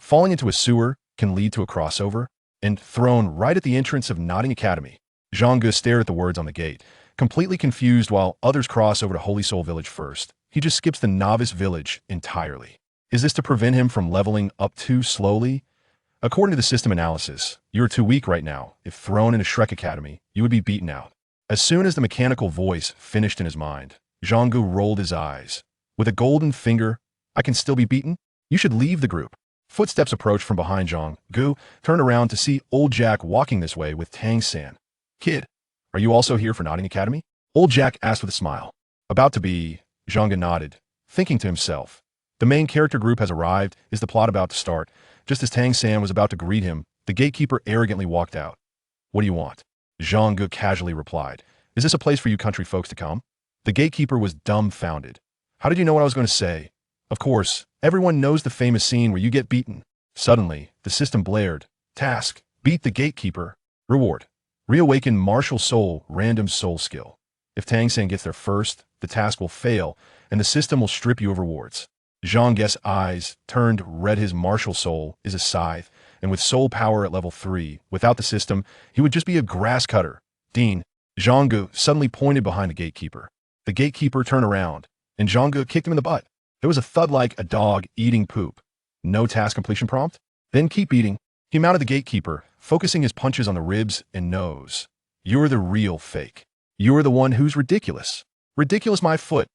Falling into a sewer can lead to a crossover, and thrown right at the entrance of Notting Academy. Zhang Ge stared at the words on the gate, completely confused while others cross over to Holy Soul Village first. He just skips the novice village entirely. Is this to prevent him from leveling up too slowly? According to the system analysis, you're too weak right now. If thrown into Shrek Academy, you would be beaten out. As soon as the mechanical voice finished in his mind, Zhang Ge rolled his eyes. With a golden finger, I can still be beaten? You should leave the group. Footsteps approached from behind Zhang Ge, turned around to see Old Jack walking this way with Tang San. Kid, are you also here for Notting Academy? Old Jack asked with a smile. About to be, Zhang Ge nodded, thinking to himself. The main character group has arrived. Is the plot about to start? Just as Tang San was about to greet him, the gatekeeper arrogantly walked out. What do you want? Zhang Ge casually replied. Is this a place for you country folks to come? The gatekeeper was dumbfounded. How did you know what I was going to say? Of course, everyone knows the famous scene where you get beaten. Suddenly, the system blared. Task: beat the gatekeeper. Reward: reawaken martial soul, random soul skill. If Tang San gets there first, the task will fail, and the system will strip you of rewards. Zhang Ge's eyes turned red. His martial soul is a scythe, and with soul power at level 3, without the system, he would just be a grass cutter. Dean. Zhang Ge suddenly pointed behind the gatekeeper. The gatekeeper turned around, and Zhang Ge kicked him in the butt. There was a thud like a dog eating poop. No task completion prompt? Then keep eating. He mounted the gatekeeper, focusing his punches on the ribs and nose. You're the real fake. You're the one who's ridiculous. Ridiculous my foot.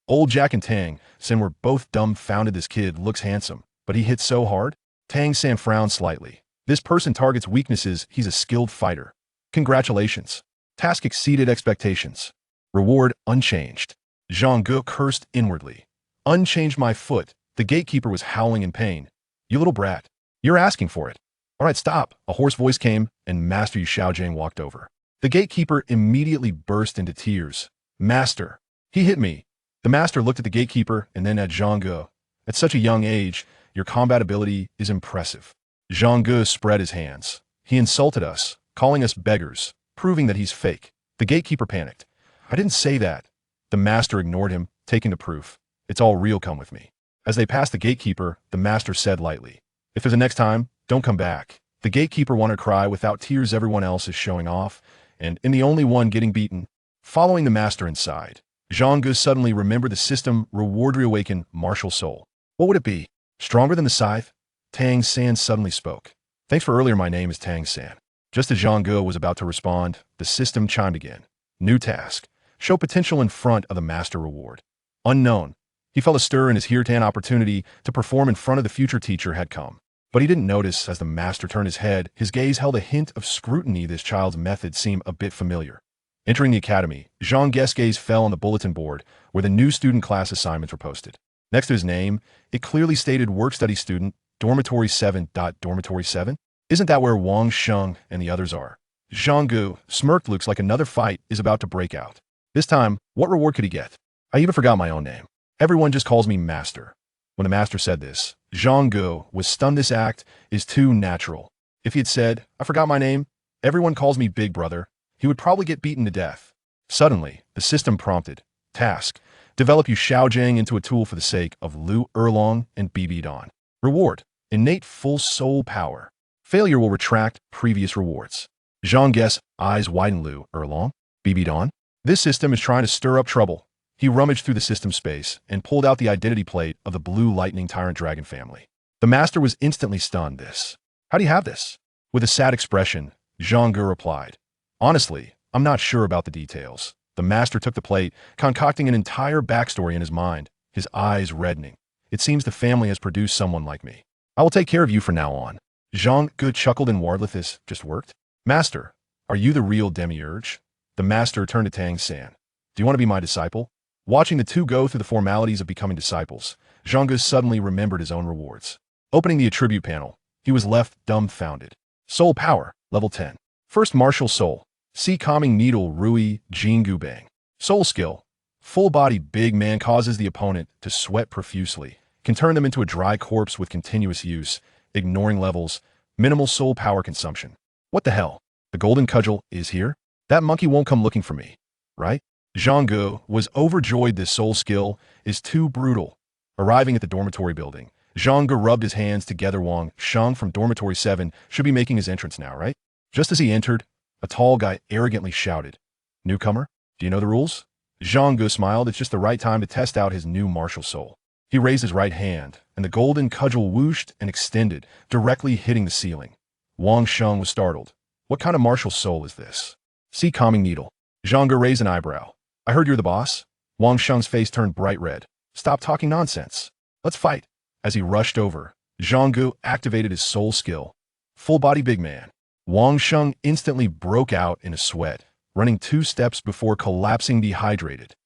Old Jack and Tang San were both dumbfounded. This kid looks handsome, but he hits so hard? Tang San frowned slightly. This person targets weaknesses. He's a skilled fighter. Congratulations. Task exceeded expectations. Reward unchanged. Zhang Ge cursed inwardly. Unchanged my foot. The gatekeeper was howling in pain. You little brat. You're asking for it. All right, stop. A hoarse voice came, and Master Xiaogang walked over. The gatekeeper immediately burst into tears. Master. He hit me. The master looked at the gatekeeper and then at Zhang Ge. At such a young age, your combat ability is impressive. Zhang Ge spread his hands. He insulted us, calling us beggars, proving that he's fake. The gatekeeper panicked. I didn't say that. The master ignored him, taking the proof. It's all real, come with me. As they passed the gatekeeper, the master said lightly, if there's a next time, don't come back. The gatekeeper wanted to cry without tears. Everyone else is showing off, and the only one getting beaten. Following the master inside, Zhang Ge suddenly remembered the system reward reawaken martial soul. What would it be? Stronger than the scythe? Tang San suddenly spoke. Thanks for earlier, my name is Tang San. Just as Zhang Ge was about to respond, the system chimed again. New task. Show potential in front of the master reward. Unknown. He felt a stir in his here. An opportunity to perform in front of the future teacher had come. But he didn't notice as the master turned his head. His gaze held a hint of scrutiny. This child's method seemed a bit familiar. Entering the academy, Zhang Ge's gaze fell on the bulletin board where the new student class assignments were posted. Next to his name, it clearly stated work-study student, dormitory 7. Dormitory 7? Isn't that where Wang Sheng and the others are? Zhang Ge smirked. Looks like another fight is about to break out. This time, what reward could he get? I even forgot my own name. Everyone just calls me Master. When the master said this, Zhang Ge was stunned. This act is too natural. If he had said, I forgot my name, everyone calls me Big Brother, he would probably get beaten to death. Suddenly, the system prompted, task, develop you Xiaogang into a tool for the sake of Lu Erlong and BB Don. Reward, innate full soul power. Failure will retract previous rewards. Zhang Ge's eyes widened. Lu Erlong? BB Don? This system is trying to stir up trouble. He rummaged through the system space and pulled out the identity plate of the Blue Lightning Tyrant Dragon family. The master was instantly stunned. This. How do you have this? With a sad expression, Zhang Ge replied, honestly, I'm not sure about the details. The master took the plate, concocting an entire backstory in his mind, his eyes reddening. It seems the family has produced someone like me. I will take care of you from now on. Zhang Ge chuckled and wardled. This just worked. Master, are you the real demiurge? The master turned to Tang San. Do you want to be my disciple? Watching the two go through the formalities of becoming disciples, Zhang Ge suddenly remembered his own rewards. Opening the attribute panel, he was left dumbfounded. Soul power, level 10. First martial soul. See calming needle Rui Jingu Bang. Soul skill. Full body big man causes the opponent to sweat profusely. Can turn them into a dry corpse with continuous use. Ignoring levels. Minimal soul power consumption. What the hell? The golden cudgel is here? That monkey won't come looking for me, right? Zhang Ge was overjoyed. This soul skill is too brutal. Arriving at the dormitory building, Zhang Ge rubbed his hands together. Wang Sheng from Dormitory 7 should be making his entrance now, right? Just as he entered, a tall guy arrogantly shouted, "Newcomer, do you know the rules?" Zhang Ge smiled. It's just the right time to test out his new martial soul. He raised his right hand, and the golden cudgel whooshed and extended, directly hitting the ceiling. Wang Sheng was startled. What kind of martial soul is this? See calming needle. Zhang Ge raised an eyebrow. I heard you're the boss. Wang Sheng's face turned bright red. Stop talking nonsense. Let's fight. As he rushed over, Zhang Ge activated his soul skill. Full body big man. Wang Sheng instantly broke out in a sweat, running 2 steps before collapsing dehydrated.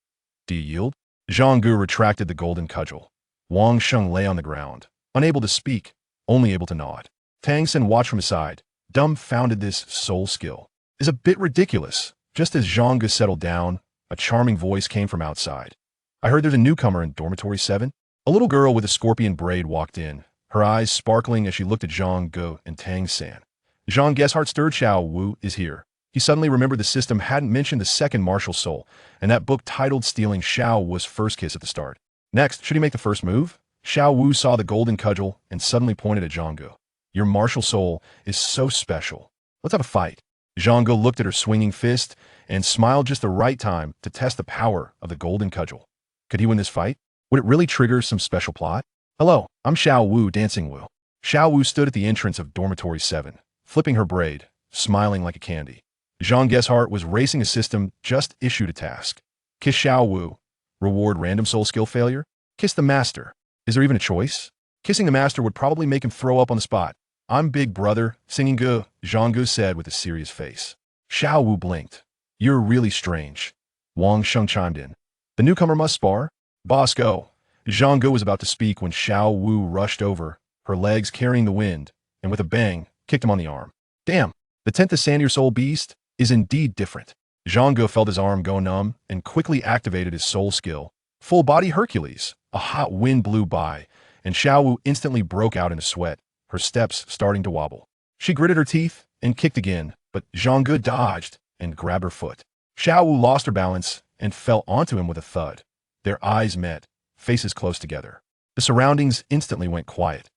Do you yield? Zhang Ge retracted the golden cudgel. Wang Sheng lay on the ground, unable to speak, only able to nod. Tang San watched from his side, dumbfounded. This soul skill is a bit ridiculous. Just as Zhang Ge settled down, a charming voice came from outside. I heard there's a newcomer in Dormitory 7. A little girl with a scorpion braid walked in, her eyes sparkling as she looked at Zhang Ge and Tang San. Zhang Ge's heart stirred. Xiaowu is here. He suddenly remembered the system hadn't mentioned the second martial soul, and that book titled Stealing Xiao was first kiss at the start. Next, should he make the first move? Xiaowu saw the golden cudgel and suddenly pointed at Zhang Ge. Your martial soul is so special. Let's have a fight. Zhang Ge looked at her swinging fist and smiled just the right time to test the power of the golden cudgel. Could he win this fight? Would it really trigger some special plot? Hello, I'm Xiaowu Dancing Wu. Xiaowu stood at the entrance of Dormitory 7, flipping her braid, smiling like a candy. Zhang Ge's heart was racing. A system just issued a task. Kiss Xiaowu. Reward random soul skill failure. Kiss the master. Is there even a choice? Kissing the master would probably make him throw up on the spot. I'm big brother, singing Ge, Zhang Ge said with a serious face. Xiaowu blinked. You're really strange. Wang Sheng chimed in. The newcomer must spar. Boss, go. Zhang Ge was about to speak when Xiaowu rushed over, her legs carrying the wind, and with a bang, kicked him on the arm. Damn, the 10th Ascend Your Soul beast is indeed different. Zhang Ge felt his arm go numb and quickly activated his soul skill. Full body Hercules. A hot wind blew by, and Xiaowu instantly broke out in a sweat, her steps starting to wobble. She gritted her teeth and kicked again, but Zhang Ge dodged and grabbed her foot. Xiaowu lost her balance and fell onto him with a thud. Their eyes met, faces close together. The surroundings instantly went quiet.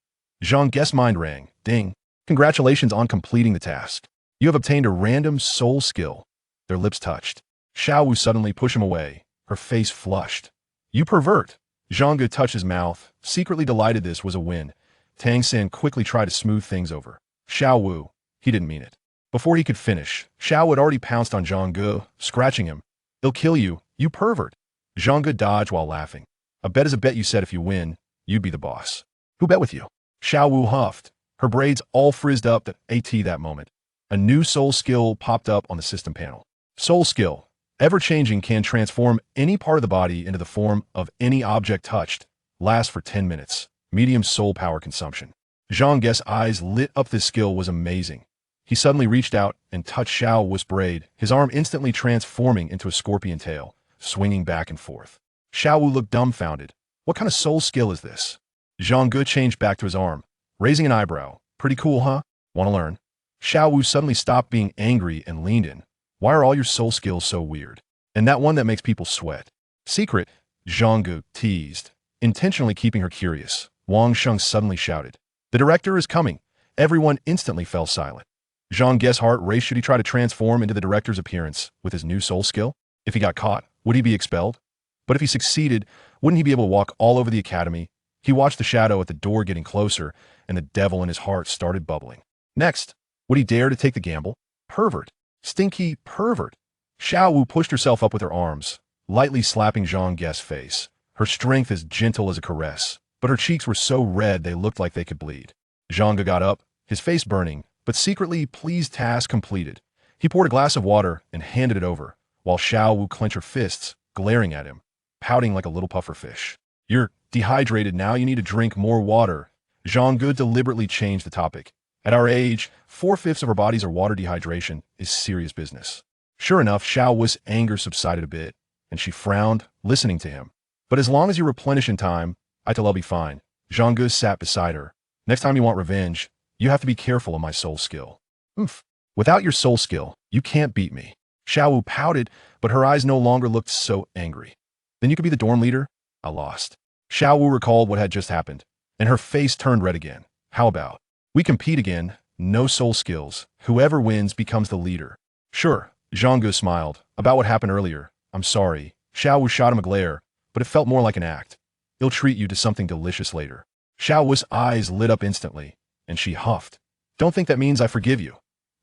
Zhang Ge's mind rang. Ding. Congratulations on completing the task. You have obtained a random soul skill. Their lips touched. Xiaowu suddenly pushed him away, her face flushed. You pervert. Zhang Ge touched his mouth, secretly delighted this was a win. Tang San quickly tried to smooth things over. Xiaowu. He didn't mean it. Before he could finish, Xiao had already pounced on Zhang Ge, scratching him. He'll kill you, you pervert. Zhang Ge dodged while laughing. A bet is a bet. You said if you win, you'd be the boss. Who bet with you? Xiaowu huffed, her braids all frizzed up that moment. A new soul skill popped up on the system panel. Soul skill. Ever-changing, can transform any part of the body into the form of any object touched. Lasts for 10 minutes. Medium soul power consumption. Zhang Ge's eyes lit up. This skill was amazing. He suddenly reached out and touched Xiaowu's braid, his arm instantly transforming into a scorpion tail, swinging back and forth. Xiaowu looked dumbfounded. What kind of soul skill is this? Zhang Ge changed back to his arm, raising an eyebrow. Pretty cool, huh? Want to learn? Xiaowu suddenly stopped being angry and leaned in. Why are all your soul skills so weird? And that one that makes people sweat. Secret, Zhang Ge teased, intentionally keeping her curious. Wang Sheng suddenly shouted. The director is coming. Everyone instantly fell silent. Zhang Ge's heart raced. Should he try to transform into the director's appearance with his new soul skill? If he got caught, would he be expelled? But if he succeeded, wouldn't he be able to walk all over the academy? He watched the shadow at the door getting closer, and the devil in his heart started bubbling. Next, would he dare to take the gamble? Pervert. Stinky pervert. Xiaowu pushed herself up with her arms, lightly slapping Zhang Ge's face. Her strength as gentle as a caress, but her cheeks were so red they looked like they could bleed. Zhang Ge got up, his face burning, but secretly pleased. Task completed. He poured a glass of water and handed it over, while Xiaowu clenched her fists, glaring at him, pouting like a little puffer fish. You're dehydrated now. You need to drink more water. Zhang Ge deliberately changed the topic. At our age, 4/5 of our bodies are water. Dehydration is serious business. Sure enough, Xiaowu's anger subsided a bit, and she frowned, listening to him. But as long as you replenish in time, I'll be fine. Zhang Ge sat beside her. Next time you want revenge, you have to be careful of my soul skill. Oof. Without your soul skill, you can't beat me. Xiaowu pouted, but her eyes no longer looked so angry. Then you could be the dorm leader? I lost. Xiaowu recalled what had just happened. and her face turned red again. How about we compete again? No soul skills. Whoever wins becomes the leader. Sure, Zhang Ge smiled. About what happened earlier. I'm sorry. Xiaowu shot him a glare, but it felt more like an act. He'll treat you to something delicious later. Xiaowu's eyes lit up instantly, and she huffed. Don't think that means I forgive you.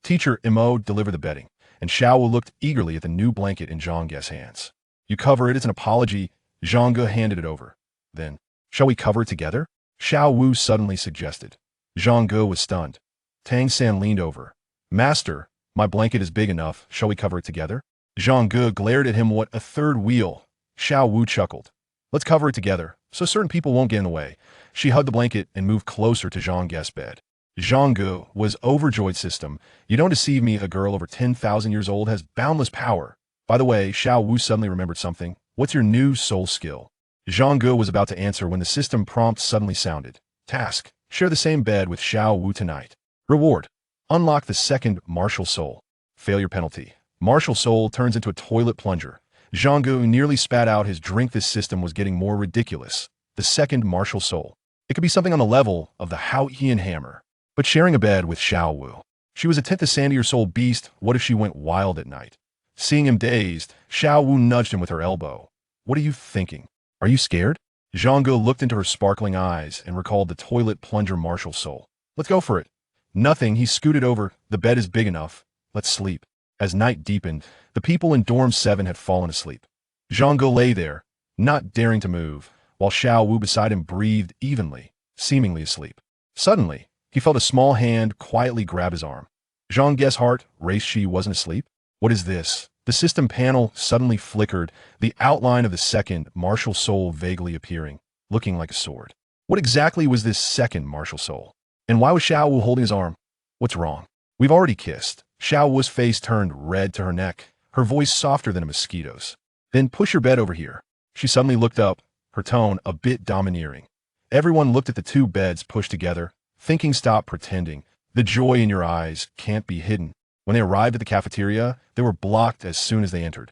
Teacher Imo delivered the bedding, and Xiaowu looked eagerly at the new blanket in Zhang Ge's hands. You cover it as an apology. Zhang Ge handed it over. Then, shall we cover it together? Xiaowu suddenly suggested. Zhang Ge was stunned. Tang San leaned over. Master, my blanket is big enough. Shall we cover it together? Zhang Ge glared at him. What a third wheel. Xiaowu chuckled. Let's cover it together, so certain people won't get in the way. She hugged the blanket and moved closer to Zhang Ge's bed. Zhang Ge was overjoyed. System, you don't deceive me. A girl over 10,000 years old has boundless power. By the way, Xiaowu suddenly remembered something. What's your new soul skill? Zhang Ge was about to answer when the system prompt suddenly sounded. Task, share the same bed with Xiaowu tonight. Reward, unlock the second martial soul. Failure penalty. Martial soul turns into a toilet plunger. Zhang Ge nearly spat out his drink. This system was getting more ridiculous. The second martial soul. It could be something on the level of the Haotian hammer. But sharing a bed with Xiaowu. She was a tenth of sandier soul beast. What if she went wild at night? Seeing him dazed, Xiaowu nudged him with her elbow. What are you thinking? Are you scared? Zhang Ge looked into her sparkling eyes and recalled the toilet plunger martial soul. Let's go for it. Nothing, he scooted over. The bed is big enough. Let's sleep. As night deepened, the people in Dorm 7 had fallen asleep. Zhang Ge lay there, not daring to move, while Xiaowu beside him breathed evenly, seemingly asleep. Suddenly, he felt a small hand quietly grab his arm. Zhang Ge's heart raced. She wasn't asleep. What is this? The system panel suddenly flickered, the outline of the second martial soul vaguely appearing, looking like a sword. What exactly was this second martial soul? And why was Xiaowu holding his arm? What's wrong? We've already kissed. Xiaowu's face turned red to her neck, her voice softer than a mosquito's. Then push your bed over here. She suddenly looked up, her tone a bit domineering. Everyone looked at the two beds pushed together, thinking stop pretending. The joy in your eyes can't be hidden. When they arrived at the cafeteria, they were blocked as soon as they entered.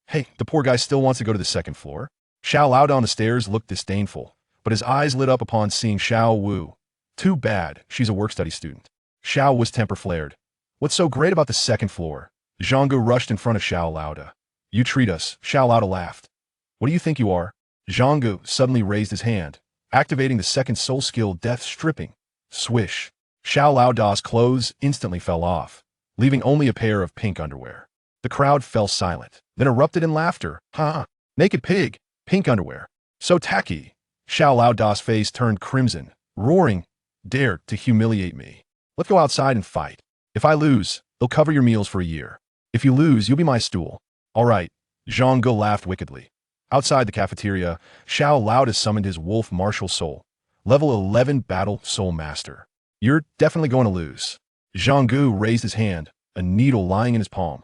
Hey, the poor guy still wants to go to the second floor. Xiaolao on the stairs looked disdainful, but his eyes lit up upon seeing Xiaowu. Too bad, she's a work-study student. Xiao's temper flared. What's so great about the second floor? Zhang Ge rushed in front of Xiaolao. You treat us, Xiaolao laughed. What do you think you are? Zhang Ge suddenly raised his hand, activating the second soul skill, death stripping. Swish. Xiaolao's clothes instantly fell off, leaving only a pair of pink underwear. The crowd fell silent, then erupted in laughter. Ha! Naked pig! Pink underwear. So tacky. Xiaolao's face turned crimson, roaring, Dare to humiliate me. Let's go outside and fight. If I lose, they'll cover your meals for a year. If you lose, you'll be my stool. All right. Zhang Ge laughed wickedly. Outside the cafeteria, Xiaolao summoned his wolf martial soul, level 11 battle soul master. You're definitely going to lose. Zhang Ge raised his hand, a needle lying in his palm.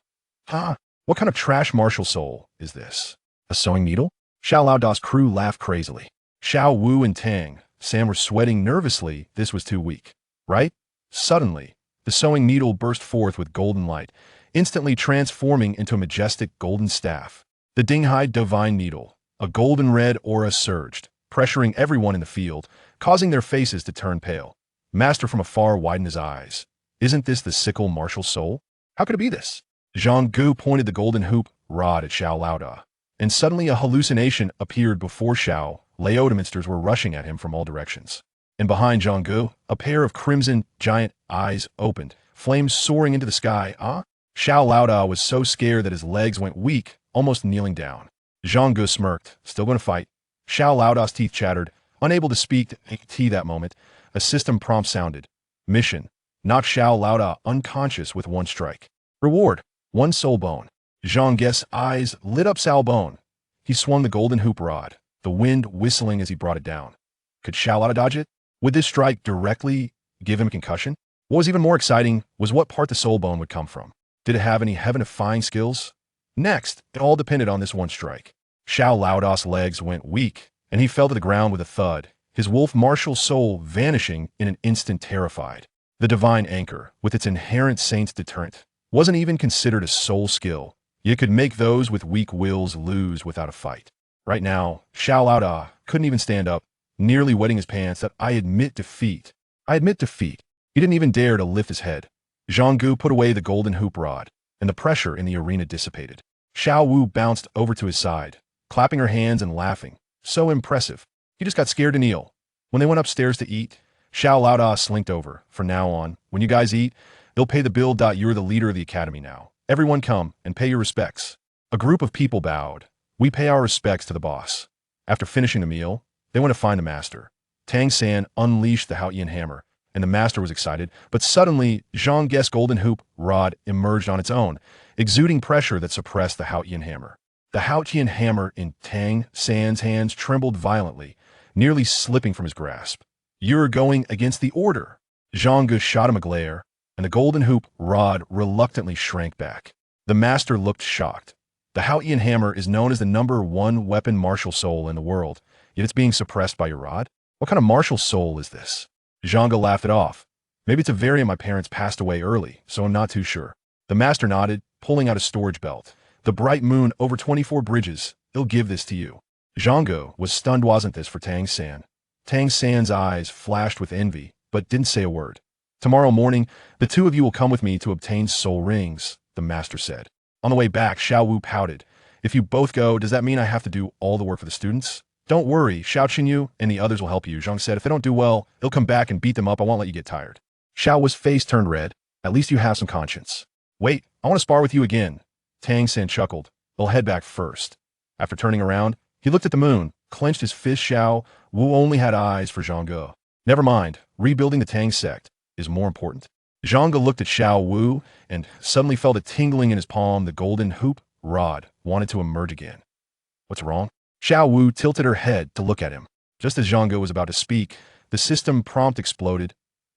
Ha! What kind of trash martial soul is this? A sewing needle? Xiaolao's crew laughed crazily. Xiaowu and Tang San were sweating nervously. This was too weak. Right? Suddenly, the sewing needle burst forth with golden light, instantly transforming into a majestic golden staff. The Dinghai divine needle, a golden red aura surged, pressuring everyone in the field, causing their faces to turn pale. Master from afar widened his eyes. Isn't this the sickle martial soul? How could it be this? Zhang Ge pointed the golden hoop rod at Xiaolao, and suddenly a hallucination appeared before Xiao. Laodamonsters were rushing at him from all directions. And behind Zhang Ge, a pair of crimson, giant eyes opened, flames soaring into the sky. Xiaolao was so scared that his legs went weak, almost kneeling down. Zhang Ge smirked, still going to fight. Xiaolao's teeth chattered, unable to speak that moment. A system prompt sounded. Mission. Knock Xiaolao unconscious with one strike. Reward. 1 soul bone. Zhang Ge's eyes lit up. Soul bone. He swung the golden hoop rod, the wind whistling as he brought it down. Could Xiaolao dodge it? Would this strike directly give him a concussion? What was even more exciting was what part the soul bone would come from. Did it have any heaven-defying skills? Next, it all depended on this one strike. Xiaolao's legs went weak, and he fell to the ground with a thud, his wolf martial soul vanishing in an instant. Terrified. The divine anchor, with its inherent saint's deterrent, wasn't even considered a soul skill. You could make those with weak wills lose without a fight. Right now, Xiaolao couldn't even stand up, nearly wetting his pants, that I admit defeat. I admit defeat. He didn't even dare to lift his head. Zhang Ge put away the golden hoop rod, and the pressure in the arena dissipated. Xiaowu bounced over to his side, clapping her hands and laughing. So impressive. He just got scared to kneel. When they went upstairs to eat, Xiao Laoda slinked over. From now on, when you guys eat, they'll pay the bill. You're the leader of the academy now. Everyone come and pay your respects. A group of people bowed. We pay our respects to the boss. After finishing the meal, they went to find the master. Tang San unleashed the Haotian hammer, and the master was excited, but suddenly Zhang Ge's golden hoop rod emerged on its own, exuding pressure that suppressed the Haotian hammer. The Haotian hammer in Tang San's hands trembled violently, nearly slipping from his grasp. You're going against the order. Zhang Ge shot him a glare, and the golden hoop rod reluctantly shrank back. The master looked shocked. The Haotian hammer is known as the #1 weapon martial soul in the world, yet it's being suppressed by your rod? What kind of martial soul is this? Zhang Ge laughed it off. Maybe it's a variant my parents passed away early, so I'm not too sure. The master nodded, pulling out a storage belt. The bright moon over 24 bridges. It'll give this to you. Zhang Ge was stunned. Wasn't this for Tang San? Tang San's eyes flashed with envy, but didn't say a word. Tomorrow morning, the two of you will come with me to obtain soul rings, the master said. On the way back, Xiaowu pouted. If you both go, does that mean I have to do all the work for the students? Don't worry, Xiao Qinyu and the others will help you. Zhang said, if they don't do well, they'll come back and beat them up. I won't let you get tired. Xiao's face turned red. At least you have some conscience. Wait, I want to spar with you again. Tang San chuckled. They'll head back first. After turning around, he looked at the moon, clenched his fist. Xiaowu only had eyes for Zhang Ge. Never mind, rebuilding the Tang sect is more important. Zhang Ge looked at Xiaowu and suddenly felt a tingling in his palm. The golden hoop rod wanted to emerge again. What's wrong? Xiaowu tilted her head to look at him. Just as Zhang Ge was about to speak, the system prompt exploded.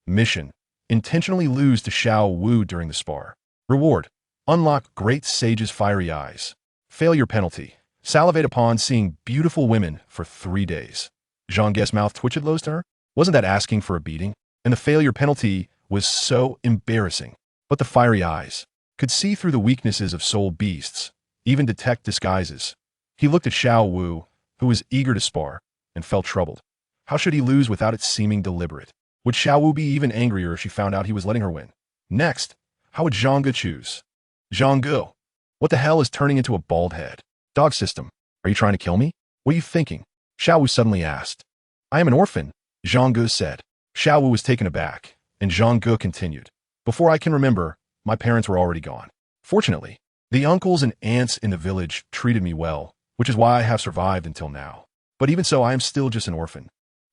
Mission: intentionally lose to Xiaowu during the spar. Reward: unlock Great Sage's fiery eyes. Failure penalty: salivate upon seeing beautiful women for 3 days. Zhang Ge's mouth twitched. Lows to her. Wasn't that asking for a beating? And the failure penalty was so embarrassing. But the fiery eyes could see through the weaknesses of soul beasts, even detect disguises. He looked at Xiaowu, who was eager to spar, and felt troubled. How should he lose without it seeming deliberate? Would Xiaowu be even angrier if she found out he was letting her win? Next, how would Zhang Ge choose? Zhang Ge, what the hell is turning into a bald head? Dog system, are you trying to kill me? What are you thinking? Xiaowu suddenly asked. I am an orphan, Zhang Ge said. Xiaowu was taken aback, and Zhang Ge continued. Before I can remember, my parents were already gone. Fortunately, the uncles and aunts in the village treated me well, which is why I have survived until now. But even so, I am still just an orphan,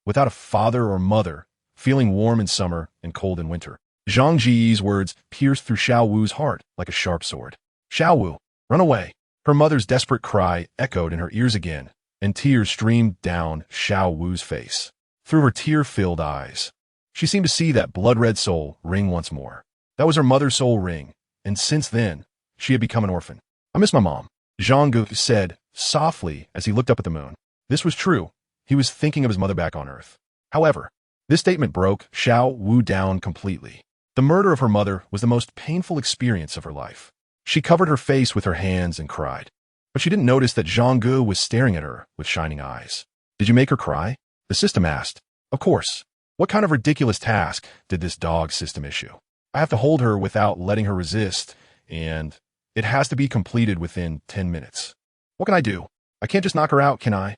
without a father or mother, feeling warm in summer and cold in winter. Zhang Ge's words pierced through Xiaowu's heart like a sharp sword. Xiaowu, run away. Her mother's desperate cry echoed in her ears again, and tears streamed down Xiaowu's face. Through her tear-filled eyes, she seemed to see that blood-red soul ring once more. That was her mother's soul ring, and since then, she had become an orphan. I miss my mom, Zhang Ge said softly as he looked up at the moon. This was true. He was thinking of his mother back on Earth. However, this statement broke Xiaowu down completely. The murder of her mother was the most painful experience of her life. She covered her face with her hands and cried. But she didn't notice that Zhang Ge was staring at her with shining eyes. Did you make her cry? The system asked. Of course. What kind of ridiculous task did this dog system issue? I have to hold her without letting her resist, and it has to be completed within 10 minutes. What can I do? I can't just knock her out, can I?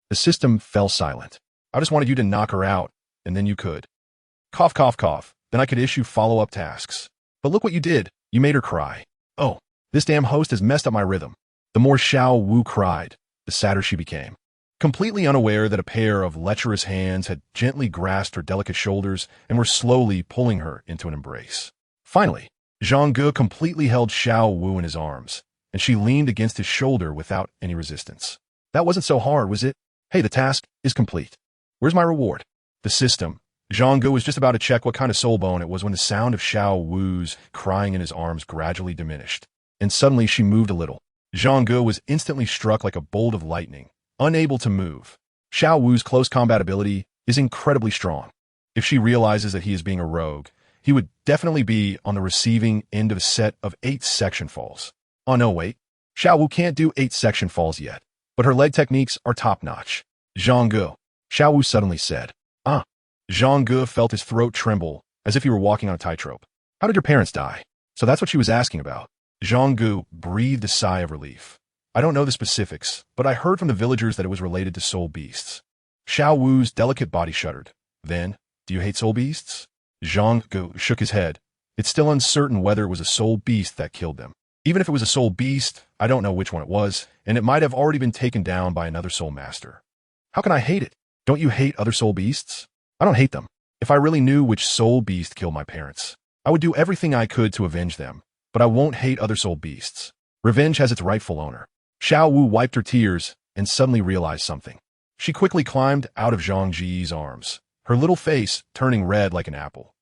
The system fell silent. I just wanted you to knock her out, and then you could. Cough, cough, cough. Then I could issue follow-up tasks. But look what you did. You made her cry. Oh, this damn host has messed up my rhythm. The more Xiaowu cried, the sadder she became. Completely unaware that a pair of lecherous hands had gently grasped her delicate shoulders and were slowly pulling her into an embrace. Finally, Zhang Ge completely held Xiaowu in his arms, and she leaned against his shoulder without any resistance. That wasn't so hard, was it? Hey, the task is complete. Where's my reward? The system. Zhang Ge was just about to check what kind of soul bone it was when the sound of Xiaowu's crying in his arms gradually diminished, and suddenly she moved a little. Zhang Ge was instantly struck like a bolt of lightning, unable to move. Xiaowu's close combat ability is incredibly strong. If she realizes that he is being a rogue, he would definitely be on the receiving end of a set of 8 section falls. Oh no, wait. Xiaowu can't do 8 section falls yet, but her leg techniques are top-notch. Zhang Ge. Xiaowu suddenly said. Ah. Zhang Ge felt his throat tremble, as if he were walking on a tightrope. How did your parents die? So that's what she was asking about. Zhang Ge breathed a sigh of relief. I don't know the specifics, but I heard from the villagers that it was related to soul beasts. Xiaowu's delicate body shuddered. Then, do you hate soul beasts? Zhang Ge shook his head. It's still uncertain whether it was a soul beast that killed them. Even if it was a soul beast, I don't know which one it was, and it might have already been taken down by another soul master. How can I hate it? Don't you hate other soul beasts? I don't hate them. If I really knew which soul beast killed my parents, I would do everything I could to avenge them, but I won't hate other soul beasts. Revenge has its rightful owner. Xiaowu wiped her tears and suddenly realized something. She quickly climbed out of Zhang Ge's arms, her little face turning red like an apple.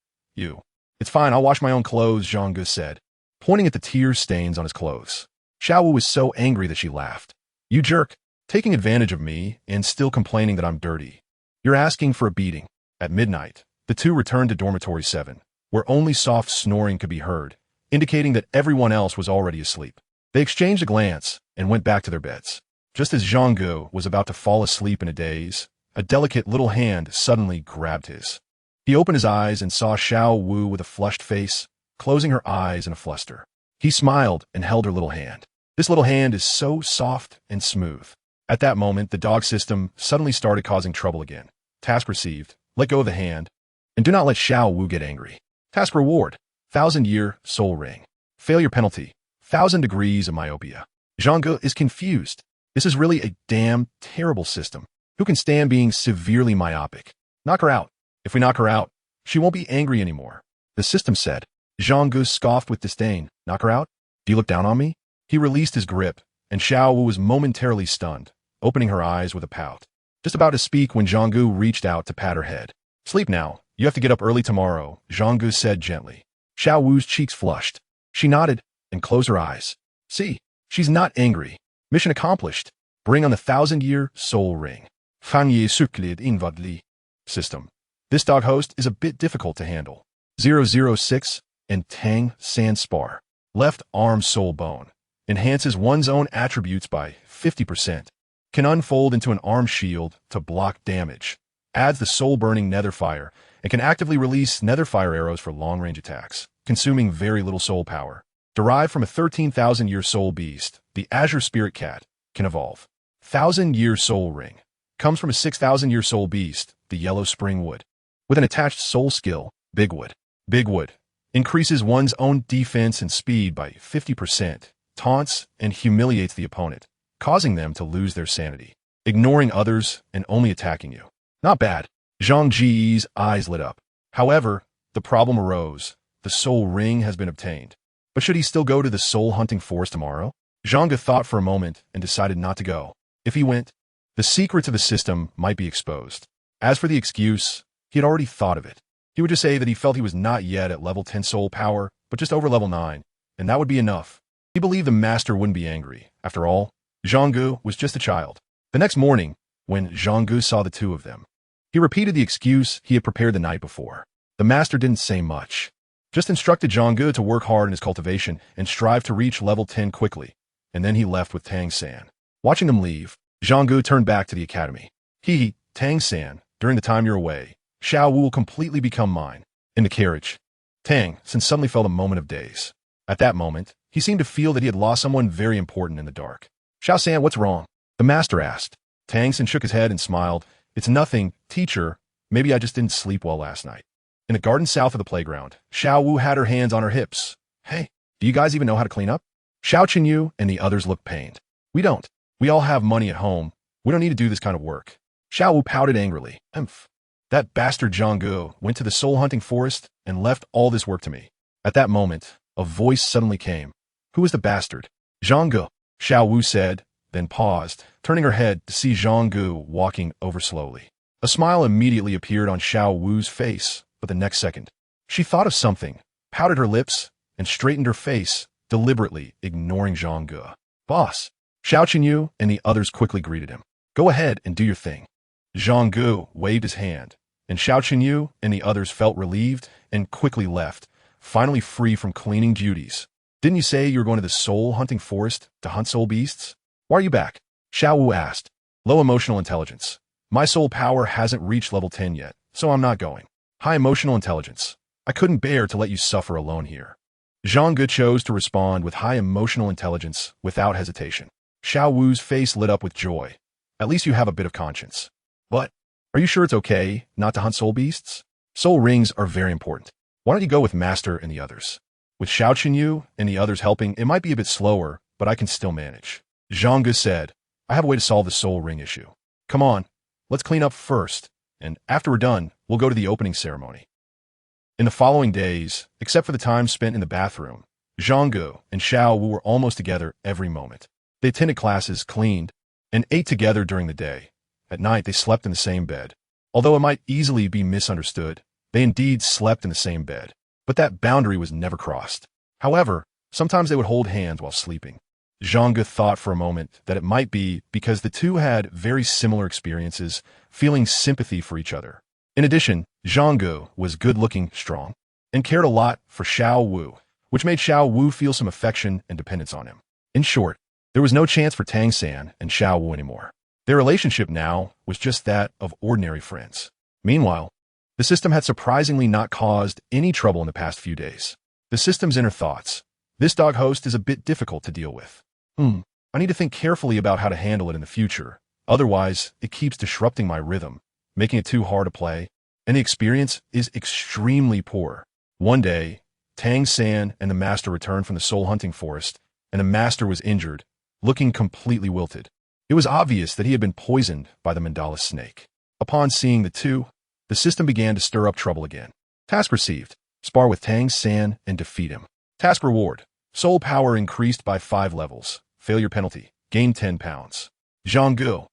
It's fine, I'll wash my own clothes, Zhang Ge said, pointing at the tear stains on his clothes. Xiaowu was so angry that she laughed. You jerk, taking advantage of me and still complaining that I'm dirty. You're asking for a beating. At midnight, the two returned to dormitory 7, where only soft snoring could be heard, indicating that everyone else was already asleep. They exchanged a glance and went back to their beds. Just as Zhang Ge was about to fall asleep in a daze, a delicate little hand suddenly grabbed his. He opened his eyes and saw Xiaowu with a flushed face, closing her eyes in a fluster. He smiled and held her little hand. This little hand is so soft and smooth. At that moment, the dog system suddenly started causing trouble again. Task received. Let go of the hand. And do not let Xiaowu get angry. Task reward. 1,000-year soul ring. Failure penalty. 1,000 degrees of myopia. Zhang Ge is confused. This is really a damn terrible system. Who can stand being severely myopic? Knock her out. If we knock her out, she won't be angry anymore. The system said. Zhang Ge scoffed with disdain. Knock her out? Do you look down on me? He released his grip, and Xiaowu was momentarily stunned, opening her eyes with a pout. Just about to speak when Zhang Ge reached out to pat her head. Sleep now. You have to get up early tomorrow, Zhang Ge said gently. Xiaowu's cheeks flushed. She nodded and closed her eyes. See, she's not angry. Mission accomplished. Bring on the 1,000-year soul ring. Fanye Suklid Invadli. System. This dog host is a bit difficult to handle. 006 and Tang San spar. Left arm soul bone. Enhances one's own attributes by 50%. Can unfold into an arm shield to block damage. Adds the soul-burning nether fire and can actively release nether fire arrows for long-range attacks, consuming very little soul power. Derived from a 13,000-year soul beast, the Azure Spirit Cat can evolve. 1,000-year soul ring. Comes from a 6,000-year soul beast, the Yellow Spring Wood. With an attached soul skill, Big Wood. Big Wood. Increases one's own defense and speed by 50%, taunts and humiliates the opponent, causing them to lose their sanity, ignoring others and only attacking you. Not bad. Zhang Ge's eyes lit up. However, the problem arose. The soul ring has been obtained. But should he still go to the soul-hunting forest tomorrow? Zhang Ge thought for a moment and decided not to go. If he went, the secrets of the system might be exposed. As for the excuse, he had already thought of it. He would just say that he felt he was not yet at level 10 soul power, but just over level 9, and that would be enough. He believed the master wouldn't be angry. After all, Zhang Ge was just a child. The next morning, when Zhang Ge saw the two of them, he repeated the excuse he had prepared the night before. The master didn't say much, just instructed Zhang Ge to work hard in his cultivation and strive to reach level 10 quickly, and then he left with Tang San. Watching them leave, Zhang Ge turned back to the academy. Tang San, during the time you're away, Xiaowu will completely become mine. In the carriage, Tang San suddenly felt a moment of daze. At that moment, he seemed to feel that he had lost someone very important in the dark. Xiao San, what's wrong? The master asked. Tang San shook his head and smiled. It's nothing, teacher. Maybe I just didn't sleep well last night. In the garden south of the playground, Xiaowu had her hands on her hips. Hey, do you guys even know how to clean up? Xiao Qinyu and the others looked pained. We don't. We all have money at home. We don't need to do this kind of work. Xiaowu pouted angrily. That bastard Zhang Ge went to the soul-hunting forest and left all this work to me. At that moment, a voice suddenly came. Who was the bastard? Zhang Ge, Xiaowu said, then paused, turning her head to see Zhang Ge walking over slowly. A smile immediately appeared on Xiaowu's face, but the next second, she thought of something, pouted her lips, and straightened her face, deliberately ignoring Zhang Ge. Boss, Xiao Qinyu and the others quickly greeted him. Go ahead and do your thing. Zhang Ge waved his hand, and Xiao Qinyu and the others felt relieved and quickly left, finally free from cleaning duties. Didn't you say you were going to the soul-hunting forest to hunt soul beasts? Why are you back? Xiaowu asked. Low emotional intelligence. My soul power hasn't reached level 10 yet, so I'm not going. High emotional intelligence. I couldn't bear to let you suffer alone here. Zhang Ge chose to respond with high emotional intelligence without hesitation. Xiaowu's face lit up with joy. At least you have a bit of conscience. But, are you sure it's okay not to hunt soul beasts? Soul rings are very important. Why don't you go with Master and the others? With Xiao Qinyu and the others helping, it might be a bit slower, but I can still manage. Zhang Ge said, I have a way to solve the soul ring issue. Come on, let's clean up first, and after we're done, we'll go to the opening ceremony. In the following days, except for the time spent in the bathroom, Zhang Ge and Xiaowu were almost together every moment. They attended classes, cleaned, and ate together during the day. At night, they slept in the same bed. Although it might easily be misunderstood, they indeed slept in the same bed. But that boundary was never crossed. However, sometimes they would hold hands while sleeping. Zhang Ge thought for a moment that it might be because the two had very similar experiences, feeling sympathy for each other. In addition, Zhang Ge was good-looking, strong, and cared a lot for Xiaowu, which made Xiaowu feel some affection and dependence on him. In short, there was no chance for Tang San and Xiaowu anymore. Their relationship now was just that of ordinary friends. Meanwhile, the system had surprisingly not caused any trouble in the past few days. The system's inner thoughts. This dog host is a bit difficult to deal with. I need to think carefully about how to handle it in the future. Otherwise, it keeps disrupting my rhythm, making it too hard to play, and the experience is extremely poor. One day, Tang San and the master returned from the soul hunting forest, and the master was injured, looking completely wilted. It was obvious that he had been poisoned by the mandala snake. Upon seeing the two, the system began to stir up trouble again. Task received: spar with Tang San and defeat him. Task reward: soul power increased by 5 levels. Failure penalty: gain 10 pounds. Zhang Ge.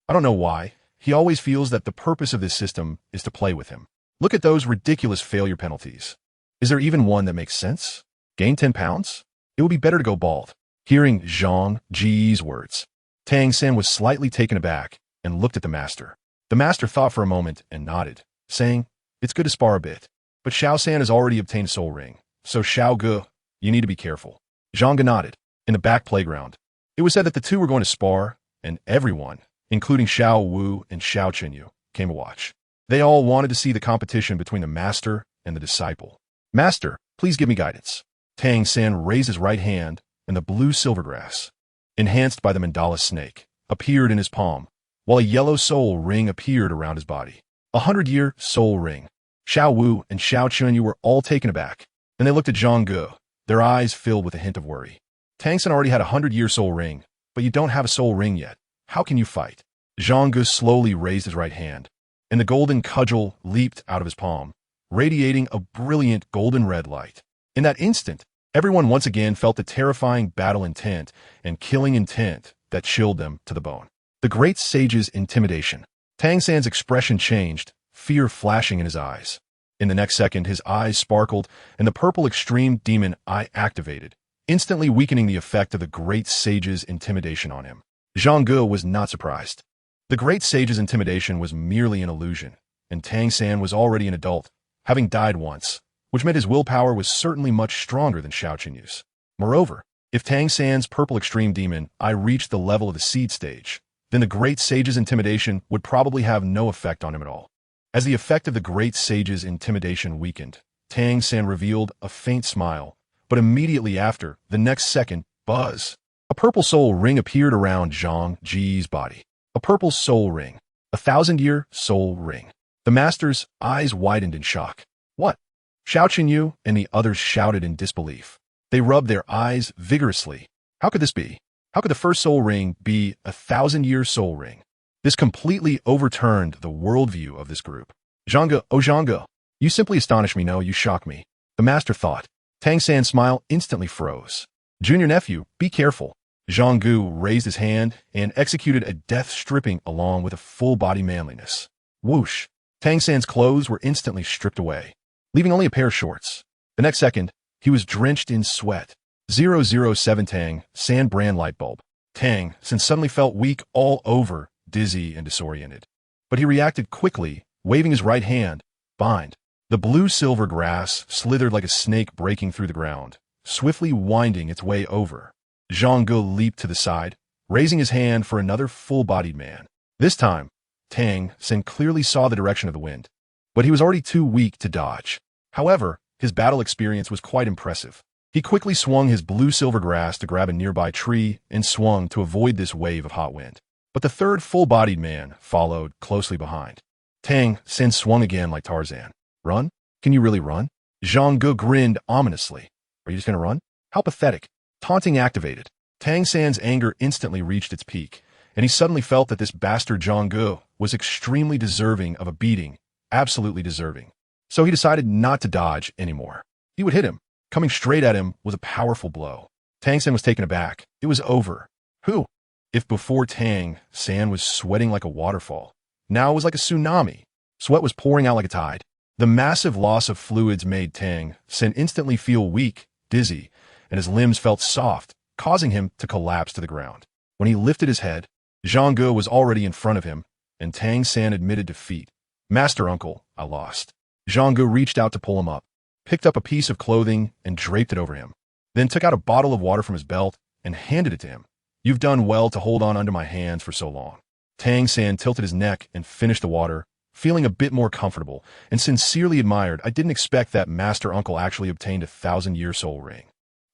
I don't know why. He always feels that the purpose of this system is to play with him. Look at those ridiculous failure penalties. Is there even one that makes sense? Gain 10 pounds? It would be better to go bald. Hearing Zhang Ge's words, Tang San was slightly taken aback and looked at the master. The master thought for a moment and nodded, saying, it's good to spar a bit. But Xiao San has already obtained a soul ring, so Xiao Ge, you need to be careful. Zhang Ge nodded. In the back playground, it was said that the two were going to spar, and everyone, including Xiaowu and Xiao Qinyu, came to watch. They all wanted to see the competition between the master and the disciple. Master, please give me guidance. Tang San raised his right hand, and the blue silvergrass, enhanced by the mandala snake, appeared in his palm, while a yellow soul ring appeared around his body. 100-year soul ring. Xiaowu and Xiao Qinyu were all taken aback, and they looked at Zhang Ge, their eyes filled with a hint of worry. Tang San already had a 100-year soul ring, but you don't have a soul ring yet. How can you fight? Zhang Ge slowly raised his right hand, and the golden cudgel leaped out of his palm, radiating a brilliant golden red light. In that instant, everyone once again felt the terrifying battle intent and killing intent that chilled them to the bone. The great sage's intimidation. Tang San's expression changed, fear flashing in his eyes. In the next second, his eyes sparkled, and the purple extreme demon eye activated, instantly weakening the effect of the great sage's intimidation on him. Zhang Ge was not surprised. The great sage's intimidation was merely an illusion, and Tang San was already an adult, having died once, which meant his willpower was certainly much stronger than Xiao Qinyu's. Moreover, if Tang San's purple extreme demon eye reached the level of the seed stage, then the great sage's intimidation would probably have no effect on him at all. As the effect of the great sage's intimidation weakened, Tang San revealed a faint smile, but immediately after, the next second, buzz. A purple soul ring appeared around Zhang Ge's body. A purple soul ring. 1,000-year soul ring. The master's eyes widened in shock. What? Xiao Qinyu and the others shouted in disbelief. They rubbed their eyes vigorously. How could this be? How could the first soul ring be a 1,000-year soul ring? This completely overturned the worldview of this group. Zhang Ge, oh Zhang Ge, you simply astonish me, no, you shock me. The master thought. Tang San's smile instantly froze. Junior nephew, be careful. Zhang Ge raised his hand and executed a death stripping along with a full-body manliness. Whoosh! Tang San's clothes were instantly stripped away, leaving only a pair of shorts. The next second, he was drenched in sweat. 007 Tang San brand light bulb. Tang San suddenly felt weak all over, dizzy and disoriented. But he reacted quickly, waving his right hand. Bind. The blue-silver grass slithered like a snake breaking through the ground, swiftly winding its way over. Zhang Ge leaped to the side, raising his hand for another full-bodied man. This time, Tang San clearly saw the direction of the wind, but he was already too weak to dodge. However, his battle experience was quite impressive. He quickly swung his blue-silver grass to grab a nearby tree and swung to avoid this wave of hot wind. But the third full-bodied man followed closely behind. Tang San swung again like Tarzan. Run? Can you really run? Zhang Ge grinned ominously. Are you just going to run? How pathetic. Taunting activated. Tang San's anger instantly reached its peak, and he suddenly felt that this bastard Zhang Ge was extremely deserving of a beating, absolutely deserving. So he decided not to dodge anymore. He would hit him. Coming straight at him was a powerful blow. Tang San was taken aback. It was over. Who? If before Tang San was sweating like a waterfall, now it was like a tsunami. Sweat was pouring out like a tide. The massive loss of fluids made Tang San instantly feel weak, dizzy, and his limbs felt soft, causing him to collapse to the ground. When he lifted his head, Zhang Ge was already in front of him, and Tang San admitted defeat. Master Uncle, I lost. Zhang Ge reached out to pull him up, picked up a piece of clothing and draped it over him, then took out a bottle of water from his belt and handed it to him. You've done well to hold on under my hands for so long. Tang San tilted his neck and finished the water, feeling a bit more comfortable, and sincerely admired. I didn't expect that Master Uncle actually obtained a 1,000-year soul ring.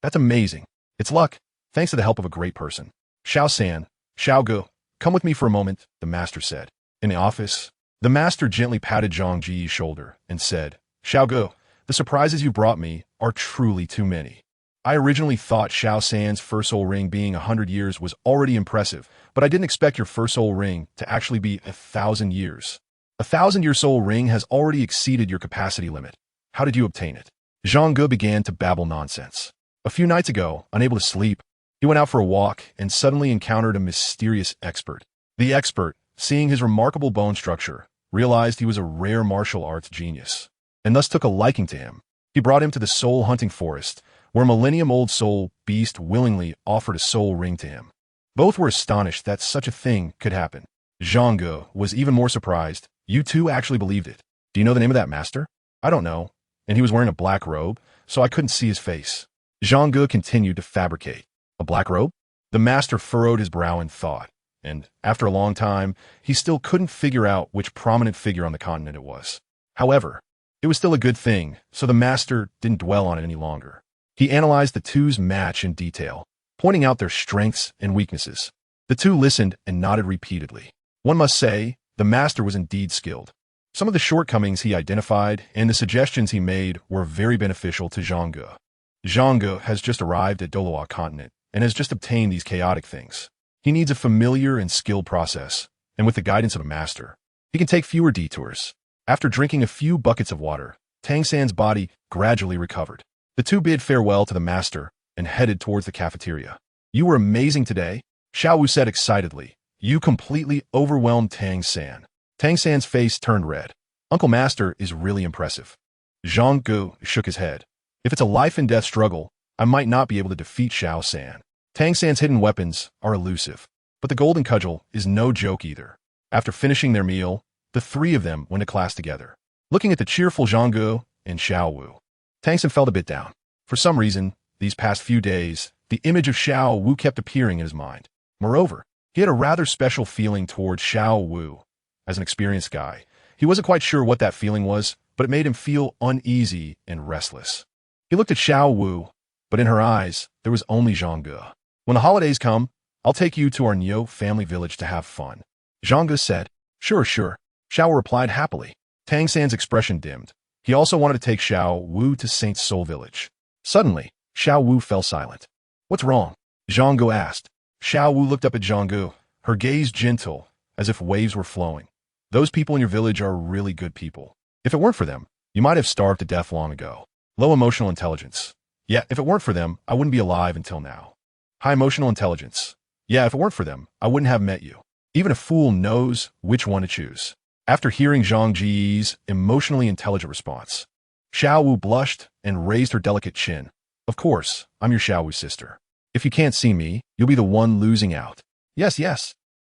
That's amazing. It's luck, thanks to the help of a great person. Xiao San, Xiao Ge, come with me for a moment, the master said. In the office, the master gently patted Zhang Ge's shoulder and said, Xiao Ge, the surprises you brought me are truly too many. I originally thought Xiao San's first soul ring being 100 years was already impressive, but I didn't expect your first soul ring to actually be 1,000 years. A 1,000-year soul ring has already exceeded your capacity limit. How did you obtain it? Zhang Ge began to babble nonsense. A few nights ago, unable to sleep, he went out for a walk and suddenly encountered a mysterious expert. The expert, seeing his remarkable bone structure, realized he was a rare martial arts genius, and thus took a liking to him. He brought him to the soul hunting forest, where a millennium-old soul beast willingly offered a soul ring to him. Both were astonished that such a thing could happen. Zhang Ge was even more surprised. You two actually believed it. Do you know the name of that master? I don't know, and he was wearing a black robe, so I couldn't see his face. Zhang Ge continued to fabricate. A black robe? The master furrowed his brow in thought, and after a long time, he still couldn't figure out which prominent figure on the continent it was. However, it was still a good thing, so the master didn't dwell on it any longer. He analyzed the two's match in detail, pointing out their strengths and weaknesses. The two listened and nodded repeatedly. One must say, the master was indeed skilled. Some of the shortcomings he identified and the suggestions he made were very beneficial to Zhang Ge. Zhang Ge has just arrived at Douluo Continent and has just obtained these chaotic things. He needs a familiar and skilled process, and with the guidance of a master, he can take fewer detours. After drinking a few buckets of water, Tang San's body gradually recovered. The two bid farewell to the master and headed towards the cafeteria. You were amazing today, Xiaowu said excitedly. You completely overwhelmed Tang San. Tang San's face turned red. Uncle Master is really impressive. Zhang Ge shook his head. If it's a life-and-death struggle, I might not be able to defeat Xiao San. Tang San's hidden weapons are elusive, but the golden cudgel is no joke either. After finishing their meal, the three of them went to class together. Looking at the cheerful Zhang Ge and Xiaowu, Tang San felt a bit down. For some reason, these past few days, the image of Xiaowu kept appearing in his mind. Moreover, he had a rather special feeling towards Xiaowu. As an experienced guy, he wasn't quite sure what that feeling was, but it made him feel uneasy and restless. He looked at Xiaowu, but in her eyes, there was only Zhang Ge. When the holidays come, I'll take you to our Niu family village to have fun. Zhang Ge said. Sure. Xiaowu replied happily. Tang San's expression dimmed. He also wanted to take Xiaowu to Saint Soul Village. Suddenly, Xiaowu fell silent. What's wrong? Zhang Ge asked. Xiaowu looked up at Zhang Ge, her gaze gentle, as if waves were flowing. Those people in your village are really good people. If it weren't for them, you might have starved to death long ago. Low emotional intelligence. Yeah, if it weren't for them, I wouldn't be alive until now. High emotional intelligence. Yeah, if it weren't for them, I wouldn't have met you. Even a fool knows which one to choose. After hearing Zhang Ge's emotionally intelligent response, Xiaowu blushed and raised her delicate chin. Of course, I'm your Xiaowu sister. If you can't see me, you'll be the one losing out. Yes.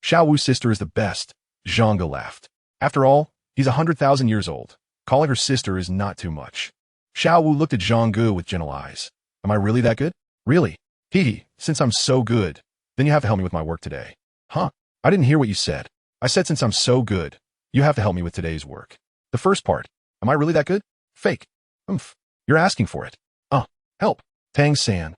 Xiaowu's sister is the best. Zhang Ge laughed. After all, he's 100,000 years old. Calling her sister is not too much. Xiaowu looked at Zhang Ge with gentle eyes. Am I really that good? Really? Since I'm so good, then you have to help me with my work today. Huh? I didn't hear what you said. I said since I'm so good, You have to help me with today's work. The first part. Am I really that good? Fake. Oomph. You're asking for it. Help. Tang San.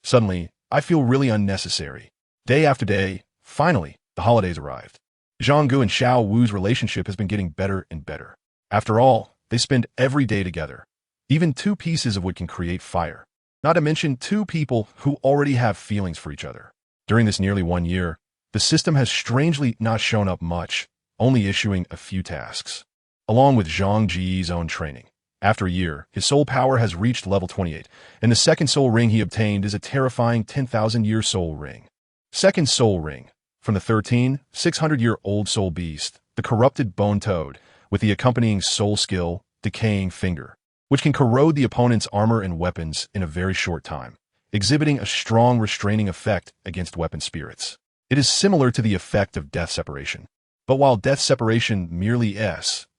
Suddenly, I feel really unnecessary. Day after day, finally, the holidays arrived. Zhang Ge and Xiaowu's relationship has been getting better and better. After all, they spend every day together. Even two pieces of wood can create fire. Not to mention two people who already have feelings for each other. During this nearly 1 year, the system has strangely not shown up much, only issuing a few tasks. Along with Zhang Ge's own training. After a year, his soul power has reached level 28, and the second soul ring he obtained is a terrifying 10,000-year soul ring. Second soul ring, from the 600-year-old soul beast, the corrupted bone toad, with the accompanying soul skill, decaying finger, which can corrode the opponent's armor and weapons in a very short time, exhibiting a strong restraining effect against weapon spirits. It is similar to the effect of death separation. But while death separation merely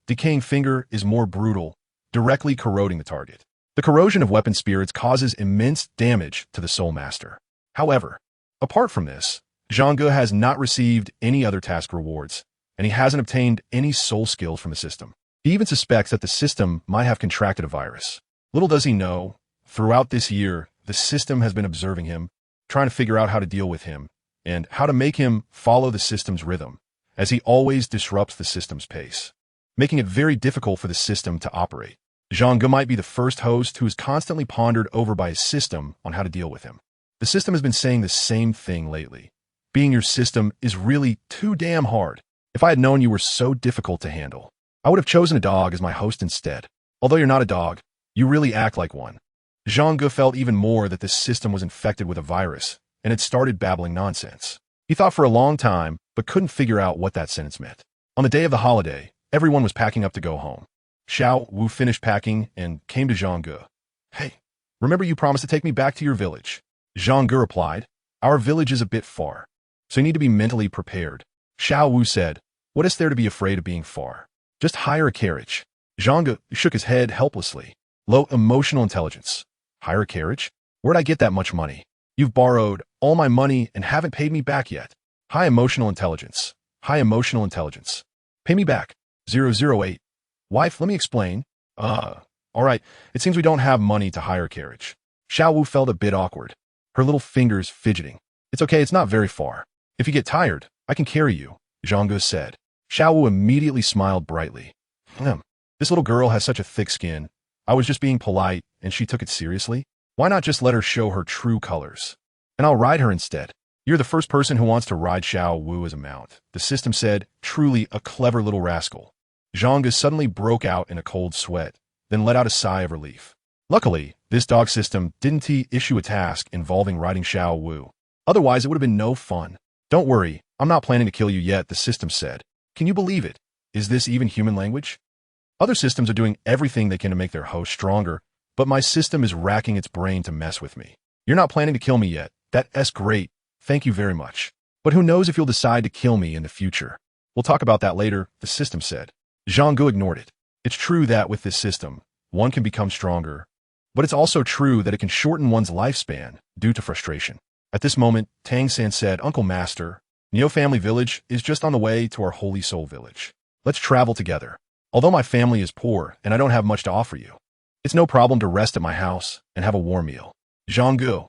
decaying finger is more brutal, directly corroding the target. The corrosion of weapon spirits causes immense damage to the soul master. However, apart from this, Zhang Ge has not received any other task rewards, and he hasn't obtained any soul skills from the system. He even suspects that the system might have contracted a virus. Little does he know, throughout this year, the system has been observing him, trying to figure out how to deal with him, and how to make him follow the system's rhythm, as he always disrupts the system's pace, making it very difficult for the system to operate. Zhang Ge might be the first host who is constantly pondered over by his system on how to deal with him. The system has been saying the same thing lately. Being your system is really too damn hard. If I had known you were so difficult to handle, I would have chosen a dog as my host instead. Although you're not a dog, you really act like one. Zhang Ge felt even more that this system was infected with a virus, and had started babbling nonsense. He thought for a long time, but couldn't figure out what that sentence meant. On the day of the holiday, everyone was packing up to go home. Xiaowu finished packing and came to Zhang Ge. Hey, remember you promised to take me back to your village? Zhang Ge replied, our village is a bit far, so you need to be mentally prepared. Xiaowu said, what is there to be afraid of being far? Just hire a carriage. Zhang Ge shook his head helplessly. Low emotional intelligence. Hire a carriage? Where'd I get that much money? You've borrowed all my money and haven't paid me back yet. High emotional intelligence. High emotional intelligence. Pay me back. 008. Wife, let me explain. All right, it seems we don't have money to hire a carriage. Xiaowu felt a bit awkward, her little fingers fidgeting. It's okay, it's not very far. If you get tired, I can carry you, Zhang Ge said. Xiaowu immediately smiled brightly. This little girl has such a thick skin. I was just being polite, and she took it seriously. Why not just let her show her true colors? And I'll ride her instead. You're the first person who wants to ride Xiaowu as a mount, the system said, truly a clever little rascal. Zhang Ge suddenly broke out in a cold sweat, then let out a sigh of relief. Luckily, this dog system didn't issue a task involving riding Xiaowu. Otherwise, it would have been no fun. Don't worry, I'm not planning to kill you yet, the system said. Can you believe it? Is this even human language? Other systems are doing everything they can to make their host stronger, but my system is racking its brain to mess with me. You're not planning to kill me yet. That's great. Thank you very much. But who knows if you'll decide to kill me in the future. We'll talk about that later, the system said. Zhang Ge ignored it. It's true that with this system, one can become stronger, but it's also true that it can shorten one's lifespan due to frustration. At this moment, Tang San said, Uncle Master, Neo Family Village is just on the way to our Holy Soul Village. Let's travel together. Although my family is poor and I don't have much to offer you, it's no problem to rest at my house and have a warm meal. Zhang Ge,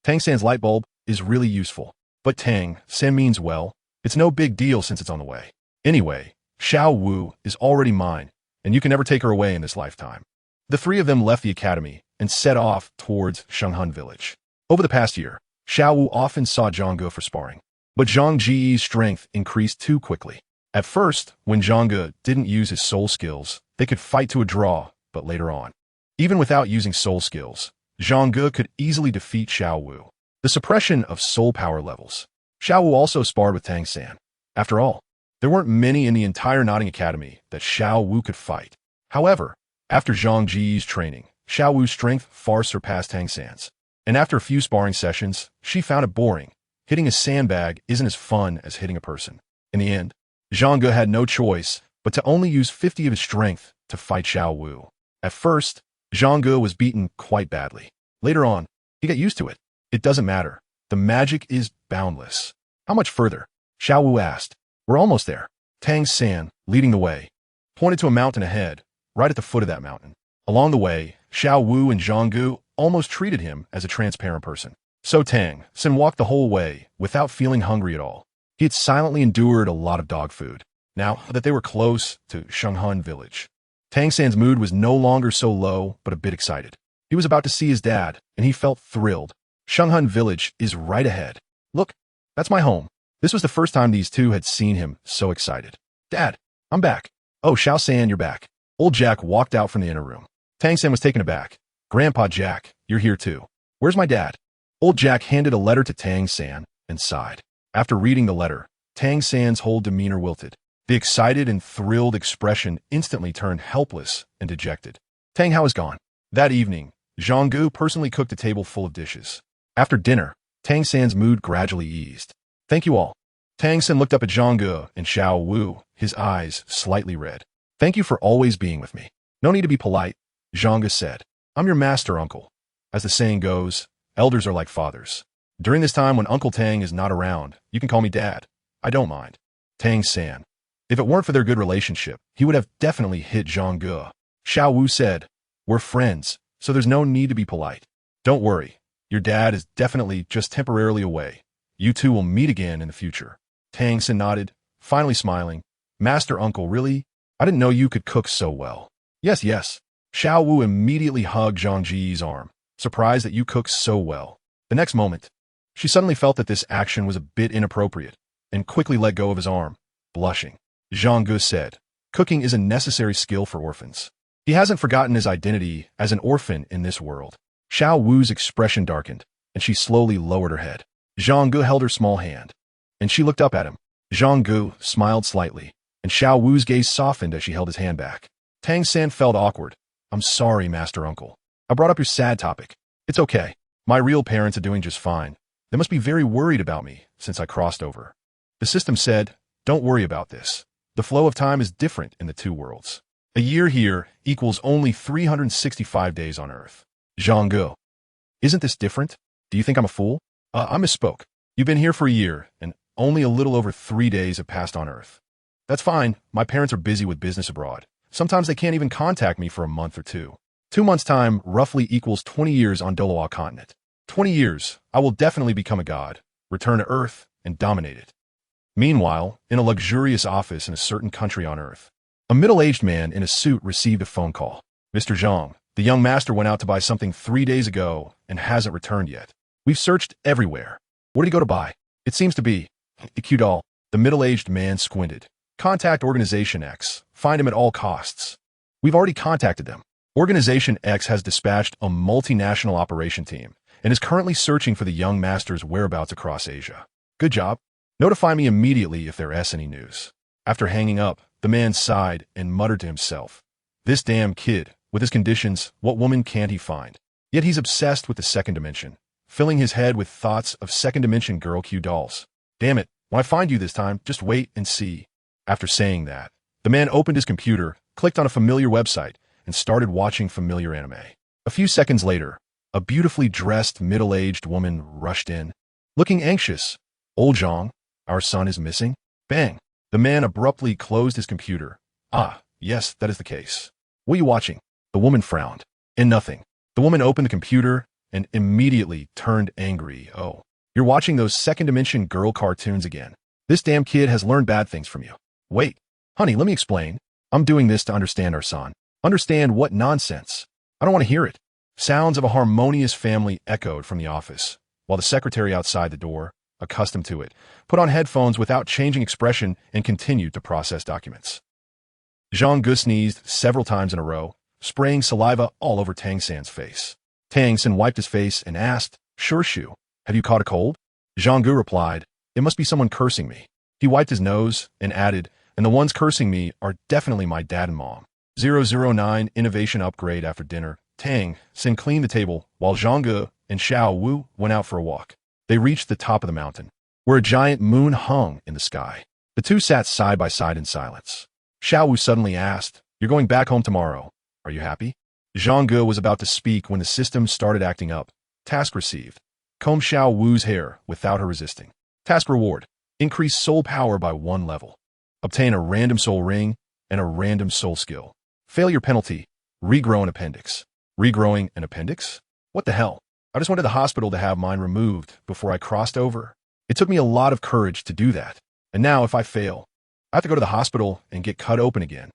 Tang San's light bulb is really useful, but Tang San means well. It's no big deal since it's on the way. Anyway, Xiaowu is already mine, and you can never take her away in this lifetime. The three of them left the academy and set off towards Shenghan village. Over the past year, Xiaowu often saw Zhang Ge for sparring, but Zhang Ge's strength increased too quickly. At first, when Zhang Ge didn't use his soul skills, they could fight to a draw, but later on, even without using soul skills, Zhang Ge could easily defeat Xiaowu. The suppression of soul power levels. Xiaowu also sparred with Tang San. After all, there weren't many in the entire Notting Academy that Xiaowu could fight. However, after Zhang Ge's training, Xiaowu's strength far surpassed Tang San's. And after a few sparring sessions, she found it boring. Hitting a sandbag isn't as fun as hitting a person. In the end, Zhang Ge had no choice but to only use 50 of his strength to fight Xiaowu. At first, Zhang Ge was beaten quite badly. Later on, he got used to it. It doesn't matter. The magic is boundless. How much further? Xiaowu asked. We're almost there. Tang San, leading the way, pointed to a mountain ahead, right at the foot of that mountain. Along the way, Xiaowu and Zhang Ge almost treated him as a transparent person. So Tang San walked the whole way without feeling hungry at all. He had silently endured a lot of dog food. Now that they were close to Xiaogang village, Tang San's mood was no longer so low, but a bit excited. He was about to see his dad, and he felt thrilled. Xiaogang village is right ahead. Look, that's my home. This was the first time these two had seen him so excited. Dad, I'm back. Oh, Xiao San, you're back. Old Jack walked out from the inner room. Tang San was taken aback. Grandpa Jack, you're here too. Where's my dad? Old Jack handed a letter to Tang San and sighed. After reading the letter, Tang San's whole demeanor wilted. The excited and thrilled expression instantly turned helpless and dejected. Tang Hao is gone. That evening, Zhang Ge personally cooked a table full of dishes. After dinner, Tang San's mood gradually eased. Thank you all. Tang San looked up at Zhang Ge and Xiaowu, his eyes slightly red. Thank you for always being with me. No need to be polite, Zhang Ge said. I'm your master uncle. As the saying goes, elders are like fathers. During this time when Uncle Tang is not around, you can call me Dad. I don't mind. Tang San. If it weren't for their good relationship, he would have definitely hit Zhang Ge. Xiaowu said, we're friends, so there's no need to be polite. Don't worry. Your dad is definitely just temporarily away. You two will meet again in the future. Tang San nodded, finally smiling. Master Uncle, really? I didn't know you could cook so well. Yes, yes. Xiaowu immediately hugged Zhang Ge's arm, surprised that you cook so well. The next moment, she suddenly felt that this action was a bit inappropriate, and quickly let go of his arm, blushing. Zhang Ge said, cooking is a necessary skill for orphans. He hasn't forgotten his identity as an orphan in this world. Xiaowu's expression darkened, and she slowly lowered her head. Zhang Ge held her small hand, and she looked up at him. Zhang Ge smiled slightly, and Xiaowu's gaze softened as she held his hand back. Tang San felt awkward. I'm sorry, Master Uncle. I brought up your sad topic. It's okay. My real parents are doing just fine. They must be very worried about me since I crossed over. The system said, don't worry about this. The flow of time is different in the two worlds. A year here equals only 365 days on Earth. Zhang Ge. Isn't this different? Do you think I'm a fool? I misspoke. You've been here for a year, and only a little over 3 days have passed on Earth. That's fine. My parents are busy with business abroad. Sometimes they can't even contact me for a month or two. 2 months' time roughly equals 20 years on Douluo Continent. 20 years, I will definitely become a god, return to Earth, and dominate it. Meanwhile, in a luxurious office in a certain country on Earth, a middle-aged man in a suit received a phone call. Mr. Zhang, the young master went out to buy something 3 days ago and hasn't returned yet. We've searched everywhere. Where did he go to buy? It seems to be EQ doll. The middle-aged man squinted. Contact Organization X. Find him at all costs. We've already contacted them. Organization X has dispatched a multinational operation team and is currently searching for the young master's whereabouts across Asia. Good job. Notify me immediately if there is any news. After hanging up, the man sighed and muttered to himself. This damn kid, with his conditions, what woman can't he find? Yet he's obsessed with the second dimension, filling his head with thoughts of second dimension girl Q dolls. Damn it, when I find you this time, just wait and see. After saying that, the man opened his computer, clicked on a familiar website, and started watching familiar anime. A few seconds later, a beautifully dressed middle-aged woman rushed in, looking anxious. Old Zhang, our son is missing? Bang! The man abruptly closed his computer. Ah, yes, that is the case. What are you watching? The woman frowned. And nothing. The woman opened the computer and immediately turned angry. Oh, you're watching those second-dimension girl cartoons again. This damn kid has learned bad things from you. Wait, honey, let me explain. I'm doing this to understand our son. Understand what nonsense? I don't want to hear it. Sounds of a harmonious family echoed from the office, while the secretary outside the door, accustomed to it, put on headphones without changing expression and continued to process documents. Zhang Ge sneezed several times in a row, spraying saliva all over Tang San's face. Tang San wiped his face and asked, Sure, Shu, have you caught a cold? Zhang Ge replied, It must be someone cursing me. He wiped his nose and added, And the ones cursing me are definitely my dad and mom. 009 Innovation Upgrade. After dinner, Tang San cleaned the table while Zhang Ge and Xiaowu went out for a walk. They reached the top of the mountain, where a giant moon hung in the sky. The two sat side by side in silence. Xiaowu suddenly asked, You're going back home tomorrow. Are you happy? Zhang Ge was about to speak when the system started acting up. Task received. Comb Xiaowu's hair without her resisting. Task reward. Increase soul power by 1 level. Obtain a random soul ring and a random soul skill. Failure penalty. Regrow an appendix. Regrowing an appendix? What the hell? I just went to the hospital to have mine removed before I crossed over. It took me a lot of courage to do that. And now if I fail, I have to go to the hospital and get cut open again.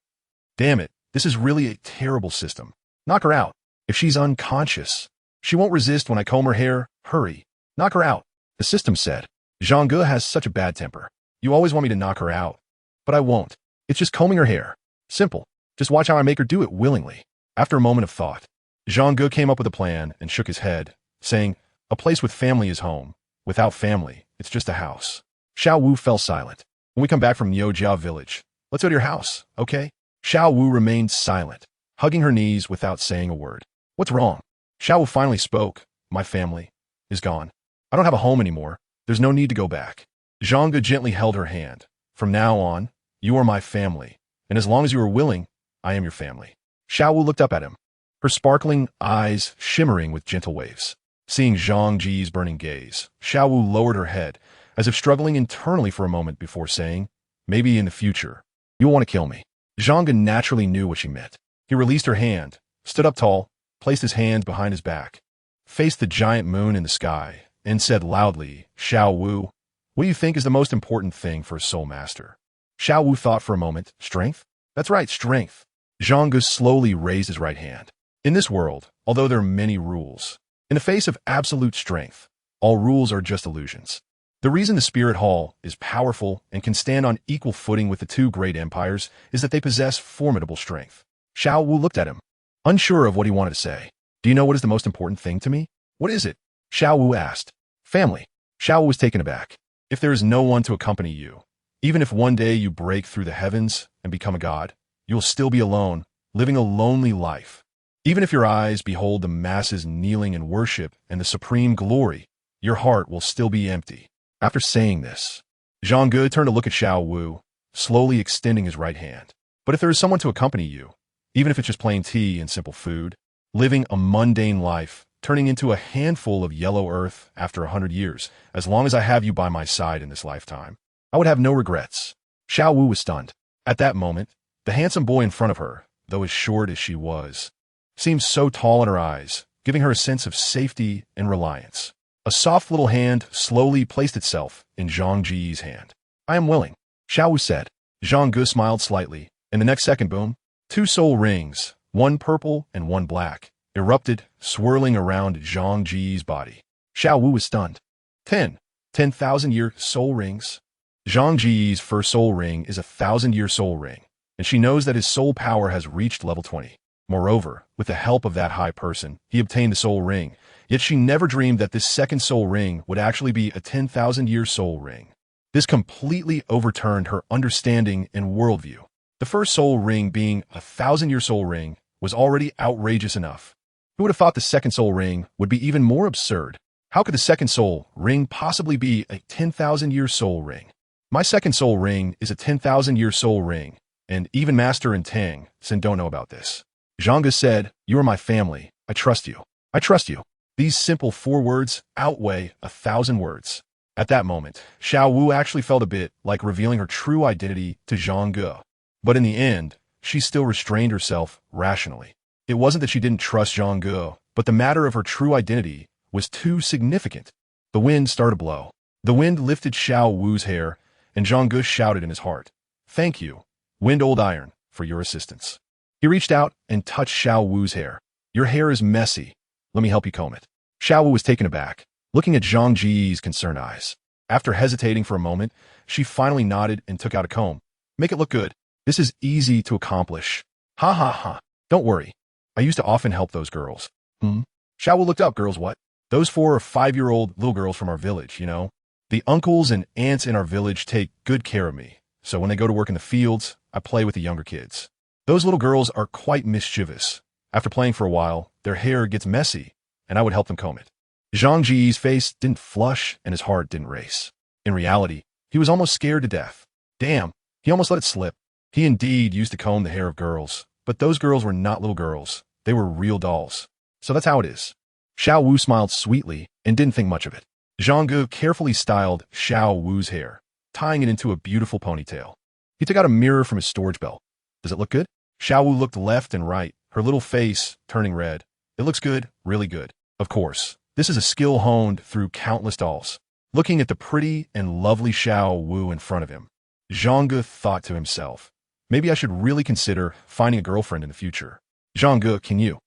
Damn it, this is really a terrible system. Knock her out. If she's unconscious, she won't resist when I comb her hair. Hurry. Knock her out. The system said. Zhang Ge has such a bad temper. You always want me to knock her out. But I won't. It's just combing her hair. Simple. Just watch how I make her do it willingly. After a moment of thought, Zhang Ge came up with a plan and shook his head, saying, a place with family is home. Without family, it's just a house. Xiaowu fell silent. When we come back from Yojia village, let's go to your house, okay? Xiaowu remained silent, hugging her knees without saying a word. What's wrong? Xiaowu finally spoke. My family is gone. I don't have a home anymore. There's no need to go back. Zhang Ge gently held her hand. From now on, you are my family, and as long as you are willing, I am your family. Xiaowu looked up at him, her sparkling eyes shimmering with gentle waves. Seeing Zhang Ge's burning gaze, Xiaowu lowered her head, as if struggling internally for a moment before saying, maybe in the future, you'll want to kill me. Zhang Ge naturally knew what she meant. He released her hand, stood up tall, placed his hands behind his back, faced the giant moon in the sky, and said loudly, Xiaowu, what do you think is the most important thing for a soul master? Xiaowu thought for a moment. Strength? That's right, strength. Zhang Ge slowly raised his right hand. In this world, although there are many rules, in the face of absolute strength, all rules are just illusions. The reason the Spirit Hall is powerful and can stand on equal footing with the two great empires is that they possess formidable strength. Xiaowu looked at him, unsure of what he wanted to say. Do you know what is the most important thing to me? What is it? Xiaowu asked. Family. Xiaowu was taken aback. If there is no one to accompany you, even if one day you break through the heavens and become a god, you will still be alone, living a lonely life. Even if your eyes behold the masses kneeling in worship and the supreme glory, your heart will still be empty. After saying this, Zhang Ge turned to look at Xiaowu, slowly extending his right hand. But if there is someone to accompany you, even if it's just plain tea and simple food, living a mundane life, turning into a handful of yellow earth after 100 years, as long as I have you by my side in this lifetime, I would have no regrets. Xiaowu was stunned. At that moment, the handsome boy in front of her, though as short as she was, seemed so tall in her eyes, giving her a sense of safety and reliance. A soft little hand slowly placed itself in Zhang Ge's hand. I am willing, Xiaowu said. Zhang Ge smiled slightly, and the next second, boom, two soul rings, one purple and one black, erupted, swirling around Zhang Ge's body. Xiaowu was stunned. 10,000-year soul rings. Zhang Ge's first soul ring is a 1,000-year soul ring, and she knows that his soul power has reached level 20. Moreover, with the help of that high person, he obtained the soul ring, yet she never dreamed that this second soul ring would actually be a 10,000-year soul ring. This completely overturned her understanding and worldview. The first soul ring being a 1,000-year soul ring was already outrageous enough. Who would have thought the second soul ring would be even more absurd? How could the second soul ring possibly be a 10,000-year soul ring? My second soul ring is a 10,000-year soul ring, and even Master and Tang San don't know about this. Zhang Ge said, you are my family. I trust you. I trust you. These simple 4 words outweigh 1,000 words. At that moment, Xiaowu actually felt a bit like revealing her true identity to Zhang Ge. But in the end, she still restrained herself rationally. It wasn't that she didn't trust Zhang Ge, but the matter of her true identity was too significant. The wind started to blow. The wind lifted Xiaowu's hair, and Zhang Ge shouted in his heart, thank you, Wind Old Iron, for your assistance. He reached out and touched Xiaowu's hair. Your hair is messy. Let me help you comb it. Xiaowu was taken aback, looking at Zhang Ge's concerned eyes. After hesitating for a moment, she finally nodded and took out a comb. Make it look good. This is easy to accomplish. Ha ha ha. Don't worry. I used to often help those girls. Xiaowu looked up. Girls what? Those 4 or 5-year-old little girls from our village, you know? The uncles and aunts in our village take good care of me. So when they go to work in the fields, I play with the younger kids. Those little girls are quite mischievous. After playing for a while, their hair gets messy, and I would help them comb it. Zhang Ge's face didn't flush and his heart didn't race. In reality, he was almost scared to death. Damn, he almost let it slip. He indeed used to comb the hair of girls, but those girls were not little girls. They were real dolls. So that's how it is. Xiaowu smiled sweetly and didn't think much of it. Zhang Ge carefully styled Xiaowu's hair, tying it into a beautiful ponytail. He took out a mirror from his storage belt. Does it look good? Xiaowu looked left and right, her little face turning red. It looks good, really good. Of course, this is a skill honed through countless dolls. Looking at the pretty and lovely Xiaowu in front of him, Zhang Ge thought to himself, maybe I should really consider finding a girlfriend in the future. Zhang Ge, can you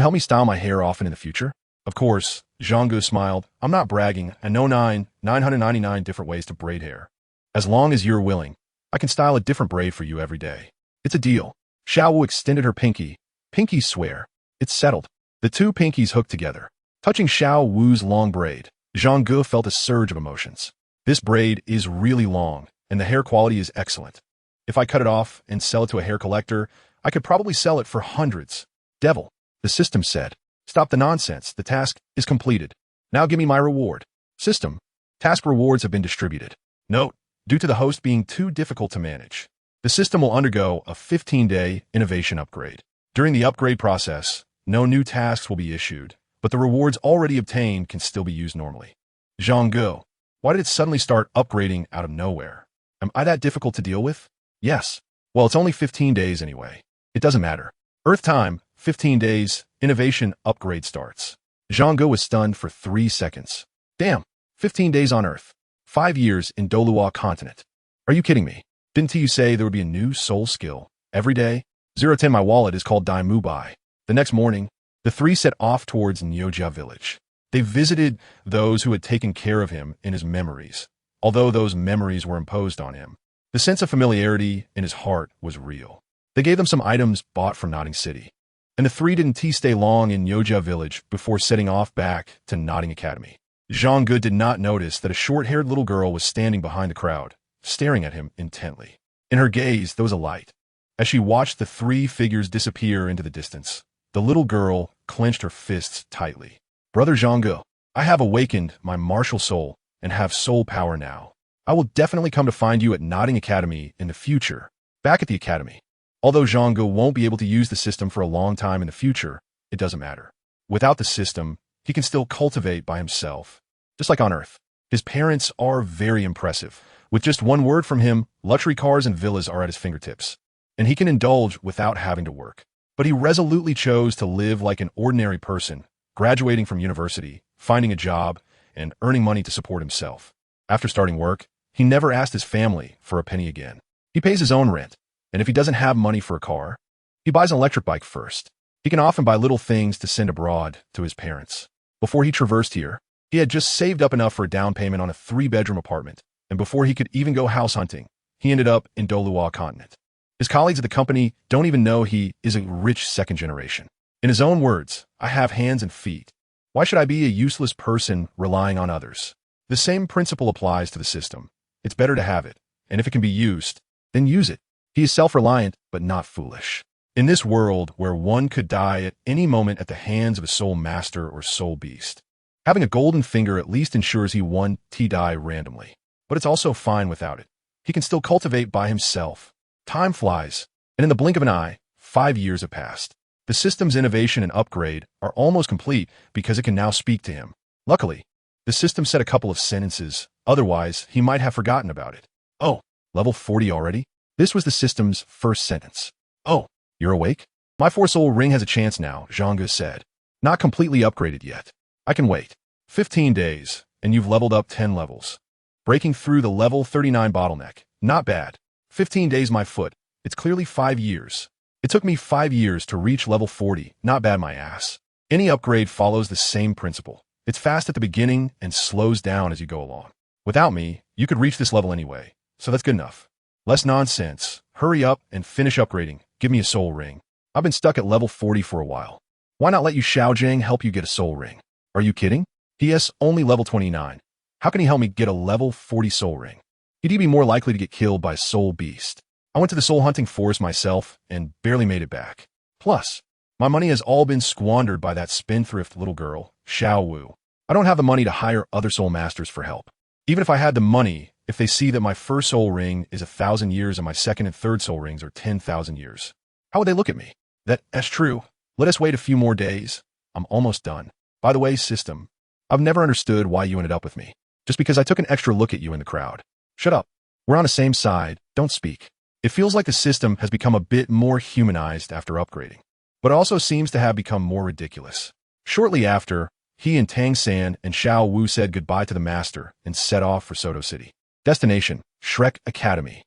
help me style my hair often in the future? Of course, Zhang Ge smiled. I'm not bragging. I know 999 different ways to braid hair. As long as you're willing, I can style a different braid for you every day. It's a deal. Xiaowu extended her pinky. Pinkies swear. It's settled. The two pinkies hooked together. Touching Xiaowu's long braid, Zhang Ge felt a surge of emotions. This braid is really long, and the hair quality is excellent. If I cut it off and sell it to a hair collector, I could probably sell it for hundreds. Devil, the system said. Stop the nonsense. The task is completed. Now give me my reward. System, task rewards have been distributed. Note, due to the host being too difficult to manage, the system will undergo a 15-day innovation upgrade. During the upgrade process, no new tasks will be issued, but the rewards already obtained can still be used normally. Zhang Ge, why did it suddenly start upgrading out of nowhere? Am I that difficult to deal with? Yes. Well, it's only 15 days anyway. It doesn't matter. Earth time, 15 days, innovation upgrade starts. Zhang Ge was stunned for 3 seconds. Damn, 15 days on Earth. 5 years in Douluo Continent. Are you kidding me? Didn't you say there would be a new soul skill every day? 010 My wallet is called Dai Mubai. The next morning, the three set off towards Xiaogang village. They visited those who had taken care of him in his memories, although those memories were imposed on him. The sense of familiarity in his heart was real. They gave them some items bought from Notting City, and the three didn't stay long in Xiaogang village before setting off back to Notting Academy. Zhang Ge did not notice that a short-haired little girl was standing behind the crowd, staring at him intently. In her gaze, there was a light. As she watched the three figures disappear into the distance, the little girl clenched her fists tightly. Brother Zhang Ge, I have awakened my martial soul and have soul power now. I will definitely come to find you at Notting Academy in the future. Back at the academy. Although Zhang Ge won't be able to use the system for a long time in the future, it doesn't matter. Without the system, he can still cultivate by himself. Just like on Earth. His parents are very impressive. With just one word from him, luxury cars and villas are at his fingertips. And he can indulge without having to work. But he resolutely chose to live like an ordinary person, graduating from university, finding a job, and earning money to support himself. After starting work, he never asked his family for a penny again. He pays his own rent, and if he doesn't have money for a car, he buys an electric bike first. He can often buy little things to send abroad to his parents. Before he traversed here, he had just saved up enough for a down payment on a 3-bedroom apartment, and before he could even go house hunting, he ended up in Douluo Continent. His colleagues at the company don't even know he is a rich second generation. In his own words, I have hands and feet. Why should I be a useless person relying on others? The same principle applies to the system. It's better to have it, and if it can be used, then use it. He is self-reliant, but not foolish. In this world where one could die at any moment at the hands of a soul master or soul beast, having a golden finger at least ensures he won't die randomly. But it's also fine without it. He can still cultivate by himself. Time flies, and in the blink of an eye, 5 years have passed. The system's innovation and upgrade are almost complete because it can now speak to him. Luckily, the system said a couple of sentences, otherwise he might have forgotten about it. Oh, level 40 already? This was the system's first sentence. Oh, you're awake? My 4-soul ring has a chance now, Zhang Ge said. Not completely upgraded yet. I can wait. 15 days, and you've leveled up 10 levels. Breaking through the level 39 bottleneck. Not bad. 15 days my foot. It's clearly 5 years. It took me 5 years to reach level 40. Not bad my ass. Any upgrade follows the same principle. It's fast at the beginning and slows down as you go along. Without me, you could reach this level anyway, so that's good enough. Less nonsense. Hurry up and finish upgrading. Give me a soul ring. I've been stuck at level 40 for a while. Why not let you Xiaogang help you get a soul ring? Are you kidding? P.S. only level 29. How can he help me get a level 40 soul ring? He'd be more likely to get killed by a soul beast. I went to the soul hunting forest myself and barely made it back. Plus, my money has all been squandered by that spendthrift little girl, Xiaowu. I don't have the money to hire other soul masters for help. Even if I had the money, if they see that my first soul ring is 1,000 years and my second and third soul rings are 10,000 years, how would they look at me? That's true. Let us wait a few more days. I'm almost done. By the way, system, I've never understood why you ended up with me. Just because I took an extra look at you in the crowd. Shut up. We're on the same side. Don't speak. It feels like the system has become a bit more humanized after upgrading, but also seems to have become more ridiculous. Shortly after, he and Tang San and Xiaowu said goodbye to the master and set off for Soto City. Destination, Shrek Academy.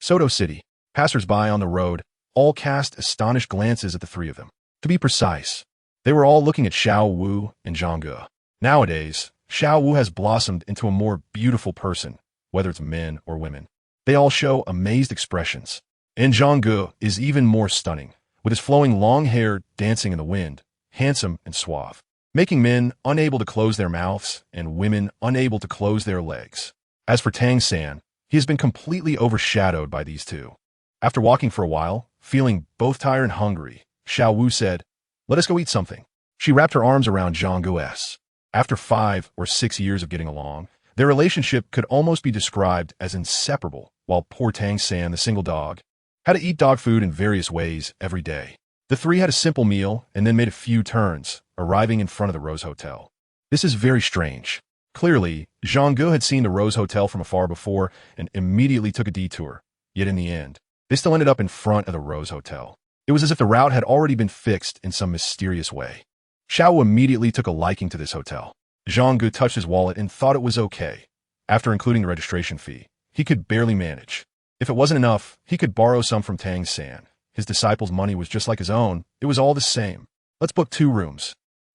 Soto City. Passers-by on the road all cast astonished glances at the three of them. To be precise, they were all looking at Xiaowu and Zhang Ge. Nowadays, Xiaowu has blossomed into a more beautiful person, whether it's men or women. They all show amazed expressions. And Zhang Ge is even more stunning, with his flowing long hair dancing in the wind, handsome and suave, making men unable to close their mouths and women unable to close their legs. As for Tang San, he has been completely overshadowed by these two. After walking for a while, feeling both tired and hungry, Xiaowu said, "Let us go eat something." She wrapped her arms around Zhang Ge. After 5 or 6 years of getting along, their relationship could almost be described as inseparable, while poor Tang San, the single dog, had to eat dog food in various ways every day. The three had a simple meal and then made a few turns, arriving in front of the Rose Hotel. This is very strange. Clearly, Zhang Ge had seen the Rose Hotel from afar before and immediately took a detour, yet in the end, they still ended up in front of the Rose Hotel. It was as if the route had already been fixed in some mysterious way. Xiaowu immediately took a liking to this hotel. Zhang Ge touched his wallet and thought it was okay. After including the registration fee, he could barely manage. If it wasn't enough, he could borrow some from Tang San. His disciple's money was just like his own. It was all the same. "Let's book 2 rooms,"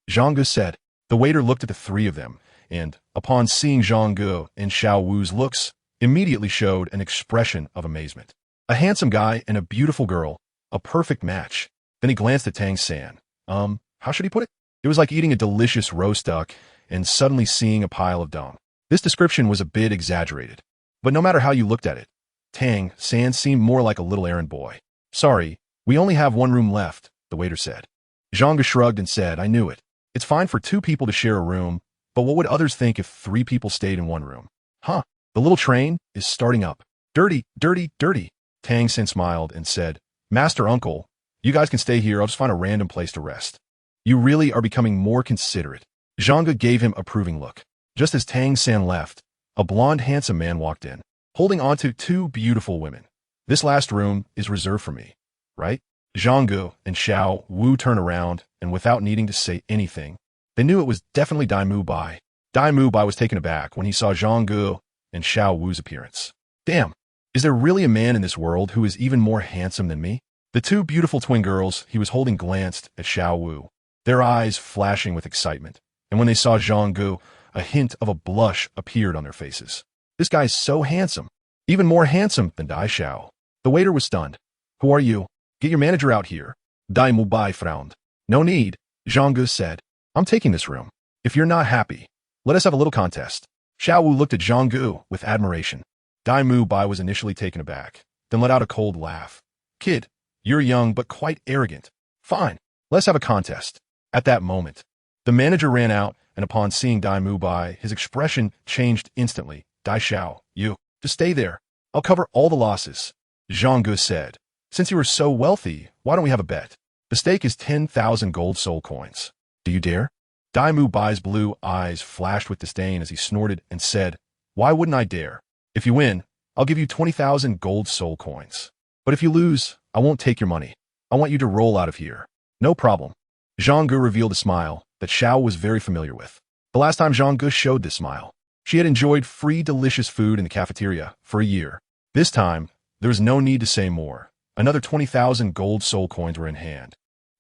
Zhang Ge said. The waiter looked at the three of them, and, upon seeing Zhang Ge and Xiaowu's looks, immediately showed an expression of amazement. A handsome guy and a beautiful girl, a perfect match. Then he glanced at Tang San. How should he put it? It was like eating a delicious roast duck and suddenly seeing a pile of dung. This description was a bit exaggerated, but no matter how you looked at it, Tang San seemed more like a little errand boy. "Sorry, we only have 1 room left," the waiter said. Zhang Ge shrugged and said, "I knew it. It's fine for 2 people to share a room, but what would others think if 3 people stayed in 1 room? Huh, the little train is starting up. Dirty, dirty, dirty." Tang San smiled and said, "Master Uncle, you guys can stay here. I'll just find a random place to rest." "You really are becoming more considerate." Zhang Ge gave him an approving look. Just as Tang San left, a blonde handsome man walked in, holding onto 2 beautiful women. "This last room is reserved for me, right?" Zhang Ge and Xiaowu turned around, and without needing to say anything, they knew it was definitely Dai Mubai. Dai Mubai was taken aback when he saw Zhang Ge and Xiaowu's appearance. "Damn, is there really a man in this world who is even more handsome than me?" The 2 beautiful twin girls he was holding glanced at Xiaowu, their eyes flashing with excitement, and when they saw Zhang Ge, a hint of a blush appeared on their faces. "This guy's so handsome, even more handsome than Dai Xiao." The waiter was stunned. "Who are you? Get your manager out here." Dai Mubai frowned. "No need," Zhang Ge said. "I'm taking this room. If you're not happy, let us have a little contest." Xiaowu looked at Zhang Ge with admiration. Dai Mubai was initially taken aback, then let out a cold laugh. "Kid, you're young but quite arrogant. Fine, let's have a contest." At that moment, the manager ran out, and upon seeing Dai Mubai, his expression changed instantly. "Dai Xiao, you, just stay there. I'll cover all the losses." Zhang Ge said, "Since you are so wealthy, why don't we have a bet? The stake is 10,000 gold soul coins. Do you dare?" Dai Mubai's blue eyes flashed with disdain as he snorted and said, "Why wouldn't I dare? If you win, I'll give you 20,000 gold soul coins. But if you lose, I won't take your money. I want you to roll out of here." "No problem." Zhang Ge revealed a smile that Xiao was very familiar with. The last time Zhang Ge showed this smile, she had enjoyed free delicious food in the cafeteria for a year. This time, there was no need to say more. Another 20,000 gold soul coins were in hand.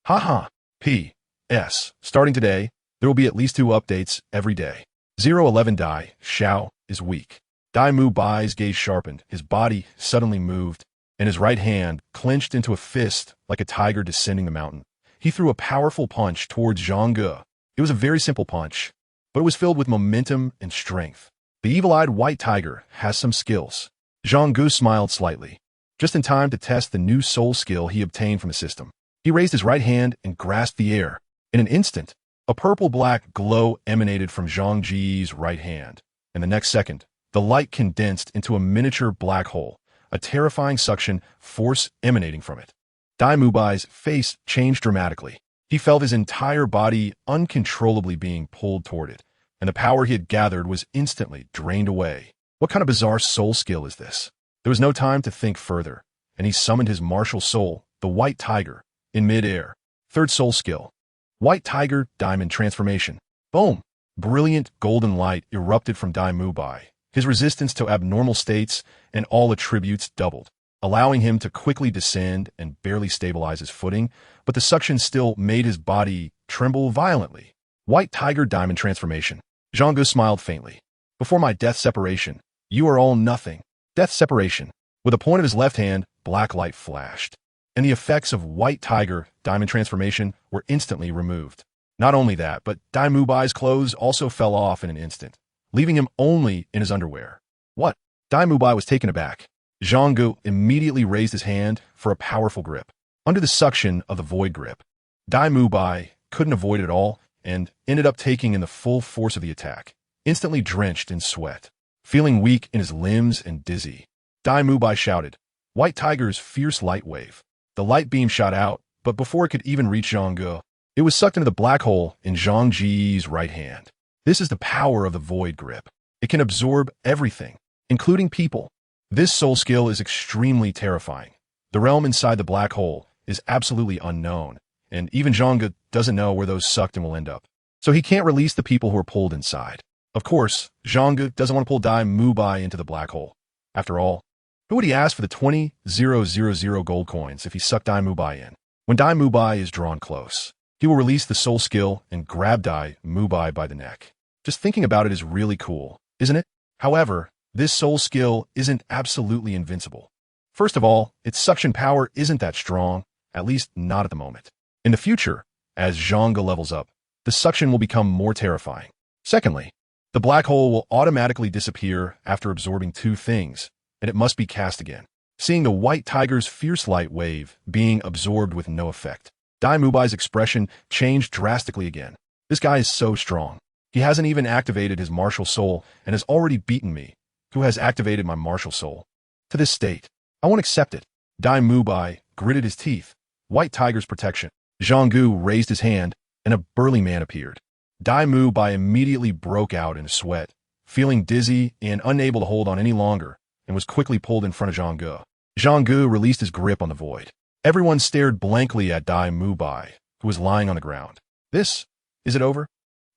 Haha. P.S. Starting today, there will be at least 2 updates every day. 011 Dai Xiao is weak. Dai Mubai's gaze sharpened, his body suddenly moved, and his right hand clenched into a fist like a tiger descending the mountain. He threw a powerful punch towards Zhang Ge. It was a very simple punch, but it was filled with momentum and strength. The evil-eyed white tiger has some skills. Zhang Ge smiled slightly, just in time to test the new soul skill he obtained from the system. He raised his right hand and grasped the air. In an instant, a purple-black glow emanated from Zhang Ge's right hand, and the next second, the light condensed into a miniature black hole, a terrifying suction force emanating from it. Dai Mubai's face changed dramatically. He felt his entire body uncontrollably being pulled toward it, and the power he had gathered was instantly drained away. What kind of bizarre soul skill is this? There was no time to think further. and he summoned his martial soul, the White Tiger, in mid-air. Third soul skill. White Tiger Diamond Transformation. Boom! Brilliant golden light erupted from Dai Mubai. His resistance to abnormal states and all attributes doubled, allowing him to quickly descend and barely stabilize his footing, but the suction still made his body tremble violently. White Tiger Diamond Transformation. Zhang Ge smiled faintly. Before my death separation, you are all nothing. Death separation. With a point of his left hand, black light flashed, and the effects of White Tiger Diamond Transformation were instantly removed. Not only that, but Dai Mubai's clothes also fell off in an instant, leaving him only in his underwear. What? Dai Mubai was taken aback. Zhang Ge immediately raised his hand for a powerful grip. Under the suction of the void grip, Dai Mubai couldn't avoid it all and ended up taking in the full force of the attack, instantly drenched in sweat. Feeling weak in his limbs and dizzy, Dai Mubai shouted, "White Tiger's fierce light wave." The light beam shot out, but before it could even reach Zhang Ge, it was sucked into the black hole in Zhang Ge's right hand. This is the power of the void grip. It can absorb everything, including people. This soul skill is extremely terrifying. The realm inside the black hole is absolutely unknown, and even Zhang Ge doesn't know where those sucked in will end up. So he can't release the people who are pulled inside. Of course, Zhang Ge doesn't want to pull Dai Mubai into the black hole. After all, who would he ask for the 20,000 gold coins if he sucked Dai Mubai in? When Dai Mubai is drawn close, he will release the soul skill and grab Dai Mubai by the neck. Just thinking about it is really cool, isn't it? However, this soul skill isn't absolutely invincible. First of all, its suction power isn't that strong, at least not at the moment. In the future, as Zhang Ge levels up, the suction will become more terrifying. Secondly, the black hole will automatically disappear after absorbing two things, and it must be cast again. Seeing the White Tiger's fierce light wave being absorbed with no effect, Dai Mubai's expression changed drastically again. This guy is so strong. He hasn't even activated his martial soul and has already beaten me, who has activated my martial soul. To this state, I won't accept it. Dai Mubai gritted his teeth. White Tiger's protection. Zhang Ge raised his hand, and a burly man appeared. Dai Mubai immediately broke out in a sweat, feeling dizzy and unable to hold on any longer, and was quickly pulled in front of Zhang Ge. Zhang Ge released his grip on the void. Everyone stared blankly at Dai Mubai, who was lying on the ground. Is it over?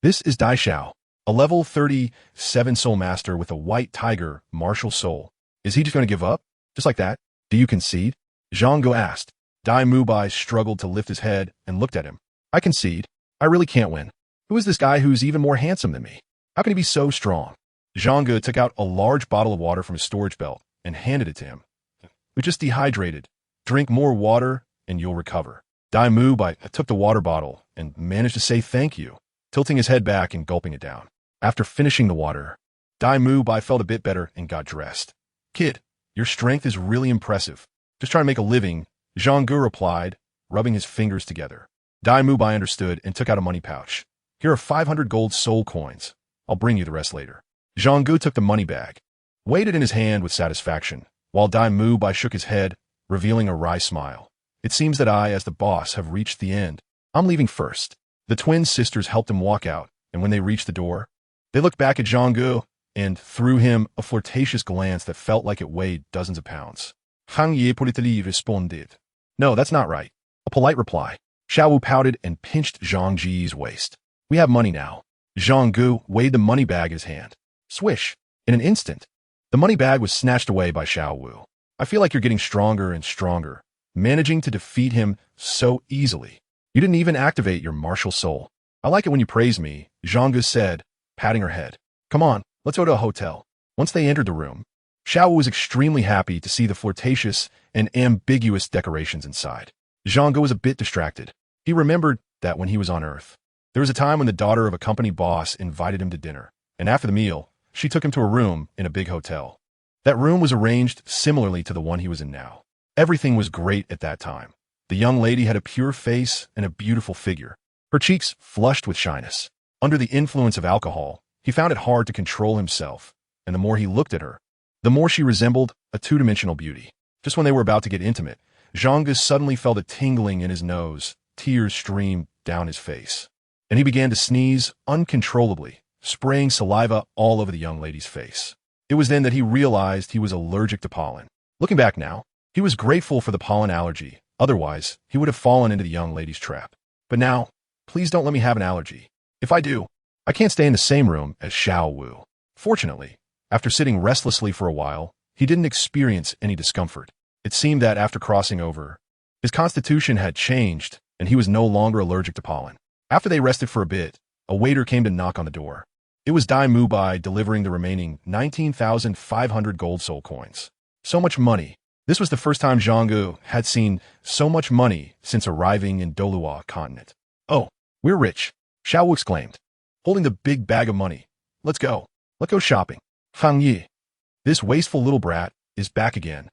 This is Dai Xiao, a level 37 soul master with a White Tiger martial soul. Is he just going to give up? Just like that? Do you concede? Zhang Ge asked. Dai Mubai struggled to lift his head and looked at him. I concede. I really can't win. Who is this guy who's even more handsome than me? How can he be so strong? Zhang Ge took out a large bottle of water from his storage belt and handed it to him. You're just dehydrated. Drink more water and you'll recover. Dai Mubai took the water bottle and managed to say thank you, tilting his head back and gulping it down. After finishing the water, Dai Mubai felt a bit better and got dressed. Kid, your strength is really impressive. Just trying to make a living, Zhang Ge replied, rubbing his fingers together. Dai Mubai understood and took out a money pouch. Here are 500 gold soul coins. I'll bring you the rest later. Zhang Ge took the money bag, weighed it in his hand with satisfaction, while Dai Mubai shook his head, revealing a wry smile. It seems that I, as the boss, have reached the end. I'm leaving first. The twin sisters helped him walk out, and when they reached the door, they looked back at Zhang Ge and threw him a flirtatious glance that felt like it weighed dozens of pounds. Zhang Ye politely responded. No, that's not right. A polite reply. Xiaowu pouted and pinched Zhang Ge's waist. We have money now. Zhang Ge weighed the money bag in his hand. Swish. In an instant, the money bag was snatched away by Xiaowu. I feel like you're getting stronger and stronger, managing to defeat him so easily. You didn't even activate your martial soul. I like it when you praise me, Zhang Ge said, patting her head. Come on, let's go to a hotel. Once they entered the room, Xiaowu was extremely happy to see the flirtatious and ambiguous decorations inside. Zhang Ge was a bit distracted. He remembered that when he was on Earth, there was a time when the daughter of a company boss invited him to dinner, and after the meal, she took him to a room in a big hotel. That room was arranged similarly to the one he was in now. Everything was great at that time. The young lady had a pure face and a beautiful figure, her cheeks flushed with shyness. Under the influence of alcohol, he found it hard to control himself, and the more he looked at her, the more she resembled a two-dimensional beauty. Just when they were about to get intimate, Zhang Ge suddenly felt a tingling in his nose, tears streamed down his face, and he began to sneeze uncontrollably, spraying saliva all over the young lady's face. It was then that he realized he was allergic to pollen. Looking back now, He was grateful for the pollen allergy, otherwise he would have fallen into the young lady's trap. But now, please don't let me have an allergy. If I do, I can't stay in the same room as Xiaowu. Fortunately, after sitting restlessly for a while, he didn't experience any discomfort. It seemed that after crossing over, his constitution had changed and he was no longer allergic to pollen. After they rested for a bit, a waiter came to knock on the door. It was Dai Mubai delivering the remaining 19,500 gold soul coins. So much money. This was the first time Zhang Ge had seen so much money since arriving in Douluo Continent. Oh, we're rich, Xiaowu exclaimed, holding the big bag of money. Let's go. Let's go shopping. Fang Yi. This wasteful little brat is back again.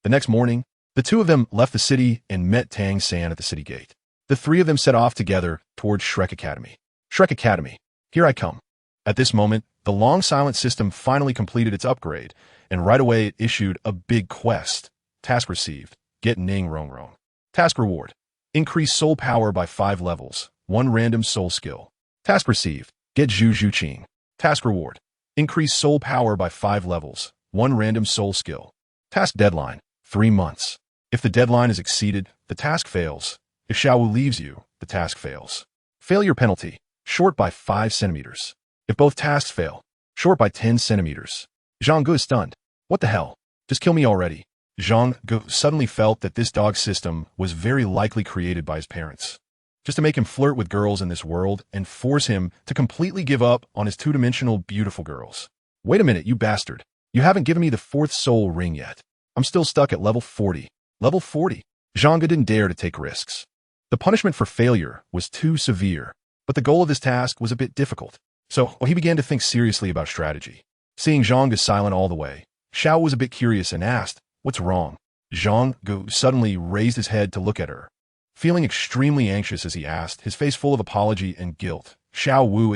The next morning, the two of them left the city and met Tang San at the city gate. The three of them set off together towards Shrek Academy. Shrek Academy, here I come. At this moment, the long silent system finally completed its upgrade, and right away it issued a big quest. Task received, get Ning Rong Rong. Task reward, increase soul power by 5 levels, 1 random soul skill. Task received, get Zhu Zhu Qing. Task reward, increase soul power by 5 levels, 1 random soul skill. Task deadline, 3 months. If the deadline is exceeded, the task fails. If Xiaowu leaves you, the task fails. Failure penalty, short by 5 centimeters. If both tasks fail, short by 10 centimeters. Zhang Ge is stunned. What the hell? Just kill me already. Zhang Ge suddenly felt that this dog system was very likely created by his parents, just to make him flirt with girls in this world and force him to completely give up on his two-dimensional beautiful girls. Wait a minute, you bastard. You haven't given me the 4th soul ring yet. I'm still stuck at level 40. Level 40. Zhang Ge didn't dare to take risks. The punishment for failure was too severe, but the goal of this task was a bit difficult. So he began to think seriously about strategy. Seeing Zhang Ge silent all the way, Xiao was a bit curious and asked, "What's wrong?" Zhang Ge suddenly raised his head to look at her, feeling extremely anxious as he asked, his face full of apology and guilt. Xiaowu,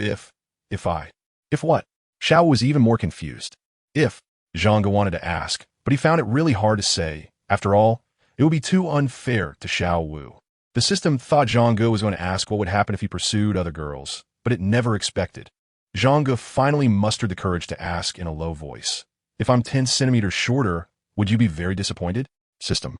if what? Xiao was even more confused. If, Zhang Ge wanted to ask, but he found it really hard to say. After all, it would be too unfair to Xiaowu. The system thought Zhang Ge was going to ask what would happen if he pursued other girls, but it never expected. Zhang Ge finally mustered the courage to ask in a low voice, "If I'm 10 centimeters shorter, would you be very disappointed?" System.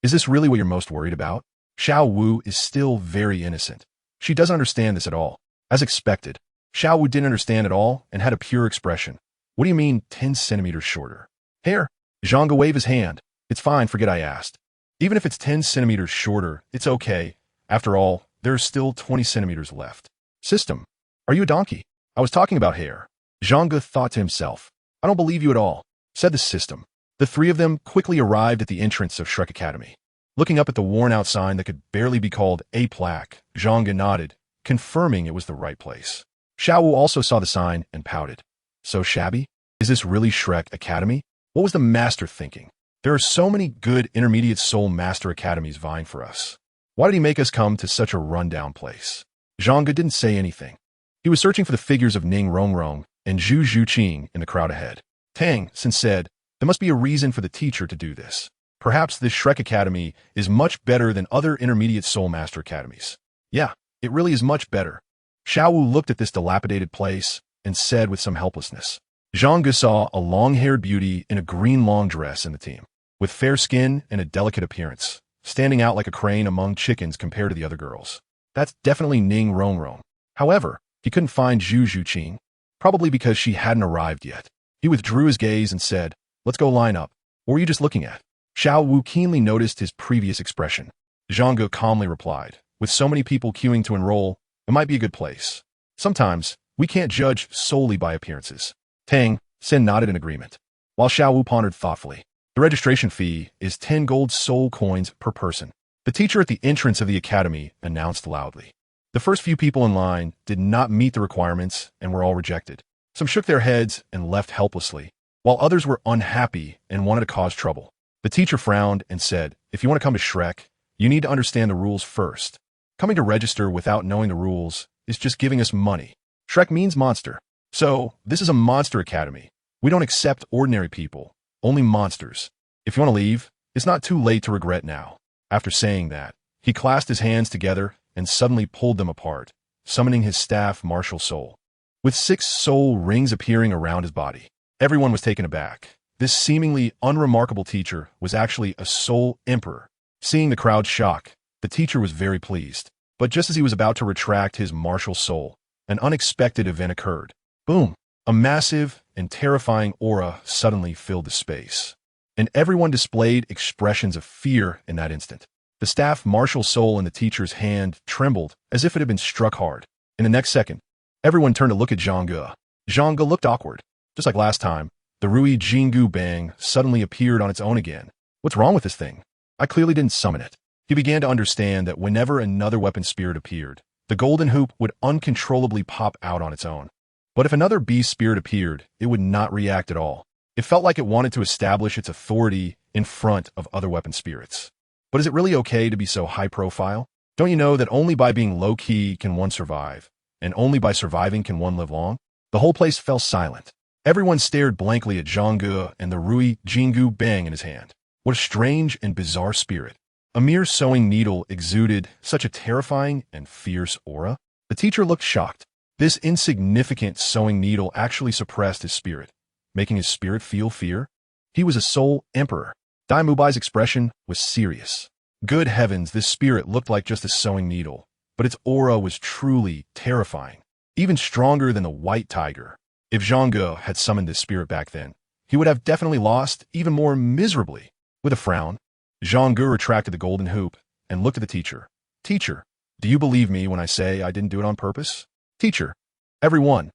Is this really what you're most worried about? Xiaowu is still very innocent. She doesn't understand this at all. As expected, Xiaowu didn't understand at all and had a pure expression. What do you mean 10 centimeters shorter? Hair. Zhang Ge waved his hand. It's fine, forget I asked. Even if it's 10 centimeters shorter, it's okay. After all, there are still 20 centimeters left. System. Are you a donkey? I was talking about hair. Zhang Ge thought to himself. I don't believe you at all, said the system. The three of them quickly arrived at the entrance of Shrek Academy. Looking up at the worn-out sign that could barely be called a plaque, Zhang Ge nodded, confirming it was the right place. Xiaowu also saw the sign and pouted. So shabby? Is this really Shrek Academy? What was the master thinking? There are so many good intermediate soul master academies vying for us. Why did he make us come to such a rundown place? Zhang Ge didn't say anything. He was searching for the figures of Ning Rong Rong and Zhu Zhu Qing in the crowd ahead. Tang San said, there must be a reason for the teacher to do this. Perhaps this Shrek Academy is much better than other intermediate soul master academies. Yeah, it really is much better. Xiaowu looked at this dilapidated place and said with some helplessness. Zhang Ge saw a long-haired beauty in a green long dress in the team, with fair skin and a delicate appearance, standing out like a crane among chickens compared to the other girls. That's definitely Ning Rong Rong. However, he couldn't find Zhu Zhu Qing, probably because she hadn't arrived yet. He withdrew his gaze and said, let's go line up. What were you just looking at? Xiaowu keenly noticed his previous expression. Zhang Ge calmly replied, with so many people queuing to enroll, it might be a good place. Sometimes, we can't judge solely by appearances. Tang San nodded in agreement, while Xiaowu pondered thoughtfully. The registration fee is 10 gold soul coins per person. The teacher at the entrance of the academy announced loudly. The first few people in line did not meet the requirements and were all rejected. Some shook their heads and left helplessly, while others were unhappy and wanted to cause trouble. The teacher frowned and said, if you want to come to Shrek, you need to understand the rules first. Coming to register without knowing the rules is just giving us money. Shrek means monster. So, this is a monster academy. We don't accept ordinary people, only monsters. If you want to leave, it's not too late to regret now. After saying that, he clasped his hands together and suddenly pulled them apart, summoning his staff martial soul. With 6 soul rings appearing around his body, everyone was taken aback. This seemingly unremarkable teacher was actually a soul emperor. Seeing the crowd's shock, the teacher was very pleased. But just as he was about to retract his martial soul, an unexpected event occurred. Boom! A massive and terrifying aura suddenly filled the space. And everyone displayed expressions of fear in that instant. The staff martial soul in the teacher's hand trembled as if it had been struck hard. In the next second, everyone turned to look at Zhang Ge. Zhang Ge looked awkward. Just like last time, the Rui Jingu Bang suddenly appeared on its own again. What's wrong with this thing? I clearly didn't summon it. He began to understand that whenever another weapon spirit appeared, the golden hoop would uncontrollably pop out on its own. But if another beast spirit appeared, it would not react at all. It felt like it wanted to establish its authority in front of other weapon spirits. But is it really okay to be so high profile? Don't you know that only by being low-key can one survive, and only by surviving can one live long? The whole place fell silent. Everyone stared blankly at Zhang Ge and the Rui Jingu Bang in his hand. What a strange and bizarre spirit. A mere sewing needle exuded such a terrifying and fierce aura. The teacher looked shocked. This insignificant sewing needle actually suppressed his spirit, making his spirit feel fear. He was a soul emperor. Dai Mubai's expression was serious. Good heavens, this spirit looked like just a sewing needle, but its aura was truly terrifying, even stronger than the white tiger. If Zhang Ge had summoned this spirit back then, he would have definitely lost even more miserably. With a frown, Zhang Ge retracted the golden hoop and looked at the teacher. Teacher, do you believe me when I say I didn't do it on purpose? Teacher, everyone.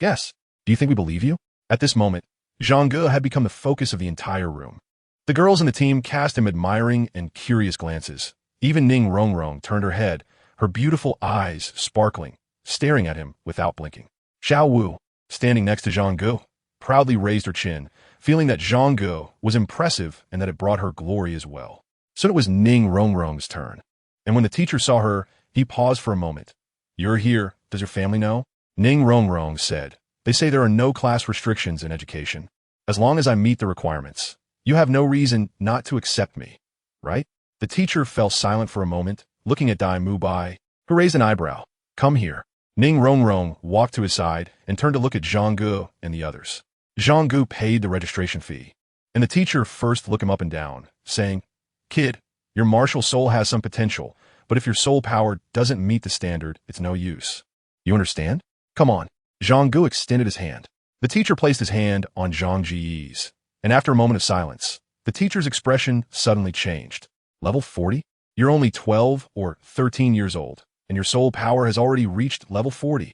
Yes, do you think we believe you? At this moment, Zhang Ge had become the focus of the entire room. The girls in the team cast him admiring and curious glances. Even Ning Rongrong turned her head, her beautiful eyes sparkling, staring at him without blinking. Xiaowu, standing next to Zhang Ge, proudly raised her chin, feeling that Zhang Ge was impressive and that it brought her glory as well. Soon it was Ning Rongrong's turn, and when the teacher saw her, he paused for a moment. You're here, does your family know? Ning Rongrong said, they say there are no class restrictions in education. As long as I meet the requirements, you have no reason not to accept me, right? The teacher fell silent for a moment, looking at Dai Mubai, who raised an eyebrow. Come here. Ning Rongrong walked to his side and turned to look at Zhang Ge and the others. Zhang Ge paid the registration fee, and the teacher first looked him up and down, saying, Kid, your martial soul has some potential, but if your soul power doesn't meet the standard, it's no use. You understand? Come on. Zhang Ge extended his hand. The teacher placed his hand on Zhang Ge's, and after a moment of silence, the teacher's expression suddenly changed. Level 40? You're only 12 or 13 years old, and your soul power has already reached level 40.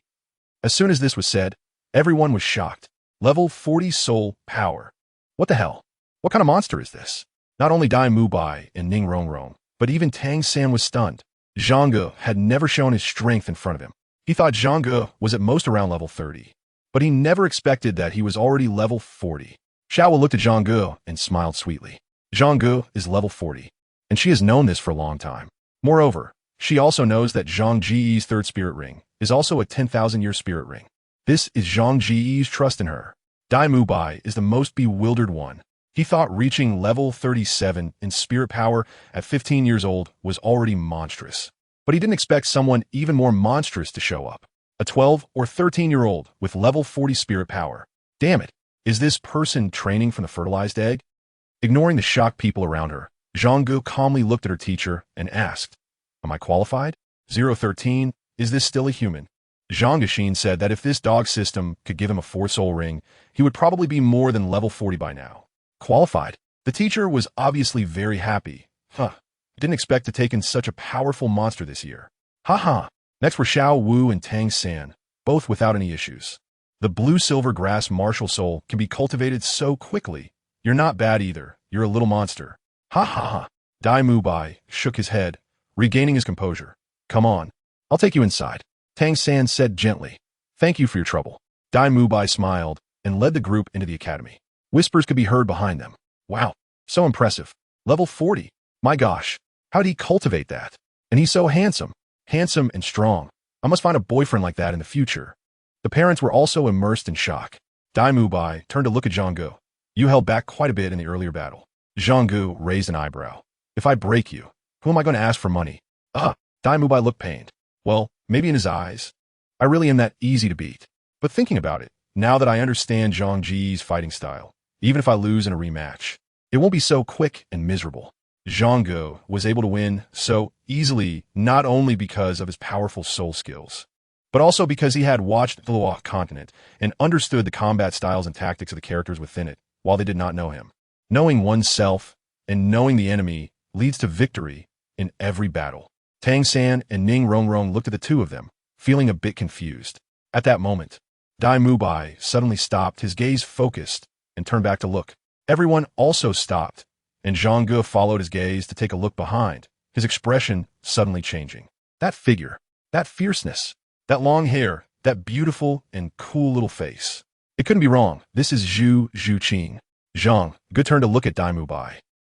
As soon as this was said, everyone was shocked. Level 40 soul power. What the hell? What kind of monster is this? Not only Dai Mubai and Ning Rongrong, but even Tang San was stunned. Zhang Ge had never shown his strength in front of him. He thought Zhang Ge was at most around level 30, but he never expected that he was already level 40. Xiaowu looked at Zhang Ge and smiled sweetly. Zhang Ge is level 40, and she has known this for a long time. Moreover, she also knows that Zhang Ge's third spirit ring is also a 10,000-year spirit ring. This is Zhang Ge's trust in her. Dai Mubai is the most bewildered one. He thought reaching level 37 in spirit power at 15 years old was already monstrous. But he didn't expect someone even more monstrous to show up. A 12 or 13-year-old with level 40 spirit power. Damn it, is this person training from the fertilized egg? Ignoring the shocked people around her, Zhang Ge calmly looked at her teacher and asked, Am I qualified? 013, is this still a human? Zhang Ge said that if this dog system could give him a 4-soul ring, he would probably be more than level 40 by now. Qualified? The teacher was obviously very happy. Didn't expect to take in such a powerful monster this year. Haha. Next were Xiaowu and Tang San, both without any issues. The blue-silver grass martial soul can be cultivated so quickly. You're not bad either. You're a little monster. Ha ha ha. Dai Mubai shook his head, regaining his composure. Come on. I'll take you inside. Tang San said gently. Thank you for your trouble. Dai Mubai smiled and led the group into the academy. Whispers could be heard behind them. Wow. So impressive. Level 40. My gosh. How'd he cultivate that? And he's so handsome. Handsome and strong. I must find a boyfriend like that in the future. The parents were also immersed in shock. Dai Mubai turned to look at Zhang Ge. You held back quite a bit in the earlier battle. Zhang Ge raised an eyebrow. If I break you, who am I going to ask for money? Dai Mubai looked pained. Well, maybe in his eyes. I really am that easy to beat. But thinking about it, now that I understand Zhang Ge's fighting style, even if I lose in a rematch. It won't be so quick and miserable. Zhang Ge was able to win so easily not only because of his powerful soul skills, but also because he had watched Douluo Continent and understood the combat styles and tactics of the characters within it, while they did not know him. Knowing oneself and knowing the enemy leads to victory in every battle. Tang San and Ning Rongrong looked at the two of them, feeling a bit confused. At that moment, Dai Mubai suddenly stopped, his gaze focused, and turned back to look. Everyone also stopped, and Zhang Ge followed his gaze to take a look behind, his expression suddenly changing. That figure, that fierceness, that long hair, that beautiful and cool little face. It couldn't be wrong. This is Zhu Zhuqing. Zhang Ge turned to look at Dai Mubai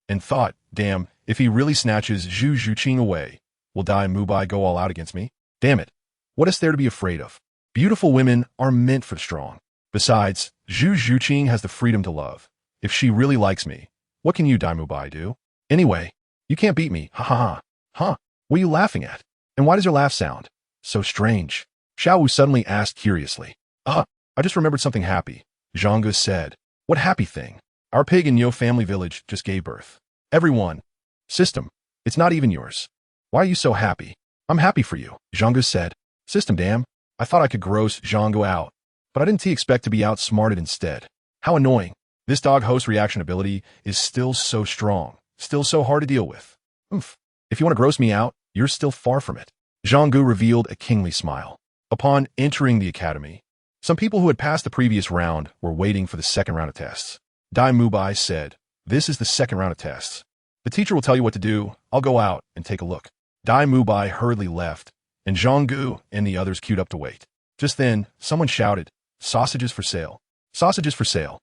and thought, damn, if he really snatches Zhu Zhuqing away, will Dai Mubai go all out against me? Damn it. What is there to be afraid of? Beautiful women are meant for the strong. Besides, Zhu Zhuqing has the freedom to love. If she really likes me, what can you, Dai Mubai, do? Anyway, you can't beat me. Ha ha ha. Huh? What are you laughing at? And why does your laugh sound so strange? Xiaowu suddenly asked curiously. I just remembered something happy. Zhang Ge said. What happy thing? Our pig in Yo family village just gave birth. Everyone. System. It's not even yours. Why are you so happy? I'm happy for you, Zhang Ge said. System, damn. I thought I could gross Zhang Ge out, but I didn't expect to be outsmarted instead. How annoying. This dog host reaction ability is still so strong, still so hard to deal with. Oof. If you want to gross me out, you're still far from it. Zhang Ge revealed a kingly smile. Upon entering the academy, some people who had passed the previous round were waiting for the second round of tests. Dai Mubai said, this is the second round of tests. The teacher will tell you what to do. I'll go out and take a look. Dai Mubai hurriedly left, and Zhang Ge and the others queued up to wait. Just then, someone shouted, sausages for sale. Sausages for sale.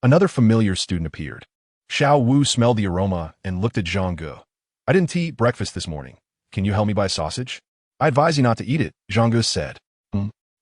Another familiar student appeared. Xiaowu smelled the aroma and looked at Zhang Ge. I didn't eat breakfast this morning. Can you help me buy sausage? I advise you not to eat it, Zhang Ge said.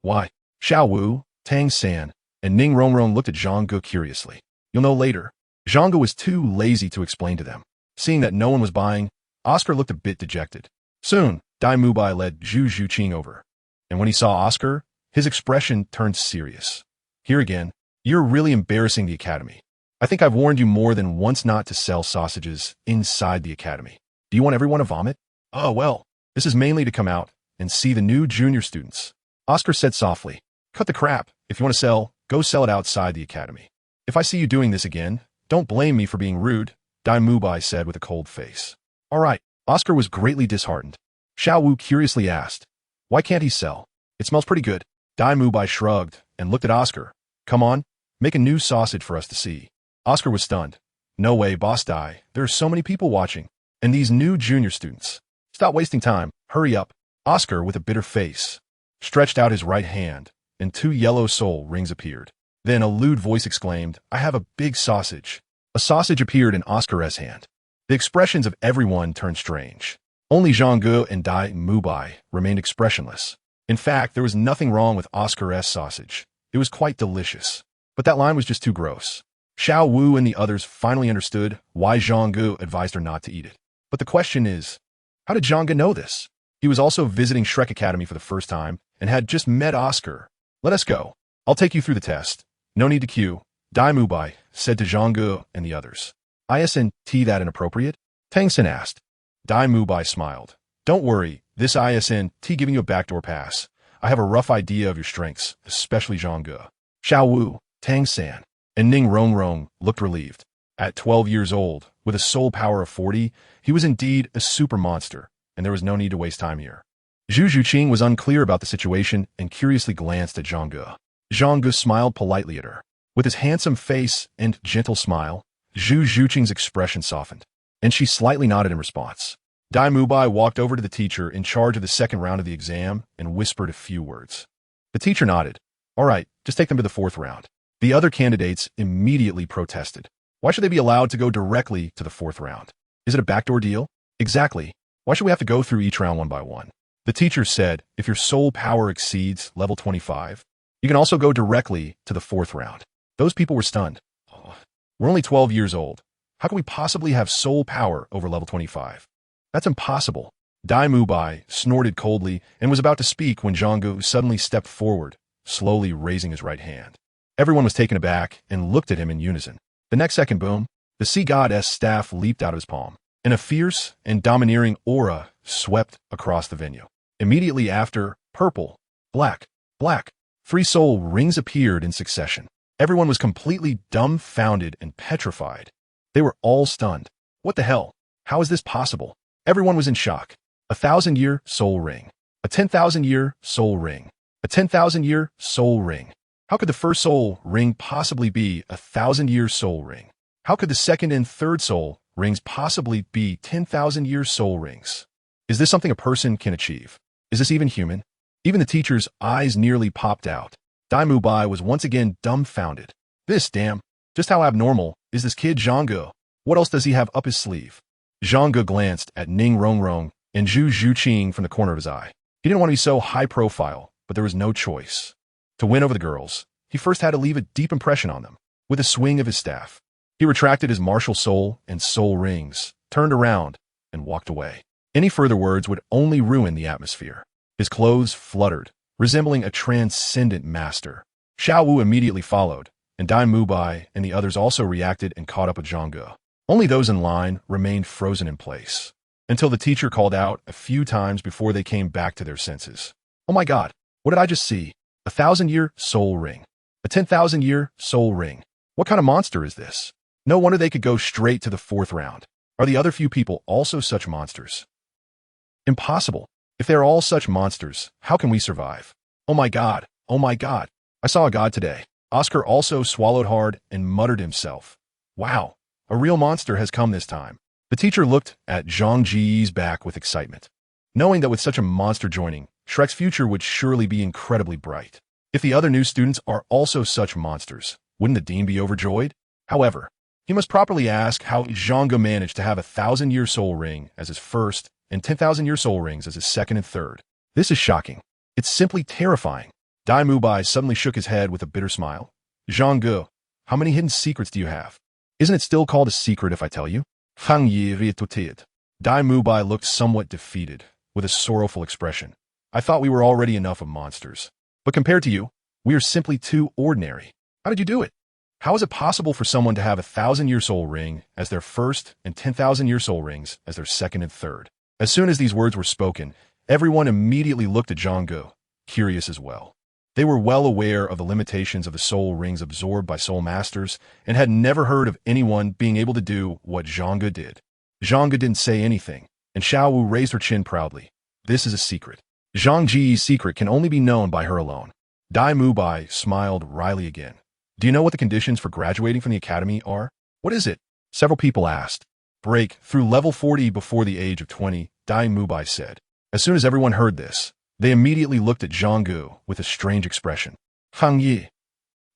Why? Xiaowu, Tang San, and Ning Rongrong looked at Zhang Ge curiously. You'll know later. Zhang Ge was too lazy to explain to them. Seeing that no one was buying, Oscar looked a bit dejected. Soon, Dai Mubai led Zhu Zhuqing over. And when he saw Oscar, his expression turned serious. Here again, you're really embarrassing the academy. I think I've warned you more than once not to sell sausages inside the academy. Do you want everyone to vomit? Oh, well, this is mainly to come out and see the new junior students. Oscar said softly, cut the crap. If you want to sell, go sell it outside the academy. If I see you doing this again, don't blame me for being rude, Dai Mubai said with a cold face. All right. Oscar was greatly disheartened. Xiaowu curiously asked, why can't he sell? It smells pretty good. Dai Mubai shrugged and looked at Oscar. Come on, make a new sausage for us to see. Oscar was stunned. No way, Boss Dai. There are so many people watching. And these new junior students. Stop wasting time. Hurry up. Oscar, with a bitter face, stretched out his right hand, and 2 yellow soul rings appeared. Then a lewd voice exclaimed, I have a big sausage. A sausage appeared in Oscar's hand. The expressions of everyone turned strange. Only Zhang Ge and Dai Mubai remained expressionless. In fact, there was nothing wrong with Oscar's sausage. It was quite delicious. But that line was just too gross. Xiaowu and the others finally understood why Zhang Ge advised her not to eat it. But the question is, how did Zhang Ge know this? He was also visiting Shrek Academy for the first time and had just met Oscar. Let us go. I'll take you through the test. No need to queue. Dai Mubai said to Zhang Ge and the others. Isn't that inappropriate? Tang San asked. Dai Mubai smiled. Don't worry, this isn't giving you a backdoor pass. I have a rough idea of your strengths, especially Zhang Ge. Xiaowu, Tang San, and Ning Rongrong looked relieved. At 12 years old, with a soul power of 40, he was indeed a super monster, and there was no need to waste time here. Zhu Zhuqing was unclear about the situation and curiously glanced at Zhang Ge. Zhang Ge smiled politely at her. With his handsome face and gentle smile, Zhu Zhuqing's expression softened, and she slightly nodded in response. Dai Mubai walked over to the teacher in charge of the second round of the exam and whispered a few words. The teacher nodded. All right, just take them to the 4th round. The other candidates immediately protested. Why should they be allowed to go directly to the 4th round? Is it a backdoor deal? Exactly. Why should we have to go through each round one by one? The teacher said, if your soul power exceeds level 25, you can also go directly to the 4th round. Those people were stunned. Oh, we're only 12 years old. How can we possibly have soul power over level 25? That's impossible. Dai Mubai snorted coldly and was about to speak when Zhang Ge suddenly stepped forward, slowly raising his right hand. Everyone was taken aback and looked at him in unison. The next second, boom, the sea god's staff leaped out of his palm, and a fierce and domineering aura swept across the venue. Immediately after, purple, black, black, 3 soul rings appeared in succession. Everyone was completely dumbfounded and petrified. They were all stunned. What the hell? How is this possible? Everyone was in shock. A 1,000-year soul ring. A 10,000-year soul ring. A 10,000-year soul ring. How could the first soul ring possibly be a 1,000-year soul ring? How could the second and third soul rings possibly be 10,000-year soul rings? Is this something a person can achieve? Is this even human? Even the teacher's eyes nearly popped out. Dai Mubai was once again dumbfounded. Just how abnormal is this kid Zhang Ge? What else does he have up his sleeve? Zhang Ge glanced at Ning Rongrong and Zhu Zhuqing from the corner of his eye. He didn't want to be so high profile, but there was no choice. To win over the girls, he first had to leave a deep impression on them. With a swing of his staff, he retracted his martial soul and soul rings, turned around, and walked away. Any further words would only ruin the atmosphere. His clothes fluttered, resembling a transcendent master. Xiaowu immediately followed, and Dai Mubai and the others also reacted and caught up with Zhang Ge. Only those in line remained frozen in place, until the teacher called out a few times before they came back to their senses. Oh my God, what did I just see? A 1,000-year soul ring. A 10,000-year soul ring. What kind of monster is this? No wonder they could go straight to the 4th round. Are the other few people also such monsters? Impossible. If they're all such monsters, how can we survive? Oh my God, oh my God. I saw a god today. Oscar also swallowed hard and muttered himself. Wow, a real monster has come this time. The teacher looked at Zhang Ge's back with excitement, knowing that with such a monster joining, Shrek's future would surely be incredibly bright. If the other new students are also such monsters, wouldn't the dean be overjoyed? However, he must properly ask how Zhang Ge managed to have a 1,000-year soul ring as his first and 10,000-year soul rings as his second and third. This is shocking. It's simply terrifying. Dai Mubai suddenly shook his head with a bitter smile. Zhang Ge, how many hidden secrets do you have? Isn't it still called a secret if I tell you? Hang Yi retorted. Dai Mubai looked somewhat defeated, with a sorrowful expression. I thought we were already enough of monsters. But compared to you, we are simply too ordinary. How did you do it? How is it possible for someone to have a 1,000-year soul ring as their first and 10,000-year soul rings as their second and third? As soon as these words were spoken, everyone immediately looked at Zhang Ge, curious as well. They were well aware of the limitations of the soul rings absorbed by soul masters and had never heard of anyone being able to do what Zhang Ge did. Zhang Ge didn't say anything, and Xiaowu raised her chin proudly. This is a secret. Zhang Ge's secret can only be known by her alone. Dai Mubai smiled wryly again. Do you know what the conditions for graduating from the academy are? What is it? Several people asked. Break through level 40 before the age of 20, Dai Mubai said. As soon as everyone heard this, they immediately looked at Zhang Ge with a strange expression. Hang Yi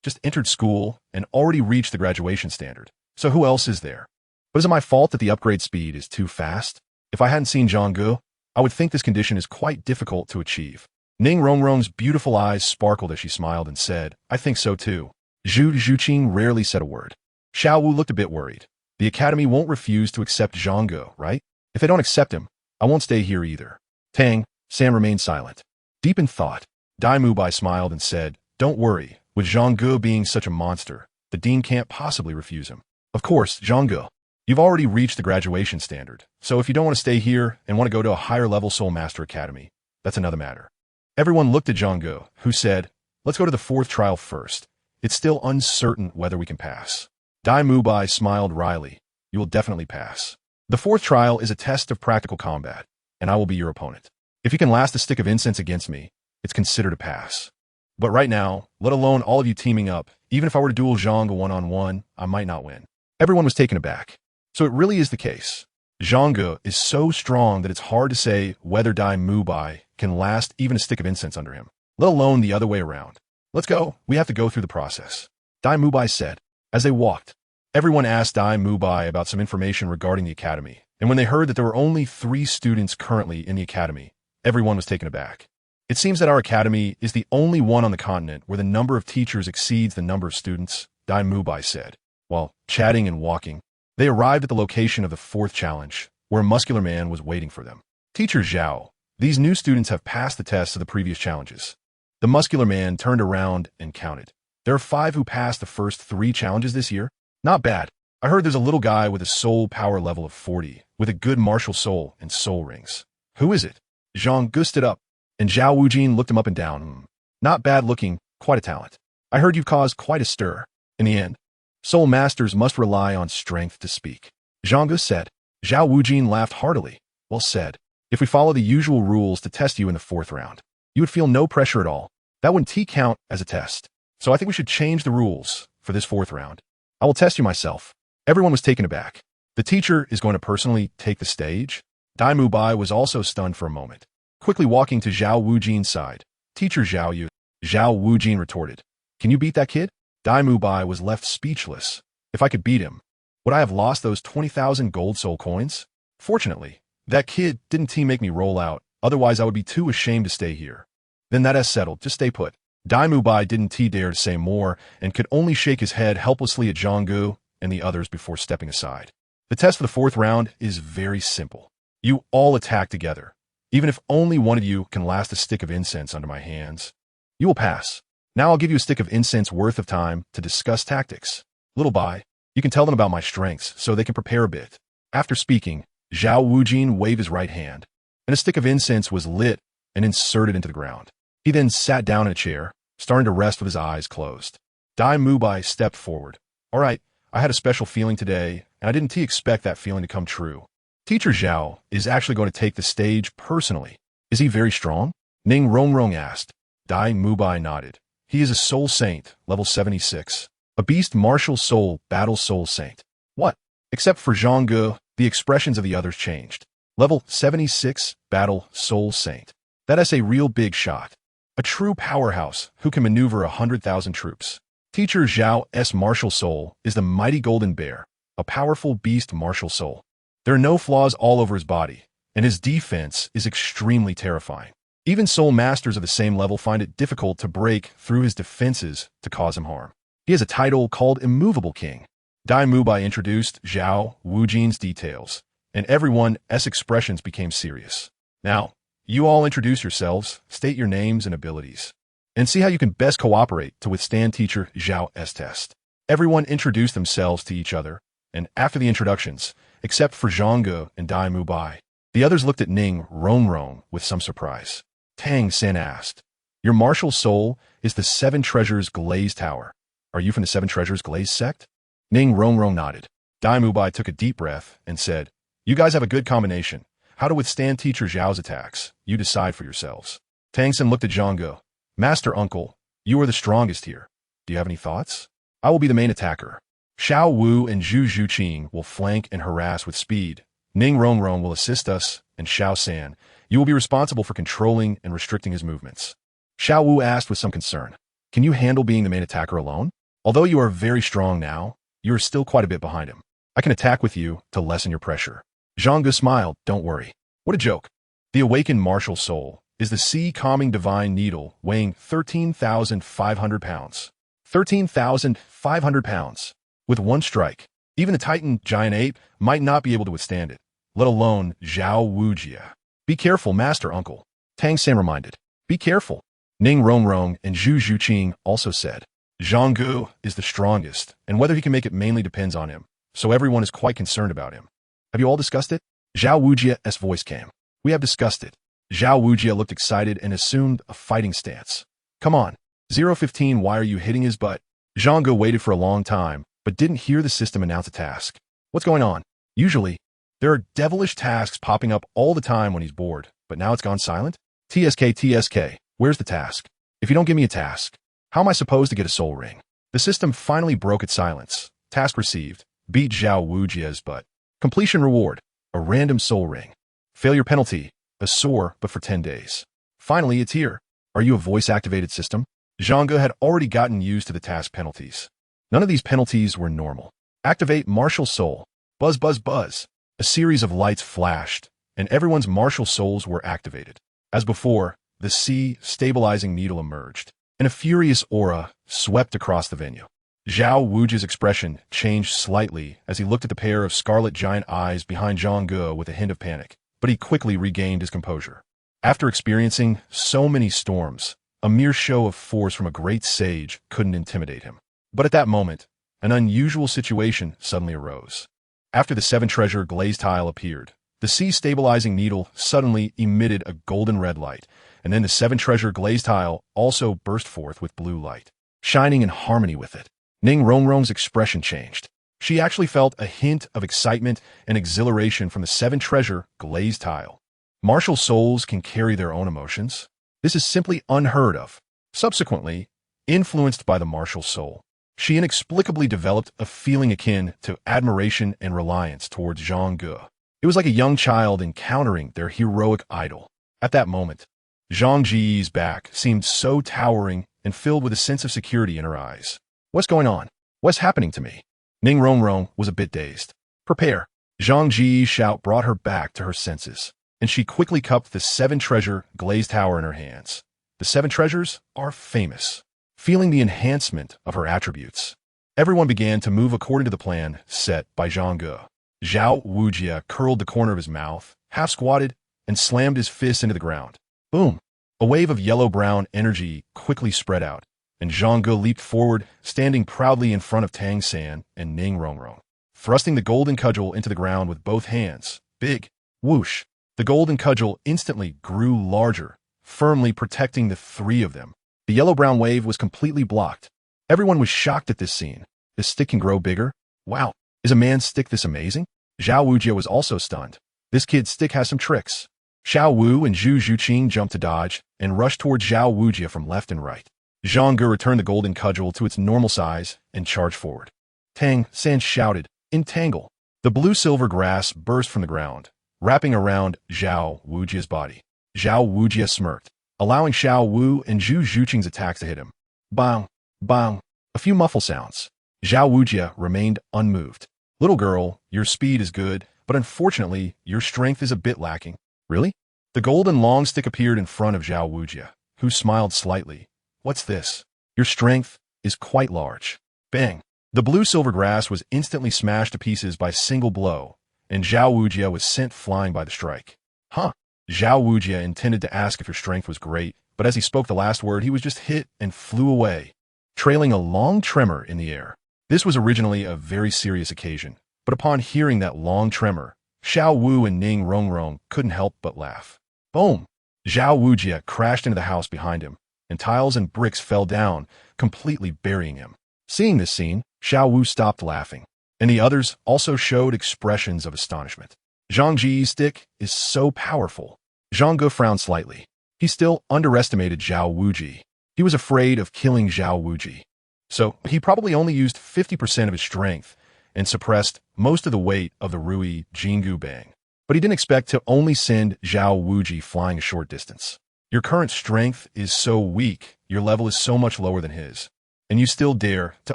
just entered school and already reached the graduation standard. So who else is there? But is it my fault that the upgrade speed is too fast? If I hadn't seen Zhang Ge, I would think this condition is quite difficult to achieve. Ning Rongrong's beautiful eyes sparkled as she smiled and said, I think so too. Zhu Zhuqing rarely said a word. Xiaowu looked a bit worried. The academy won't refuse to accept Zhang Ge, right? If they don't accept him, I won't stay here either. Tang San remained silent. Deep in thought, Dai Mubai smiled and said, Don't worry, with Zhang Ge being such a monster, the dean can't possibly refuse him. Of course, Zhang Ge, you've already reached the graduation standard, so if you don't want to stay here and want to go to a higher-level Soul Master Academy, that's another matter. Everyone looked at Zhang Ge, who said, Let's go to the 4th trial first. It's still uncertain whether we can pass. Dai Mubai smiled wryly. You will definitely pass. The 4th trial is a test of practical combat, and I will be your opponent. If you can last a stick of incense against me, it's considered a pass. But right now, let alone all of you teaming up, even if I were to duel Zhang one-on-one, I might not win. Everyone was taken aback. So it really is the case. Zhang Ge is so strong that it's hard to say whether Dai Mubai can last even a stick of incense under him, let alone the other way around. Let's go. We have to go through the process. Dai Mubai said. As they walked, everyone asked Dai Mubai about some information regarding the academy, and when they heard that there were only 3 students currently in the academy, everyone was taken aback. It seems that our academy is the only one on the continent where the number of teachers exceeds the number of students, Dai Mubai said. While chatting and walking, they arrived at the location of the 4th challenge, where a muscular man was waiting for them. Teacher Zhao, these new students have passed the tests of the previous challenges. The muscular man turned around and counted. There are 5 who passed the first 3 challenges this year. Not bad. I heard there's a little guy with a soul power level of 40, with a good martial soul and soul rings. Who is it? Zhang Ge stood up, and Zhao Wujin looked him up and down. Not bad looking, quite a talent. I heard you've caused quite a stir. In the end, soul masters must rely on strength to speak. Zhang Ge said. Zhao Wujin laughed heartily. Well said. If we follow the usual rules to test you in the 4th round, you would feel no pressure at all. That wouldn't count as a test. So I think we should change the rules for this 4th round. I will test you myself. Everyone was taken aback. The teacher is going to personally take the stage? Dai Mubai was also stunned for a moment, quickly walking to Zhao Wujin's side. Teacher Xiaowu. Zhao Wujin retorted. Can you beat that kid? Dai Mubai was left speechless. If I could beat him, would I have lost those 20,000 gold soul coins? Fortunately, that kid didn't make me roll out, otherwise I would be too ashamed to stay here. Then that has settled, just stay put. Dai Mubai didn't dare to say more and could only shake his head helplessly at Zhang Ge and the others before stepping aside. The test for the 4th round is very simple. You all attack together. Even if only one of you can last a stick of incense under my hands, you will pass. Now I'll give you a stick of incense worth of time to discuss tactics. Little Bai, you can tell them about my strengths so they can prepare a bit. After speaking, Zhao Wujin waved his right hand, and a stick of incense was lit and inserted into the ground. He then sat down in a chair, starting to rest with his eyes closed. Dai Mubai stepped forward. All right, I had a special feeling today, and I didn't expect that feeling to come true. Teacher Xiao is actually going to take the stage personally. Is he very strong? Ning Rongrong asked. Dai Mubai nodded. He is a soul saint, level 76. A beast martial soul, battle soul saint. What? Except for Zhang Ge, the expressions of the others changed. Level 76, battle soul saint. That is a real big shot. A true powerhouse who can maneuver 100,000 troops. Teacher Zhao's martial soul is the mighty golden bear, a powerful beast martial soul. There are no flaws all over his body, and his defense is extremely terrifying. Even soul masters of the same level find it difficult to break through his defenses to cause him harm. He has a title called Immovable King. Dai Mubai introduced Zhao Wujin's details, and everyone's expressions became serious. Now, you all introduce yourselves, state your names and abilities, and see how you can best cooperate to withstand Teacher Zhao's test. Everyone introduced themselves to each other, and after the introductions, except for Zhang Ge and Dai Mubai, the others looked at Ning Rongrong with some surprise. Tang San asked, Your martial soul is the 7 Treasures Glaze Tower. Are you from the 7 Treasures Glaze sect? Ning Rongrong nodded. Dai Mubai took a deep breath and said, You guys have a good combination. How to withstand Teacher Zhao's attacks, you decide for yourselves. Tang San looked at Zhang Ge. Master Uncle, you are the strongest here. Do you have any thoughts? I will be the main attacker. Xiaowu and Zhu Zhuqing will flank and harass with speed. Ning Rongrong will assist us, and Xiao San, you will be responsible for controlling and restricting his movements. Xiaowu asked with some concern, Can you handle being the main attacker alone? Although you are very strong now, you are still quite a bit behind him. I can attack with you to lessen your pressure. Zhang Ge smiled, Don't worry. What a joke. The awakened martial soul is the sea-calming divine needle weighing 13,500 pounds. 13,500 pounds. With one strike, even a titan giant ape might not be able to withstand it, let alone Zhao Wujia. Be careful, Master Uncle. Tang San reminded. Be careful. Ning Rongrong and Zhu Zhuqing also said. Zhang Ge is the strongest, and whether he can make it mainly depends on him, so everyone is quite concerned about him. Have you all discussed it? Zhao Wujia's voice came. We have discussed it. Zhao Wujia looked excited and assumed a fighting stance. Come on. 015, why are you hitting his butt? Zhang Ge waited for a long time, but didn't hear the system announce a task. What's going on? Usually, there are devilish tasks popping up all the time when he's bored, but now it's gone silent? TSK, where's the task? If you don't give me a task, how am I supposed to get a soul ring? The system finally broke its silence. Task received. Beat Zhao Wujia's butt. Completion reward. A random soul ring. Failure penalty. A sore, but for 10 days. Finally, it's here. Are you a voice-activated system? Zhang Ge had already gotten used to the task penalties. None of these penalties were normal. Activate martial soul. Buzz, buzz, buzz. A series of lights flashed, and everyone's martial souls were activated. As before, the sea stabilizing needle emerged, and a furious aura swept across the venue. Zhao Wujia's expression changed slightly as he looked at the pair of scarlet giant eyes behind Zhang Ge with a hint of panic, but he quickly regained his composure. After experiencing so many storms, a mere show of force from a great sage couldn't intimidate him. But at that moment, an unusual situation suddenly arose. After the seven-treasure glazed tile appeared, the sea-stabilizing needle suddenly emitted a golden red light, and then the seven-treasure glazed tile also burst forth with blue light, shining in harmony with it. Ning Rongrong's expression changed. She actually felt a hint of excitement and exhilaration from the seven-treasure glazed tile. Martial souls can carry their own emotions. This is simply unheard of. Subsequently, influenced by the martial soul, she inexplicably developed a feeling akin to admiration and reliance towards Zhang Ge. It was like a young child encountering their heroic idol. At that moment, Zhang Ge's back seemed so towering and filled with a sense of security in her eyes. What's going on? What's happening to me? Ning Rongrong was a bit dazed. Prepare. Zhang Ge's shout brought her back to her senses, and she quickly cupped the seven-treasure glazed tower in her hands. The seven treasures are famous. Feeling the enhancement of her attributes, everyone began to move according to the plan set by Zhang Ge. Xiaowu curled the corner of his mouth, half squatted, and slammed his fist into the ground. Boom! A wave of yellow-brown energy quickly spread out, and Zhang Ge leaped forward, standing proudly in front of Tang San and Ning Rongrong, thrusting the golden cudgel into the ground with both hands. Big! Whoosh! The golden cudgel instantly grew larger, firmly protecting the three of them. The yellow-brown wave was completely blocked. Everyone was shocked at this scene. This stick can grow bigger? Wow, is a man's stick this amazing? Xiaowu was also stunned. This kid's stick has some tricks. Xiaowu and Zhu Zhuqing jumped to dodge and rushed towards Xiaowu from left and right. Zhang Ge returned the golden cudgel to its normal size and charged forward. Tang San shouted, "Entangle!" The blue-silver grass burst from the ground, wrapping around Xiaowu's body. Xiaowu smirked, allowing Xiaowu and Zhu Zhuqing's attacks to hit him. Bang! Bang! A few muffle sounds. Xiaowu remained unmoved. Little girl, your speed is good, but unfortunately, your strength is a bit lacking. Really? The golden long stick appeared in front of Xiaowu, who smiled slightly. What's this? Your strength is quite large. Bang! The blue-silver grass was instantly smashed to pieces by a single blow, and Xiaowu was sent flying by the strike. Huh? Xiaowu intended to ask if your strength was great, but as he spoke the last word, he was just hit and flew away, trailing a long tremor in the air. This was originally a very serious occasion, but upon hearing that long tremor, Xiaowu and Ning Rongrong couldn't help but laugh. Boom! Xiaowu crashed into the house behind him, and tiles and bricks fell down, completely burying him. Seeing this scene, Xiaowu stopped laughing, and the others also showed expressions of astonishment. Zhang Ge's stick is so powerful. Zhang Ge frowned slightly. He still underestimated Xiaowu. He was afraid of killing Xiaowu. So he probably only used 50% of his strength and suppressed most of the weight of the Rui Jingu Bang. But he didn't expect to only send Xiaowu flying a short distance. Your current strength is so weak, your level is so much lower than his, and you still dare to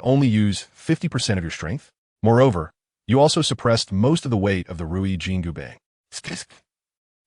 only use 50% of your strength? Moreover, you also suppressed most of the weight of the Rui Jingu Bang.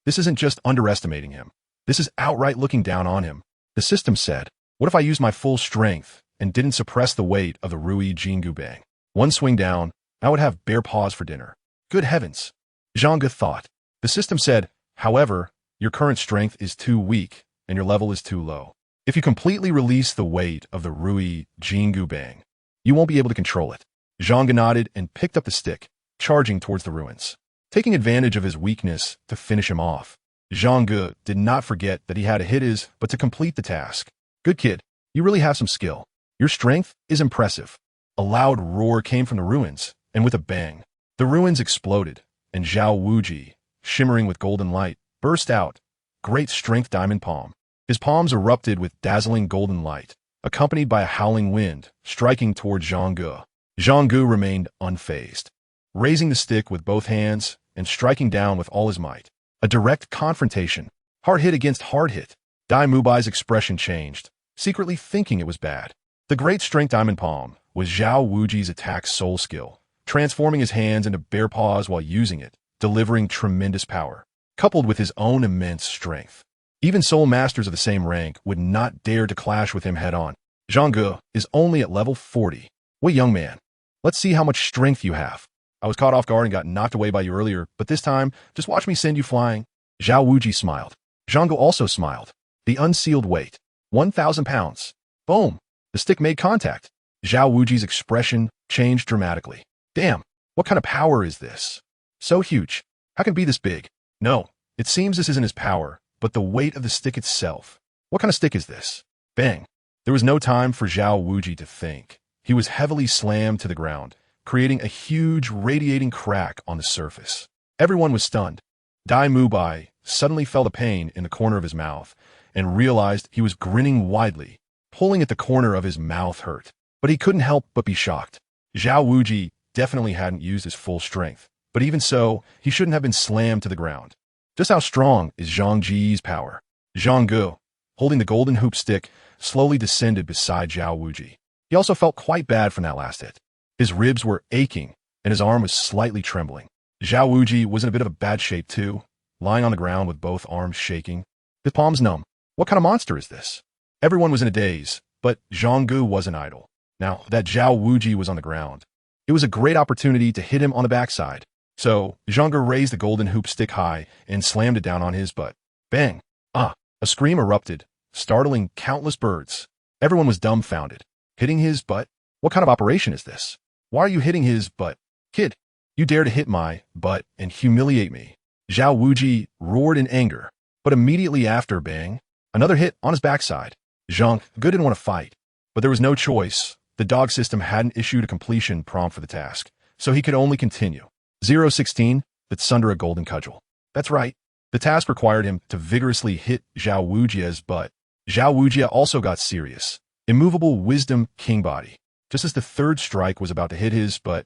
This isn't just underestimating him. This is outright looking down on him. The system said, what if I used my full strength and didn't suppress the weight of the Rui Jingu Bang? One swing down, I would have bear paws for dinner. Good heavens! Zhang Ge thought. The system said, however, your current strength is too weak and your level is too low. If you completely release the weight of the Rui Jingu Bang, you won't be able to control it. Zhang Ge nodded and picked up the stick, charging towards the ruins. Taking advantage of his weakness to finish him off, Zhang Ge did not forget that he had to hit his, but to complete the task. Good kid, you really have some skill. Your strength is impressive. A loud roar came from the ruins, and with a bang, the ruins exploded, and Xiaowu, shimmering with golden light, burst out. Great strength diamond palm. His palms erupted with dazzling golden light, accompanied by a howling wind, striking towards Zhang Ge. Zhang Ge remained unfazed, raising the stick with both hands and striking down with all his might. A direct confrontation, hard hit against hard hit. Dai Mubai's expression changed, secretly thinking it was bad. The great strength diamond palm was Xiaowu's attack soul skill, transforming his hands into bear paws while using it, delivering tremendous power, coupled with his own immense strength. Even soul masters of the same rank would not dare to clash with him head-on. Zhang Ge is only at level 40. Wait, young man. Let's see how much strength you have. I was caught off guard and got knocked away by you earlier, but this time, just watch me send you flying. Xiaowu smiled. Zhang Ge also smiled. The unsealed weight. 1,000 pounds. Boom. The stick made contact. Xiaowu's expression changed dramatically. Damn, what kind of power is this? So huge. How can it be this big? No, it seems this isn't his power, but the weight of the stick itself. What kind of stick is this? Bang. There was no time for Zhao Wuji to think. He was heavily slammed to the ground, creating a huge radiating crack on the surface. Everyone was stunned. Dai Mubai suddenly felt a pain in the corner of his mouth and realized he was grinning widely. Pulling at the corner of his mouth hurt, but he couldn't help but be shocked. Zhao Wuji definitely hadn't used his full strength, but even so, he shouldn't have been slammed to the ground. Just how strong is Zhang Ge's power? Zhang Ge, holding the golden hoop stick, slowly descended beside Zhao Wuji. He also felt quite bad from that last hit. His ribs were aching, and his arm was slightly trembling. Zhao Wuji was in a bit of a bad shape too, lying on the ground with both arms shaking. His palms numb. What kind of monster is this? Everyone was in a daze, but Zhang Ge wasn't idle. Now that Zhao Wuji was on the ground, it was a great opportunity to hit him on the backside. So Zhang Ge raised the golden hoop stick high and slammed it down on his butt. Bang! Ah! A scream erupted, startling countless birds. Everyone was dumbfounded. Hitting his butt? What kind of operation is this? Why are you hitting his butt? Kid, you dare to hit my butt and humiliate me. Zhao Wuji roared in anger, but immediately after, bang, another hit on his backside. Zhang Ge didn't want to fight, but there was no choice. The dog system hadn't issued a completion prompt for the task, so he could only continue. 016, the Tsundere Golden Cudgel. That's right. The task required him to vigorously hit Zhao Wujia's butt. Zhao Wujia also got serious. Immovable Wisdom King Body. Just as the third strike was about to hit his butt,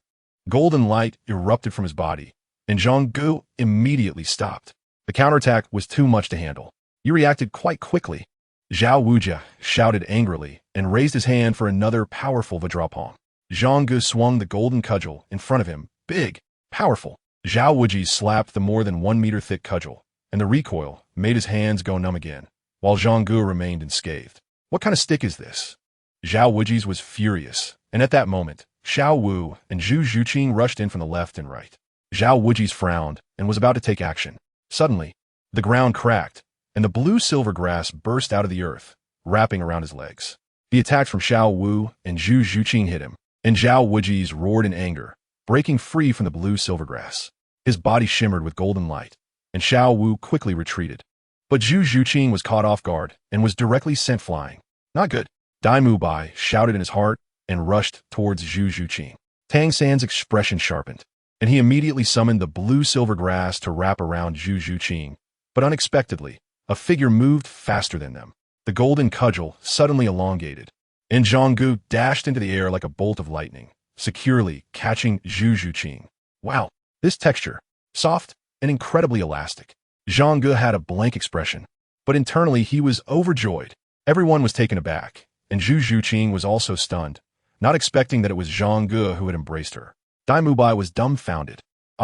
golden light erupted from his body, and Zhang Ge immediately stopped. The counterattack was too much to handle. He reacted quite quickly. Zhao Wujia shouted angrily and raised his hand for another powerful Vajrapalm. Zhang Ge swung the golden cudgel in front of him, big, powerful. Zhao Wuji slapped the more than 1 meter thick cudgel, and the recoil made his hands go numb again, while Zhang Ge remained unscathed. What kind of stick is this? Zhao Wuji's was furious, and at that moment, Xiaowu and Zhu Zhuqing rushed in from the left and right. Zhao Wuji's frowned and was about to take action. Suddenly, the ground cracked, and the blue-silver grass burst out of the earth, wrapping around his legs. The attacks from Xiaowu and Zhu Zhuqing hit him, and Zhao Wuji's roared in anger, breaking free from the blue-silver grass. His body shimmered with golden light, and Xiaowu quickly retreated. But Zhu Zhuqing was caught off guard and was directly sent flying. Not good. Dai Mubai shouted in his heart and rushed towards Zhu Zhuqing. Tang San's expression sharpened, and he immediately summoned the blue-silver grass to wrap around Zhu Zhuqing. But unexpectedly, a figure moved faster than them. The golden cudgel suddenly elongated, and Zhang Ge dashed into the air like a bolt of lightning, securely catching Zhu Zhuqing. Wow, this texture, soft and incredibly elastic. Zhang Ge had a blank expression, but internally he was overjoyed. Everyone was taken aback, and Zhu Zhuqing was also stunned, not expecting that it was Zhang Ge who had embraced her. Dai Mubai was dumbfounded.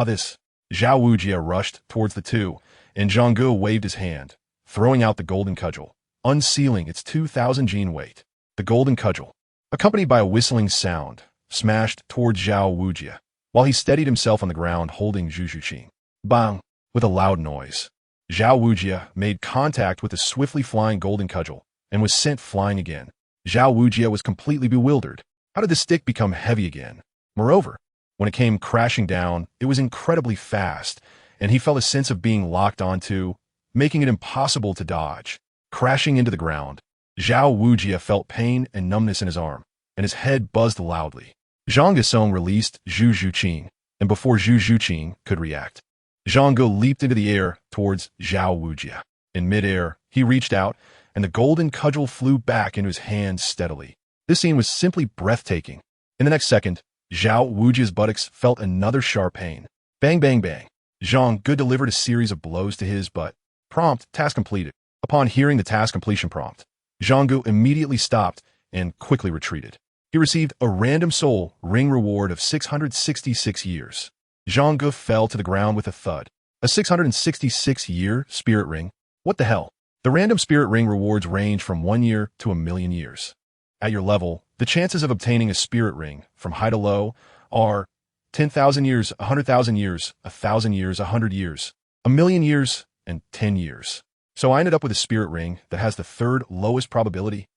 This. Zhao Wujia rushed towards the two, and Zhang Ge waved his hand, throwing out the golden cudgel, unsealing its 2,000 gene weight. The golden cudgel, accompanied by a whistling sound, smashed towards Zhao Wujia, while he steadied himself on the ground holding Zhu Zhuqing. Bang! With a loud noise, Zhao Wujia made contact with the swiftly flying golden cudgel and was sent flying again. Zhao Wujia was completely bewildered. How did the stick become heavy again? Moreover, when it came crashing down, it was incredibly fast, and he felt a sense of being locked onto, making it impossible to dodge. Crashing into the ground, Zhao Wujia felt pain and numbness in his arm, and his head buzzed loudly. Zhang Ge released Zhu Zhuqing, and before Zhu Zhuqing could react, Zhang Ge leaped into the air towards Zhao Wujia. In midair, he reached out, and the golden cudgel flew back into his hands steadily. This scene was simply breathtaking. In the next second, Zhao Wujia's buttocks felt another sharp pain. Bang, bang, bang. Zhang Ge delivered a series of blows to his butt. Prompt, task completed. Upon hearing the task completion prompt, Zhang Ge immediately stopped and quickly retreated. He received a random soul ring reward of 666 years. Zhang Ge fell to the ground with a thud. A 666-year spirit ring? What the hell? The random spirit ring rewards range from 1 year to 1,000,000 years. At your level, the chances of obtaining a spirit ring from high to low are 10,000 years, 100,000 years, 1,000 years, 100 years, 1,000,000 years, and 10 years. So I ended up with a spirit ring that has the third lowest probability.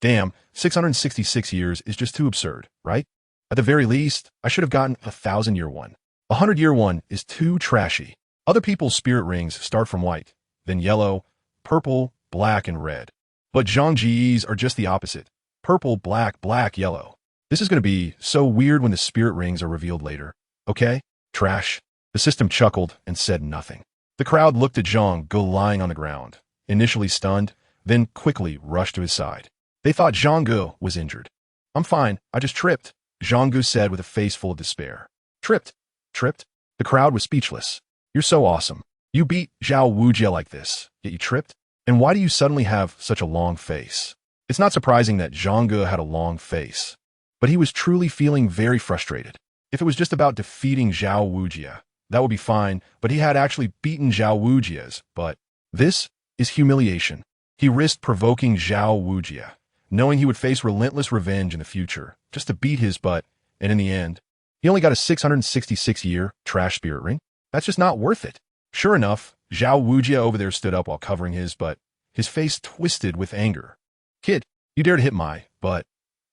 Damn, 666 years is just too absurd, right? At the very least, I should have gotten a 1,000-year one. 100-year one is too trashy. Other people's spirit rings start from white, then yellow, purple, black, and red. But Zhang Ge's are just the opposite. Purple, black, black, yellow. This is going to be so weird when the spirit rings are revealed later. Okay? Trash. The system chuckled and said nothing. The crowd looked at Zhang Ge lying on the ground, initially stunned, then quickly rushed to his side. They thought Zhang Ge was injured. I'm fine, I just tripped, Zhang Ge said with a face full of despair. Tripped? Tripped? The crowd was speechless. You're so awesome. You beat Xiaowu like this, yet you tripped? And why do you suddenly have such a long face? It's not surprising that Zhang Ge had a long face, but he was truly feeling very frustrated. If it was just about defeating Xiaowu, that would be fine, but he had actually beaten Xiaowu, but this is humiliation. He risked provoking Xiaowu, knowing he would face relentless revenge in the future, just to beat his butt, and in the end, he only got a 666-year trash spirit ring? That's just not worth it. Sure enough, Xiaowu over there stood up while covering his butt, his face twisted with anger. Kid, you dare to hit my butt.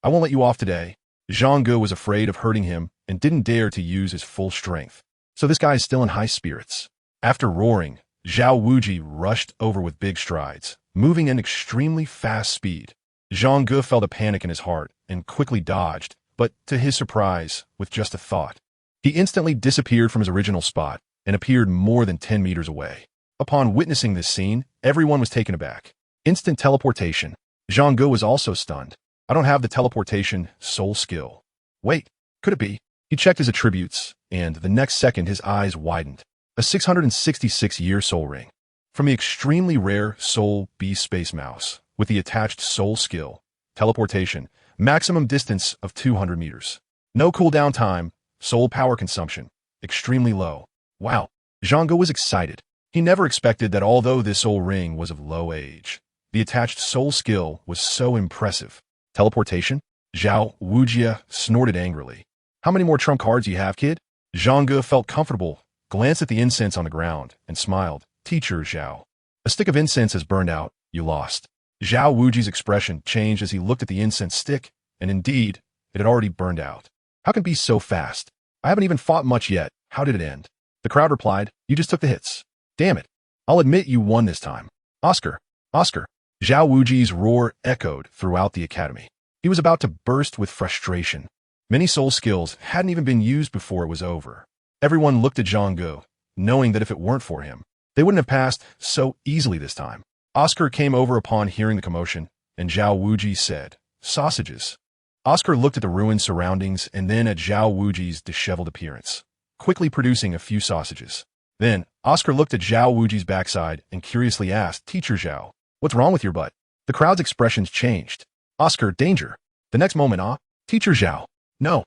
I won't let you off today. Zhang Ge was afraid of hurting him and didn't dare to use his full strength. So this guy is still in high spirits. After roaring, Xiaowu rushed over with big strides, moving at extremely fast speed. Zhang Ge felt a panic in his heart and quickly dodged, but to his surprise, with just a thought, he instantly disappeared from his original spot and appeared more than 10 meters away. Upon witnessing this scene, everyone was taken aback. Instant teleportation. Zhang Ge was also stunned. I don't have the teleportation soul skill. Wait, could it be? He checked his attributes, and the next second his eyes widened. A 666-year soul ring. From the extremely rare Soul B Space Mouse, with the attached soul skill, teleportation, maximum distance of 200 meters. No cooldown time, soul power consumption, extremely low. Wow, Zhang Ge was excited. He never expected that although this soul ring was of low age, the attached soul skill was so impressive. Teleportation? Xiaowu snorted angrily. How many more trump cards do you have, kid? Zhang Ge felt comfortable, glanced at the incense on the ground, and smiled. Teacher Xiao. A stick of incense has burned out. You lost. Xiaowu's expression changed as he looked at the incense stick, and indeed, it had already burned out. How can it be so fast? I haven't even fought much yet. How did it end? The crowd replied, you just took the hits. Damn it. I'll admit you won this time. Oscar. Oscar. Xiaowu's roar echoed throughout the academy. He was about to burst with frustration. Many soul skills hadn't even been used before it was over. Everyone looked at Zhang Ge, knowing that if it weren't for him, they wouldn't have passed so easily this time. Oscar came over upon hearing the commotion, and Xiaowu said, sausages. Oscar looked at the ruined surroundings and then at Xiaowu's disheveled appearance, quickly producing a few sausages. Then, Oscar looked at Xiaowu's backside and curiously asked, Teacher Xiao, what's wrong with your butt? The crowd's expressions changed. Oscar, danger. The next moment, Teacher Xiao. No,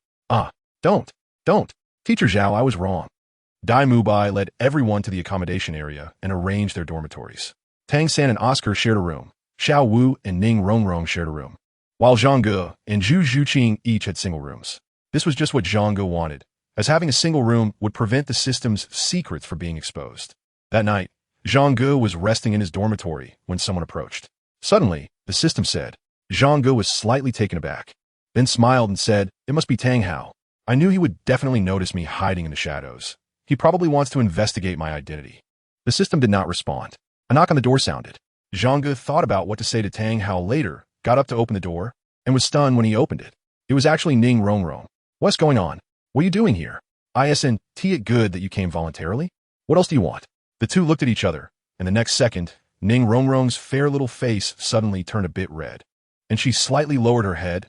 don't. Teacher Xiao, I was wrong. Dai Mubai led everyone to the accommodation area and arranged their dormitories. Tang San and Oscar shared a room. Xiaowu and Ning Rongrong shared a room, while Zhang Ge and Zhu Zhuqing each had single rooms. This was just what Zhang Ge wanted, as having a single room would prevent the system's secrets from being exposed. That night, Zhang Ge was resting in his dormitory when someone approached. Suddenly, the system said. Zhang Ge was slightly taken aback, then smiled and said, it must be Tang Hao. I knew he would definitely notice me hiding in the shadows. He probably wants to investigate my identity. The system did not respond. A knock on the door sounded. Zhang Ge thought about what to say to Tang Hao later, got up to open the door, and was stunned when he opened it. It was actually Ning Rongrong. What's going on? What are you doing here? Isn't it good that you came voluntarily? What else do you want? The two looked at each other, and the next second, Ning Rongrong's fair little face suddenly turned a bit red, and she slightly lowered her head.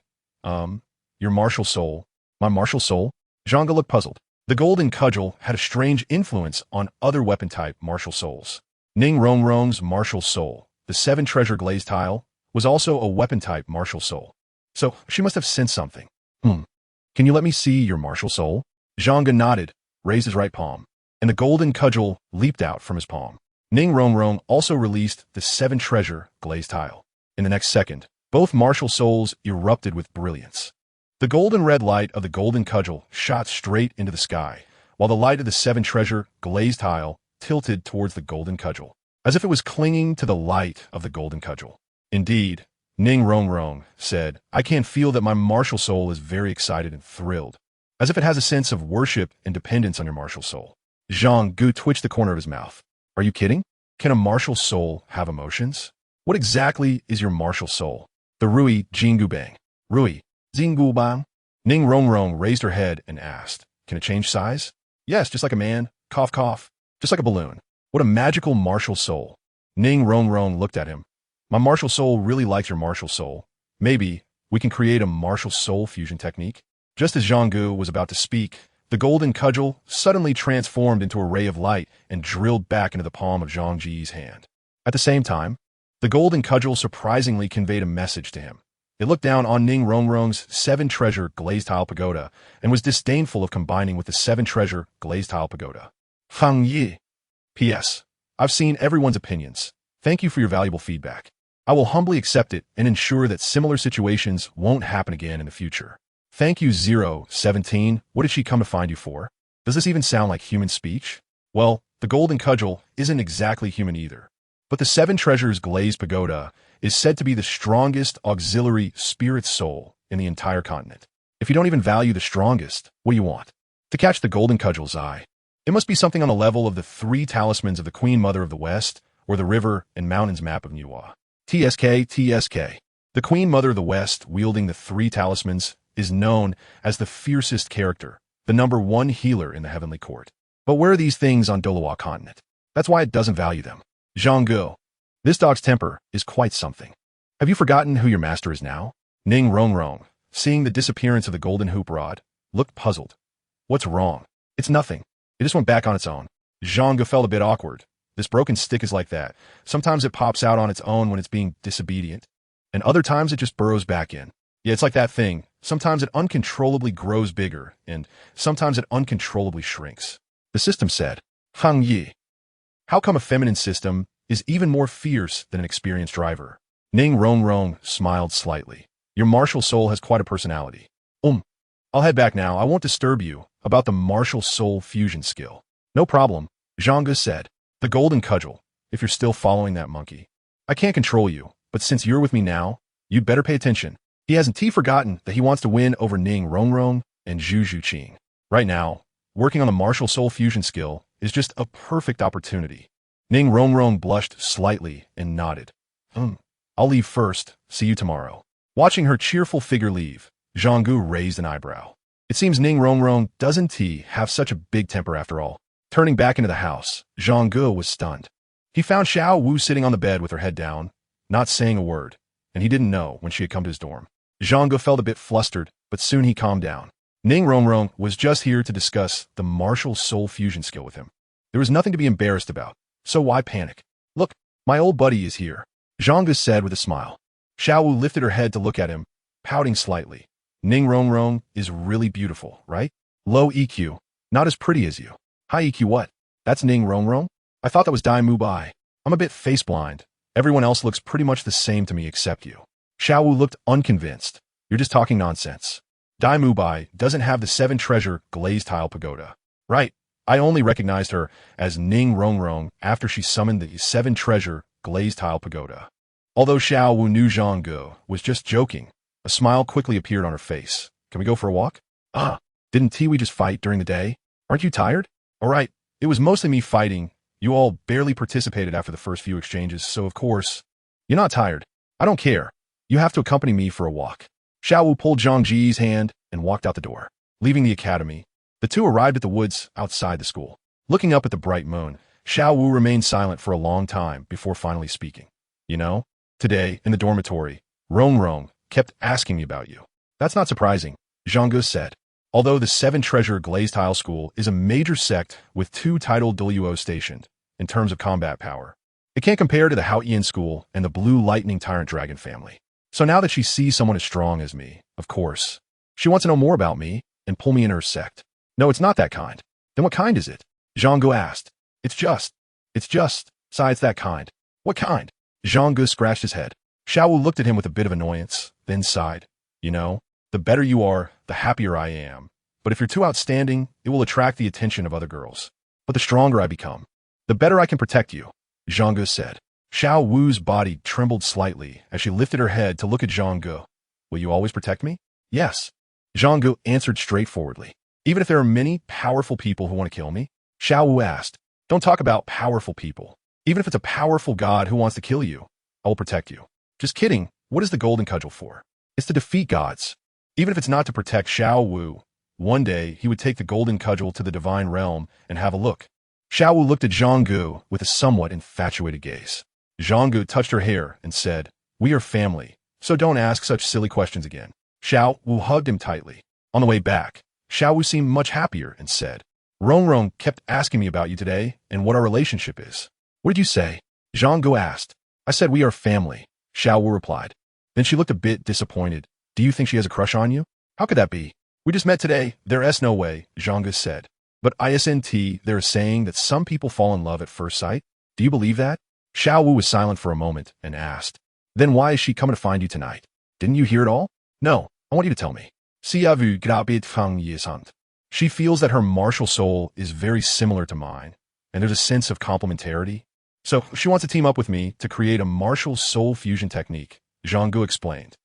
Your martial soul. My martial soul? Zhang Ge looked puzzled. The golden cudgel had a strange influence on other weapon-type martial souls. Ning Rongrong's martial soul, the 7-treasure glazed tile, was also a weapon-type martial soul. So she must have sensed something. Can you let me see your martial soul? Zhang Ge nodded, raised his right palm, and the golden cudgel leaped out from his palm. Ning Rongrong also released the 7-treasure glazed tile. In the next second, both martial souls erupted with brilliance. The golden red light of the golden cudgel shot straight into the sky, while the light of the 7-treasure glazed tile tilted towards the golden cudgel, as if it was clinging to the light of the golden cudgel. Indeed, Ning Rongrong said, I can feel that my martial soul is very excited and thrilled, as if it has a sense of worship and dependence on your martial soul. Zhang Ge twitched the corner of his mouth. Are you kidding? Can a martial soul have emotions? What exactly is your martial soul? The Rui Jingubang. Rui, Jingubang? Ning Rongrong raised her head and asked, Can it change size? Yes, just like a man. Cough, cough. Just like a balloon. What a magical martial soul. Ning Rongrong looked at him. My martial soul really likes your martial soul. Maybe we can create a martial soul fusion technique? Just as Zhang Ge was about to speak, the golden cudgel suddenly transformed into a ray of light and drilled back into the palm of Zhang Ge's hand. At the same time, the golden cudgel surprisingly conveyed a message to him. It looked down on Ning Rongrong's 7-treasure glazed tile pagoda and was disdainful of combining with the 7-treasure glazed tile pagoda. Fang Yi. P.S. I've seen everyone's opinions. Thank you for your valuable feedback. I will humbly accept it and ensure that similar situations won't happen again in the future. Thank you 017. What did she come to find you for? Does this even sound like human speech? Well, the golden cudgel isn't exactly human either. But the 7 treasures glazed pagoda is said to be the strongest auxiliary spirit soul in the entire continent. If you don't even value the strongest, what do you want? To catch the golden cudgel's eye, it must be something on the level of the 3 talismans of the Queen Mother of the West or the river and mountains map of Niwa. TSK. The Queen Mother of the West, wielding the 3 talismans, is known as the fiercest character, the #1 healer in the Heavenly Court. But where are these things on Douluo Continent? That's why it doesn't value them. Zhang Ge. This dog's temper is quite something. Have you forgotten who your master is now? Ning Rongrong, seeing the disappearance of the golden hoop rod, looked puzzled. What's wrong? It's nothing. It just went back on its own. Zhang Ge felt a bit awkward. This broken stick is like that. Sometimes it pops out on its own when it's being disobedient, and other times it just burrows back in. Yeah, it's like that thing. Sometimes it uncontrollably grows bigger, and sometimes it uncontrollably shrinks. The system said, Fang Yi. How come a feminine system is even more fierce than an experienced driver? Ning Rongrong smiled slightly. Your martial soul has quite a personality. I'll head back now. I won't disturb you about the martial soul fusion skill. No problem, Zhang Ge said. The golden cudgel, if you're still following that monkey. I can't control you, but since you're with me now, you'd better pay attention. He hasn't forgotten that he wants to win over Ning Rongrong and Zhu Zhuqing. Right now, working on the martial soul fusion skill is just a perfect opportunity. Ning Rongrong blushed slightly and nodded. I'll leave first. See you tomorrow. Watching her cheerful figure leave, Zhang Ge raised an eyebrow. It seems Ning Rongrong doesn't have such a big temper after all. Turning back into the house, Zhang Ge was stunned. He found Xiaowu sitting on the bed with her head down, not saying a word, and he didn't know when she had come to his dorm. Zhang Ge felt a bit flustered, but soon he calmed down. Ning Rongrong was just here to discuss the martial soul fusion skill with him. There was nothing to be embarrassed about, so why panic? Look, my old buddy is here, Zhang Ge said with a smile. Xiaowu lifted her head to look at him, pouting slightly. Ning Rongrong is really beautiful, right? Low EQ, not as pretty as you. High EQ what? That's Ning Rongrong? I thought that was Dai Mubai. I'm a bit face-blind. Everyone else looks pretty much the same to me except you. Xiaowu looked unconvinced. You're just talking nonsense. Dai Mubai doesn't have the 7-treasure glazed tile pagoda. Right, I only recognized her as Ning Rongrong after she summoned the 7-treasure glazed tile pagoda. Although Xiaowu knew Zhang Ge was just joking, a smile quickly appeared on her face. Can we go for a walk? Didn't we just fight during the day? Aren't you tired? All right, it was mostly me fighting. You all barely participated after the first few exchanges, so of course, you're not tired. I don't care. You have to accompany me for a walk. Xiaowu pulled Zhang Ge's hand and walked out the door. Leaving the academy, the two arrived at the woods outside the school. Looking up at the bright moon, Xiaowu remained silent for a long time before finally speaking. You know, today, in the dormitory, Rongrong kept asking me about you. That's not surprising, Zhang Ge said. Although the 7-treasure glazed tile school is a major sect with 2 titled Douluo stationed, in terms of combat power, it can't compare to the Haoyan school and the Blue Lightning Tyrant Dragon family. So now that she sees someone as strong as me, of course, she wants to know more about me and pull me in her sect. No, it's not that kind. Then what kind is it? Zhang Ge asked. It's just, besides that kind. What kind? Zhang Ge scratched his head. Xiaowu looked at him with a bit of annoyance, then sighed. You know, the better you are, the happier I am. But if you're too outstanding, it will attract the attention of other girls. But the stronger I become, the better I can protect you, Zhang Ge said. Xiaowu's body trembled slightly as she lifted her head to look at Zhang Ge. Will you always protect me? Yes. Zhang Ge answered straightforwardly. Even if there are many powerful people who want to kill me? Xiaowu asked. Don't talk about powerful people. Even if it's a powerful god who wants to kill you, I will protect you. Just kidding. What is the golden cudgel for? It's to defeat gods. Even if it's not to protect Xiaowu, one day he would take the golden cudgel to the divine realm and have a look. Xiaowu looked at Zhang Ge with a somewhat infatuated gaze. Zhang Ge touched her hair and said, We are family, so don't ask such silly questions again. Xiaowu hugged him tightly. On the way back, Xiaowu seemed much happier and said, Rong kept asking me about you today and what our relationship is. What did you say? Zhang Ge asked. I said we are family, Xiaowu replied. Then she looked a bit disappointed. Do you think she has a crush on you? How could that be? We just met today. There's no way, Zhang Ge said. But isn't there a saying that some people fall in love at first sight? Do you believe that? Xiaowu was silent for a moment and asked, Then why is she coming to find you tonight? Didn't you hear it all? No, I want you to tell me. She feels that her martial soul is very similar to mine, and there's a sense of complementarity. So she wants to team up with me to create a martial soul fusion technique, Zhang Ge explained.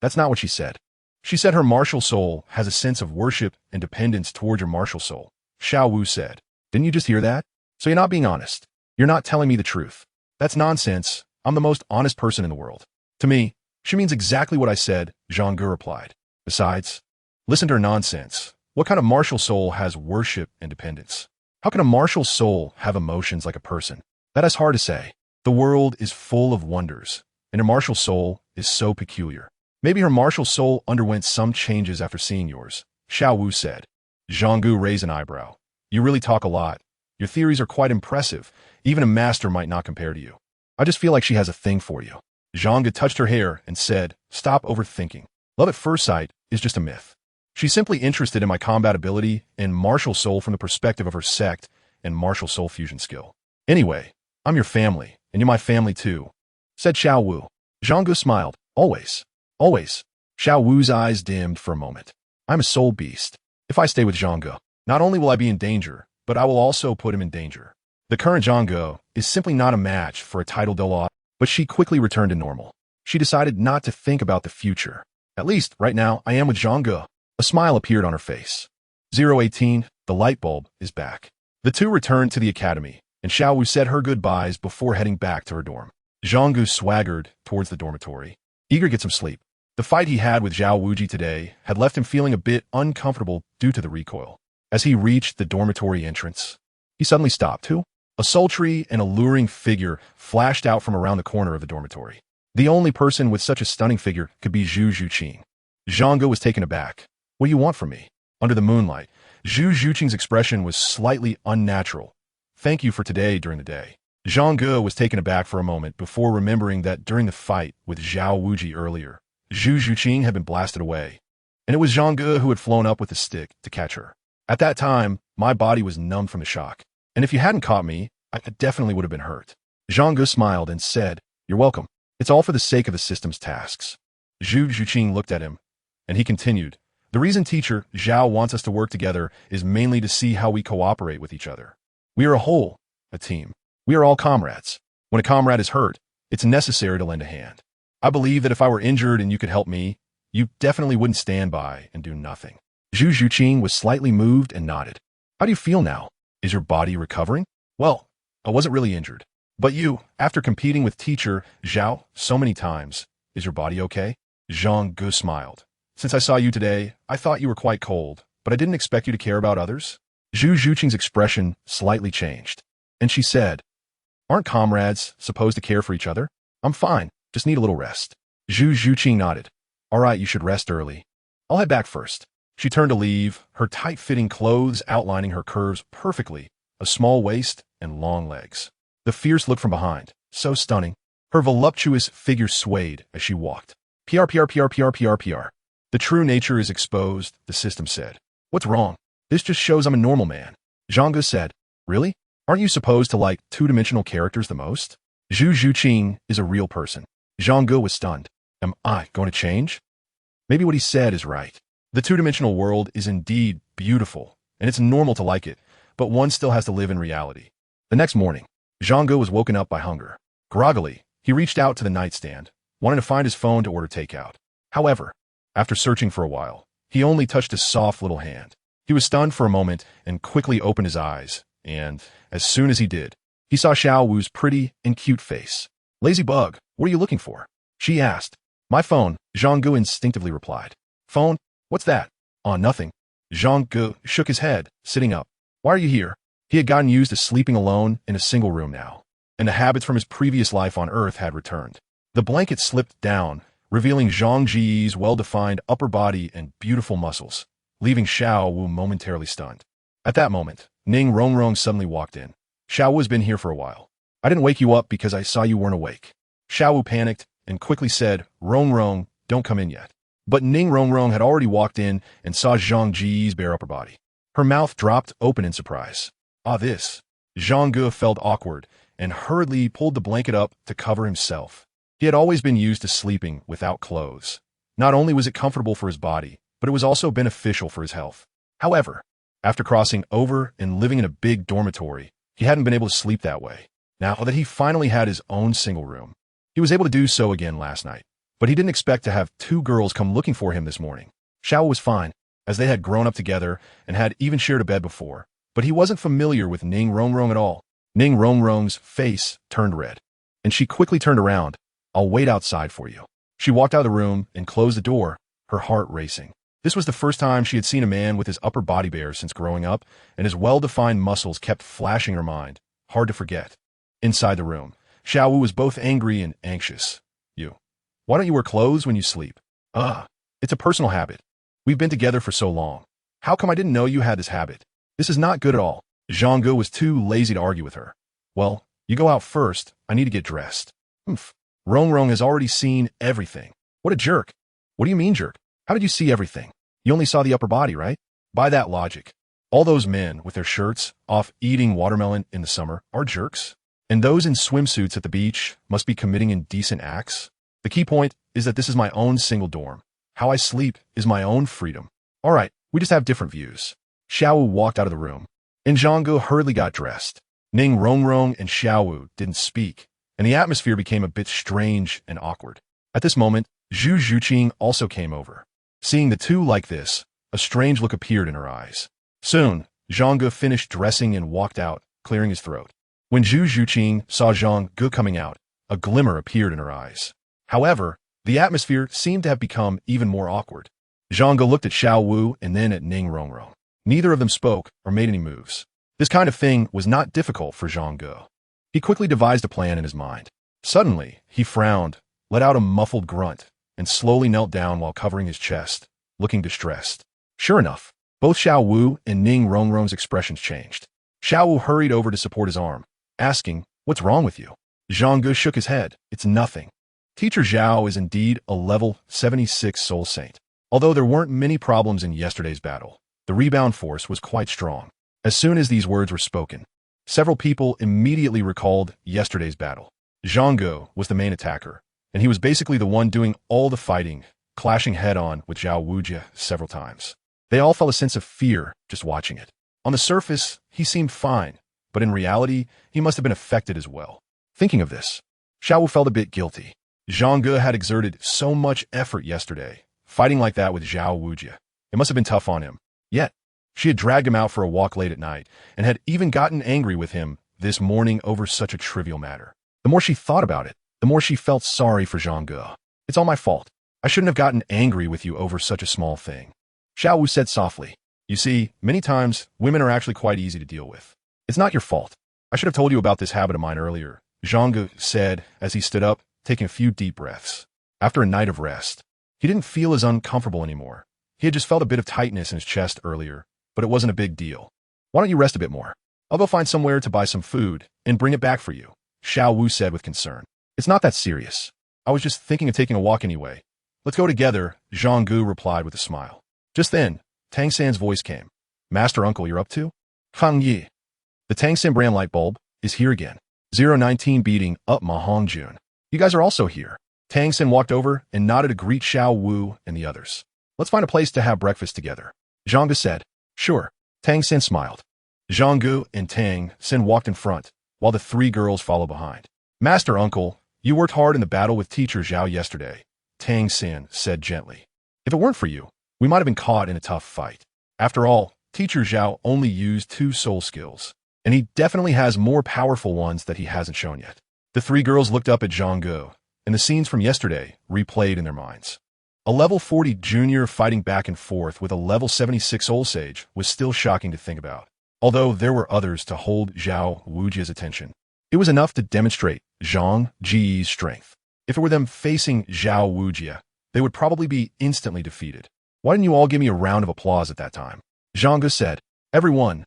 That's not what she said. She said her martial soul has a sense of worship and dependence toward your martial soul, Xiaowu said. Didn't you just hear that? So you're not being honest. You're not telling me the truth. That's nonsense. I'm the most honest person in the world. To me, she means exactly what I said, Zhang Ge replied. Besides, listen to her nonsense. What kind of martial soul has worship and dependence? How can a martial soul have emotions like a person? That is hard to say. The world is full of wonders, and her martial soul is so peculiar. Maybe her martial soul underwent some changes after seeing yours, Xiaowu said. Zhang Ge raised an eyebrow. You really talk a lot. Your theories are quite impressive. Even a master might not compare to you. I just feel like she has a thing for you. Zhang Ge touched her hair and said, Stop overthinking. Love at first sight is just a myth. She's simply interested in my combat ability and martial soul from the perspective of her sect and martial soul fusion skill. Anyway, I'm your family, and you're my family too, said Xiaowu. Zhang Ge smiled. Always. Always. Xiaowu's eyes dimmed for a moment. I'm a soul beast. If I stay with Zhang Ge, not only will I be in danger, but I will also put him in danger. The current Zhang Ge is simply not a match for a title Douluo, but she quickly returned to normal. She decided not to think about the future. At least, right now, I am with Zhang Ge. A smile appeared on her face. 018, the light bulb is back. The two returned to the academy, and Xiaowu said her goodbyes before heading back to her dorm. Zhang Ge swaggered towards the dormitory, eager to get some sleep. The fight he had with Zhao Wuji today had left him feeling a bit uncomfortable due to the recoil. As he reached the dormitory entrance, he suddenly stopped. Who? A sultry and alluring figure flashed out from around the corner of the dormitory. The only person with such a stunning figure could be Zhu Zhuqing. Zhang Ge was taken aback. What do you want from me? Under the moonlight, Zhu Zhuqing's expression was slightly unnatural. Thank you for today during the day. Zhang Ge was taken aback for a moment before remembering that during the fight with Zhao Wuji earlier, Zhu Zhuqing had been blasted away, and it was Zhang Ge who had flown up with the stick to catch her. At that time, my body was numbed from the shock, and if you hadn't caught me, I definitely would have been hurt. Zhang Ge smiled and said, You're welcome. It's all for the sake of the system's tasks. Zhu Zhuqing looked at him, and he continued, The reason teacher Zhao wants us to work together is mainly to see how we cooperate with each other. We are a whole, a team. We are all comrades. When a comrade is hurt, it's necessary to lend a hand. I believe that if I were injured and you could help me, you definitely wouldn't stand by and do nothing. Zhu Zhuqing was slightly moved and nodded. How do you feel now? Is your body recovering? Well, I wasn't really injured. But you, after competing with teacher Zhao so many times, is your body okay? Zhang Ge smiled. Since I saw you today, I thought you were quite cold, but I didn't expect you to care about others. Zhu Zhuqing's expression slightly changed, and she said, Aren't comrades supposed to care for each other? I'm fine, just need a little rest. Zhu Zhuqing nodded. All right, you should rest early. I'll head back first. She turned to leave, her tight-fitting clothes outlining her curves perfectly, a small waist and long legs. The fierce look from behind, so stunning. Her voluptuous figure swayed as she walked. PR. The true nature is exposed, the system said. What's wrong? This just shows I'm a normal man. Zhang Ge said. Really? Aren't you supposed to like two-dimensional characters the most? Zhu Zhuqing is a real person. Zhang Ge was stunned. Am I going to change? Maybe what he said is right. The two-dimensional world is indeed beautiful, and it's normal to like it, but one still has to live in reality. The next morning, Zhang Ge was woken up by hunger. Groggily, he reached out to the nightstand, wanting to find his phone to order takeout. However, after searching for a while, he only touched his soft little hand. He was stunned for a moment and quickly opened his eyes, and, as soon as he did, he saw Xiaowu's pretty and cute face. "Lazy bug, what are you looking for?" she asked. "My phone," Zhang Ge instinctively replied. "Phone? What's that?" "Oh, nothing." Zhang Ge shook his head, sitting up. "Why are you here?" He had gotten used to sleeping alone in a single room now, and the habits from his previous life on Earth had returned. The blanket slipped down, revealing Zhang Ge's well-defined upper body and beautiful muscles, leaving Xiaowu momentarily stunned. At that moment, Ning Rongrong suddenly walked in. "Xiaowu has been here for a while. I didn't wake you up because I saw you weren't awake." Xiaowu panicked and quickly said, "Rongrong, don't come in yet." But Ning Rongrong had already walked in and saw Zhang Ge's bare upper body. Her mouth dropped open in surprise. "Ah, this." Zhang Ge felt awkward and hurriedly pulled the blanket up to cover himself. He had always been used to sleeping without clothes. Not only was it comfortable for his body, but it was also beneficial for his health. However, after crossing over and living in a big dormitory, he hadn't been able to sleep that way. Now that he finally had his own single room, he was able to do so again last night. But he didn't expect to have two girls come looking for him this morning. Xiaowu was fine, as they had grown up together and had even shared a bed before, but he wasn't familiar with Ning Rongrong at all. Ning Rongrong's face turned red, and she quickly turned around. "I'll wait outside for you." She walked out of the room and closed the door, her heart racing. This was the first time she had seen a man with his upper body bare since growing up, and his well-defined muscles kept flashing her mind, hard to forget. Inside the room, Xiaowu was both angry and anxious. Why don't you wear clothes when you sleep?" It's a personal habit. We've been together for so long. How come I didn't know you had this habit? This is not good at all." Zhang Ge was too lazy to argue with her. "Well, you go out first. I need to get dressed." Rongrong has already seen everything." "What a jerk." "What do you mean, jerk? How did you see everything? You only saw the upper body, right?" "By that logic, all those men with their shirts off eating watermelon in the summer are jerks, and those in swimsuits at the beach must be committing indecent acts. The key point is that this is my own single dorm. How I sleep is my own freedom. All right, we just have different views." Xiaowu walked out of the room, and Zhang Ge hurriedly got dressed. Ning Rongrong and Xiaowu didn't speak, and the atmosphere became a bit strange and awkward. At this moment, Zhu Zhuqing also came over. Seeing the two like this, a strange look appeared in her eyes. Soon, Zhang Ge finished dressing and walked out, clearing his throat. When Zhu Zhuqing saw Zhang Ge coming out, a glimmer appeared in her eyes. However, the atmosphere seemed to have become even more awkward. Zhang Ge looked at Xiaowu and then at Ning Rongrong. Neither of them spoke or made any moves. This kind of thing was not difficult for Zhang Ge. He quickly devised a plan in his mind. Suddenly, he frowned, let out a muffled grunt, and slowly knelt down while covering his chest, looking distressed. Sure enough, both Xiaowu and Ning Rongrong's expressions changed. Xiaowu hurried over to support his arm, asking, "What's wrong with you?" Zhang Ge shook his head. "It's nothing." Teacher Zhao is indeed a level 76 soul saint. Although there weren't many problems in yesterday's battle, the rebound force was quite strong. As soon as these words were spoken, several people immediately recalled yesterday's battle. Zhang Ge was the main attacker, and he was basically the one doing all the fighting, clashing head-on with Zhao Wujie several times. They all felt a sense of fear just watching it. On the surface, he seemed fine, but in reality, he must have been affected as well. Thinking of this, Xiaowu felt a bit guilty. Zhang Ge had exerted so much effort yesterday, fighting like that with Zhao Wujie. It must have been tough on him. Yet, she had dragged him out for a walk late at night, and had even gotten angry with him this morning over such a trivial matter. The more she thought about it, the more she felt sorry for Zhang Ge. "It's all my fault. I shouldn't have gotten angry with you over such a small thing." Xiaowu said softly. "You see, many times, women are actually quite easy to deal with. It's not your fault. I should have told you about this habit of mine earlier," Zhang Ge said as he stood up, taking a few deep breaths. After a night of rest, he didn't feel as uncomfortable anymore. He had just felt a bit of tightness in his chest earlier, but it wasn't a big deal. "Why don't you rest a bit more? I'll go find somewhere to buy some food and bring it back for you," Xiaowu said with concern. "It's not that serious. I was just thinking of taking a walk anyway." "Let's go together," Zhang Ge replied with a smile. Just then, Tang San's voice came. "Master Uncle, you're up to?" "Hang Yi. The Tang San brand light bulb is here again. 019 beating up Ma Hongjun. You guys are also here." Tang San walked over and nodded to greet Xiaowu and the others. "Let's find a place to have breakfast together," Zhang Ge said. "Sure." Tang San smiled. Zhang Ge and Tang San walked in front, while the three girls followed behind. Master Uncle, you worked hard in the battle with teacher Xiao yesterday, Tang San said gently. If it weren't for you, we might have been caught in a tough fight. After all, teacher Xiao only used 2 soul skills, and he definitely has more powerful ones that he hasn't shown yet. The 3 girls looked up at Zhang Ge, and the scenes from yesterday replayed in their minds. A level 40 junior fighting back and forth with a level 76 soul sage was still shocking to think about. Although there were others to hold Xiaowu's attention, it was enough to demonstrate Zhang Ge's strength. If it were them facing Xiaowu, they would probably be instantly defeated. Why didn't you all give me a round of applause at that time? Zhang Ge said. Everyone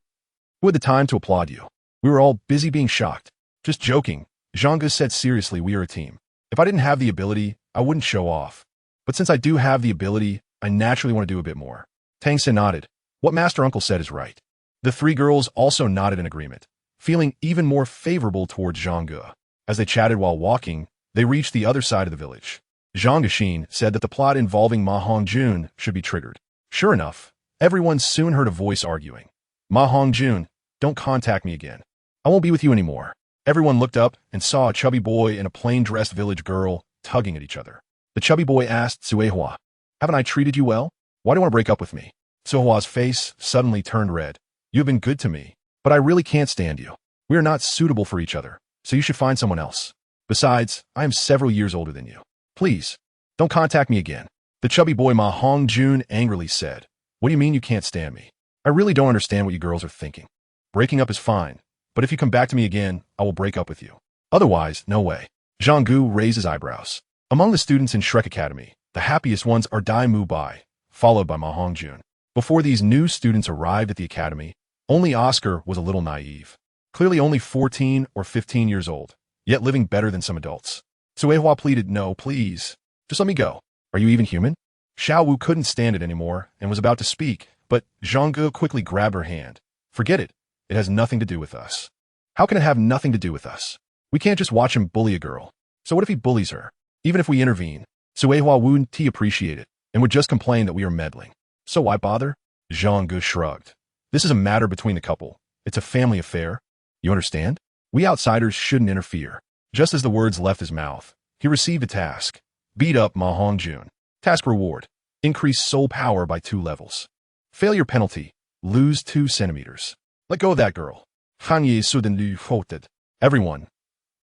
who had the time to applaud you. We were all busy being shocked. Just joking, Zhang Ge said seriously, we are a team. If I didn't have the ability, I wouldn't show off. But since I do have the ability, I naturally want to do a bit more. Tang San nodded. What Master Uncle said is right. The 3 girls also nodded in agreement, feeling even more favorable towards Zhang Ge. As they chatted while walking, they reached the other side of the village. Zhang Ge said that the plot involving Ma Hongjun should be triggered. Sure enough, everyone soon heard a voice arguing. Ma Hongjun, don't contact me again. I won't be with you anymore. Everyone looked up and saw a chubby boy and a plain-dressed village girl tugging at each other. The chubby boy asked Suehua, haven't I treated you well? Why do you want to break up with me? Suehua's face suddenly turned red. You have been good to me, but I really can't stand you. We are not suitable for each other, so you should find someone else. Besides, I am several years older than you. Please, don't contact me again. The chubby boy Ma Hongjun angrily said, what do you mean you can't stand me? I really don't understand what you girls are thinking. Breaking up is fine, but if you come back to me again, I will break up with you. Otherwise, no way. Zhang Ge raised his eyebrows. Among the students in Shrek Academy, the happiest ones are Dai Mubai, followed by Ma Hongjun. Before these new students arrived at the academy, only Oscar was a little naive. Clearly only 14 or 15 years old, yet living better than some adults. Suehua pleaded, no, please. Just let me go. Are you even human? Xiaowu couldn't stand it anymore and was about to speak, but Zhang Ge quickly grabbed her hand. Forget it. It has nothing to do with us. How can it have nothing to do with us? We can't just watch him bully a girl. So what if he bullies her? Even if we intervene, Suehua wouldn't appreciate it and would just complain that we are meddling. So why bother? Zhang Ge shrugged. This is a matter between the couple. It's a family affair. You understand? We outsiders shouldn't interfere. Just as the words left his mouth, he received a task. Beat up Ma Hongjun. Task reward. Increase soul power by 2 levels. Failure penalty. Lose 2 centimeters. Let go of that girl. Everyone.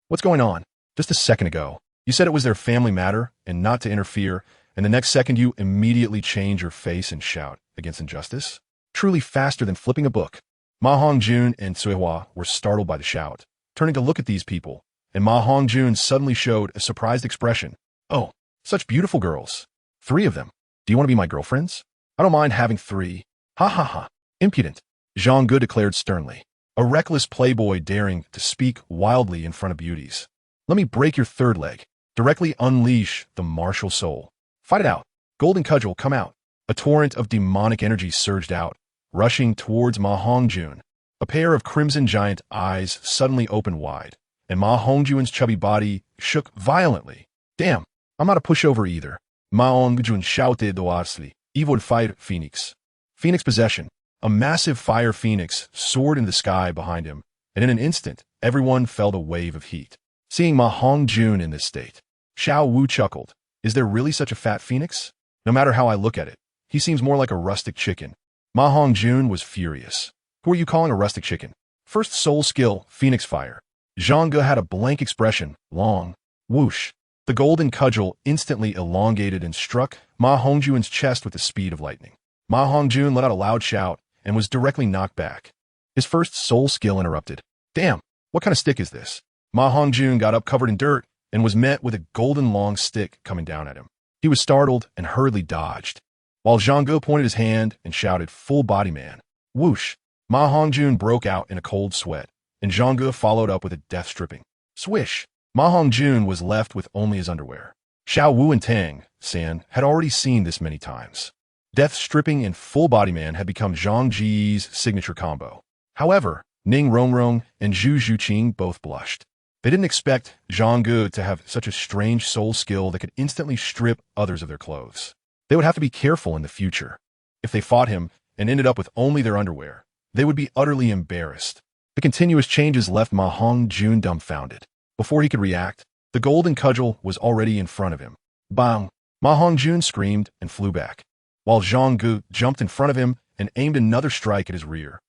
What's going on? Just a second ago, you said it was their family matter and not to interfere, and the next second you immediately change your face and shout against injustice? Truly faster than flipping a book. Ma Hongjun and Suehua were startled by the shout, turning to look at these people, and Ma Hongjun suddenly showed a surprised expression. Oh, such beautiful girls. 3 of them. Do you want to be my girlfriends? I don't mind having 3. Ha ha ha. Impudent. Zhang Ge declared sternly. A reckless playboy daring to speak wildly in front of beauties. Let me break your 3rd leg. Directly unleash the martial soul. Fight it out. Golden cudgel, come out. A torrent of demonic energy surged out, rushing towards Ma Hongjun. A pair of crimson giant eyes suddenly opened wide, and Ma Hongjun's chubby body shook violently. Damn, I'm not a pushover either. Ma Hongjun shouted hoarsely. Evil fire phoenix. Phoenix possession. A massive fire phoenix soared in the sky behind him, and in an instant, everyone felt a wave of heat. Seeing Ma Hongjun in this state, Xiaowu chuckled. Is there really such a fat phoenix? No matter how I look at it, he seems more like a rustic chicken. Ma Hongjun was furious. Who are you calling a rustic chicken? First soul skill, Phoenix Fire. Zhang Ge had a blank expression, long. Whoosh. The golden cudgel instantly elongated and struck Ma Hongjun's chest with the speed of lightning. Ma Hongjun let out a loud shout and was directly knocked back. His first soul skill interrupted. Damn, what kind of stick is this? Ma Hongjun got up covered in dirt and was met with a golden long stick coming down at him. He was startled and hurriedly dodged, while Zhang Ge pointed his hand and shouted, full body man. Whoosh! Ma Hongjun broke out in a cold sweat, and Zhang Ge followed up with a death stripping. Swish! Ma Hongjun was left with only his underwear. Xiaowu and Tang San had already seen this many times. Death stripping and full body man had become Zhang Ge's signature combo. However, Ning Rongrong and Zhu Zhuqing both blushed. They didn't expect Zhang Ge to have such a strange soul skill that could instantly strip others of their clothes. They would have to be careful in the future. If they fought him and ended up with only their underwear, they would be utterly embarrassed. The continuous changes left Ma Hongjun dumbfounded. Before he could react, the golden cudgel was already in front of him. Bang! Ma Hongjun screamed and flew back, while Zhang Ge jumped in front of him and aimed another strike at his rear.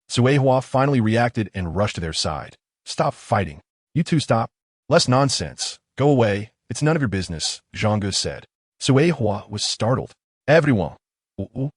Sui Hua finally reacted and rushed to their side. Stop fighting. You two stop. Less nonsense. Go away. It's none of your business, Zhang Ge said. Sui Hua was startled. Everyone. What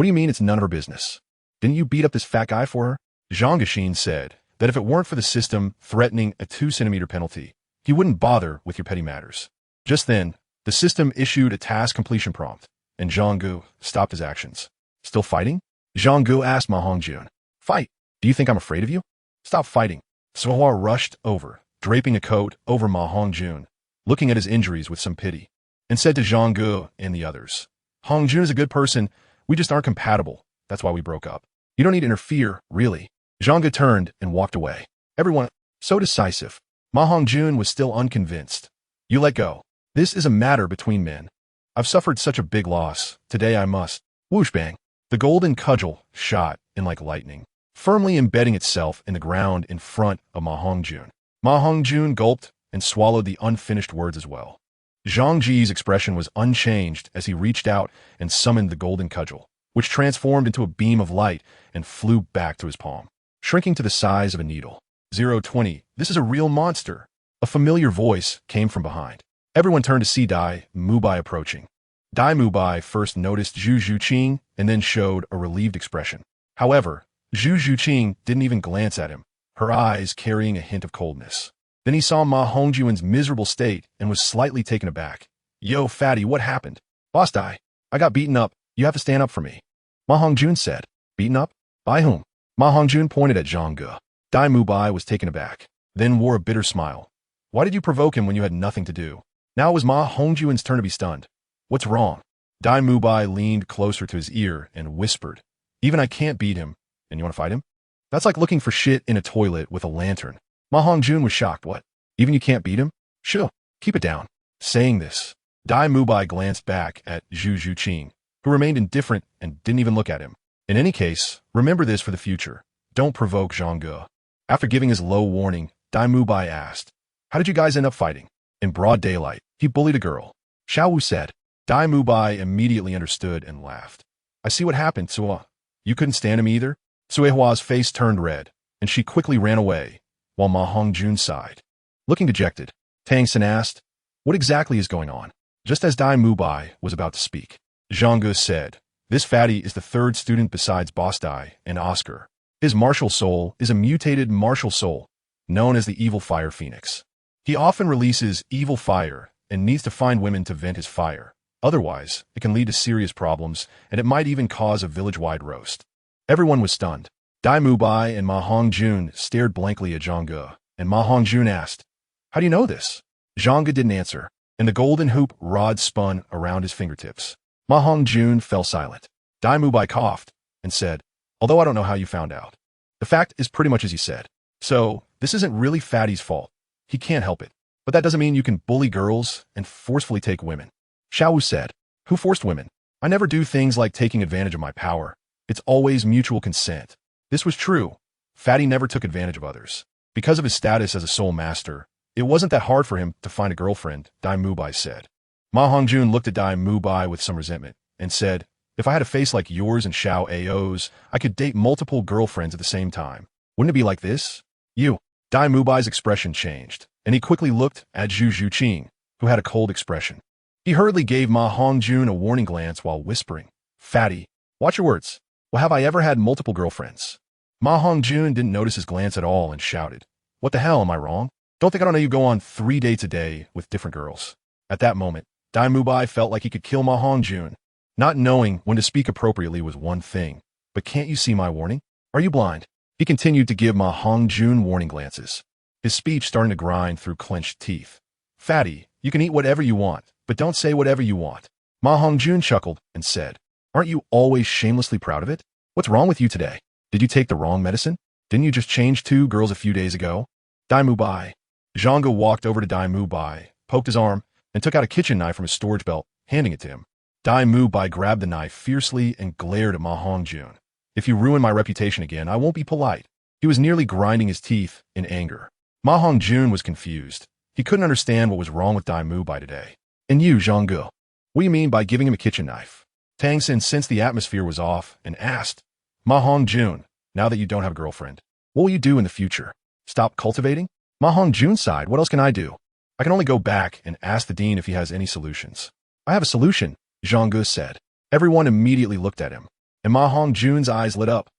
do you mean it's none of her business? Didn't you beat up this fat guy for her? Zhang Ge said that if it weren't for the system threatening a 2-centimeter penalty, he wouldn't bother with your petty matters. Just then, the system issued a task completion prompt, and Zhang Ge stopped his actions. Still fighting? Zhang Ge asked Ma Hongjun. Fight. Do you think I'm afraid of you? Stop fighting. Sui Hua rushed over, draping a coat over Ma Hongjun, looking at his injuries with some pity, and said to Zhang Ge and the others, Hongjun is a good person. We just aren't compatible. That's why we broke up. You don't need to interfere, really. Zhang Ge turned and walked away. Everyone, so decisive. Ma Hongjun was still unconvinced. You let go. This is a matter between men. I've suffered such a big loss. Today I must. Whoosh bang. The golden cudgel shot in like lightning, firmly embedding itself in the ground in front of Ma Hongjun. Ma Hongjun gulped and swallowed the unfinished words as well. Zhang Ge's expression was unchanged as he reached out and summoned the golden cudgel, which transformed into a beam of light and flew back to his palm, shrinking to the size of a needle. 020, this is a real monster. A familiar voice came from behind. Everyone turned to see Dai Mubai approaching. Dai Mubai first noticed Zhu Zhuqing and then showed a relieved expression. However, Zhu Zhuqing didn't even glance at him, her eyes carrying a hint of coldness. Then he saw Ma Hongjun's miserable state and was slightly taken aback. Yo, fatty, what happened? Boss Dai, I got beaten up. You have to stand up for me. Ma Hongjun said. Beaten up? By whom? Ma Hongjun pointed at Zhang Ge. Dai Mubai was taken aback, then wore a bitter smile. Why did you provoke him when you had nothing to do? Now it was Ma Hongjun's turn to be stunned. What's wrong? Dai Mubai leaned closer to his ear and whispered. Even I can't beat him. And you want to fight him? That's like looking for shit in a toilet with a lantern. Ma Hongjun was shocked. What? Even you can't beat him? Sure. Keep it down. Saying this, Dai Mubai glanced back at Zhu Zhuqing, who remained indifferent and didn't even look at him. In any case, remember this for the future. Don't provoke Zhang Ge. After giving his low warning, Dai Mubai asked, how did you guys end up fighting? In broad daylight, he bullied a girl. Xiaowu said. Dai Mubai immediately understood and laughed. I see what happened, Sua. You couldn't stand him either? Sui Hua's face turned red, and she quickly ran away, while Ma Hongjun sighed. Looking dejected, Tang San asked, what exactly is going on? Just as Dai Mubai was about to speak, Zhang Ge said, this fatty is the third student besides Boss Dai and Oscar. His martial soul is a mutated martial soul, known as the Evil Fire Phoenix. He often releases evil fire and needs to find women to vent his fire. Otherwise, it can lead to serious problems, and it might even cause a village-wide roast. Everyone was stunned. Dai Mubai and Ma Hongjun stared blankly at Zhang Ge, and Ma Hongjun asked, how do you know this? Zhang Ge didn't answer, and the golden hoop rod spun around his fingertips. Ma Hongjun fell silent. Dai Mubai coughed and said, although I don't know how you found out. The fact is pretty much as you said. So, this isn't really Fatty's fault. He can't help it. But that doesn't mean you can bully girls and forcefully take women. Xiaowu said, who forced women? I never do things like taking advantage of my power. It's always mutual consent. This was true. Fatty never took advantage of others. Because of his status as a soul master, it wasn't that hard for him to find a girlfriend, Dai Mubai said. Ma Hongjun looked at Dai Mubai with some resentment and said, if I had a face like yours and Xiao's, I could date multiple girlfriends at the same time. Wouldn't it be like this? You. Dai Mubai's expression changed, and he quickly looked at Zhu Zhuqing, who had a cold expression. He hurriedly gave Ma Hongjun a warning glance while whispering, Fatty, watch your words. Well, have I ever had multiple girlfriends? Ma Hongjun didn't notice his glance at all and shouted, what the hell, am I wrong? Don't think I don't know you go on 3 dates a day with different girls. At that moment, Dai Mubai felt like he could kill Ma Hongjun. Not knowing when to speak appropriately was one thing, but can't you see my warning? Are you blind? He continued to give Ma Hongjun warning glances, his speech starting to grind through clenched teeth. Fatty, you can eat whatever you want, but don't say whatever you want. Ma Hongjun chuckled and said, aren't you always shamelessly proud of it? What's wrong with you today? Did you take the wrong medicine? Didn't you just change 2 girls a few days ago? Dai Mubai. Zhang Ge walked over to Dai Mubai, poked his arm, and took out a kitchen knife from his storage belt, handing it to him. Dai Mubai grabbed the knife fiercely and glared at Ma Hongjun. If you ruin my reputation again, I won't be polite. He was nearly grinding his teeth in anger. Ma Hongjun was confused. He couldn't understand what was wrong with Dai Mubai today. And you, Zhang Ge, what do you mean by giving him a kitchen knife? Tang San sensed the atmosphere was off and asked, Ma Hongjun, now that you don't have a girlfriend, what will you do in the future? Stop cultivating? Ma Hongjun sighed, what else can I do? I can only go back and ask the dean if he has any solutions. I have a solution, Zhang Ge said. Everyone immediately looked at him, and Ma Hongjun's eyes lit up.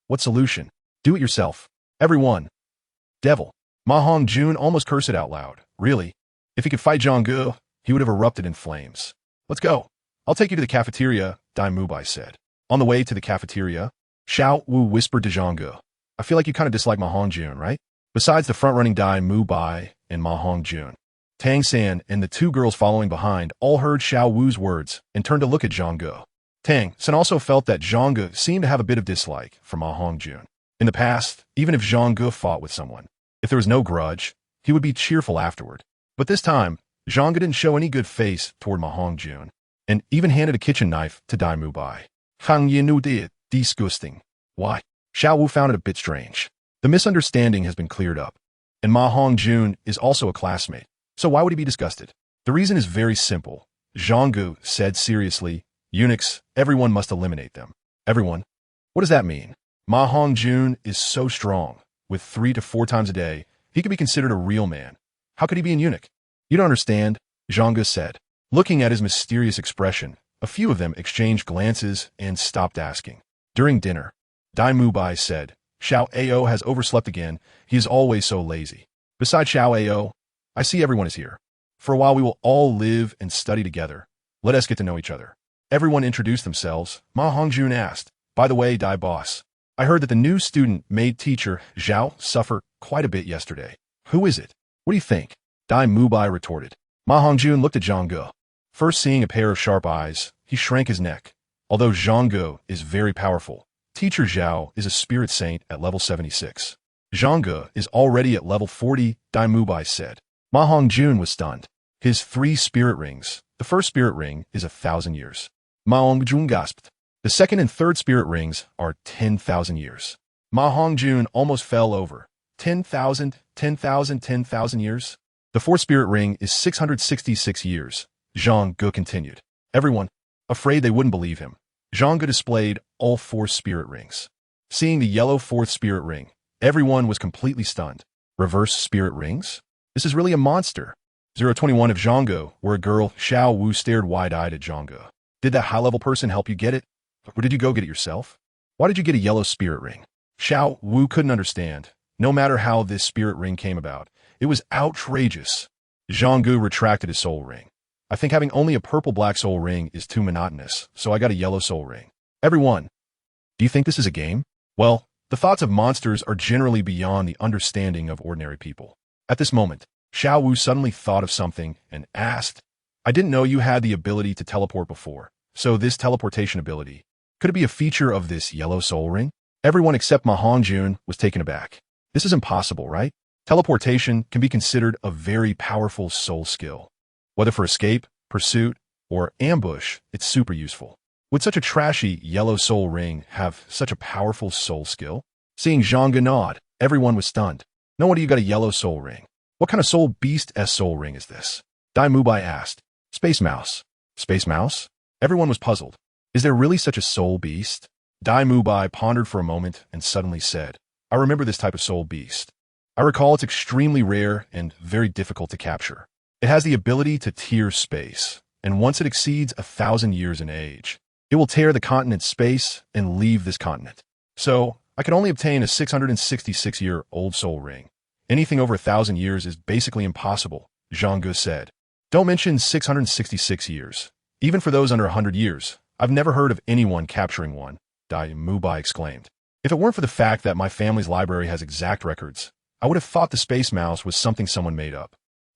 What solution? Do it yourself. Everyone. Devil. Ma Hongjun almost cursed it out loud. Really? If he could fight Zhang Ge, he would have erupted in flames. Let's go. I'll take you to the cafeteria, Dai Mubai said. On the way to the cafeteria, Xiaowu whispered to Zhang Ge, I feel like you kind of dislike Ma Hongjun, right? Besides the front-running Dai Mubai and Ma Hongjun, Tang San and the two girls following behind all heard Xiaowu's words and turned to look at Zhang Ge. Tang San also felt that Zhang Ge seemed to have a bit of dislike for Ma Hongjun. In the past, even if Zhang Ge fought with someone, if there was no grudge, he would be cheerful afterward. But this time, Zhang Ge didn't show any good face toward Ma Hongjun, and even handed a kitchen knife to Dai Mubai. Hang Yinu did, disgusting. Why? Xiaowu found it a bit strange. The misunderstanding has been cleared up, and Ma Hongjun is also a classmate, so why would he be disgusted? The reason is very simple. Zhang Ge said seriously, eunuchs, everyone must eliminate them. Everyone? What does that mean? Ma Hongjun is so strong. With 3 to 4 times a day, he could be considered a real man. How could he be a eunuch? You don't understand, Zhang Ge said. Looking at his mysterious expression, a few of them exchanged glances and stopped asking. During dinner, Dai Mubai said, Xiaowu has overslept again. He is always so lazy. Besides Xiaowu, I see everyone is here. For a while we will all live and study together. Let us get to know each other. Everyone introduced themselves. Ma Hongjun asked, by the way, Dai boss, I heard that the new student made teacher, Xiao, suffer quite a bit yesterday. Who is it? What do you think? Dai Mubai retorted. Ma Hongjun looked at Zhang Ge. First seeing a pair of sharp eyes, he shrank his neck. Although Zhang Ge is very powerful, Teacher Xiao is a spirit saint at level 76. Zhang Ge is already at level 40, Dai Mubai said. Ma Hongjun was stunned. His 3 spirit rings. The first spirit ring is 1,000 years. Ma Hongjun gasped. The second and third spirit rings are 10,000 years. Ma Hongjun almost fell over. 10,000, 10,000, 10,000 years? The fourth spirit ring is 666 years. Zhang Ge continued. Everyone, afraid they wouldn't believe him, Zhang Ge displayed all 4 spirit rings. Seeing the yellow 4th spirit ring, everyone was completely stunned. Reverse spirit rings? This is really a monster. 021 if Zhang Ge were a girl, Xiaowu stared wide-eyed at Zhang Ge. Did that high-level person help you get it? Or did you go get it yourself? Why did you get a yellow spirit ring? Xiaowu couldn't understand. No matter how this spirit ring came about, it was outrageous. Zhang Ge retracted his soul ring. I think having only a purple-black soul ring is too monotonous, so I got a yellow soul ring. Everyone, do you think this is a game? Well, the thoughts of monsters are generally beyond the understanding of ordinary people. At this moment, Xiaowu suddenly thought of something and asked, I didn't know you had the ability to teleport before, so this teleportation ability, could it be a feature of this yellow soul ring? Everyone except Ma Hongjun was taken aback. This is impossible, right? Teleportation can be considered a very powerful soul skill. Whether for escape, pursuit, or ambush, it's super useful. Would such a trashy yellow soul ring have such a powerful soul skill? Seeing Zhang Ge nod, everyone was stunned. No wonder you got a yellow soul ring. What kind of soul beast soul ring is this? Dai Mubai asked. Space Mouse. Space Mouse? Everyone was puzzled. Is there really such a soul beast? Dai Mubai pondered for a moment and suddenly said, I remember this type of soul beast. I recall it's extremely rare and very difficult to capture. It has the ability to tear space, and once it exceeds 1,000 years in age, it will tear the continent's space and leave this continent. So, I could only obtain a 666-year-old soul ring. Anything over 1,000 years is basically impossible, Zhang Ge said. Don't mention 666 years. Even for those under 100 years, I've never heard of anyone capturing one, Dai Mubai exclaimed. If it weren't for the fact that my family's library has exact records, I would have thought the space mouse was something someone made up.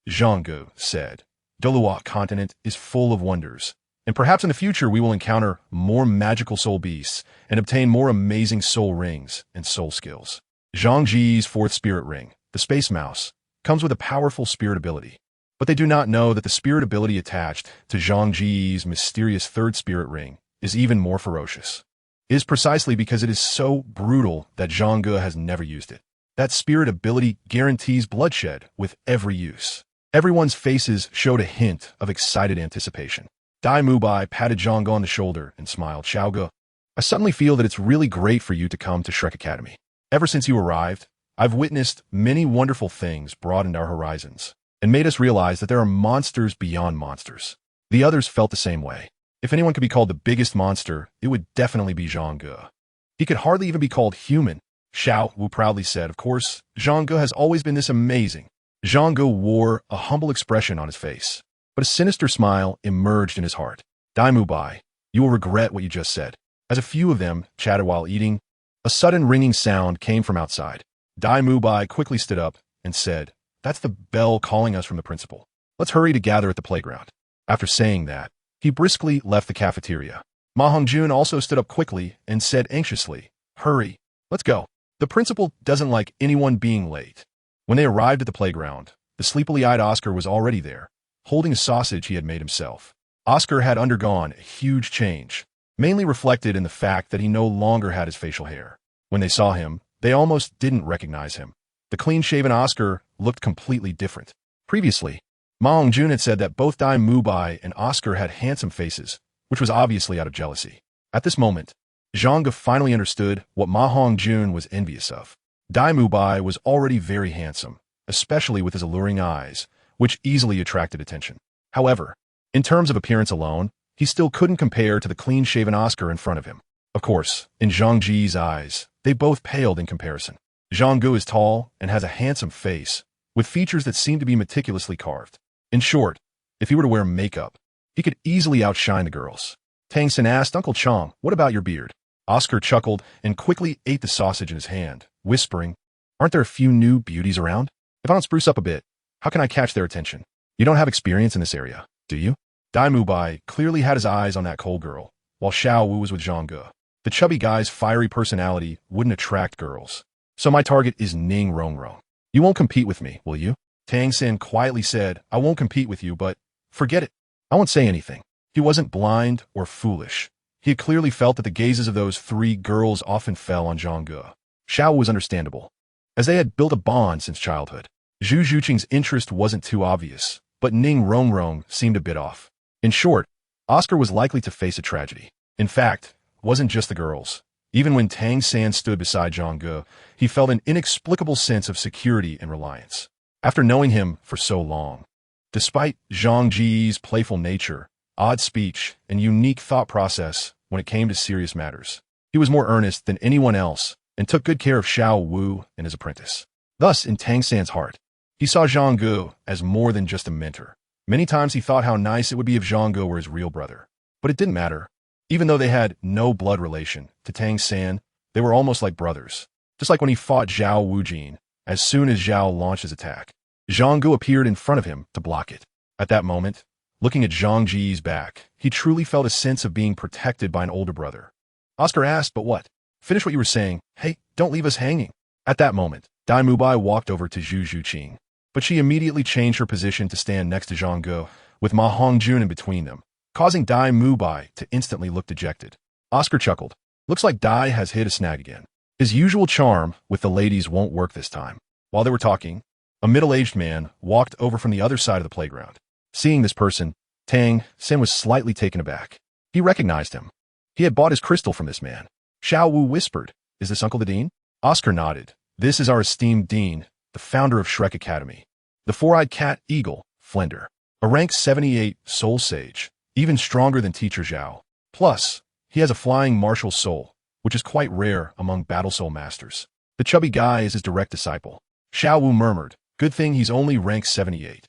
Zhang Ge said, Douluo Continent is full of wonders, and perhaps in the future we will encounter more magical soul beasts and obtain more amazing soul rings and soul skills. Zhang Ge's 4th spirit ring, the space mouse, comes with a powerful spirit ability, but they do not know that the spirit ability attached to Zhang Ge's mysterious 3rd spirit ring is even more ferocious. It is precisely because it is so brutal that Zhang Ge has never used it. That spirit ability guarantees bloodshed with every use. Everyone's faces showed a hint of excited anticipation. Dai Mubai patted Zhang Ge on the shoulder and smiled. Xiaogang, I suddenly feel that it's really great for you to come to Shrek Academy. Ever since you arrived, I've witnessed many wonderful things broadened our horizons and made us realize that there are monsters beyond monsters. The others felt the same way. If anyone could be called the biggest monster, it would definitely be Zhang Ge. He could hardly even be called human. Xiaowu proudly said, of course, Zhang Ge has always been this amazing. Zhang Ge wore a humble expression on his face, but a sinister smile emerged in his heart. Dai Mubai, you will regret what you just said. As a few of them chatted while eating, a sudden ringing sound came from outside. Dai Mubai quickly stood up and said, that's the bell calling us from the principal. Let's hurry to gather at the playground. After saying that, he briskly left the cafeteria. Ma Hongjun also stood up quickly and said anxiously, hurry, let's go. The principal doesn't like anyone being late. When they arrived at the playground, the sleepily-eyed Oscar was already there, holding a sausage he had made himself. Oscar had undergone a huge change, mainly reflected in the fact that he no longer had his facial hair. When they saw him, they almost didn't recognize him. The clean-shaven Oscar looked completely different. Previously, Ma Hongjun had said that both Dai Mubai and Oscar had handsome faces, which was obviously out of jealousy. At this moment, Zhang Ge finally understood what Ma Hongjun was envious of. Dai Mubai was already very handsome, especially with his alluring eyes, which easily attracted attention. However, in terms of appearance alone, he still couldn't compare to the clean-shaven Oscar in front of him. Of course, in Zhang Ge's eyes, they both paled in comparison. Zhang Ge is tall and has a handsome face, with features that seem to be meticulously carved. In short, if he were to wear makeup, he could easily outshine the girls. Tang San asked, Uncle Chong, what about your beard? Oscar chuckled and quickly ate the sausage in his hand, whispering, aren't there a few new beauties around? If I don't spruce up a bit, how can I catch their attention? You don't have experience in this area, do you? Dai Mubai clearly had his eyes on that cold girl, while Xiaowu was with Zhang Ge. The chubby guy's fiery personality wouldn't attract girls. So my target is Ning Rongrong. You won't compete with me, will you? Tang San quietly said, I won't compete with you, but forget it. I won't say anything. He wasn't blind or foolish. He had clearly felt that the gazes of those three girls often fell on Zhang Ge. Xiao was understandable, as they had built a bond since childhood. Zhu Zhuqing's interest wasn't too obvious, but Ning Rongrong seemed a bit off. In short, Oscar was likely to face a tragedy. In fact, it wasn't just the girls. Even when Tang San stood beside Zhang Ge, he felt an inexplicable sense of security and reliance. After knowing him for so long, despite Zhang Ge's playful nature, odd speech, and unique thought process when it came to serious matters, he was more earnest than anyone else and took good care of Xiaowu and his apprentice. Thus, in Tang San's heart, he saw Zhang Ge as more than just a mentor. Many times he thought how nice it would be if Zhang Ge were his real brother. But it didn't matter. Even though they had no blood relation, to Tang San, they were almost like brothers. Just like when he fought Zhao Wujin, as soon as Zhao launched his attack, Zhang Ge appeared in front of him to block it. At that moment, looking at Zhang Ge's back, he truly felt a sense of being protected by an older brother. Oscar asked, but what? Finish what you were saying. Hey, don't leave us hanging. At that moment, Dai Mubai walked over to Zhu Zhuqing, but she immediately changed her position to stand next to Zhang Ge, with Ma Hongjun in between them, causing Dai Mubai to instantly look dejected. Oscar chuckled. Looks like Dai has hit a snag again. His usual charm with the ladies won't work this time. While they were talking, a middle-aged man walked over from the other side of the playground. Seeing this person, Tang San was slightly taken aback. He recognized him. He had bought his crystal from this man. Xiaowu whispered, is this Uncle the Dean? Oscar nodded. This is our esteemed Dean, the founder of Shrek Academy. The four-eyed cat eagle, Flender. A rank 78 soul sage, even stronger than Teacher Zhao. Plus, he has a flying martial soul, which is quite rare among battle soul masters. The chubby guy is his direct disciple. Xiaowu murmured, good thing he's only rank 78.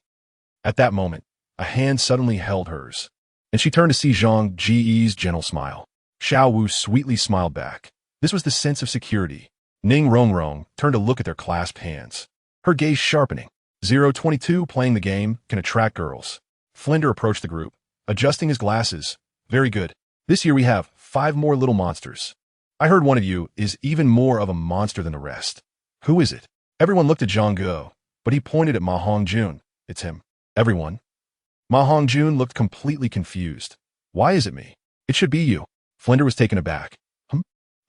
At that moment, a hand suddenly held hers, and she turned to see Zhang Ge's gentle smile. Xiaowu sweetly smiled back. This was the sense of security. Ning Rongrong turned to look at their clasped hands, her gaze sharpening. 022 playing the game can attract girls. Flender approached the group, adjusting his glasses. Very good. This year we have 5 more little monsters. I heard one of you is even more of a monster than the rest. Who is it? Everyone looked at Zhang Ge, but he pointed at Ma Hongjun. It's him. Everyone. Ma Hongjun looked completely confused. Why is it me? It should be you. Flender was taken aback.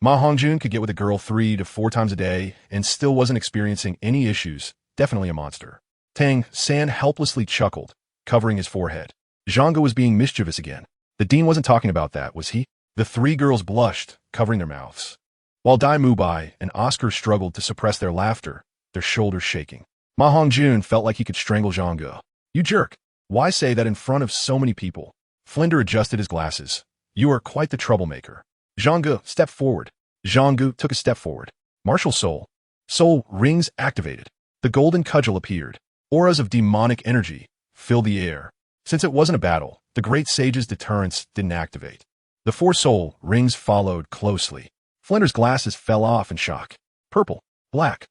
Ma Hongjun could get with a girl 3 to 4 times a day and still wasn't experiencing any issues. Definitely a monster. Tang San helplessly chuckled, covering his forehead. Zhang Ge was being mischievous again. The dean wasn't talking about that, was he? The 3 girls blushed, covering their mouths, while Dai Mubai and Oscar struggled to suppress their laughter, their shoulders shaking. Ma Hongjun felt like he could strangle Zhang Ge. You jerk. Why say that in front of so many people? Flinder adjusted his glasses. You are quite the troublemaker. Zhang Ge stepped forward. Zhang Ge took a step forward. Martial Soul. Soul rings activated. The golden cudgel appeared. Auras of demonic energy filled the air. Since it wasn't a battle, the great sage's deterrence didn't activate. The 4 soul rings followed closely. Flinder's glasses fell off in shock. Purple, black,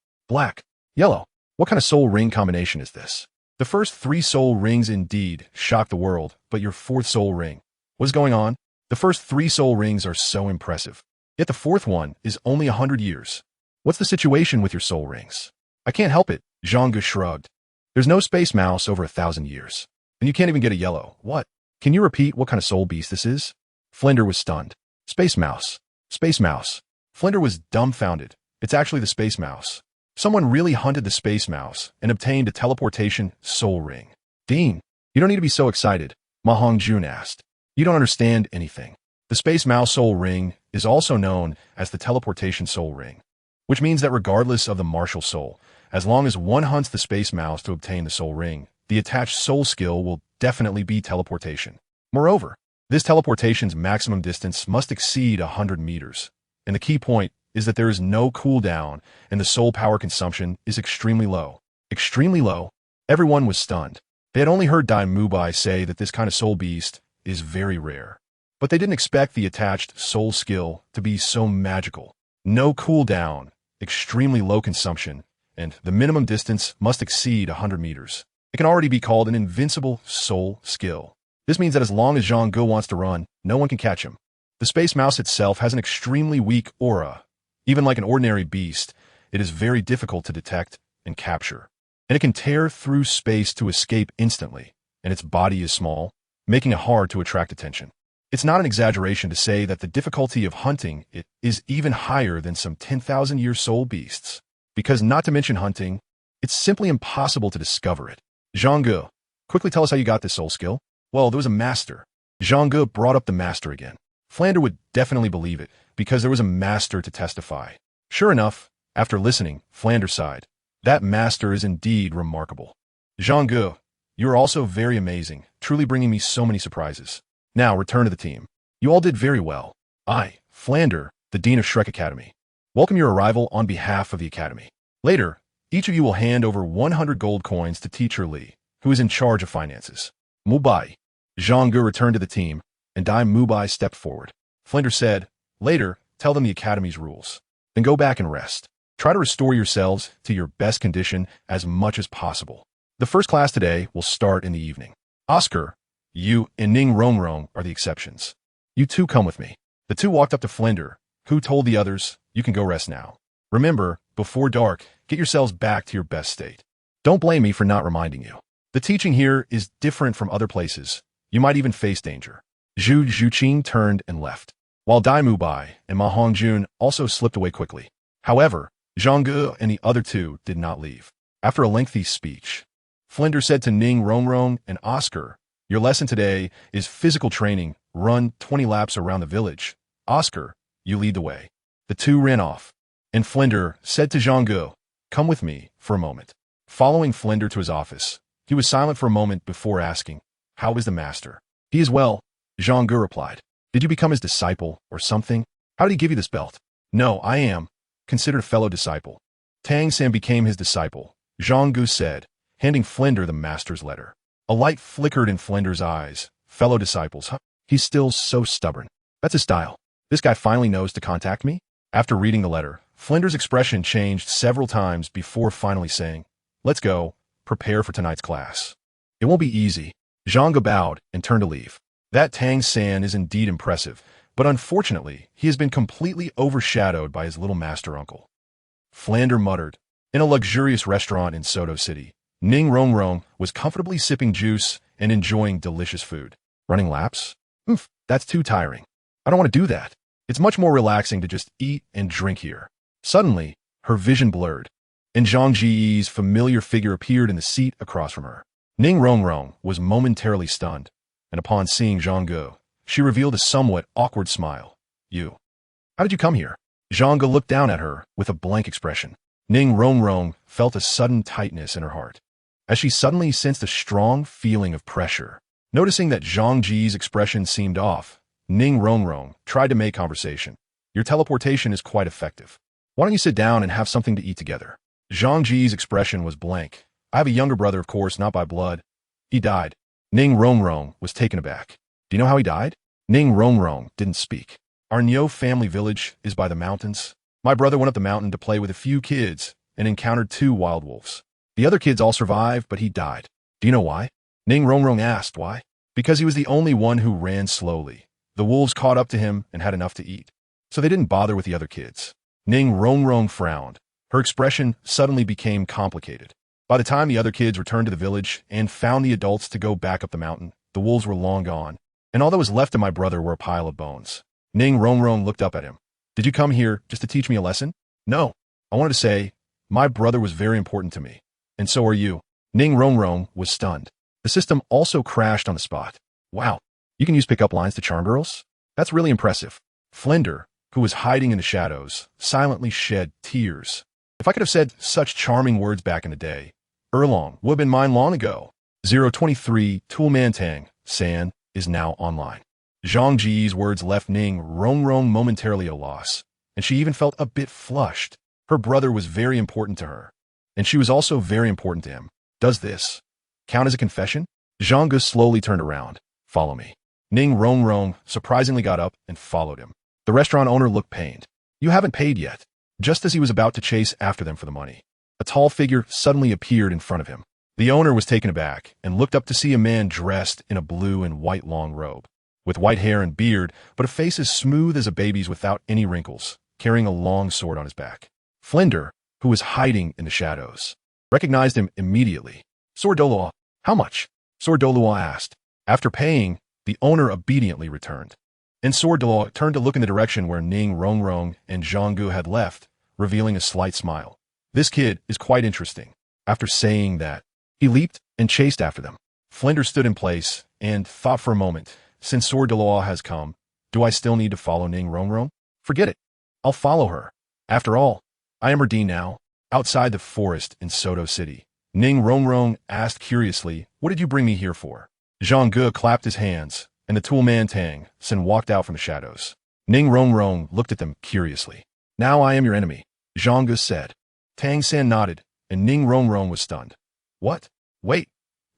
yellow. What kind of soul ring combination is this? The first 3 soul rings indeed shocked the world, but your 4th soul ring. What's going on? The first 3 soul rings are so impressive. Yet the 4th one is only 100 years. What's the situation with your soul rings? I can't help it, Zhang Ge shrugged. There's no space mouse over 1,000 years. And you can't even get a yellow. What? Can you repeat what kind of soul beast this is? Flinder was stunned. Space mouse. Space mouse. Flinder was dumbfounded. It's actually the space mouse. Someone really hunted the space mouse and obtained a teleportation soul ring. Dean, you don't need to be so excited, Ma Hongjun asked. You don't understand anything. The space mouse soul ring is also known as the teleportation soul ring, which means that regardless of the martial soul, as long as one hunts the space mouse to obtain the soul ring, the attached soul skill will definitely be teleportation. Moreover, this teleportation's maximum distance must exceed 100 meters. And the key point is that there is no cooldown and the soul power consumption is extremely low. Extremely low? Everyone was stunned. They had only heard Dai Mubai say that this kind of soul beast is very rare. But they didn't expect the attached soul skill to be so magical. No cooldown, extremely low consumption, and the minimum distance must exceed 100 meters. It can already be called an invincible soul skill. This means that as long as Zhang Ge wants to run, no one can catch him. The space mouse itself has an extremely weak aura. Even like an ordinary beast, it is very difficult to detect and capture. And it can tear through space to escape instantly, and its body is small, making it hard to attract attention. It's not an exaggeration to say that the difficulty of hunting it is even higher than some 10,000-year soul beasts. Because not to mention hunting, it's simply impossible to discover it. Zhang Ge, quickly tell us how you got this soul skill. Well, there was a master. Zhang Ge brought up the master again. Flander would definitely believe it, because there was a master to testify. Sure enough, after listening, Flander sighed. That master is indeed remarkable. Zhang Ge, you are also very amazing, truly bringing me so many surprises. Now, return to the team. You all did very well. I, Flander, the Dean of Shrek Academy, welcome your arrival on behalf of the Academy. Later, each of you will hand over 100 gold coins to Teacher Li, who is in charge of finances. Mubai. Zhang Ge returned to the team, and Dai Mubai stepped forward. Flinder said, later, tell them the Academy's rules. Then go back and rest. Try to restore yourselves to your best condition as much as possible. The first class today will start in the evening. Oscar, you, and Ning Rongrong are the exceptions. You two come with me. The two walked up to Flinder, who told the others, you can go rest now. Remember, before dark, get yourselves back to your best state. Don't blame me for not reminding you. The teaching here is different from other places. You might even face danger. Zhu Zhuqing turned and left, while Dai Mubai and Ma Hongjun also slipped away quickly. However, Zhang Ge and the other two did not leave. After a lengthy speech, Flinder said to Ning Rongrong and Oscar, your lesson today is physical training. Run 20 laps around the village. Oscar, you lead the way. The two ran off, and Flinder said to Zhang Ge, come with me for a moment. Following Flinder to his office, he was silent for a moment before asking, how is the master? He is well, Zhang Ge replied. Did you become his disciple or something? How did he give you this belt? No, I am considered a fellow disciple. Tang San became his disciple, Zhang Ge said, handing Flinder the master's letter. A light flickered in Flinder's eyes. Fellow disciples, huh? He's still so stubborn. That's his style. This guy finally knows to contact me? After reading the letter, Flinder's expression changed several times before finally saying, let's go, prepare for tonight's class. It won't be easy. Zhang Ge bowed and turned to leave. That Tang San is indeed impressive, but unfortunately, he has been completely overshadowed by his little master uncle. Flinder muttered. In a luxurious restaurant in Soto City, Ning Rongrong was comfortably sipping juice and enjoying delicious food. Running laps? That's too tiring. I don't want to do that. It's much more relaxing to just eat and drink here. Suddenly, her vision blurred, and Zhang Ge's familiar figure appeared in the seat across from her. Ning Rongrong was momentarily stunned, and upon seeing Zhang Ge, she revealed a somewhat awkward smile. You. How did you come here? Zhang Ge looked down at her with a blank expression. Ning Rongrong felt a sudden tightness in her heart, as she suddenly sensed a strong feeling of pressure. Noticing that Zhang Ge's expression seemed off, Ning Rongrong tried to make conversation. Your teleportation is quite effective. Why don't you sit down and have something to eat together? Zhang Ge's expression was blank. I have a younger brother, of course, not by blood. He died. Ning Rongrong was taken aback. Do you know how he died? Ning Rongrong didn't speak. Our Nyo family village is by the mountains. My brother went up the mountain to play with a few kids and encountered 2 wild wolves. The other kids all survived, but he died. Do you know why? Ning Rongrong asked why. Because he was the only one who ran slowly. The wolves caught up to him and had enough to eat, so they didn't bother with the other kids. Ning Rongrong frowned. Her expression suddenly became complicated. By the time the other kids returned to the village and found the adults to go back up the mountain, the wolves were long gone, and all that was left of my brother were a pile of bones. Ning Rongrong looked up at him. Did you come here just to teach me a lesson? No. I wanted to say, my brother was very important to me, and so are you. Ning Rongrong was stunned. The system also crashed on the spot. Wow, you can use pickup lines to charm girls? That's really impressive. Flinder, who was hiding in the shadows, silently shed tears. If I could have said such charming words back in the day, Erlong would have been mine long ago. 023 Toolman Tang San is now online. Zhang Ge's words left Ning Rongrong momentarily at a loss, and she even felt a bit flushed. Her brother was very important to her, and she was also very important to him. Does this count as a confession? Zhang Ge slowly turned around. Follow me. Ning Rongrong surprisingly got up and followed him. The restaurant owner looked pained. You haven't paid yet. Just as he was about to chase after them for the money, a tall figure suddenly appeared in front of him. The owner was taken aback and looked up to see a man dressed in a blue and white long robe, with white hair and beard, but a face as smooth as a baby's without any wrinkles, carrying a long sword on his back. Flinder, who was hiding in the shadows, recognized him immediately. Sword Douluo, how much? Sword Douluo asked. After paying, the owner obediently returned, and Sword Douluo turned to look in the direction where Ning Rongrong and Zhang Ge had left, revealing a slight smile. This kid is quite interesting. After saying that, he leaped and chased after them. Flinder stood in place and thought for a moment. Since Sword Douluo has come, do I still need to follow Ning Rongrong? Forget it. I'll follow her. After all, I am her dean now. Outside the forest in Soto City, Ning Rongrong asked curiously, what did you bring me here for? Zhang Ge clapped his hands, and the toolman Tang San walked out from the shadows. Ning Rongrong looked at them curiously. Now I am your enemy, Zhang Ge said. Tang San nodded, and Ning Rongrong was stunned. What? Wait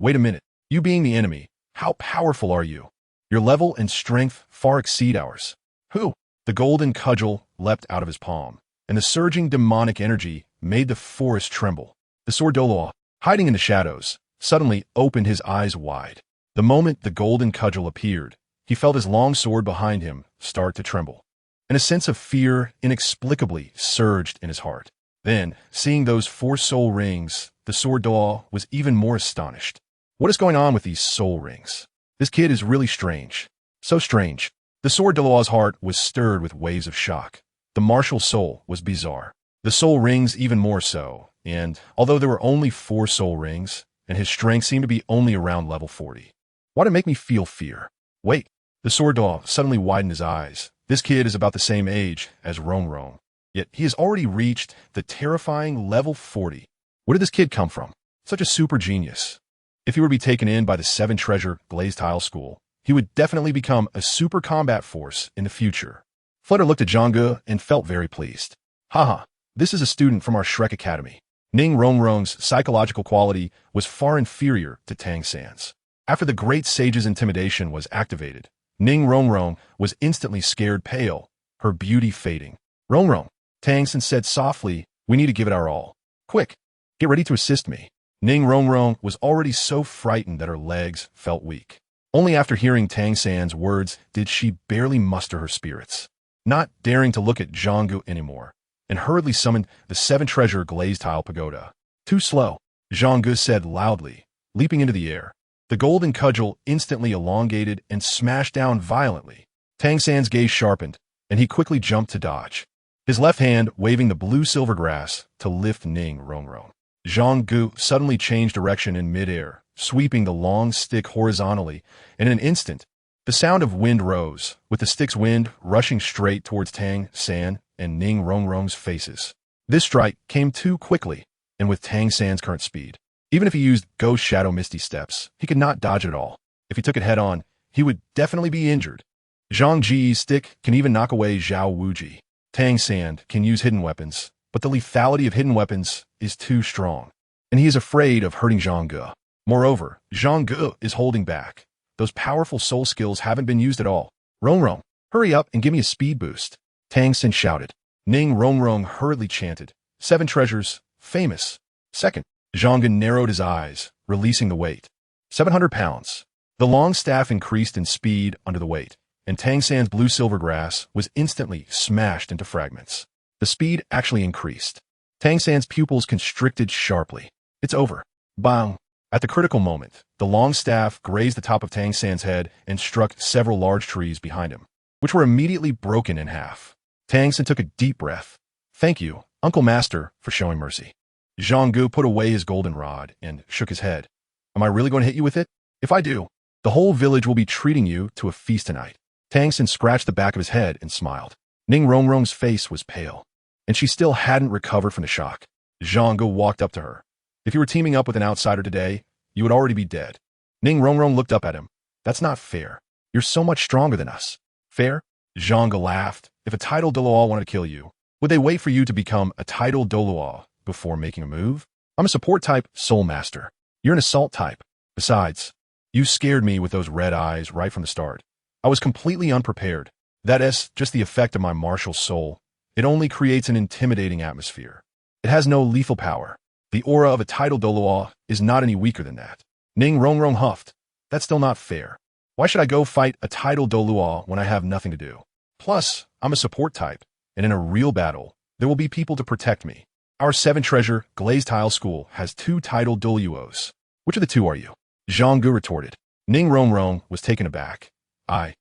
a minute. You being the enemy, how powerful are you? Your level and strength far exceed ours. Who? The golden cudgel leapt out of his palm, and the surging demonic energy made the forest tremble. The Sword Douluo, hiding in the shadows, suddenly opened his eyes wide. The moment the golden cudgel appeared, he felt his long sword behind him start to tremble, and a sense of fear inexplicably surged in his heart. Then, seeing those 4 soul rings, the Sword Douluo was even more astonished. What is going on with these soul rings? This kid is really strange. So strange. The Sword Douluo's heart was stirred with waves of shock. The martial soul was bizarre. The soul rings even more so, and although there were only 4 soul rings, and his strength seemed to be only around level 40. Why did it make me feel fear? Wait, the Sword Douluo suddenly widened his eyes. This kid is about the same age as Rongrong, yet he has already reached the terrifying level 40. Where did this kid come from? Such a super genius. If he were to be taken in by the 7 Treasure Glazed Tile School, he would definitely become a super combat force in the future. Flutter looked at Zhang Ge and felt very pleased. Haha, this is a student from our Shrek Academy. Ning Rongrong's psychological quality was far inferior to Tang San's. After the Great Sage's intimidation was activated, Ning Rongrong was instantly scared pale, her beauty fading. Rongrong, Tang San said softly, we need to give it our all. Quick, get ready to assist me. Ning Rongrong was already so frightened that her legs felt weak. Only after hearing Tang San's words did she barely muster her spirits. Not daring to look at Zhang Ge anymore, and hurriedly summoned the 7 Treasure Glazed Tile Pagoda. Too slow, Zhang Ge said loudly, leaping into the air. The golden cudgel instantly elongated and smashed down violently. Tang San's gaze sharpened, and he quickly jumped to dodge, his left hand waving the blue-silver grass to lift Ning Rongrong. Zhang Ge suddenly changed direction in midair, sweeping the long stick horizontally, and in an instant, the sound of wind rose, with the stick's wind rushing straight towards Tang San and Ning Rongrong's faces. This strike came too quickly, and with Tang San's current speed. Even if he used Ghost Shadow Misty Steps, he could not dodge it at all. If he took it head-on, he would definitely be injured. Zhang Ge's stick can even knock away Xiaowu. Tang San can use hidden weapons, but the lethality of hidden weapons is too strong, and he is afraid of hurting Zhang Ge. Moreover, Zhang Ge is holding back. Those powerful soul skills haven't been used at all. Rongrong, hurry up and give me a speed boost, Tang San shouted. Ning Rongrong hurriedly chanted, 7 treasures, famous. Second, Zhang Ge narrowed his eyes, releasing the weight. 700 pounds. The long staff increased in speed under the weight, and Tang San's blue-silver grass was instantly smashed into fragments. The speed actually increased. Tang San's pupils constricted sharply. It's over. Bang! At the critical moment, the long staff grazed the top of Tang San's head and struck several large trees behind him, which were immediately broken in half. Tang San took a deep breath. Thank you, Uncle Master, for showing mercy. Zhang Ge put away his goldenrod and shook his head. Am I really going to hit you with it? If I do, the whole village will be treating you to a feast tonight. Tang San scratched the back of his head and smiled. Ning Rongrong's face was pale, and she still hadn't recovered from the shock. Zhang Ge walked up to her. If you were teaming up with an outsider today, you would already be dead. Ning Rongrong looked up at him. That's not fair. You're so much stronger than us. Fair? Zhang Ge laughed. If a title Douluo wanted to kill you, would they wait for you to become a title Douluo before making a move? I'm a support type soul master. You're an assault type. Besides, you scared me with those red eyes right from the start. I was completely unprepared. That is just the effect of my martial soul. It only creates an intimidating atmosphere. It has no lethal power. The aura of a title Douluo is not any weaker than that. Ning Rongrong huffed. That's still not fair. Why should I go fight a title Douluo when I have nothing to do? Plus, I'm a support type, and in a real battle, there will be people to protect me. Our 7-treasure glazed tile school has 2 title Douluos. Which of the 2 are you? Zhang Ge retorted. Ning Rongrong was taken aback. I.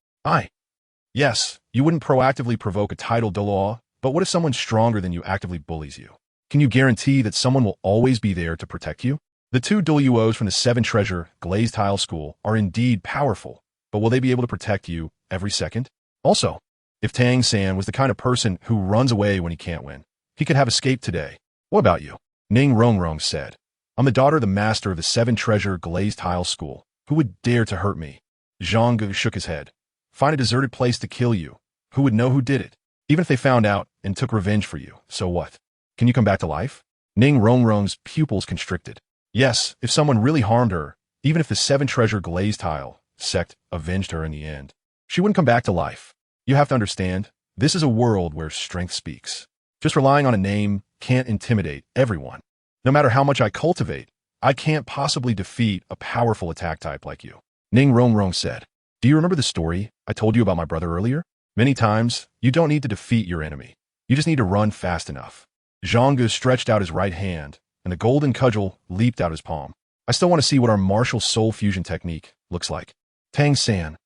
Yes, you wouldn't proactively provoke a title Douluo, but what if someone stronger than you actively bullies you? Can you guarantee that someone will always be there to protect you? The 2 Douluos from the 7-treasure glazed tile school are indeed powerful, but will they be able to protect you every second? Also, if Tang San was the kind of person who runs away when he can't win, he could have escaped today. What about you? Ning Rongrong said. I'm the daughter of the master of the 7-treasure glazed tile school. Who would dare to hurt me? Zhang Ge shook his head. Find a deserted place to kill you. Who would know who did it? Even if they found out and took revenge for you, so what? Can you come back to life? Ning Rongrong's pupils constricted. Yes, if someone really harmed her, even if the 7-treasure glazed tile sect avenged her in the end, she wouldn't come back to life. You have to understand, this is a world where strength speaks. Just relying on a name can't intimidate everyone. No matter how much I cultivate, I can't possibly defeat a powerful attack type like you. Ning Rongrong said. Do you remember the story I told you about my brother earlier? Many times, you don't need to defeat your enemy. You just need to run fast enough. Zhang Ge stretched out his right hand, and the golden cudgel leaped out his palm. I still want to see what our martial soul fusion technique looks like. Tang San.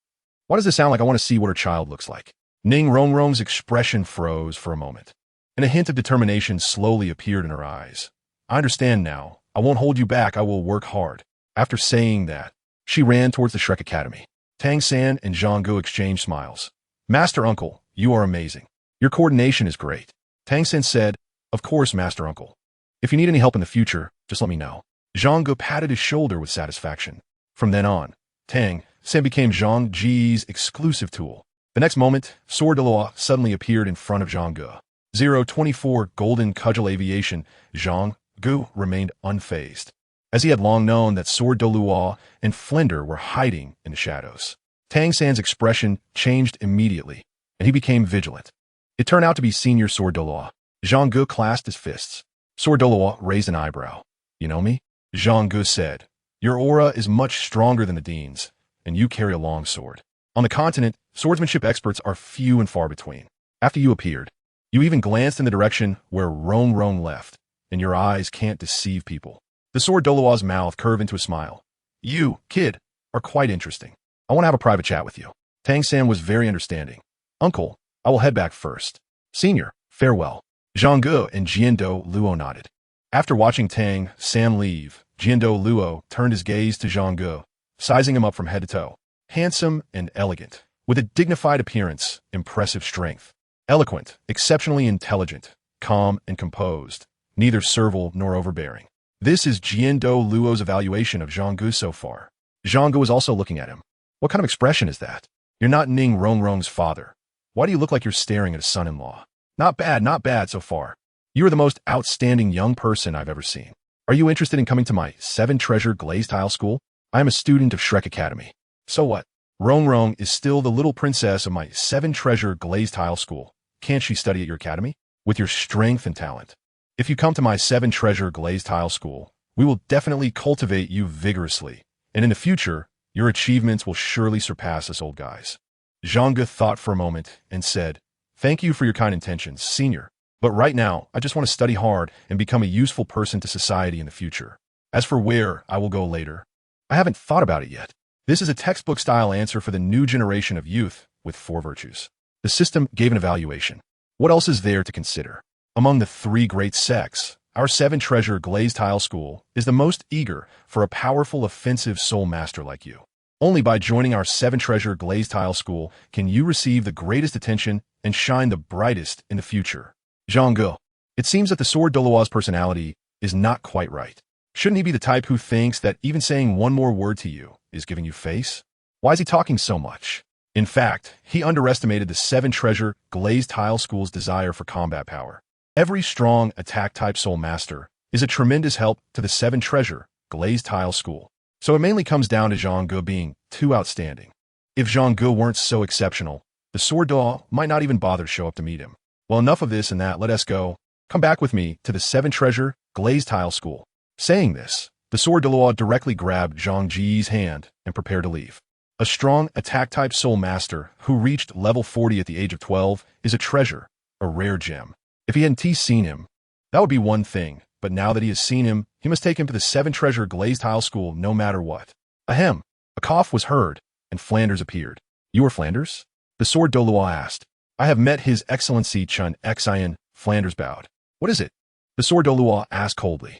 Why does it sound like I want to see what her child looks like? Ning Rongrong's expression froze for a moment, and a hint of determination slowly appeared in her eyes. I understand now. I won't hold you back. I will work hard. After saying that, she ran towards the Shrek Academy. Tang San and Zhang Ge exchanged smiles. Master Uncle, you are amazing. Your coordination is great. Tang San said, Of course, Master Uncle. If you need any help in the future, just let me know. Zhang Ge patted his shoulder with satisfaction. From then on, Tang San became Zhang Ge's exclusive tool. The next moment, Sword Douluo suddenly appeared in front of Zhang Ge. 024 Golden Cudgel Aviation, Zhang Ge remained unfazed, as he had long known that Sword Douluo and Flinder were hiding in the shadows. Tang San's expression changed immediately, and he became vigilant. It turned out to be Senior Sword Douluo. Zhang Ge clasped his fists. Sword Douluo raised an eyebrow. You know me? Zhang Ge said. Your aura is much stronger than the Dean's, and you carry a long sword. On the continent, swordsmanship experts are few and far between. After you appeared, you even glanced in the direction where Rongrong left, and your eyes can't deceive people. The Sword Douluo's mouth curved into a smile. You, kid, are quite interesting. I want to have a private chat with you. Tang San was very understanding. Uncle, I will head back first. Senior, farewell. Zhang Ge and Douluo nodded. After watching Tang San leave, Douluo turned his gaze to Zhang Ge, sizing him up from head to toe. Handsome and elegant, with a dignified appearance, impressive strength. Eloquent, exceptionally intelligent, calm and composed, neither servile nor overbearing. This is Douluo's evaluation of Zhang Ge so far. Zhang Ge was also looking at him. What kind of expression is that? You're not Ning Rongrong's father. Why do you look like you're staring at a son-in-law? Not bad so far. You are the most outstanding young person I've ever seen. Are you interested in coming to my 7-treasure glazed tile school? I am a student of Shrek Academy. So what? Rongrong is still the little princess of my 7-treasure glazed tile school. Can't she study at your academy? With your strength and talent. If you come to my 7-treasure glazed tile school, we will definitely cultivate you vigorously, and in the future, your achievements will surely surpass us old guys. Zhang Ge thought for a moment and said, Thank you for your kind intentions, senior. But right now, I just want to study hard and become a useful person to society in the future. As for where I will go later, I haven't thought about it yet. This is a textbook-style answer for the new generation of youth with 4 virtues. The system gave an evaluation. What else is there to consider? Among the 3 great sects, our 7-treasure glazed tile school is the most eager for a powerful offensive soul master like you. Only by joining our 7-treasure glazed tile school can you receive the greatest attention and shine the brightest in the future. Zhang Ge, it seems that the Sword Douluo's personality is not quite right. Shouldn't he be the type who thinks that even saying one more word to you is giving you face? Why is he talking so much? In fact, he underestimated the 7-treasure glazed tile school's desire for combat power. Every strong attack-type soul master is a tremendous help to the 7-treasure glazed tile school. So it mainly comes down to Zhang Ge being too outstanding. If Zhang Ge weren't so exceptional, the Sword Douluo might not even bother to show up to meet him. Well, enough of this and that, let us go. Come back with me to the 7-treasure glazed tile school. Saying this, the Sword Douluo directly grabbed Zhang Ge's hand and prepared to leave. A strong attack-type soul master who reached level 40 at the age of 12 is a treasure, a rare gem. If he hadn't seen him, that would be one thing, but now that he has seen him, he must take him to the 7-treasure glazed tile school no matter what. Ahem! A cough was heard, and Flanders appeared. You are Flanders? The Sword Douluo asked. I have met His Excellency Chun Xian. Flanders bowed. What is it? The Sword Douluo asked coldly.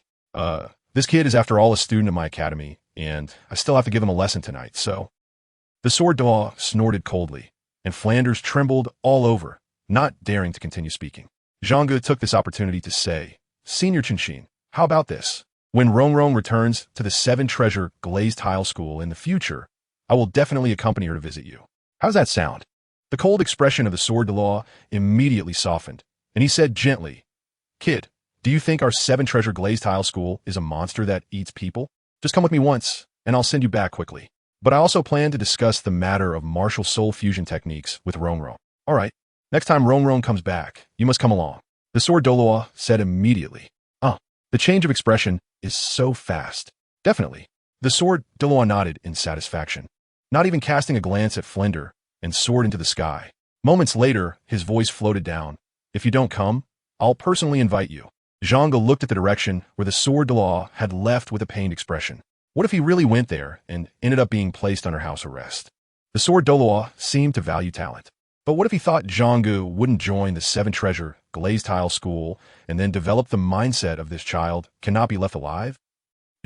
This kid is after all a student of my academy, and I still have to give him a lesson tonight, so... The Sword Douluo snorted coldly, and Flanders trembled all over, not daring to continue speaking. Zhang Ge took this opportunity to say, Senior Qinshin, how about this? When Rongrong returns to the 7-treasure glazed tile school in the future, I will definitely accompany her to visit you. How's that sound? The cold expression of the Sword Douluo immediately softened, and he said gently, Kid, do you think our 7-treasure glazed tile school is a monster that eats people? Just come with me once, and I'll send you back quickly. But I also plan to discuss the matter of martial soul fusion techniques with Rongrong. All right, next time Rongrong comes back, you must come along. The Sword Douluo said immediately. The change of expression is so fast. Definitely. The Sword Douluo nodded in satisfaction, not even casting a glance at Flender, and soared into the sky. Moments later, his voice floated down. If you don't come, I'll personally invite you. Zhang Ge looked at the direction where the Sword Douluo had left with a pained expression. What if he really went there and ended up being placed under house arrest? The Sword Douluo seemed to value talent. But what if he thought Zhang Ge wouldn't join the 7-treasure glazed tile school and then develop the mindset of this child cannot be left alive?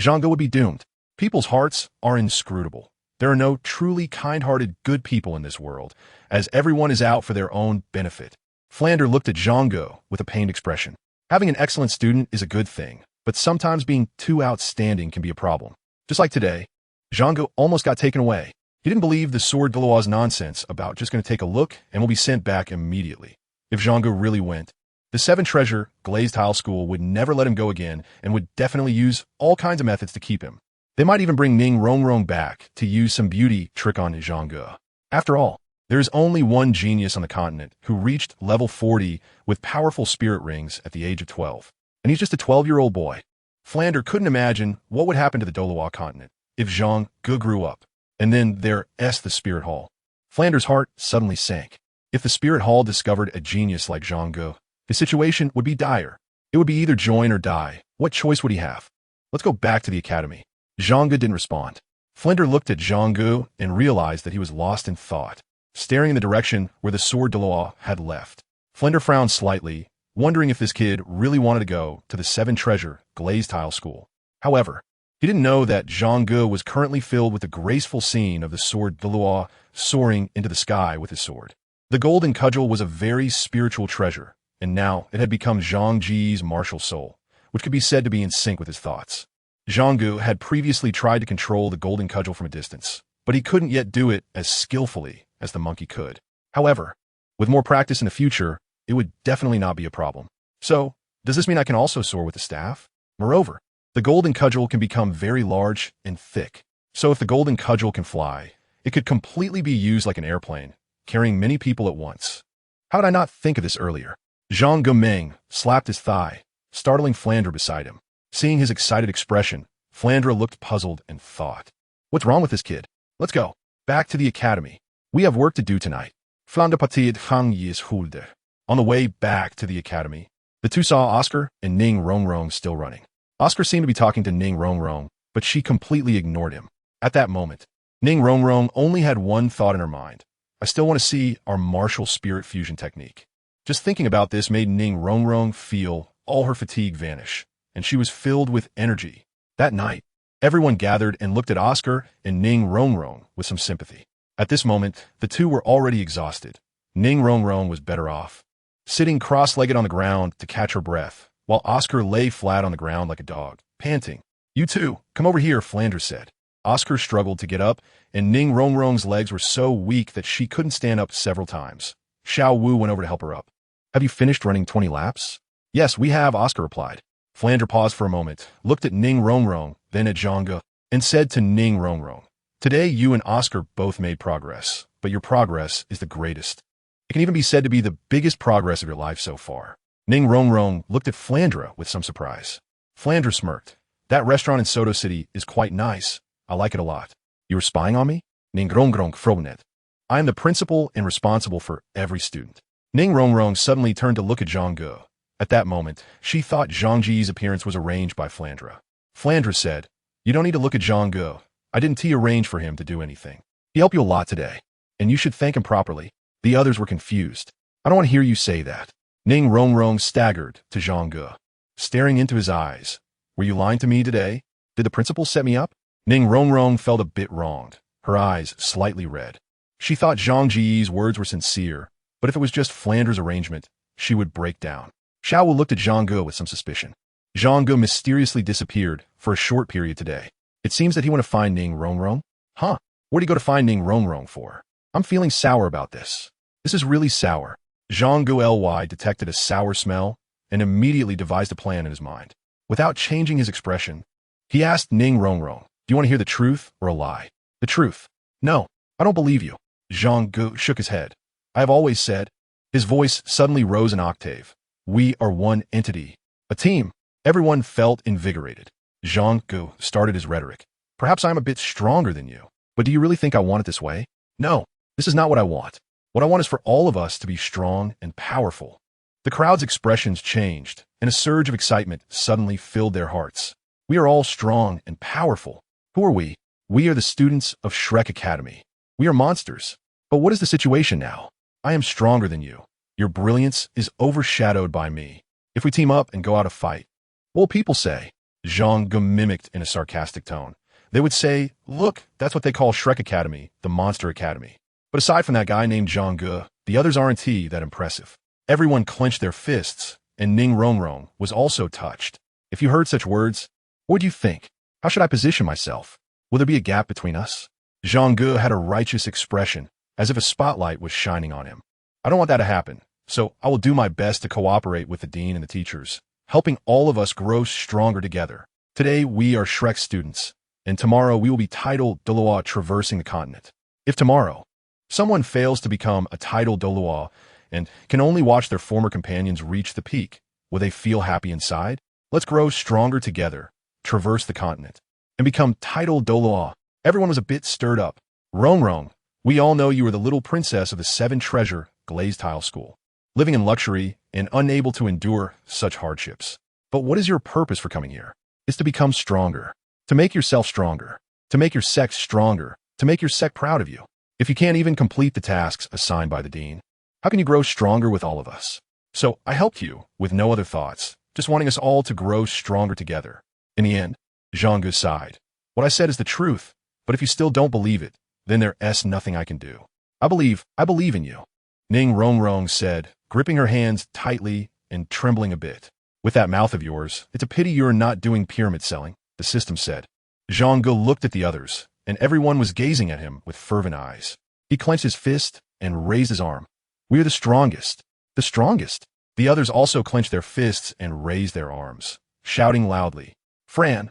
Zhang Ge would be doomed. People's hearts are inscrutable. There are no truly kind-hearted good people in this world, as everyone is out for their own benefit. Flander looked at Zhang Ge with a pained expression. Having an excellent student is a good thing, but sometimes being too outstanding can be a problem. Just like today, Zhang Ge almost got taken away. He didn't believe the Sword Douluo's nonsense about just going to take a look and will be sent back immediately. If Zhang Ge really went, the 7-treasure glazed tile school would never let him go again and would definitely use all kinds of methods to keep him. They might even bring Ning Rongrong back to use some beauty trick on Zhang Ge. After all, there is only one genius on the continent who reached level 40 with powerful spirit rings at the age of 12. And he's just a 12-year-old boy. Flander couldn't imagine what would happen to the Douluo continent if Zhang Ge grew up. And then there's the Spirit Hall. Flander's heart suddenly sank. If the Spirit Hall discovered a genius like Zhang Ge, his situation would be dire. It would be either join or die. What choice would he have? Let's go back to the academy. Zhang Ge didn't respond. Flander looked at Zhang Ge and realized that he was lost in thought. staring in the direction where the sword Douluo had left. Flinder frowned slightly, wondering if this kid really wanted to go to the Seven Treasure Glazed Tile School. However, he didn't know that Zhang Ge was currently filled with the graceful scene of the sword Douluo soaring into the sky with his sword. The golden cudgel was a very spiritual treasure, and now it had become Zhang Ge's martial soul, which could be said to be in sync with his thoughts. Zhang Ge had previously tried to control the golden cudgel from a distance, but he couldn't yet do it as skillfully as the monkey could. However, with more practice in the future, it would definitely not be a problem. So, does this mean I can also soar with the staff? Moreover, the golden cudgel can become very large and thick. So if the golden cudgel can fly, it could completely be used like an airplane, carrying many people at once. How did I not think of this earlier? Zhang Ge slapped his thigh, startling Flandre beside him. Seeing his excited expression, Flandre looked puzzled and thought, "What's wrong with this kid? Let's go. Back to the academy. We have work to do tonight." Flandre partit Hang Yis Hulde. On the way back to the academy, the two saw Oscar and Ning Rongrong still running. Oscar seemed to be talking to Ning Rongrong, but she completely ignored him. At that moment, Ning Rongrong only had one thought in her mind. I still want to see our martial spirit fusion technique. Just thinking about this made Ning Rongrong feel all her fatigue vanish, and she was filled with energy. That night, everyone gathered and looked at Oscar and Ning Rongrong with some sympathy. At this moment, the two were already exhausted. Ning Rongrong was better off, sitting cross-legged on the ground to catch her breath, while Oscar lay flat on the ground like a dog, panting. "You two, come over here," Flandre said. Oscar struggled to get up, and Ning Rongrong's legs were so weak that she couldn't stand up several times. Xiaowu went over to help her up. "Have you finished running 20 laps?" "Yes, we have," Oscar replied. Flandre paused for a moment, looked at Ning Rongrong, then at Zhang Ge, and said to Ning Rongrong, "Today you and Oscar both made progress, but your progress is the greatest. It can even be said to be the biggest progress of your life so far." Ning Rongrong looked at Flandre with some surprise. Flandre smirked. "That restaurant in Soto City is quite nice. I like it a lot." "You were spying on me?" Ning Rongrong frowned. "I am the principal and responsible for every student." Ning Rongrong suddenly turned to look at Zhang Ge. At that moment, she thought Zhang Ge's appearance was arranged by Flandre. Flandre said, "You don't need to look at Zhang Ge. I didn't arrange for him to do anything. He helped you a lot today, and you should thank him properly." The others were confused. "I don't want to hear you say that." Ning Rongrong staggered to Zhang Ge, staring into his eyes. "Were you lying to me today? Did the principal set me up?" Ning Rongrong felt a bit wronged, her eyes slightly red. She thought Zhang Ge's words were sincere, but if it was just Flandre's arrangement, she would break down. Xiaowu looked at Zhang Ge with some suspicion. Zhang Ge mysteriously disappeared for a short period today. It seems that he went to find Ning Rongrong. Huh? Where'd he go to find Ning Rongrong for? I'm feeling sour about this. This is really sour. Zhang Ge detected a sour smell and immediately devised a plan in his mind. Without changing his expression, he asked Ning Rongrong, "Do you want to hear the truth or a lie?" "The truth." "No, I don't believe you." Zhang Ge shook his head. "I have always said." His voice suddenly rose an octave. "We are one entity, a team." Everyone felt invigorated. Zhang Ge started his rhetoric. "Perhaps I am a bit stronger than you, but do you really think I want it this way?" "No, this is not what I want. What I want is for all of us to be strong and powerful." The crowd's expressions changed, and a surge of excitement suddenly filled their hearts. "We are all strong and powerful." "Who are we?" "We are the students of Shrek Academy. We are monsters. But what is the situation now? I am stronger than you. Your brilliance is overshadowed by me. If we team up and go out to fight, what will people say?" Zhang Ge mimicked in a sarcastic tone. "They would say, 'Look, that's what they call Shrek Academy, the Monster Academy.' But aside from that guy named Zhang Ge, the others aren't that impressive." Everyone clenched their fists, and Ning Rongrong was also touched. "If you heard such words, what would you think? How should I position myself? Will there be a gap between us?" Zhang Ge had a righteous expression, as if a spotlight was shining on him. "I don't want that to happen, so I will do my best to cooperate with the dean and the teachers, helping all of us grow stronger together. Today we are Shrek students, and tomorrow we will be titled Douluo traversing the continent. If tomorrow someone fails to become a titled Douluo and can only watch their former companions reach the peak, will they feel happy inside? Let's grow stronger together, traverse the continent, and become titled Douluo." Everyone was a bit stirred up. "Rongrong, we all know you are the little princess of the Seven Treasure Glazed Tile School, living in luxury and unable to endure such hardships. But what is your purpose for coming here? It's to become stronger, to make yourself stronger, to make your sect stronger, to make your sect proud of you. If you can't even complete the tasks assigned by the dean, how can you grow stronger with all of us? So I helped you with no other thoughts, just wanting us all to grow stronger together. In the end, Zhang Ge sighed. What I said is the truth, but if you still don't believe it, then there's nothing I can do. I believe in you. Ning Rongrong said, gripping her hands tightly and trembling a bit. With that mouth of yours, it's a pity you're not doing pyramid selling, the system said. Zhang Ge looked at the others, and everyone was gazing at him with fervent eyes. He clenched his fist and raised his arm. We are the strongest. The strongest. The others also clenched their fists and raised their arms, shouting loudly. Fran,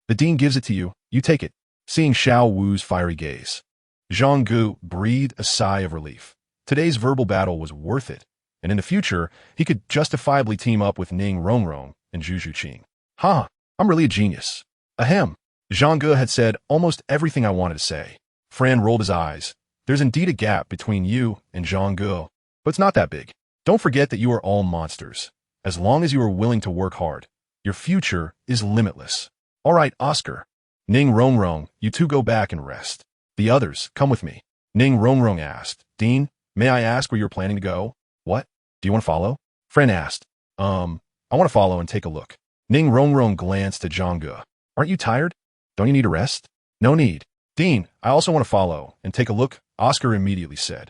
the dean gives it to you, you take it. Seeing Xiaowu's fiery gaze, Zhang Ge breathed a sigh of relief. Today's verbal battle was worth it, and in the future, he could justifiably team up with Ning Rongrong and Zhu Zhuqing. Ha, I'm really a genius. Ahem. Zhang Ge had said almost everything I wanted to say. Fran rolled his eyes. There's indeed a gap between you and Zhang Ge, but it's not that big. Don't forget that you are all monsters. As long as you are willing to work hard, your future is limitless. All right, Oscar. Ning Rongrong, you two go back and rest. The others, come with me. Ning Rongrong asked. Dean, may I ask where you're planning to go? What? Do you want to follow? Fran asked. I want to follow and take a look. Ning Rongrong glanced at Zhang Ge. Aren't you tired? Don't you need a rest? No need. Dean, I also want to follow and take a look, Oscar immediately said.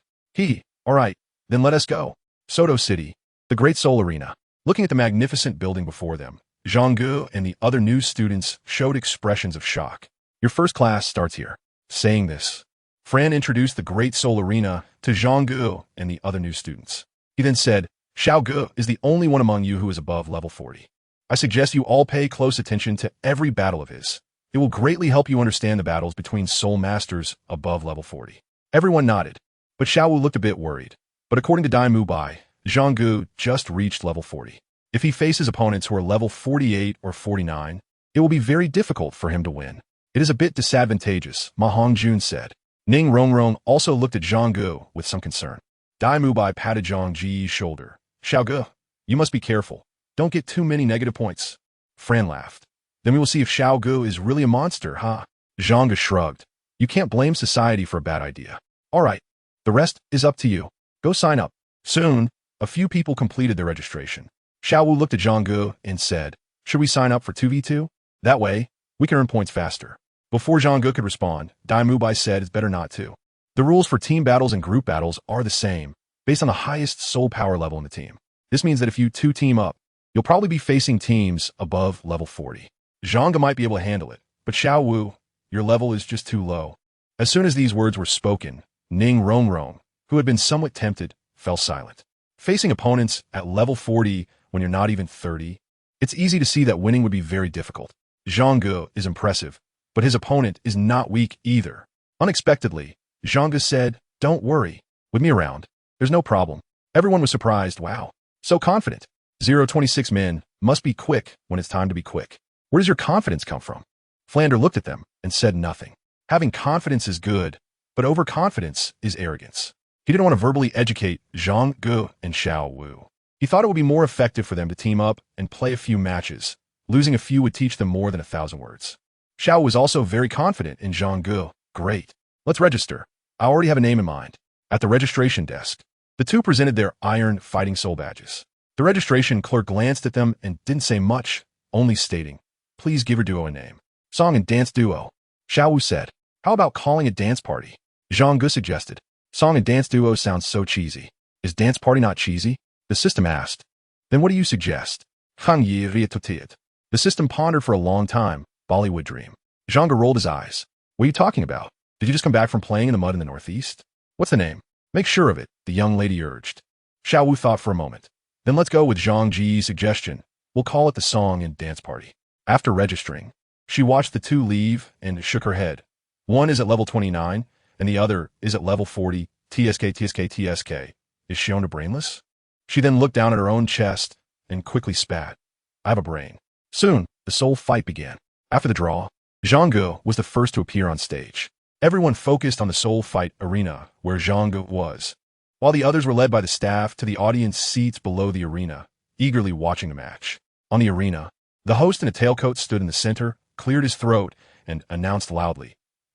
All right, then let us go. Soto City, the Great Soul Arena. Looking at the magnificent building before them, Zhang Ge and the other new students showed expressions of shock. Your first class starts here. Saying this, Fran introduced the Great Soul Arena to Zhang Ge and the other new students. He then said, Xiaogang is the only one among you who is above level 40. I suggest you all pay close attention to every battle of his. It will greatly help you understand the battles between soul masters above level 40. Everyone nodded, but Xiaowu looked a bit worried. But according to Dai Mubai, Zhang Ge just reached level 40. If he faces opponents who are level 48 or 49, it will be very difficult for him to win. It is a bit disadvantageous, Ma Hongjun said. Ning Rongrong also looked at Zhang Ge with some concern. Dai Mubai patted Zhang Ge's shoulder. Xiaogang, you must be careful. Don't get too many negative points. Fran laughed. Then we will see if Xiaogang is really a monster, huh? Zhang Ge shrugged. You can't blame society for a bad idea. All right, the rest is up to you. Go sign up. Soon, a few people completed their registration. Xiaowu looked at Zhang Ge and said, should we sign up for 2v2? That way, we can earn points faster. Before Zhang Ge could respond, Dai Mubai said it's better not to. The rules for team battles and group battles are the same, based on the highest soul power level in the team. This means that if you two team up, you'll probably be facing teams above level 40. Zhang Ge might be able to handle it, but Xiaowu, your level is just too low. As soon as these words were spoken, Ning Rongrong, who had been somewhat tempted, fell silent. Facing opponents at level 40 when you're not even 30, it's easy to see that winning would be very difficult. Zhang Ge is impressive, but his opponent is not weak either. Unexpectedly, Zhang Ge said, don't worry. With me around, there's no problem. Everyone was surprised. Wow, so confident. 026 men must be quick when it's time to be quick. Where does your confidence come from? Flander looked at them and said nothing. Having confidence is good, but overconfidence is arrogance. He didn't want to verbally educate Zhang Ge and Xiaowu. He thought it would be more effective for them to team up and play a few matches. Losing a few would teach them more than 1,000 words. Xiaowu was also very confident in Zhang Ge. Great. Let's register. I already have a name in mind. At the registration desk, the two presented their iron fighting soul badges. The registration clerk glanced at them and didn't say much, only stating, please give your duo a name. Song and dance duo. Xiaowu said, how about calling a dance party? Zhang Ge suggested. Song and dance duo sounds so cheesy. Is dance party not cheesy? The system asked. Then what do you suggest? Hang Yi Rietotiet. The system pondered for a long time. Bollywood dream. Zhang Ge rolled his eyes. What are you talking about? Did you just come back from playing in the mud in the Northeast? What's the name? Make sure of it, the young lady urged. Xiaowu thought for a moment. Then let's go with Zhang Ge's suggestion. We'll call it the song and dance party. After registering, she watched the two leave and shook her head. One is at level 29, and the other is at level 40. TSK. Is Shiona brainless? She then looked down at her own chest and quickly spat. I have a brain. Soon, the soul fight began. After the draw, Zhang Ge was the first to appear on stage. Everyone focused on the soul fight arena where Zhang Ge was, while the others were led by the staff to the audience seats below the arena, eagerly watching the match. On the arena, the host in a tailcoat stood in the center, cleared his throat, and announced loudly,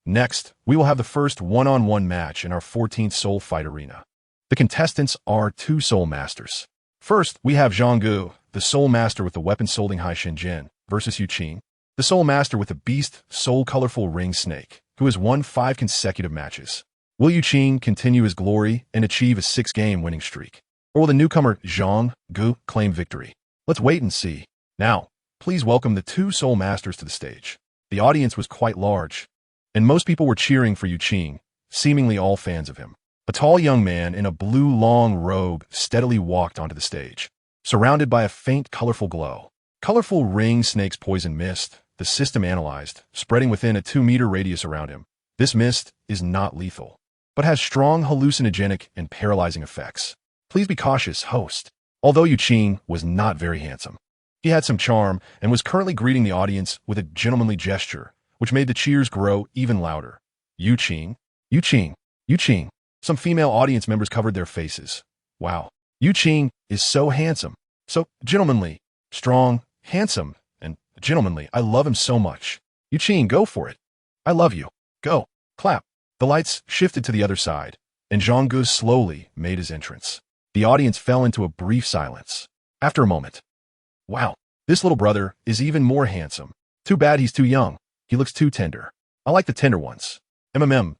Next, we will have the first one-on-one match in our 14th Soul Fight Arena. The contestants are two Soul Masters. First, we have Zhang Ge, the Soul Master with the weapon-solding Hai Shenzhen, versus Yu Qing, the Soul Master with the Beast Soul Colorful Ring Snake, who has won 5 consecutive matches. Will Yu Qing continue his glory and achieve a 6-game winning streak? Or will the newcomer Zhang Ge claim victory? Let's wait and see. Now, please welcome the two Soul Masters to the stage. The audience was quite large, and most people were cheering for Yu Qing, seemingly all fans of him. A tall young man in a blue long robe steadily walked onto the stage, surrounded by a faint colorful glow. Colorful ring snake's poison mist, the system analyzed, spreading within a 2-meter radius around him. This mist is not lethal, but has strong hallucinogenic and paralyzing effects. Please be cautious, host. Although Yu Qing was not very handsome, he had some charm and was currently greeting the audience with a gentlemanly gesture, which made the cheers grow even louder. Yu Qing, Yu Qing, Yu Qing. Some female audience members covered their faces. Wow, Yu Qing is so handsome, so gentlemanly, strong, handsome, and gentlemanly. I love him so much. Yu Qing, go for it. I love you. Go. Clap. The lights shifted to the other side, and Zhang Ge slowly made his entrance. The audience fell into a brief silence. After a moment, wow, this little brother is even more handsome. Too bad he's too young. He looks too tender. I like the tender ones. MMM.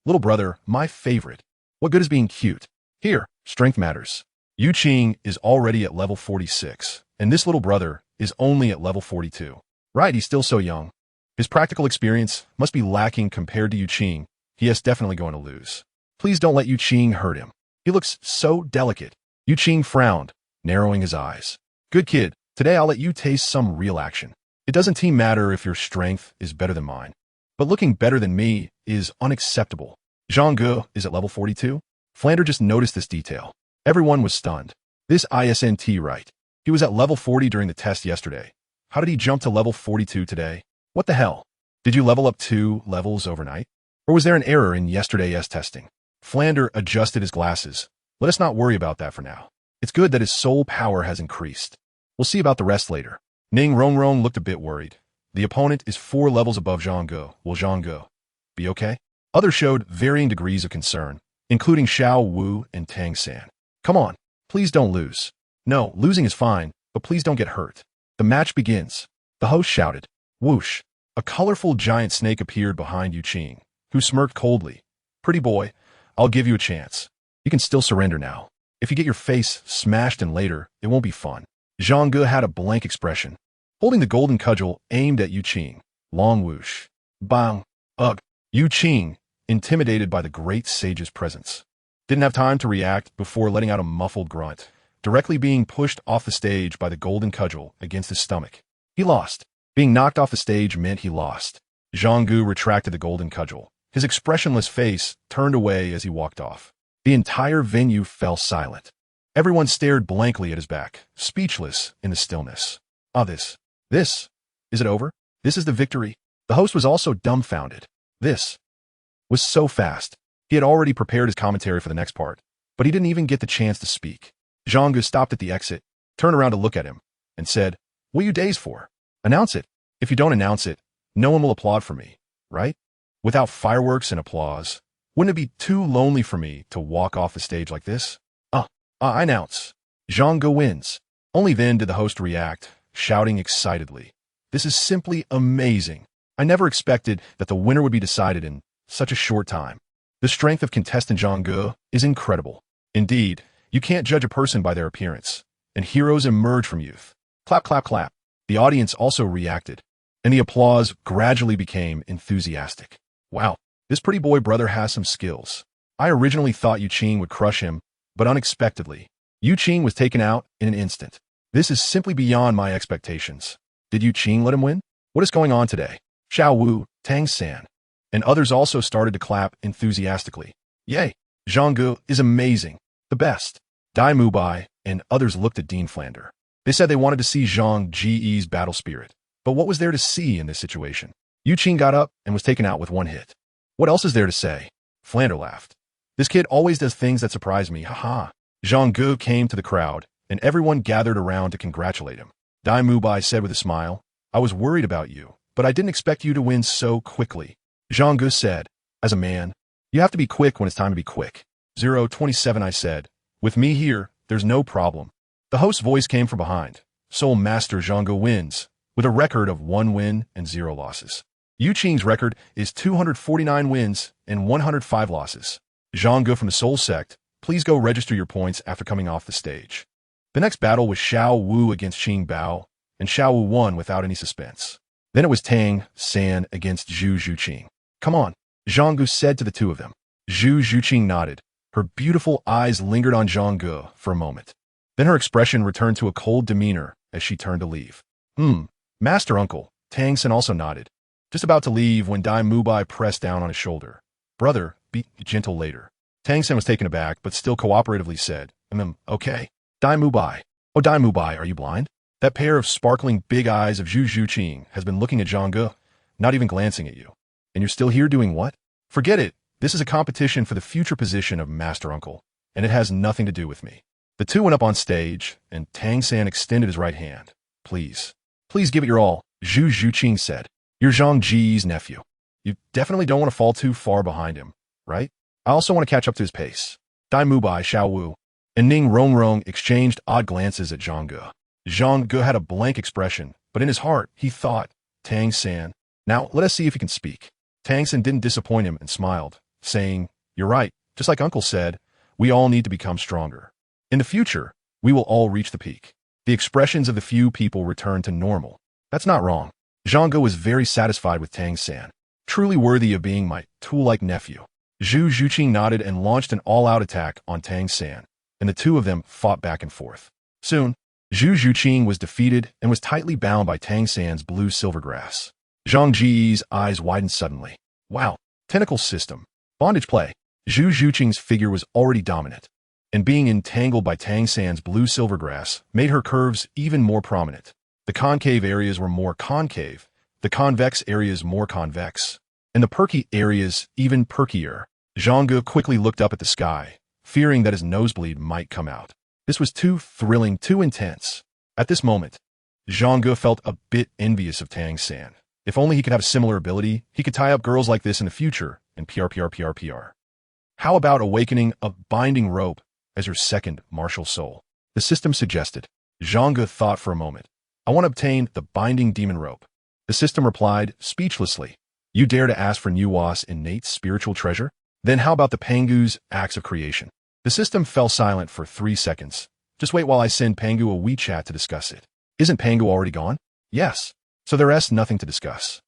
Little brother, my favorite. What good is being cute? Here, strength matters. Yu Qing is already at level 46, and this little brother is only at level 42. Right, he's still so young. His practical experience must be lacking compared to Yu Qing. He is definitely going to lose. Please don't let Yu Qing hurt him. He looks so delicate. Yu Qing frowned, narrowing his eyes. Good kid, today I'll let you taste some real action. It doesn't matter if your strength is better than mine, but looking better than me is unacceptable. Zhang Ge is at level 42? Flander just noticed this detail. Everyone was stunned. This isn't right. He was at level 40 during the test yesterday. How did he jump to level 42 today? What the hell? Did you level up 2 levels overnight? Or was there an error in yesterday's testing? Flander adjusted his glasses. Let us not worry about that for now. It's good that his soul power has increased. We'll see about the rest later. Ning Rongrong looked a bit worried. The opponent is 4 levels above Zhang Ge. Will Zhang Ge be okay? Others showed varying degrees of concern, including Xiaowu and Tang San. Come on, please don't lose. No, losing is fine, but please don't get hurt. The match begins. The host shouted. Whoosh! A colorful giant snake appeared behind Yu Qing, who smirked coldly. Pretty boy, I'll give you a chance. You can still surrender now. If you get your face smashed in later, it won't be fun. Zhang Ge had a blank expression, holding the golden cudgel aimed at Yu Qing. Long whoosh. Bang. Ugh. Yu Qing, intimidated by the great sage's presence, didn't have time to react before letting out a muffled grunt, directly being pushed off the stage by the golden cudgel against his stomach. He lost. Being knocked off the stage meant he lost. Zhang Ge retracted the golden cudgel. His expressionless face turned away as he walked off. The entire venue fell silent. Everyone stared blankly at his back, speechless in the stillness. Is it over? This is the victory? The host was also dumbfounded. This was so fast. He had already prepared his commentary for the next part, but he didn't even get the chance to speak. Zhang Ge stopped at the exit, turned around to look at him, and said, What are you dazed for? Announce it. If you don't announce it, no one will applaud for me, right? Without fireworks and applause, wouldn't it be too lonely for me to walk off the stage like this? I announce. Zhang Ge wins. Only then did the host react, shouting excitedly. This is simply amazing. I never expected that the winner would be decided in such a short time. The strength of contestant Zhang Ge is incredible. Indeed, you can't judge a person by their appearance, and heroes emerge from youth. Clap, clap, clap. The audience also reacted, and the applause gradually became enthusiastic. Wow, this pretty boy brother has some skills. I originally thought Yu Qing would crush him, but unexpectedly, Yu Qing was taken out in an instant. This is simply beyond my expectations. Did Yu Qing let him win? What is going on today? Xiaowu, Tang San, and others also started to clap enthusiastically. Yay! Zhang Ge is amazing. The best. Dai Mubai and others looked at Dean Flander. They said they wanted to see Zhang Ge's battle spirit. But what was there to see in this situation? Yu Qing got up and was taken out with 1 hit. What else is there to say? Flander laughed. This kid always does things that surprise me, haha. Zhang Ge came to the crowd, and everyone gathered around to congratulate him. Dai Mubai said with a smile, I was worried about you, but I didn't expect you to win so quickly. Zhang Ge said, as a man, you have to be quick when it's time to be quick. 027 I said, with me here, there's no problem. The host's voice came from behind. Soul Master Zhang Ge wins, with a record of 1 win and 0 losses. Yu Qing's record is 249 wins and 105 losses. Zhang Ge from the Soul Sect, please go register your points after coming off the stage. The next battle was Xiaowu against Qing Bao, and Xiaowu won without any suspense. Then it was Tang San against Zhu Zhuqing. Come on, Zhang Ge said to the two of them. Zhu Zhuqing nodded. Her beautiful eyes lingered on Zhang Ge for a moment. Then her expression returned to a cold demeanor as she turned to leave. Master Uncle, Tang San also nodded. Just about to leave when Dai Mubai pressed down on his shoulder. Brother, be gentle later. Tang San was taken aback, but still cooperatively said, okay. Dai Mubai. Oh, Dai Mubai, are you blind? That pair of sparkling big eyes of Zhu Zhuqing has been looking at Zhang Ge, not even glancing at you. And you're still here doing what? Forget it. This is a competition for the future position of Master Uncle, and it has nothing to do with me. The two went up on stage, and Tang San extended his right hand. Please give it your all, Zhu Zhuqing said. You're Zhang Ge's nephew. You definitely don't want to fall too far behind him, right? I also want to catch up to his pace. Dai Mubai, Xiaowu, and Ning Rongrong exchanged odd glances at Zhang Ge. Zhang Ge had a blank expression, but in his heart, he thought, Tang San. Now, let us see if he can speak. Tang San didn't disappoint him and smiled, saying, you're right, just like Uncle said, we all need to become stronger. In the future, we will all reach the peak. The expressions of the few people returned to normal. That's not wrong. Zhang Ge was very satisfied with Tang San, truly worthy of being my tool-like nephew. Zhu Zhuqing nodded and launched an all-out attack on Tang San, and the two of them fought back and forth. Soon, Zhu Zhuqing was defeated and was tightly bound by Tang San's blue silvergrass. Zhang Ge's eyes widened suddenly. Wow, tentacle system. Bondage play. Zhu Zhuqing's figure was already dominant, and being entangled by Tang San's blue silvergrass made her curves even more prominent. The concave areas were more concave, the convex areas more convex, and the perky areas even perkier. Zhang Ge quickly looked up at the sky, fearing that his nosebleed might come out. This was too thrilling, too intense. At this moment, Zhang Ge felt a bit envious of Tang San. If only he could have a similar ability, he could tie up girls like this in the future, and PR. How about awakening a binding rope as your second martial soul? The system suggested. Zhang Ge thought for a moment. I want to obtain the binding demon rope. The system replied, speechlessly. You dare to ask for Nuwa's innate spiritual treasure? Then how about the Pangu's acts of creation? The system fell silent for 3 seconds. Just wait while I send Pangu a WeChat to discuss it. Isn't Pangu already gone? Yes. So there's nothing to discuss.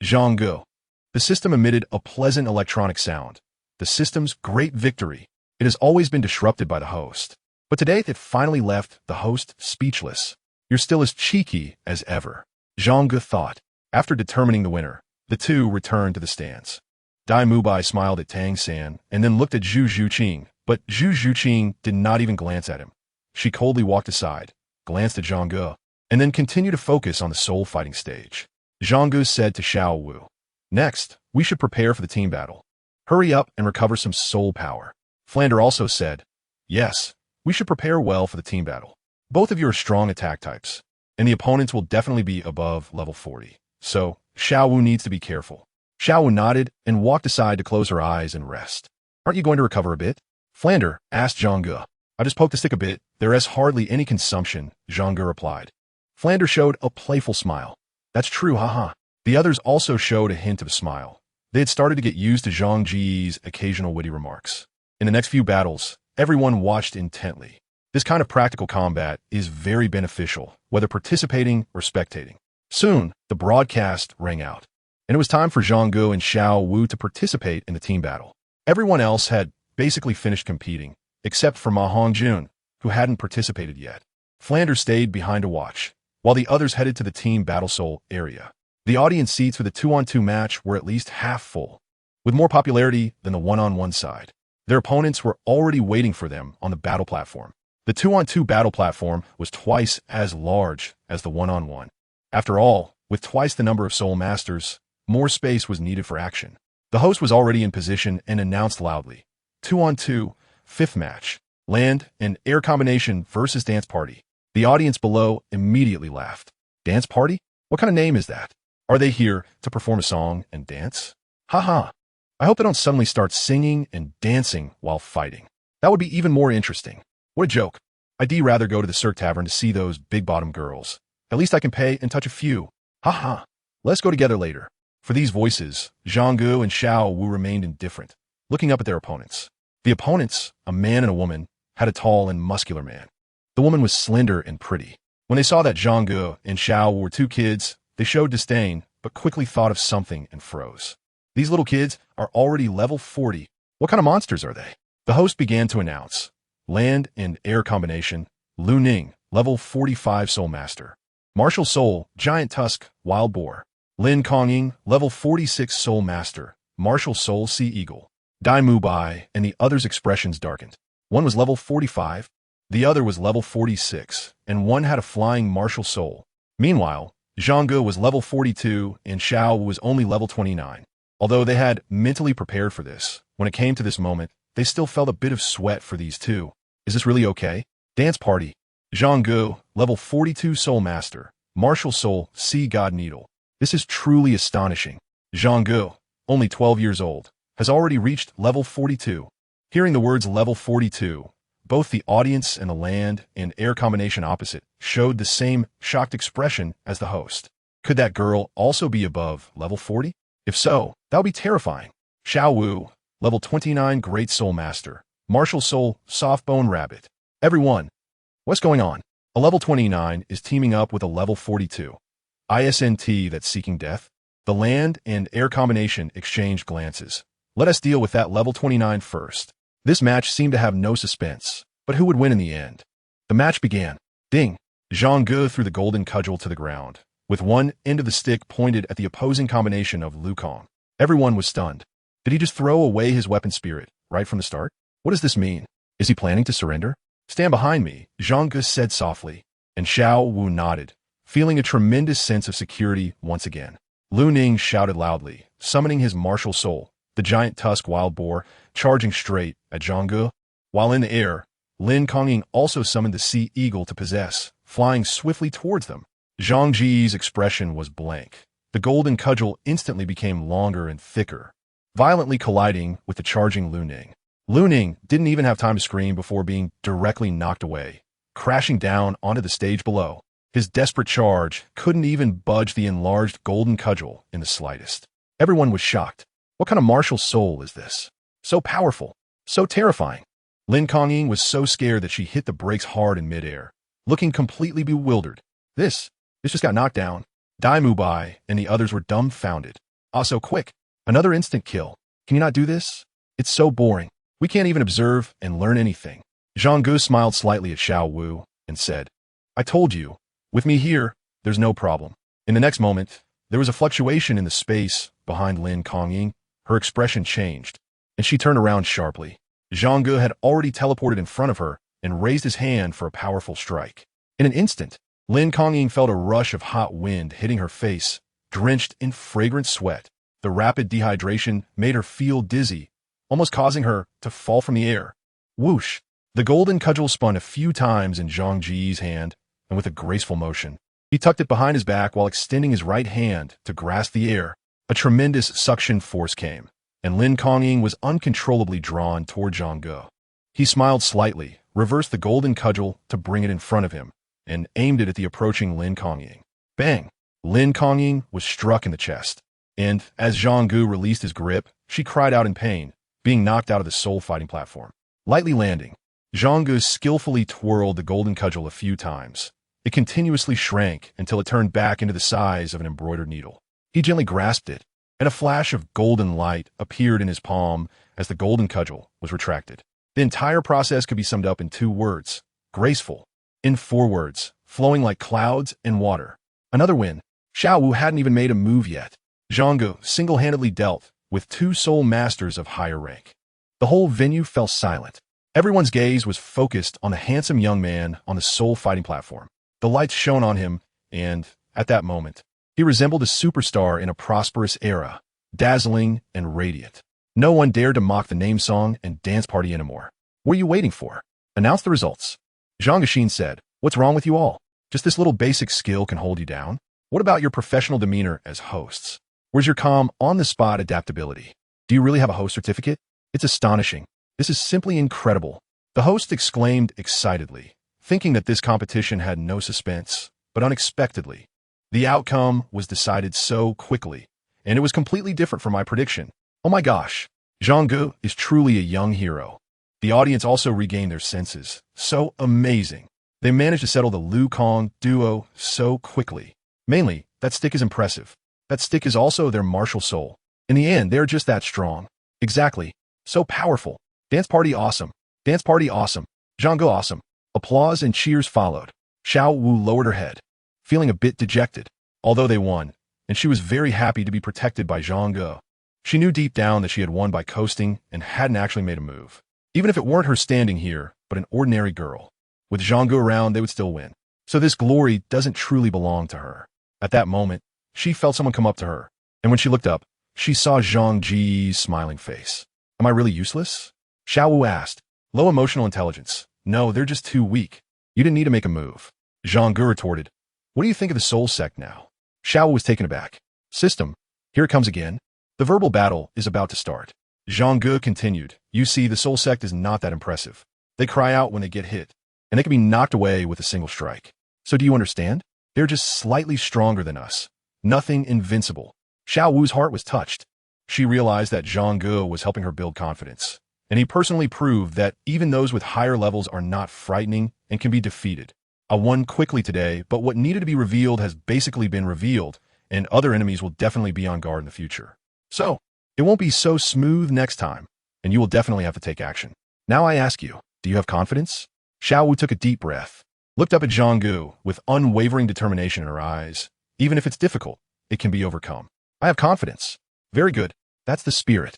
Zhang Ge. The system emitted a pleasant electronic sound. The system's great victory. It has always been disrupted by the host. But today it finally left the host speechless. You're still as cheeky as ever. Zhang Ge thought. After determining the winner, the two returned to the stands. Dai Mubai smiled at Tang San and then looked at Zhu Zhuqing, but Zhu Zhuqing did not even glance at him. She coldly walked aside, glanced at Zhang Ge, and then continued to focus on the soul fighting stage. Zhang Ge said to Xiaowu, next, we should prepare for the team battle. Hurry up and recover some soul power. Flander also said, yes, we should prepare well for the team battle. Both of you are strong attack types, and the opponents will definitely be above level 40. So, Xiaowu needs to be careful. Xiaowu nodded and walked aside to close her eyes and rest. Aren't you going to recover a bit? Flander asked Zhang Ge. I just poked the stick a bit. There is hardly any consumption, Zhang Ge replied. Flander showed a playful smile. That's true, haha. The others also showed a hint of a smile. They had started to get used to Zhang Ge's occasional witty remarks. In the next few battles, everyone watched intently. This kind of practical combat is very beneficial, whether participating or spectating. Soon, the broadcast rang out, and it was time for Zhang Ge and Xiaowu to participate in the team battle. Everyone else had basically finished competing, except for Ma Hongjun, who hadn't participated yet. Flander stayed behind to watch, while the others headed to the team battle soul area. The audience seats for the 2-on-2 match were at least half full, with more popularity than the 1-on-1 side. Their opponents were already waiting for them on the battle platform. The 2-on-2 battle platform was twice as large as the 1-on-1. After all, with twice the number of soul masters, more space was needed for action. The host was already in position and announced loudly, 2-on-2, 5th match, land and air combination versus dance party. The audience below immediately laughed. Dance party? What kind of name is that? Are they here to perform a song and dance? Haha. I hope they don't suddenly start singing and dancing while fighting. That would be even more interesting. What a joke. I'd rather go to the Cirque Tavern to see those big-bottom girls. At least I can pay and touch a few. Haha. Let's go together later. For these voices, Zhang Ge and Xiaowu remained indifferent, looking up at their opponents. The opponents, a man and a woman, had a tall and muscular man. The woman was slender and pretty. When they saw that Zhang Ge and Xiaowu were two kids, they showed disdain, but quickly thought of something and froze. These little kids are already level 40. What kind of monsters are they? The host began to announce. Land and air combination, Lu Ning, level 45 Soul Master. Martial Soul, Giant Tusk, Wild Boar. Lin Kongying, level 46 Soul Master, Martial Soul Sea Eagle. Dai Mubai and the other's expressions darkened. One was level 45, the other was level 46, and one had a flying martial soul. Meanwhile, Zhang Ge was level 42 and Xiaowu was only level 29. Although they had mentally prepared for this, when it came to this moment, they still felt a bit of sweat for these two. Is this really okay? Dance Party. Zhang Ge, level 42 Soul Master, Martial Soul Sea God Needle. This is truly astonishing. Zhang Ge, only 12 years old, has already reached level 42. Hearing the words level 42, both the audience and the land and air combination opposite showed the same shocked expression as the host. Could that girl also be above level 40? If so, that would be terrifying. Xiaowu, level 29 Great Soul Master, Martial Soul Soft Bone Rabbit. Everyone, what's going on? A level 29 is teaming up with a level 42. ISNT that's seeking death? The land and air combination exchanged glances. Let us deal with that level 29 first. This match seemed to have no suspense, but who would win in the end? The match began. Ding! Zhang Ge threw the golden cudgel to the ground, with one end of the stick pointed at the opposing combination of Lu Kong. Everyone was stunned. Did he just throw away his weapon spirit right from the start? What does this mean? Is he planning to surrender? Stand behind me, Zhang Ge said softly, and Xiaowu nodded, feeling a tremendous sense of security once again. Lu Ning shouted loudly, summoning his martial soul, the giant tusk wild boar, charging straight at Zhang Ge. While in the air, Lin Kongying also summoned the sea eagle to possess, flying swiftly towards them. Zhang Ge's expression was blank. The golden cudgel instantly became longer and thicker, violently colliding with the charging Lu Ning. Lu Ning didn't even have time to scream before being directly knocked away, crashing down onto the stage below. His desperate charge couldn't even budge the enlarged golden cudgel in the slightest. Everyone was shocked. What kind of martial soul is this? So powerful, so terrifying. Lin Kongying was so scared that she hit the brakes hard in midair, looking completely bewildered. This just got knocked down. Dai Mubai and the others were dumbfounded. Ah, so quick. Another instant kill. Can you not do this? It's so boring. We can't even observe and learn anything. Zhang Ge smiled slightly at Xiaowu and said, I told you, with me here, there's no problem. In the next moment, there was a fluctuation in the space behind Lin Kongying. Her expression changed, and she turned around sharply. Zhang Ge had already teleported in front of her and raised his hand for a powerful strike. In an instant, Lin Kongying felt a rush of hot wind hitting her face, drenched in fragrant sweat. The rapid dehydration made her feel dizzy, almost causing her to fall from the air. Whoosh! The golden cudgel spun a few times in Zhang Ge's hand, and with a graceful motion, he tucked it behind his back while extending his right hand to grasp the air. A tremendous suction force came, and Lin Kongying was uncontrollably drawn toward Zhang Ge. He smiled slightly, reversed the golden cudgel to bring it in front of him, and aimed it at the approaching Lin Kongying. Bang! Lin Kongying was struck in the chest, and as Zhang Ge released his grip, she cried out in pain, being knocked out of the soul fighting platform. Lightly landing, Zhang Ge skillfully twirled the golden cudgel a few times. It continuously shrank until it turned back into the size of an embroidered needle. He gently grasped it, and a flash of golden light appeared in his palm as the golden cudgel was retracted. The entire process could be summed up in 2 words, graceful. In 4 words, flowing like clouds and water. Another win. Xiaowu hadn't even made a move yet. Zhang Ge single-handedly dealt with 2 soul masters of higher rank. The whole venue fell silent. Everyone's gaze was focused on the handsome young man on the soul fighting platform. The lights shone on him, and, at that moment, he resembled a superstar in a prosperous era, dazzling and radiant. No one dared to mock the name song and dance party anymore. What are you waiting for? Announce the results. Zhang Ge said, What's wrong with you all? Just this little basic skill can hold you down? What about your professional demeanor as hosts? Where's your calm, on-the-spot adaptability? Do you really have a host certificate? It's astonishing. This is simply incredible. The host exclaimed excitedly, thinking that this competition had no suspense, but unexpectedly. The outcome was decided so quickly, and it was completely different from my prediction. Oh my gosh, Zhang Ge is truly a young hero. The audience also regained their senses. So amazing. They managed to settle the Liu Kong duo so quickly. Mainly, that stick is impressive. That stick is also their martial soul. In the end, they're just that strong. Exactly. So powerful. Dance party awesome. Dance party awesome. Zhang Ge awesome. Applause and cheers followed. Xiaowu lowered her head, feeling a bit dejected. Although they won, and she was very happy to be protected by Zhang Ge. She knew deep down that she had won by coasting and hadn't actually made a move. Even if it weren't her standing here, but an ordinary girl. With Zhang Ge around, they would still win. So this glory doesn't truly belong to her. At that moment, she felt someone come up to her, and when she looked up, she saw Zhang Ge's smiling face. Am I really useless? Xiaowu asked. Low emotional intelligence. No, they're just too weak. You didn't need to make a move. Zhang Ge retorted. What do you think of the soul sect now? Xiaowu was taken aback. System. Here it comes again. The verbal battle is about to start. Zhang Ge continued. You see, the soul sect is not that impressive. They cry out when they get hit, and they can be knocked away with a single strike. So do you understand? They're just slightly stronger than us. Nothing invincible. Xiaowu's heart was touched. She realized that Zhang Ge was helping her build confidence, and he personally proved that even those with higher levels are not frightening and can be defeated. I won quickly today, but what needed to be revealed has basically been revealed, and other enemies will definitely be on guard in the future. So, it won't be so smooth next time, and you will definitely have to take action. Now I ask you, do you have confidence? Xiaowu took a deep breath, looked up at Zhang Ge with unwavering determination in her eyes. Even if it's difficult, it can be overcome. I have confidence. Very good. That's the spirit.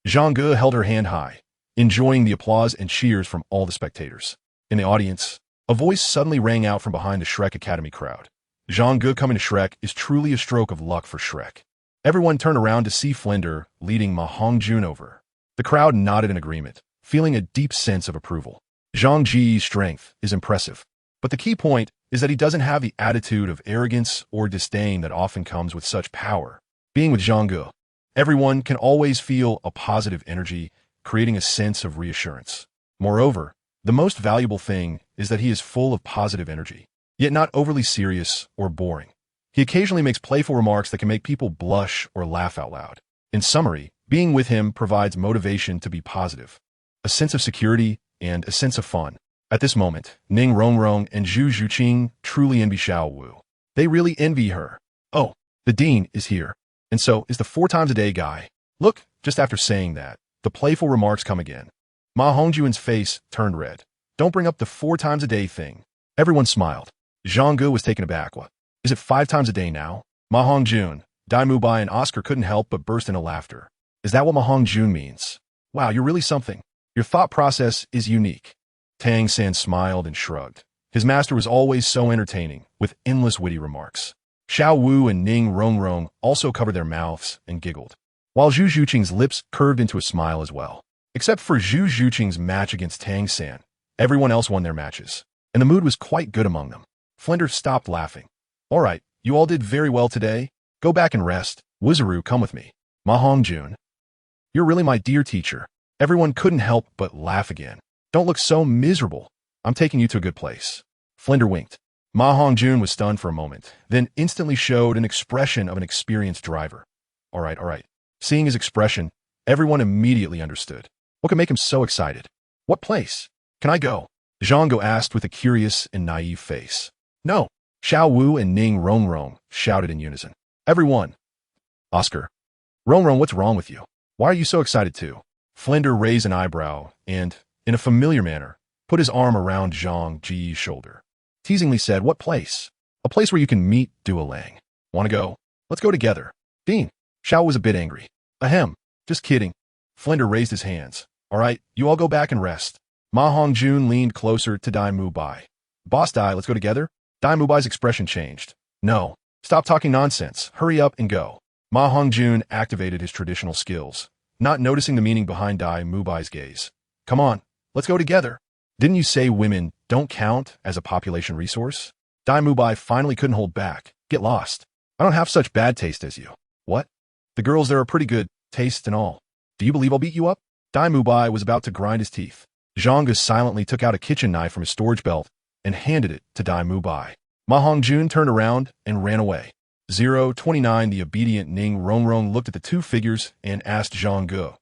Zhang Ge held her hand high, enjoying the applause and cheers from all the spectators. In the audience, a voice suddenly rang out from behind the Shrek Academy crowd. Zhang Ge coming to Shrek is truly a stroke of luck for Shrek. Everyone turned around to see Flinder leading Ma Hongjun over. The crowd nodded in agreement, feeling a deep sense of approval. Zhang Ge's strength is impressive, but the key point is that he doesn't have the attitude of arrogance or disdain that often comes with such power. Being with Zhang Ge, everyone can always feel a positive energy, creating a sense of reassurance. Moreover, the most valuable thing is that he is full of positive energy, yet not overly serious or boring. He occasionally makes playful remarks that can make people blush or laugh out loud. In summary, being with him provides motivation to be positive, a sense of security, and a sense of fun. At this moment, Ning Rongrong and Zhu Zhuqing truly envy Xiaowu. They really envy her. Oh, the dean is here. And so is the 4 times a day guy. Look, just after saying that, the playful remarks come again. Ma Hongjun's face turned red. Don't bring up the 4 times a day thing. Everyone smiled. Zhang Ge was taken aback. What? Is it 5 times a day now? Ma Hongjun, Dai Mubai, and Oscar couldn't help but burst into laughter. Is that what Ma Hongjun means? Wow, you're really something. Your thought process is unique. Tang San smiled and shrugged. His master was always so entertaining, with endless witty remarks. Xiaowu and Ning Rongrong also covered their mouths and giggled, while Zhu Zhuqing's lips curved into a smile as well. Except for Zhu Zhuqing's match against Tang San, everyone else won their matches, and the mood was quite good among them. Flinder stopped laughing. All right, you all did very well today. Go back and rest. Wizaroo, come with me. Ma Hongjun. You're really my dear teacher. Everyone couldn't help but laugh again. Don't look so miserable. I'm taking you to a good place. Flinder winked. Ma Hongjun was stunned for a moment, then instantly showed an expression of an experienced driver. All right. Seeing his expression, everyone immediately understood. What could make him so excited? What place? Can I go? Zhang Ge asked with a curious and naive face. No. Xiaowu and Ning Rongrong shouted in unison. Everyone. Oscar. Rongrong, what's wrong with you? Why are you so excited too? Flinder raised an eyebrow and, in a familiar manner, put his arm around Zhang Ge's shoulder. Teasingly said, what place? A place where you can meet Duo Lang. Want to go? Let's go together. Dean. Xiao was a bit angry. Ahem. Just kidding. Flinder raised his hands. All right, you all go back and rest. Ma Hongjun leaned closer to Dai Mubai. Boss Dai, let's go together? Dai Mubai's expression changed. No. Stop talking nonsense. Hurry up and go. Ma Hongjun activated his traditional skills, not noticing the meaning behind Dai Mubai's gaze. Come on, let's go together. Didn't you say women don't count as a population resource? Dai Mubai finally couldn't hold back. Get lost. I don't have such bad taste as you. What? The girls there are pretty good, taste and all. Do you believe I'll beat you up? Dai Mubai was about to grind his teeth. Zhang Ge silently took out a kitchen knife from his storage belt and handed it to Dai Mubai. Ma Hongjun turned around and ran away. 029 The obedient Ning Rongrong looked at the two figures and asked Zhang Ge,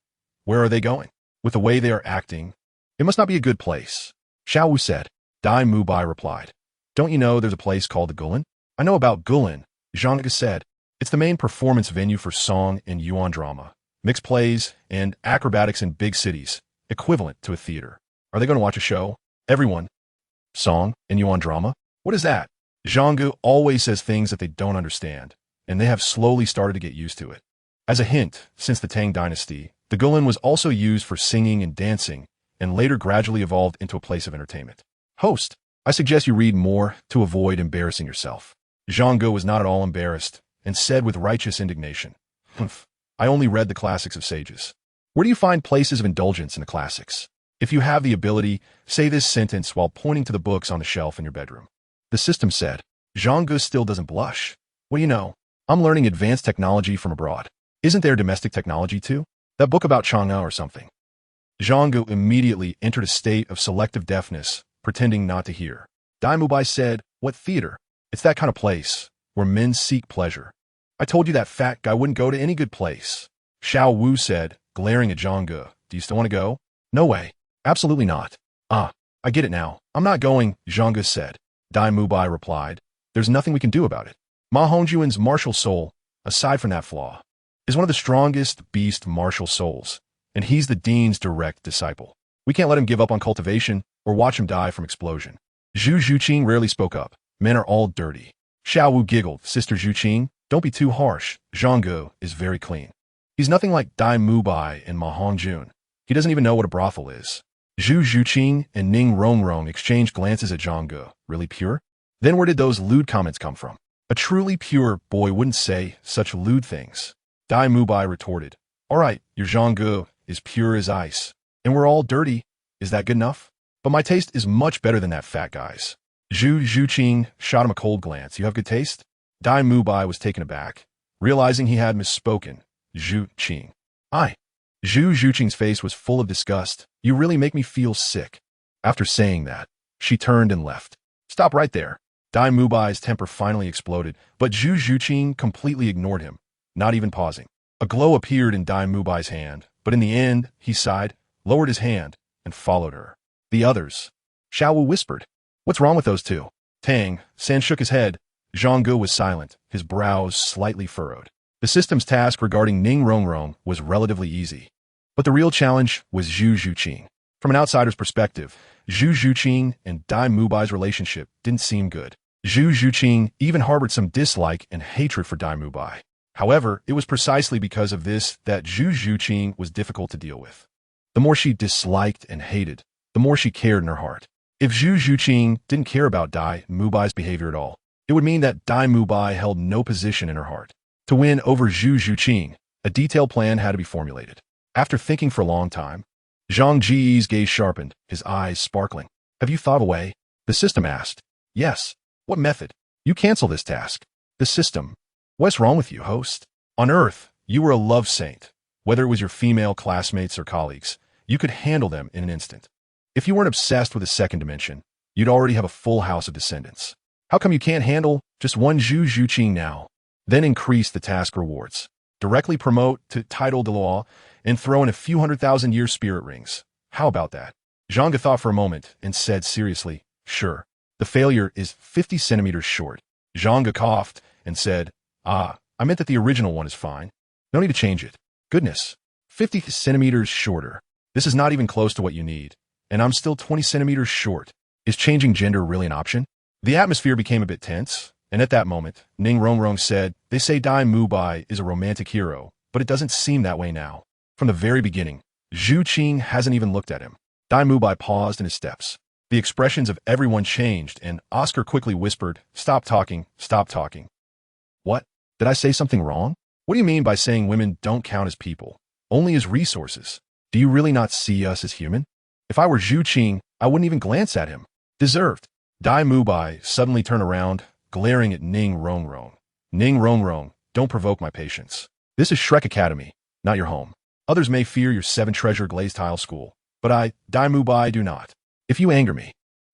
"Where are they going? With the way they are acting, it must not be a good place." Xiaowu said. Dai Mubai replied, "Don't you know there's a place called the Gulen?" "I know about Gulen," Zhang Ge said. "It's the main performance venue for song and yuan drama, mixed plays, and acrobatics in big cities, equivalent to a theater." "Are they going to watch a show? Everyone? Song and yuan drama? What is that?" Zhang Ge always says things that they don't understand, and they have slowly started to get used to it. As a hint, since the Tang dynasty, the Gulen was also used for singing and dancing, and later gradually evolved into a place of entertainment. "Host, I suggest you read more to avoid embarrassing yourself." Zhang Ge was not at all embarrassed, and said with righteous indignation, "Humph, I only read the classics of sages." "Where do you find places of indulgence in the classics? If you have the ability, say this sentence while pointing to the books on the shelf in your bedroom." The system said. Zhang Ge still doesn't blush. "What do you know? I'm learning advanced technology from abroad. Isn't there domestic technology too? That book about Chang'e or something?" Zhang Ge immediately entered a state of selective deafness, pretending not to hear. Dai Mubai said, "What theater? It's that kind of place, where men seek pleasure." "I told you that fat guy wouldn't go to any good place." Xiaowu said, glaring at Zhang Ge. "Do you still want to go?" "No way. Absolutely not." "Ah, I get it now. I'm not going," Zhang Ge said. Dai Mubai replied, "There's nothing we can do about it. Ma Hongjuan's martial soul, aside from that flaw, is one of the strongest beast martial souls, and he's the dean's direct disciple. We can't let him give up on cultivation or watch him die from explosion." Zhu Zhuqing rarely spoke up. "Men are all dirty." Xiaowu giggled. "Sister Zhuqing, don't be too harsh. Zhang Ge is very clean. He's nothing like Dai Mubai and Ma Hongjun. He doesn't even know what a brothel is." Zhu Zhuqing and Ning Rongrong exchanged glances at Zhang Ge. "Really pure? Then where did those lewd comments come from? A truly pure boy wouldn't say such lewd things." Dai Mubai retorted, "All right, your Zhang Ge is pure as ice, and we're all dirty. Is that good enough? But my taste is much better than that fat guy's." Zhu Zhuqing shot him a cold glance. "You have good taste?" Dai Mubai was taken aback, realizing he had misspoken. Zhu Qing. "I." Zhu Zhuqing's face was full of disgust. "You really make me feel sick." After saying that, she turned and left. "Stop right there." Dai Mubai's temper finally exploded, but Zhu Zhuqing completely ignored him, not even pausing. A glow appeared in Dai Mubai's hand, but in the end, he sighed, lowered his hand, and followed her. "The others?" Xiaowu whispered. "What's wrong with those two?" Tang San shook his head. Zhang Ge was silent, his brows slightly furrowed. The system's task regarding Ning Rongrong was relatively easy. But the real challenge was Zhu Zhuqing. From an outsider's perspective, Zhu Zhuqing and Dai Mubai's relationship didn't seem good. Zhu Zhuqing even harbored some dislike and hatred for Dai Mubai. However, it was precisely because of this that Zhu Zhuqing was difficult to deal with. The more she disliked and hated, the more she cared in her heart. If Zhu Zhuqing didn't care about Dai Mubai's behavior at all, it would mean that Dai Mubai held no position in her heart. To win over Zhu Zhuqing, a detailed plan had to be formulated. After thinking for a long time, Zhang Ge's gaze sharpened, his eyes sparkling. "Have you thought of a way?" the system asked. "Yes." "What method?" "You cancel this task." The system. "What's wrong with you, host? On Earth, you were a love saint. Whether it was your female classmates or colleagues, you could handle them in an instant. If you weren't obsessed with the second dimension, you'd already have a full house of descendants. How come you can't handle just one Zhu Zhuqing now? Then increase the task rewards. Directly promote to title de law and throw in a few 100,000-year spirit rings. How about that?" Zhang Ge thought for a moment and said seriously, "Sure. The failure is 50 centimeters short." Zhang Ge coughed and said, "Ah, I meant that the original one is fine. No need to change it." "Goodness. 50 centimeters shorter. This is not even close to what you need. And I'm still 20 centimeters short. Is changing gender really an option?" The atmosphere became a bit tense. And at that moment, Ning Rongrong said, "They say Dai Mubai is a romantic hero, but it doesn't seem that way now. From the very beginning, Zhu Qing hasn't even looked at him." Dai Mubai paused in his steps. The expressions of everyone changed, and Oscar quickly whispered, "Stop talking, stop talking." "What? Did I say something wrong? What do you mean by saying women don't count as people, only as resources? Do you really not see us as human? If I were Zhu Qing, I wouldn't even glance at him." "Deserved." Dai Mubai suddenly turned around, glaring at Ning Rongrong. Ning Rongrong, don't provoke my patience. This is Shrek Academy, not your home. Others may fear your seven-treasure glazed tile school, but I, Dai Mubai, do not. If you anger me,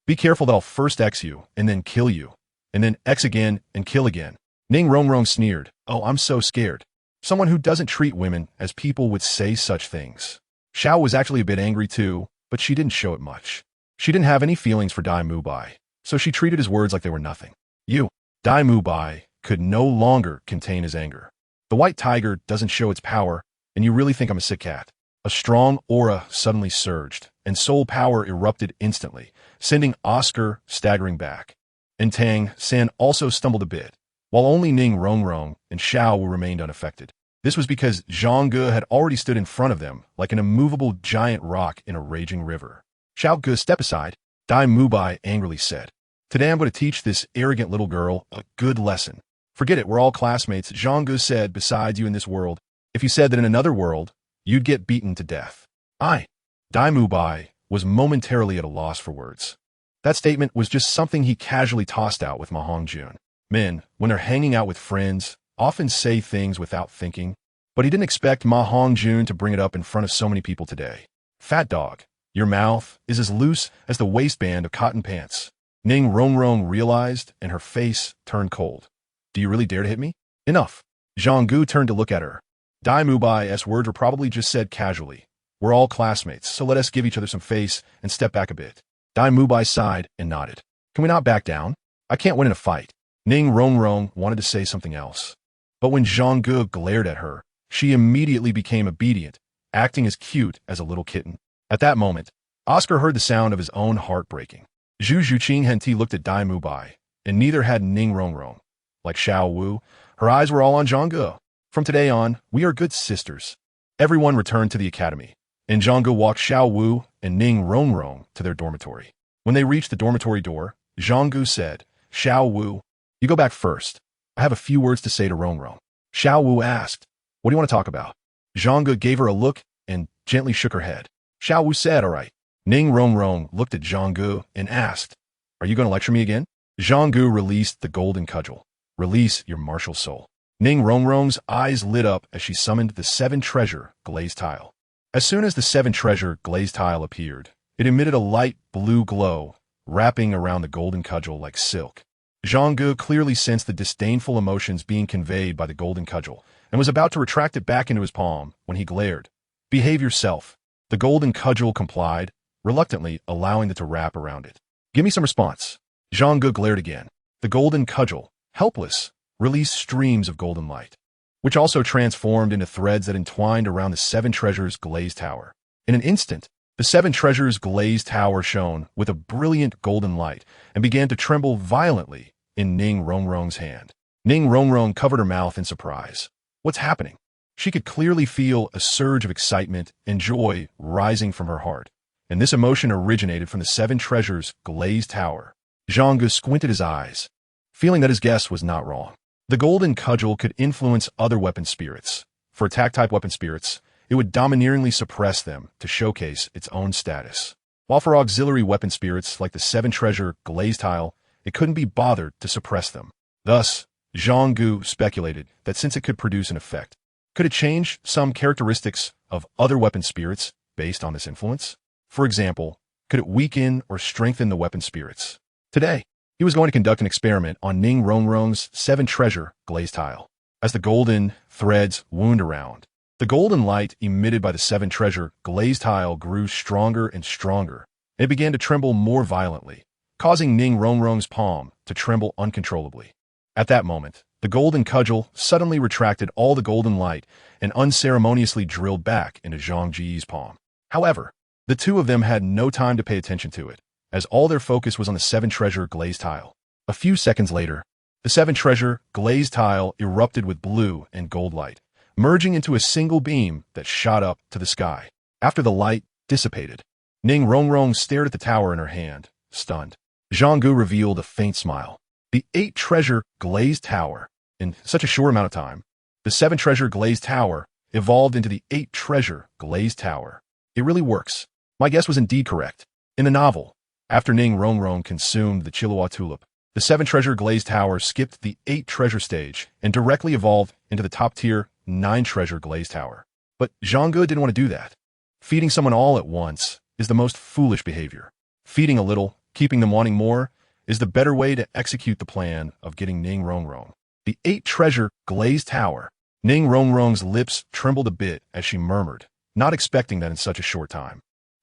be careful that I'll first X you, and then kill you, and then X again and kill again. Ning Rongrong sneered. Oh, I'm so scared. Someone who doesn't treat women as people would say such things. Xiao was actually a bit angry too, but she didn't show it much. She didn't have any feelings for Dai Mubai, so she treated his words like they were nothing. You, Dai Mubai, could no longer contain his anger. The white tiger doesn't show its power, and you really think I'm a sick cat. A strong aura suddenly surged, and soul power erupted instantly, sending Oscar staggering back. And Tang San also stumbled a bit, while only Ning Rongrong and Xiaowu remained unaffected. This was because Zhang Ge had already stood in front of them like an immovable giant rock in a raging river. Xiao Ge, step aside, Dai Mubai angrily said. Today I'm going to teach this arrogant little girl a good lesson. Forget it, we're all classmates, Zhang Ge said. Besides you in this world, if you said that in another world, you'd get beaten to death. Dai Mubai was momentarily at a loss for words. That statement was just something he casually tossed out with Ma Hongjun. Men, when they're hanging out with friends, often say things without thinking, but he didn't expect Ma Hongjun to bring it up in front of so many people today. Fat dog, your mouth is as loose as the waistband of cotton pants. Ning Rongrong realized, and her face turned cold. Do you really dare to hit me? Enough. Zhang Ge turned to look at her. Dai Mubai's words were probably just said casually. We're all classmates, so let us give each other some face and step back a bit. Dai Mubai sighed and nodded. Can we not back down? I can't win in a fight. Ning Rongrong wanted to say something else. But when Zhang Ge glared at her, she immediately became obedient, acting as cute as a little kitten. At that moment, Oscar heard the sound of his own heart breaking. Zhu Zhuqing Henti looked at Dai Mubai, and neither had Ning Rongrong. Like Xiaowu, her eyes were all on Zhang Ge. From today on, we are good sisters. Everyone returned to the academy, and Zhang Ge walked Xiaowu and Ning Rongrong to their dormitory. When they reached the dormitory door, Zhang Ge said, Xiaowu, you go back first. I have a few words to say to Rongrong. Xiaowu asked, what do you want to talk about? Zhang Ge gave her a look and gently shook her head. Xiaowu said, all right. Ning Rongrong looked at Zhang Ge and asked, are you going to lecture me again? Zhang Ge released the golden cudgel. Release your martial soul. Ning Rongrong's eyes lit up as she summoned the seven-treasure glazed tile. As soon as the seven-treasure glazed tile appeared, it emitted a light blue glow, wrapping around the golden cudgel like silk. Zhang Ge clearly sensed the disdainful emotions being conveyed by the golden cudgel, and was about to retract it back into his palm when he glared. Behave yourself. The golden cudgel complied, reluctantly allowing it to wrap around it. Give me some response. Zhang Ge glared again. The golden cudgel, helpless, released streams of golden light, which also transformed into threads that entwined around the seven treasures glazed tower. In an instant, the seven treasures glazed tower shone with a brilliant golden light and began to tremble violently in Ning Rongrong's hand. Ning Rongrong covered her mouth in surprise. What's happening? She could clearly feel a surge of excitement and joy rising from her heart, and this emotion originated from the seven treasures glazed tower. Zhang Ge squinted his eyes, feeling that his guess was not wrong. The golden cudgel could influence other weapon spirits. For attack-type weapon spirits, it would domineeringly suppress them to showcase its own status. While for auxiliary weapon spirits like the seven-treasure glazed tile, it couldn't be bothered to suppress them. Thus, Zhang Ge speculated that since it could produce an effect, could it change some characteristics of other weapon spirits based on this influence? For example, could it weaken or strengthen the weapon spirits? Today, he was going to conduct an experiment on Ning Rongrong's seven-treasure glazed tile. As the golden threads wound around, the golden light emitted by the seven-treasure glazed tile grew stronger and stronger. It began to tremble more violently, causing Ning Rongrong's palm to tremble uncontrollably. At that moment, the golden cudgel suddenly retracted all the golden light and unceremoniously drilled back into Zhang Ge's palm. However, the two of them had no time to pay attention to it, as all their focus was on the seven-treasure glazed tile. A few seconds later, the seven-treasure glazed tile erupted with blue and gold light, merging into a single beam that shot up to the sky. After the light dissipated, Ning Rongrong stared at the tower in her hand, stunned. Zhang Ge revealed a faint smile. The eight-treasure glazed tower. In such a short amount of time, the seven-treasure glazed tower evolved into the eight-treasure glazed tower. It really works. My guess was indeed correct. In the novel, after Ning Rongrong consumed the Chilua tulip, The 7 treasure glazed tower skipped the 8 treasure stage and directly evolved into the top tier 9 treasure glazed tower. But Zhang Ge didn't want to do that. Feeding someone all at once is the most foolish behavior. Feeding a little, keeping them wanting more, is the better way to execute the plan of getting Ning Rongrong. The 8 treasure glazed tower. Ning Rongrong's lips trembled a bit as she murmured, not expecting that in such a short time.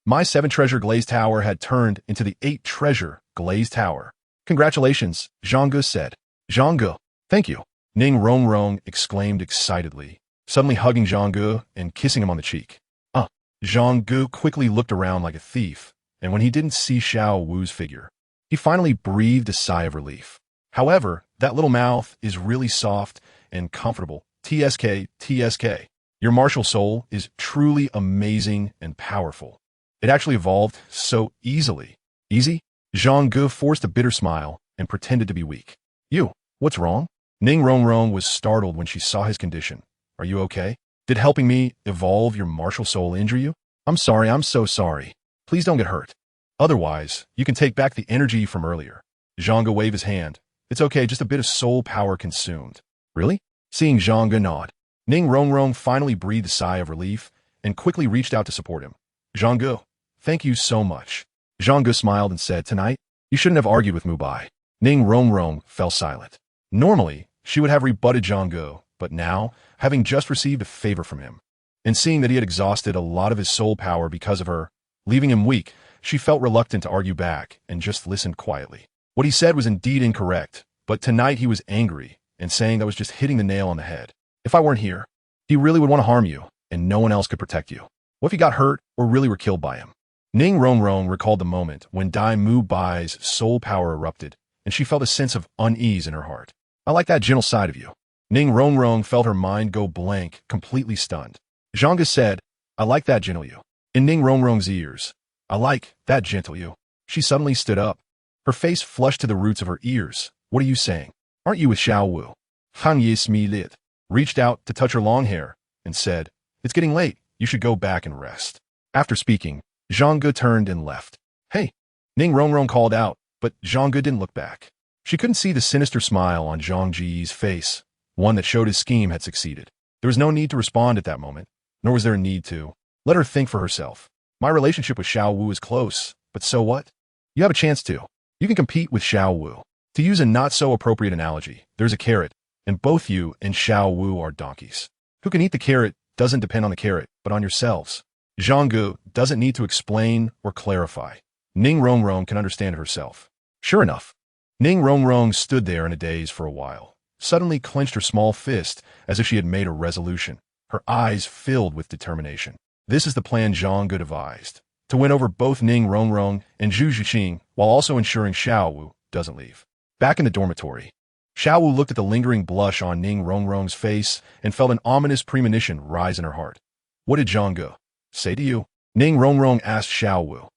My 7 treasure glazed tower had turned into the 8 treasure glazed tower. Congratulations, Zhang Ge said. Zhang Ge, thank you. Ning Rongrong exclaimed excitedly, suddenly hugging Zhang Ge and kissing him on the cheek. Zhang Ge quickly looked around like a thief, and when he didn't see Xiaowu's figure, he finally breathed a sigh of relief. However, that little mouth is really soft and comfortable. TSK, TSK. Your martial soul is truly amazing and powerful. It actually evolved so easily. Easy? Zhang Ge forced a bitter smile and pretended to be weak. You, what's wrong? Ning Rongrong was startled when she saw his condition. Are you okay? Did helping me evolve your martial soul injure you? I'm sorry, I'm so sorry. Please don't get hurt. Otherwise, you can take back the energy from earlier. Zhang Ge waved his hand. It's okay, just a bit of soul power consumed. Really? Seeing Zhang Ge nod, Ning Rongrong finally breathed a sigh of relief and quickly reached out to support him. Zhang Ge, thank you so much. Zhang Ge smiled and said, tonight, you shouldn't have argued with Mubai. Ning Rongrong fell silent. Normally, she would have rebutted Zhang Ge, but now, having just received a favor from him, and seeing that he had exhausted a lot of his soul power because of her, leaving him weak, she felt reluctant to argue back and just listened quietly. What he said was indeed incorrect, but tonight he was angry and saying that was just hitting the nail on the head. If I weren't here, he really would want to harm you, and no one else could protect you. What if you got hurt or really were killed by him? Ning Rongrong recalled the moment when Dai Mubai's soul power erupted, and she felt a sense of unease in her heart. I like that gentle side of you. Ning Rongrong felt her mind go blank, completely stunned. Zhang Ge said, I like that gentle you. In Ning Rongrong's ears, I like that gentle you. She suddenly stood up. Her face flushed to the roots of her ears. What are you saying? Aren't you with Xiaowu? Han Yismi lit, reached out to touch her long hair, and said, it's getting late. You should go back and rest. After speaking, Zhang Ge turned and left. Hey, Ning Rongrong called out, but Zhang Ge didn't look back. She couldn't see the sinister smile on Zhang Ge's face, one that showed his scheme had succeeded. There was no need to respond at that moment, nor was there a need to. Let her think for herself. My relationship with Xiaowu is close, but so what? You have a chance to. You can compete with Xiaowu. To use a not-so-appropriate analogy, there's a carrot, and both you and Xiaowu are donkeys. Who can eat the carrot doesn't depend on the carrot, but on yourselves. Zhang Ge doesn't need to explain or clarify. Ning Rongrong can understand it herself. Sure enough, Ning Rongrong stood there in a daze for a while, suddenly clenched her small fist as if she had made a resolution, her eyes filled with determination. This is the plan Zhang Ge devised, to win over both Ning Rongrong and Zhu Zhiqing while also ensuring Xiaowu doesn't leave. Back in the dormitory, Xiaowu looked at the lingering blush on Ning Rongrong's face and felt an ominous premonition rise in her heart. What did Zhang Ge say to you? Ning Rongrong asked Xiaowu.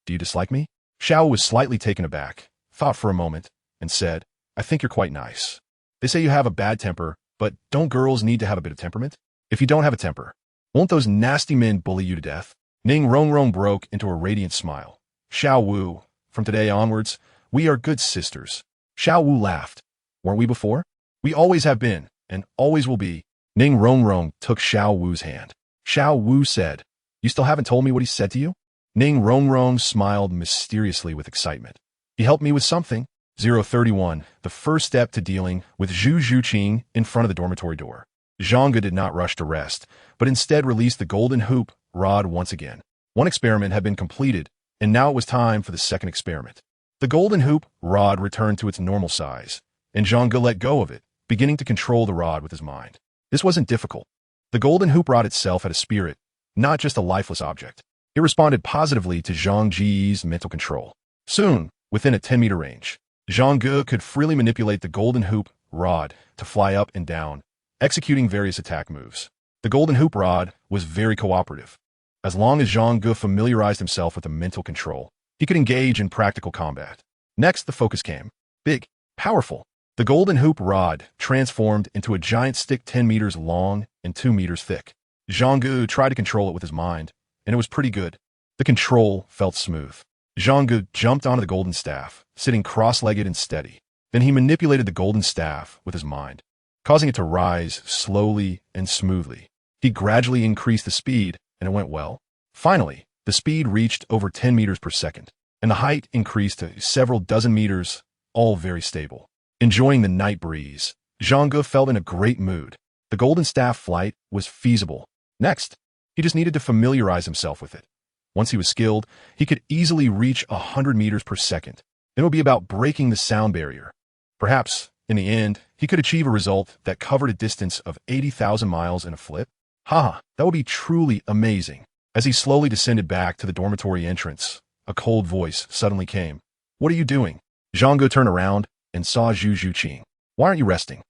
Do you dislike me? Xiaowu was slightly taken aback, thought for a moment, and said, I think you're quite nice. They say you have a bad temper, but don't girls need to have a bit of temperament? If you don't have a temper, won't those nasty men bully you to death? Ning Rongrong broke into a radiant smile. Xiaowu, from today onwards, we are good sisters. Xiaowu laughed. Weren't we before? We always have been, and always will be. Ning Rongrong took Xiaowu's hand. Xiaowu said, you still haven't told me what he said to you? Ning Rongrong smiled mysteriously with excitement. He helped me with something. 031, the first step to dealing with Zhu Zhiqing in front of the dormitory door. Zhang Ge did not rush to rest, but instead released the golden hoop rod once again. One experiment had been completed, and now it was time for the second experiment. The golden hoop rod returned to its normal size, and Zhang Ge let go of it, beginning to control the rod with his mind. This wasn't difficult. The golden hoop rod itself had a spirit, not just a lifeless object. It responded positively to Zhang Ge's mental control. Soon, within a 10-meter range, Zhang Ge could freely manipulate the golden hoop rod to fly up and down, executing various attack moves. The golden hoop rod was very cooperative. As long as Zhang Ge familiarized himself with the mental control, he could engage in practical combat. Next, the focus came. Big, powerful. The golden hoop rod transformed into a giant stick 10 meters long and 2 meters thick. Zhang Ge tried to control it with his mind, and it was pretty good. The control felt smooth. Zhang Ge jumped onto the golden staff, sitting cross-legged and steady. Then he manipulated the golden staff with his mind, causing it to rise slowly and smoothly. He gradually increased the speed, and it went well. Finally, the speed reached over 10 meters per second, and the height increased to several dozen meters, all very stable. Enjoying the night breeze, Zhang Ge felt in a great mood. The golden staff flight was feasible. Next, he just needed to familiarize himself with it. Once he was skilled, he could easily reach 100 meters per second. Then it would be about breaking the sound barrier. Perhaps, in the end, he could achieve a result that covered a distance of 80,000 miles in a flip. Haha, that would be truly amazing. As he slowly descended back to the dormitory entrance, a cold voice suddenly came. What are you doing? Zhang Ge turned around and saw Zhu Zhuqing. Why aren't you resting?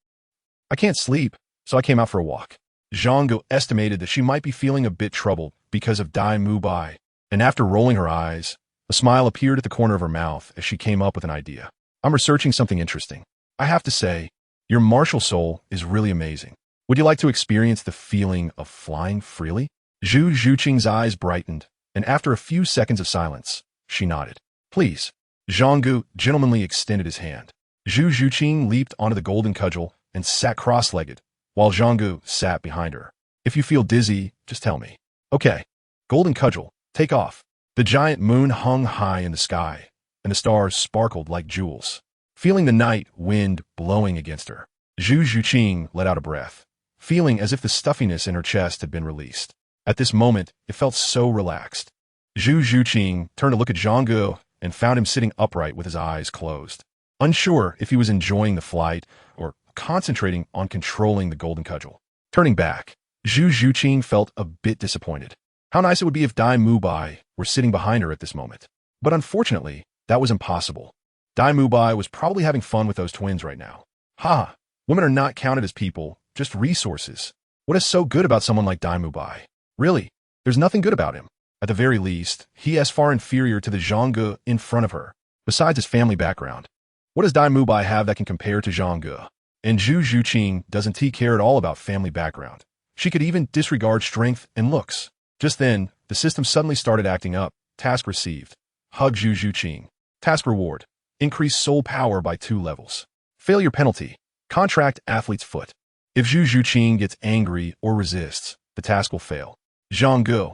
I can't sleep, so I came out for a walk. Zhang Ge estimated that she might be feeling a bit troubled because of Dai Mubai, and after rolling her eyes, a smile appeared at the corner of her mouth as she came up with an idea. I'm researching something interesting. I have to say, your martial soul is really amazing. Would you like to experience the feeling of flying freely? Zhu Zhuqing's eyes brightened, and after a few seconds of silence, she nodded. Please. Zhang Ge gentlemanly extended his hand. Zhu Zhuqing leaped onto the golden cudgel and sat cross-legged, while Zhang Ge sat behind her. If you feel dizzy, just tell me. Okay. Golden cudgel, take off. The giant moon hung high in the sky, and the stars sparkled like jewels. Feeling the night wind blowing against her, Zhu Zhuqing let out a breath, feeling as if the stuffiness in her chest had been released. At this moment, it felt so relaxed. Zhu Zhuqing turned to look at Zhang Ge and found him sitting upright with his eyes closed, unsure if he was enjoying the flight or concentrating on controlling the golden cudgel. Turning back, Zhu Zhuqing felt a bit disappointed. How nice it would be if Dai Mubai were sitting behind her at this moment. But unfortunately, that was impossible. Dai Mubai was probably having fun with those twins right now. Ha! Women are not counted as people, just resources. What is so good about someone like Dai Mubai? Really, there's nothing good about him. At the very least, he is far inferior to the Zhang Ge in front of her, besides his family background. What does Dai Mubai have that can compare to Zhang Ge? And Zhu Zhuqing doesn't care at all about family background. She could even disregard strength and looks. Just then, the system suddenly started acting up. Task received. Hug Zhu Zhuqing. Task reward. Increase soul power by 2 levels. Failure penalty. Contract athlete's foot. If Zhu Zhuqing gets angry or resists, the task will fail. Zhang Ge.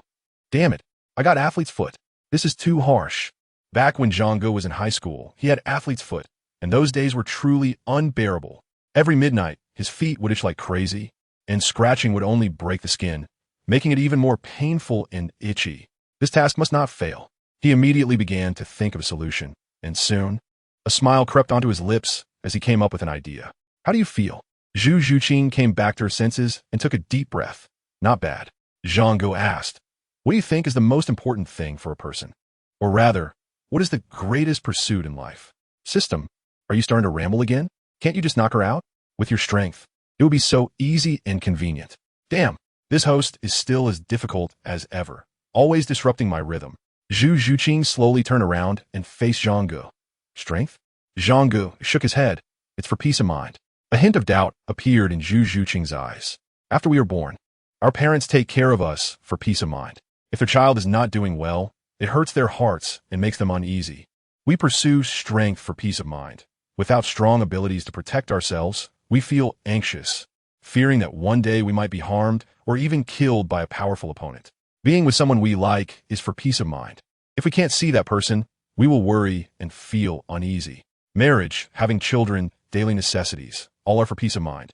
Damn it. I got athlete's foot. This is too harsh. Back when Zhang Ge was in high school, he had athlete's foot, and those days were truly unbearable. Every midnight, his feet would itch like crazy, and scratching would only break the skin, making it even more painful and itchy. This task must not fail. He immediately began to think of a solution, and soon, a smile crept onto his lips as he came up with an idea. How do you feel? Zhu Zhuqing came back to her senses and took a deep breath. Not bad. Zhang Ge asked, what do you think is the most important thing for a person? Or rather, what is the greatest pursuit in life? System, are you starting to ramble again? Can't you just knock her out? With your strength, it would be so easy and convenient. Damn, this host is still as difficult as ever, always disrupting my rhythm. Zhu Zhuqing slowly turned around and faced Zhang Ge. Strength? Zhang Ge shook his head. It's for peace of mind. A hint of doubt appeared in Zhu Zhuqing's eyes. After we are born, our parents take care of us for peace of mind. If their child is not doing well, it hurts their hearts and makes them uneasy. We pursue strength for peace of mind. Without strong abilities to protect ourselves, we feel anxious, fearing that one day we might be harmed or even killed by a powerful opponent. Being with someone we like is for peace of mind. If we can't see that person, we will worry and feel uneasy. Marriage, having children, daily necessities, all are for peace of mind.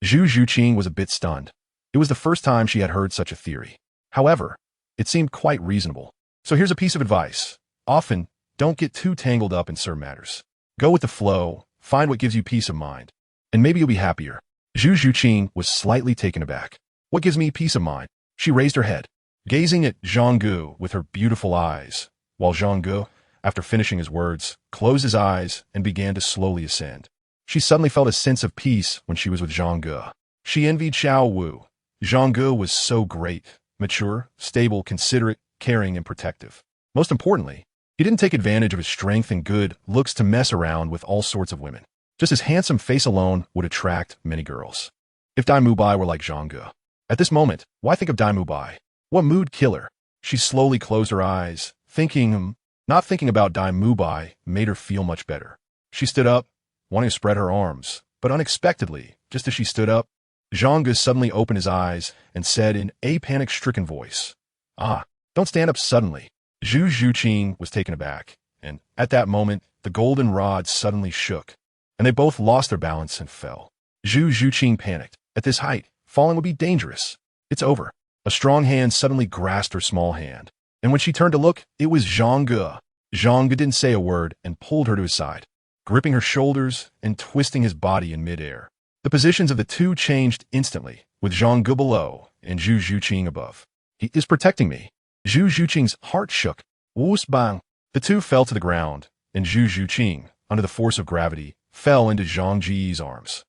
Zhu Zhuqing was a bit stunned. It was the first time she had heard such a theory. However, it seemed quite reasonable. So here's a piece of advice. Often, don't get too tangled up in certain matters. Go with the flow, find what gives you peace of mind, and maybe you'll be happier. Zhu Zhuqing was slightly taken aback. What gives me peace of mind? She raised her head, gazing at Zhang Ge with her beautiful eyes, while Zhang Ge, after finishing his words, closed his eyes and began to slowly ascend. She suddenly felt a sense of peace when she was with Zhang Ge. She envied Xiaowu. Zhang Ge was so great, mature, stable, considerate, caring, and protective. Most importantly, he didn't take advantage of his strength and good looks to mess around with all sorts of women. Just his handsome face alone would attract many girls. If Dai Mubai were like Zhang Ge. At this moment, why think of Dai Mubai? What mood killer? She slowly closed her eyes, not thinking about Dai Mubai made her feel much better. She stood up, wanting to spread her arms, but unexpectedly, just as she stood up, Zhang Ge suddenly opened his eyes and said in a panic-stricken voice, "Ah, don't stand up suddenly." Zhu Zhuqing was taken aback, and at that moment, the golden rod suddenly shook, and they both lost their balance and fell. Zhu Zhuqing panicked. At this height, falling would be dangerous. It's over. A strong hand suddenly grasped her small hand, and when she turned to look, it was Zhang Ge. Zhang Ge didn't say a word and pulled her to his side, gripping her shoulders and twisting his body in midair. The positions of the two changed instantly, with Zhang Ge below and Zhu Zhuqing above. "He is protecting me." Zhu Zhuqing's heart shook. Woos bang! The two fell to the ground, and Zhu Zhuqing, under the force of gravity, fell into Zhang Ge's arms.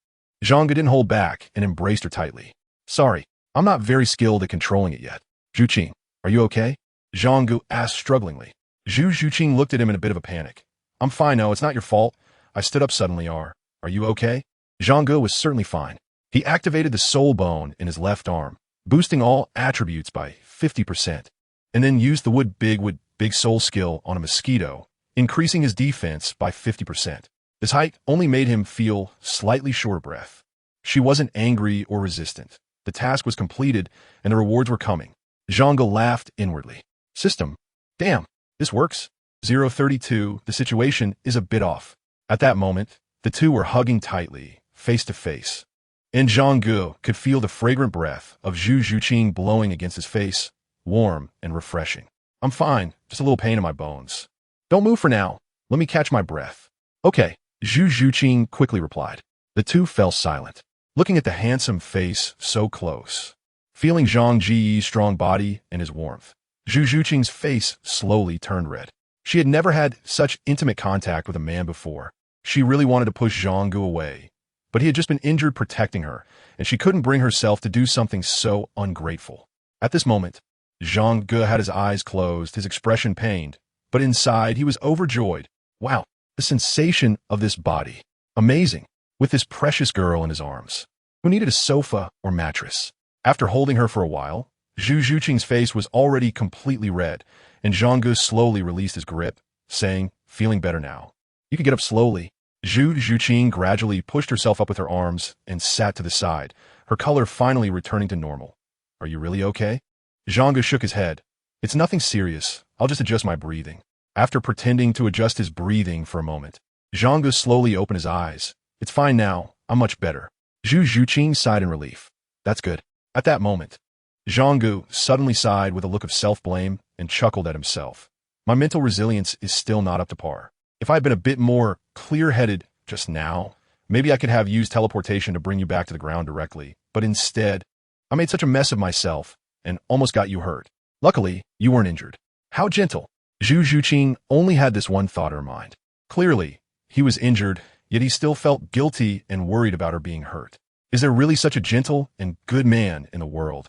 Zhang Ge didn't hold back and embraced her tightly. "Sorry, I'm not very skilled at controlling it yet." "Zhuqing, are you okay?" Zhang Ge asked strugglingly. Zhu Zhuqing looked at him in a bit of a panic. "I'm fine, no, it's not your fault. I stood up suddenly, Are you okay?" Zhang Ge was certainly fine. He activated the soul bone in his left arm, boosting all attributes by 50%, and then used the wood big soul skill on a mosquito, increasing his defense by 50%. This height only made him feel slightly short of breath. She wasn't angry or resistant. The task was completed, and the rewards were coming. Zhang Ge laughed inwardly. "System. Damn, this works." 032, the situation is a bit off. At that moment, the two were hugging tightly, face to face. And Zhang Ge could feel the fragrant breath of Zhu Zhuqing blowing against his face, warm and refreshing. "I'm fine, just a little pain in my bones." "Don't move for now. Let me catch my breath." "Okay," Zhu Zhuqing quickly replied. The two fell silent, looking at the handsome face so close, feeling Zhang Ge's strong body and his warmth. Zhu Zhuqing's face slowly turned red. She had never had such intimate contact with a man before. She really wanted to push Zhang Ge away, but he had just been injured protecting her, and she couldn't bring herself to do something so ungrateful. At this moment, Zhang Ge had his eyes closed, his expression pained, but inside he was overjoyed. Wow, the sensation of this body. Amazing, with this precious girl in his arms. Who needed a sofa or mattress? After holding her for a while, Zhu Zhuqing's face was already completely red, and Zhang Ge slowly released his grip, saying, "Feeling better now. You can get up slowly." Zhu Zhuqing gradually pushed herself up with her arms and sat to the side, her color finally returning to normal. "Are you really okay?" Zhang Ge shook his head. "It's nothing serious. I'll just adjust my breathing." After pretending to adjust his breathing for a moment, Zhang Ge slowly opened his eyes. "It's fine now. I'm much better." Zhu Zhuqing sighed in relief. "That's good." At that moment, Zhang Ge suddenly sighed with a look of self-blame and chuckled at himself. "My mental resilience is still not up to par. If I had been a bit more clear-headed just now, maybe I could have used teleportation to bring you back to the ground directly, but instead, I made such a mess of myself and almost got you hurt. Luckily, you weren't injured." How gentle. Zhu Zhuqing only had this one thought in her mind. Clearly, he was injured, yet he still felt guilty and worried about her being hurt. Is there really such a gentle and good man in the world?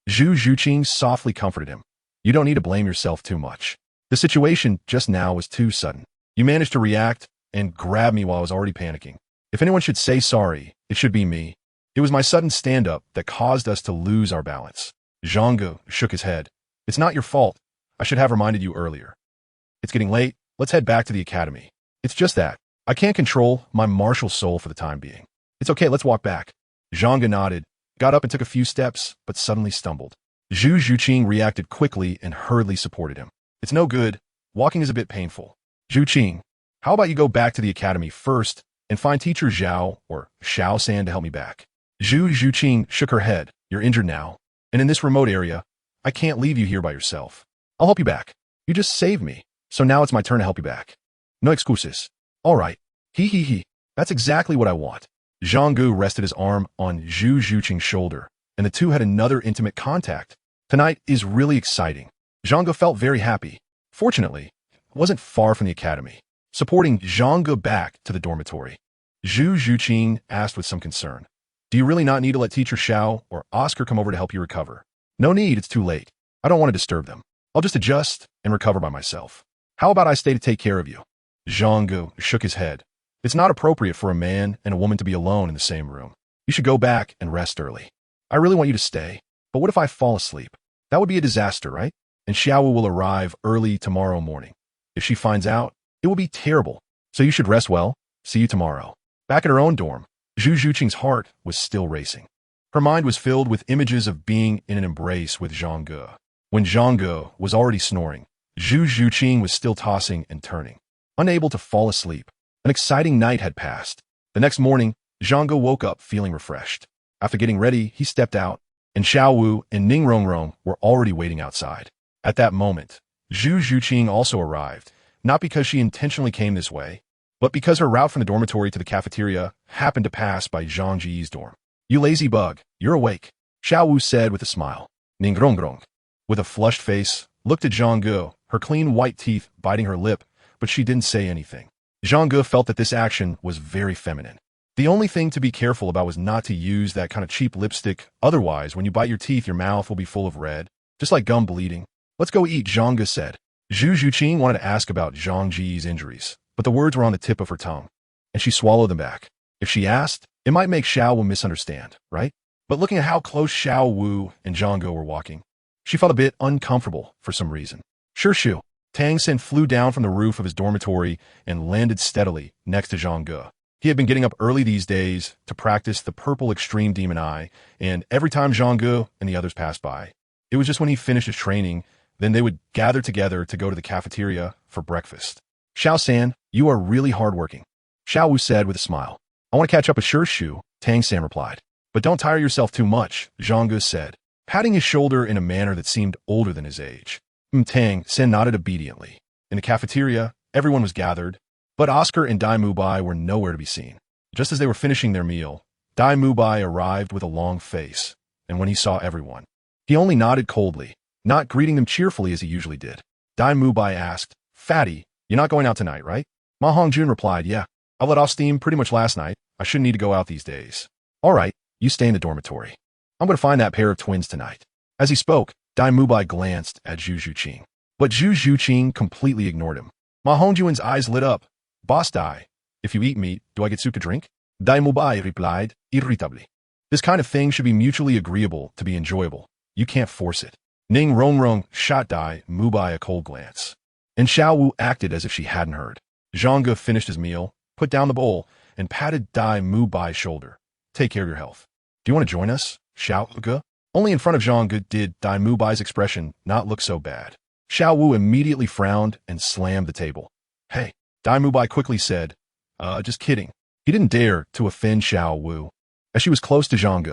Zhu Zhuqing softly comforted him. "You don't need to blame yourself too much. The situation just now was too sudden. You managed to react and grab me while I was already panicking. If anyone should say sorry, it should be me. It was my sudden stand-up that caused us to lose our balance." Zhang Ge shook his head. "It's not your fault. I should have reminded you earlier. It's getting late. Let's head back to the academy. It's just that I can't control my martial soul for the time being. It's okay, let's walk back." Zhang Ge nodded, got up and took a few steps, but suddenly stumbled. Zhu Zhuqing reacted quickly and hurriedly supported him. "It's no good. Walking is a bit painful. Zhuqing, how about you go back to the academy first and find teacher Xiao or Xiao San to help me back?" Zhu Zhuqing shook her head. "You're injured now, and in this remote area, I can't leave you here by yourself. I'll help you back. You just saved me, so now it's my turn to help you back. No excuses." "All right. He. That's exactly what I want." Zhang Ge rested his arm on Zhu Zhuqing's shoulder, and the two had another intimate contact. Tonight is really exciting. Zhang Ge felt very happy. Fortunately, it wasn't far from the academy, supporting Zhang Ge back to the dormitory. Zhu Zhuqing asked with some concern, "Do you really not need to let teacher Xiao or Oscar come over to help you recover?" "No need, it's too late. I don't want to disturb them. I'll just adjust and recover by myself. How about I stay to take care of you?" Zhang Ge shook his head. "It's not appropriate for a man and a woman to be alone in the same room. You should go back and rest early. I really want you to stay, but what if I fall asleep? That would be a disaster, right? And Xiaowu will arrive early tomorrow morning. If she finds out, it will be terrible. So you should rest well. See you tomorrow." Back at her own dorm, Zhu Zhuqing's heart was still racing. Her mind was filled with images of being in an embrace with Zhang Ge. When Zhang Ge was already snoring, Zhu Zhuqing was still tossing and turning, unable to fall asleep. An exciting night had passed. The next morning, Zhang Ge woke up feeling refreshed. After getting ready, he stepped out, and Xiaowu and Ning Rongrong were already waiting outside. At that moment, Zhu Zhuqing also arrived, not because she intentionally came this way, but because her route from the dormitory to the cafeteria happened to pass by Zhang Ge's dorm. "You lazy bug, you're awake," Xiaowu said with a smile. Ning Rongrong, with a flushed face, looked at Zhang Ge, her clean white teeth biting her lip, but she didn't say anything. Zhang Ge felt that this action was very feminine. The only thing to be careful about was not to use that kind of cheap lipstick, otherwise when you bite your teeth your mouth will be full of red, just like gum bleeding. "Let's go eat," Zhang Ge said. Zhu Zhuqing wanted to ask about Zhang Ge's injuries, but the words were on the tip of her tongue, and she swallowed them back. If she asked, it might make Xiaowu misunderstand, right? But looking at how close Xiaowu and Zhang Ge were walking, she felt a bit uncomfortable for some reason. Shu, Tang San flew down from the roof of his dormitory and landed steadily next to Zhang Ge. He had been getting up early these days to practice the purple extreme demon eye, and every time Zhang Ge and the others passed by, it was just when he finished his training, then they would gather together to go to the cafeteria for breakfast. "Xiao San, you are really hardworking," Xiaowu said with a smile. "I want to catch up with Shu," Tang San replied. "But don't tire yourself too much," Zhang Ge said, patting his shoulder in a manner that seemed older than his age. Tang San nodded obediently. In the cafeteria, everyone was gathered, but Oscar and Dai Mubai were nowhere to be seen. Just as they were finishing their meal, Dai Mubai arrived with a long face, and when he saw everyone, he only nodded coldly, not greeting them cheerfully as he usually did. Dai Mubai asked, "Fatty, you're not going out tonight, right?" Ma Hongjun replied, "Yeah, I let off steam pretty much last night. I shouldn't need to go out these days." "All right, you stay in the dormitory. I'm going to find that pair of twins tonight." As he spoke, Dai Mubai glanced at Zhu Zhuqing, but Zhu Zhuqing completely ignored him. Ma Hongjun's eyes lit up. "Boss Dai, if you eat meat, do I get soup to drink?" Dai Mubai replied, irritably. "This kind of thing should be mutually agreeable to be enjoyable. You can't force it." Ning Rongrong shot Dai Mubai a cold glance, and Xiaowu acted as if she hadn't heard. Zhang Ge finished his meal, put down the bowl, and patted Dai Mubai's shoulder. "Take care of your health. Do you want to join us, Xiaogang?" Only in front of Zhang Ge did Dai Mubai's expression not look so bad. Xiaowu immediately frowned and slammed the table. "Hey," Dai Mubai quickly said, just kidding." He didn't dare to offend Xiaowu. As she was close to Zhang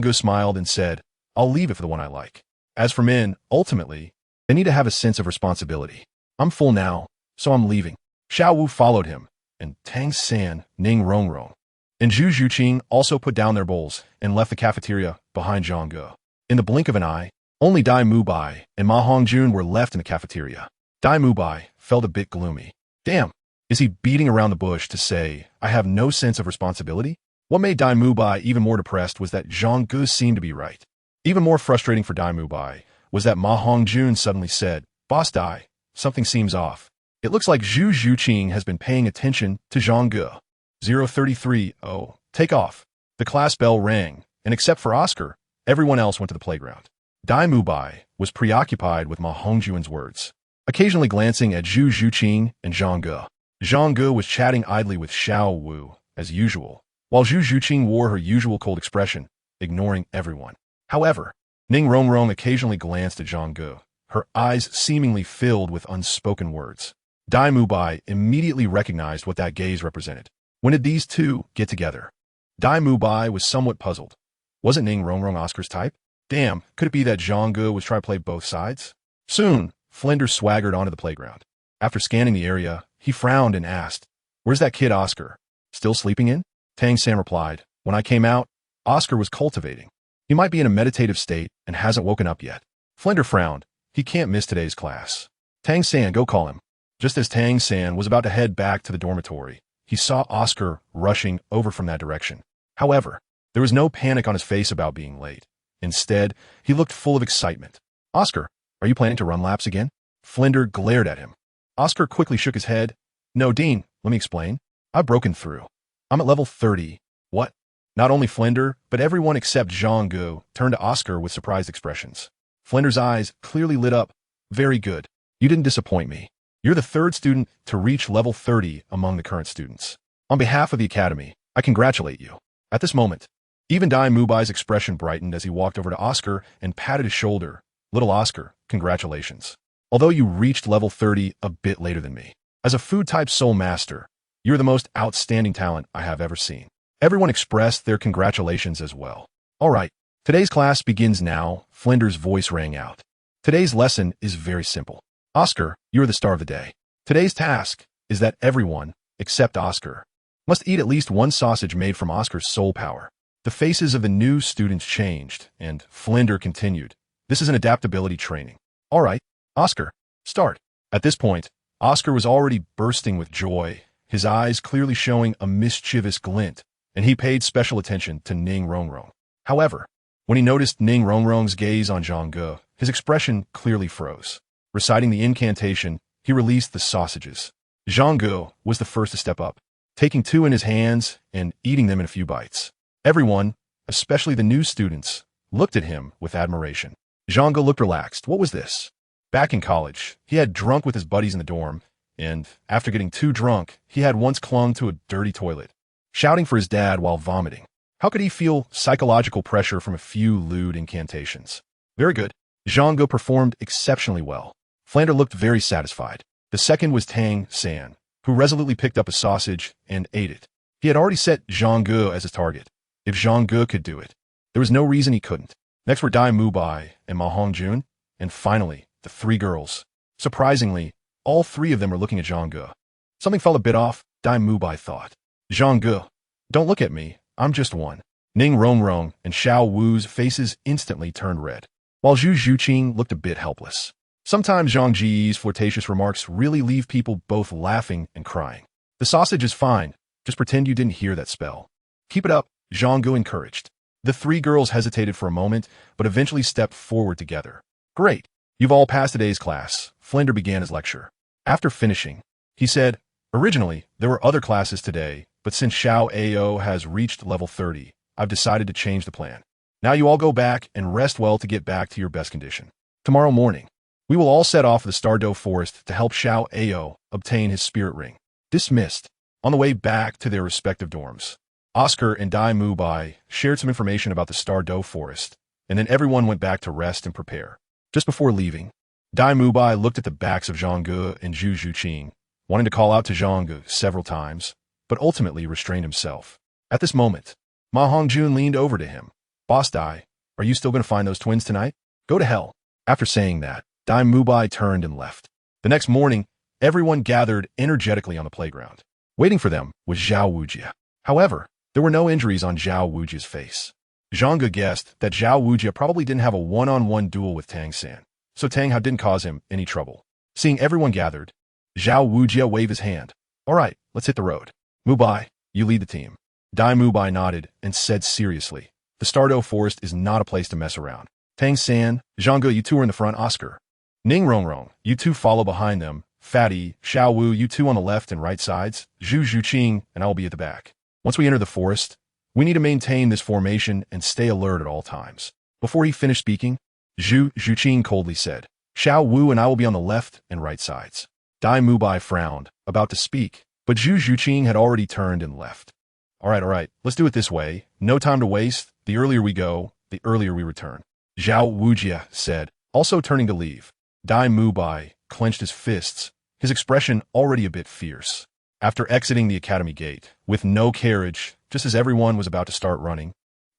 Ge smiled and said, "I'll leave it for the one I like." As for men, ultimately, they need to have a sense of responsibility. "I'm full now, so I'm leaving." Xiaowu followed him, and Tang San, Ning Rongrong, and Zhu Zhuqing also put down their bowls and left the cafeteria behind Zhang Ge. In the blink of an eye, only Dai Mubai and Ma Hongjun were left in the cafeteria. Dai Mubai felt a bit gloomy. Damn, is he beating around the bush to say, "I have no sense of responsibility"? What made Dai Mubai even more depressed was that Zhang Ge seemed to be right. Even more frustrating for Dai Mubai was that Ma Hongjun suddenly said, "Boss Dai, something seems off. It looks like Zhu Zhuqing has been paying attention to Zhang Ge." 033, oh, take off. The class bell rang, and except for Oscar, everyone else went to the playground. Dai Mubai was preoccupied with Ma Hongjun's words, occasionally glancing at Zhu Zhuqing and Zhang Ge. Zhang Ge was chatting idly with Xiaowu, as usual, while Zhu Zhuqing wore her usual cold expression, ignoring everyone. However, Ning Rongrong occasionally glanced at Zhang Ge, her eyes seemingly filled with unspoken words. Dai Mubai immediately recognized what that gaze represented. When did these two get together? Dai Mubai was somewhat puzzled. Wasn't Ning Rongrong Oscar's type? Damn, could it be that Zhang Ge was trying to play both sides? Soon, Flinders swaggered onto the playground. After scanning the area, he frowned and asked, "Where's that kid Oscar? Still sleeping in?" Tang San replied, "When I came out, Oscar was cultivating. He might be in a meditative state and hasn't woken up yet." Flinder frowned. He can't miss today's class. "Tang San, go call him." Just as Tang San was about to head back to the dormitory, he saw Oscar rushing over from that direction. However, there was no panic on his face about being late. Instead, he looked full of excitement. "Oscar, are you planning to run laps again?" Flinder glared at him. Oscar quickly shook his head. "No, Dean, let me explain. I've broken through. I'm at level 30. What?" Not only Flinder, but everyone except Zhang Ge turned to Oscar with surprised expressions. Flinder's eyes clearly lit up. "Very good. You didn't disappoint me. You're the third student to reach level 30 among the current students. On behalf of the Academy, I congratulate you. At this moment, even Dai Mubai's expression brightened as he walked over to Oscar and patted his shoulder. Little Oscar, congratulations. Although you reached level 30 a bit later than me. As a food-type soul master, you're the most outstanding talent I have ever seen. Everyone expressed their congratulations as well. All right, today's class begins now, Flinder's voice rang out. Today's lesson is very simple. Oscar, you're the star of the day. Today's task is that everyone, except Oscar, must eat at least one sausage made from Oscar's soul power. The faces of the new students changed, and Flinder continued. This is an adaptability training. All right, Oscar, start. At this point, Oscar was already bursting with joy, his eyes clearly showing a mischievous glint, and he paid special attention to Ning Rongrong. However, when he noticed Ning Rongrong's gaze on Zhang Ge, his expression clearly froze. Reciting the incantation, he released the sausages. Zhang Ge was the first to step up, taking two in his hands and eating them in a few bites. Everyone, especially the new students, looked at him with admiration. Zhang Ge looked relaxed. What was this? Back in college, he had drunk with his buddies in the dorm, and after getting too drunk, he had once clung to a dirty toilet, shouting for his dad while vomiting. How could he feel psychological pressure from a few lewd incantations? Very good. Zhang Ge performed exceptionally well. Flander looked very satisfied. The second was Tang San, who resolutely picked up a sausage and ate it. He had already set Zhang Ge as his target. If Zhang Ge could do it, there was no reason he couldn't. Next were Dai Mubai and Ma Hongjun, and finally, the three girls. Surprisingly, all three of them were looking at Zhang Ge. Something felt a bit off, Dai Mubai thought. Zhang Ge, don't look at me, I'm just one. Ning Rongrong and Xiaowu's faces instantly turned red, while Zhu Zhuqing looked a bit helpless. Sometimes Zhang Ge's flirtatious remarks really leave people both laughing and crying. The sausage is fine, just pretend you didn't hear that spell. Keep it up, Zhang Ge encouraged. The three girls hesitated for a moment, but eventually stepped forward together. Great, you've all passed today's class, Flinder began his lecture. After finishing, he said, originally, there were other classes today, but since Xiaowu has reached level 30, I've decided to change the plan. Now you all go back and rest well to get back to your best condition. Tomorrow morning, we will all set off to the Stardow Forest to help Xiaowu obtain his spirit ring. Dismissed. On the way back to their respective dorms, Oscar and Dai Mubai shared some information about the Stardow Forest, and then everyone went back to rest and prepare. Just before leaving, Dai Mubai looked at the backs of Zhang Ge and Zhu Zhuqing, wanting to call out to Zhang Ge several times, but ultimately restrained himself. At this moment, Ma Hongjun leaned over to him. Boss Dai, are you still going to find those twins tonight? Go to hell. After saying that, Dai Mubai turned and left. The next morning, everyone gathered energetically on the playground. Waiting for them was Zhao Wujia. However, there were no injuries on Zhao Wujia's face. Zhang Ge guessed that Zhao Wujia probably didn't have a one-on-one duel with Tang San, so Tang Hao didn't cause him any trouble. Seeing everyone gathered, Zhao Wujia waved his hand. All right, let's hit the road. Mubai, you lead the team. Dai Mubai nodded and said seriously, the Stardow Forest is not a place to mess around. Tang San, Zhang Ge, you two are in the front, Oscar. Ning Rongrong, you two follow behind them. Fatty, Xiaowu, you two on the left and right sides. Zhu Zhuqing, and I will be at the back. Once we enter the forest, we need to maintain this formation and stay alert at all times. Before he finished speaking, Zhu Zhuqing coldly said, Xiaowu and I will be on the left and right sides. Dai Mubai frowned, about to speak, but Zhu Zhuqing had already turned and left. All right, let's do it this way. No time to waste. The earlier we go, the earlier we return. Zhao Wujia said, also turning to leave. Dai Mubai clenched his fists, his expression already a bit fierce. After exiting the academy gate, with no carriage, just as everyone was about to start running,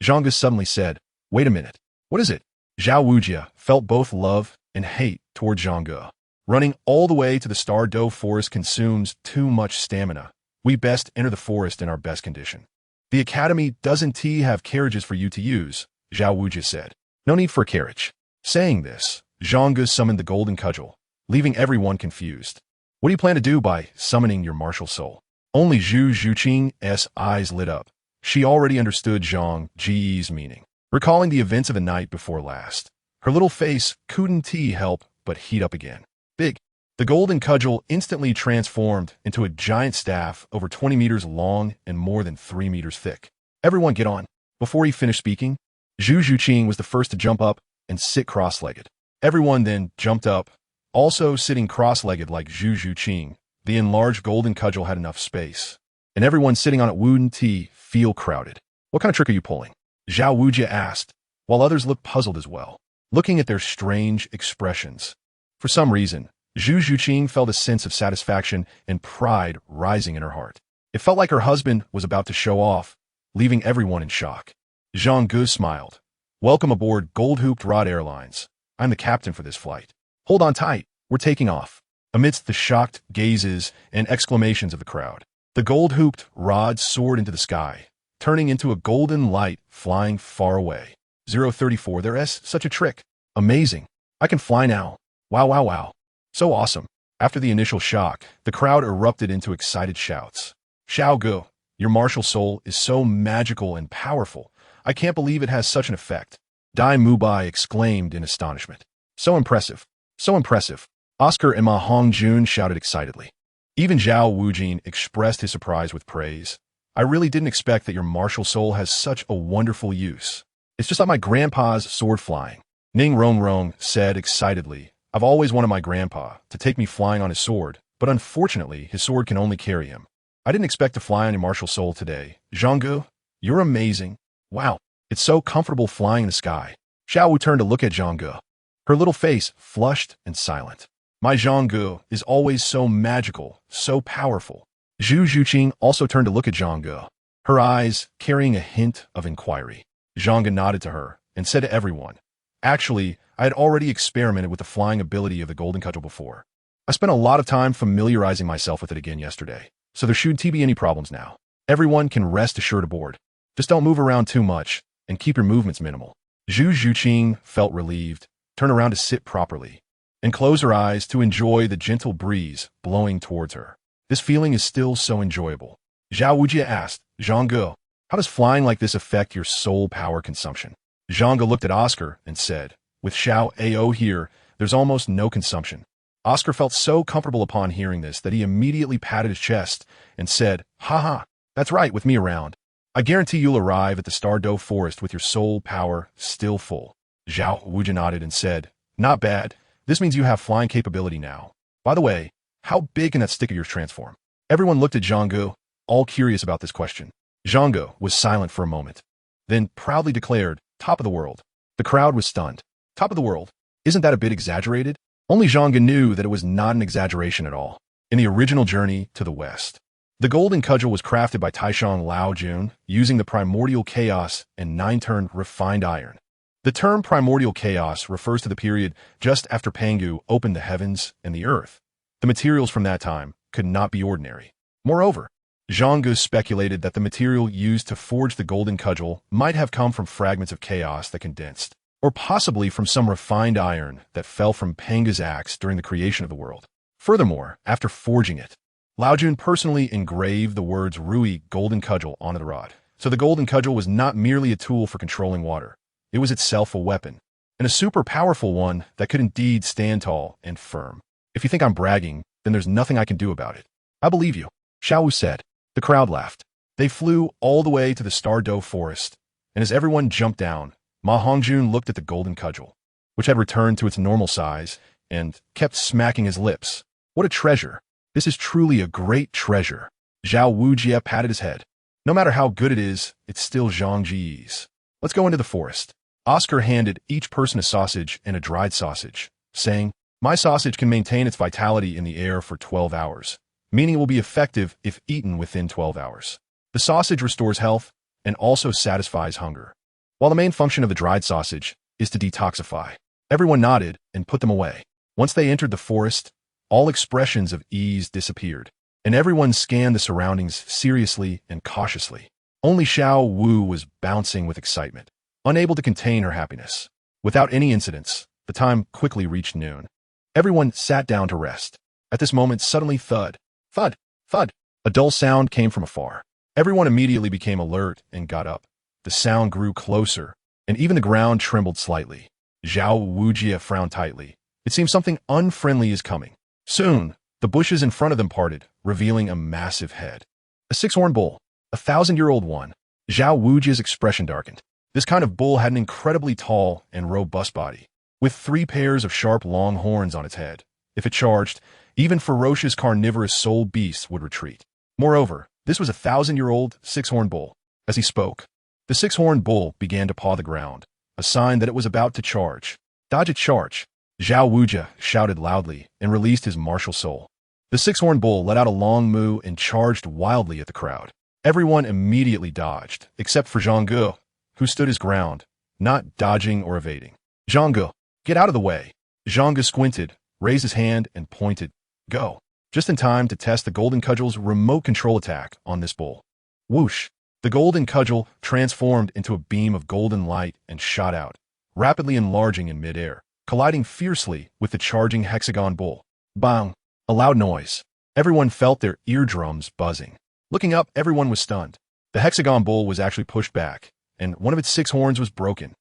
Zhang Ge suddenly said, wait a minute. What is it? Zhao Wujia felt both love and hate toward Zhang Ge. Running all the way to the Stardow Forest consumes too much stamina. We best enter the forest in our best condition. The academy doesn't have carriages for you to use, Zhao Wujia said. No need for a carriage. Saying this, Zhang Ge summoned the golden cudgel, leaving everyone confused. What do you plan to do by summoning your martial soul? Only Zhu Zhuqing's eyes lit up. She already understood Zhang Ge's meaning. Recalling the events of the night before last, her little face couldn't help but heat up again. Big. The golden cudgel instantly transformed into a giant staff over 20 meters long and more than 3 meters thick. Everyone get on. Before he finished speaking, Zhu Zhuqing was the first to jump up and sit cross-legged. Everyone then jumped up, also sitting cross-legged like Zhu Zhuqing. The enlarged golden cudgel had enough space. and everyone sitting on it wouldn't feel crowded. What kind of trick are you pulling? Zhao Wujia asked, while others looked puzzled as well, looking at their strange expressions. For some reason, Zhu Zhuqing felt a sense of satisfaction and pride rising in her heart. It felt like her husband was about to show off, leaving everyone in shock. Zhang Ge smiled. Welcome aboard Gold-Hooped Rod Airlines. I'm the captain for this flight. Hold on tight, we're taking off. Amidst the shocked gazes and exclamations of the crowd, the gold-hooped rod soared into the sky, turning into a golden light flying far away. 034, there's such a trick. Amazing. I can fly now. Wow, wow, wow. So awesome. After the initial shock, the crowd erupted into excited shouts. Xiaogang, your martial soul is so magical and powerful. I can't believe it has such an effect. Dai Mubai exclaimed in astonishment. So impressive. So impressive. Oscar and Ma Hongjun shouted excitedly. Even Zhao Wujin expressed his surprise with praise. I really didn't expect that your martial soul has such a wonderful use. It's just like my grandpa's sword flying. Ning Rongrong said excitedly. I've always wanted my grandpa to take me flying on his sword, but unfortunately his sword can only carry him. I didn't expect to fly on your martial soul today. Zhang Ge, you're amazing. Wow, it's so comfortable flying in the sky. Xiaowu turned to look at Zhang Ge. Her little face flushed and silent. My Zhang Ge is always so magical, so powerful. Zhu Zhuqing also turned to look at Zhang Ge, her eyes carrying a hint of inquiry. Zhang Ge nodded to her and said to everyone, actually, I had already experimented with the flying ability of the golden cudgel before. I spent a lot of time familiarizing myself with it again yesterday, so there shouldn't be any problems now. Everyone can rest assured aboard. Just don't move around too much and keep your movements minimal. Zhu Zhuqing felt relieved, turned around to sit properly, and closed her eyes to enjoy the gentle breeze blowing towards her. This feeling is still so enjoyable. Zhao Wujia asked, Zhang Ge, how does flying like this affect your soul power consumption? Zhang Ge looked at Oscar and said, with Xiaowu here, there's almost no consumption. Oscar felt so comfortable upon hearing this that he immediately patted his chest and said, haha, that's right with me around. I guarantee you'll arrive at the Stardow Forest with your soul power still full. Zhao Wujia nodded and said, not bad. This means you have flying capability now. By the way, how big can that stick of yours transform? Everyone looked at Zhang Ge, all curious about this question. Zhang Ge was silent for a moment, then proudly declared, top of the world. The crowd was stunned. Top of the world? Isn't that a bit exaggerated? Only Zhang Ge knew that it was not an exaggeration at all. In the original journey to the west, the golden cudgel was crafted by Taishang Laojun using the primordial chaos and 9-turned refined iron. The term primordial chaos refers to the period just after Pangu opened the heavens and the earth. The materials from that time could not be ordinary. Moreover, Zhang Ge speculated that the material used to forge the golden cudgel might have come from fragments of chaos that condensed, or possibly from some refined iron that fell from Panga's axe during the creation of the world. Furthermore, after forging it, Laojun personally engraved the words Rui Golden Cudgel onto the rod. So the golden cudgel was not merely a tool for controlling water. It was itself a weapon, and a super powerful one that could indeed stand tall and firm. If you think I'm bragging, then there's nothing I can do about it. I believe you, Xiaowu said. The crowd laughed. They flew all the way to the Stardow Forest, and as everyone jumped down, Ma Hongjun looked at the golden cudgel, which had returned to its normal size, and kept smacking his lips. What a treasure. This is truly a great treasure. Zhao Wujia patted his head. No matter how good it is, it's still Zhang Ge's. Let's go into the forest. Oscar handed each person a sausage and a dried sausage, saying, my sausage can maintain its vitality in the air for 12 hours, meaning it will be effective if eaten within 12 hours. The sausage restores health and also satisfies hunger, while the main function of the dried sausage is to detoxify. Everyone nodded and put them away. Once they entered the forest, all expressions of ease disappeared, and everyone scanned the surroundings seriously and cautiously. Only Xiaowu was bouncing with excitement, unable to contain her happiness. Without any incidents, the time quickly reached noon. Everyone sat down to rest. At this moment, suddenly thud, thud, thud. A dull sound came from afar. Everyone immediately became alert and got up. The sound grew closer, and even the ground trembled slightly. Zhao Wujia frowned tightly. It seems something unfriendly is coming. Soon, the bushes in front of them parted, revealing a massive head. A 6-horned bull, a 1,000-year-old one. Zhao Wujia's expression darkened. This kind of bull had an incredibly tall and robust body, with 3 pairs of sharp long horns on its head. If it charged, even ferocious carnivorous soul beasts would retreat. Moreover, This was a 1,000-year-old six-horned bull. As he spoke, the six-horned bull began to paw the ground, a sign that it was about to charge. Dodge it, charge! Xiaowu shouted loudly and released his martial soul. The six-horned bull let out a long moo and charged wildly at the crowd. Everyone immediately dodged, except for Zhang Ge, who stood his ground, not dodging or evading. Zhang Ge, get out of the way! Zhang Ge squinted, raised his hand, and pointed. Go! Just in time to test the golden cudgel's remote control attack on this bull. Whoosh! The golden cudgel transformed into a beam of golden light and shot out, rapidly enlarging in midair, colliding fiercely with the charging hexagon bull. Bang! A loud noise. Everyone felt their eardrums buzzing. Looking up, everyone was stunned. The hexagon bull was actually pushed back, and one of its six horns was broken.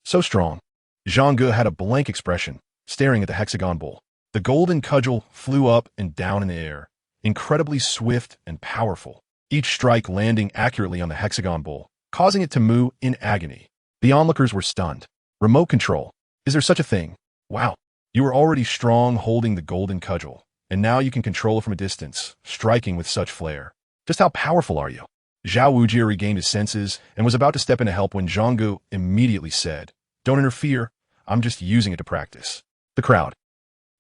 So strong. Zhang Ge had a blank expression, staring at the hexagon bull. The golden cudgel flew up and down in the air, incredibly swift and powerful, each strike landing accurately on the hexagon bull, causing it to moo in agony. The onlookers were stunned. Remote control. Is there such a thing? Wow. You were already strong holding the golden cudgel, and now you can control it from a distance, striking with such flair. Just how powerful are you? Xiaowu regained his senses and was about to step in to help when Zhang Ge immediately said, Don't interfere, I'm just using it to practice. The crowd.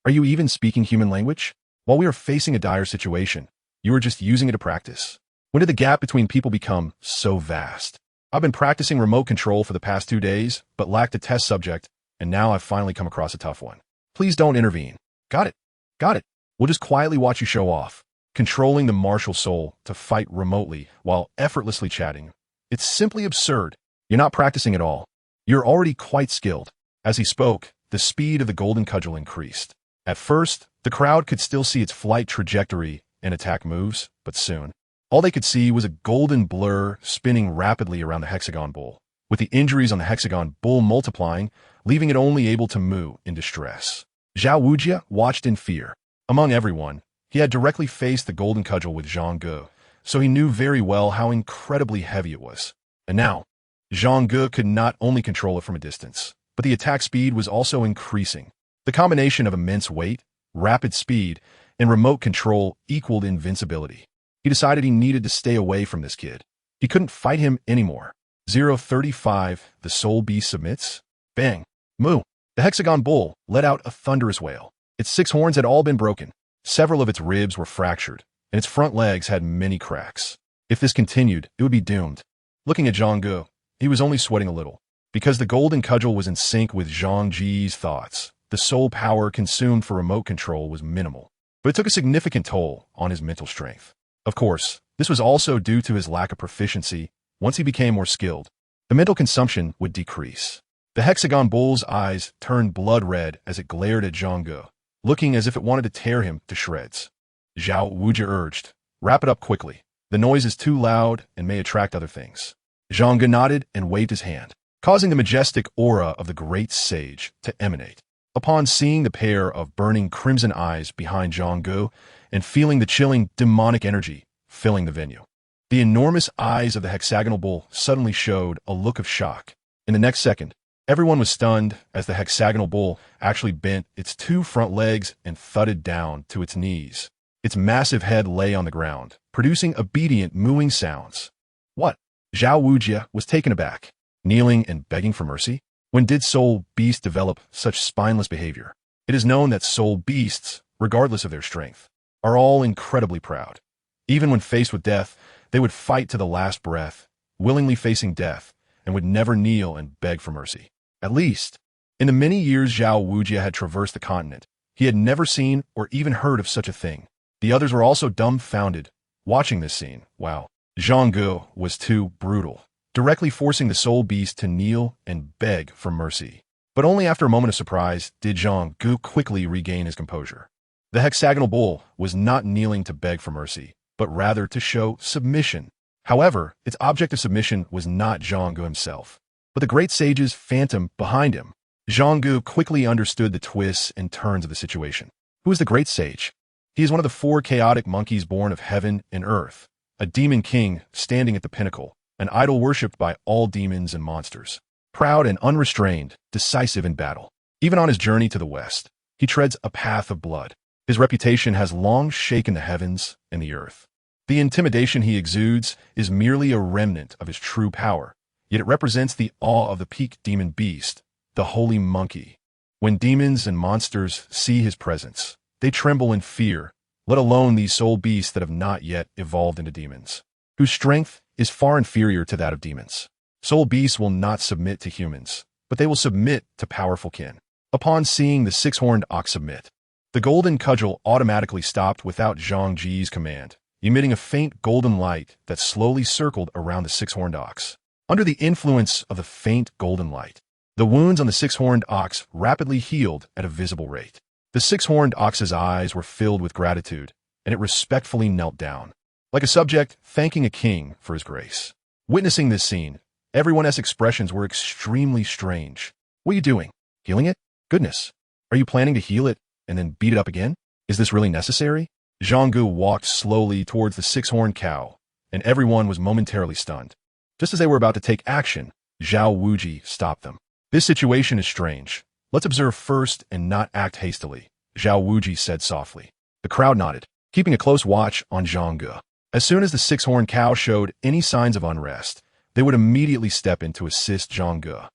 Are you even speaking human language? While we are facing a dire situation, you are just using it to practice. When did the gap between people become so vast? I've been practicing remote control for the past 2 days, but lacked a test subject, and now I've finally come across a tough one. Please don't intervene. Got it. Got it. We'll just quietly watch you show off. Controlling the martial soul to fight remotely while effortlessly chatting. It's simply absurd. You're not practicing at all. You're already quite skilled. As he spoke, the speed of the golden cudgel increased. At first, the crowd could still see its flight trajectory and attack moves, but soon, all they could see was a golden blur spinning rapidly around the hexagon bull, with the injuries on the hexagon bull multiplying, leaving it only able to moo in distress. Xiaowu watched in fear. Among everyone, he had directly faced the golden cudgel with Zhang Ge, so he knew very well how incredibly heavy it was. And now, Zhang Ge could not only control it from a distance, but the attack speed was also increasing. The combination of immense weight, rapid speed, and remote control equaled invincibility. He decided he needed to stay away from this kid. He couldn't fight him anymore. 035, the soul beast submits. Bang! Moo! The hexagon bull let out a thunderous wail. Its 6 horns had all been broken. Several of its ribs were fractured, and its front legs had many cracks. If this continued, it would be doomed. Looking at Zhang Ge, he was only sweating a little. Because the golden cudgel was in sync with Zhang Ge's thoughts, the soul power consumed for remote control was minimal. But it took a significant toll on his mental strength. Of course, this was also due to his lack of proficiency. Once he became more skilled, the mental consumption would decrease. The hexagon bull's eyes turned blood red as it glared at Zhang Ge, looking as if it wanted to tear him to shreds. Xiaowu urged, Wrap it up quickly. The noise is too loud and may attract other things. Zhang Ge nodded and waved his hand, causing the majestic aura of the great sage to emanate. Upon seeing the pair of burning crimson eyes behind Zhang Ge and feeling the chilling demonic energy filling the venue, the enormous eyes of the hexagonal bull suddenly showed a look of shock. In the next second, everyone was stunned as the hexagonal bull actually bent its 2 front legs and thudded down to its knees. Its massive head lay on the ground, producing obedient mooing sounds. What? Xiaowu was taken aback, kneeling and begging for mercy. When did soul beasts develop such spineless behavior? It is known that soul beasts, regardless of their strength, are all incredibly proud. Even when faced with death, they would fight to the last breath, willingly facing death, and would never kneel and beg for mercy. At least, in the many years Xiaowu had traversed the continent, he had never seen or even heard of such a thing. The others were also dumbfounded, watching this scene. Wow. Zhang Ge was too brutal, directly forcing the soul beast to kneel and beg for mercy. But only after a moment of surprise did Zhang Ge quickly regain his composure. The hexagonal bull was not kneeling to beg for mercy, but rather to show submission. However, its object of submission was not Zhang Ge himself, but the great sage's phantom behind him. Zhang Ge quickly understood the twists and turns of the situation. Who is the great sage? He is one of the 4 chaotic monkeys born of heaven and earth, a demon king standing at the pinnacle, an idol worshipped by all demons and monsters. Proud and unrestrained, decisive in battle. Even on his journey to the west, he treads a path of blood. His reputation has long shaken the heavens and the earth. The intimidation he exudes is merely a remnant of his true power, yet it represents the awe of the peak demon beast, the holy monkey. When demons and monsters see his presence, they tremble in fear, let alone these soul beasts that have not yet evolved into demons, whose strength is far inferior to that of demons. Soul beasts will not submit to humans, but they will submit to powerful kin. Upon seeing the six-horned ox submit, the golden cudgel automatically stopped without Zhang Ge's command, emitting a faint golden light that slowly circled around the six-horned ox. Under the influence of the faint golden light, the wounds on the six-horned ox rapidly healed at a visible rate. The six-horned ox's eyes were filled with gratitude, and it respectfully knelt down, like a subject thanking a king for his grace. Witnessing this scene, everyone's expressions were extremely strange. What are you doing? Healing it? Goodness. Are you planning to heal it and then beat it up again? Is this really necessary? Zhang Ge walked slowly towards the six-horned cow, and everyone was momentarily stunned. Just as they were about to take action, Xiaowu stopped them. This situation is strange. Let's observe first and not act hastily, Xiaowu said softly. The crowd nodded, keeping a close watch on Zhang Ge. As soon as the six-horned cow showed any signs of unrest, they would immediately step in to assist Zhang Ge.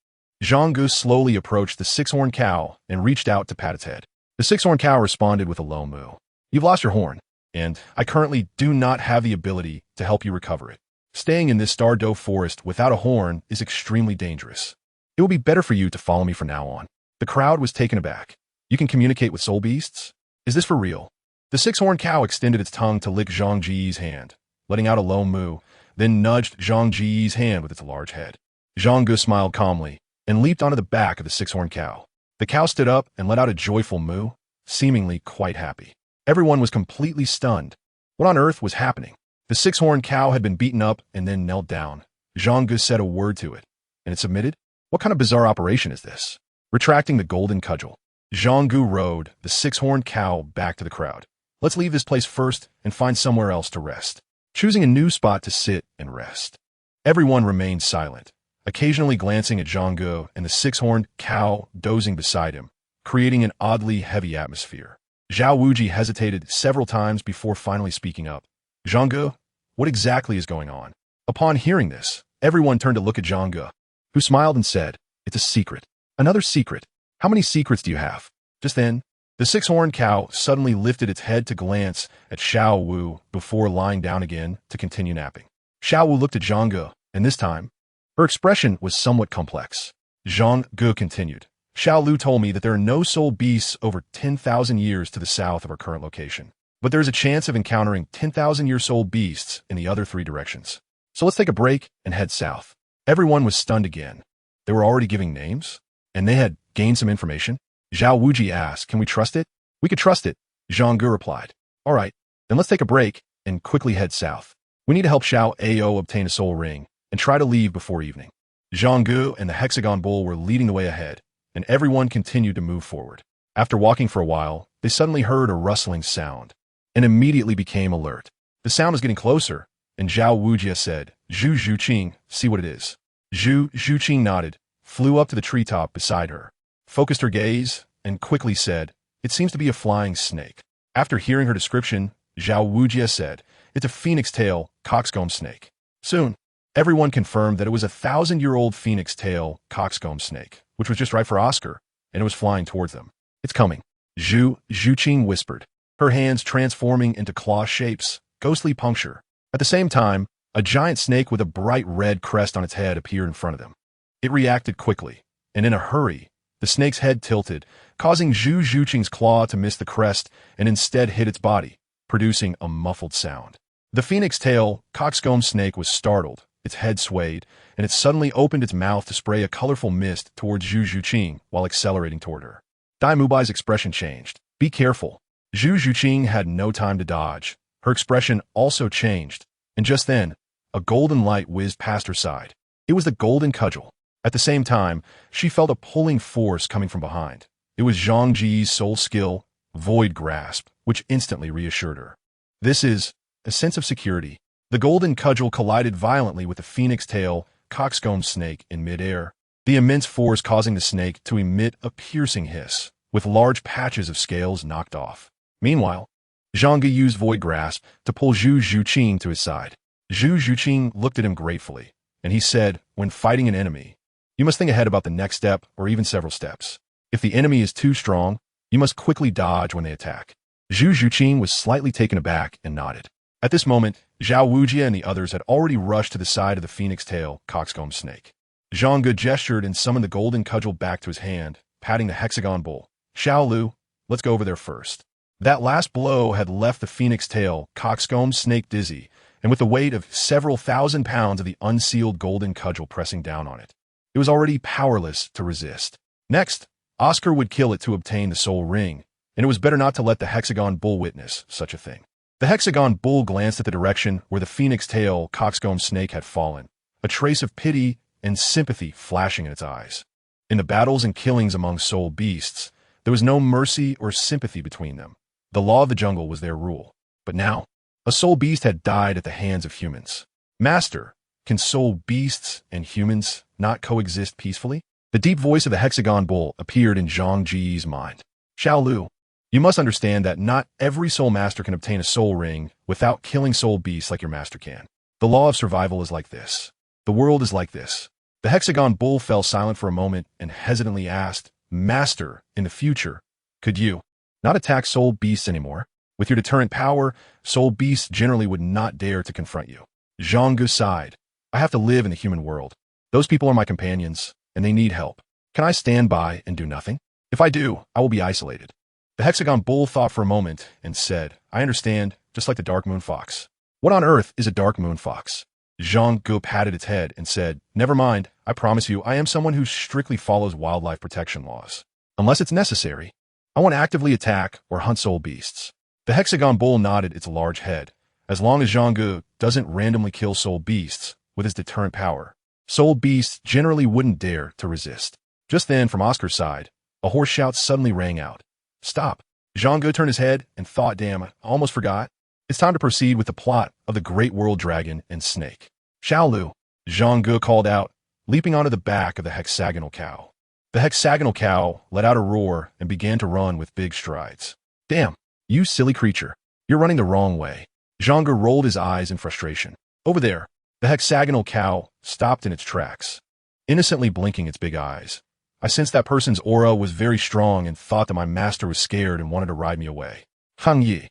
Zhang Ge slowly approached the six-horned cow and reached out to pat its head. The six-horned cow responded with a low moo. You've lost your horn, and I currently do not have the ability to help you recover it. Staying in this Douluo forest without a horn is extremely dangerous. It will be better for you to follow me from now on. The crowd was taken aback. You can communicate with soul beasts? Is this for real? The six-horned cow extended its tongue to lick Zhang Ge's hand, letting out a low moo, then nudged Zhang Ge's hand with its large head. Zhang Ge smiled calmly and leaped onto the back of the six-horned cow. The cow stood up and let out a joyful moo, seemingly quite happy. Everyone was completely stunned. What on earth was happening? The six-horned cow had been beaten up and then knelt down. Zhang Ge said a word to it, and it submitted? What kind of bizarre operation is this? Retracting the golden cudgel, Zhang Ge rode the six-horned cow back to the crowd. Let's leave this place first and find somewhere else to rest. Choosing a new spot to sit and rest. Everyone remained silent, occasionally glancing at Zhang Ge and the six-horned cow dozing beside him, creating an oddly heavy atmosphere. Xiaowu hesitated several times before finally speaking up. Zhang Ge, what exactly is going on? Upon hearing this, everyone turned to look at Zhang Ge, who smiled and said, It's a secret. Another secret. How many secrets do you have? Just then, the six-horned cow suddenly lifted its head to glance at Xiaowu before lying down again to continue napping. Xiaowu looked at Zhang Ge, and this time, her expression was somewhat complex. Zhang Ge continued, Xiaowu told me that there are no soul beasts over 10,000 years to the south of our current location, but there is a chance of encountering 10,000-year soul beasts in the other three directions. So let's take a break and head south. Everyone was stunned again. They were already giving names? And they had gained some information? Xiaowu asked, Can we trust it? We could trust it, Zhang Ge replied. All right, then let's take a break and quickly head south. We need to help Xiaowu obtain a soul ring and try to leave before evening. Zhang Ge and the hexagon bull were leading the way ahead, and everyone continued to move forward. After walking for a while, they suddenly heard a rustling sound and immediately became alert. The sound was getting closer, and Xiaowu said, Zhu Zhuqing, see what it is. Zhu Zhuqing nodded, flew up to the treetop beside her, focused her gaze, and quickly said, It seems to be a flying snake. After hearing her description, Xiaowu said, It's a phoenix-tail coxcomb snake. Soon, everyone confirmed that it was a 1,000-year-old phoenix-tail coxcomb snake, which was just right for Oscar, and it was flying towards them. It's coming, Zhu Zhuqing whispered, her hands transforming into claw shapes, ghostly puncture. At the same time, a giant snake with a bright red crest on its head appeared in front of them. It reacted quickly, and in a hurry, the snake's head tilted, causing Zhu Zhuqing's claw to miss the crest and instead hit its body, producing a muffled sound. The phoenix-tail coxcomb snake was startled, its head swayed, and it suddenly opened its mouth to spray a colorful mist towards Zhu Zhuqing while accelerating toward her. Dai Mubai's expression changed. Be careful. Zhu Zhuqing had no time to dodge. Her expression also changed, and just then, a golden light whizzed past her side. It was the golden cudgel. At the same time, she felt a pulling force coming from behind. It was Zhang Ge's soul skill, Void Grasp, which instantly reassured her. This is a sense of security. The golden cudgel collided violently with the phoenix-tail coxcomb snake in midair, the immense force causing the snake to emit a piercing hiss, with large patches of scales knocked off. Meanwhile, Zhang Ge used Void Grasp to pull Zhu Zhuqing to his side. Zhu Zhuqing looked at him gratefully, and he said, when fighting an enemy, you must think ahead about the next step or even several steps. If the enemy is too strong, you must quickly dodge when they attack. Zhu Zhuqing was slightly taken aback and nodded. At this moment, Xiaowu and the others had already rushed to the side of the phoenix tail coxcomb snake. Zhang Ge gestured and summoned the golden cudgel back to his hand, patting the hexagon bull. Xiaowu, let's go over there first. That last blow had left the phoenix tail coxcomb snake dizzy, and with the weight of several thousand pounds of the unsealed golden cudgel pressing down on it, it was already powerless to resist. Next, Oscar would kill it to obtain the soul ring, and it was better not to let the hexagon bull witness such a thing. The hexagon bull glanced at the direction where the phoenix tail coxcomb snake had fallen, a trace of pity and sympathy flashing in its eyes. In the battles and killings among soul beasts, there was no mercy or sympathy between them. The law of the jungle was their rule. But now, a soul beast had died at the hands of humans. Master, can soul beasts and humans not coexist peacefully? The deep voice of the hexagon bull appeared in Zhang Ge's mind. Xiaowu, you must understand that not every soul master can obtain a soul ring without killing soul beasts like your master can. The law of survival is like this. The world is like this. The hexagon bull fell silent for a moment and hesitantly asked, Master, in the future, could you not attack soul beasts anymore? With your deterrent power, soul beasts generally would not dare to confront you. Zhang Ge sighed. I have to live in the human world. Those people are my companions, and they need help. Can I stand by and do nothing? If I do, I will be isolated. The hexagon bull thought for a moment and said, I understand, just like the dark moon fox. What on earth is a dark moon fox? Zhang Ge patted its head and said, Never mind, I promise you, I am someone who strictly follows wildlife protection laws. Unless it's necessary, I won't actively attack or hunt soul beasts. The hexagon bull nodded its large head. As long as Zhang Ge doesn't randomly kill soul beasts with his deterrent power, soul beasts generally wouldn't dare to resist. Just then, from Oscar's side, a hoarse shout suddenly rang out. Stop. Zhang Ge turned his head and thought, damn, I almost forgot. It's time to proceed with the plot of the Great World Dragon and Snake. Xiaowu, Zhang Ge called out, leaping onto the back of the hexagonal cow. The hexagonal cow let out a roar and began to run with big strides. Damn, you silly creature. You're running the wrong way. Zhang Ge rolled his eyes in frustration. Over there, the hexagonal cow stopped in its tracks, innocently blinking its big eyes. I sensed that person's aura was very strong and thought that my master was scared and wanted to ride me away. Hang Yi.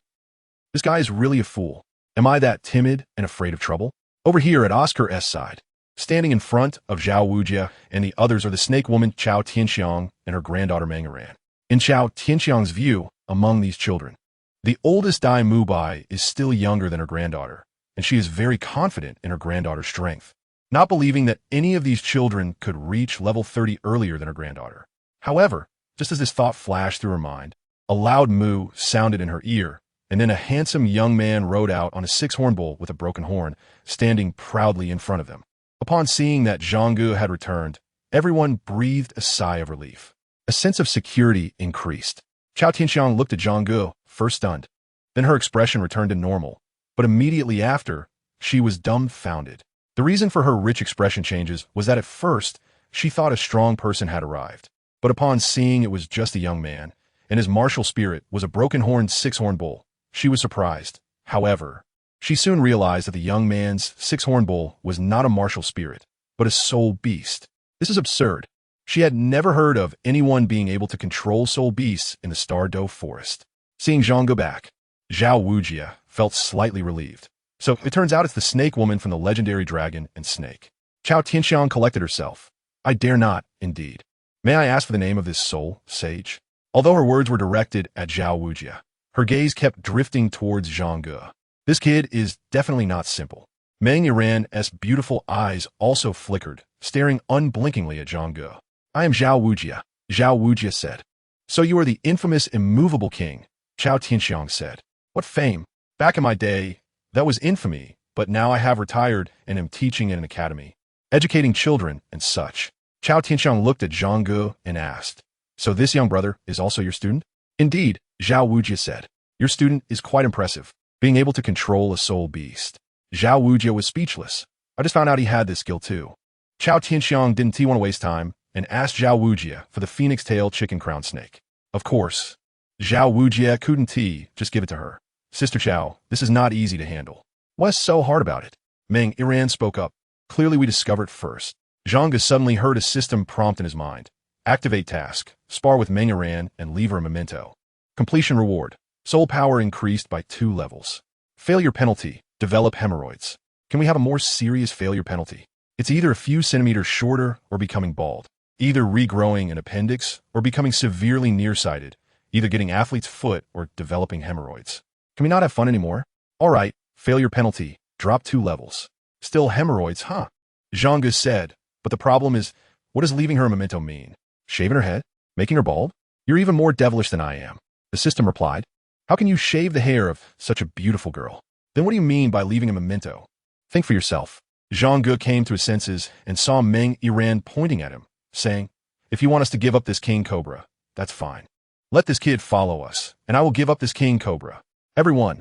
This guy is really a fool. Am I that timid and afraid of trouble? Over here at Oscar's side, standing in front of Xiaowu and the others are the snake woman Chao Tianxiang and her granddaughter Mangaran. In Chao Tianxiang's view, among these children, the oldest Dai Mubai is still younger than her granddaughter, and she is very confident in her granddaughter's strength, not believing that any of these children could reach level 30 earlier than her granddaughter. However, just as this thought flashed through her mind, a loud moo sounded in her ear, and then a handsome young man rode out on a six-horn bull with a broken horn, standing proudly in front of them. Upon seeing that Zhang Ge had returned, everyone breathed a sigh of relief. A sense of security increased. Chao Tianxiang looked at Zhang Ge, first stunned. Then her expression returned to normal, but immediately after, she was dumbfounded. The reason for her rich expression changes was that at first, she thought a strong person had arrived. But upon seeing it was just a young man, and his martial spirit was a broken-horned six-horn bull, she was surprised. However, she soon realized that the young man's six-horn bull was not a martial spirit, but a soul beast. This is absurd. She had never heard of anyone being able to control soul beasts in the Stardoe Forest. Seeing Zhang go back, Xiaowu felt slightly relieved. So it turns out it's the snake woman from the legendary Dragon and Snake. Chao Tianxiang collected herself. I dare not, indeed. May I ask for the name of this soul, sage? Although her words were directed at Xiaowu, her gaze kept drifting towards Zhang Ge. This kid is definitely not simple. Meng Yiran's beautiful eyes also flickered, staring unblinkingly at Zhang Ge. I am Xiaowu, Xiaowu said. So you are the infamous immovable king, Chao Tianxiang said. What fame! Back in my day, that was infamy, but now I have retired and am teaching in an academy, educating children and such. Chao Tianxiang looked at Zhang Ge and asked, So this young brother is also your student? Indeed, Xiaowu said. Your student is quite impressive, being able to control a soul beast. Xiaowu was speechless. I just found out he had this skill too. Chao Tianxiang didn't want to waste time and asked Xiaowu for the phoenix tail chicken crown snake. Of course, Xiaowu couldn't just give it to her. Sister Chow, this is not easy to handle. What's so hard about it? Meng Iran spoke up. Clearly we discovered first. Zhang Ge suddenly heard a system prompt in his mind. Activate task. Spar with Meng Iran and leave her a memento. Completion reward. Soul power increased by 2 levels. Failure penalty. Develop hemorrhoids. Can we have a more serious failure penalty? It's either a few centimeters shorter or becoming bald. Either regrowing an appendix or becoming severely nearsighted. Either getting athlete's foot or developing hemorrhoids. Can we not have fun anymore? All right, failure penalty. Drop 2 levels. Still hemorrhoids, huh? Zhang Ge said, but the problem is, what does leaving her a memento mean? Shaving her head? Making her bald? You're even more devilish than I am. The system replied. How can you shave the hair of such a beautiful girl? Then what do you mean by leaving a memento? Think for yourself. Zhang Ge came to his senses and saw Meng Iran pointing at him, saying, if you want us to give up this king cobra, that's fine. Let this kid follow us, and I will give up this king cobra. Everyone.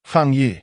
Fang Yi.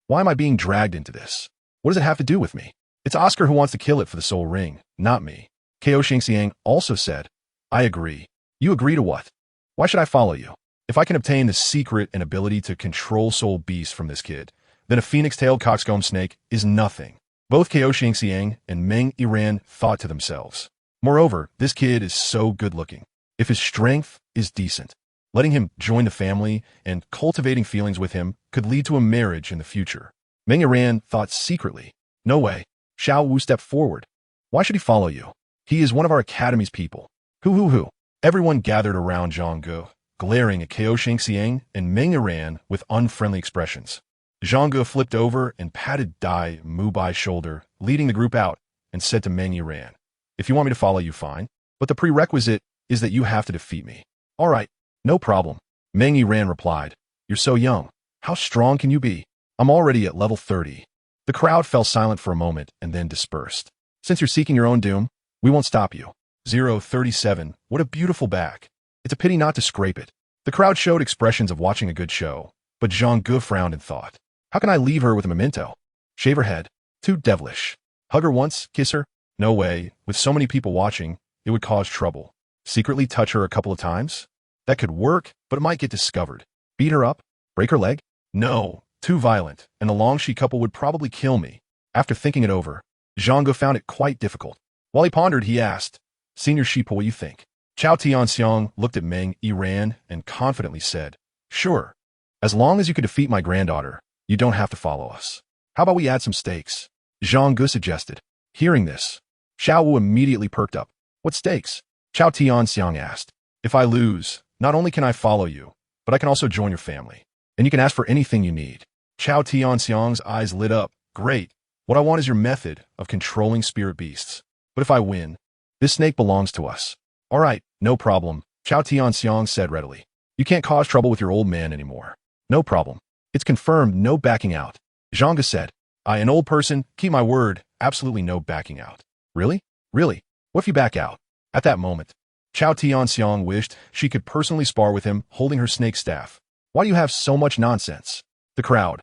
Why am I being dragged into this? What does it have to do with me? It's Oscar who wants to kill it for the soul ring, not me. Ko Xingxiang also said, I agree. You agree to what? Why should I follow you? If I can obtain the secret and ability to control soul beasts from this kid, then a phoenix-tailed coxcomb snake is nothing. Both Ko Xingxiang and Meng Iran thought to themselves. Moreover, this kid is so good-looking. If his strength is decent, letting him join the family and cultivating feelings with him could lead to a marriage in the future. Meng Iran thought secretly, no way. Xiaowu stepped forward. Why should he follow you? He is one of our academy's people. Who? Everyone gathered around Zhang Ge, glaring at Ko Xingxiang and Meng Iran with unfriendly expressions. Zhang Ge flipped over and patted Dai Mubai's shoulder, leading the group out, and said to Meng Iran, if you want me to follow you, fine. But the prerequisite is that you have to defeat me. All right, no problem. Meng Iran replied, you're so young. How strong can you be? I'm already at level 30. The crowd fell silent for a moment and then dispersed. Since you're seeking your own doom, we won't stop you. 037, what a beautiful back. It's a pity not to scrape it. The crowd showed expressions of watching a good show, but Zhang Ge frowned and thought, how can I leave her with a memento? Shave her head? Too devilish. Hug her once? Kiss her? No way. With so many people watching, it would cause trouble. Secretly touch her a couple of times? That could work, but it might get discovered. Beat her up? Break her leg? No. Too violent, and the Longshi couple would probably kill me. After thinking it over, Zhang Ge found it quite difficult. While he pondered, he asked, Senior Sheeple, what do you think? Chao Tianxiang looked at Meng Iran and confidently said, sure. As long as you can defeat my granddaughter, you don't have to follow us. How about we add some stakes? Zhang Ge suggested. Hearing this, Xiaowu immediately perked up. What stakes? Chao Tianxiang asked. If I lose, not only can I follow you, but I can also join your family. And you can ask for anything you need. Chao Tianxiang's eyes lit up. Great. What I want is your method of controlling spirit beasts. But if I win, this snake belongs to us. All right, no problem, Chao Tianxiang said readily. You can't cause trouble with your old man anymore. No problem. It's confirmed, no backing out. Zhang Ge said, I, an old person, keep my word, absolutely no backing out. Really? Really? What if you back out? At that moment, Chao Tianxiang wished she could personally spar with him holding her snake staff. Why do you have so much nonsense? The crowd.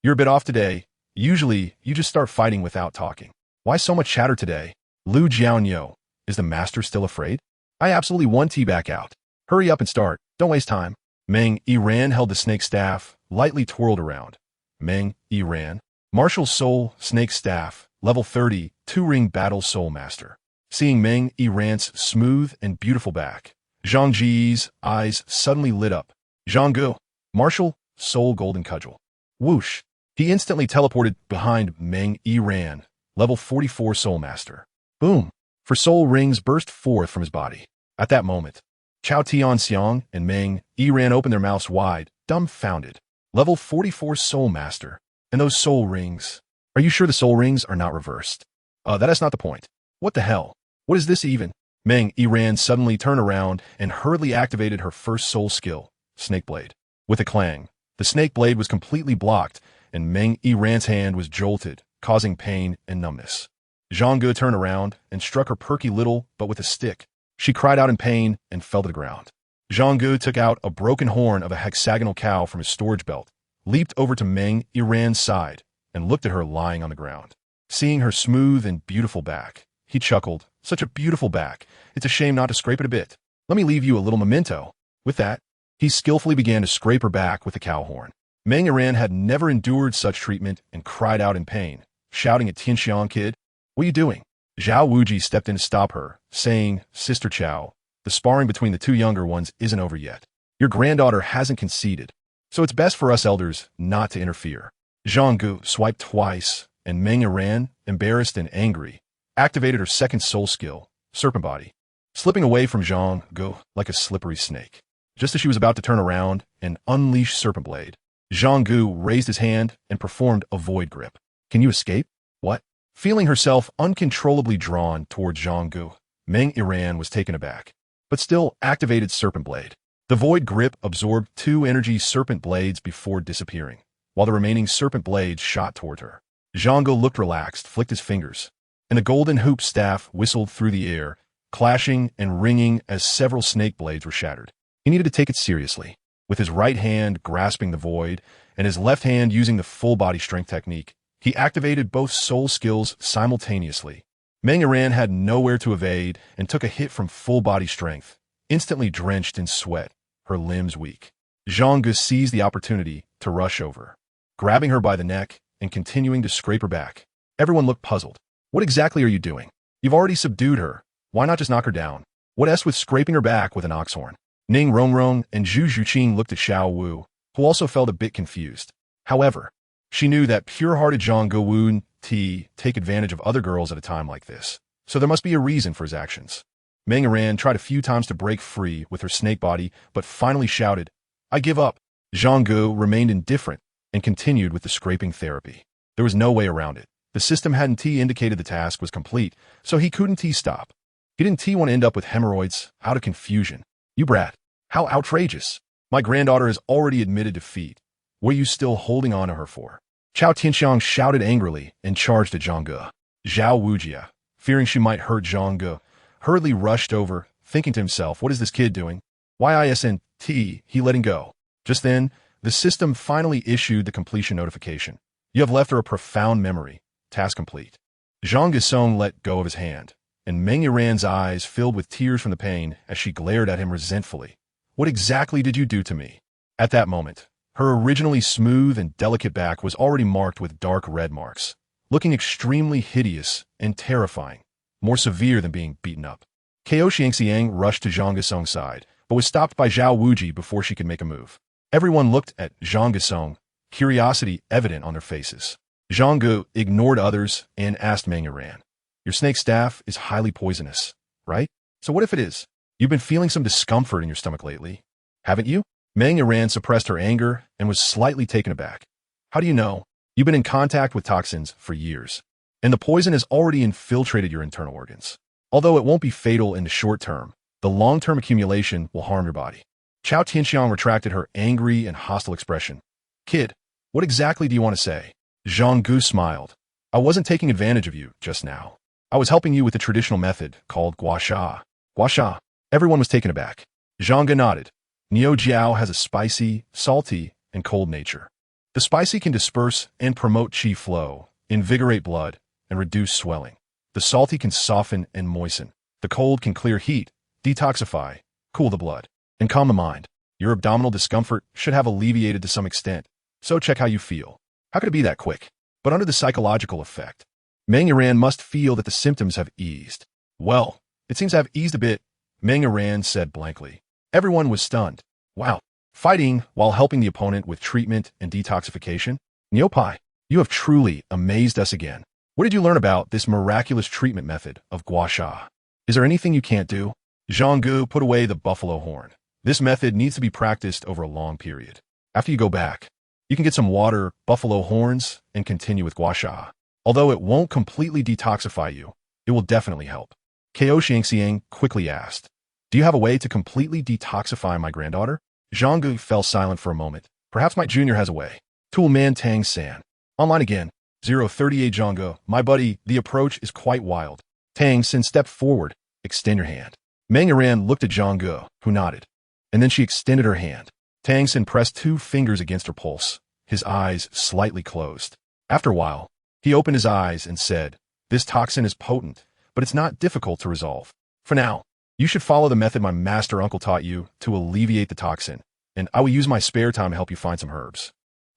You're a bit off today. Usually, you just start fighting without talking. Why so much chatter today? Lu Jiaonyo. Is the master still afraid? I absolutely want to back out. Hurry up and start. Don't waste time. Meng Iran held the snake staff, lightly twirled around. Meng Iran. Martial Soul Snake Staff, level 30, 2-ring battle soul master. Seeing Meng Iran's smooth and beautiful back, Zhang Ge's eyes suddenly lit up. Zhang Ge. Martial Soul Golden Cudgel. Whoosh. He instantly teleported behind Meng Iran, level 44 soul master. Boom. For soul rings burst forth from his body. At that moment, Chao Tianxiang and Meng Iran opened their mouths wide, dumbfounded. Level 44 soul master. And those soul rings. Are you sure the soul rings are not reversed? That is not the point. What the hell? What is this even? Meng Iran suddenly turned around and hurriedly activated her first soul skill, Snake Blade. With a clang, the snake blade was completely blocked, and Meng Iran's hand was jolted, causing pain and numbness. Zhang Ge turned around and struck her perky little, but with a stick. She cried out in pain and fell to the ground. Zhang Ge took out a broken horn of a hexagonal cow from his storage belt, leaped over to Meng Iran's side, and looked at her lying on the ground. Seeing her smooth and beautiful back, he chuckled. Such a beautiful back. It's a shame not to scrape it a bit. Let me leave you a little memento. With that, he skillfully began to scrape her back with the cow horn. Meng Yiran had never endured such treatment and cried out in pain, shouting at Tianxiang, "Kid, what are you doing?" Zhao Wuji stepped in to stop her, saying, "Sister Chow, the sparring between the two younger ones isn't over yet. Your granddaughter hasn't conceded, so it's best for us elders not to interfere." Zhang Ge swiped twice, and Meng Yiran, embarrassed and angry, activated her second soul skill, Serpent Body, slipping away from Zhang Ge like a slippery snake. Just as she was about to turn around and unleash Serpent Blade, Zhang Ge raised his hand and performed a void grip. "Can you escape?" "What?" Feeling herself uncontrollably drawn towards Zhang Ge, Meng Yiran was taken aback, but still activated Serpent Blade. The void grip absorbed 2 energy serpent blades before disappearing, while the remaining serpent blades shot toward her. Zhang Ge looked relaxed, flicked his fingers, and a golden hoop staff whistled through the air, clashing and ringing as several snake blades were shattered. He needed to take it seriously. With his right hand grasping the void and his left hand using the full body strength technique, he activated both soul skills simultaneously. Meng Yiran had nowhere to evade and took a hit from full body strength, instantly drenched in sweat, her limbs weak. Zhang Ge seized the opportunity to rush over, grabbing her by the neck and continuing to scrape her back. Everyone looked puzzled. "What exactly are you doing? You've already subdued her. Why not just knock her down? What s with scraping her back with an ox horn?" Ning Rongrong and Zhu Zhuqing looked at Xiaowu, who also felt a bit confused. However, she knew that pure-hearted Zhang Ge wouldn't take advantage of other girls at a time like this, so there must be a reason for his actions. Meng Yiran tried a few times to break free with her snake body, but finally shouted, "I give up." Zhang Ge remained indifferent and continued with the scraping therapy. There was no way around it. The system hadn't indicated the task was complete, so he couldn't stop. He didn't want to end up with hemorrhoids out of confusion. "You brat. How outrageous. My granddaughter has already admitted defeat. What are you still holding on to her for?" Chao Tianxiang shouted angrily and charged at Zhang Ge. Zhao Wujia, fearing she might hurt Zhang Ge, hurriedly rushed over, thinking to himself, "What is this kid doing? Why isn't he letting go?" Just then, the system finally issued the completion notification. "You have left her a profound memory. Task complete." Zhang Gesong let go of his hand, and Meng Yiran's eyes filled with tears from the pain as she glared at him resentfully. "What exactly did you do to me?" At that moment, her originally smooth and delicate back was already marked with dark red marks, looking extremely hideous and terrifying, more severe than being beaten up. Ko Xiangxiang rushed to Zhang Gesong's side, but was stopped by Zhao Wuji before she could make a move. Everyone looked at Zhang Gesong, curiosity evident on their faces. Zhang Ge ignored others and asked Meng Yiran, "Your snake staff is highly poisonous, right? So what if it is? You've been feeling some discomfort in your stomach lately, haven't you?" Meng Yiran suppressed her anger and was slightly taken aback. "How do you know? You've been in contact with toxins for years, and the poison has already infiltrated your internal organs. Although it won't be fatal in the short term, the long-term accumulation will harm your body." Chao Tianxiang retracted her angry and hostile expression. "Kid, what exactly do you want to say?" Zhang Ge smiled. "I wasn't taking advantage of you just now. I was helping you with the traditional method called guasha." "Guasha?" Everyone was taken aback. Zhang Ge nodded. Niu Jiao has a spicy, salty, and cold nature. The spicy can disperse and promote qi flow, invigorate blood, and reduce swelling. The salty can soften and moisten. The cold can clear heat, detoxify, cool the blood, and calm the mind. Your abdominal discomfort should have alleviated to some extent, so check how you feel. How could it be that quick? But under the psychological effect, Meng Yiran must feel that the symptoms have eased. "Well, it seems to have eased a bit," Meng Yiran said blankly. Everyone was stunned. "Wow, fighting while helping the opponent with treatment and detoxification? Niopai, you have truly amazed us again. What did you learn about this miraculous treatment method of guasha? Is there anything you can't do?" Zhang Ge put away the buffalo horn. "This method needs to be practiced over a long period. After you go back, you can get some water, buffalo horns, and continue with guasha. Although it won't completely detoxify you, it will definitely help." Ko Xiangxiang quickly asked, "Do you have a way to completely detoxify my granddaughter?" Zhang Ge fell silent for a moment. "Perhaps my junior has a way." Toolman Tang San. Online again. 038 Zhang Ge. "My buddy, the approach is quite wild." Tang San stepped forward. "Extend your hand." Meng Yiran looked at Zhang Ge, who nodded, and then she extended her hand. Tang San pressed 2 fingers against her pulse, his eyes slightly closed. After a while, he opened his eyes and said, "This toxin is potent, but it's not difficult to resolve. For now, you should follow the method my master uncle taught you to alleviate the toxin, and I will use my spare time to help you find some herbs."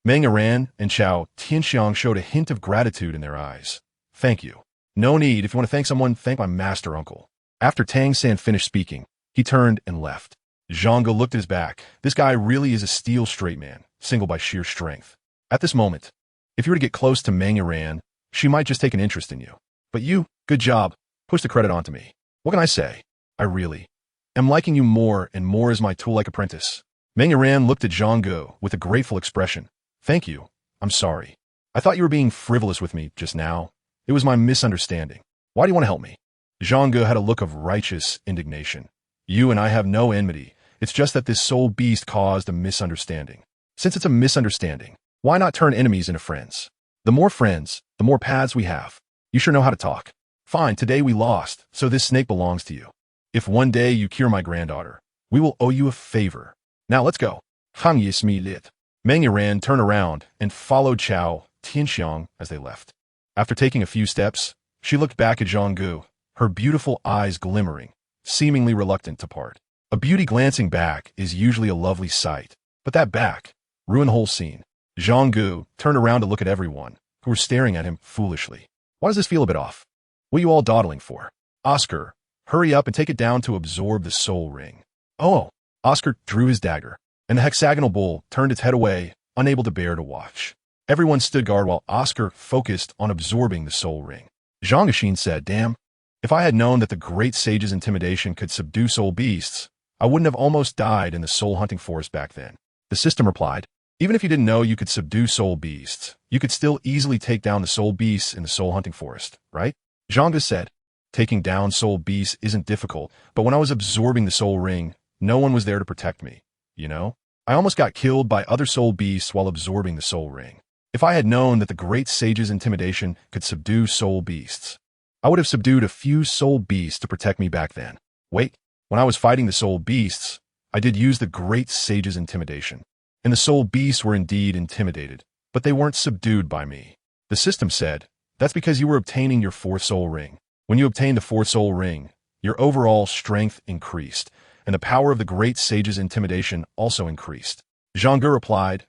Meng Aran and Xiao Tianxiang showed a hint of gratitude in their eyes. Thank you. No need. If you want to thank someone, thank my master uncle. After Tang San finished speaking, he turned and left. Zhang Ge looked at his back. This guy really is a steel straight man, single by sheer strength. At this moment, if you were to get close to Meng Aran, she might just take an interest in you. But you, good job, push the credit onto me. What can I say? I really am liking you more and more as my tool-like apprentice. Meng Aran looked at Zhang Ge with a grateful expression. Thank you. I'm sorry. I thought you were being frivolous with me just now. It was my misunderstanding. Why do you want to help me? Zhang Ge had a look of righteous indignation. You and I have no enmity. It's just that this soul beast caused a misunderstanding. Since it's a misunderstanding, why not turn enemies into friends? The more friends, the more paths we have. You sure know how to talk. Fine, today we lost, so this snake belongs to you. If one day you cure my granddaughter, we will owe you a favor. Now let's go. Hang Yismi lit. Meng Aran turned around and followed Xiao Tianxiang as they left. After taking a few steps, she looked back at Zhang Ge, her beautiful eyes glimmering, seemingly reluctant to part. A beauty glancing back is usually a lovely sight, but that back ruined the whole scene. Zhang Ge turned around to look at everyone, who were staring at him foolishly. Why does this feel a bit off? What are you all dawdling for? Oscar, hurry up and take it down to absorb the soul ring. Oh! Oscar drew his dagger, and the hexagonal bull turned its head away, unable to bear to watch. Everyone stood guard while Oscar focused on absorbing the soul ring. Zhang Ge said, damn, if I had known that the great sage's intimidation could subdue soul beasts, I wouldn't have almost died in the soul-hunting forest back then. The system replied, even if you didn't know you could subdue soul beasts, you could still easily take down the soul beasts in the soul-hunting forest, right? Zhang Ge said, taking down soul beasts isn't difficult, but when I was absorbing the soul ring, no one was there to protect me, you know? I almost got killed by other soul beasts while absorbing the soul ring. If I had known that the great sage's intimidation could subdue soul beasts, I would have subdued a few soul beasts to protect me back then. Wait, when I was fighting the soul beasts, I did use the great sage's intimidation. And the soul beasts were indeed intimidated, but they weren't subdued by me. The system said, that's because you were obtaining your fourth soul ring. When you obtained the fourth soul ring, your overall strength increased, and the power of the great sage's intimidation also increased. Zhang Ge replied,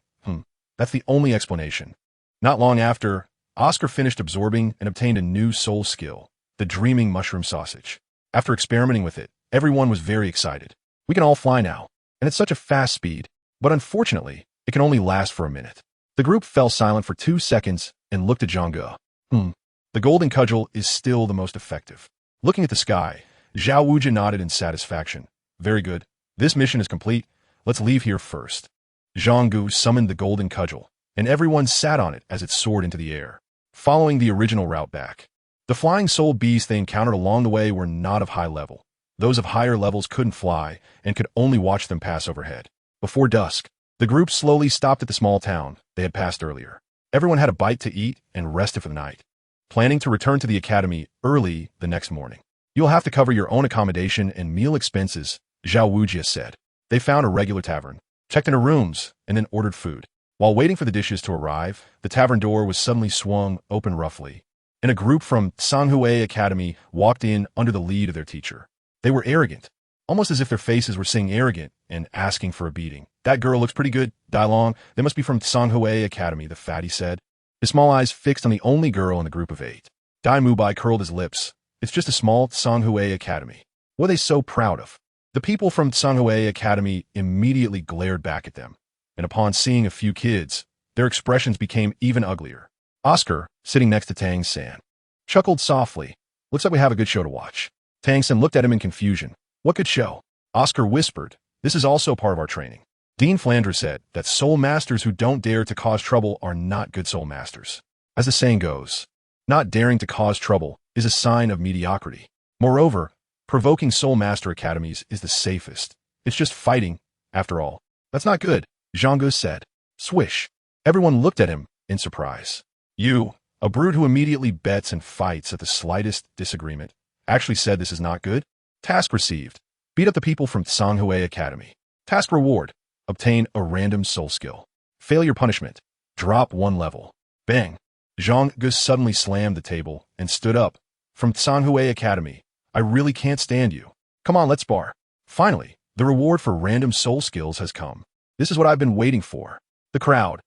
that's the only explanation. Not long after, Oscar finished absorbing and obtained a new soul skill, the dreaming mushroom sausage. After experimenting with it, everyone was very excited. We can all fly now, and it's such a fast speed, but unfortunately, it can only last for a minute. The group fell silent for 2 seconds and looked at Zhang Ge. The golden cudgel is still the most effective. Looking at the sky, Xiaowu nodded in satisfaction. Very good. This mission is complete. Let's leave here first. Zhang Ge summoned the golden cudgel, and everyone sat on it as it soared into the air, following the original route back. The flying soul beasts they encountered along the way were not of high level. Those of higher levels couldn't fly and could only watch them pass overhead. Before dusk, the group slowly stopped at the small town they had passed earlier. Everyone had a bite to eat and rested for the night, planning to return to the academy early the next morning. You'll have to cover your own accommodation and meal expenses, Xiaowu said. They found a regular tavern, checked into rooms, and then ordered food. While waiting for the dishes to arrive, the tavern door was suddenly swung open roughly, and a group from Sanghui Academy walked in under the lead of their teacher. They were arrogant, almost as if their faces were saying arrogant and asking for a beating. That girl looks pretty good, Dai Long. They must be from Sanghui Academy, the fatty said, his small eyes fixed on the only girl in the group of 8. Dai Mubai curled his lips. It's just a small Sanghui Academy. What are they so proud of? The people from Sanghui Academy immediately glared back at them, and upon seeing a few kids, their expressions became even uglier. Oscar, sitting next to Tang San, chuckled softly. Looks like we have a good show to watch. Tang San looked at him in confusion. What good show? Oscar whispered, this is also part of our training. Dean Flanders said that soul masters who don't dare to cause trouble are not good soul masters. As the saying goes, not daring to cause trouble is a sign of mediocrity. Moreover, provoking soul master academies is the safest. It's just fighting, after all. That's not good, Zhang Ge said. Swish. Everyone looked at him in surprise. You, a brute who immediately bets and fights at the slightest disagreement, actually said this is not good? Task received. Beat up the people from Sanghui Academy. Task reward. Obtain a random soul skill. Failure punishment. Drop 1 level. Bang. Zhang Ge suddenly slammed the table and stood up. From Sanghui Academy, I really can't stand you. Come on, let's spar. Finally, the reward for random soul skills has come. This is what I've been waiting for. The crowd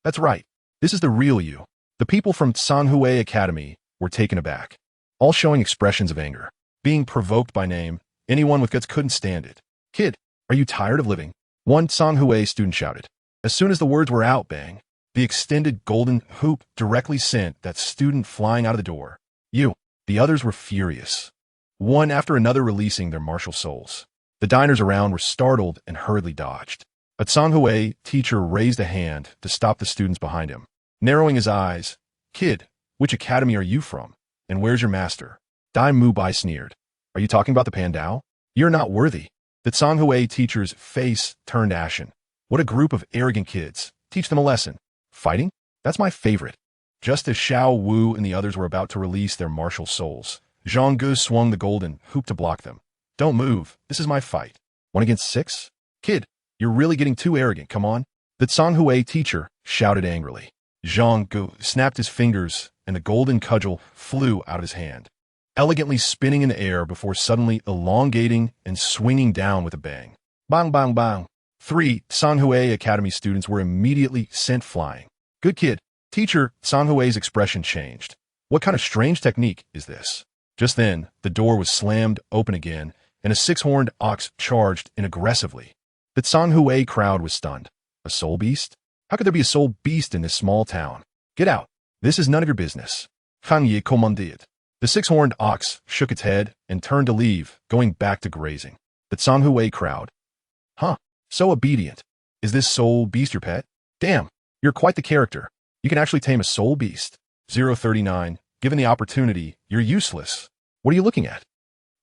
That's right. This is the real you. The people from Sanhui Academy were taken aback, all showing expressions of anger. Being provoked by name, anyone with guts couldn't stand it. Kid, are you tired of living? One Sanhui student shouted. As soon as the words were out, bang, the extended golden hoop directly sent that student flying out of the door. You. The others were furious, one after another releasing their martial souls. The diners around were startled and hurriedly dodged. A Sanhui teacher raised a hand to stop the students behind him, narrowing his eyes. Kid, which academy are you from? And where's your master? Dai Mubai sneered. Are you talking about the Pandao? You're not worthy. The Sanhui teacher's face turned ashen. What a group of arrogant kids. Teach them a lesson. Fighting? That's my favorite. Just as Xiaowu and the others were about to release their martial souls, Zhang Ge swung the golden hoop to block them. Don't move. This is my fight. 1 against 6? Kid, you're really getting too arrogant, come on. The Sanhui teacher shouted angrily. Zhang Ge snapped his fingers and the golden cudgel flew out of his hand, elegantly spinning in the air before suddenly elongating and swinging down with a bang. Bang, bang, bang. 3 Sanhui Academy students were immediately sent flying. Good kid. Teacher Sanhui's expression changed. What kind of strange technique is this? Just then, the door was slammed open again, and a 6-horned ox charged in aggressively. The Sanhui crowd was stunned. A soul beast? How could there be a soul beast in this small town? Get out. This is none of your business. Zhang Ge commanded. The 6-horned ox shook its head and turned to leave, going back to grazing. The Sanhui crowd. Huh. So obedient. Is this soul beast your pet? Damn, you're quite the character. You can actually tame a soul beast. 039. Given the opportunity, you're useless. What are you looking at?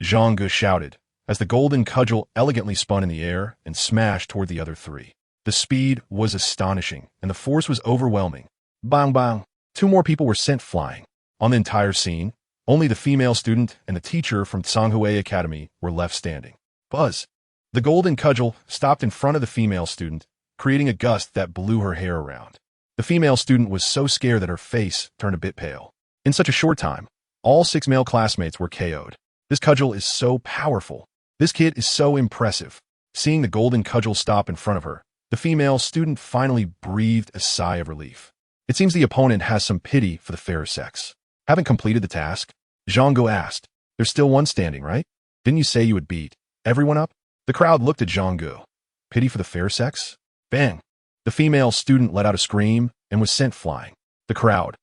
Zhang Ge shouted, as the golden cudgel elegantly spun in the air and smashed toward the other 3. The speed was astonishing, and the force was overwhelming. Bang, bang. 2 more people were sent flying. On the entire scene, only the female student and the teacher from Sanhui Academy were left standing. Buzz. The golden cudgel stopped in front of the female student, creating a gust that blew her hair around. The female student was so scared that her face turned a bit pale. In such a short time, all 6 male classmates were KO'd. This cudgel is so powerful. This kid is so impressive. Seeing the golden cudgel stop in front of her, the female student finally breathed a sigh of relief. It seems the opponent has some pity for the fairer sex. Having completed the task, Zhang Ge asked, There's still one standing, right? Didn't you say you would beat everyone up? The crowd looked at Zhang Ge. Pity for the fair sex? Bang! The female student let out a scream and was sent flying. The crowd.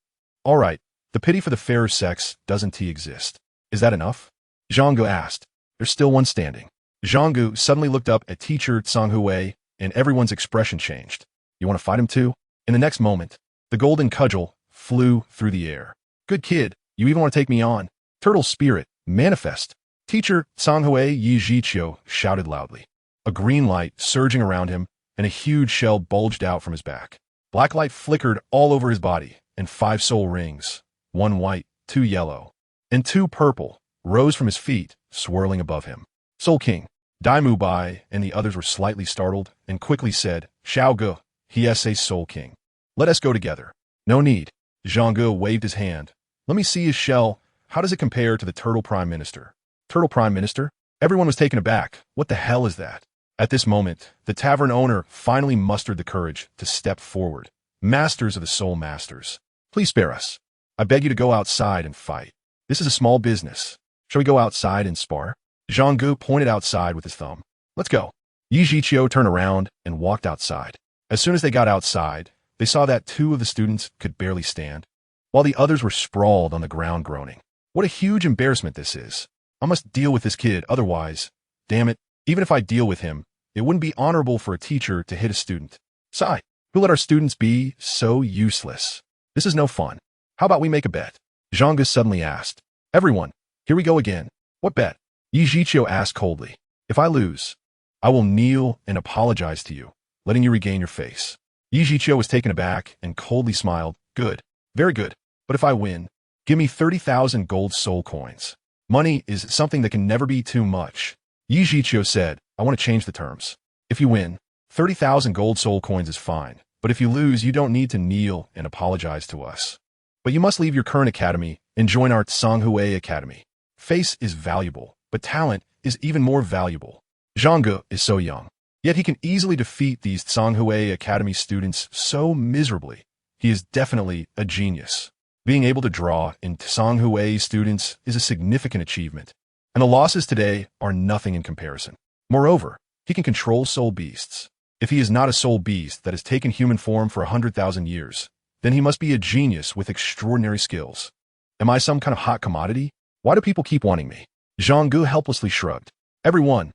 All right, the pity for the fairer sex doesn't exist. Is that enough? Zhang Ge asked. There's still one standing. Zhang Ge suddenly looked up at teacher Sanhui, and everyone's expression changed. You want to fight him too? In the next moment, the golden cudgel flew through the air. Good kid, you even want to take me on? Turtle spirit, manifest. Teacher Sanhui Yijiqiu shouted loudly. A green light surging around him, and a huge shell bulged out from his back. Black light flickered all over his body, and 5 soul rings, 1 white, 2 yellow, and 2 purple, rose from his feet, swirling above him. Soul King, Dai Mubai and the others were slightly startled and quickly said, Xiao Ge, he is a Soul King. Let us go together. No need. Zhang Ge waved his hand. Let me see his shell. How does it compare to the Turtle Prime Minister? Turtle Prime Minister? Everyone was taken aback. What the hell is that? At this moment, the tavern owner finally mustered the courage to step forward. Masters of the Soul Masters, please spare us. I beg you to go outside and fight. This is a small business. Shall we go outside and spar? Zhang Ge pointed outside with his thumb. Let's go. Yijiqiu turned around and walked outside. As soon as they got outside, they saw that 2 of the students could barely stand, while the others were sprawled on the ground groaning. What a huge embarrassment this is. I must deal with this kid, otherwise, damn it, even if I deal with him, it wouldn't be honorable for a teacher to hit a student. Sigh, who let our students be so useless? This is no fun. How about we make a bet? Zhang Ge suddenly asked. Everyone, here we go again. What bet? Yijiqiu asked coldly. If I lose, I will kneel and apologize to you, letting you regain your face. Yijiqiu was taken aback and coldly smiled. Good, very good. But if I win, give me 30,000 gold soul coins. Money is something that can never be too much. Yijiqiu said, I want to change the terms. If you win, 30,000 gold soul coins is fine. But if you lose, you don't need to kneel and apologize to us. But you must leave your current academy and join our Sanhui Academy. Face is valuable, but talent is even more valuable. Zhang Ge is so young. Yet he can easily defeat these Tsanghue Academy students so miserably. He is definitely a genius. Being able to draw in Tsanghue students is a significant achievement, and the losses today are nothing in comparison. Moreover, he can control soul beasts. If he is not a soul beast that has taken human form for 100,000 years, then he must be a genius with extraordinary skills. Am I some kind of hot commodity? Why do people keep wanting me? Zhang Ge helplessly shrugged. Everyone.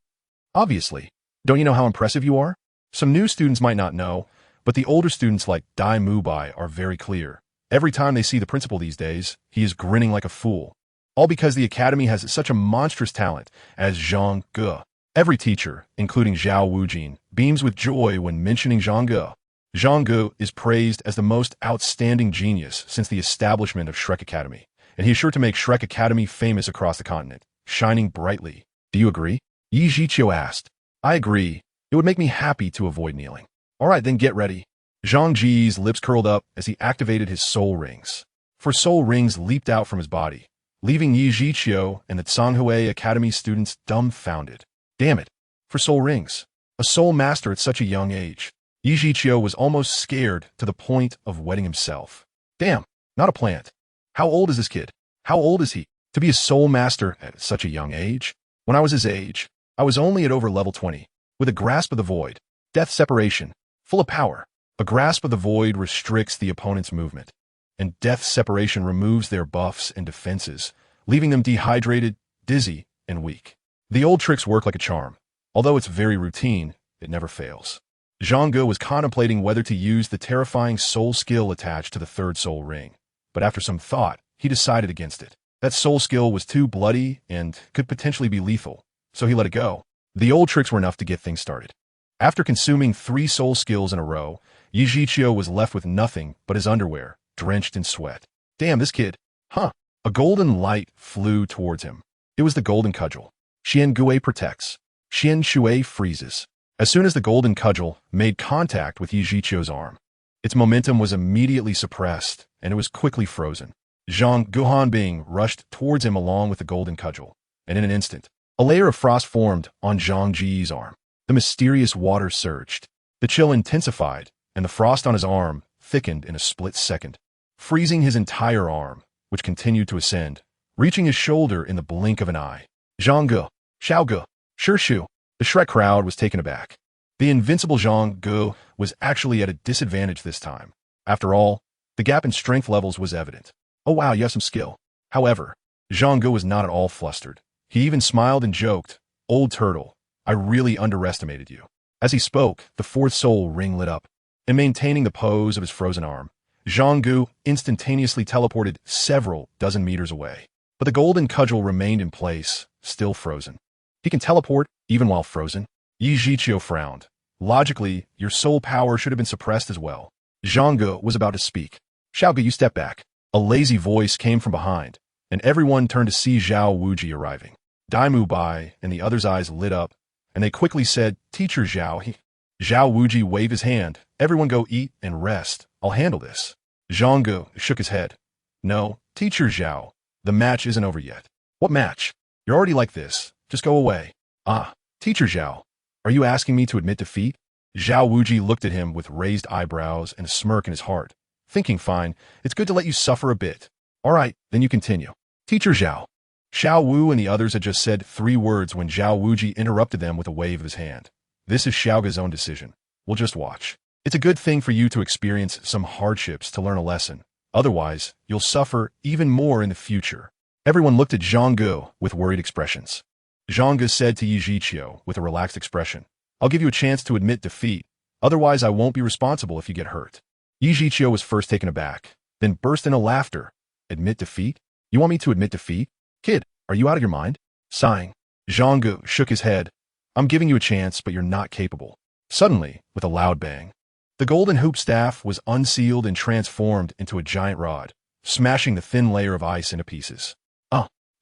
Obviously. Don't you know how impressive you are? Some new students might not know, but the older students like Dai Mubai are very clear. Every time they see the principal these days, he is grinning like a fool. All because the academy has such a monstrous talent as Zhang Ge. Every teacher, including Xiaowu, beams with joy when mentioning Zhang Ge. Zhang Ge is praised as the most outstanding genius since the establishment of Shrek Academy, and he is sure to make Shrek Academy famous across the continent, shining brightly. Do you agree? Yi Zhiqiu asked. I agree. It would make me happy to avoid kneeling. All right, then get ready. Zhang Ge's lips curled up as he activated his soul rings. 4 soul rings leaped out from his body, leaving Yi Zhiqiu and the Tsanghue Academy students dumbfounded. Damn it. 4 soul rings. A soul master at such a young age. Yi Zhiqiu was almost scared to the point of wetting himself. Damn, not a plant. How old is this kid? How old is he? To be a soul master at such a young age? When I was his age, I was only at over level 20, with a grasp of the void, death separation, full of power. A grasp of the void restricts the opponent's movement, and death separation removes their buffs and defenses, leaving them dehydrated, dizzy, and weak. The old tricks work like a charm. Although it's very routine, it never fails. Zhang Ge was contemplating whether to use the terrifying soul skill attached to the 3rd soul ring, but after some thought, he decided against it. That soul skill was too bloody and could potentially be lethal, so he let it go. The old tricks were enough to get things started. After consuming 3 soul skills in a row, Yi Zhiqiu was left with nothing but his underwear, drenched in sweat. Damn, this kid. Huh. A golden light flew towards him. It was the golden cudgel. Xian Gui protects. Xian Shui freezes. As soon as the golden cudgel made contact with Yi Zhiqiu's arm, its momentum was immediately suppressed, and it was quickly frozen. Zhang Guhanbing rushed towards him along with the golden cudgel, and in an instant, a layer of frost formed on Zhang Ji's arm. The mysterious water surged. The chill intensified, and the frost on his arm thickened in a split second, freezing his entire arm, which continued to ascend, reaching his shoulder in the blink of an eye. Zhang Ge, Xiaogang, Shu. The Shrek crowd was taken aback. The invincible Zhang Ge was actually at a disadvantage this time. After all, the gap in strength levels was evident. Oh wow, you have some skill. However, Zhang Ge was not at all flustered. He even smiled and joked, Old turtle, I really underestimated you. As he spoke, the 4th soul ring lit up, and maintaining the pose of his frozen arm, Zhang Ge instantaneously teleported several dozen meters away. But the golden cudgel remained in place, still frozen. He can teleport even while frozen. Yi Zhiqiu frowned. Logically, your soul power should have been suppressed as well. Zhang Ge was about to speak. Xiaogang, you step back. A lazy voice came from behind, and everyone turned to see Xiaowu arriving. Dai Mubai and the others' eyes lit up, and they quickly said, Teacher Xiao. Xiaowu waved his hand. Everyone go eat and rest. I'll handle this. Zhang Ge shook his head. No, Teacher Xiao. The match isn't over yet. What match? You're already like this. Just go away. Ah, Teacher Xiao. Are you asking me to admit defeat? Xiaowu looked at him with raised eyebrows and a smirk in his heart, thinking, fine, it's good to let you suffer a bit. All right, then you continue. Teacher Xiao. Xiaowu and the others had just said 3 words when Xiaowu interrupted them with a wave of his hand. This is Xiaoga's own decision. We'll just watch. It's a good thing for you to experience some hardships to learn a lesson. Otherwise, you'll suffer even more in the future. Everyone looked at Zhang Ge with worried expressions. Zhang Ge said to Yi Zhiqiu with a relaxed expression, I'll give you a chance to admit defeat. Otherwise, I won't be responsible if you get hurt. Yi Zhiqiu was first taken aback, then burst into laughter. Admit defeat? You want me to admit defeat? Kid, are you out of your mind? Sighing, Zhang Ge shook his head. I'm giving you a chance, but you're not capable. Suddenly, with a loud bang, the golden hoop staff was unsealed and transformed into a giant rod, smashing the thin layer of ice into pieces.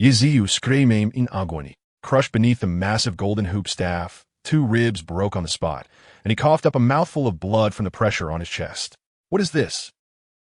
Yiziu screamed in agony. Crushed beneath the massive golden hoop staff, 2 ribs broke on the spot, and he coughed up a mouthful of blood from the pressure on his chest. What is this?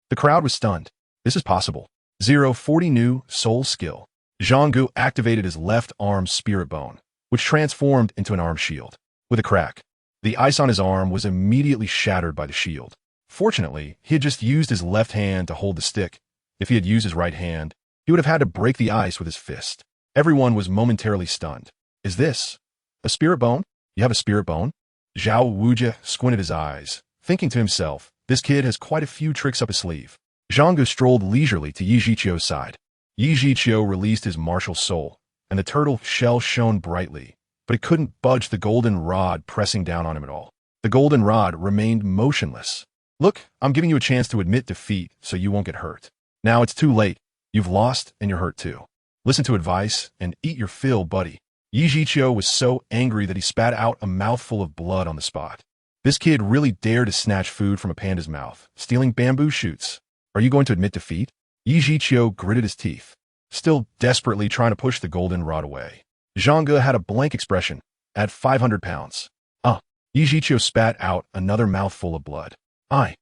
The crowd was stunned. This is possible. 040 new soul skill. Zhang Ge activated his left arm spirit bone, which transformed into an arm shield. With a crack, The ice on his arm was immediately shattered by the shield. Fortunately, he had just used his left hand to hold the stick. If he had used his right hand, he would have had to break the ice with his fist. Everyone was momentarily stunned. Is this a spirit bone? You have a spirit bone? Xiaowu squinted his eyes, thinking to himself, this kid has quite a few tricks up his sleeve. Zhang Ge strolled leisurely to Yi Zhiqiu's side. Yi Zhiqiu released his martial soul, and the turtle shell shone brightly, but it couldn't budge the golden rod pressing down on him at all. The golden rod remained motionless. Look, I'm giving you a chance to admit defeat so you won't get hurt. Now it's too late. You've lost and you're hurt too. Listen to advice and eat your fill, buddy. Yi Zhiqiu was so angry that he spat out a mouthful of blood on the spot. This kid really dared to snatch food from a panda's mouth, stealing bamboo shoots. Are you going to admit defeat? Yi Zhiqiu gritted his teeth, still desperately trying to push the golden rod away. Zhang Ge had a blank expression, at 500 pounds. Yi Zhiqiu spat out another mouthful of blood. I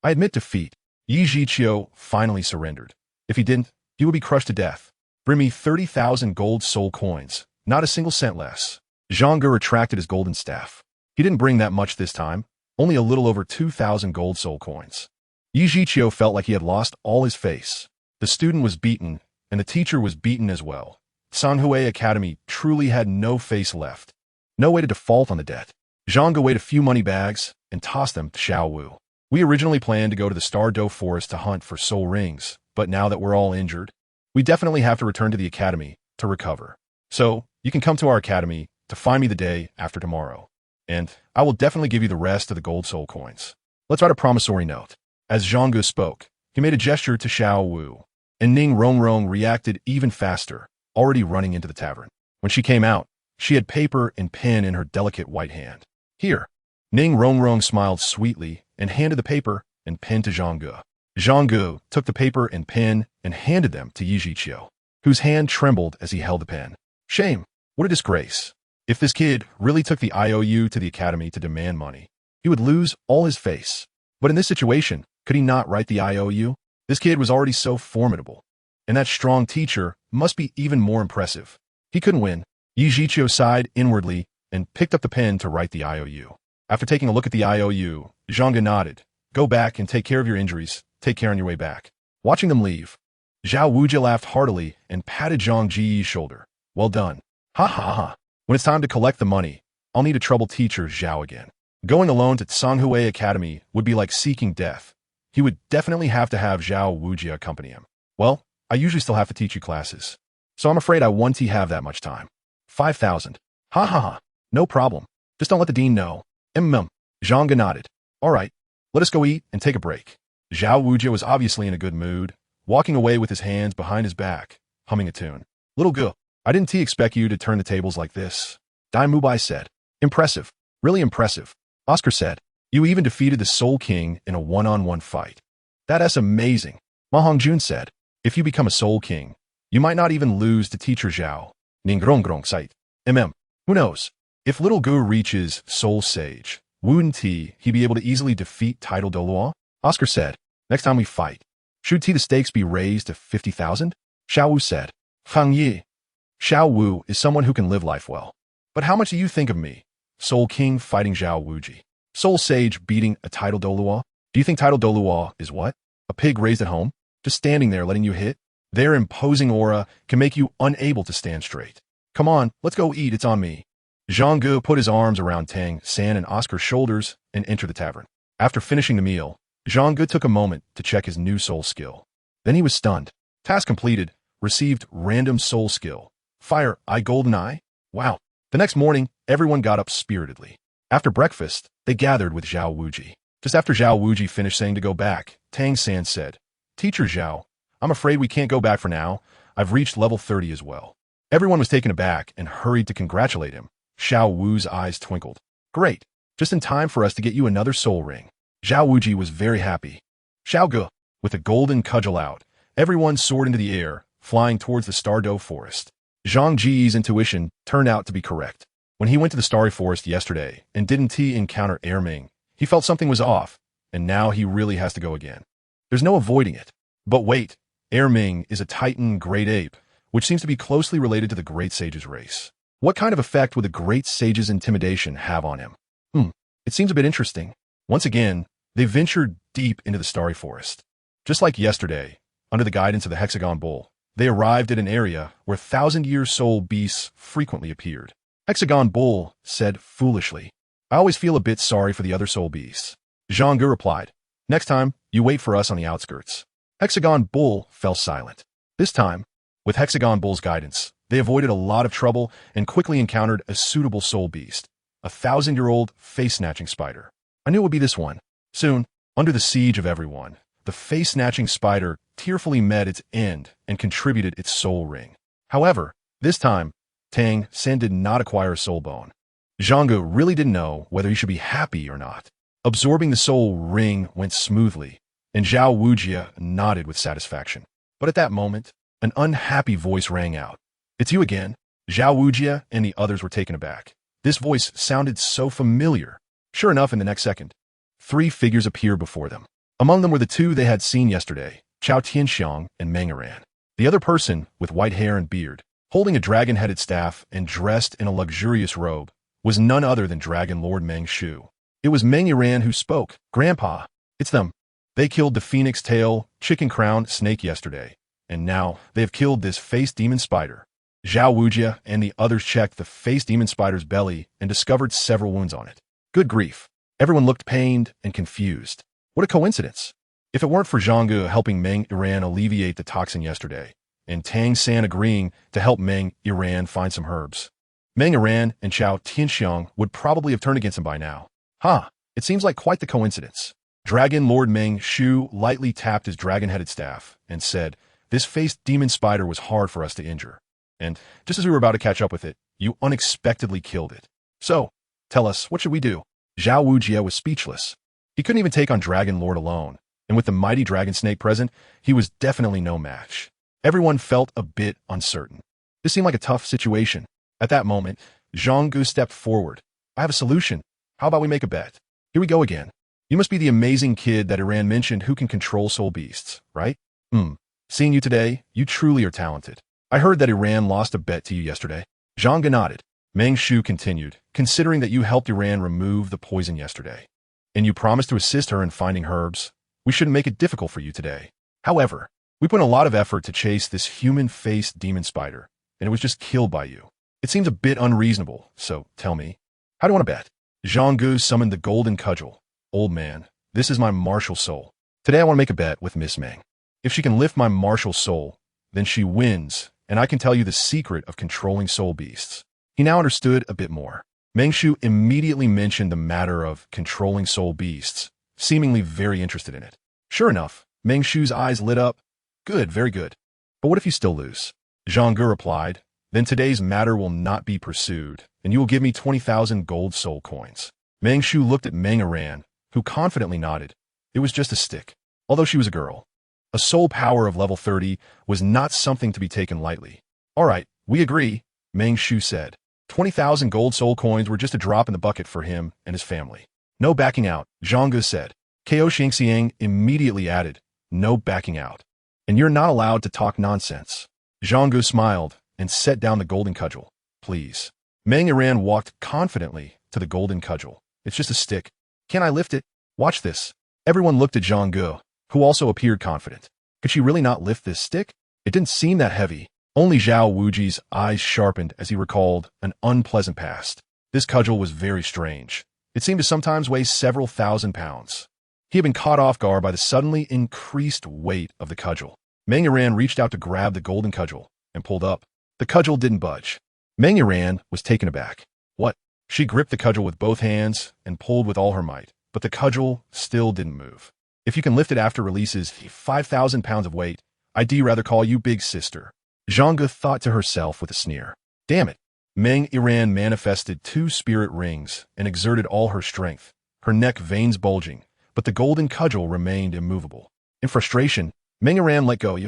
admit defeat. Yi Zhiqiu finally surrendered. If he didn't, he would be crushed to death. Bring me 30,000 gold soul coins, not a single cent less. Zhang Ge retracted his golden staff. He didn't bring that much this time, only a little over 2,000 gold soul coins. Yi Zhiqiu felt like he had lost all his face. The student was beaten, and the teacher was beaten as well. Sanhui Academy truly had no face left. No way to default on the debt. Zhang Ge weighed a few money bags and tossed them to Xiaowu. We originally planned to go to the Stardow Forest to hunt for soul rings, but now that we're all injured, we definitely have to return to the academy to recover. So, you can come to our academy to find me the day after tomorrow, and I will definitely give you the rest of the gold soul coins. Let's write a promissory note. As Zhang Ge spoke, he made a gesture to Xiaowu, and Ning Rongrong reacted even faster, already running into the tavern. When she came out, she had paper and pen in her delicate white hand. Here. Ning Rongrong smiled sweetly and handed the paper and pen to Zhang Ge. Zhang Ge took the paper and pen and handed them to Yi Zhiqiu, whose hand trembled as he held the pen. Shame. What a disgrace. If this kid really took the IOU to the academy to demand money, he would lose all his face. But in this situation, could he not write the IOU? This kid was already so formidable, and that strong teacher must be even more impressive. He couldn't win. Yi Zhiqiu sighed inwardly and picked up the pen to write the IOU. After taking a look at the IOU, Zhang Ge nodded. Go back and take care of your injuries. Take care on your way back. Watching them leave, Xiaowu laughed heartily and patted Zhang Ge's shoulder. Well done. Ha ha ha. When it's time to collect the money, I'll need a trouble teacher Xiao again. Going alone to Sanhui Academy would be like seeking death. He would definitely have to have Xiaowu accompany him. Well, I usually still have to teach you classes, so I'm afraid I won't have that much time. 5,000. Ha ha ha. No problem. Just don't let the dean know. Zhang Ge nodded. All right, let us go eat and take a break. Xiaowu was obviously in a good mood, walking away with his hands behind his back, humming a tune. Little Ge, I didn't expect you to turn the tables like this. Dai Mubai said. Impressive. Really impressive. Oscar said. You even defeated the Soul King in a one-on-one fight. That's amazing. Ma Hongjun said. If you become a Soul King, you might not even lose to Teacher Zhao. Ningrongrong site. Who knows? If little Ge reaches Soul Sage, wouldn't he be able to easily defeat Title Douluo? Oscar said. Next time we fight, should the stakes be raised to 50,000? Xiaowu said. Fang Yi. Xiaowu is someone who can live life well. But how much do you think of me? Soul King fighting Xiaowu. Soul Sage beating a Title Douluo? Do you think Title Douluo is what? A pig raised at home? Just standing there letting you hit? Their imposing aura can make you unable to stand straight. Come on, let's go eat, it's on me. Zhang Ge put his arms around Tang San and Oscar's shoulders and entered the tavern. After finishing the meal, Zhang Ge took a moment to check his new soul skill. Then he was stunned. Task completed. Received random soul skill. Fire Eye Golden Eye? Wow. The next morning, everyone got up spiritedly. After breakfast, they gathered with Xiaowu. Just after Xiaowu finished saying to go back, Tang San said, Teacher Zhao, I'm afraid we can't go back for now. I've reached level 30 as well. Everyone was taken aback and hurried to congratulate him. Xiaowu's eyes twinkled. Great. Just in time for us to get you another soul ring. Xiaowu was very happy. Xiao Ge, with a golden cudgel out, everyone soared into the air, flying towards the Stardow Forest. Zhang Ge's intuition turned out to be correct. When he went to the Starry Forest yesterday and didn't he encounter Erming, he felt something was off, and now he really has to go again. There's no avoiding it. But wait, Erming is a Titan Great Ape, which seems to be closely related to the Great Sage's race. What kind of effect would the Great Sage's intimidation have on him? It seems a bit interesting. Once again, they ventured deep into the starry forest. Just like yesterday, under the guidance of the Hexagon Bull, they arrived at an area where thousand-year soul beasts frequently appeared. Hexagon Bull said foolishly, I always feel a bit sorry for the other soul beasts. Zhang Ge replied, next time, you wait for us on the outskirts. Hexagon Bull fell silent. This time, with Hexagon Bull's guidance, they avoided a lot of trouble and quickly encountered a suitable soul beast, a thousand-year-old face-snatching spider. I knew it would be this one. Soon, under the siege of everyone, the face-snatching spider tearfully met its end and contributed its soul ring. However, this time, Tang San did not acquire a soul bone. Zhang Ge really didn't know whether he should be happy or not. Absorbing the soul ring went smoothly, and Xiaowu nodded with satisfaction. But at that moment, an unhappy voice rang out. It's you again. Xiaowu and the others were taken aback. This voice sounded so familiar. Sure enough, in the next second, 3 figures appeared before them. Among them were the 2 they had seen yesterday, Chao Tianxiang and Meng Iran. The other person, with white hair and beard, holding a dragon-headed staff and dressed in a luxurious robe, was none other than Dragon Lord Meng Shu. It was Meng Iran who spoke. Grandpa, it's them. They killed the phoenix tail, chicken crown snake yesterday, and now they have killed this face demon spider. Xiaowu and the others checked the face demon spider's belly and discovered several wounds on it. Good grief. Everyone looked pained and confused. What a coincidence. If it weren't for Zhang Ge helping Meng Iran alleviate the toxin yesterday, and Tang San agreeing to help Meng Iran find some herbs, Meng Iran and Chao Tianxiang would probably have turned against him by now. It seems like quite the coincidence. Dragon Lord Meng Shu lightly tapped his dragon-headed staff and said, this face demon spider was hard for us to injure. And just as we were about to catch up with it, you unexpectedly killed it. So, tell us, what should we do? Xiaowu was speechless. He couldn't even take on Dragon Lord alone, and with the mighty dragon snake present, he was definitely no match. Everyone felt a bit uncertain. This seemed like a tough situation. At that moment, Zhang Ge stepped forward. I have a solution. How about we make a bet? Here we go again. You must be the amazing kid that Iran mentioned who can control soul beasts, right? Seeing you today, you truly are talented. I heard that Iran lost a bet to you yesterday. Zhang Ge nodded. Meng Shu continued, considering that you helped Iran remove the poison yesterday, and you promised to assist her in finding herbs, we shouldn't make it difficult for you today. However, we put in a lot of effort to chase this human-faced demon spider, and it was just killed by you. It seems a bit unreasonable, so tell me, how do you want to bet? Zhang Ge summoned the golden cudgel. Old man, this is my martial soul. Today I want to make a bet with Miss Meng. If she can lift my martial soul, then she wins, and I can tell you the secret of controlling soul beasts. He now understood a bit more. Meng Shu immediately mentioned the matter of controlling soul beasts, seemingly very interested in it. Sure enough, Meng Shu's eyes lit up. Good, very good. But what if you still lose? Zhang Ge replied, then today's matter will not be pursued, and you will give me 20,000 gold soul coins. Meng Shu looked at Meng Iran, who confidently nodded. It was just a stick. Although she was a girl, a soul power of level 30 was not something to be taken lightly. All right, we agree, Meng Shu said. 20,000 gold soul coins were just a drop in the bucket for him and his family. No backing out, Zhang Ge said. Ko Xingxiang immediately added, no backing out. And you're not allowed to talk nonsense. Zhang Ge smiled and set down the golden cudgel. Please. Meng Iran walked confidently to the golden cudgel. It's just a stick. Can I lift it? Watch this. Everyone looked at Zhang Ge, who also appeared confident. Could she really not lift this stick? It didn't seem that heavy. Only Xiaowu eyes sharpened as he recalled an unpleasant past. This cudgel was very strange. It seemed to sometimes weigh several thousand pounds. He had been caught off guard by the suddenly increased weight of the cudgel. Meng Iran reached out to grab the golden cudgel and pulled up. The cudgel didn't budge. Meng Iran was taken aback. What? She gripped the cudgel with both hands and pulled with all her might, but the cudgel still didn't move. If you can lift it after releases 5,000 pounds of weight, I'd rather call you big sister. Zhang Ge thought to herself with a sneer. Damn it. Meng Iran manifested 2 spirit rings and exerted all her strength, her neck veins bulging, but the golden cudgel remained immovable. In frustration, Meng Iran let go.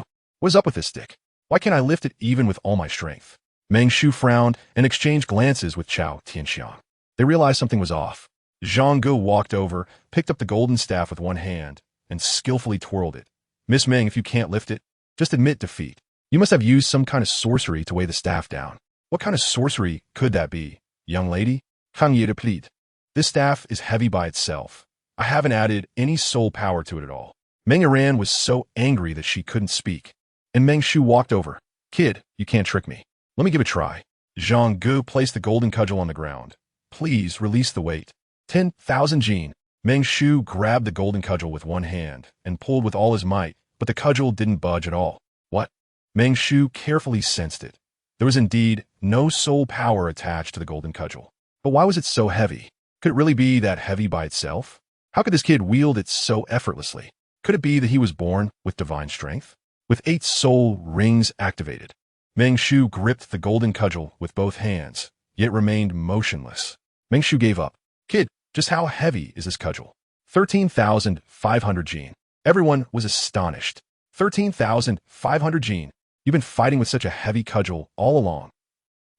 What's up with this stick? Why can't I lift it even with all my strength? Meng Shu frowned and exchanged glances with Chao Tianxiang. They realized something was off. Zhang Ge walked over, picked up the golden staff with one hand, and skillfully twirled it. Miss Meng, if you can't lift it, just admit defeat. You must have used some kind of sorcery to weigh the staff down. What kind of sorcery could that be, young lady? Hang ye to plead. This staff is heavy by itself. I haven't added any soul power to it at all. Meng Yuran was so angry that she couldn't speak. And Meng Shu walked over. Kid, you can't trick me. Let me give it a try. Zhang Ge placed the golden cudgel on the ground. Please release the weight. 10,000 Jin. Meng Shu grabbed the golden cudgel with one hand and pulled with all his might, but the cudgel didn't budge at all. What? Meng Shu carefully sensed it. There was indeed no soul power attached to the golden cudgel. But why was it so heavy? Could it really be that heavy by itself? How could this kid wield it so effortlessly? Could it be that he was born with divine strength? With 8 soul rings activated, Meng Shu gripped the golden cudgel with both hands, yet remained motionless. Meng Shu gave up. Kid, just how heavy is this cudgel? 13,500 Jin. Everyone was astonished. 13,500 Jin. You've been fighting with such a heavy cudgel all along.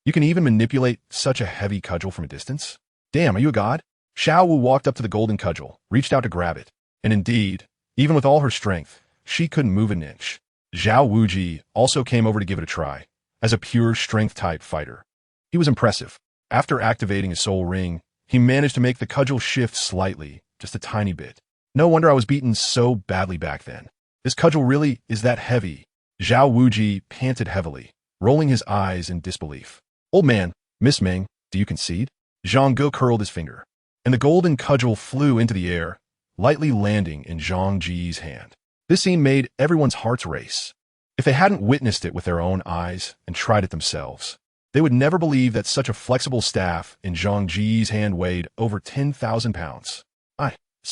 You can even manipulate such a heavy cudgel from a distance? Damn, are you a god? Xiaowu walked up to the golden cudgel, reached out to grab it. And indeed, even with all her strength, she couldn't move an inch. Zhao Wuji also came over to give it a try, as a pure strength-type fighter. He was impressive. After activating his soul ring, he managed to make the cudgel shift slightly, just a tiny bit. No wonder I was beaten so badly back then. This cudgel really is that heavy. Zhao Wuji panted heavily, rolling his eyes in disbelief. Old man, Miss Ming, do you concede? Zhang Ge curled his finger, and the golden cudgel flew into the air, lightly landing in Zhang Ge's hand. This scene made everyone's hearts race. If they hadn't witnessed it with their own eyes and tried it themselves, they would never believe that such a flexible staff in Zhang Ge's hand weighed over 10,000 pounds.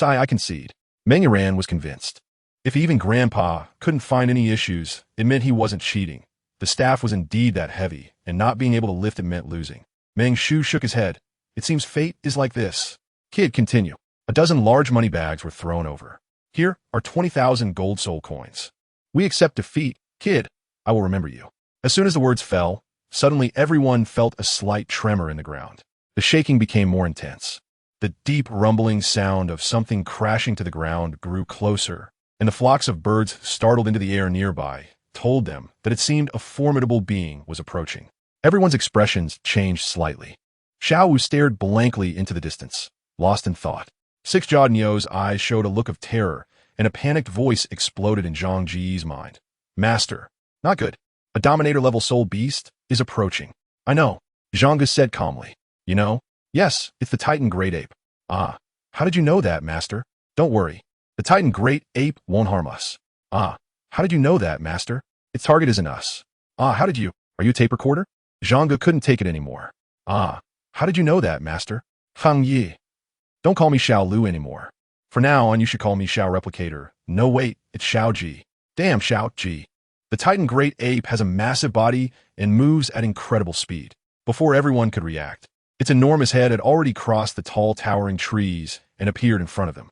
I concede. Meng Yuran was convinced. If even Grandpa couldn't find any issues, it meant he wasn't cheating. The staff was indeed that heavy, and not being able to lift it meant losing. Meng Shu shook his head. It seems fate is like this. Kid, continue. A dozen large money bags were thrown over. Here are 20,000 gold soul coins. We accept defeat. Kid, I will remember you. As soon as the words fell, suddenly everyone felt a slight tremor in the ground. The shaking became more intense. The deep rumbling sound of something crashing to the ground grew closer, and the flocks of birds startled into the air nearby told them that it seemed a formidable being was approaching. Everyone's expressions changed slightly. Xiaowu stared blankly into the distance, lost in thought. Six-jawed Nio's eyes showed a look of terror, and a panicked voice exploded in Zhang Ge's mind. Master, not good. A Dominator-level soul beast is approaching. I know, Zhang Ge said calmly. You know? Yes, it's the Titan Great Ape. Ah, how did you know that, Master? Don't worry. The Titan Great Ape won't harm us. Ah, how did you know that, Master? Its target isn't us. Ah, how did you? Are you a tape recorder? Zhang Ge couldn't take it anymore. Ah, how did you know that, Master? Hang Yi. Don't call me Xiao Lu anymore. For now on, you should call me Xiao Replicator. No, wait, it's Xiao Ji. Damn, Xiao Ji. The Titan Great Ape has a massive body and moves at incredible speed. Before everyone could react, its enormous head had already crossed the tall, towering trees and appeared in front of them.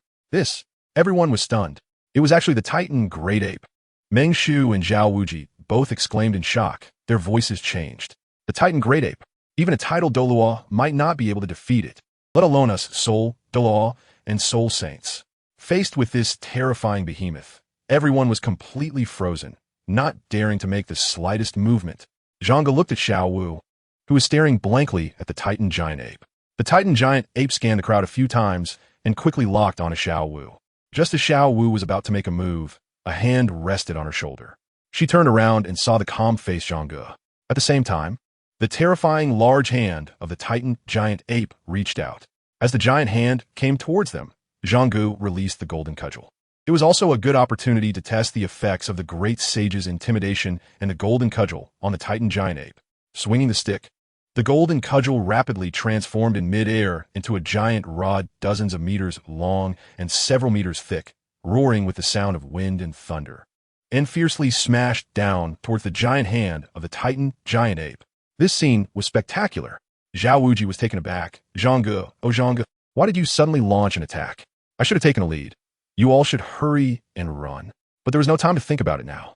Everyone was stunned. It was actually the Titan Great Ape. Meng Shu and Zhao Wuji both exclaimed in shock. Their voices changed. The Titan Great Ape. Even a titled Douluo might not be able to defeat it, let alone us Soul, Douluo, and Soul Saints. Faced with this terrifying behemoth, everyone was completely frozen, not daring to make the slightest movement. Zhang Ge looked at Xiaowu, who was staring blankly at the Titan Giant Ape. The Titan Giant Ape scanned the crowd a few times and quickly locked onto Xiaowu. Just as Xiaowu was about to make a move, a hand rested on her shoulder. She turned around and saw the calm-faced Zhang Ge. At the same time, the terrifying large hand of the Titan Giant Ape reached out. As the giant hand came towards them, Zhang Ge released the golden cudgel. It was also a good opportunity to test the effects of the great sage's intimidation and the golden cudgel on the Titan Giant Ape. Swinging the stick, the golden cudgel rapidly transformed in mid-air into a giant rod dozens of meters long and several meters thick, roaring with the sound of wind and thunder, and fiercely smashed down towards the giant hand of the Titan Giant Ape. This scene was spectacular. Zhao Wuji was taken aback. Zhang Ge, oh Zhang Ge, why did you suddenly launch an attack? I should have taken a lead. You all should hurry and run. But there was no time to think about it now.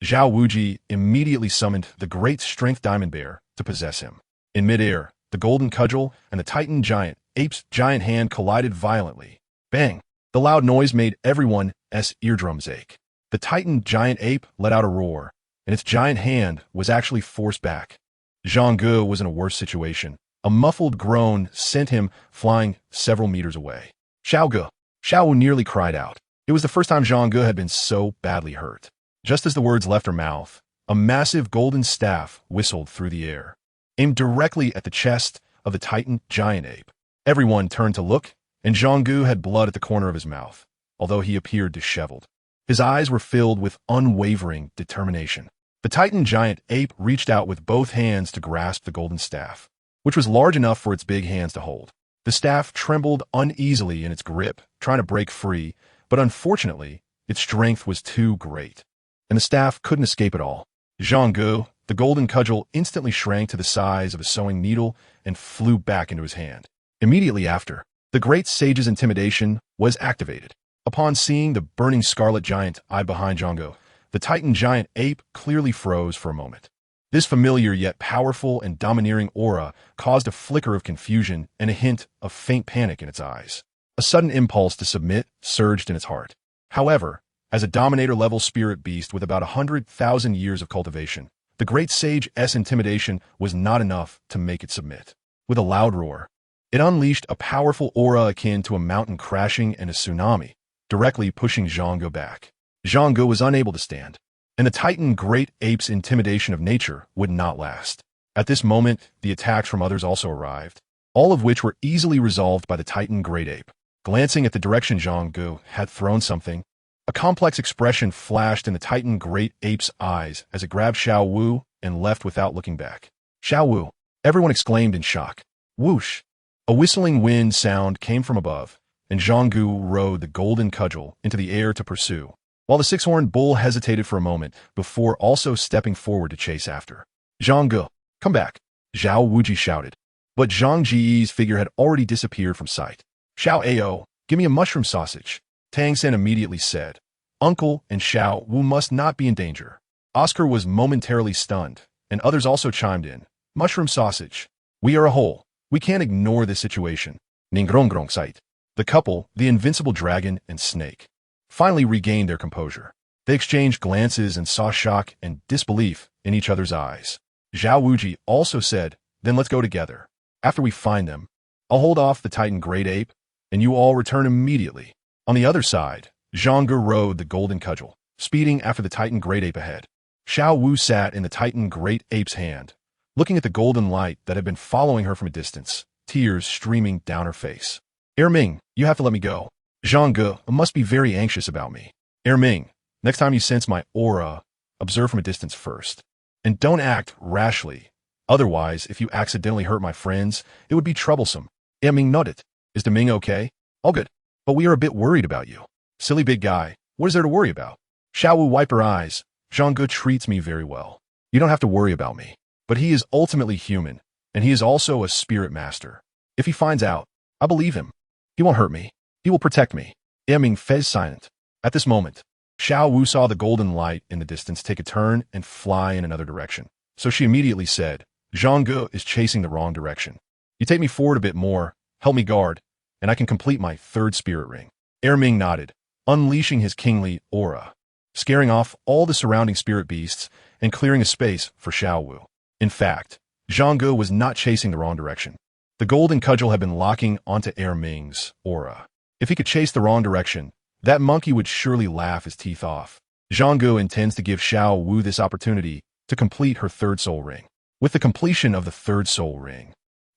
Zhao Wuji immediately summoned the great strength diamond bear to possess him. In midair, the golden cudgel and the Titan Giant Ape's giant hand collided violently. Bang! The loud noise made everyone's eardrums ache. The Titan Giant Ape let out a roar, and its giant hand was actually forced back. Zhang Ge was in a worse situation. A muffled groan sent him flying several meters away. Xiao Ge! Xiaowu nearly cried out. It was the first time Zhang Ge had been so badly hurt. Just as the words left her mouth, a massive golden staff whistled through the air, aimed directly at the chest of the Titan giant ape. Everyone turned to look, and Zhang Ge had blood at the corner of his mouth, although he appeared disheveled. His eyes were filled with unwavering determination. The Titan giant ape reached out with both hands to grasp the golden staff, which was large enough for its big hands to hold. The staff trembled uneasily in its grip, trying to break free, but unfortunately, its strength was too great, and the staff couldn't escape at all. Zhang Ge, the golden cudgel, instantly shrank to the size of a sewing needle and flew back into his hand. Immediately after, the great sage's intimidation was activated. Upon seeing the burning scarlet giant eye behind Zhang Ge, the Titan giant ape clearly froze for a moment. This familiar yet powerful and domineering aura caused a flicker of confusion and a hint of faint panic in its eyes. A sudden impulse to submit surged in its heart. However, as a Dominator-level spirit beast with about 100,000 years of cultivation, the great sage's intimidation was not enough to make it submit. With a loud roar, it unleashed a powerful aura akin to a mountain crashing and a tsunami, directly pushing Zhang Ge back. Zhang Ge was unable to stand, and the Titan great ape's intimidation of nature would not last. At this moment, the attacks from others also arrived, all of which were easily resolved by the Titan great ape. Glancing at the direction Zhang Ge had thrown something, a complex expression flashed in the Titan great ape's eyes as it grabbed Xiaowu and left without looking back. Xiaowu! Everyone exclaimed in shock. Whoosh! A whistling wind sound came from above, and Zhang Ge rode the golden cudgel into the air to pursue, while the six-horned bull hesitated for a moment before also stepping forward to chase after. Zhang Ge, come back! Zhao Wuji shouted. But Zhang Ji's figure had already disappeared from sight. Xiao Ao, give me a mushroom sausage, Tang San immediately said. Uncle and Xiao Wu must not be in danger. Oscar was momentarily stunned, and others also chimed in. Mushroom sausage. We are a whole. We can't ignore this situation. Ningrongrong sight. The couple, the invincible dragon and snake, finally regained their composure. They exchanged glances and saw shock and disbelief in each other's eyes. Zhao Wuji also said, then let's go together. After we find them, I'll hold off the Titan great ape, and you all return immediately. On the other side, Zhang Ge rode the golden cudgel, speeding after the Titan great ape ahead. Xiao Wu sat in the Titan great ape's hand, looking at the golden light that had been following her from a distance, tears streaming down her face. Ming, you have to let me go. Zhang Ge must be very anxious about me. Ming, next time you sense my aura, observe from a distance first. And don't act rashly. Otherwise, if you accidentally hurt my friends, it would be troublesome. Ming nodded. Is Ming okay? All good. But we are a bit worried about you. Silly big guy, what is there to worry about? Xiaowu wiped her eyes. Zhang Ge treats me very well. You don't have to worry about me. But he is ultimately human, and he is also a spirit master. If he finds out, I believe him. He won't hurt me. He will protect me. Ming fez silent. At this moment, Xiao Wu saw the golden light in the distance take a turn and fly in another direction. So she immediately said, Zhang Ge is chasing the wrong direction. You take me forward a bit more, help me guard, and I can complete my third spirit ring. Ming nodded, unleashing his kingly aura, scaring off all the surrounding spirit beasts and clearing a space for Xiaowu. In fact, Zhang Ge was not chasing the wrong direction. The golden cudgel had been locking onto Ming's aura. If he could chase the wrong direction, that monkey would surely laugh his teeth off. Zhang Ge intends to give Xiaowu this opportunity to complete her third soul ring. With the completion of the third soul ring,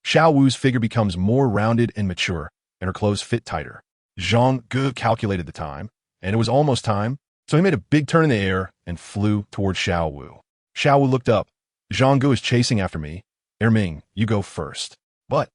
Xiaowu's figure becomes more rounded and mature, and her clothes fit tighter. Zhang Ge calculated the time, and it was almost time, so he made a big turn in the air and flew towards Xiaowu. Xiaowu looked up. Zhang Ge is chasing after me. Ming, you go first. But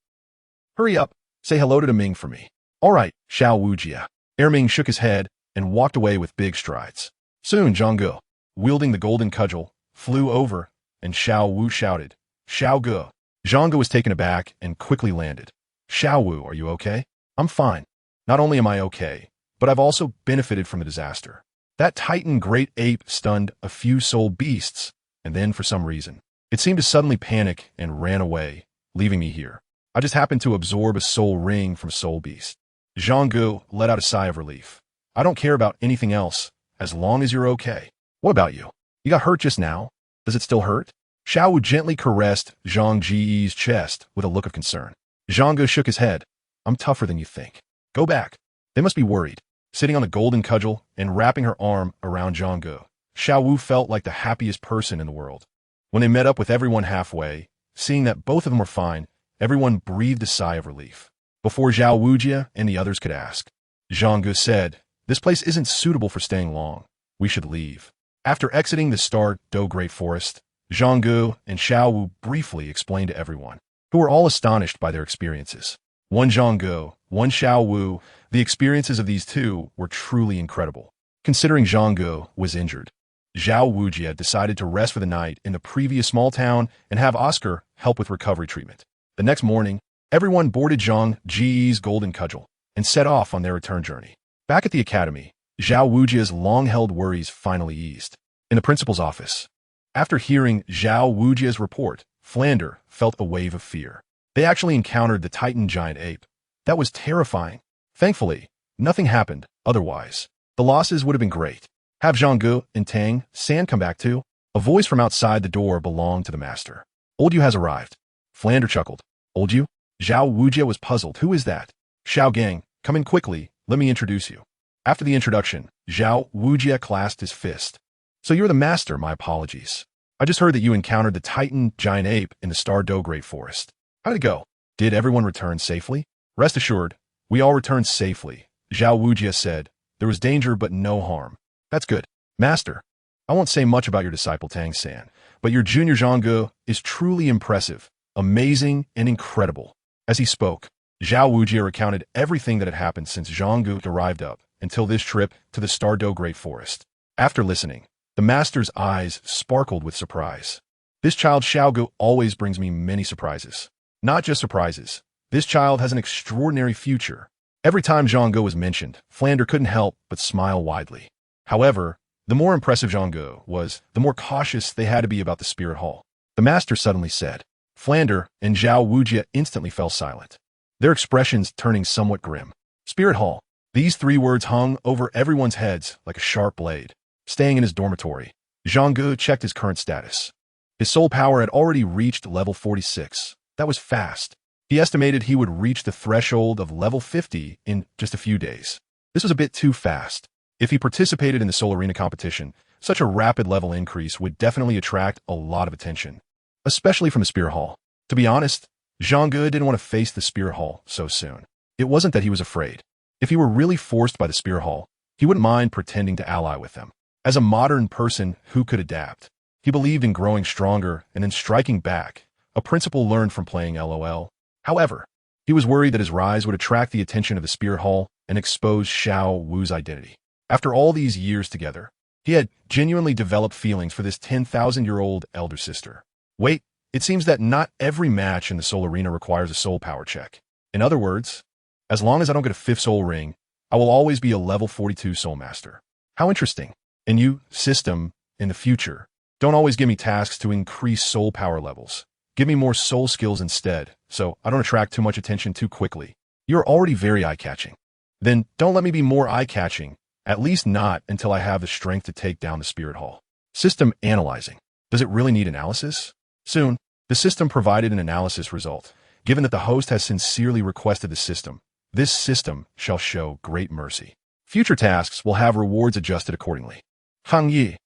hurry up. Say hello to Ming for me. All right, Xiaowu Jia. Ming shook his head and walked away with big strides. Soon Zhang Ge, wielding the golden cudgel, flew over, and Xiaowu shouted, Xiao Ge. Zhang Ge was taken aback and quickly landed. Xiaowu, are you okay? I'm fine. Not only am I okay, but I've also benefited from the disaster. That Titan great ape stunned a few soul beasts, and then for some reason, it seemed to suddenly panic and ran away, leaving me here. I just happened to absorb a soul ring from a soul beast. Zhang Ge let out a sigh of relief. I don't care about anything else, as long as you're okay. What about you? You got hurt just now. Does it still hurt? Xiaowu gently caressed Zhang Ge's chest with a look of concern. Zhang Ge shook his head. I'm tougher than you think. Go back. They must be worried. Sitting on the golden cudgel and wrapping her arm around Zhang Ge, Xiaowu felt like the happiest person in the world. When they met up with everyone halfway, seeing that both of them were fine, everyone breathed a sigh of relief. Before Zhao Wujia and the others could ask, Zhang Ge said, this place isn't suitable for staying long. We should leave. After exiting the Star Do Great Forest, Zhang Ge and Xiaowu briefly explained to everyone, who were all astonished by their experiences. One Zhang Ge, one Xiaowu, the experiences of these two were truly incredible. Considering Zhang Ge was injured, Zhao Wujia decided to rest for the night in the previous small town and have Oscar help with recovery treatment. The next morning, everyone boarded Zhang Ge's golden cudgel and set off on their return journey. Back at the academy, Zhao Wujia's long-held worries finally eased. In the principal's office, after hearing Zhao Wujia's report, Flander felt a wave of fear. They actually encountered the Titan giant ape. That was terrifying. Thankfully, nothing happened otherwise. The losses would have been great. Have Zhang Ge and Tang San come back too? A voice from outside the door belonged to the master. Old Yu has arrived. Flander chuckled. Old Yu? Zhao Wujia was puzzled. Who is that? Xiaogang, come in quickly. Let me introduce you. After the introduction, Zhao Wujia clasped his fist. So you're the master, my apologies. I just heard that you encountered the Titan giant ape in the Star Do Great Forest. How did it go? Did everyone return safely? Rest assured, we all returned safely, Zhao Wujia said. There was danger but no harm. That's good. Master, I won't say much about your disciple Tang San, but your junior Zhang Ge is truly impressive, amazing, and incredible. As he spoke, Zhao Wujia recounted everything that had happened since Zhang Ge arrived up until this trip to the Star Do Great Forest. After listening, the master's eyes sparkled with surprise. This child Xiao Ge always brings me many surprises. Not just surprises. This child has an extraordinary future. Every time Zhang Ge was mentioned, Flander couldn't help but smile widely. However, the more impressive Zhang Ge was, the more cautious they had to be about the Spirit Hall. The master suddenly said. Flander and Zhao Wujia instantly fell silent, their expressions turning somewhat grim. Spirit Hall. These three words hung over everyone's heads like a sharp blade. Staying in his dormitory, Zhang Ge checked his current status. His soul power had already reached level 46. That was fast. He estimated he would reach the threshold of level 50 in just a few days. This was a bit too fast. If he participated in the Soul Arena competition, such a rapid level increase would definitely attract a lot of attention, especially from the Spirit Hall. To be honest, Zhang Ge didn't want to face the Spirit Hall so soon. It wasn't that he was afraid. If he were really forced by the Spirit Hall, he wouldn't mind pretending to ally with them. As a modern person who could adapt, he believed in growing stronger and then striking back, a principle learned from playing LOL. However, he was worried that his rise would attract the attention of the Spirit Hall and expose Xiao Wu's identity. After all these years together, he had genuinely developed feelings for this 10,000-year-old elder sister. Wait, it seems that not every match in the Soul Arena requires a soul power check. In other words, as long as I don't get a 5th soul ring, I will always be a level 42 soul master. How interesting. And you, system, in the future, don't always give me tasks to increase soul power levels. Give me more soul skills instead, so I don't attract too much attention too quickly. You're already very eye-catching. Then don't let me be more eye-catching, at least not until I have the strength to take down the Spirit Hall. System analyzing. Does it really need analysis? Soon, the system provided an analysis result. Given that the host has sincerely requested the system, this system shall show great mercy. Future tasks will have rewards adjusted accordingly. Hang Yi,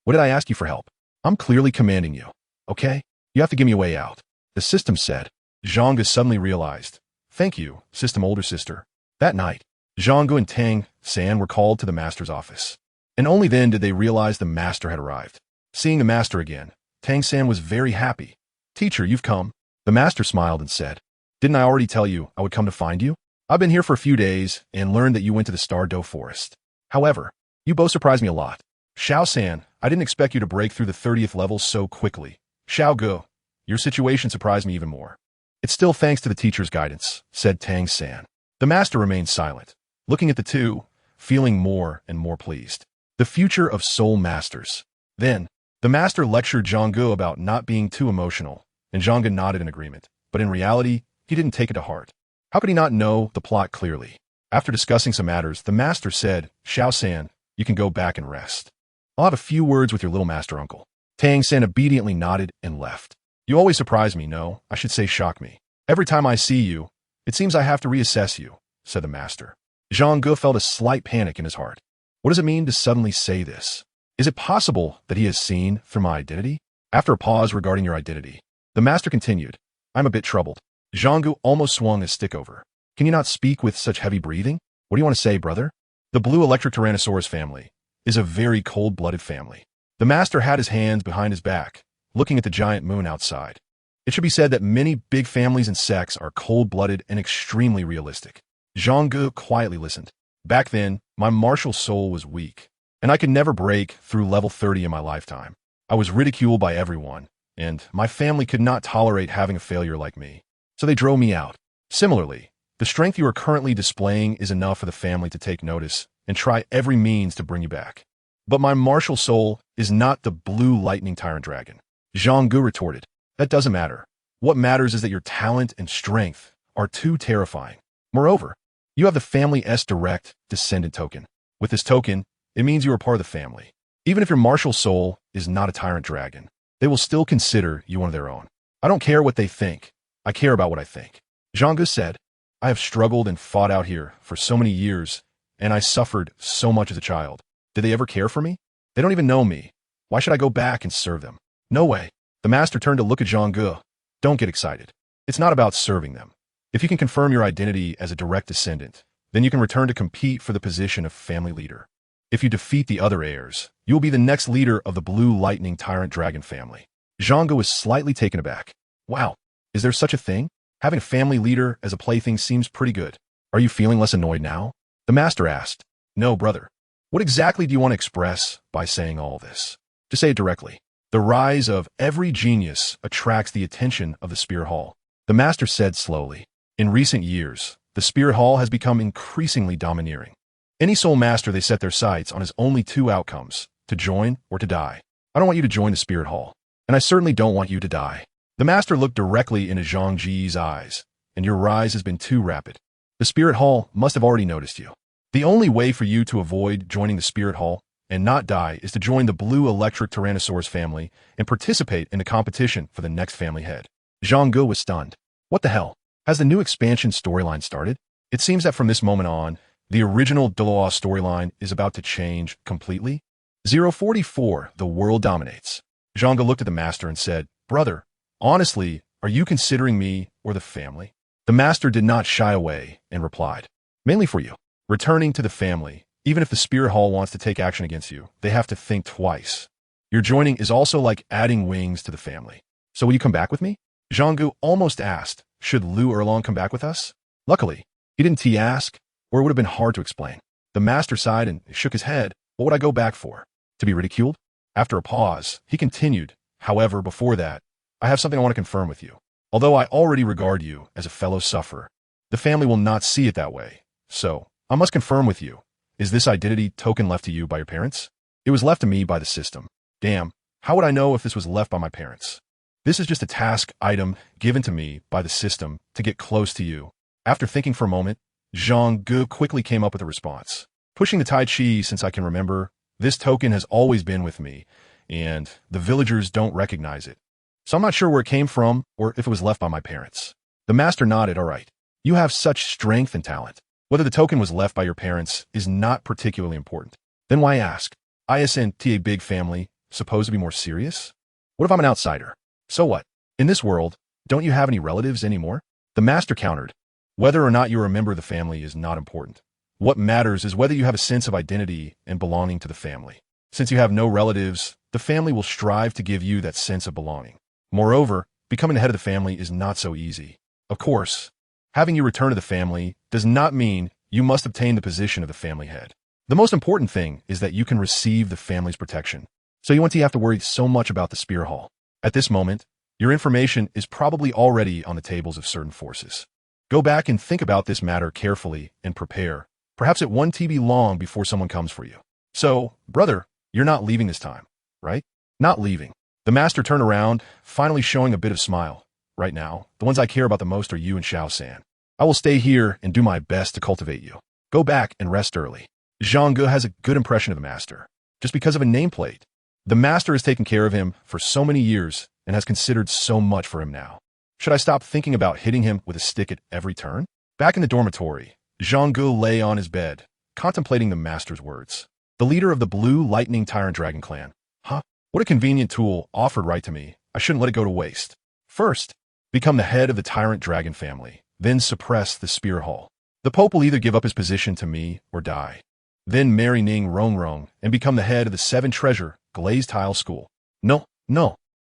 what did I ask you for help? I'm clearly commanding you, okay? You have to give me a way out. The system said. Zhang Ge suddenly realized. Thank you, system older sister. That night, Zhang Ge and Tang San were called to the master's office. And only then did they realize the master had arrived. Seeing the master again, Tang San was very happy. Teacher, you've come. The master smiled and said, didn't I already tell you I would come to find you? I've been here for a few days and learned that you went to the Star Do Forest. However, you both surprised me a lot. Xiao San, I didn't expect you to break through the 30th level so quickly. Xiao Ge, your situation surprised me even more. It's still thanks to the teacher's guidance, said Tang San. The master remained silent, looking at the two, feeling more and more pleased. The future of soul masters. Then, the master lectured Zhang Ge about not being too emotional, and Zhang Ge nodded in agreement, but in reality, he didn't take it to heart. How could he not know the plot clearly? After discussing some matters, the master said, Xiao San, you can go back and rest. I'll have a few words with your little master uncle. Tang San obediently nodded and left. You always surprise me, no, I should say shock me. Every time I see you, it seems I have to reassess you, said the master. Zhang Ge felt a slight panic in his heart. What does it mean to suddenly say this? Is it possible that he has seen through my identity? After a pause regarding your identity, the master continued, I'm a bit troubled. Zhang Ge almost swung his stick over. Can you not speak with such heavy breathing? What do you want to say, brother? The blue electric Tyrannosaurus family is a very cold-blooded family. The master had his hands behind his back, looking at the giant moon outside. It should be said that many big families and sects are cold-blooded and extremely realistic. Zhang Ge quietly listened. Back then, my martial soul was weak, and I could never break through level 30 in my lifetime. I was ridiculed by everyone, and my family could not tolerate having a failure like me, so they drove me out. Similarly, the strength you are currently displaying is enough for the family to take notice and try every means to bring you back. But my martial soul is not the blue lightning tyrant dragon. Zhang Ge retorted. That doesn't matter. What matters is that your talent and strength are too terrifying. Moreover, you have the Family S Direct Descendant token. With this token, it means you are part of the family. Even if your martial soul is not a tyrant dragon, they will still consider you one of their own. I don't care what they think. I care about what I think. Zhang Ge said, I have struggled and fought out here for so many years, and I suffered so much as a child. Did they ever care for me? They don't even know me. Why should I go back and serve them? No way. The master turned to look at Zhang Ge. Don't get excited. It's not about serving them. If you can confirm your identity as a direct descendant, then you can return to compete for the position of family leader. If you defeat the other heirs, you will be the next leader of the Blue Lightning Tyrant Dragon family. Zhang Ge was slightly taken aback. Wow, is there such a thing? Having a family leader as a plaything seems pretty good. Are you feeling less annoyed now? The master asked. No, brother. What exactly do you want to express by saying all this? To say it directly, the rise of every genius attracts the attention of the Spirit Hall. The master said slowly. In recent years, the Spirit Hall has become increasingly domineering. Any soul master, they set their sights on has only two outcomes, to join or to die. I don't want you to join the Spirit Hall, and I certainly don't want you to die. The master looked directly into Zhang Ge's eyes, and your rise has been too rapid. The Spirit Hall must have already noticed you. The only way for you to avoid joining the Spirit Hall and not die is to join the Blue Electric Tyrannosaurus family and participate in the competition for the next family head. Zhang Ge was stunned. What the hell? Has the new expansion storyline started? It seems that from this moment on, the original Douluo storyline is about to change completely. 044, the world dominates. Zhang Ge looked at the master and said, Brother, honestly, are you considering me or the family? The master did not shy away and replied, mainly for you. Returning to the family, even if the Spirit Hall wants to take action against you, they have to think twice. Your joining is also like adding wings to the family. So will you come back with me? Zhang Ge almost asked, should Lu Erlong come back with us? Luckily, he didn't ask, or it would have been hard to explain. The master sighed and shook his head. What would I go back for? To be ridiculed? After a pause, he continued, however, before that, I have something I want to confirm with you. Although I already regard you as a fellow sufferer, the family will not see it that way. So, I must confirm with you, is this identity token left to you by your parents? It was left to me by the system. Damn, how would I know if this was left by my parents? This is just a task item given to me by the system to get close to you. After thinking for a moment, Zhang Ge quickly came up with a response. Pushing the Tai Chi since I can remember, this token has always been with me, and the villagers don't recognize it. So I'm not sure where it came from or if it was left by my parents. The master nodded, all right. You have such strength and talent. Whether the token was left by your parents is not particularly important. Then why ask? Isn't a big family supposed to be more serious? What if I'm an outsider? So what? In this world, don't you have any relatives anymore? The master countered. Whether or not you are a member of the family is not important. What matters is whether you have a sense of identity and belonging to the family. Since you have no relatives, the family will strive to give you that sense of belonging. Moreover, becoming the head of the family is not so easy. Of course, having you return to the family does not mean you must obtain the position of the family head. The most important thing is that you can receive the family's protection. So you won't have to worry so much about the Spirit Hall. At this moment, your information is probably already on the tables of certain forces. Go back and think about this matter carefully and prepare. Perhaps it won't be long before someone comes for you. So, brother, you're not leaving this time, right? Not leaving. The master turned around, finally showing a bit of smile. Right now, the ones I care about the most are you and Xiao San. I will stay here and do my best to cultivate you. Go back and rest early. Zhang Ge has a good impression of the master, just because of a nameplate. The master has taken care of him for so many years and has considered so much for him now. Should I stop thinking about hitting him with a stick at every turn? Back in the dormitory, Zhang Ge lay on his bed, contemplating the master's words. The leader of the Blue Lightning Tyrant Dragon clan. Huh? What a convenient tool offered right to me. I shouldn't let it go to waste. First, become the head of the Tyrant Dragon family, then suppress the Spear Hall. The Pope will either give up his position to me or die. Then marry Ning Rongrong and become the head of the 7 Treasure Glazed Tile School. No.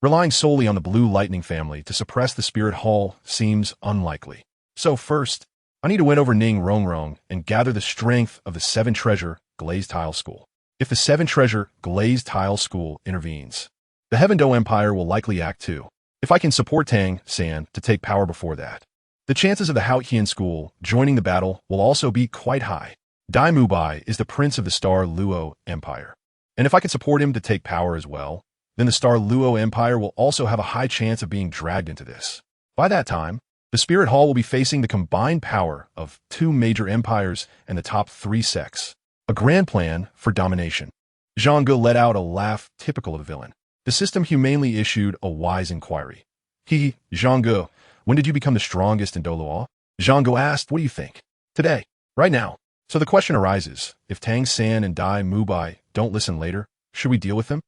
Relying solely on the Blue Lightning family to suppress the Spirit Hall seems unlikely. So first, I need to win over Ning Rongrong and gather the strength of the 7 Treasure Glazed Tile School. If the 7 Treasure Glazed Tile School intervenes, the Heaven Do Empire will likely act too. If I can support Tang San to take power before that, the chances of the Haotian School joining the battle will also be quite high. Dai Mubai is the prince of the Star Luo Empire, and if I can support him to take power as well, then the Star Luo Empire will also have a high chance of being dragged into this. By that time, the Spirit Hall will be facing the combined power of 2 major empires and the top 3 sects. A grand plan for domination. Zhang Ge let out a laugh typical of a villain. The system humanely issued a wise inquiry. Zhang Ge, when did you become the strongest in Douluo? Zhang Ge asked, what do you think? Today. Right now. So the question arises, if Tang San and Dai Mubai don't listen later, should we deal with them?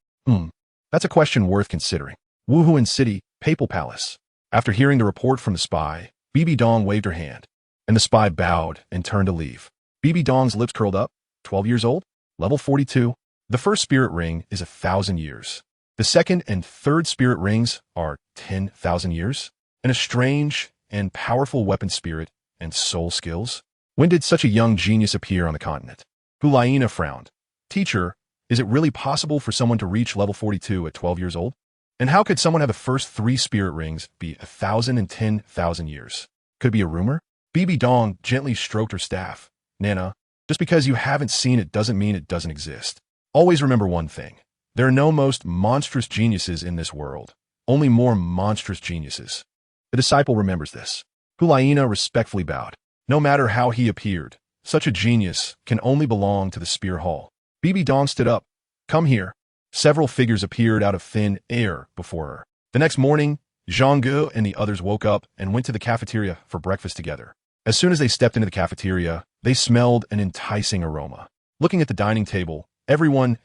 That's a question worth considering. Wuhuan City, Papal Palace. After hearing the report from the spy, Bibi Dong waved her hand, and the spy bowed and turned to leave. Bibi Dong's lips curled up. 12 years old? Level 42. The first spirit ring is 1,000 years. The second and third spirit rings are 10,000 years. And a strange and powerful weapon spirit and soul skills. When did such a young genius appear on the continent? Hulaina frowned. Teacher, is it really possible for someone to reach level 42 at 12 years old? And how could someone have the first 3 spirit rings be 1,000 and 10,000 years? Could it be a rumor? Bibi Dong gently stroked her staff. Nana, just because you haven't seen it doesn't mean it doesn't exist. Always remember one thing. There are no most monstrous geniuses in this world. Only more monstrous geniuses. The disciple remembers this. Hulaina respectfully bowed. No matter how he appeared, such a genius can only belong to the Spear Hall. Bibi Dong stood up. Come here. Several figures appeared out of thin air before her. The next morning, Zhang Ge and the others woke up and went to the cafeteria for breakfast together. As soon as they stepped into the cafeteria, they smelled an enticing aroma. Looking at the dining table, everyone's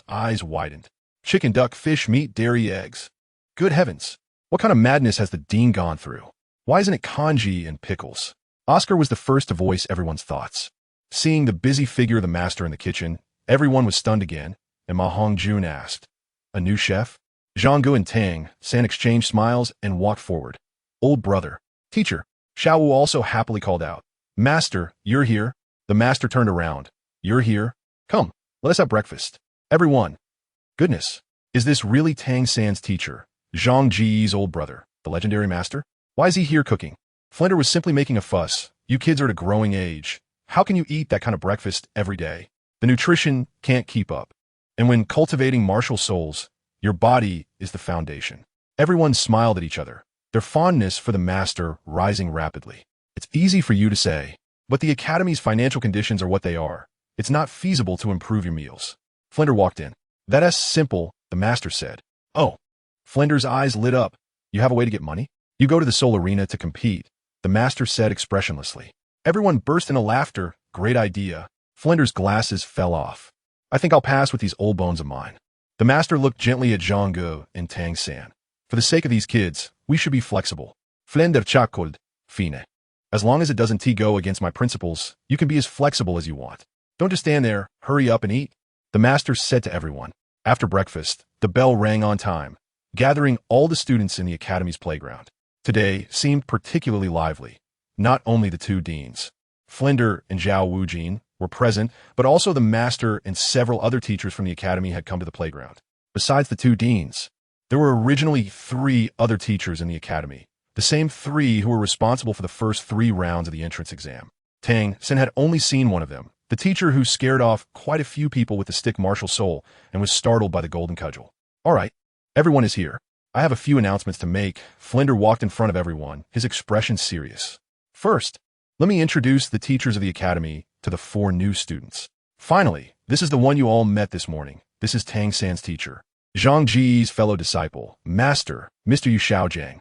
eyes widened. Chicken, duck, fish, meat, dairy, eggs. Good heavens! What kind of madness has the dean gone through? Why isn't it congee and pickles? Oscar was the first to voice everyone's thoughts. Seeing the busy figure of the master in the kitchen, everyone was stunned again, and Ma Hongjun asked, a new chef? Zhang Ge and Tang San exchanged smiles and walked forward. Old brother. Teacher. Xiaowu also happily called out. Master, you're here. The master turned around. You're here. Come, let us have breakfast. Everyone. Goodness. Is this really Tang San's teacher, Zhang Ge's old brother, the legendary master? Why is he here cooking? Flinder was simply making a fuss. You kids are at a growing age. How can you eat that kind of breakfast every day? The nutrition can't keep up. And when cultivating martial souls, your body is the foundation. Everyone smiled at each other, their fondness for the master rising rapidly. It's easy for you to say, but the academy's financial conditions are what they are. It's not feasible to improve your meals. Flinder walked in. That's simple, the master said. Oh. Flinder's eyes lit up. You have a way to get money? You go to the Soul Arena to compete, the master said expressionlessly. Everyone burst into laughter. Great idea. Flinder's glasses fell off. I think I'll pass with these old bones of mine. The master looked gently at Zhang Ge and Tang San. For the sake of these kids, we should be flexible. Flinder chuckled. Fine. As long as it doesn't go against my principles, you can be as flexible as you want. Don't just stand there, hurry up and eat. The master said to everyone. After breakfast, the bell rang on time, gathering all the students in the academy's playground. Today seemed particularly lively. Not only the 2 deans, Flinder and Zhao Wujin, were present, but also the master and several other teachers from the academy had come to the playground. Besides the 2 deans, there were originally 3 other teachers in the academy, the same 3 who were responsible for the first 3 rounds of the entrance exam. Tang San had only seen one of them, the teacher who scared off quite a few people with the stick martial soul and was startled by the golden cudgel. All right, everyone is here. I have a few announcements to make. Flinder walked in front of everyone, his expression serious. First, let me introduce the teachers of the academy to the 4 new students. Finally, this is the one you all met this morning. This is Tang San's teacher. Zhang Ge's fellow disciple, Master, Mr. Yu Xiaogang.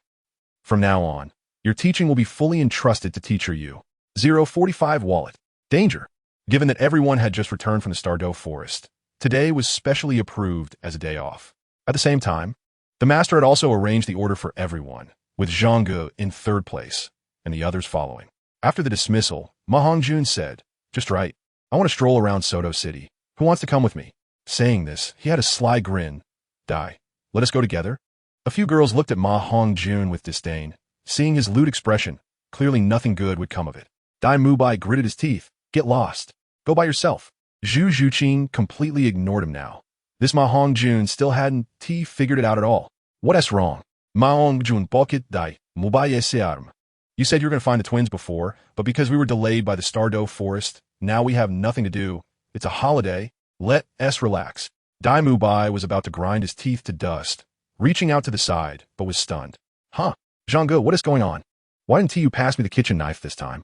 From now on, your teaching will be fully entrusted to teacher Yu. 045 Wallet. Danger. Given that everyone had just returned from the Stardow Forest, today was specially approved as a day off. At the same time, the master had also arranged the order for everyone, with Zhang Ge in third place, and the others following. After the dismissal, Ma Hongjun said, "Just right. I want to stroll around Soto City. Who wants to come with me?" Saying this, he had a sly grin. "Dai, let us go together?" A few girls looked at Ma Hongjun with disdain. Seeing his lewd expression, clearly nothing good would come of it. Dai Mubai gritted his teeth. "Get lost. Go by yourself." Zhu Zhuqing completely ignored him now. This Ma Hongjun still hadn't figured it out at all. What's wrong? Ma Hongjun Bokit Dai Mubai Searm. You said you were going to find the twins before, but because we were delayed by the Stardow Forest, now we have nothing to do. It's a holiday. Let us relax. Dai Mubai was about to grind his teeth to dust, reaching out to the side, but was stunned. Huh? Zhang Ge, what is going on? Why didn't you pass me the kitchen knife this time?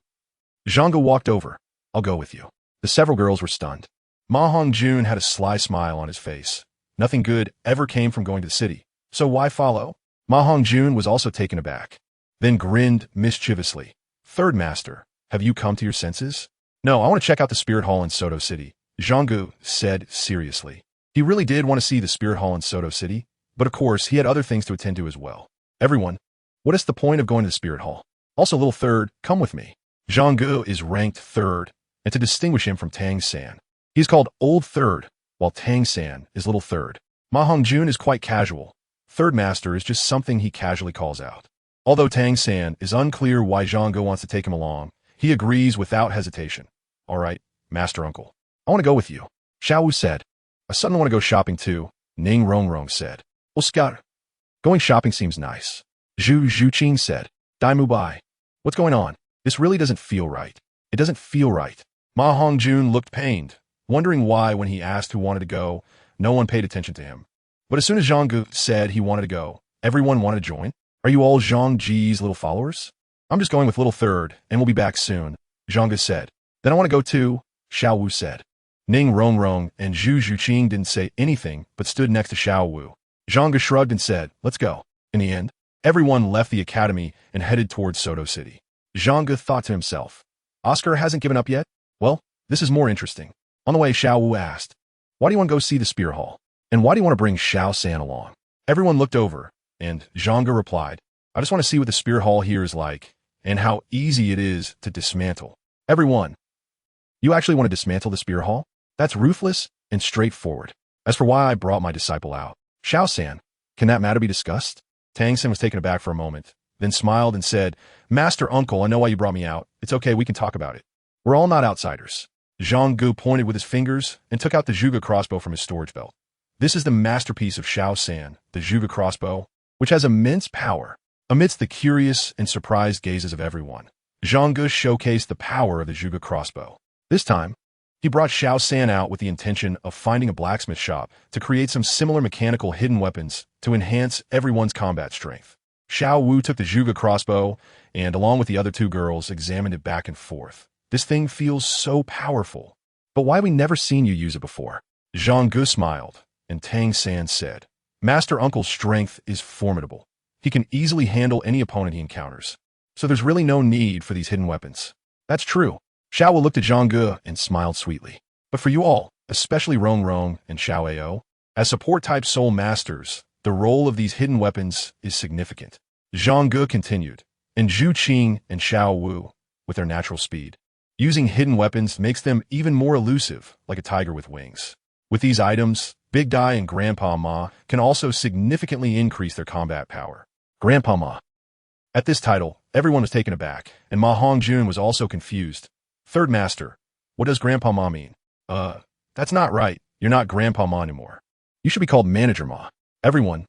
Zhang Ge walked over. I'll go with you. The several girls were stunned. Ma Hongjun had a sly smile on his face. Nothing good ever came from going to the city, so why follow? Ma Hongjun was also taken aback, then grinned mischievously. Third Master, have you come to your senses? No, I want to check out the Spirit Hall in Soto City, Zhang Ge said seriously. He really did want to see the Spirit Hall in Soto City, but of course he had other things to attend to as well. Everyone, what is the point of going to the Spirit Hall? Also, little third, come with me. Zhang Ge is ranked third, and to distinguish him from Tang San, he's called Old Third, while Tang San is Little Third. Ma Hongjun is quite casual. Third Master is just something he casually calls out. Although Tang San is unclear why Zhang Ge wants to take him along, he agrees without hesitation. All right, Master Uncle. I want to go with you. Xiaowu said. I suddenly want to go shopping too, Ning Rongrong said. Well, Scott, going shopping seems nice. Zhu Zhuqing said. Dai Mubai. What's going on? This really doesn't feel right. It doesn't feel right. Ma Hongjun looked pained, wondering why when he asked who wanted to go, no one paid attention to him. But as soon as Zhang Ge said he wanted to go, everyone wanted to join. Are you all Zhang Ge's little followers? I'm just going with Little Third, and we'll be back soon, Zhang Ge said. Then I want to go too, Xiaowu said. Ning Rongrong and Zhu Zhuqing didn't say anything, but stood next to Xiaowu. Zhang Ge shrugged and said, let's go. In the end, everyone left the academy and headed towards Soto City. Zhang Ge thought to himself, Oscar hasn't given up yet? Well, this is more interesting. On the way, Xiaowu asked, why do you want to go see the Spear Hall? And why do you want to bring Xiao San along? Everyone looked over, and Zhang Ge replied, I just want to see what the Spear Hall here is like, and how easy it is to dismantle. Everyone, you actually want to dismantle the Spear Hall? That's ruthless and straightforward. As for why I brought my disciple out, Xiao San, can that matter be discussed? Tang San was taken aback for a moment, then smiled and said, Master Uncle, I know why you brought me out. It's okay, we can talk about it. We're all not outsiders. Zhang Ge pointed with his fingers and took out the Zhuge crossbow from his storage belt. This is the masterpiece of Xiao San, the Zhuge crossbow, which has immense power. Amidst the curious and surprised gazes of everyone, Zhang Ge showcased the power of the Zhuge crossbow. This time, he brought Xiao San out with the intention of finding a blacksmith shop to create some similar mechanical hidden weapons to enhance everyone's combat strength. Xiaowu took the Zhuge crossbow and, along with the other two girls, examined it back and forth. This thing feels so powerful. But why have we never seen you use it before? Zhang Ge smiled, and Tang San said, Master Uncle's strength is formidable. He can easily handle any opponent he encounters. So there's really no need for these hidden weapons. That's true. Xiaowu looked at Zhang Ge and smiled sweetly. But for you all, especially Rong and Xiaoao, as support-type soul masters, the role of these hidden weapons is significant. Zhang Ge continued, and Zhu Qing and Xiaowu, with their natural speed. Using hidden weapons makes them even more elusive, like a tiger with wings. With these items, Big Dai and Grandpa Ma can also significantly increase their combat power. Grandpa Ma. At this title, everyone was taken aback, and Ma Hongjun was also confused. Third Master, what does Grandpa Ma mean? That's not right. You're not Grandpa Ma anymore. You should be called Manager Ma. Everyone,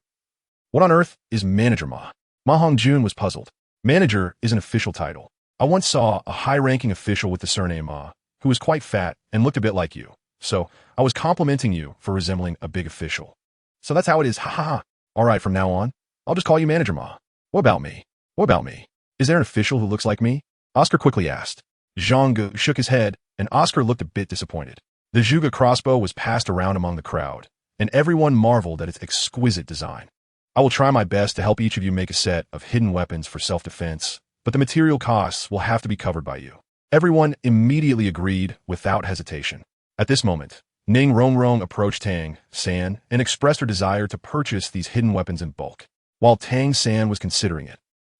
what on earth is Manager Ma? Ma Hongjun was puzzled. Manager is an official title. I once saw a high-ranking official with the surname Ma, who was quite fat and looked a bit like you. So, I was complimenting you for resembling a big official. So that's how it is, ha ha ha. All right, from now on, I'll just call you Manager Ma. What about me? What about me? Is there an official who looks like me? Oscar quickly asked. Zhang Ge shook his head, and Oscar looked a bit disappointed. The Zhuge crossbow was passed around among the crowd, and everyone marveled at its exquisite design. I will try my best to help each of you make a set of hidden weapons for self-defense, but the material costs will have to be covered by you. Everyone immediately agreed without hesitation. At this moment, Ning Rongrong approached Tang San and expressed her desire to purchase these hidden weapons in bulk. While Tang San was considering it,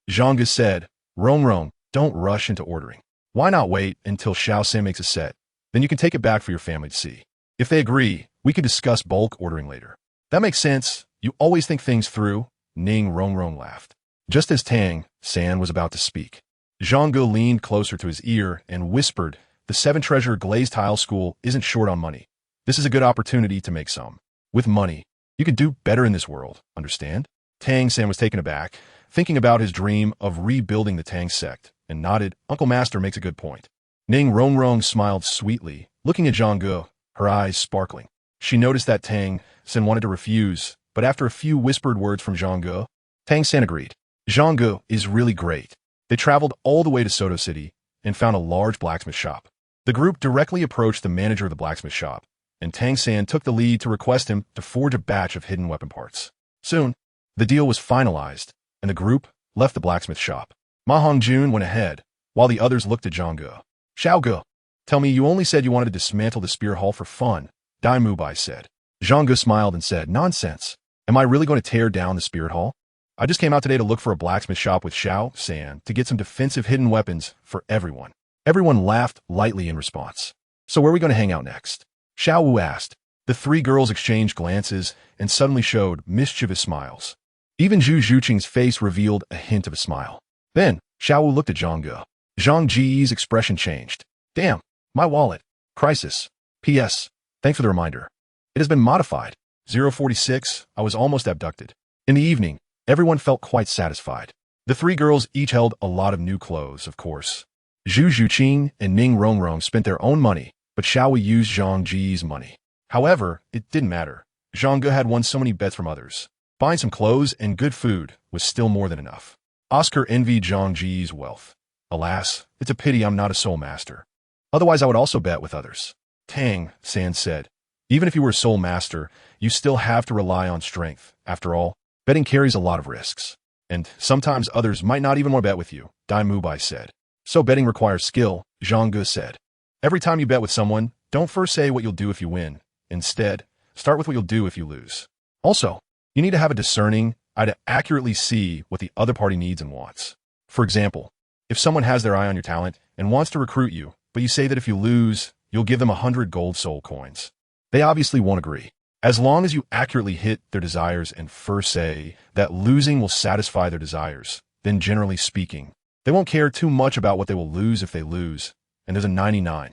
Zhang Ge said, Rongrong, don't rush into ordering. Why not wait until Xiao San makes a set? Then you can take it back for your family to see. If they agree, we can discuss bulk ordering later. That makes sense. You always think things through, Ning Rongrong laughed. Just as Tang San was about to speak, Zhang Ge leaned closer to his ear and whispered, the seven-treasure glazed tile school isn't short on money. This is a good opportunity to make some. With money, you can do better in this world, understand? Tang San was taken aback, thinking about his dream of rebuilding the Tang sect, and nodded, Uncle Master makes a good point. Ning Rongrong smiled sweetly, looking at Zhang Ge, her eyes sparkling. She noticed that Tang San wanted to refuse, but after a few whispered words from Zhang Ge, Tang San agreed. Zhang Ge is really great. They traveled all the way to Soto City and found a large blacksmith shop. The group directly approached the manager of the blacksmith shop, and Tang San took the lead to request him to forge a batch of hidden weapon parts. Soon, the deal was finalized, and the group left the blacksmith shop. Ma Hongjun went ahead, while the others looked at Zhang Ge. Xiao Ge, tell me you only said you wanted to dismantle the spear hall for fun, Dai Mubai said. Zhang Ge smiled and said, nonsense. Am I really going to tear down the spirit hall? I just came out today to look for a blacksmith shop with Xiao San to get some defensive hidden weapons for everyone. Everyone laughed lightly in response. So where are we going to hang out next? Xiaowu asked. The three girls exchanged glances and suddenly showed mischievous smiles. Even Zhu Zhuqing's face revealed a hint of a smile. Then, Xiaowu looked at Zhang Ge. Zhang Ge's expression changed. Damn, my wallet. Crisis. P.S. Thanks for the reminder. It has been modified. 046, I was almost abducted. In the evening, everyone felt quite satisfied. The three girls each held a lot of new clothes, of course. Zhu Zhuqing and Ning Rongrong spent their own money, but Xiaowu used Zhang Ge's money. However, it didn't matter. Zhang Ge had won so many bets from others. Buying some clothes and good food was still more than enough. Oscar envied Zhang Ge's wealth. Alas, it's a pity I'm not a soul master. Otherwise, I would also bet with others. Tang San said, even if you were a soul master, you still have to rely on strength. After all, betting carries a lot of risks. And sometimes others might not even want to bet with you, Dai Mubai said. So betting requires skill, Zhang Ge said. Every time you bet with someone, don't first say what you'll do if you win. Instead, start with what you'll do if you lose. Also, you need to have a discerning eye to accurately see what the other party needs and wants. For example, if someone has their eye on your talent and wants to recruit you, but you say that if you lose, you'll give them 100 gold soul coins. They obviously won't agree. As long as you accurately hit their desires and first say that losing will satisfy their desires, then generally speaking, they won't care too much about what they will lose if they lose, and there's a 99%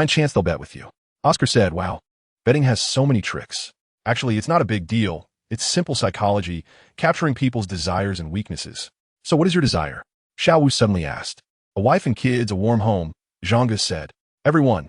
chance they'll bet with you. Oscar said, wow, betting has so many tricks. Actually, it's not a big deal. It's simple psychology, capturing people's desires and weaknesses. So what is your desire? Xiaowu suddenly asked. A wife and kids, a warm home, Zhang Ge said. Everyone,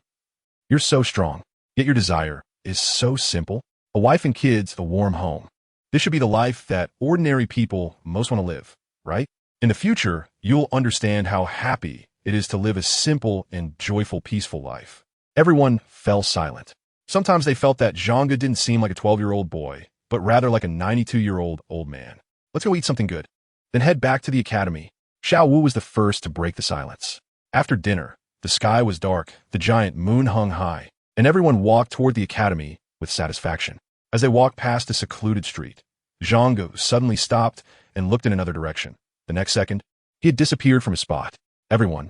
you're so strong, yet your desire is so simple. A wife and kids, a warm home. This should be the life that ordinary people most want to live, right? In the future, you'll understand how happy it is to live a simple and joyful, peaceful life. Everyone fell silent. Sometimes they felt that Zhang Ge didn't seem like a 12-year-old boy, but rather like a 92-year-old old man. Let's go eat something good. Then head back to the academy. Xiaowu was the first to break the silence. After dinner, the sky was dark, the giant moon hung high, and everyone walked toward the academy with satisfaction. As they walked past a secluded street, Zhang Ge suddenly stopped and looked in another direction. The next second, he had disappeared from his spot. Everyone,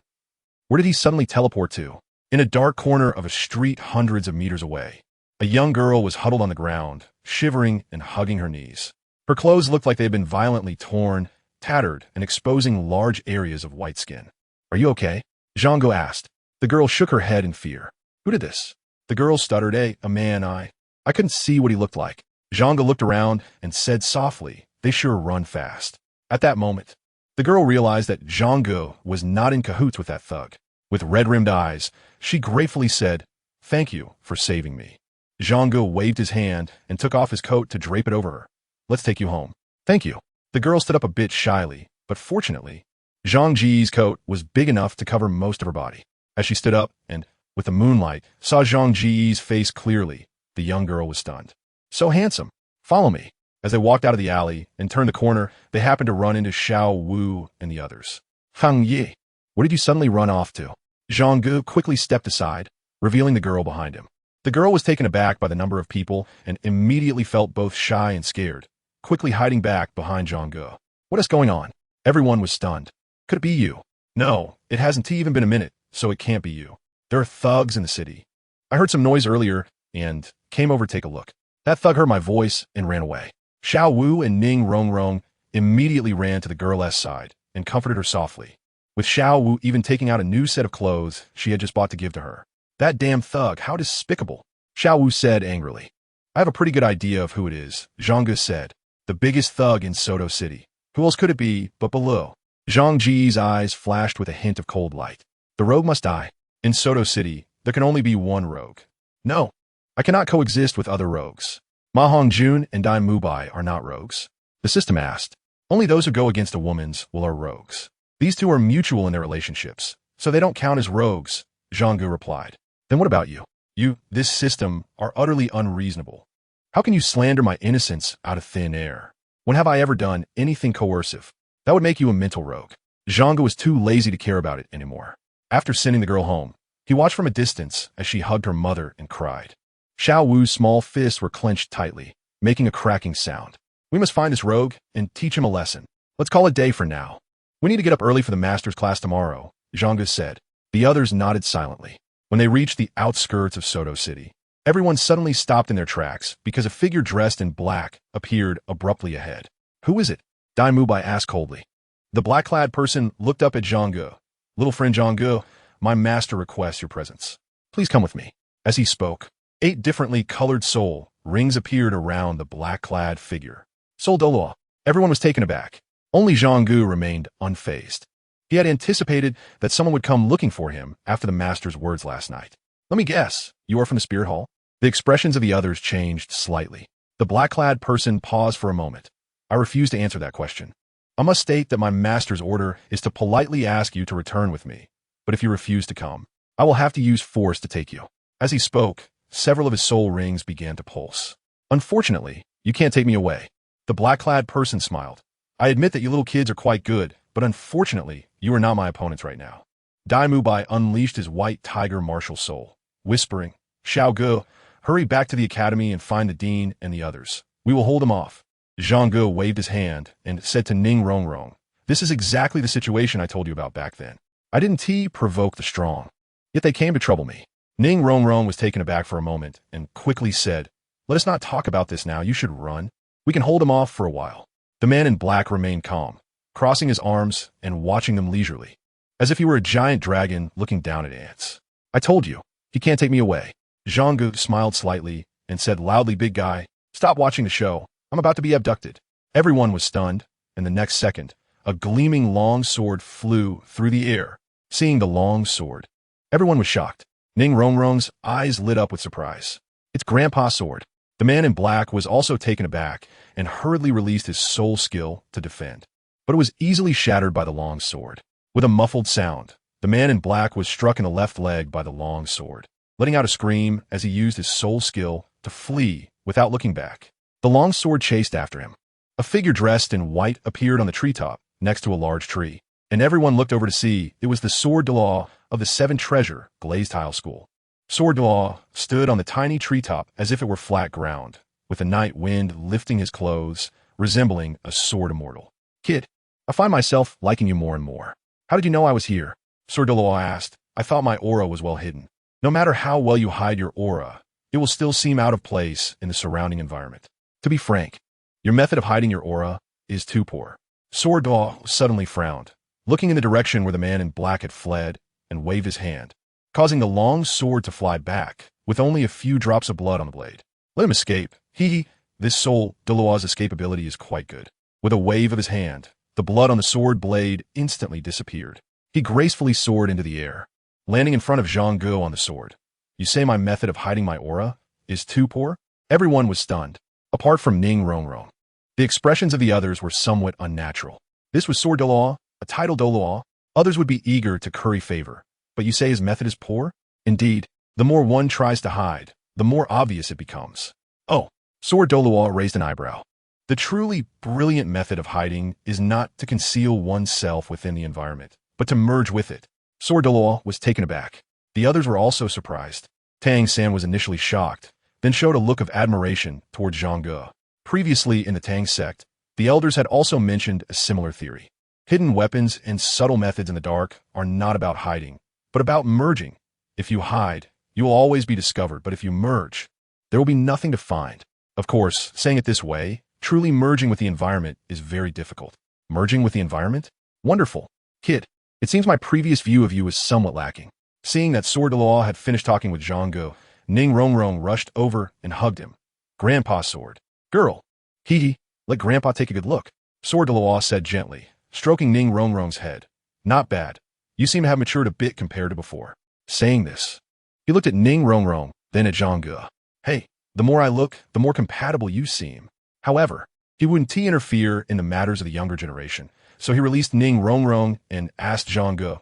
where did he suddenly teleport to? In a dark corner of a street hundreds of meters away, a young girl was huddled on the ground, shivering and hugging her knees. Her clothes looked like they had been violently torn, tattered, and exposing large areas of white skin. Are you okay? Zhang Ge asked. The girl shook her head in fear. Who did this? The girl stuttered, a man. I couldn't see what he looked like. Zhang Ge looked around and said softly, they sure run fast. At that moment, the girl realized that Zhang Ge was not in cahoots with that thug. With red-rimmed eyes, she gratefully said, thank you for saving me. Zhang Ge waved his hand and took off his coat to drape it over her. Let's take you home. Thank you. The girl stood up a bit shyly, but fortunately, Zhang Ge's coat was big enough to cover most of her body. As she stood up and, with the moonlight, saw Zhang Ge's face clearly, the young girl was stunned. So handsome. Follow me. As they walked out of the alley and turned the corner, they happened to run into Xiaowu and the others. Zhang Ge, what did you suddenly run off to? Zhang Ge quickly stepped aside, revealing the girl behind him. The girl was taken aback by the number of people and immediately felt both shy and scared, quickly hiding back behind Zhang Ge. What is going on? Everyone was stunned. Could it be you? No, it hasn't even been a minute, so it can't be you. There are thugs in the city. I heard some noise earlier and came over to take a look. That thug heard my voice and ran away. Xiaowu and Ning Rongrong immediately ran to the girl's side and comforted her softly, with Xiaowu even taking out a new set of clothes she had just bought to give to her. That damn thug, how despicable, Xiaowu said angrily. I have a pretty good idea of who it is, Zhang Ge said. The biggest thug in Soto City. Who else could it be but below? Zhang Ge's eyes flashed with a hint of cold light. The rogue must die. In Soto City, there can only be one rogue. No, I cannot coexist with other rogues. Ma Hongjun and Dai Mubai are not rogues. The system asked. Only those who go against a woman's will are rogues. These two are mutual in their relationships, so they don't count as rogues, Zhang Ge replied. Then what about you? You, this system, are utterly unreasonable. How can you slander my innocence out of thin air? When have I ever done anything coercive? That would make you a mental rogue. Zhang Ge was too lazy to care about it anymore. After sending the girl home, he watched from a distance as she hugged her mother and cried. Xiaowu's small fists were clenched tightly, making a cracking sound. We must find this rogue and teach him a lesson. Let's call it day for now. We need to get up early for the master's class tomorrow, Zhang Ge said. The others nodded silently. When they reached the outskirts of Soto City, everyone suddenly stopped in their tracks because a figure dressed in black appeared abruptly ahead. Who is it? Dai Mubai asked coldly. The black-clad person looked up at Zhang Ge. Little friend Zhang Ge, my master requests your presence. Please come with me. As he spoke, 8 differently colored soul rings appeared around the black-clad figure. Soul Douluo. Everyone was taken aback. Only Zhang Ge remained unfazed. He had anticipated that someone would come looking for him after the master's words last night. Let me guess, you are from the Spirit Hall? The expressions of the others changed slightly. The black-clad person paused for a moment. I refuse to answer that question. I must state that my master's order is to politely ask you to return with me, but if you refuse to come, I will have to use force to take you. As he spoke, several of his soul rings began to pulse. Unfortunately, you can't take me away. The black-clad person smiled. I admit that you little kids are quite good, but unfortunately, you are not my opponents right now. Dai Mubai unleashed his white tiger martial soul, whispering, Xiao Ge, hurry back to the academy and find the dean and the others. We will hold them off. Zhang Ge waved his hand and said to Ning Rongrong, this is exactly the situation I told you about back then. I didn't provoke the strong, yet they came to trouble me. Ning Rongrong was taken aback for a moment and quickly said, let us not talk about this now, you should run. We can hold him off for a while. The man in black remained calm, crossing his arms and watching them leisurely, as if he were a giant dragon looking down at ants. I told you, he can't take me away. Zhang Ge smiled slightly and said loudly, big guy, stop watching the show. I'm about to be abducted. Everyone was stunned, and the next second, a gleaming long sword flew through the air. Seeing the long sword, everyone was shocked. Ning Rongrong's eyes lit up with surprise. It's Grandpa's sword. The man in black was also taken aback and hurriedly released his soul skill to defend. But it was easily shattered by the long sword. With a muffled sound, the man in black was struck in the left leg by the long sword, letting out a scream as he used his soul skill to flee without looking back. The long sword chased after him. A figure dressed in white appeared on the treetop next to a large tree, and everyone looked over to see it was the Sword Douluo of the 7 Treasure Glazed Tile School. Sword Douluo stood on the tiny treetop as if it were flat ground, with the night wind lifting his clothes, resembling a sword immortal. Kid, I find myself liking you more and more. How did you know I was here? Sword Douluo asked. I thought my aura was well hidden. No matter how well you hide your aura, it will still seem out of place in the surrounding environment. To be frank, your method of hiding your aura is too poor. Sword Douluo suddenly frowned, looking in the direction where the man in black had fled, and waved his hand, causing the long sword to fly back, with only a few drops of blood on the blade. Let him escape. This Soul Douluo's escapability is quite good. With a wave of his hand, the blood on the sword blade instantly disappeared. He gracefully soared into the air, landing in front of Zhang Ge on the sword. You say my method of hiding my aura is too poor? Everyone was stunned, apart from Ning Rongrong. The expressions of the others were somewhat unnatural. This was Sword Douluo, a title Douluo. Others would be eager to curry favor, but you say his method is poor? Indeed, the more one tries to hide, the more obvious it becomes. Oh, Sword Douluo raised an eyebrow. The truly brilliant method of hiding is not to conceal oneself within the environment, but to merge with it. Sword Douluo was taken aback. The others were also surprised. Tang San was initially shocked, then showed a look of admiration toward Zhang Ge. Previously in the Tang sect, the elders had also mentioned a similar theory. Hidden weapons and subtle methods in the dark are not about hiding, but about merging. If you hide, you will always be discovered, but if you merge, there will be nothing to find. Of course, saying it this way, truly merging with the environment is very difficult. Merging with the environment? Wonderful. Kid, it seems my previous view of you is somewhat lacking. Seeing that Sword Douluo had finished talking with Zhang Ge, Ning Rongrong rushed over and hugged him. Grandpa Sword. Girl. Hee hee, let Grandpa take a good look. Sword Douluo said gently, stroking Ning Rongrong's head. Not bad. You seem to have matured a bit compared to before. Saying this, he looked at Ning Rongrong, then at Zhang Ge. Hey, the more I look, the more compatible you seem. However, he wouldn't interfere in the matters of the younger generation, so he released Ning Rongrong and asked Zhang Ge,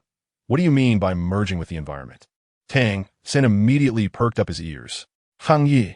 what do you mean by merging with the environment? Tang San immediately perked up his ears. Hang Yi.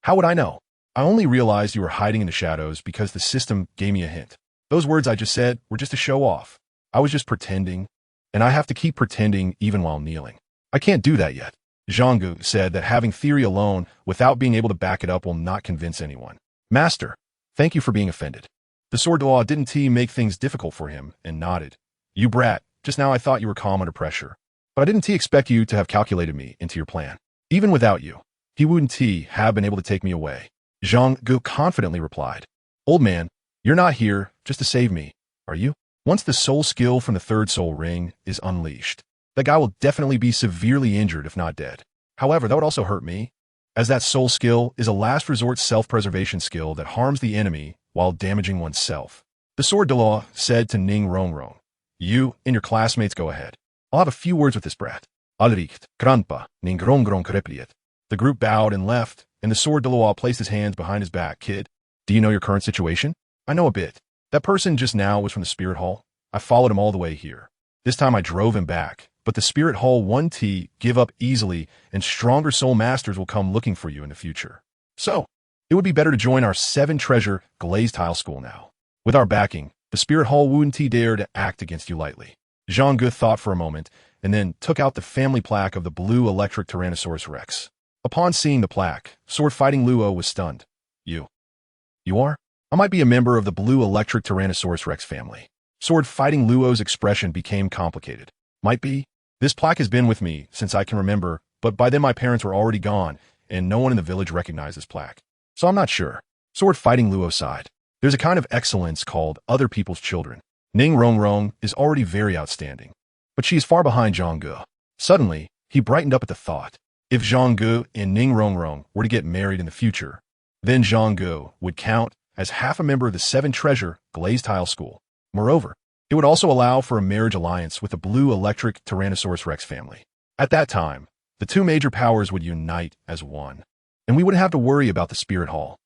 How would I know? I only realized you were hiding in the shadows because the system gave me a hint. Those words I just said were just to show off. I was just pretending, and I have to keep pretending even while kneeling. I can't do that yet. Zhang Ge said that having theory alone without being able to back it up will not convince anyone. Master, thank you for being offended. The Sword Douluo didn't make things difficult for him and nodded. You brat, just now I thought you were calm under pressure. But I didn't expect you to have calculated me into your plan. Even without you, he wouldn't have been able to take me away. Zhang Ge confidently replied. Old man, you're not here just to save me, are you? Once the soul skill from the third soul ring is unleashed, that guy will definitely be severely injured if not dead. However, that would also hurt me, as that soul skill is a last resort self-preservation skill that harms the enemy while damaging oneself. The Sword Douluo said to Ning Rongrong, you and your classmates go ahead. I'll have a few words with this brat. Alricht, Grandpa, Ning Rongrong krepliet. The group bowed and left, and the Sword Douluo placed his hands behind his back. Kid, do you know your current situation? I know a bit. That person just now was from the Spirit Hall. I followed him all the way here. This time I drove him back, but the Spirit Hall 1T give up easily, and stronger soul masters will come looking for you in the future. So, it would be better to join our 7 treasure glazed tile school now. With our backing, the Spirit Hall wouldn't dare to act against you lightly. Zhang Ge thought for a moment, and then took out the family plaque of the blue electric Tyrannosaurus Rex. Upon seeing the plaque, sword-fighting Luo was stunned. You are? I might be a member of the blue electric Tyrannosaurus Rex family. Sword-fighting Luo's expression became complicated. Might be. This plaque has been with me since I can remember, but by then my parents were already gone, and no one in the village recognized this plaque. So I'm not sure. Sword-fighting Luo sighed. There's a kind of excellence called other people's children. Ning Rongrong is already very outstanding, but she is far behind Zhang Ge. Suddenly, he brightened up at the thought. If Zhang Ge and Ning Rongrong were to get married in the future, then Zhang Ge would count as half a member of the 7 treasure glazed tile school. Moreover, it would also allow for a marriage alliance with the blue electric Tyrannosaurus Rex family. At that time, the 2 major powers would unite as one, and we wouldn't have to worry about the Spirit Hall.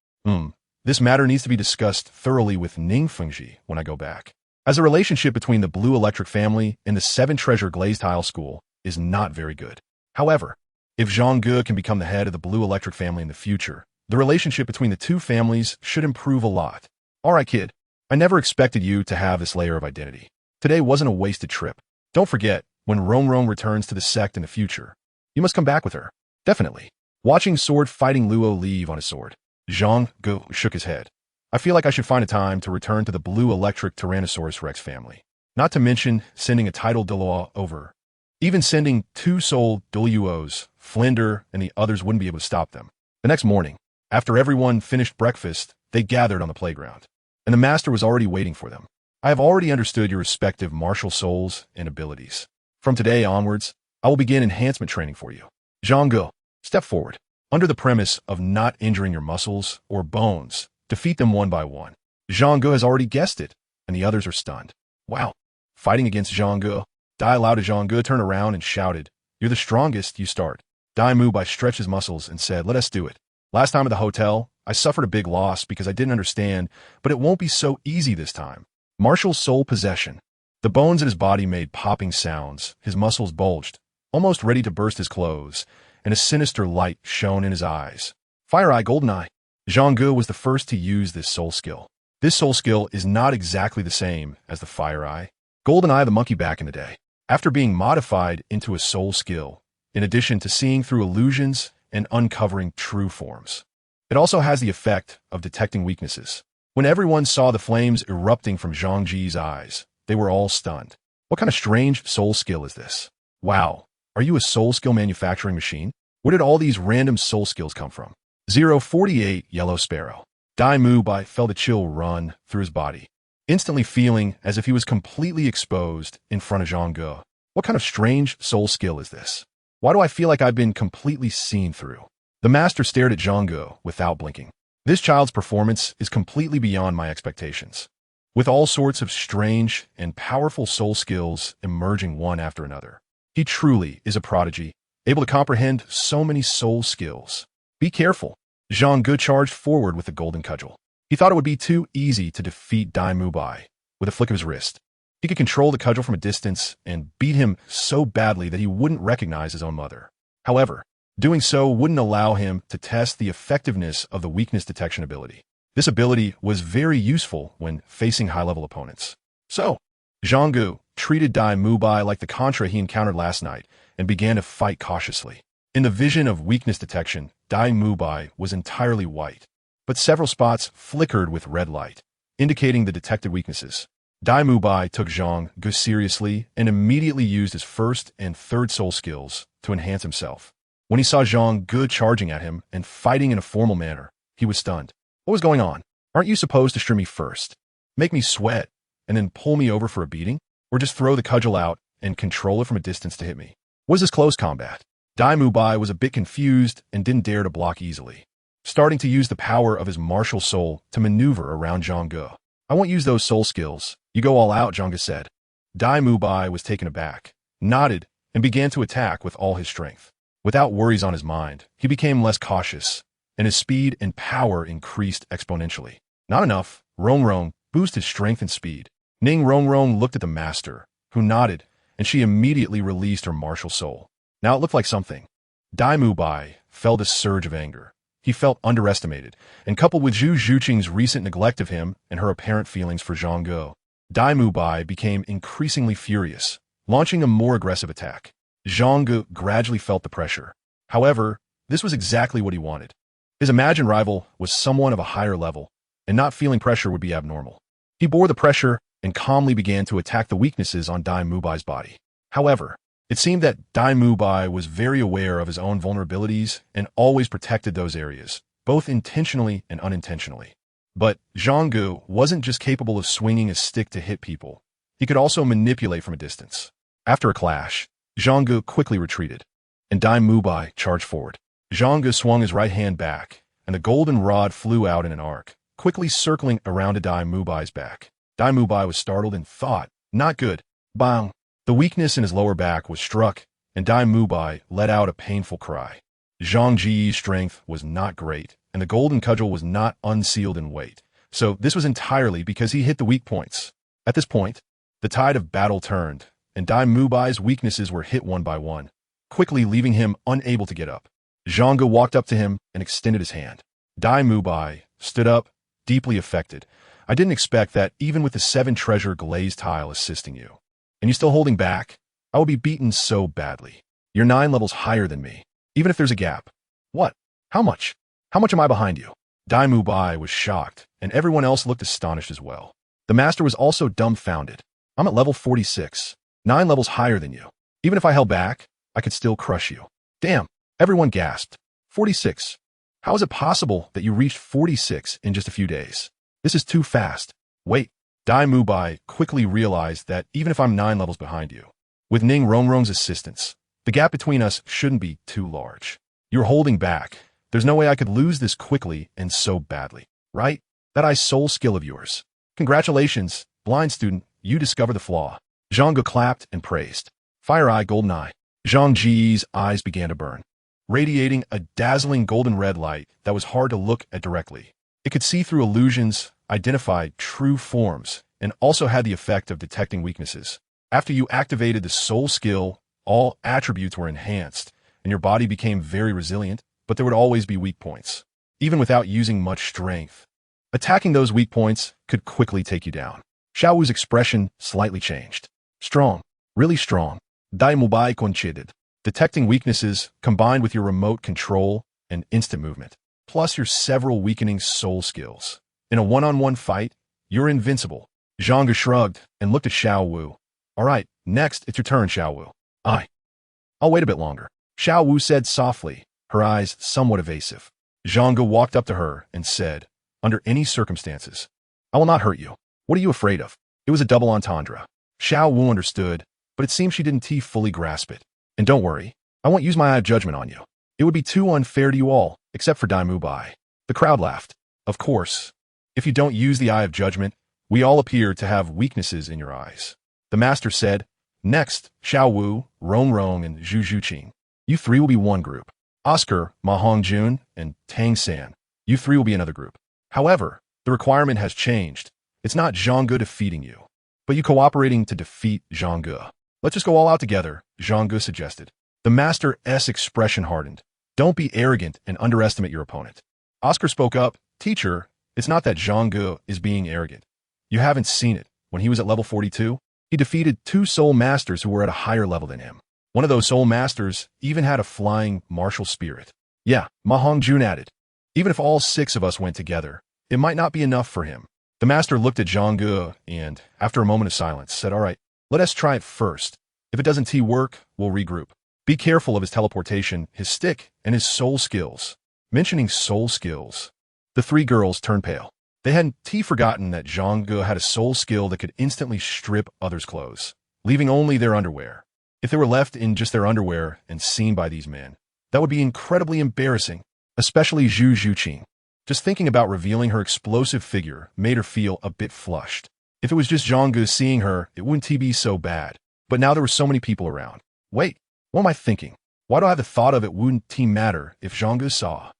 This matter needs to be discussed thoroughly with Ning Fengji when I go back, as the relationship between the blue electric family and the 7 treasure glazed tile school is not very good. However, if Zhang Ge can become the head of the blue electric family in the future, the relationship between the 2 families should improve a lot. Alright kid, I never expected you to have this layer of identity. Today wasn't a wasted trip. Don't forget, when Rongrong returns to the sect in the future, you must come back with her. Definitely. Watching sword-fighting Luo leave on his sword, Zhang Ge shook his head. I feel like I should find a time to return to the blue electric Tyrannosaurus Rex family. Not to mention sending a titled Douluo over. Even sending 2 soul Douluos, Flinder and the others wouldn't be able to stop them. The next morning, after everyone finished breakfast, they gathered on the playground, and the master was already waiting for them. I have already understood your respective martial souls and abilities. From today onwards, I will begin enhancement training for you. Zhang Ge, step forward. Under the premise of not injuring your muscles or bones, defeat them one by one. Zhang Ge has already guessed it, and the others are stunned. Wow. Fighting against Zhang Ge, Dai allowed Zhang Ge turned around and shouted, you're the strongest, you start. Dai Mubai stretched his muscles and said, let us do it. Last time at the hotel, I suffered a big loss because I didn't understand, but it won't be so easy this time. Martial soul possession. The bones in his body made popping sounds, his muscles bulged, almost ready to burst his clothes, and a sinister light shone in his eyes. Fire Eye Golden Eye. Zhang Ge was the first to use this soul skill. This soul skill is not exactly the same as the Fire Eye, Golden Eye of the monkey back in the day. After being modified into a soul skill, in addition to seeing through illusions and uncovering true forms, it also has the effect of detecting weaknesses. When everyone saw the flames erupting from Zhang Ge's eyes, they were all stunned. What kind of strange soul skill is this? Wow, are you a soul skill manufacturing machine? Where did all these random soul skills come from? 048 Yellow Sparrow. Dai Mubai felt a chill run through his body, instantly feeling as if he was completely exposed in front of Zhang Ge. What kind of strange soul skill is this? Why do I feel like I've been completely seen through? The master stared at Zhang Ge without blinking. This child's performance is completely beyond my expectations, with all sorts of strange and powerful soul skills emerging one after another. He truly is a prodigy, able to comprehend so many soul skills. Be careful. Zhang Ge charged forward with the golden cudgel. He thought it would be too easy to defeat Dai Mubai with a flick of his wrist. He could control the cudgel from a distance and beat him so badly that he wouldn't recognize his own mother. However, doing so wouldn't allow him to test the effectiveness of the weakness detection ability. This ability was very useful when facing high-level opponents. So, Zhang Ge treated Dai Mubai like the Contra he encountered last night and began to fight cautiously. In the vision of weakness detection, Dai Mubai was entirely white, but several spots flickered with red light, indicating the detected weaknesses. Dai Mubai took Zhang Ge seriously and immediately used his first and third soul skills to enhance himself. When he saw Zhang Ge charging at him and fighting in a formal manner, he was stunned. What was going on? Aren't you supposed to string me first, make me sweat, and then pull me over for a beating? Or just throw the cudgel out and control it from a distance to hit me? Was this close combat? Dai Mubai was a bit confused and didn't dare to block easily, starting to use the power of his martial soul to maneuver around Zhang Ge. I won't use those soul skills. You go all out, Zhang Ge said. Dai Mubai was taken aback, nodded, and began to attack with all his strength. Without worries on his mind, he became less cautious, and his speed and power increased exponentially. Not enough, Rong boosted his strength and speed. Ning Rong looked at the master, who nodded, and she immediately released her martial soul. Now it looked like something. Dai Mubai felt a surge of anger. He felt underestimated, and coupled with Zhu Zhuqing's recent neglect of him and her apparent feelings for Zhang Ge, Dai Mubai became increasingly furious, launching a more aggressive attack. Zhang Ge gradually felt the pressure. However, this was exactly what he wanted. His imagined rival was someone of a higher level, and not feeling pressure would be abnormal. He bore the pressure and calmly began to attack the weaknesses on Dai Mubai's body. However, it seemed that Dai Mubai was very aware of his own vulnerabilities and always protected those areas, both intentionally and unintentionally. But Zhang Ge wasn't just capable of swinging a stick to hit people. He could also manipulate from a distance. After a clash, Zhang Ge quickly retreated, and Dai Mubai charged forward. Zhang Ge swung his right hand back, and the golden rod flew out in an arc, quickly circling around to Dai Mubai's back. Dai Mubai was startled and thought, not good. Bang! The weakness in his lower back was struck, and Dai Mubai let out a painful cry. Zhang Ge's strength was not great, and the golden cudgel was not unsealed in weight, so this was entirely because he hit the weak points. At this point, the tide of battle turned, and Dai Mubai's weaknesses were hit one by one, quickly leaving him unable to get up. Zhang Ge walked up to him and extended his hand. Dai Mubai stood up, deeply affected. I didn't expect that even with the 7-treasure glazed tile assisting you. And you still holding back? I will be beaten so badly. You're 9 levels higher than me, even if there's a gap. What? How much? How much am I behind you? Dai Mubai was shocked, and everyone else looked astonished as well. The master was also dumbfounded. I'm at level 46, 9 levels higher than you. Even if I held back, I could still crush you. Damn, everyone gasped. 46. How is it possible that you reached 46 in just a few days? This is too fast. Wait. Dai Mubai quickly realized that even if I'm 9 levels behind you, with Ning Rongrong's assistance, the gap between us shouldn't be too large. You're holding back. There's no way I could lose this quickly and so badly, right? That ice soul skill of yours. Congratulations, blind student, you discovered the flaw. Zhang Ge clapped and praised. Fire Eye, Golden Eye. Zhang Ge's eyes began to burn, radiating a dazzling golden red light that was hard to look at directly. It could see through illusions, identify true forms, and also had the effect of detecting weaknesses. After you activated the soul skill, all attributes were enhanced, and your body became very resilient, but there would always be weak points. even without using much strength. Attacking those weak points could quickly take you down. Xiaowu's expression slightly changed. Strong. Really strong. Dai Mubai Continent. Detecting weaknesses combined with your remote control and instant movement, plus your several weakening soul skills. In a one-on-one fight, you're invincible. Zhang Ge shrugged and looked at Xiaowu. All right, next, it's your turn, Xiaowu. I'll wait a bit longer. Xiaowu said softly, her eyes somewhat evasive. Zhang Ge walked up to her and said, under any circumstances, I will not hurt you. What are you afraid of? It was a double entendre. Xiaowu understood, but it seemed she didn't fully grasp it. And don't worry, I won't use my eye of judgment on you. It would be too unfair to you all, except for Dai Mubai. The crowd laughed. Of course. If you don't use the eye of judgment, we all appear to have weaknesses in your eyes. The master said, next, Xiaowu, Rong, and Zhu Zhuqing. You three will be one group. Oscar, Ma Hongjun, and Tang San. You three will be another group. However, the requirement has changed. It's not Zhang Ge defeating you, but you cooperating to defeat Zhang Ge. Let's just go all out together, Zhang Ge suggested. The master's expression hardened. Don't be arrogant and underestimate your opponent. Oscar spoke up, Teacher, it's not that Zhang Ge is being arrogant. You haven't seen it. When he was at level 42, he defeated 2 soul masters who were at a higher level than him. One of those soul masters even had a flying martial spirit. Yeah, Ma Hongjun added. Even if all 6 of us went together, it might not be enough for him. The master looked at Zhang Ge and, after a moment of silence, said, all right, let us try it first. If it doesn't work, we'll regroup. Be careful of his teleportation, his stick, and his soul skills. Mentioning soul skills, the 3 girls turned pale. They hadn't forgotten that Zhang Ge had a soul skill that could instantly strip others' clothes, leaving only their underwear. If they were left in just their underwear and seen by these men, that would be incredibly embarrassing, especially Zhu Zhuqing. Just thinking about revealing her explosive figure made her feel a bit flushed. If it was just Zhang Ge seeing her, it wouldn't be so bad. But now there were so many people around. Wait, what am I thinking? Why do I have the thought of it wouldn't matter if Zhang Ge saw?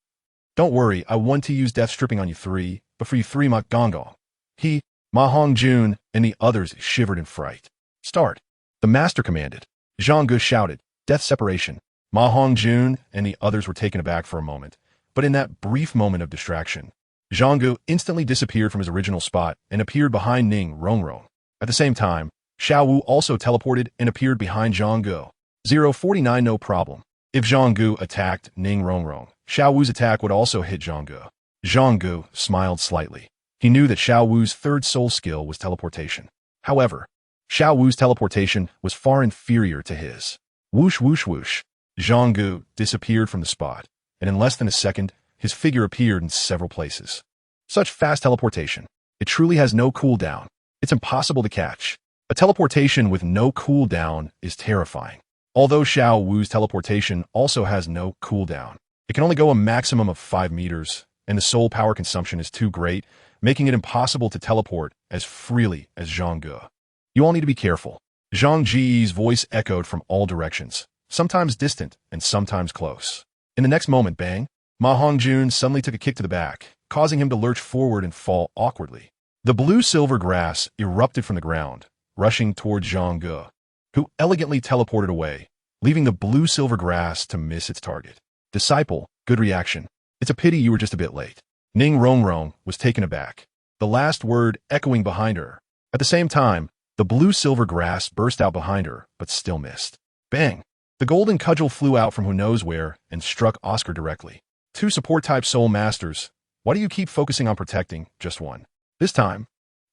Don't worry, I want to use death stripping on you 3, but for you 3 Ma Gonggong. He, Ma Hongjun, and the others shivered in fright. Start. The master commanded. Zhang Ge shouted, death separation. Ma Hongjun and the others were taken aback for a moment, but in that brief moment of distraction, Zhang Ge instantly disappeared from his original spot and appeared behind Ning Rong. At the same time, Xiaowu also teleported and appeared behind Zhang Ge. 049 no problem. If Zhang Ge attacked Ning Rong, Xiaowu's attack would also hit Zhang Ge. Zhang Ge smiled slightly. He knew that Xiaowu's 3rd soul skill was teleportation. However, Xiaowu's teleportation was far inferior to his. Whoosh whoosh whoosh. Zhang Ge disappeared from the spot, and in less than a second, his figure appeared in several places. Such fast teleportation. It truly has no cooldown. It's impossible to catch. A teleportation with no cooldown is terrifying. Although Xiaowu's teleportation also has no cooldown, it can only go a maximum of 5 meters, and the soul power consumption is too great, making it impossible to teleport as freely as Zhang Ge. You all need to be careful. Zhang Ge's voice echoed from all directions, sometimes distant and sometimes close. In the next moment, bang, Ma Hongjun suddenly took a kick to the back, causing him to lurch forward and fall awkwardly. The blue-silver grass erupted from the ground, rushing towards Zhang Ge, who elegantly teleported away, leaving the blue-silver grass to miss its target. Disciple, good reaction. It's a pity you were just a bit late. Ning Rong was taken aback, the last word echoing behind her. At the same time, the blue-silver grass burst out behind her, but still missed. Bang! The golden cudgel flew out from who knows where and struck Oscar directly. 2 support-type soul masters. Why do you keep focusing on protecting just one? This time,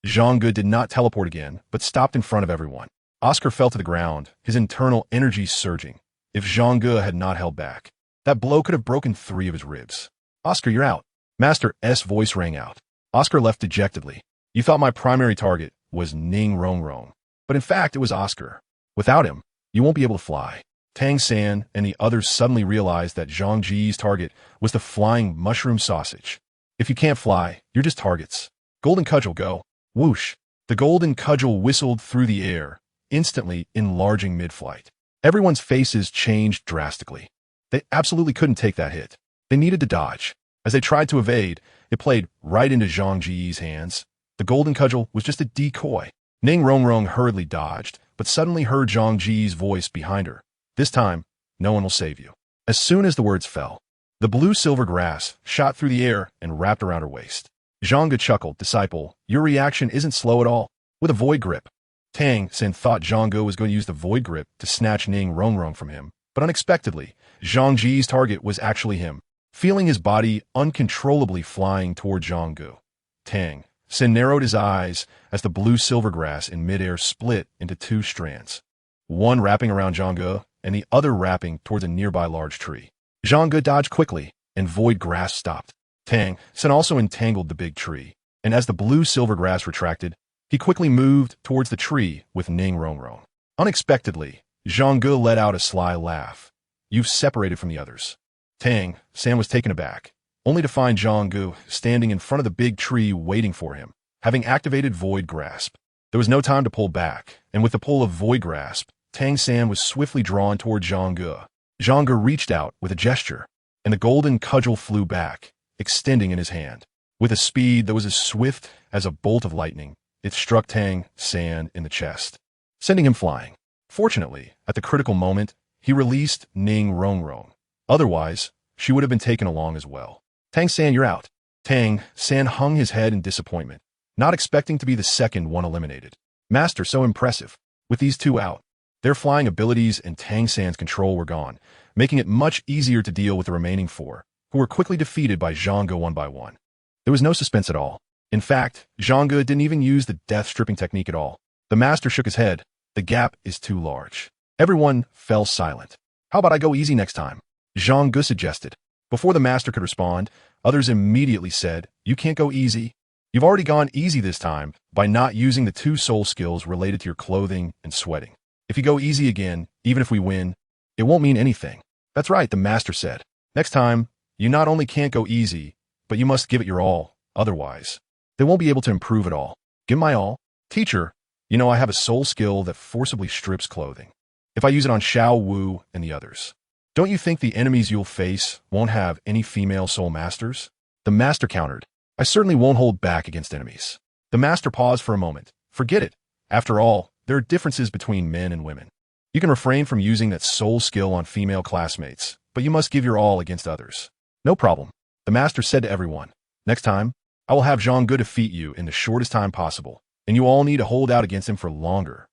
Zhang Ge did not teleport again, but stopped in front of everyone. Oscar fell to the ground, his internal energy surging. If Zhang Ge had not held back, that blow could have broken 3 of his ribs. Oscar, you're out. Master S voice rang out. Oscar left dejectedly. You thought my primary target was Ning Rong, but in fact it was Oscar. Without him, you won't be able to fly. Tang San and the others suddenly realized that Zhang Ge's target was the flying mushroom sausage. If you can't fly, you're just targets. Golden cudgel, go. Whoosh. The golden cudgel whistled through the air, instantly enlarging mid-flight. Everyone's faces changed drastically. They absolutely couldn't take that hit. They needed to dodge. As they tried to evade, it played right into Zhang Ge's hands. The golden cudgel was just a decoy. Ning Rong hurriedly dodged, but suddenly heard Zhang Ge's voice behind her. This time, no one will save you. As soon as the words fell, The blue-silver grass shot through the air and wrapped around her waist. Zhang Ge chuckled, "Disciple, your reaction isn't slow at all." With a void grip. Tang San thought Zhang Ge was going to use the void grip to snatch Ning Rongrong from him, but unexpectedly, Zhang Ge's target was actually him. Feeling his body uncontrollably flying toward Zhang Ge, Tang San narrowed his eyes as the blue-silver grass in midair split into two strands, one wrapping around Zhang Ge and the other wrapping towards a nearby large tree. Zhang Ge dodged quickly, and void grass stopped. Tang San also entangled the big tree, and as the blue-silver grass retracted, he quickly moved towards the tree with Ning Rongrong. Unexpectedly, Zhang Ge let out a sly laugh. "You've separated from the others." Tang San was taken aback, only to find Zhang Ge standing in front of the big tree waiting for him, having activated Void Grasp. There was no time to pull back, and with the pull of Void Grasp, Tang San was swiftly drawn toward Zhang Ge. Zhang Ge reached out with a gesture, and the golden cudgel flew back, extending in his hand. With a speed that was as swift as a bolt of lightning, it struck Tang San in the chest, sending him flying. Fortunately, at the critical moment, he released Ning Rongrong. Otherwise, she would have been taken along as well. "Tang San, you're out." Tang San hung his head in disappointment, not expecting to be the second one eliminated. Master, so impressive. With these two out, their flying abilities and Tang San's control were gone, making it much easier to deal with the remaining four, who were quickly defeated by Zhang Ge one by one. There was no suspense at all. In fact, Zhang Ge didn't even use the death-stripping technique at all. The master shook his head. "The gap is too large." Everyone fell silent. "How about I go easy next time?" Zhang Ge suggested. Before the master could respond, others immediately said, "You can't go easy. You've already gone easy this time by not using the two soul skills related to your clothing and sweating. If you go easy again, even if we win, it won't mean anything." "That's right," the master said. "Next time, you not only can't go easy, but you must give it your all. Otherwise, they won't be able to improve at all." "Give my all?" "Teacher, you know I have a soul skill that forcibly strips clothing. If I use it on Xiaowu and the others, don't you think the enemies you'll face won't have any female soul masters?" The master countered. "I certainly won't hold back against enemies." The master paused for a moment. "Forget it. After all, there are differences between men and women. You can refrain from using that soul skill on female classmates, but you must give your all against others." "No problem," the master said to everyone. "Next time, I will have Zhang Ge defeat you in the shortest time possible, and you all need to hold out against him for longer.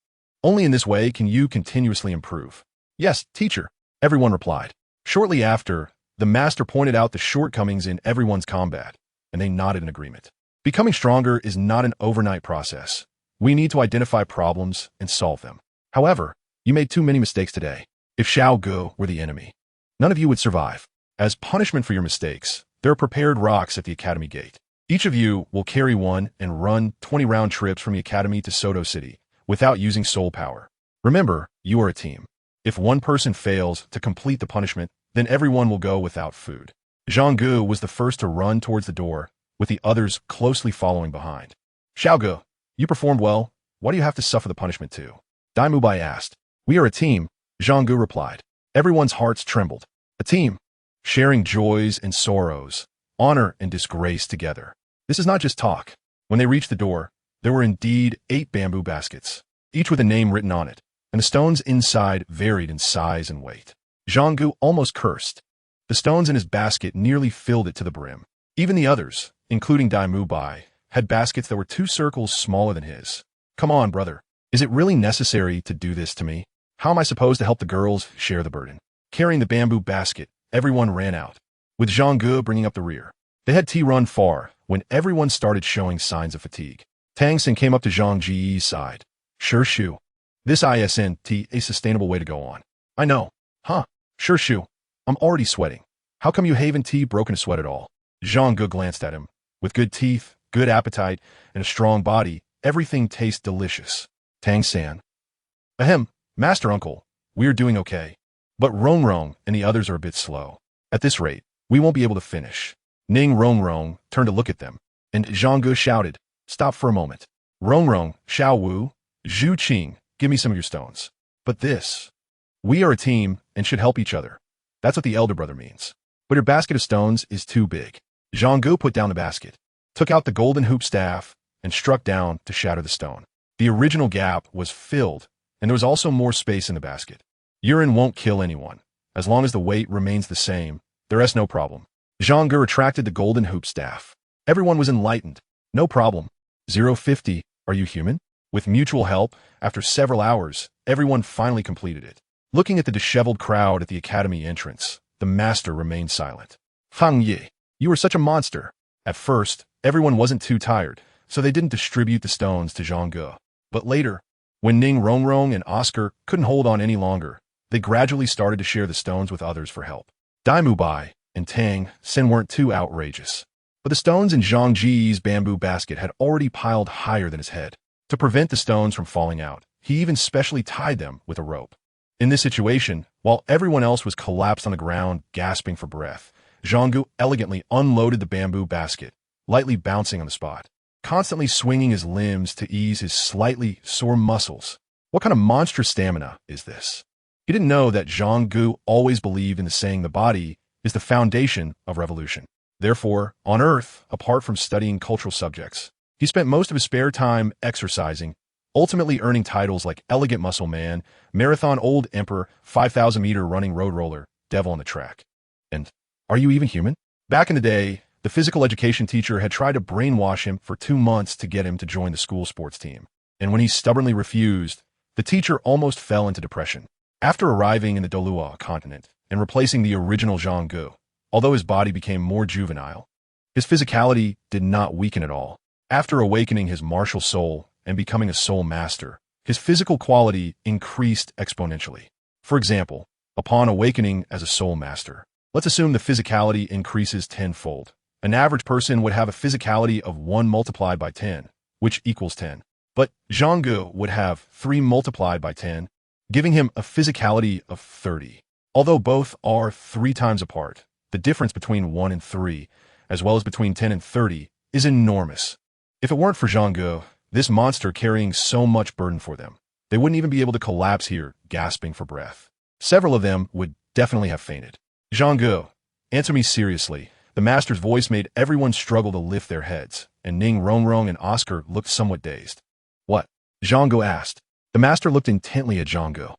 Only in this way can you continuously improve." "Yes, teacher," everyone replied. Shortly after, the master pointed out the shortcomings in everyone's combat, and they nodded in agreement. Becoming stronger is not an overnight process. We need to identify problems and solve them. However, you made too many mistakes today. If Xiao Ge were the enemy, none of you would survive. As punishment for your mistakes, there are prepared rocks at the academy gate. Each of you will carry one and run 20 round trips from the academy to Soto City without using soul power. Remember, you are a team. If one person fails to complete the punishment, then everyone will go without food. Zhang Ge was the first to run towards the door, with the others closely following behind. "Xiao Ge, you performed well. Why do you have to suffer the punishment too?" Dai Mubai asked. "We are a team," Zhang Ge replied. Everyone's hearts trembled. A team, sharing joys and sorrows, honor and disgrace together. This is not just talk. When they reached the door, there were indeed 8 bamboo baskets, each with a name written on it, and the stones inside varied in size and weight. Zhang Ge almost cursed. The stones in his basket nearly filled it to the brim. Even the others, including Dai Mubai, had baskets that were 2 circles smaller than his. "Come on, brother. Is it really necessary to do this to me? How am I supposed to help the girls share the burden?" Carrying the bamboo basket, everyone ran out, with Zhang Ge bringing up the rear. They had run far when everyone started showing signs of fatigue. Tang San came up to Zhang Ge's side. "Sure, Shu. This isn't a sustainable way to go on." "I know. Huh? Sure, Shu. I'm already sweating. How come you haven't broken a sweat at all?" Zhang Ge glanced at him. With good teeth, good appetite, and a strong body, everything tastes delicious. Tang San. "Ahem, Master Uncle, we are doing okay. But Rongrong and the others are a bit slow. At this rate, we won't be able to finish." Ning Rongrong turned to look at them, and Zhang Ge shouted, "Stop for a moment. Rongrong, Xiaowu, Zhu Qing, give me some of your stones." "But this. We are a team and should help each other. That's what the elder brother means. But your basket of stones is too big." Zhang Ge put down the basket, took out the golden hoop staff, and struck down to shatter the stone. The original gap was filled, and there was also more space in the basket. Urine won't kill anyone. As long as the weight remains the same, The rest no problem. Zhang Ge retracted the golden hoop staff. Everyone was enlightened. No problem. 050, are you human? With mutual help, after several hours, everyone finally completed it. Looking at the disheveled crowd at the academy entrance, the master remained silent. Tang Ye, you were such a monster. At first, everyone wasn't too tired, so they didn't distribute the stones to Zhang Ge. But later, when Ning Rongrong and Oscar couldn't hold on any longer, they gradually started to share the stones with others for help. Dai Mubai and Tang San weren't too outrageous, but the stones in Zhang Ge's bamboo basket had already piled higher than his head. To prevent the stones from falling out, he even specially tied them with a rope. In this situation, while everyone else was collapsed on the ground, gasping for breath, Zhang Ge elegantly unloaded the bamboo basket, lightly bouncing on the spot, constantly swinging his limbs to ease his slightly sore muscles. What kind of monstrous stamina is this? He didn't know that Zhang Ge always believed in the saying the body is the foundation of revolution. Therefore, on Earth, apart from studying cultural subjects, he spent most of his spare time exercising, ultimately earning titles like Elegant Muscle Man, Marathon Old Emperor, 5,000-meter running road roller, Devil on the Track. And are you even human? Back in the day, the physical education teacher had tried to brainwash him for 2 months to get him to join the school sports team. And when he stubbornly refused, the teacher almost fell into depression. After arriving in the Douluo Continent and replacing the original Zhang Ge, although his body became more juvenile, his physicality did not weaken at all. After awakening his martial soul and becoming a soul master, his physical quality increased exponentially. For example, upon awakening as a soul master, let's assume the physicality increases tenfold. An average person would have a physicality of 1 multiplied by 10, which equals 10. But Zhang Ge would have 3 multiplied by 10, giving him a physicality of 30. Although both are 3 times apart, the difference between 1 and 3, as well as between 10 and 30, is enormous. If it weren't for Zhang Ge, this monster carrying so much burden for them, they wouldn't even be able to collapse here, gasping for breath. Several of them would definitely have fainted. Zhang Ge, answer me seriously. The master's voice made everyone struggle to lift their heads, and Ning Rongrong and Oscar looked somewhat dazed. What? Zhang Ge asked. The master looked intently at Zhang Ge.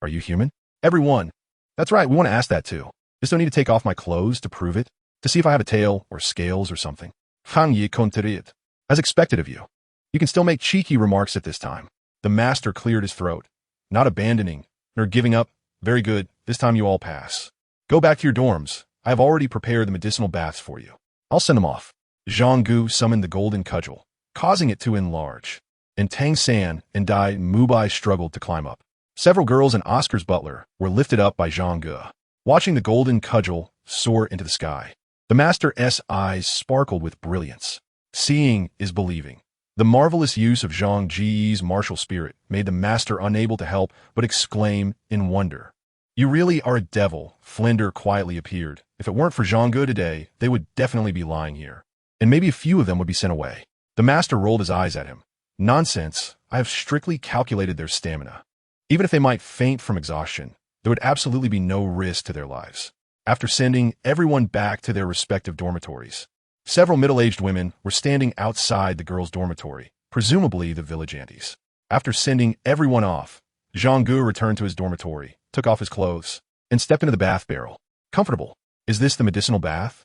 Are you human? Everyone. That's right, we want to ask that too. Just don't need to take off my clothes to prove it, to see if I have a tail or scales or something. Fang Yi konteriet. As expected of you. You can still make cheeky remarks at this time. The master cleared his throat, not abandoning, nor giving up. Very good, this time you all pass. Go back to your dorms. I have already prepared the medicinal baths for you. I'll send them off. Zhang Ge summoned the golden cudgel, causing it to enlarge, and Tang San and Dai Mubai struggled to climb up. Several girls and Oscar's butler were lifted up by Zhang Ge, watching the golden cudgel soar into the sky. The master's eyes sparkled with brilliance. Seeing is believing. The marvelous use of Zhang Ge's martial spirit made the master unable to help but exclaim in wonder. You really are a devil, Flinder quietly appeared. If it weren't for Zhang Ge today, they would definitely be lying here. And maybe a few of them would be sent away. The master rolled his eyes at him. Nonsense, I have strictly calculated their stamina. Even if they might faint from exhaustion, there would absolutely be no risk to their lives. After sending everyone back to their respective dormitories, several middle-aged women were standing outside the girls' dormitory, presumably the village aunties. After sending everyone off, Zhang Ge returned to his dormitory, took off his clothes, and stepped into the bath barrel. Comfortable. Is this the medicinal bath?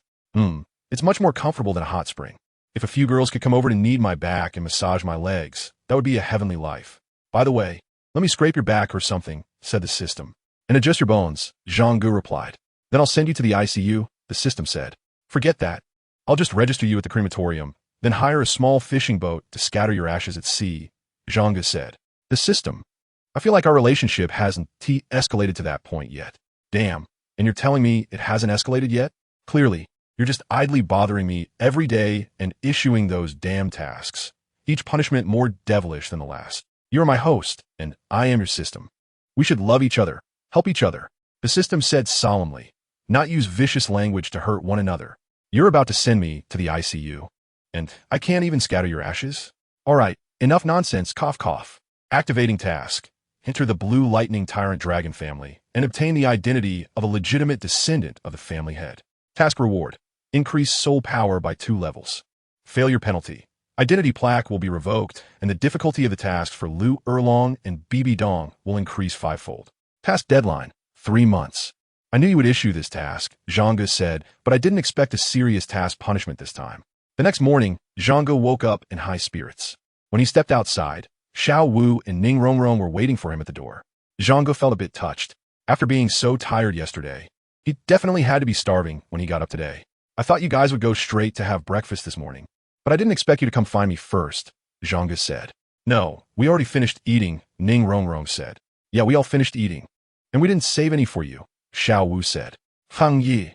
It's much more comfortable than a hot spring. If a few girls could come over to knead my back and massage my legs, that would be a heavenly life. By the way, let me scrape your back or something, said the system. And adjust your bones, Zhang Ge replied. Then I'll send you to the ICU, the system said. Forget that. I'll just register you at the crematorium, then hire a small fishing boat to scatter your ashes at sea, Zhang Ge said. The system. I feel like our relationship hasn't escalated to that point yet. Damn, and you're telling me it hasn't escalated yet? Clearly, you're just idly bothering me every day and issuing those damn tasks, each punishment more devilish than the last. You are my host, and I am your system. We should love each other, help each other, the system said solemnly, not use vicious language to hurt one another. You're about to send me to the ICU, and I can't even scatter your ashes? All right, enough nonsense, cough cough. Activating task. Enter the Blue Lightning Tyrant Dragon family and obtain the identity of a legitimate descendant of the family head. Task reward. Increase soul power by 2 levels. Failure penalty. Identity plaque will be revoked, and the difficulty of the tasks for Lu Erlong and Bibi Dong will increase 5-fold. Task deadline. 3 months. I knew you would issue this task, Zhang Ge said, but I didn't expect a serious task punishment this time. The next morning, Zhang Ge woke up in high spirits. When he stepped outside, Xiaowu and Ning Rongrong were waiting for him at the door. Zhang Ge felt a bit touched. After being so tired yesterday, he definitely had to be starving when he got up today. I thought you guys would go straight to have breakfast this morning, but I didn't expect you to come find me first, Zhang Ge said. No, we already finished eating, Ning Rongrong said. Yeah, we all finished eating. And we didn't save any for you, Xiaowu said. Fang Yi.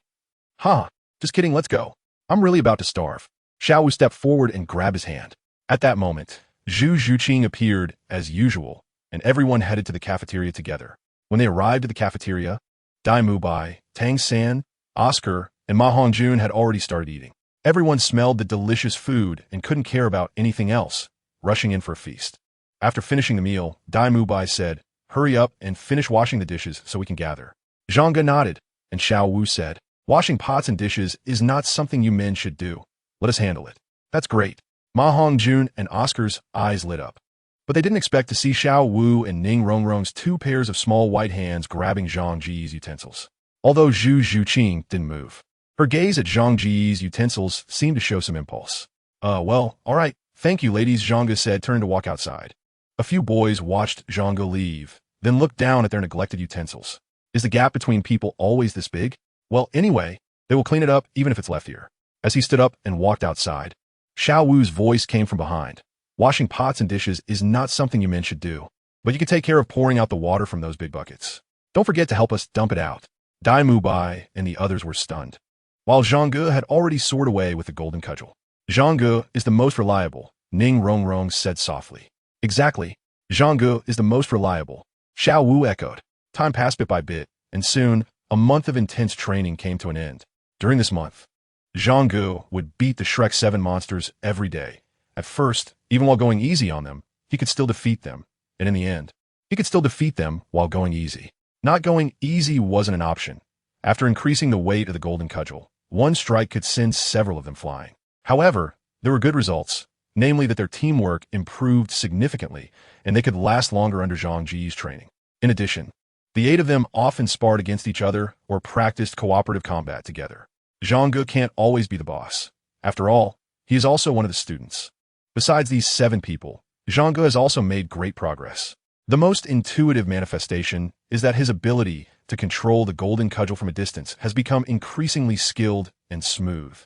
Huh, just kidding, let's go. I'm really about to starve. Xiaowu stepped forward and grabbed his hand. At that moment, Zhu Zhuqing appeared as usual, and everyone headed to the cafeteria together. When they arrived at the cafeteria, Dai Mubai, Tang San, Oscar, and Ma Hongjun had already started eating. Everyone smelled the delicious food and couldn't care about anything else, rushing in for a feast. After finishing the meal, Dai Mubai said, "Hurry up and finish washing the dishes so we can gather." Zhang Ge nodded, and Xiaowu said, "Washing pots and dishes is not something you men should do. Let us handle it." That's great. Ma Hongjun and Oscar's eyes lit up. But they didn't expect to see Xiaowu and Ning Rongrong's 2 pairs of small white hands grabbing Zhang Ge's utensils. Although Zhu Zhuqing didn't move. Her gaze at Zhang Ge's utensils seemed to show some impulse. Well, all right. Thank you, ladies, Zhang Ge said, turning to walk outside. A few boys watched Zhang Ge leave, then looked down at their neglected utensils. Is the gap between people always this big? Well, anyway, they will clean it up even if it's left here. As he stood up and walked outside, Xiaowu's voice came from behind. Washing pots and dishes is not something you men should do, but you can take care of pouring out the water from those big buckets. Don't forget to help us dump it out. Dai Mubai and the others were stunned, while Zhang Ge had already soared away with the golden cudgel. Zhang Ge is the most reliable, Ning Rongrong said softly. Exactly. Zhang Ge is the most reliable, Xiaowu echoed. Time passed bit by bit, and soon, a month of intense training came to an end. During this month, Zhang Ge would beat the Shrek 7 monsters every day. At first, even while going easy on them, he could still defeat them. And in the end, he could still defeat them while going easy. Not going easy wasn't an option. After increasing the weight of the golden cudgel, one strike could send several of them flying. However, there were good results, namely that their teamwork improved significantly, and they could last longer under Zhang Ge's training. In addition, the 8 of them often sparred against each other or practiced cooperative combat together. Zhang Ge can't always be the boss. After all, he is also one of the students. Besides these 7 people, Zhang Ge has also made great progress. The most intuitive manifestation is that his ability to control the golden cudgel from a distance has become increasingly skilled and smooth.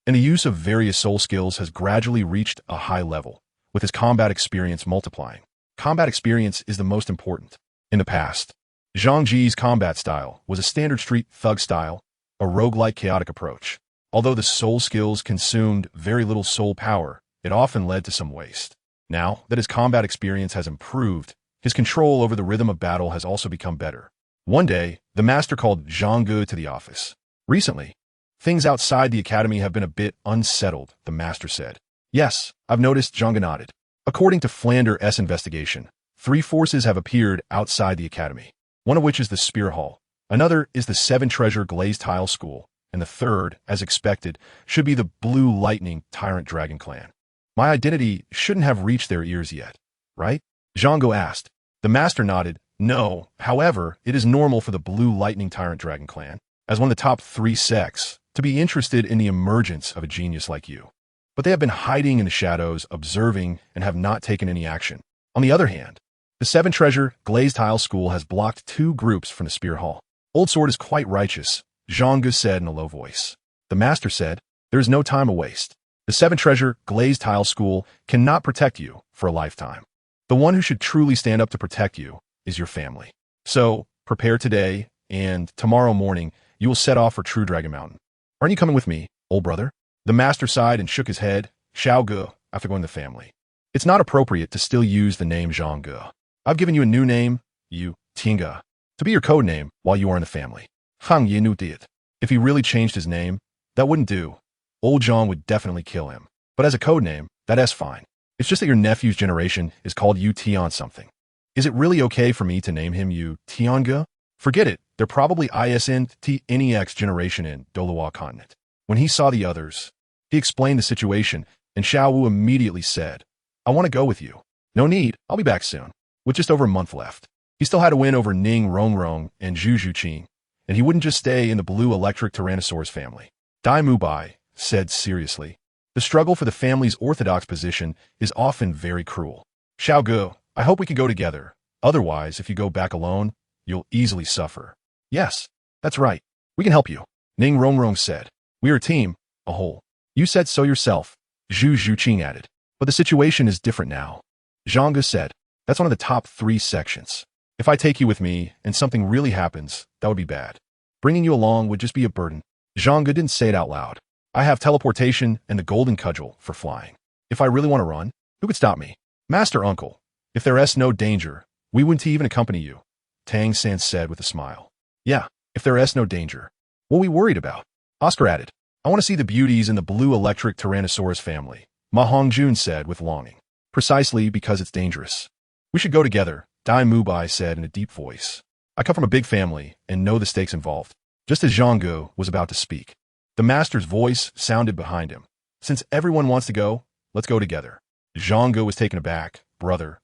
And the use of various soul skills has gradually reached a high level, with his combat experience multiplying. Combat experience is the most important. In the past, Zhang Ge's combat style was a standard street thug style, a roguelike chaotic approach. Although the soul skills consumed very little soul power, it often led to some waste. Now that his combat experience has improved, his control over the rhythm of battle has also become better. One day, the master called Zhang Ge to the office. Recently, things outside the academy have been a bit unsettled, the master said. Yes, I've noticed, Zhang Ge nodded. According to Flander's investigation, 3 forces have appeared outside the academy, one of which is the Spear Hall, another is the 7-treasure glazed tile school, and the third, as expected, should be the Blue Lightning Tyrant Dragon Clan. My identity shouldn't have reached their ears yet, right? Zhang Ge asked. The master nodded. No, however, it is normal for the Blue Lightning Tyrant Dragon Clan, as one of the top 3 sects, to be interested in the emergence of a genius like you. But they have been hiding in the shadows, observing, and have not taken any action. On the other hand, the 7-treasure glazed tile school has blocked 2 groups from the Spear Hall. Old Sword is quite righteous, Zhang Ge said in a low voice. The master said, there is no time to waste. The 7-treasure glazed tile school cannot protect you for a lifetime. The one who should truly stand up to protect you is your family. So, prepare today, and tomorrow morning, you will set off for True Dragon Mountain. Aren't you coming with me, old brother? The master sighed and shook his head. Xiaogang, after going to the family. It's not appropriate to still use the name Zhang Ge. I've given you a new name, you, Tinga, to be your code name while you are in the family. Hang Ye Nu did. If he really changed his name, that wouldn't do. Old Zhang would definitely kill him. But as a code name, that's fine. It's just that your nephew's generation is called Yu Tian something. Is it really okay for me to name him Yu Tianga? Forget it. They're probably ISNTNEX generation in Douluo Continent. When he saw the others, he explained the situation, and Xiaowu immediately said, I want to go with you. No need. I'll be back soon. With just over a month left. He still had a win over Ning Rongrong and Zhu Zhuqing, and he wouldn't just stay in the blue electric Tyrannosaurus family. Dai Mubai said seriously, "The struggle for the family's orthodox position is often very cruel. Xiaogu, I hope we can go together. Otherwise, if you go back alone, you'll easily suffer." "Yes, that's right. We can help you," Ning Rongrong said. "We are a team, a whole." "You said so yourself," Zhu Zhuqing added. "But the situation is different now." Zhang Ge said, "That's one of the top 3 sections. If I take you with me and something really happens, that would be bad. Bringing you along would just be a burden." Zhang Ge didn't say it out loud. "I have teleportation and the golden cudgel for flying. If I really want to run, who could stop me?" "Master Uncle, if there's no danger, we wouldn't even accompany you," Tang San said with a smile. "Yeah, if there's no danger. What are we worried about?" Oscar added. "I want to see the beauties in the blue electric Tyrannosaurus family," Ma Hongjun said with longing. "Precisely because it's dangerous. We should go together," Dai Mubai said in a deep voice. "I come from a big family and know the stakes involved." Just as Zhang Ge was about to speak, the master's voice sounded behind him. "Since everyone wants to go, let's go together." Zhang Ge was taken aback. "Brother,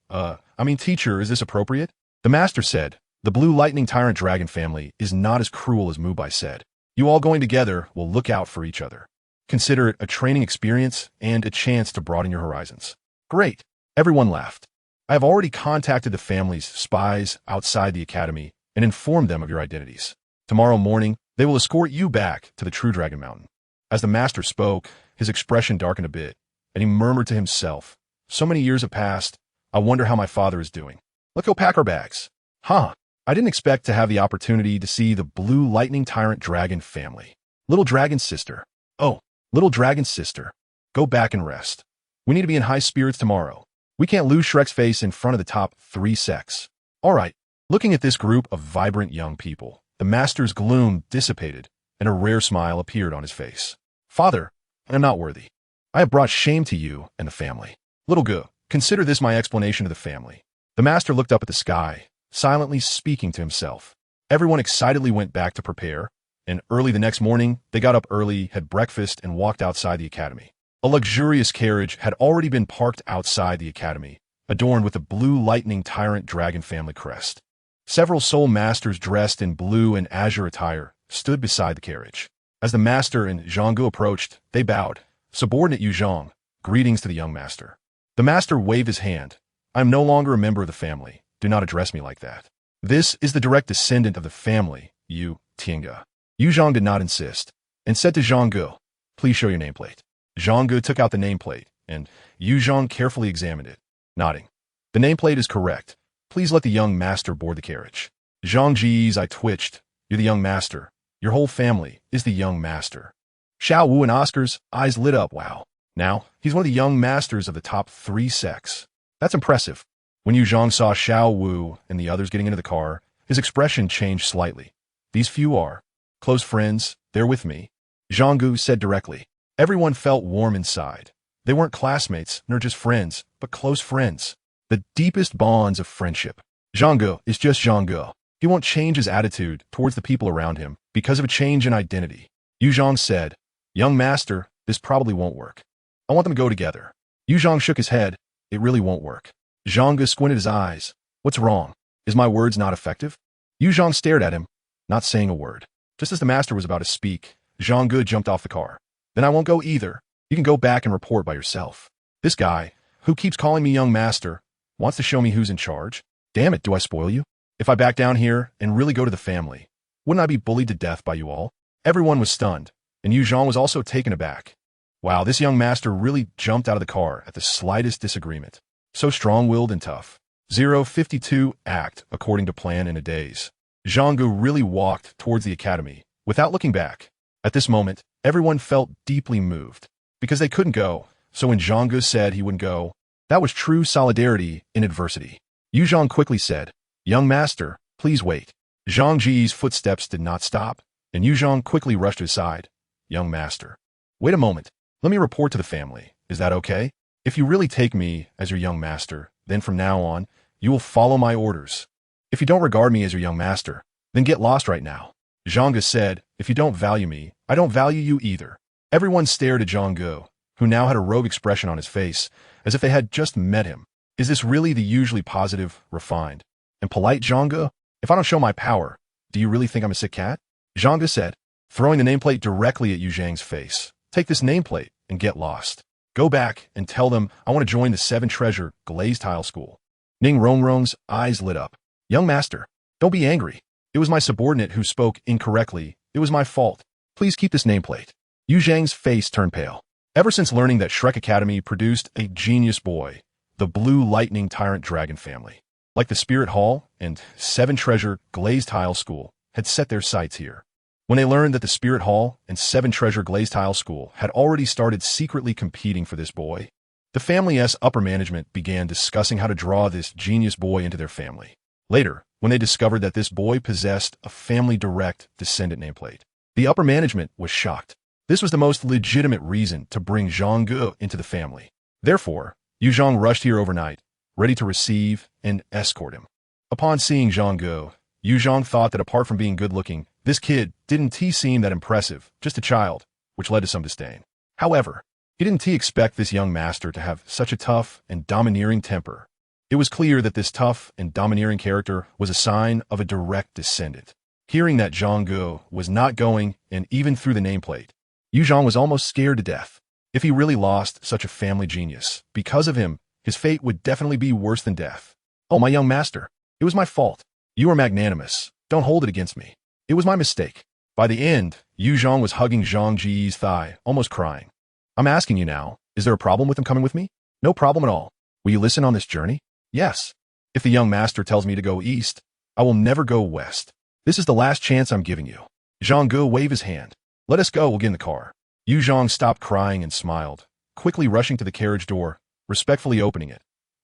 teacher, is this appropriate?" The master said, "The blue lightning tyrant dragon family is not as cruel as Mubai said. You all going together will look out for each other. Consider it a training experience and a chance to broaden your horizons." "Great." Everyone laughed. "I have already contacted the family's spies outside the academy and informed them of your identities. Tomorrow morning, they will escort you back to the True Dragon Mountain." As the master spoke, his expression darkened a bit, and he murmured to himself, "So many years have passed, I wonder how my father is doing. Let's go pack our bags." "Huh. I didn't expect to have the opportunity to see the blue lightning tyrant dragon family. Little dragon sister. Oh, little dragon sister. Go back and rest. We need to be in high spirits tomorrow. We can't lose Shrek's face in front of the top 3 sects." All right. Looking at this group of vibrant young people, the master's gloom dissipated, and a rare smile appeared on his face. "Father, I am not worthy. I have brought shame to you and the family. Little Ge, consider this my explanation to the family." The master looked up at the sky, silently speaking to himself. Everyone excitedly went back to prepare, and early the next morning, they got up early, had breakfast, and walked outside the academy. A luxurious carriage had already been parked outside the academy, adorned with the blue lightning tyrant dragon family crest. Several soul masters dressed in blue and azure attire stood beside the carriage. As the master and Zhang Ge approached, they bowed. "Subordinate Yu Zhang, greetings to the young master." The master waved his hand. "I am no longer a member of the family. Do not address me like that. This is the direct descendant of the family, Yu Tiange." Yu Zhang did not insist, and said to Zhang Ge, "Please show your nameplate." Zhang Ge took out the nameplate, and Yu Zhang carefully examined it, nodding. "The nameplate is correct. Please let the young master board the carriage." Zhang Ge's eye twitched. "You're the young master. Your whole family is the young master." Xiaowu and Oscar's eyes lit up. "Wow. Now, he's one of the young masters of the top 3 sects. That's impressive." When Yu Zhang saw Xiaowu and the others getting into the car, his expression changed slightly. "These few are close friends. They're with me," Zhang Ge said directly. Everyone felt warm inside. They weren't classmates, nor just friends, but close friends. The deepest bonds of friendship. Zhang Ge is just Zhang Ge. He won't change his attitude towards the people around him because of a change in identity. Yu Zhang said, "Young master, this probably won't work. I want them to go together." Yu Zhang shook his head. "It really won't work." Zhang Ge squinted his eyes. "What's wrong? Is my words not effective?" Yu Zhang stared at him, not saying a word. Just as the master was about to speak, Zhang Ge jumped off the car. "Then I won't go either. You can go back and report by yourself. This guy, who keeps calling me young master, wants to show me who's in charge. Damn it, do I spoil you? If I back down here and really go to the family, wouldn't I be bullied to death by you all?" Everyone was stunned, and Yu Zhang was also taken aback. Wow, this young master really jumped out of the car at the slightest disagreement. So strong-willed and tough. 052 act according to plan in a daze. Zhang Ge really walked towards the academy, without looking back. At this moment, everyone felt deeply moved, because they couldn't go, so when Zhang Ge said he wouldn't go, that was true solidarity in adversity. Yu Zhang quickly said, "Young master, please wait." Zhang Ge's footsteps did not stop, and Yu Zhang quickly rushed to his side. "Young master, wait a moment. Let me report to the family. Is that okay? If you really take me as your young master, then from now on, you will follow my orders. If you don't regard me as your young master, then get lost right now." Zhang Ge said, "If you don't value me, I don't value you either." Everyone stared at Zhang Ge, who now had a rogue expression on his face, as if they had just met him. Is this really the usually positive, refined, and polite Zhang Ge? If I don't show my power, do you really think I'm a sick cat? Zhang Ge said, throwing the nameplate directly at Yu Zhang's face. Take this nameplate and get lost. Go back and tell them I want to join the Seven Treasure Glazed Tile School. Ning Rongrong's eyes lit up. Young master, don't be angry. It was my subordinate who spoke incorrectly. It was my fault. Please keep this nameplate. Yu Zhang's face turned pale. Ever since learning that Shrek Academy produced a genius boy, the Blue Lightning Tyrant Dragon family, like the Spirit Hall and Seven Treasure Glazed Tile School, had set their sights here. When they learned that the Spirit Hall and Seven Treasure Glazed Tile School had already started secretly competing for this boy, the family's upper management began discussing how to draw this genius boy into their family. Later, when they discovered that this boy possessed a family direct descendant nameplate, the upper management was shocked. This was the most legitimate reason to bring Zhang Ge into the family. Therefore, Yu Zhang rushed here overnight, ready to receive and escort him. Upon seeing Zhang Ge, Yu Zhang thought that apart from being good-looking, this kid didn't seem that impressive, just a child, which led to some disdain. However, he didn't expect this young master to have such a tough and domineering temper. It was clear that this tough and domineering character was a sign of a direct descendant. Hearing that Zhang Ge was not going, and even through the nameplate, Yu Zhang was almost scared to death. If he really lost such a family genius, because of him, his fate would definitely be worse than death. Oh, my young master, it was my fault. You are magnanimous. Don't hold it against me. It was my mistake. By the end, Yu Zhang was hugging Zhang Ge's thigh, almost crying. I'm asking you now, is there a problem with him coming with me? No problem at all. Will you listen on this journey? Yes. If the young master tells me to go east, I will never go west. This is the last chance I'm giving you. Zhang Ge waved his hand. Let us go, we'll get in the car. Yu Zhang stopped crying and smiled, quickly rushing to the carriage door, respectfully opening it.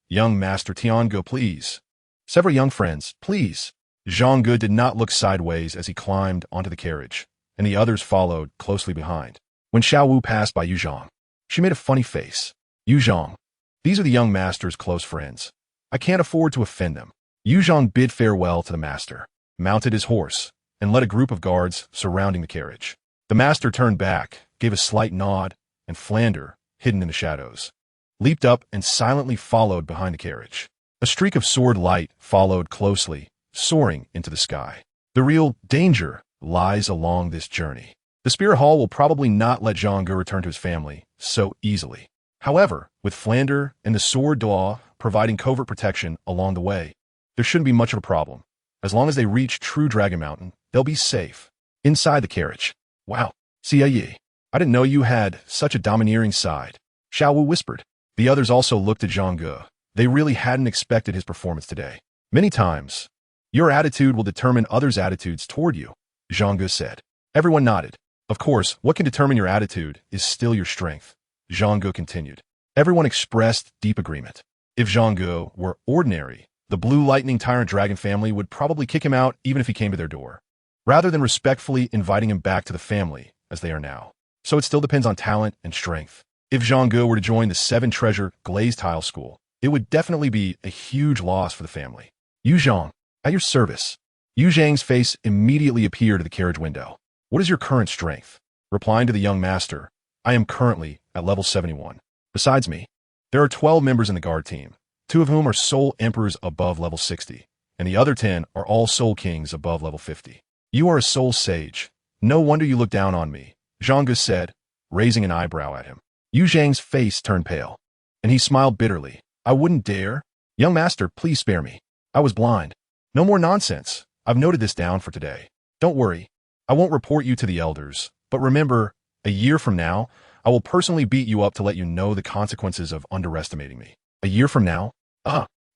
Young Master Tian Ge, please. Several young friends, please. Zhang Ge did not look sideways as he climbed onto the carriage, and the others followed closely behind. When Xiaowu passed by Yu Zhang, she made a funny face. Yu Zhang, these are the young master's close friends. I can't afford to offend them. Yu Zhang bid farewell to the master, mounted his horse, and led a group of guards surrounding the carriage. The master turned back, gave a slight nod, and Flander, hidden in the shadows, leaped up and silently followed behind the carriage. A streak of sword light followed closely, soaring into the sky. The real danger lies along this journey. The Spirit Hall will probably not let Zhang Ge return to his family so easily. However, with Flander and the Sword Daw providing covert protection along the way, there shouldn't be much of a problem. As long as they reach True Dragon Mountain, they'll be safe. Inside the carriage. Wow, Xia Yi, I didn't know you had such a domineering side. Xiaowu whispered. The others also looked at Zhang Ge. They really hadn't expected his performance today. Many times, your attitude will determine others' attitudes toward you, Zhang Ge said. Everyone nodded. Of course, what can determine your attitude is still your strength, Zhang Ge continued. Everyone expressed deep agreement. If Zhang Ge were ordinary, the Blue Lightning Tyrant Dragon family would probably kick him out even if he came to their door, rather than respectfully inviting him back to the family as they are now. So it still depends on talent and strength. If Zhang Ge were to join the Seven Treasure Glazed Tile School, it would definitely be a huge loss for the family. Yu Zhang, at your service. Yu Zhang's face immediately appeared at the carriage window. What is your current strength? Replying to the young master, I am currently at level 71. Besides me, there are 12 members in the guard team, 2 of whom are Soul Emperors above level 60, and the other 10 are all Soul Kings above level 50. You are a Soul Sage. No wonder you look down on me, Zhang Ge said, raising an eyebrow at him. Yu Zhang's face turned pale, and he smiled bitterly. I wouldn't dare. Young master, please spare me. I was blind. No more nonsense. I've noted this down for today. Don't worry. I won't report you to the elders, but remember, a year from now, I will personally beat you up to let you know the consequences of underestimating me. A year from now?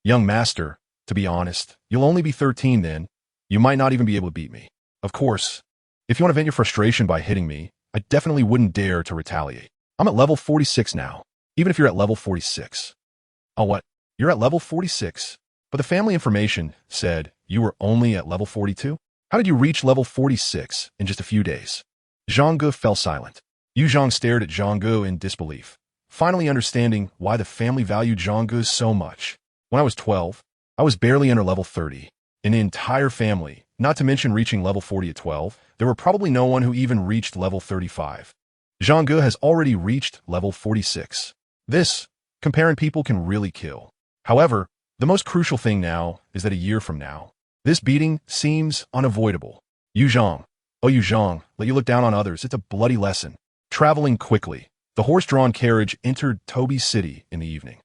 Young master, to be honest, you'll only be 13 then. You might not even be able to beat me. Of course, if you want to vent your frustration by hitting me, I definitely wouldn't dare to retaliate. I'm at level 46 now, even if you're at level 46. Oh, what? You're at level 46? But the family information said you were only at level 42? How did you reach level 46 in just a few days? Zhang Ge fell silent. Yu Zhang stared at Zhang Ge in disbelief, finally understanding why the family valued Zhang Ge so much. When I was 12, I was barely under level 30. In the entire family, not to mention reaching level 40 at 12, there were probably no one who even reached level 35. Zhang Ge has already reached level 46. This, comparing people can really kill. However, the most crucial thing now is that a year from now, this beating seems unavoidable. Yu Zhang, Oh, you Zhang, let you look down on others. It's a bloody lesson. Traveling quickly, the horse-drawn carriage entered Tobi's city in the evening.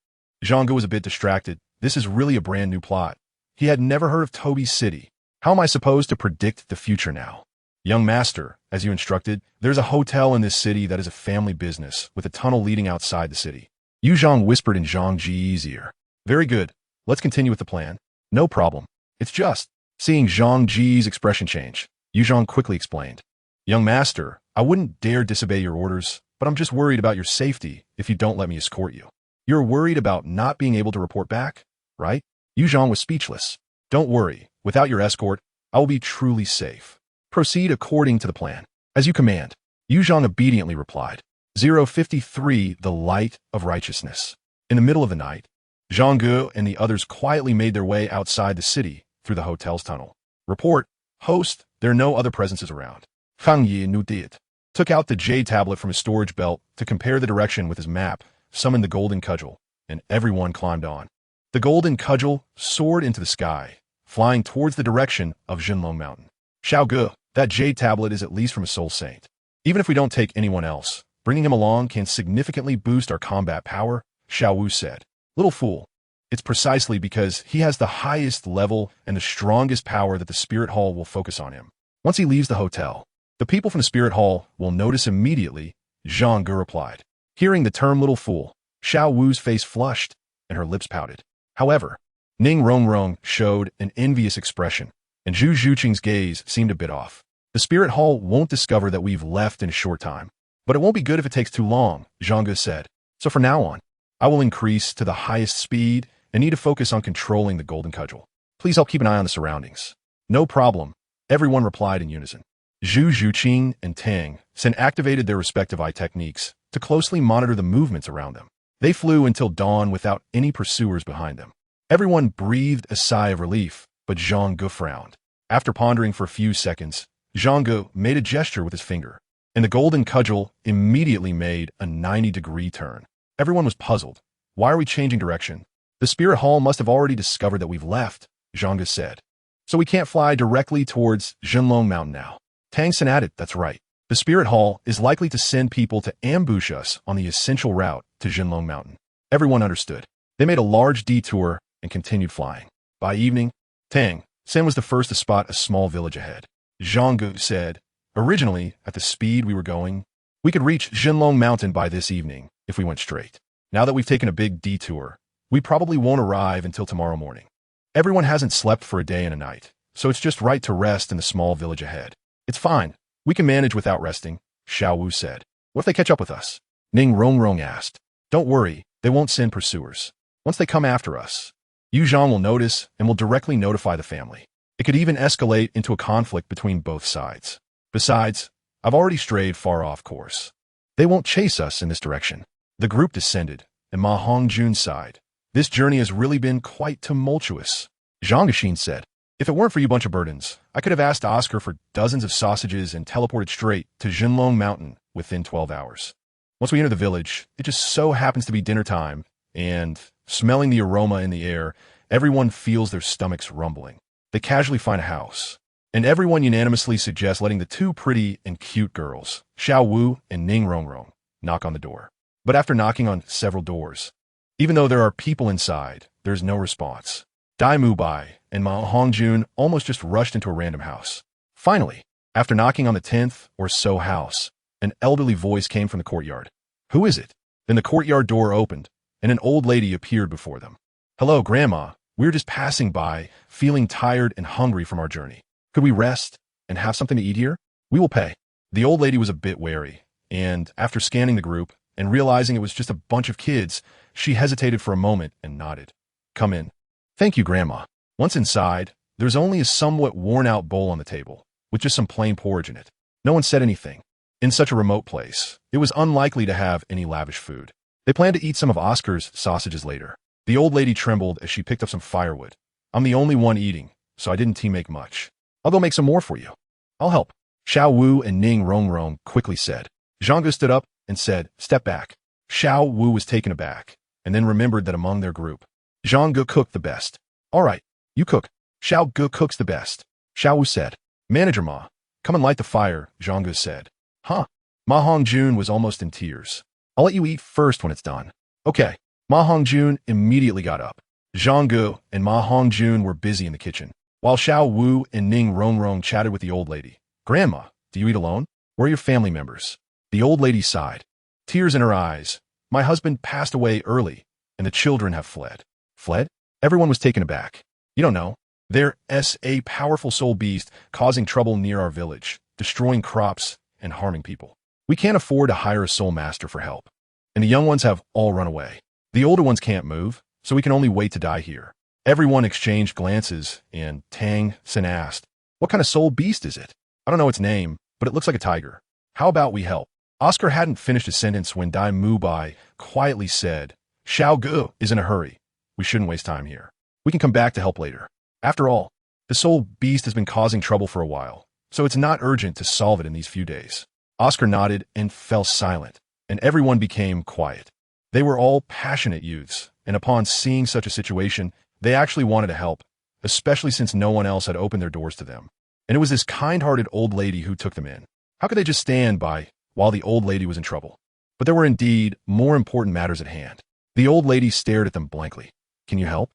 Zhang Ge was a bit distracted. This is really a brand new plot. He had never heard of Tobi's city. How am I supposed to predict the future now? Young master, as you instructed, there's a hotel in this city that is a family business, with a tunnel leading outside the city. Yu Zhang whispered in Zhang Ge's ear. Very good. Let's continue with the plan. No problem. It's just. Seeing Zhang Ge's expression change, Yu Zhang quickly explained. Young master, I wouldn't dare disobey your orders, but I'm just worried about your safety if you don't let me escort you. You're worried about not being able to report back, right? Yu Zhang was speechless. Don't worry. Without your escort, I will be truly safe. Proceed according to the plan. As you command. Yu Zhang obediently replied. 053 The Light of Righteousness. In the middle of the night, Zhang Ge and the others quietly made their way outside the city through the hotel's tunnel. Report. Host, there are no other presences around. Fang Yi Nu did. Took out the jade tablet from his storage belt to compare the direction with his map, summoned the golden cudgel, and everyone climbed on. The golden cudgel soared into the sky, flying towards the direction of Jinlong Mountain. Xiaogang, that jade tablet is at least from a soul saint. Even if we don't take anyone else, bringing him along can significantly boost our combat power, Xiaowu said. Little fool. It's precisely because he has the highest level and the strongest power that the Spirit Hall will focus on him. Once he leaves the hotel, the people from the Spirit Hall will notice immediately, Zhang Ge replied. Hearing the term little fool, Xiaowu's face flushed and her lips pouted. However, Ning Rongrong showed an envious expression, and Zhu Zhuqing's gaze seemed a bit off. The Spirit Hall won't discover that we've left in a short time. But it won't be good if it takes too long, Zhang Ge said. So from now on, I will increase to the highest speed and need to focus on controlling the golden cudgel. Please help keep an eye on the surroundings. No problem, everyone replied in unison. Zhu Zhuqing and Tang San activated their respective eye techniques to closely monitor the movements around them. They flew until dawn without any pursuers behind them. Everyone breathed a sigh of relief, but Zhang Ge frowned. After pondering for a few seconds, Zhang Ge made a gesture with his finger, and the golden cudgel immediately made a 90-degree turn. Everyone was puzzled. Why are we changing direction? The Spirit Hall must have already discovered that we've left, Zhang Ge said. So we can't fly directly towards Jinlong Mountain now. Tang San added, that's right. The Spirit Hall is likely to send people to ambush us on the essential route to Jinlong Mountain. Everyone understood. They made a large detour and continued flying. By evening, Tang San was the first to spot a small village ahead. Zhang Ge said, originally, at the speed we were going, we could reach Jinlong Mountain by this evening if we went straight. Now that we've taken a big detour, we probably won't arrive until tomorrow morning. Everyone hasn't slept for a day and a night, so it's just right to rest in the small village ahead. It's fine. We can manage without resting, Xiaowu said. What if they catch up with us? Ning Rongrong asked. Don't worry, they won't send pursuers. Once they come after us, Yu Zhang will notice and will directly notify the family. It could even escalate into a conflict between both sides. Besides, I've already strayed far off course. They won't chase us in this direction. The group descended, and Ma Hongjun sighed. This journey has really been quite tumultuous. Zhang Ge said, if it weren't for you bunch of burdens, I could have asked Oscar for dozens of sausages and teleported straight to Jinlong Mountain within 12 hours. Once we enter the village, it just so happens to be dinner time, and, smelling the aroma in the air, everyone feels their stomachs rumbling. They casually find a house, and everyone unanimously suggests letting the two pretty and cute girls, Xiaowu and Ning Rongrong, knock on the door. But after knocking on several doors, even though there are people inside, there's no response. Dai Mubai and Ma Hongjun almost just rushed into a random house. Finally, after knocking on the 10th or so house, an elderly voice came from the courtyard. Who is it? Then the courtyard door opened, and an old lady appeared before them. Hello, Grandma. We're just passing by, feeling tired and hungry from our journey. Could we rest and have something to eat here? We will pay. The old lady was a bit wary, and after scanning the group and realizing it was just a bunch of kids, she hesitated for a moment and nodded. Come in. Thank you, Grandma. Once inside, there was only a somewhat worn-out bowl on the table, with just some plain porridge in it. No one said anything. In such a remote place, it was unlikely to have any lavish food. They planned to eat some of Oscar's sausages later. The old lady trembled as she picked up some firewood. I'm the only one eating, so I didn't team-make much. I'll go make some more for you. I'll help. Xiaowu and Ning Rongrong quickly said. Zhang Ge stood up and said, step back. Xiaowu was taken aback, and then remembered that among their group, Zhang Ge cooked the best. All right, you cook. Xiao Ge cooks the best. Xiaowu said. Manager Ma, Come and light the fire, Zhang Ge said. Huh? Ma Hongjun was almost in tears. I'll let you eat first when it's done. Okay. Ma Hongjun immediately got up. Zhang Ge and Ma Hongjun were busy in the kitchen, while Xiaowu and Ning Rongrong chatted with the old lady. Grandma, do you eat alone? Where are your family members? The old lady sighed, tears in her eyes. My husband passed away early, and the children have fled. Fled? Everyone was taken aback. You don't know. There's a powerful soul beast causing trouble near our village, destroying crops and harming people. We can't afford to hire a soul master for help. And the young ones have all run away. The older ones can't move, so we can only wait to die here. Everyone exchanged glances, and Tang San asked, what kind of soul beast is it? I don't know its name, but it looks like a tiger. How about we help? Oscar hadn't finished his sentence when Dai Mubai quietly said, Xiaogang is in a hurry. We shouldn't waste time here. We can come back to help later. After all, the soul beast has been causing trouble for a while, so it's not urgent to solve it in these few days. Oscar nodded and fell silent, and everyone became quiet. They were all passionate youths, and upon seeing such a situation, they actually wanted to help, especially since no one else had opened their doors to them. And it was this kind-hearted old lady who took them in. How could they just stand by while the old lady was in trouble? But there were indeed more important matters at hand. The old lady stared at them blankly. Can you help?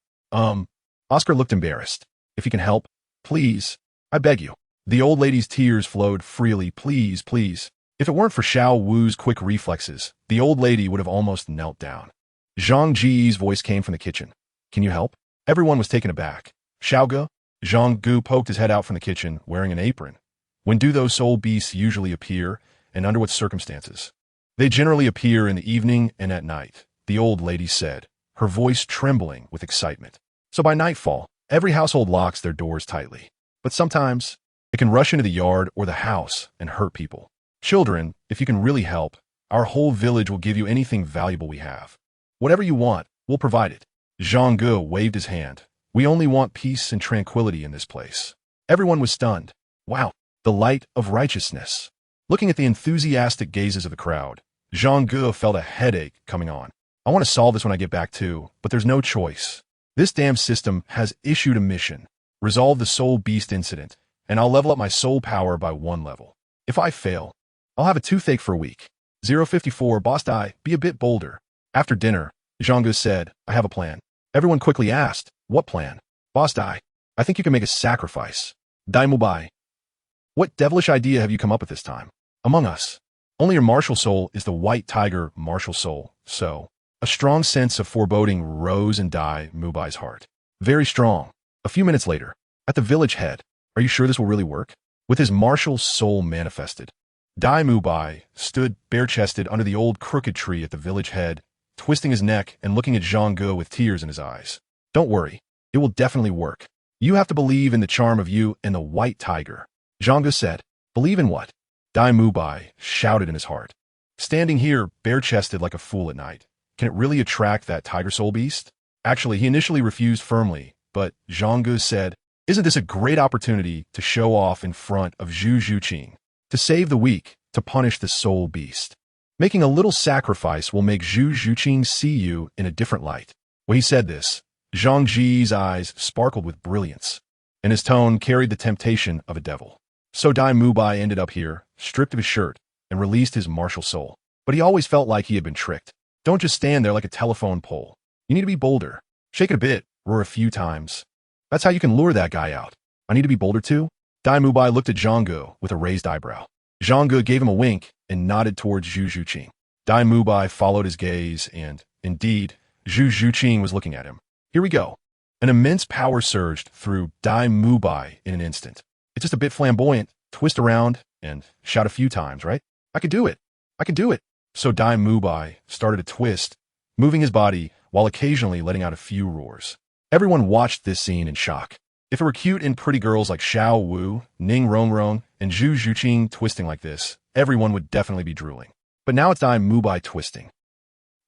Oscar looked embarrassed. If you can help, please, I beg you. The old lady's tears flowed freely. Please, please. If it weren't for Xiaowu's quick reflexes, the old lady would have almost knelt down. Zhang Ge's voice came from the kitchen. Can you help? Everyone was taken aback. Xiaogang? Zhang Ge poked his head out from the kitchen, wearing an apron. When do those soul beasts usually appear, and under what circumstances? They generally appear in the evening and at night, the old lady said, her voice trembling with excitement. So by nightfall, every household locks their doors tightly. But sometimes, it can rush into the yard or the house and hurt people. Children, if you can really help, our whole village will give you anything valuable we have. Whatever you want, we'll provide it. Zhang Ge waved his hand. We only want peace and tranquility in this place. Everyone was stunned. Wow, the light of righteousness. Looking at the enthusiastic gazes of the crowd, Zhang Ge felt a headache coming on. I want to solve this when I get back too, but there's no choice. This damn system has issued a mission. Resolve the soul beast incident, and I'll level up my soul power by 1 level. If I fail, I'll have a toothache for a week. 054, Boss Dai, be a bit bolder. After dinner, Zhang Ge said, I have a plan. Everyone quickly asked, what plan? Boss Dai, I think you can make a sacrifice. Dai Mubai. What devilish idea have you come up with this time? Among us, only your martial soul is the white tiger martial soul, so a strong sense of foreboding rose in Dai Mubai's heart. Very strong. A few minutes later, at the village head, are you sure this will really work? With his martial soul manifested, Dai Mubai stood bare-chested under the old crooked tree at the village head, twisting his neck and looking at Zhang Ge with tears in his eyes. Don't worry, it will definitely work. You have to believe in the charm of you and the white tiger. Zhang Ge said, believe in what? Dai Mubai shouted in his heart. Standing here, bare-chested like a fool at night, can it really attract that tiger soul beast? Actually, he initially refused firmly, but Zhang Ge said, isn't this a great opportunity to show off in front of Zhu Zhuqing, to save the weak, to punish the soul beast? Making a little sacrifice will make Zhu Zhuqing see you in a different light. When he said this, Zhang Ge's eyes sparkled with brilliance, and his tone carried the temptation of a devil. So Dai Mubai ended up here, stripped of his shirt, and released his martial soul. But he always felt like he had been tricked. Don't just stand there like a telephone pole. You need to be bolder. Shake it a bit, roar a few times. That's how you can lure that guy out. I need to be bolder too? Dai Mubai looked at Zhang Ge with a raised eyebrow. Zhang Ge gave him a wink and nodded towards Zhu Zhuqing. Dai Mubai followed his gaze and, indeed, Zhu Zhuqing was looking at him. Here we go. An immense power surged through Dai Mubai in an instant. It's just a bit flamboyant, twist around, and shout a few times, right? I can do it. I can do it. So Dai Mubai started to twist, moving his body while occasionally letting out a few roars. Everyone watched this scene in shock. If it were cute and pretty girls like Xiaowu, Ning Rongrong, and Zhu Zhuqing twisting like this, everyone would definitely be drooling. But now it's Dai Mubai twisting.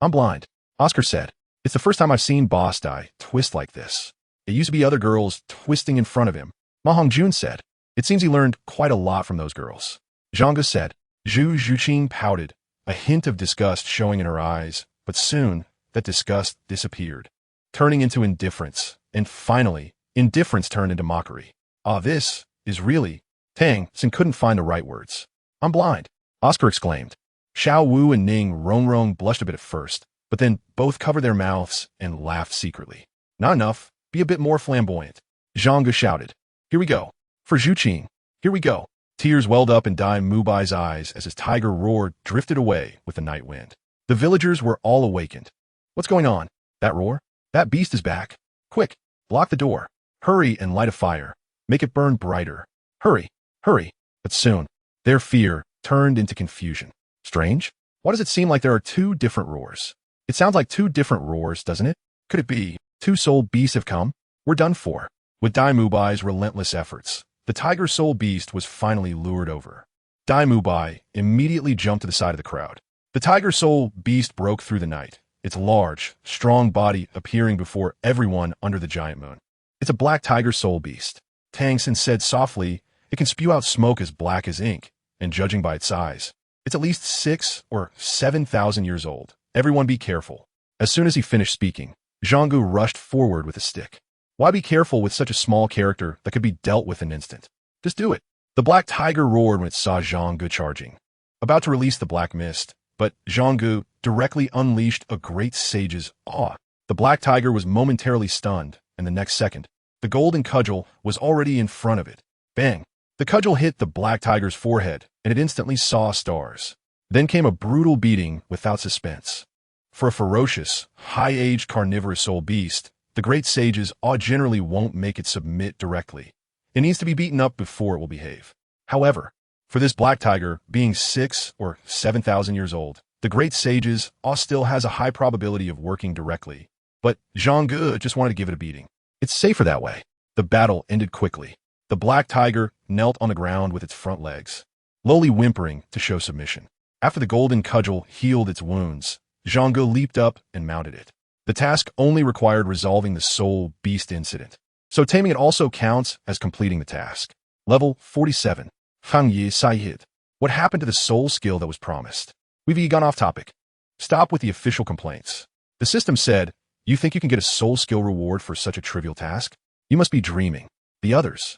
I'm blind, Oscar said. It's the first time I've seen Boss Dai twist like this. It used to be other girls twisting in front of him. Ma Hongjun said. It seems he learned quite a lot from those girls. Zhang Ge said. Zhu Zhuqing pouted, a hint of disgust showing in her eyes, but soon that disgust disappeared, turning into indifference, and finally, indifference turned into mockery. Ah, this is really Tang San couldn't find the right words. I'm blind, Oscar exclaimed. Xiaowu and Ning Rongrong blushed a bit at first, but then both covered their mouths and laughed secretly. Not enough. Be a bit more flamboyant. Zhang Ge shouted. Here we go. For Zhuqing. Here we go. Tears welled up in Dai Mubai's eyes as his tiger roar drifted away with the night wind. The villagers were all awakened. What's going on? That roar? That beast is back. Quick, block the door. Hurry and light a fire. Make it burn brighter. Hurry, hurry. But soon, their fear turned into confusion. Strange? Why does it seem like there are two different roars? It sounds like two different roars, doesn't it? Could it be two soul beasts have come? We're done for. With Dai Mubai's relentless efforts, the tiger soul beast was finally lured over. Dai Mubai immediately jumped to the side of the crowd. The tiger soul beast broke through the night, its large, strong body appearing before everyone under the giant moon. It's a black tiger soul beast. Tang San said softly, it can spew out smoke as black as ink, and judging by its size, it's at least 6,000 or 7,000 years old. Everyone be careful. As soon as he finished speaking, Zhang Ge rushed forward with a stick. Why be careful with such a small character that could be dealt with in an instant? Just do it. The black tiger roared when it saw Zhang Ge charging. About to release the black mist, but Zhang Ge directly unleashed a great sage's awe. The black tiger was momentarily stunned, and the next second, the golden cudgel was already in front of it. Bang! The cudgel hit the black tiger's forehead, and it instantly saw stars. Then came a brutal beating without suspense. For a ferocious, high-aged carnivorous soul beast, the great sage's awe generally won't make it submit directly. It needs to be beaten up before it will behave. However, for this black tiger, being 6,000 or 7,000 years old, the great sage's awe still has a high probability of working directly. But Zhang Ge just wanted to give it a beating. It's safer that way. The battle ended quickly. The black tiger knelt on the ground with its front legs, lowly whimpering to show submission. After the golden cudgel healed its wounds, Zhang Ge leaped up and mounted it. The task only required resolving the soul beast incident, so taming it also counts as completing the task. Level 47. Fang Yi Sai Hit. What happened to the soul skill that was promised? We've gone off topic. Stop with the official complaints. The system said, you think you can get a soul skill reward for such a trivial task? You must be dreaming. The others.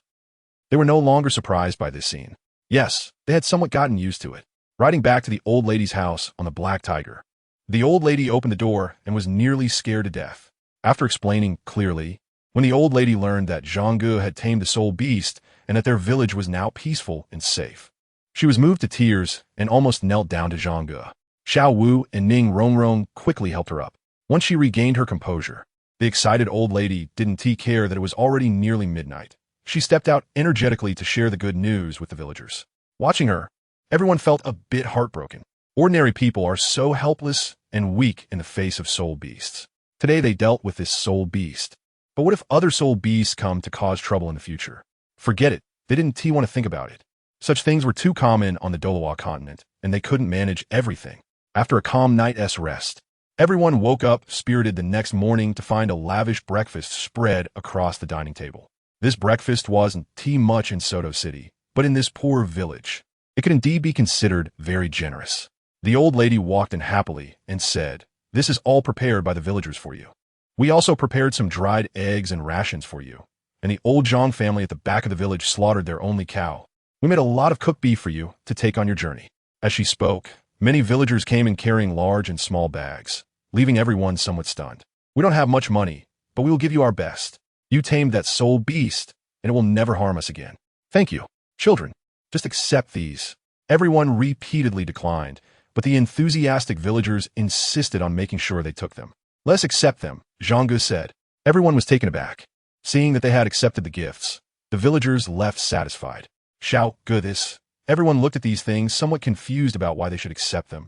They were no longer surprised by this scene. Yes, they had somewhat gotten used to it. Riding back to the old lady's house on the black tiger, the old lady opened the door and was nearly scared to death. After explaining clearly, when the old lady learned that Zhang Ge had tamed the soul beast and that their village was now peaceful and safe, she was moved to tears and almost knelt down to Zhang Ge. Xiaowu and Ning Rongrong quickly helped her up. Once she regained her composure, the excited old lady didn't take care that it was already nearly midnight. She stepped out energetically to share the good news with the villagers. Watching her, everyone felt a bit heartbroken. Ordinary people are so helpless and weak in the face of soul beasts. Today they dealt with this soul beast. But what if other soul beasts come to cause trouble in the future? Forget it. They didn't want to think about it. Such things were too common on the Douluo Continent, and they couldn't manage everything. After a calm night's rest, everyone woke up spirited the next morning to find a lavish breakfast spread across the dining table. This breakfast wasn't much in Soto City, but in this poor village, it could indeed be considered very generous. The old lady walked in happily and said, this is all prepared by the villagers for you. We also prepared some dried eggs and rations for you, and the old Zhang family at the back of the village slaughtered their only cow. We made a lot of cooked beef for you to take on your journey. As she spoke, many villagers came in carrying large and small bags, leaving everyone somewhat stunned. We don't have much money, but we will give you our best. You tamed that soul beast, and it will never harm us again. Thank you. Children, just accept these. Everyone repeatedly declined, but the enthusiastic villagers insisted on making sure they took them. Let's accept them, Zhang Ge said. Everyone was taken aback. Seeing that they had accepted the gifts, the villagers left satisfied. Xiaogang. Everyone looked at these things somewhat confused about why they should accept them.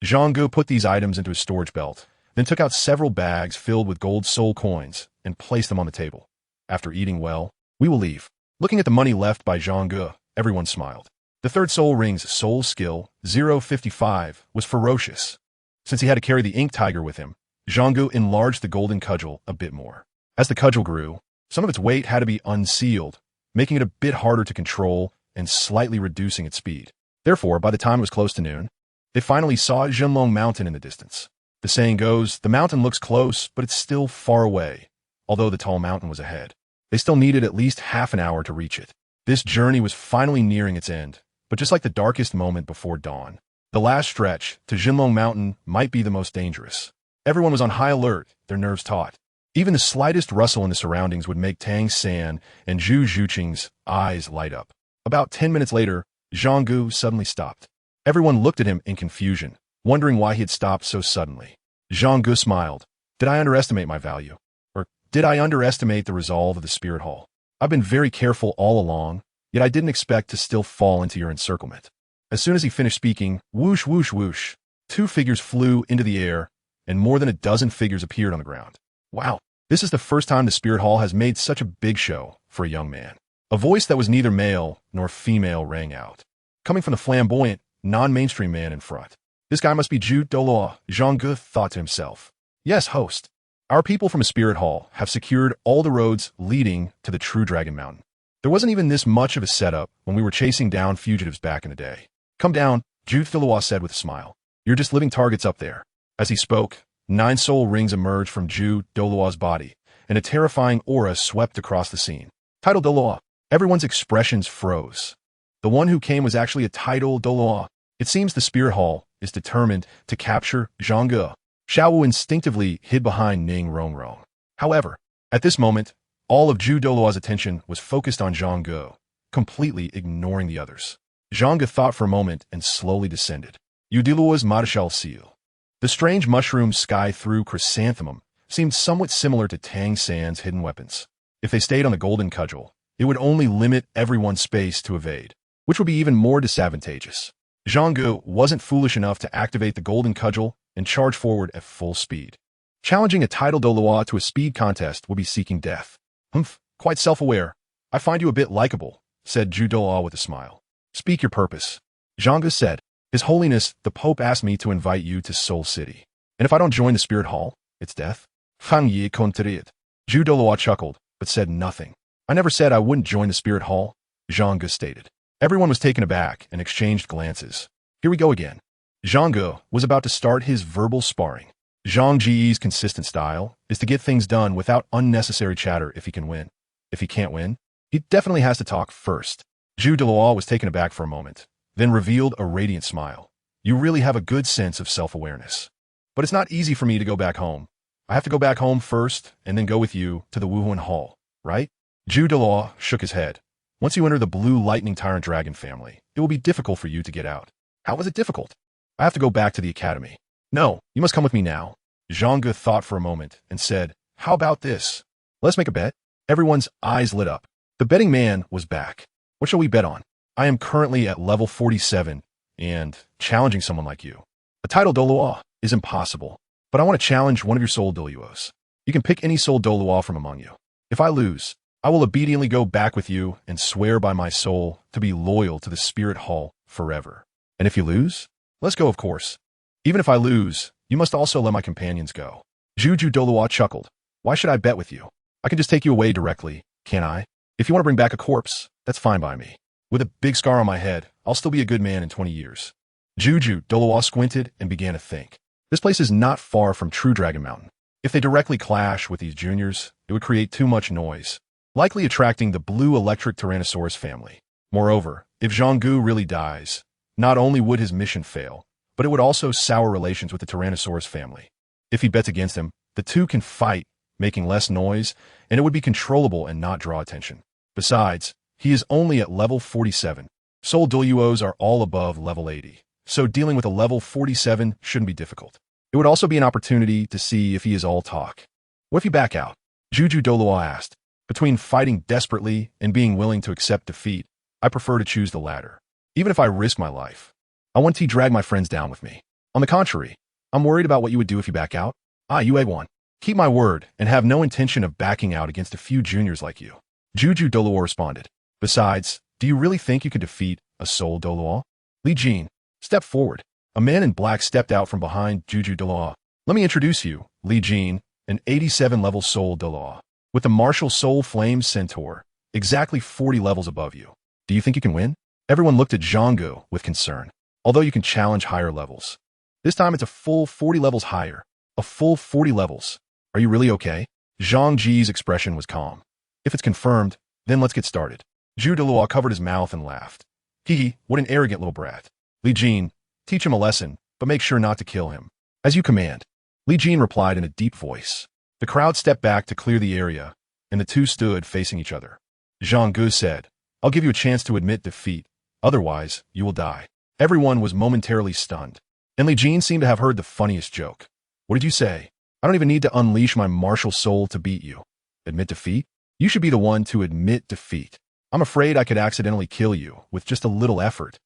Zhang Ge put these items into his storage belt, then took out several bags filled with gold soul coins and placed them on the table. After eating well, we will leave. Looking at the money left by Zhang Ge, everyone smiled. The third soul ring's soul skill, 055, was ferocious. Since he had to carry the ink tiger with him, Zhang Ge enlarged the golden cudgel a bit more. As the cudgel grew, some of its weight had to be unsealed, making it a bit harder to control and slightly reducing its speed. Therefore, by the time it was close to noon, they finally saw Zhenlong Mountain in the distance. The saying goes, the mountain looks close, but it's still far away, although the tall mountain was ahead. They still needed at least half an hour to reach it. This journey was finally nearing its end, but just like the darkest moment before dawn, the last stretch to Jinlong Mountain might be the most dangerous. Everyone was on high alert, their nerves taut. Even the slightest rustle in the surroundings would make Tang San and Zhu Zhuqing's eyes light up. About 10 minutes later, Zhang Ge suddenly stopped. Everyone looked at him in confusion, wondering why he had stopped so suddenly. Zhang Ge smiled. Did I underestimate my value? Or did I underestimate the resolve of the Spirit Hall? I've been very careful all along, yet I didn't expect to still fall into your encirclement. As soon as he finished speaking, whoosh, whoosh, whoosh, 2 figures flew into the air, and more than a dozen figures appeared on the ground. Wow, this is the first time the Spirit Hall has made such a big show for a young man. A voice that was neither male nor female rang out, coming from the flamboyant, non-mainstream man in front. This guy must be Douluo, Zhang Ge thought to himself. Yes, host. Our people from a Spirit Hall have secured all the roads leading to the true Dragon Mountain. There wasn't even this much of a setup when we were chasing down fugitives back in the day. Come down, Douluo said with a smile. You're just living targets up there. As he spoke, 9 soul rings emerged from Douluo's body, and a terrifying aura swept across the scene. Title Douluo. Everyone's expressions froze. The one who came was actually a title Douluo. It seems the Spirit Hall is determined to capture Zhang Ge. Xiaowu instinctively hid behind Ning Rongrong. However, at this moment, all of Douluo's attention was focused on Zhang Ge, completely ignoring the others. Zhang Ge thought for a moment and slowly descended. Douluo's Marechal Seal. The strange mushroom sky-through chrysanthemum seemed somewhat similar to Tang San's hidden weapons. If they stayed on the golden cudgel, it would only limit everyone's space to evade, which would be even more disadvantageous. Zhang Ge wasn't foolish enough to activate the golden cudgel and charge forward at full speed. Challenging a title Douluo to a speed contest would be seeking death. Humph, quite self-aware. I find you a bit likable, said Douluo with a smile. Speak your purpose. Zhang Ge said, His Holiness, the Pope asked me to invite you to Soul City. And if I don't join the Spirit Hall, it's death? Fang Yi contraried. Douluo chuckled, but said nothing. I never said I wouldn't join the Spirit Hall, Zhang Ge stated. Everyone was taken aback and exchanged glances. Here we go again. Zhang Ge was about to start his verbal sparring. Zhang Ge's consistent style is to get things done without unnecessary chatter if he can win. If he can't win, he definitely has to talk first. Douluo was taken aback for a moment, then revealed a radiant smile. You really have a good sense of self-awareness. But it's not easy for me to go back home. I have to go back home first and then go with you to the Wuhuan Hall, right? Douluo shook his head. Once you enter the Blue Lightning Tyrant Dragon family, it will be difficult for you to get out. How was it difficult? I have to go back to the academy. No, you must come with me now. Zhang Ge thought for a moment and said, How about this? Let's make a bet. Everyone's eyes lit up. The betting man was back. What shall we bet on? I am currently at level 47 and challenging someone like you. A title Douluo is impossible, but I want to challenge one of your soul Douluos. You can pick any soul Douluo from among you. If I lose, I will obediently go back with you and swear by my soul to be loyal to the Spirit Hall forever. And if you lose, let's go, of course. Even if I lose, you must also let my companions go. Douluo chuckled. Why should I bet with you? I can just take you away directly, can't I? If you want to bring back a corpse, that's fine by me. With a big scar on my head, I'll still be a good man in 20 years. Douluo squinted and began to think. This place is not far from True Dragon Mountain. If they directly clash with these juniors, it would create too much noise, likely attracting the blue electric Tyrannosaurus family. Moreover, if Zhang Ge really dies, not only would his mission fail, but it would also sour relations with the Tyrannosaurus family. If he bets against him, the two can fight, making less noise, and it would be controllable and not draw attention. Besides, he is only at level 47. Soul Douluos are all above level 80, so dealing with a level 47 shouldn't be difficult. It would also be an opportunity to see if he is all talk. What if you back out? Douluo asked. Between fighting desperately and being willing to accept defeat, I prefer to choose the latter. Even if I risk my life, I want to drag my friends down with me. On the contrary, I'm worried about what you would do if you back out. You A1. Keep my word and have no intention of backing out against a few juniors like you. Douluo responded. Besides, do you really think you could defeat a soul Douluo? Li Jin, step forward. A man in black stepped out from behind Douluo. Let me introduce you, Li Jin, an 87-level soul Douluo, with the martial soul flame centaur, exactly 40 levels above you. Do you think you can win? Everyone looked at Zhang Ge with concern, although you can challenge higher levels. This time it's a full 40 levels higher. A full 40 levels. Are you really okay? Zhang Ge's expression was calm. If it's confirmed, then let's get started. Zhu Douluo covered his mouth and laughed. Hee, what an arrogant little brat. Li Jin, teach him a lesson, but make sure not to kill him. As you command. Li Jin replied in a deep voice. The crowd stepped back to clear the area, and the two stood facing each other. Zhang Ge said, I'll give you a chance to admit defeat, otherwise you will die. Everyone was momentarily stunned, and Li Jin seemed to have heard the funniest joke. What did you say? I don't even need to unleash my martial soul to beat you. Admit defeat? You should be the one to admit defeat. I'm afraid I could accidentally kill you with just a little effort.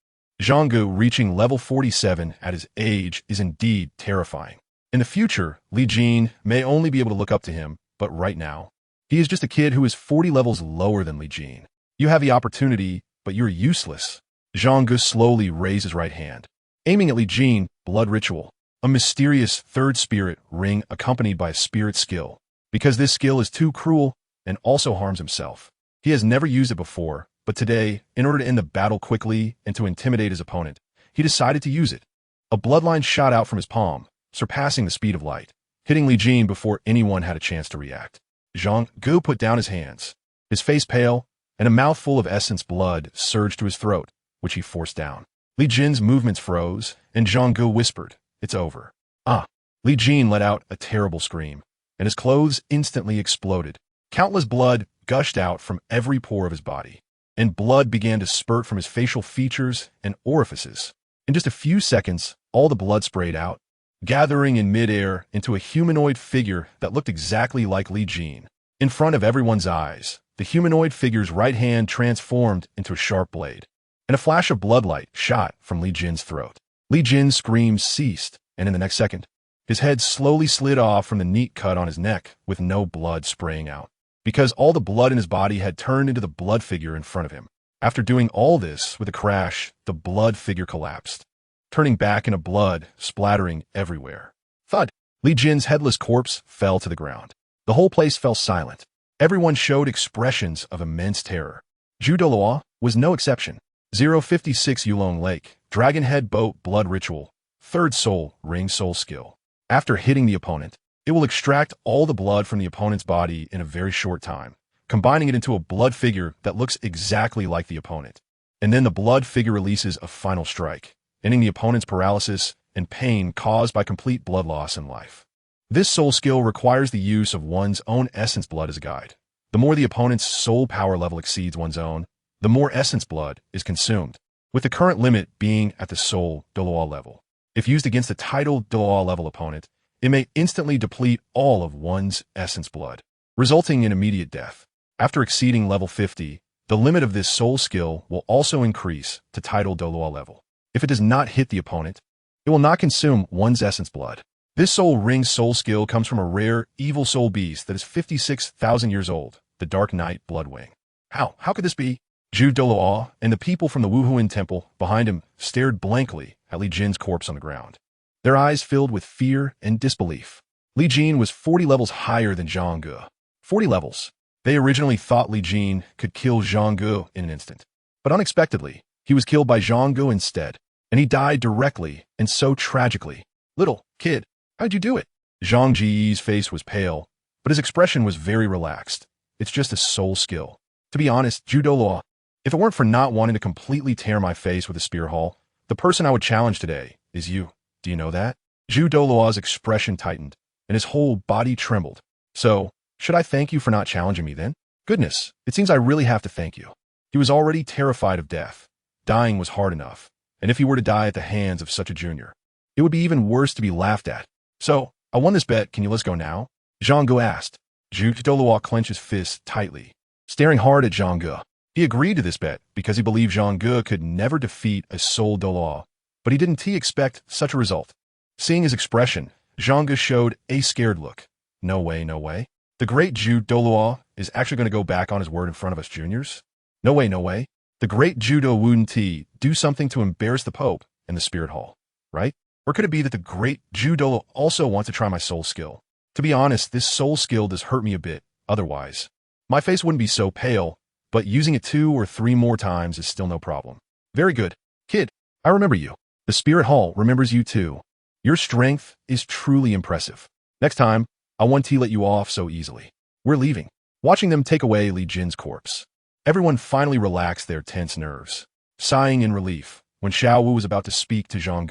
Zhang Ge reaching level 47 at his age is indeed terrifying. In the future, Li Jin may only be able to look up to him, but right now, he is just a kid who is 40 levels lower than Li Jin. You have the opportunity, but you're useless. Zhang Ge slowly raised his right hand, aiming at Li Jin, blood ritual, a mysterious third spirit ring accompanied by a spirit skill. Because this skill is too cruel and also harms himself. He has never used it before, but today, in order to end the battle quickly and to intimidate his opponent, he decided to use it. A bloodline shot out from his palm, surpassing the speed of light, hitting Li Jin before anyone had a chance to react. Zhang Ge put down his hands, his face pale, and a mouthful of essence blood surged to his throat, which he forced down. Li Jin's movements froze, and Zhang Ge whispered, It's over. Ah! Li Jin let out a terrible scream, and his clothes instantly exploded. Countless blood gushed out from every pore of his body, and blood began to spurt from his facial features and orifices. In just a few seconds, all the blood sprayed out, gathering in midair into a humanoid figure that looked exactly like Li Jin. In front of everyone's eyes, the humanoid figure's right hand transformed into a sharp blade, and a flash of bloodlight shot from Li Jin's throat. Li Jin's screams ceased, and in the next second, his head slowly slid off from the neat cut on his neck with no blood spraying out, because all the blood in his body had turned into the blood figure in front of him. After doing all this, with a crash, the blood figure collapsed, turning back into blood, splattering everywhere. Thud! Li Jin's headless corpse fell to the ground. The whole place fell silent. Everyone showed expressions of immense terror. Zhu Douluo was no exception. 056 Yulong Lake, Dragon Head Boat Blood Ritual, Third Soul Ring Soul Skill. After hitting the opponent, it will extract all the blood from the opponent's body in a very short time, combining it into a blood figure that looks exactly like the opponent. And then the blood figure releases a final strike, ending the opponent's paralysis and pain caused by complete blood loss in life. This soul skill requires the use of one's own essence blood as a guide. The more the opponent's soul power level exceeds one's own, the more essence blood is consumed, with the current limit being at the soul Douluo level. If used against a title Douluo level opponent, it may instantly deplete all of one's essence blood, resulting in immediate death. After exceeding level 50, the limit of this soul skill will also increase to title Douluo level. If it does not hit the opponent, it will not consume one's essence blood. This soul ring soul skill comes from a rare evil soul beast that is 56,000 years old, the Dark Knight Bloodwing. How could this be? Zhu Douluo and the people from the Wuhuan temple behind him stared blankly at Li Jin's corpse on the ground, their eyes filled with fear and disbelief. Li Jin was 40 levels higher than Zhang Ge. 40 levels. They originally thought Li Jin could kill Zhang Ge in an instant, but unexpectedly, he was killed by Zhang Ge instead, and he died directly and so tragically. Little kid, how'd you do it? Zhang Ge's face was pale, but his expression was very relaxed. It's just a soul skill. To be honest, Zhu Douluo, if it weren't for not wanting to completely tear my face with a spear haul, the person I would challenge today is you. Do you know that? Zhu Douluo's expression tightened, and his whole body trembled. So, should I thank you for not challenging me then? Goodness, it seems I really have to thank you. He was already terrified of death. Dying was hard enough, and if he were to die at the hands of such a junior, it would be even worse to be laughed at. So, I won this bet, can you let's go now? Zhang Ge asked. Zhu Douluo clenched his fists tightly, staring hard at Zhang Ge. He agreed to this bet because he believed Zhang Ge could never defeat a soul Douluo, but he didn't expect such a result. Seeing his expression, Zhang Ge showed a scared look. No way, no way. The great Zhu Douluo is actually going to go back on his word in front of us juniors? No way, no way. The great Judo wouldn't do something to embarrass the Pope in the Spirit Hall, right? Or could it be that the great Zhu Douluo also wants to try my soul skill? To be honest, this soul skill does hurt me a bit, otherwise. My face wouldn't be so pale, but using it 2 or 3 more times is still no problem. Very good. Kid, I remember you. The Spirit Hall remembers you too. Your strength is truly impressive. Next time, I won't let you off so easily. We're leaving, watching them take away Li Jin's corpse. Everyone finally relaxed their tense nerves. Sighing in relief, when Xiaowu was about to speak to Zhang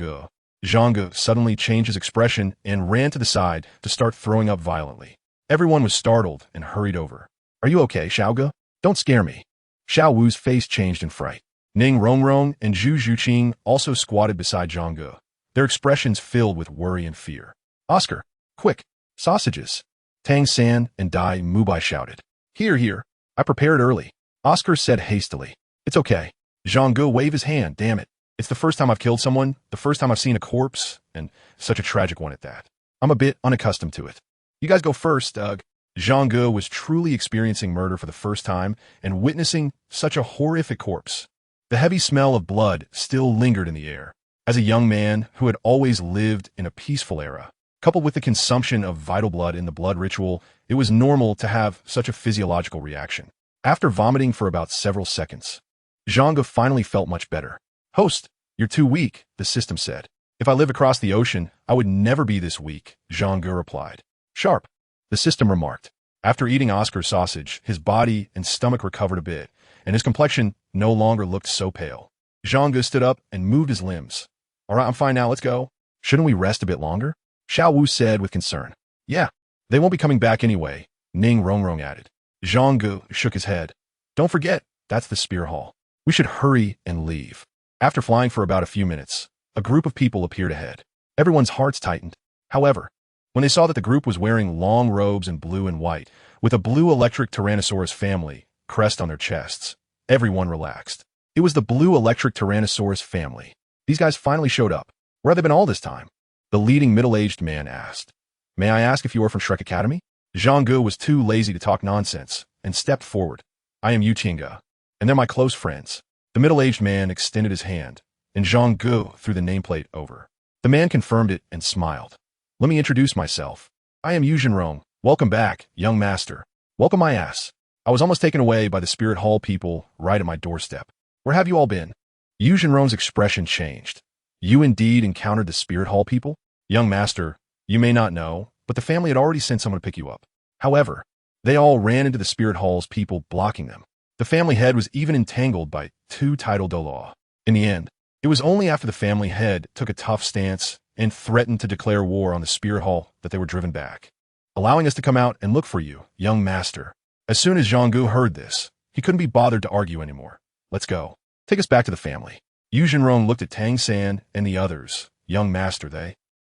Ge suddenly changed his expression and ran to the side to start throwing up violently. Everyone was startled and hurried over. "Are you okay, Xiaoge? Don't scare me." Xiaowu's face changed in fright. Ning Rongrong and Zhu Zhuqing also squatted beside Zhang Ge, their expressions filled with worry and fear. "Oscar, quick, sausages!" Tang San and Dai Mubai shouted. "Here, here, I prepared early," Oscar said hastily. "It's okay." Zhang Ge waved his hand. "Damn it. It's the first time I've killed someone, the first time I've seen a corpse, and such a tragic one at that. I'm a bit unaccustomed to it. You guys go first, Doug." Zhang Ge was truly experiencing murder for the first time and witnessing such a horrific corpse. The heavy smell of blood still lingered in the air. As a young man who had always lived in a peaceful era, coupled with the consumption of vital blood in the blood ritual, it was normal to have such a physiological reaction. After vomiting for about several seconds, Zhang Ge finally felt much better. "Host, you're too weak," the system said. "If I live across the ocean, I would never be this weak," Zhang Ge replied. "Sharp," the system remarked. After eating Oscar's sausage, his body and stomach recovered a bit, and his complexion no longer looked so pale. Zhang Ge stood up and moved his limbs. "All right, I'm fine now, let's go." "Shouldn't we rest a bit longer?" Xiaowu said with concern. "Yeah, they won't be coming back anyway," Ning Rongrong added. Zhang Ge shook his head. "Don't forget, that's the spear hall. We should hurry and leave." After flying for about a few minutes, a group of people appeared ahead. Everyone's hearts tightened. However, when they saw that the group was wearing long robes in blue and white, with a blue electric Tyrannosaurus family crest on their chests, everyone relaxed. It was the blue electric Tyrannosaurus family. These guys finally showed up. "Where have they been all this time?" the leading middle-aged man asked. "May I ask if you are from Shrek Academy?" Zhang Ge was too lazy to talk nonsense and stepped forward. "I am Yu Qingge, and they're my close friends." The middle-aged man extended his hand, and Zhang Ge threw the nameplate over. The man confirmed it and smiled. "Let me introduce myself. I am Yu Zhenrong. Welcome back, young master." "Welcome my ass. I was almost taken away by the Spirit Hall people right at my doorstep. Where have you all been?" Yu Zhenrong's expression changed. "You indeed encountered the Spirit Hall people?" "Young master, you may not know, but the family had already sent someone to pick you up. However, they all ran into the Spirit Hall's people blocking them. The family head was even entangled by 2 tidal Douluo. In the end, it was only after the family head took a tough stance and threatened to declare war on the Spirit Hall that they were driven back, allowing us to come out and look for you, young master." As soon as Zhang Ge heard this, he couldn't be bothered to argue anymore. "Let's go. Take us back to the family." Yu Zhenrong looked at Tang San and the others. "Young master,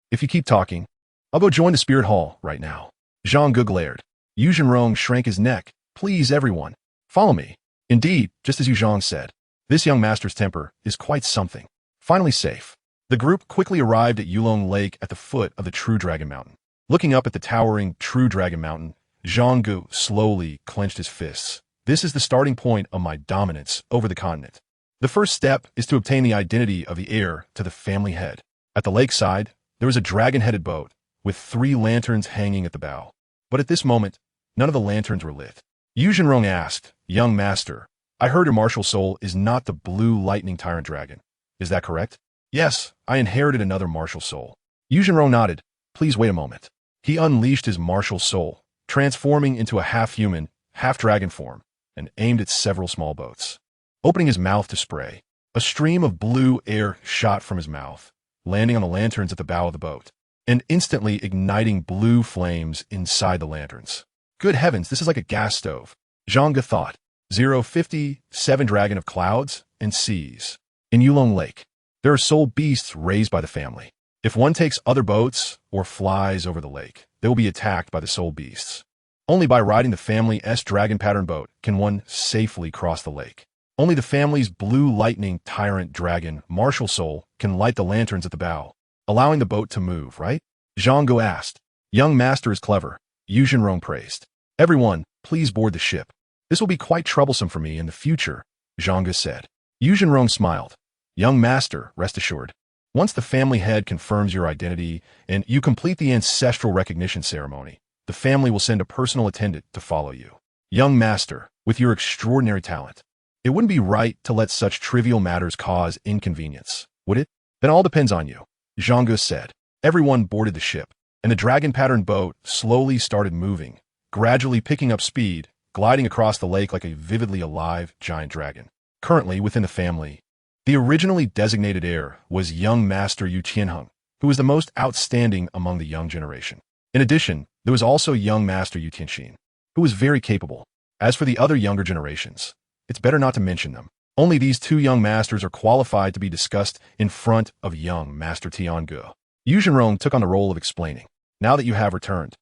if you keep talking, I'll go join the Spirit Hall right now." Zhang Ge glared. Yu Zhenrong shrank his neck. "Please, everyone, follow me." Indeed, just as Yu Zhang said, this young master's temper is quite something. Finally safe, the group quickly arrived at Yulong Lake at the foot of the True Dragon Mountain. Looking up at the towering True Dragon Mountain, Zhang Ge slowly clenched his fists. "This is the starting point of my dominance over the continent. The first step is to obtain the identity of the heir to the family head." At the lakeside, there was a dragon-headed boat with 3 lanterns hanging at the bow. But at this moment, none of the lanterns were lit. Yu Zhenrong asked, "Young master, I heard your martial soul is not the blue lightning tyrant dragon. Is that correct?" "Yes, I inherited another martial soul." Yu Zhenrong nodded. "Please wait a moment." He unleashed his martial soul, transforming into a half-human, half-dragon form, and aimed at several small boats. Opening his mouth to spray, a stream of blue air shot from his mouth, landing on the lanterns at the bow of the boat, and instantly igniting blue flames inside the lanterns. "Good heavens, this is like a gas stove," Zhang Ge thought. 057 Dragon of Clouds and Seas. In Yulong Lake, there are soul beasts raised by the family. If one takes other boats or flies over the lake, they will be attacked by the soul beasts. Only by riding the family's dragon pattern boat can one safely cross the lake. Only the family's blue lightning tyrant dragon martial soul can light the lanterns at the bow, allowing the boat to move, right? Zhang Ge asked. "Young master is clever," Yu Zhenrong praised. "Everyone, please board the ship. This will be quite troublesome for me in the future," Zhang Ge said. Yu Zhenrong smiled. "Young master, rest assured. Once the family head confirms your identity and you complete the ancestral recognition ceremony, the family will send a personal attendant to follow you. Young master, with your extraordinary talent, it wouldn't be right to let such trivial matters cause inconvenience, would it?" "Then all depends on you," Zhang Ge said. Everyone boarded the ship, and the dragon pattern boat slowly started moving, gradually picking up speed gliding across the lake like a vividly alive giant dragon. Currently, within the family, the originally designated heir was young Master Yu Qianheng, who was the most outstanding among the young generation. In addition, there was also young Master Yu Tianxin, who was very capable. As for the other younger generations, it's better not to mention them. Only these two young masters are qualified to be discussed in front of young Master Zhang Ge. Yu Zhenrong took on the role of explaining. Now that you have returned,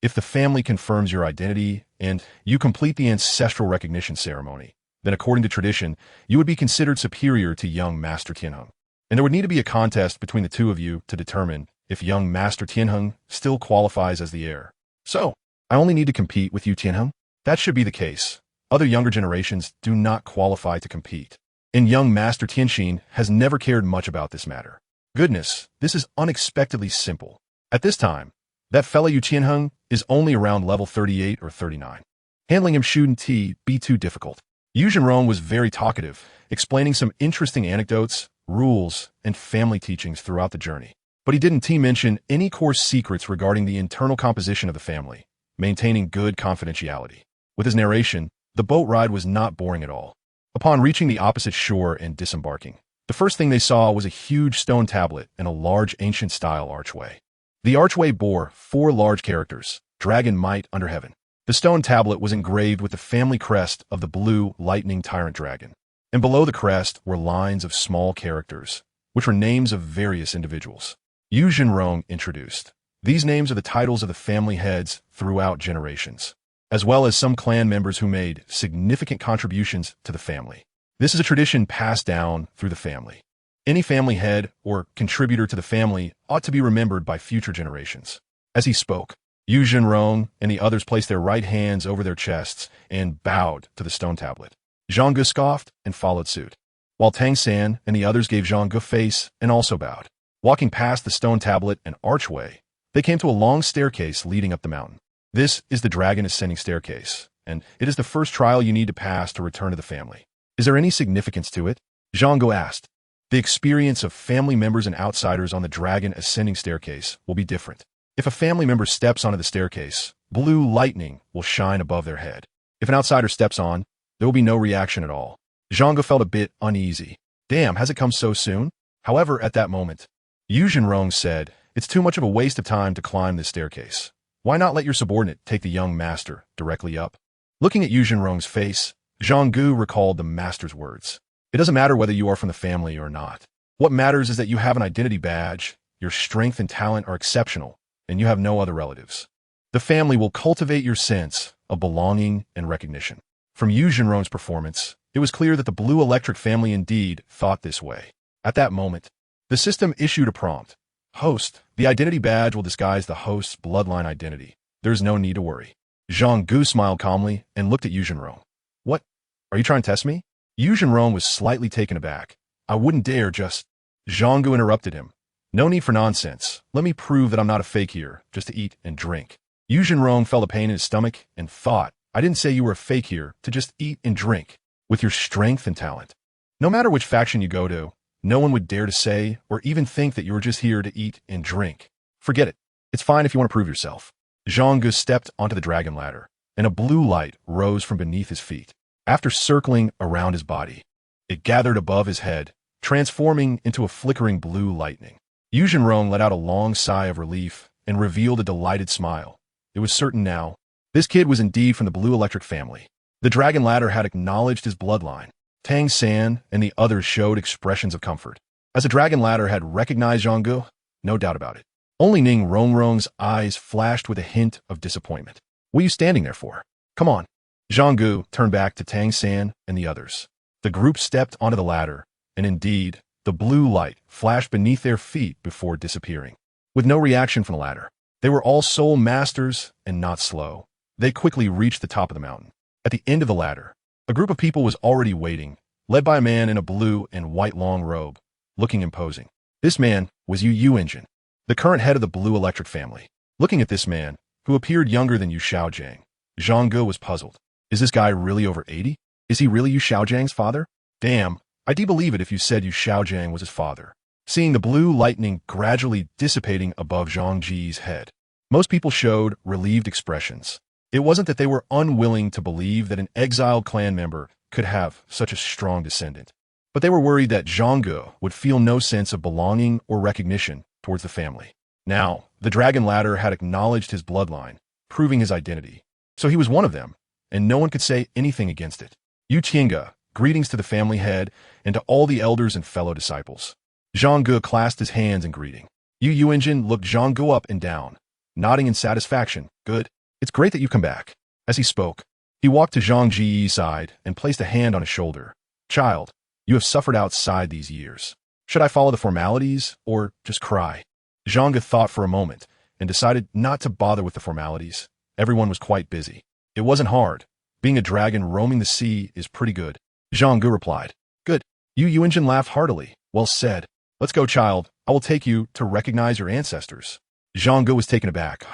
if the family confirms your identity and you complete the ancestral recognition ceremony, then according to tradition, you would be considered superior to young Master Tianheng. And there would need to be a contest between the two of you to determine if young Master Tianheng still qualifies as the heir. So, I only need to compete with you, Tianheng? That should be the case. Other younger generations do not qualify to compete. And young Master Tianxin has never cared much about this matter. Goodness, this is unexpectedly simple. At this time, that fella Yu Qianheng is only around level 38 or 39. Handling him shouldn't be too difficult. Yu Zhenrong was very talkative, explaining some interesting anecdotes, rules, and family teachings throughout the journey. But he didn't mention any core secrets regarding the internal composition of the family, maintaining good confidentiality. With his narration, the boat ride was not boring at all. Upon reaching the opposite shore and disembarking, the first thing they saw was a huge stone tablet and a large ancient-style archway. The archway bore 4 large characters, Dragon Might Under Heaven. The stone tablet was engraved with the family crest of the blue lightning tyrant dragon, and below the crest were lines of small characters, which were names of various individuals. Yu Zhenrong introduced. These names are the titles of the family heads throughout generations, as well as some clan members who made significant contributions to the family. This is a tradition passed down through the family. Any family head or contributor to the family ought to be remembered by future generations. As he spoke, Yu Zhenrong and the others placed their right hands over their chests and bowed to the stone tablet. Zhang Ge scoffed and followed suit, while Tang San and the others gave Zhang Ge face and also bowed. Walking past the stone tablet and archway, they came to a long staircase leading up the mountain. This is the Dragon Ascending Staircase, and it is the first trial you need to pass to return to the family. Is there any significance to it? Zhang Ge asked. The experience of family members and outsiders on the Dragon Ascending Staircase will be different. If a family member steps onto the staircase, blue lightning will shine above their head. If an outsider steps on, there will be no reaction at all. Zhang Ge felt a bit uneasy. Damn, has it come so soon? However, at that moment, Yu Zhenrong said, it's too much of a waste of time to climb this staircase. Why not let your subordinate take the young master directly up? Looking at Yu Zhenrong's face, Zhang Ge recalled the master's words. It doesn't matter whether you are from the family or not. What matters is that you have an identity badge, your strength and talent are exceptional, and you have no other relatives. The family will cultivate your sense of belonging and recognition. From Yu Zhenrong's performance, it was clear that the Blue Electric family indeed thought this way. At that moment, the system issued a prompt. Host, the identity badge will disguise the host's bloodline identity. There is no need to worry. Zhang Ge smiled calmly and looked at Yu Zhenrong. What? Are you trying to test me? Yu Zhenrong was slightly taken aback. I wouldn't dare just... Zhang Ge interrupted him. No need for nonsense. Let me prove that I'm not a fake here, just to eat and drink. Yu Zhenrong felt a pain in his stomach and thought, I didn't say you were a fake here to just eat and drink. With your strength and talent. No matter which faction you go to, no one would dare to say or even think that you were just here to eat and drink. Forget it. It's fine if you want to prove yourself. Zhang Ge stepped onto the dragon ladder, and a blue light rose from beneath his feet. After circling around his body, it gathered above his head, transforming into a flickering blue lightning. Yu Zhenrong let out a long sigh of relief and revealed a delighted smile. It was certain now. This kid was indeed from the Blue Electric family. The dragon ladder had acknowledged his bloodline. Tang San and the others showed expressions of comfort. As the dragon ladder had recognized Zhang Ge, no doubt about it. Only Ning Rongrong's eyes flashed with a hint of disappointment. What are you standing there for? Come on. Zhang Ge turned back to Tang San and the others. The group stepped onto the ladder, and indeed, the blue light flashed beneath their feet before disappearing. With no reaction from the ladder, they were all soul masters and not slow. They quickly reached the top of the mountain. At the end of the ladder, a group of people was already waiting, led by a man in a blue and white long robe, looking imposing. This man was Yu Engine, the current head of the Blue Electric family. Looking at this man, who appeared younger than Yu Xiaogang, Zhang Ge was puzzled. Is this guy really over 80? Is he really Yu Xiaogang's father? Damn, I'd believe it if you said Yu Xiaogang was his father. Seeing the blue lightning gradually dissipating above Zhang Ji's head, most people showed relieved expressions. It wasn't that they were unwilling to believe that an exiled clan member could have such a strong descendant, but they were worried that Zhang Ge would feel no sense of belonging or recognition towards the family. Now, the dragon ladder had acknowledged his bloodline, proving his identity. So he was one of them, and no one could say anything against it. Yu Tiange, greetings to the family head and to all the elders and fellow disciples. Zhang Ge clasped his hands in greeting. Yu Yuanjin looked Zhang Ge up and down, nodding in satisfaction. Good. It's great that you've come back. As he spoke, he walked to Zhang Ge's side and placed a hand on his shoulder. Child, you have suffered outside these years. Should I follow the formalities or just cry? Zhang Ge thought for a moment and decided not to bother with the formalities. Everyone was quite busy. It wasn't hard. Being a dragon roaming the sea is pretty good. Zhang Ge replied. Good. Yu Yuanjin laughed heartily. Well said. Let's go, child. I will take you to recognize your ancestors. Zhang Ge was taken aback.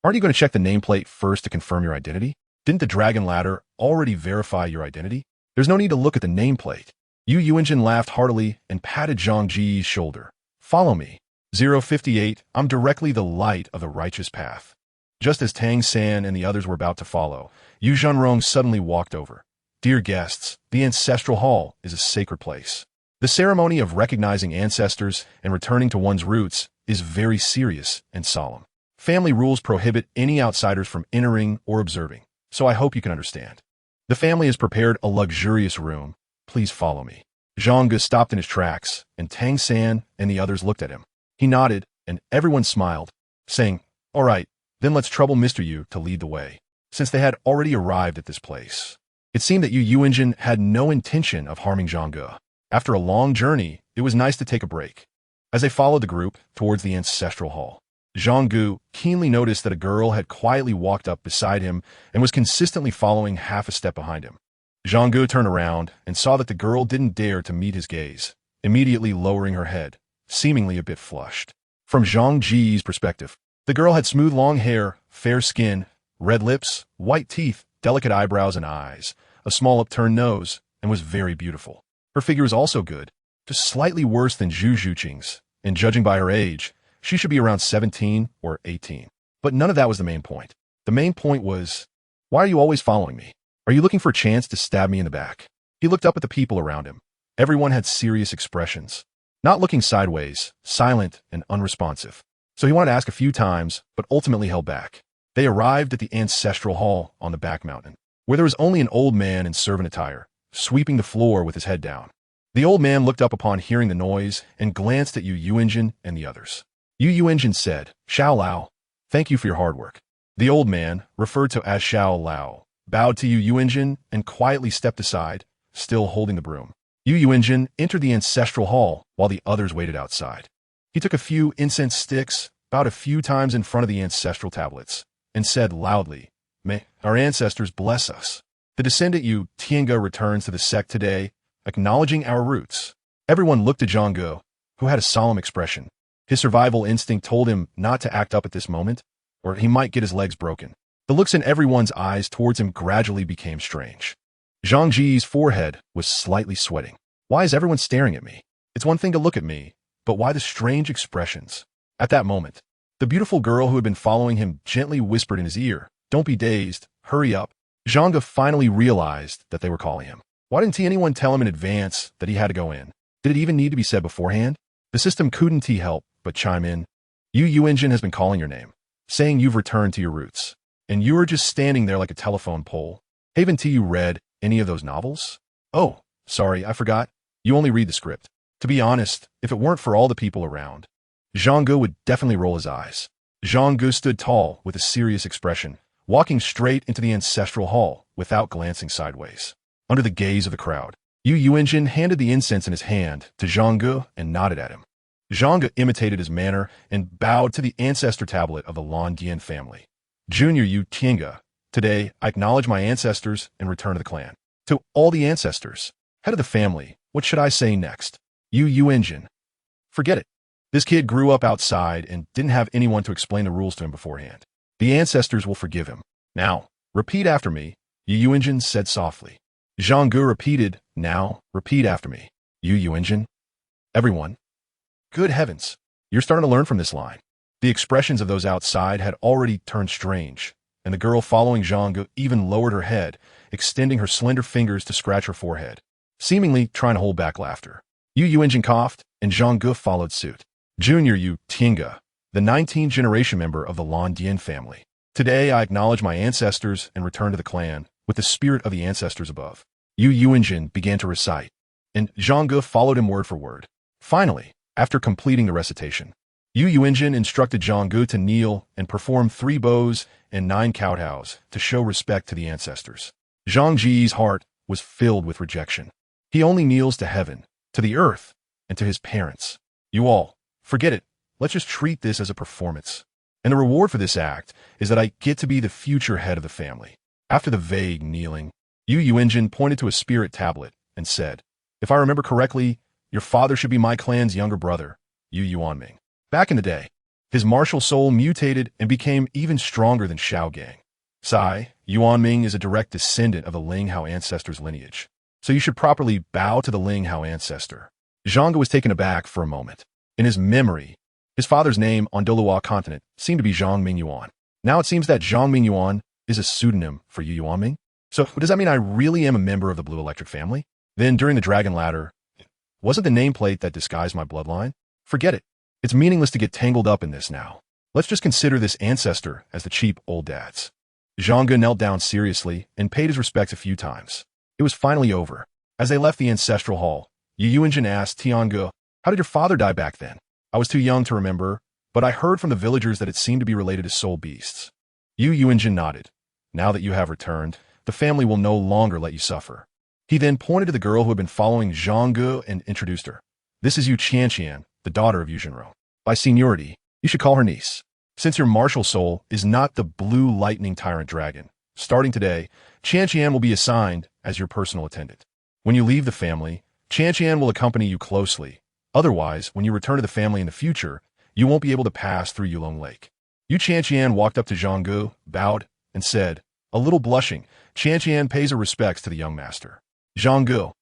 Aren't you going to check the nameplate first to confirm your identity? Didn't the dragon ladder already verify your identity? There's no need to look at the nameplate. Yu Yuanjin laughed heartily and patted Zhang Ge's shoulder. Follow me. 058, I'm directly the light of the righteous path. Just as Tang San and the others were about to follow, Yu Zhanrong suddenly walked over. Dear guests, the ancestral hall is a sacred place. The ceremony of recognizing ancestors and returning to one's roots is very serious and solemn. Family rules prohibit any outsiders from entering or observing, so I hope you can understand. The family has prepared a luxurious room. Please follow me. Zhang Ge stopped in his tracks, and Tang San and the others looked at him. He nodded, and everyone smiled, saying, All right, then let's trouble Mr. Yu to lead the way, since they had already arrived at this place. It seemed that Yu Yuanjin had no intention of harming Zhang Ge. After a long journey, it was nice to take a break. As they followed the group towards the ancestral hall, Zhang Ge keenly noticed that a girl had quietly walked up beside him and was consistently following half a step behind him. Zhang Ge turned around and saw that the girl didn't dare to meet his gaze, immediately lowering her head, seemingly a bit flushed. From Zhang Ge's perspective, the girl had smooth long hair, fair skin, red lips, white teeth, delicate eyebrows and eyes, a small upturned nose, and was very beautiful. Her figure was also good, just slightly worse than Zhu Zhuqing's, and judging by her age, she should be around 17 or 18. But none of that was the main point. The main point was, why are you always following me? Are you looking for a chance to stab me in the back? He looked up at the people around him. Everyone had serious expressions, not looking sideways, silent and unresponsive. So he wanted to ask a few times, but ultimately held back. They arrived at the ancestral hall on the back mountain, where there was only an old man in servant attire, sweeping the floor with his head down. The old man looked up upon hearing the noise and glanced at Yu Yuanjin and the others. Yu Yuanjin said, Xiao Lao, thank you for your hard work. The old man, referred to as Xiao Lao, bowed to Yu Yuanjin and quietly stepped aside, still holding the broom. Yu Yuanjin entered the ancestral hall while the others waited outside. He took a few incense sticks, bowed a few times in front of the ancestral tablets, and said loudly, May our ancestors bless us. The descendant Yu Tiange returns to the sect today, acknowledging our roots. Everyone looked at Zhang Ge, who had a solemn expression. His survival instinct told him not to act up at this moment, or he might get his legs broken. The looks in everyone's eyes towards him gradually became strange. Zhang Ge's forehead was slightly sweating. Why is everyone staring at me? It's one thing to look at me, but why the strange expressions? At that moment, the beautiful girl who had been following him gently whispered in his ear, Don't be dazed, hurry up. Zhang Ge finally realized that they were calling him. Why didn't anyone tell him in advance that he had to go in? Did it even need to be said beforehand? The system couldn't help but chime in. Yu Yuanjin has been calling your name, saying you've returned to your roots, and you are just standing there like a telephone pole. Haven't you read any of those novels? Oh, sorry, I forgot. You only read the script. To be honest, if it weren't for all the people around, Zhang Ge would definitely roll his eyes. Zhang Ge stood tall with a serious expression, walking straight into the ancestral hall without glancing sideways. Under the gaze of the crowd, Yu Yuanjin handed the incense in his hand to Zhang Ge and nodded at him. Zhang Ge imitated his manner and bowed to the ancestor tablet of the Lan Dian family. Junior Yu Tiange, today I acknowledge my ancestors and return to the clan. To all the ancestors, head of the family, what should I say next? Yu Yuanjin. Forget it. This kid grew up outside and didn't have anyone to explain the rules to him beforehand. The ancestors will forgive him. Now, repeat after me, Yu Yuanjin said softly. Zhang Ge repeated, Now, repeat after me. Yu Yuanjin. Everyone. Good heavens. You're starting to learn from this line. The expressions of those outside had already turned strange. and the girl following Zhang Ge even lowered her head, extending her slender fingers to scratch her forehead, seemingly trying to hold back laughter. Yu Yuanjin coughed, and Zhang Ge followed suit. Junior Yu Tiange, the 19th generation member of the Lan Dian family. Today I acknowledge my ancestors and return to the clan with the spirit of the ancestors above. Yu Yuanjin began to recite, and Zhang Ge followed him word for word. Finally, after completing the recitation, Yu Yuanjin instructed Zhang Ge to kneel and perform 3 bows and 9 kowtows to show respect to the ancestors. Zhang Ge's heart was filled with rejection. He only kneels to heaven, to the earth, and to his parents. You all, forget it. Let's just treat this as a performance. And the reward for this act is that I get to be the future head of the family. After the vague kneeling, Yu Yuanjin pointed to a spirit tablet and said, "If I remember correctly, your father should be my clan's younger brother, Yu Yuanming." Back in the day, his martial soul mutated and became even stronger than Xiaogang. Sai, Yuanming is a direct descendant of the Ling Hao ancestor's lineage, so you should properly bow to the Ling Hao ancestor. Zhang Ge was taken aback for a moment. In his memory, his father's name on Douluo Continent seemed to be Zhang Mingyuan. Now it seems that Zhang Mingyuan is a pseudonym for Yu Yuanming. So does that mean I really am a member of the Blue Electric family? Then during the Dragon Ladder, wasn't the nameplate that disguised my bloodline? Forget it. It's meaningless to get tangled up in this now. Let's just consider this ancestor as the cheap old dads. Zhang Ge knelt down seriously and paid his respects a few times. It was finally over. As they left the ancestral hall, Yu Yuanjin asked Tiange, "How did your father die back then?" "I was too young to remember, but I heard from the villagers that it seemed to be related to soul beasts." Yu Yuanjin nodded. "Now that you have returned, the family will no longer let you suffer." He then pointed to the girl who had been following Zhang Ge and introduced her. "This is Yu Qianqian, the daughter of Yu Zhenrou. By seniority, you should call her niece. Since your martial soul is not the blue lightning tyrant dragon, starting today, Qianqian will be assigned as your personal attendant. When you leave the family, Qianqian will accompany you closely. Otherwise, when you return to the family in the future, you won't be able to pass through Yulong Lake." Yu Qianqian walked up to Zhang Ge, bowed, and said, a little blushing, "Qianqian pays her respects to the young master." "Zhang Ge,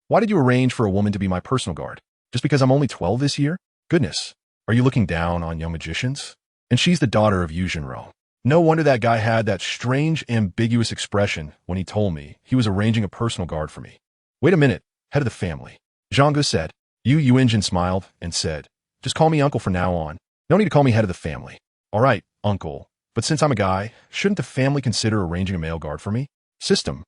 why did you arrange for a woman to be my personal guard? Just because I'm only 12 this year? Goodness, are you looking down on young magicians? And she's the daughter of Yu Zhenrou." No wonder that guy had that strange, ambiguous expression when he told me he was arranging a personal guard for me. "Wait a minute, head of the family," Zhang Ge said. Yu Yuanjin smiled and said, "Just call me uncle from now on. No need to call me head of the family." "All right, uncle, but since I'm a guy, shouldn't the family consider arranging a male guard for me?" "System.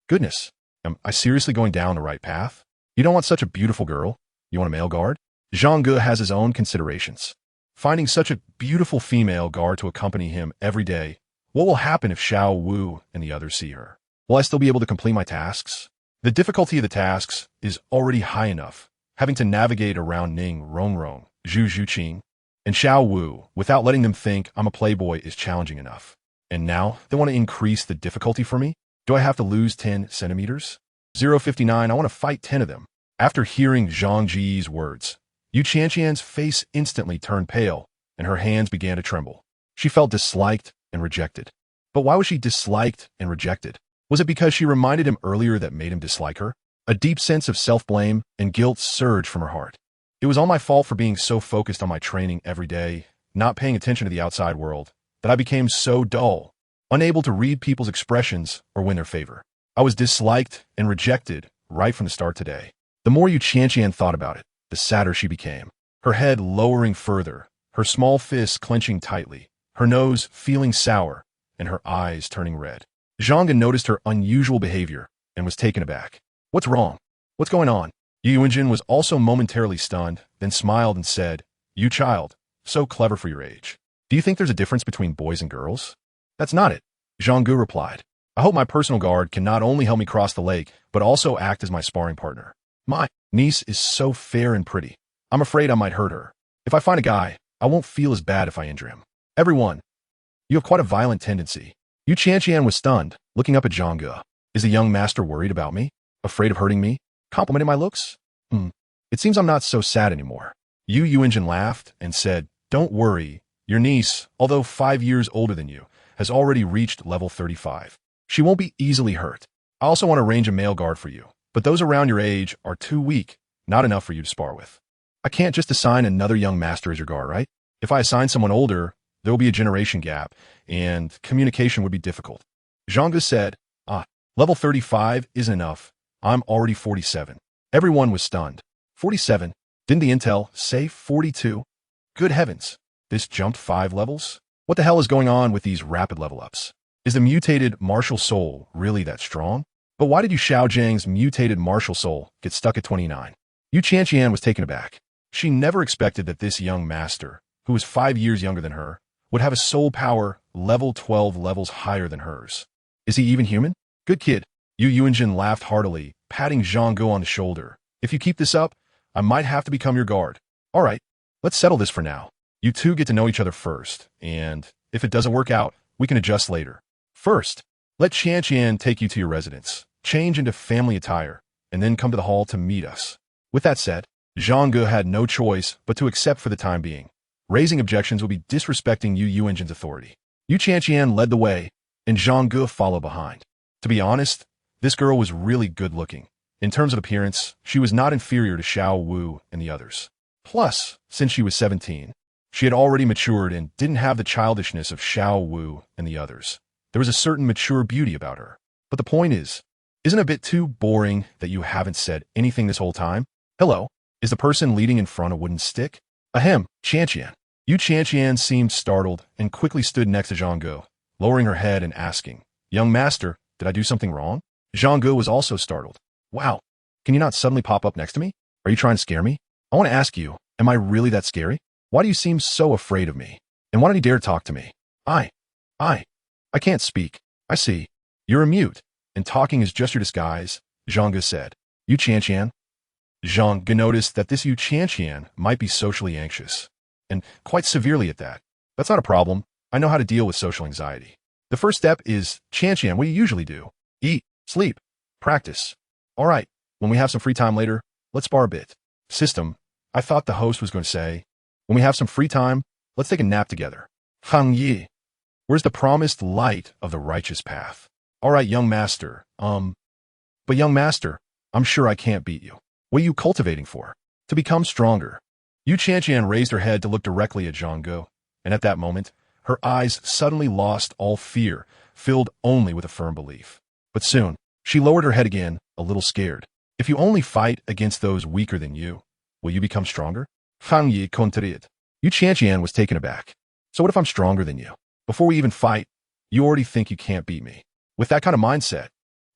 Goodness, am I seriously going down the right path? You don't want such a beautiful girl? You want a male guard?" Zhang Ge has his own considerations. Finding such a beautiful female guard to accompany him every day, what will happen if Xiaowu and the others see her? Will I still be able to complete my tasks? The difficulty of the tasks is already high enough, having to navigate around Ning Rongrong, Zhu Zhuqing, and Xiaowu without letting them think I'm a playboy is challenging enough. And now they want to increase the difficulty for me? Do I have to lose 10 centimeters? 059, I want to fight 10 of them. After hearing Zhang Ge's words, Yu Qianqian's face instantly turned pale, and her hands began to tremble. She felt disliked and rejected. But why was she disliked and rejected? Was it because she reminded him earlier that made him dislike her? A deep sense of self-blame and guilt surged from her heart. It was all my fault for being so focused on my training every day, not paying attention to the outside world, that I became so dull, unable to read people's expressions or win their favor. I was disliked and rejected right from the start today. The more Yu Qianqian thought about it, the sadder she became. Her head lowering further, her small fists clenching tightly, her nose feeling sour, and her eyes turning red. Zhang Ge noticed her unusual behavior and was taken aback. "What's wrong? What's going on?" Yu Yuanjin was also momentarily stunned, then smiled and said, "You child, so clever for your age. Do you think there's a difference between boys and girls?" "That's not it," Zhang Ge replied. "I hope my personal guard can not only help me cross the lake, but also act as my sparring partner. My niece is so fair and pretty. I'm afraid I might hurt her. If I find a guy, I won't feel as bad if I injure him. Everyone, you have quite a violent tendency." Yu Qianqian was stunned, looking up at Zhang Ge. Is the young master worried about me? Afraid of hurting me? Complimenting my looks? It seems I'm not so sad anymore. Yu Yuanjin laughed and said, "Don't worry. Your niece, although 5 years older than you, has already reached level 35. She won't be easily hurt. I also want to arrange a male guard for you, but those around your age are too weak, not enough for you to spar with. I can't just assign another young master as your guard, right? If I assign someone older, There will be a generation gap, and communication would be difficult. Zhang Ge said, level 35 isn't enough. I'm already 47. Everyone was stunned. 47? Didn't the intel say 42? Good heavens. This jumped 5 levels? What the hell is going on with these rapid level ups? Is the mutated martial soul really that strong? But why did Xiaogang's mutated martial soul get stuck at 29? Yu Qianqian was taken aback. She never expected that this young master, who was 5 years younger than her, would have a soul power level 12 levels higher than hers. Is he even human? Good kid. Yu Yuanjin laughed heartily, patting Zhang Ge on the shoulder. If you keep this up, I might have to become your guard. All right, let's settle this for now. You two get to know each other first, and if it doesn't work out, we can adjust later. First, let Qianqian take you to your residence, change into family attire, and then come to the hall to meet us. With that said, Zhang Ge had no choice but to accept for the time being. Raising objections would be disrespecting Yu Yuanjin's authority. Yu Qianqian led the way, and Zhang Ge followed behind. To be honest, this girl was really good-looking. In terms of appearance, she was not inferior to Xiaowu and the others. Plus, since she was 17, she had already matured and didn't have the childishness of Xiaowu and the others. There was a certain mature beauty about her. But the point is, isn't it a bit too boring that you haven't said anything this whole time? Hello, is the person leading in front a wooden stick? Ahem, Qianqian. Yu Qianqian seemed startled and quickly stood next to Zhang Ge, lowering her head and asking, Young master, did I do something wrong? Zhang Ge was also startled. Wow, can you not suddenly pop up next to me? Are you trying to scare me? I want to ask you, am I really that scary? Why do you seem so afraid of me? And why don't you dare talk to me? I can't speak. I see. You're a mute, and talking is just your disguise, Zhang Ge said. Yu Qianqian? Zhang Ge noticed that this Yu Qianqian might be socially anxious, and quite severely at that. That's not a problem. I know how to deal with social anxiety. The first step is, Qianqian, what do you usually do? Eat, sleep, practice. All right, when we have some free time later, let's spar a bit. System, I thought the host was going to say, when we have some free time, let's take a nap together. Hang Yi, where's the promised light of the righteous path? All right, young master, but young master, I'm sure I can't beat you. What are you cultivating for? To become stronger. Yu Qianqian raised her head to look directly at Zhang Ge, and at that moment, her eyes suddenly lost all fear, filled only with a firm belief. But soon, she lowered her head again, a little scared. If you only fight against those weaker than you, will you become stronger? Fang Yi contraried. Yu Qianqian was taken aback. So what if I'm stronger than you? Before we even fight, you already think you can't beat me. With that kind of mindset,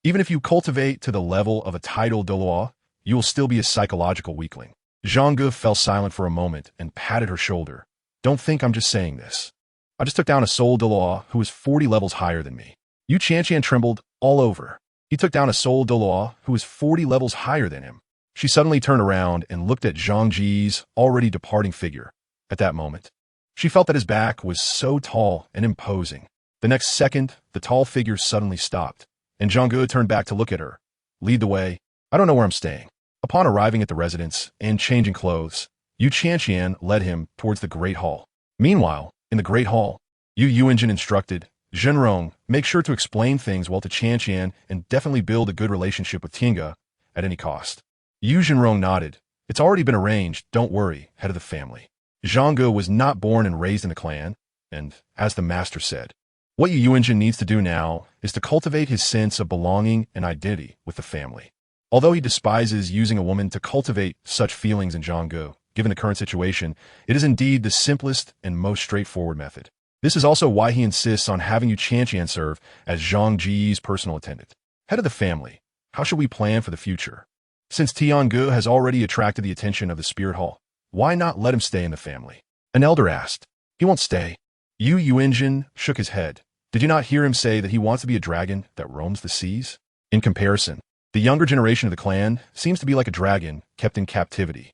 even if you cultivate to the level of a title Douluo, you will still be a psychological weakling. Zhang Ge fell silent for a moment and patted her shoulder. Don't think I'm just saying this. I just took down a soul Douluo who was 40 levels higher than me. Yu Qianqian trembled all over. He took down a soul Douluo who was 40 levels higher than him. She suddenly turned around and looked at Zhang Ge's already departing figure. At that moment, she felt that his back was so tall and imposing. The next second, the tall figure suddenly stopped, and Zhang Ge turned back to look at her. Lead the way. I don't know where I'm staying. Upon arriving at the residence and changing clothes, Yu Qianqian led him towards the Great Hall. Meanwhile, in the Great Hall, Yu Yuanjin instructed, Zhenrong, make sure to explain things well to Qianqian and definitely build a good relationship with Tinga at any cost. Yu Zhenrong nodded. It's already been arranged, don't worry, head of the family. Zhang Ge was not born and raised in the clan, and, as the master said, what Yu Yuanjin needs to do now is to cultivate his sense of belonging and identity with the family. Although he despises using a woman to cultivate such feelings in Zhang Ge, given the current situation, it is indeed the simplest and most straightforward method. This is also why he insists on having Yu Qianqian serve as Zhang Ge's personal attendant. Head of the family, how should we plan for the future? Since Tian Ge has already attracted the attention of the Spirit Hall, why not let him stay in the family? An elder asked. He won't stay. Yu Yuanjin shook his head. Did you not hear him say that he wants to be a dragon that roams the seas? In comparison, the younger generation of the clan seems to be like a dragon kept in captivity.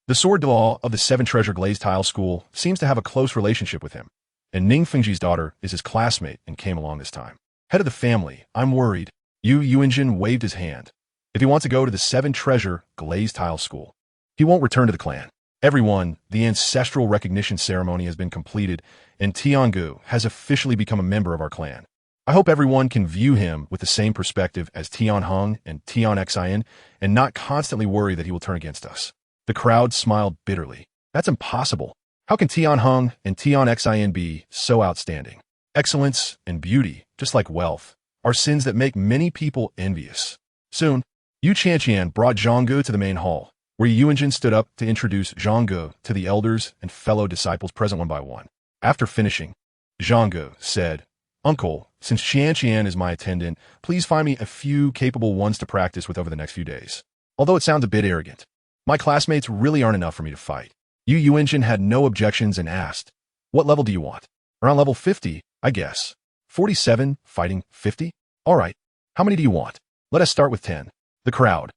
The sword law of the Seven Treasure Glazed Tile School seems to have a close relationship with him, and Ning Fengji's daughter is his classmate and came along this time. Head of the family, I'm worried. Yu Yuanjin waved his hand. If he wants to go to the Seven Treasure Glazed Tile School, he won't return to the clan. Everyone, the ancestral recognition ceremony has been completed, and Tian Ge has officially become a member of our clan. I hope everyone can view him with the same perspective as Tian Heng and Tian Xian, and not constantly worry that he will turn against us. The crowd smiled bitterly. That's impossible. How can Tianheng and Tianxin be so outstanding? Excellence and beauty, just like wealth, are sins that make many people envious. Soon, Yu Chanqian brought Zhang Ge to the main hall, where Yu Yunjin stood up to introduce Zhang Ge to the elders and fellow disciples present one by one. After finishing, Zhang Ge said, "Uncle, since Xianqian is my attendant, please find me a few capable ones to practice with over the next few days." Although it sounds a bit arrogant, my classmates really aren't enough for me to fight. Yu Yunjin had no objections and asked, "What level do you want?" "Around level 50, I guess." 47, fighting 50? All right. How many do you want? Let us start with 10. The crowd.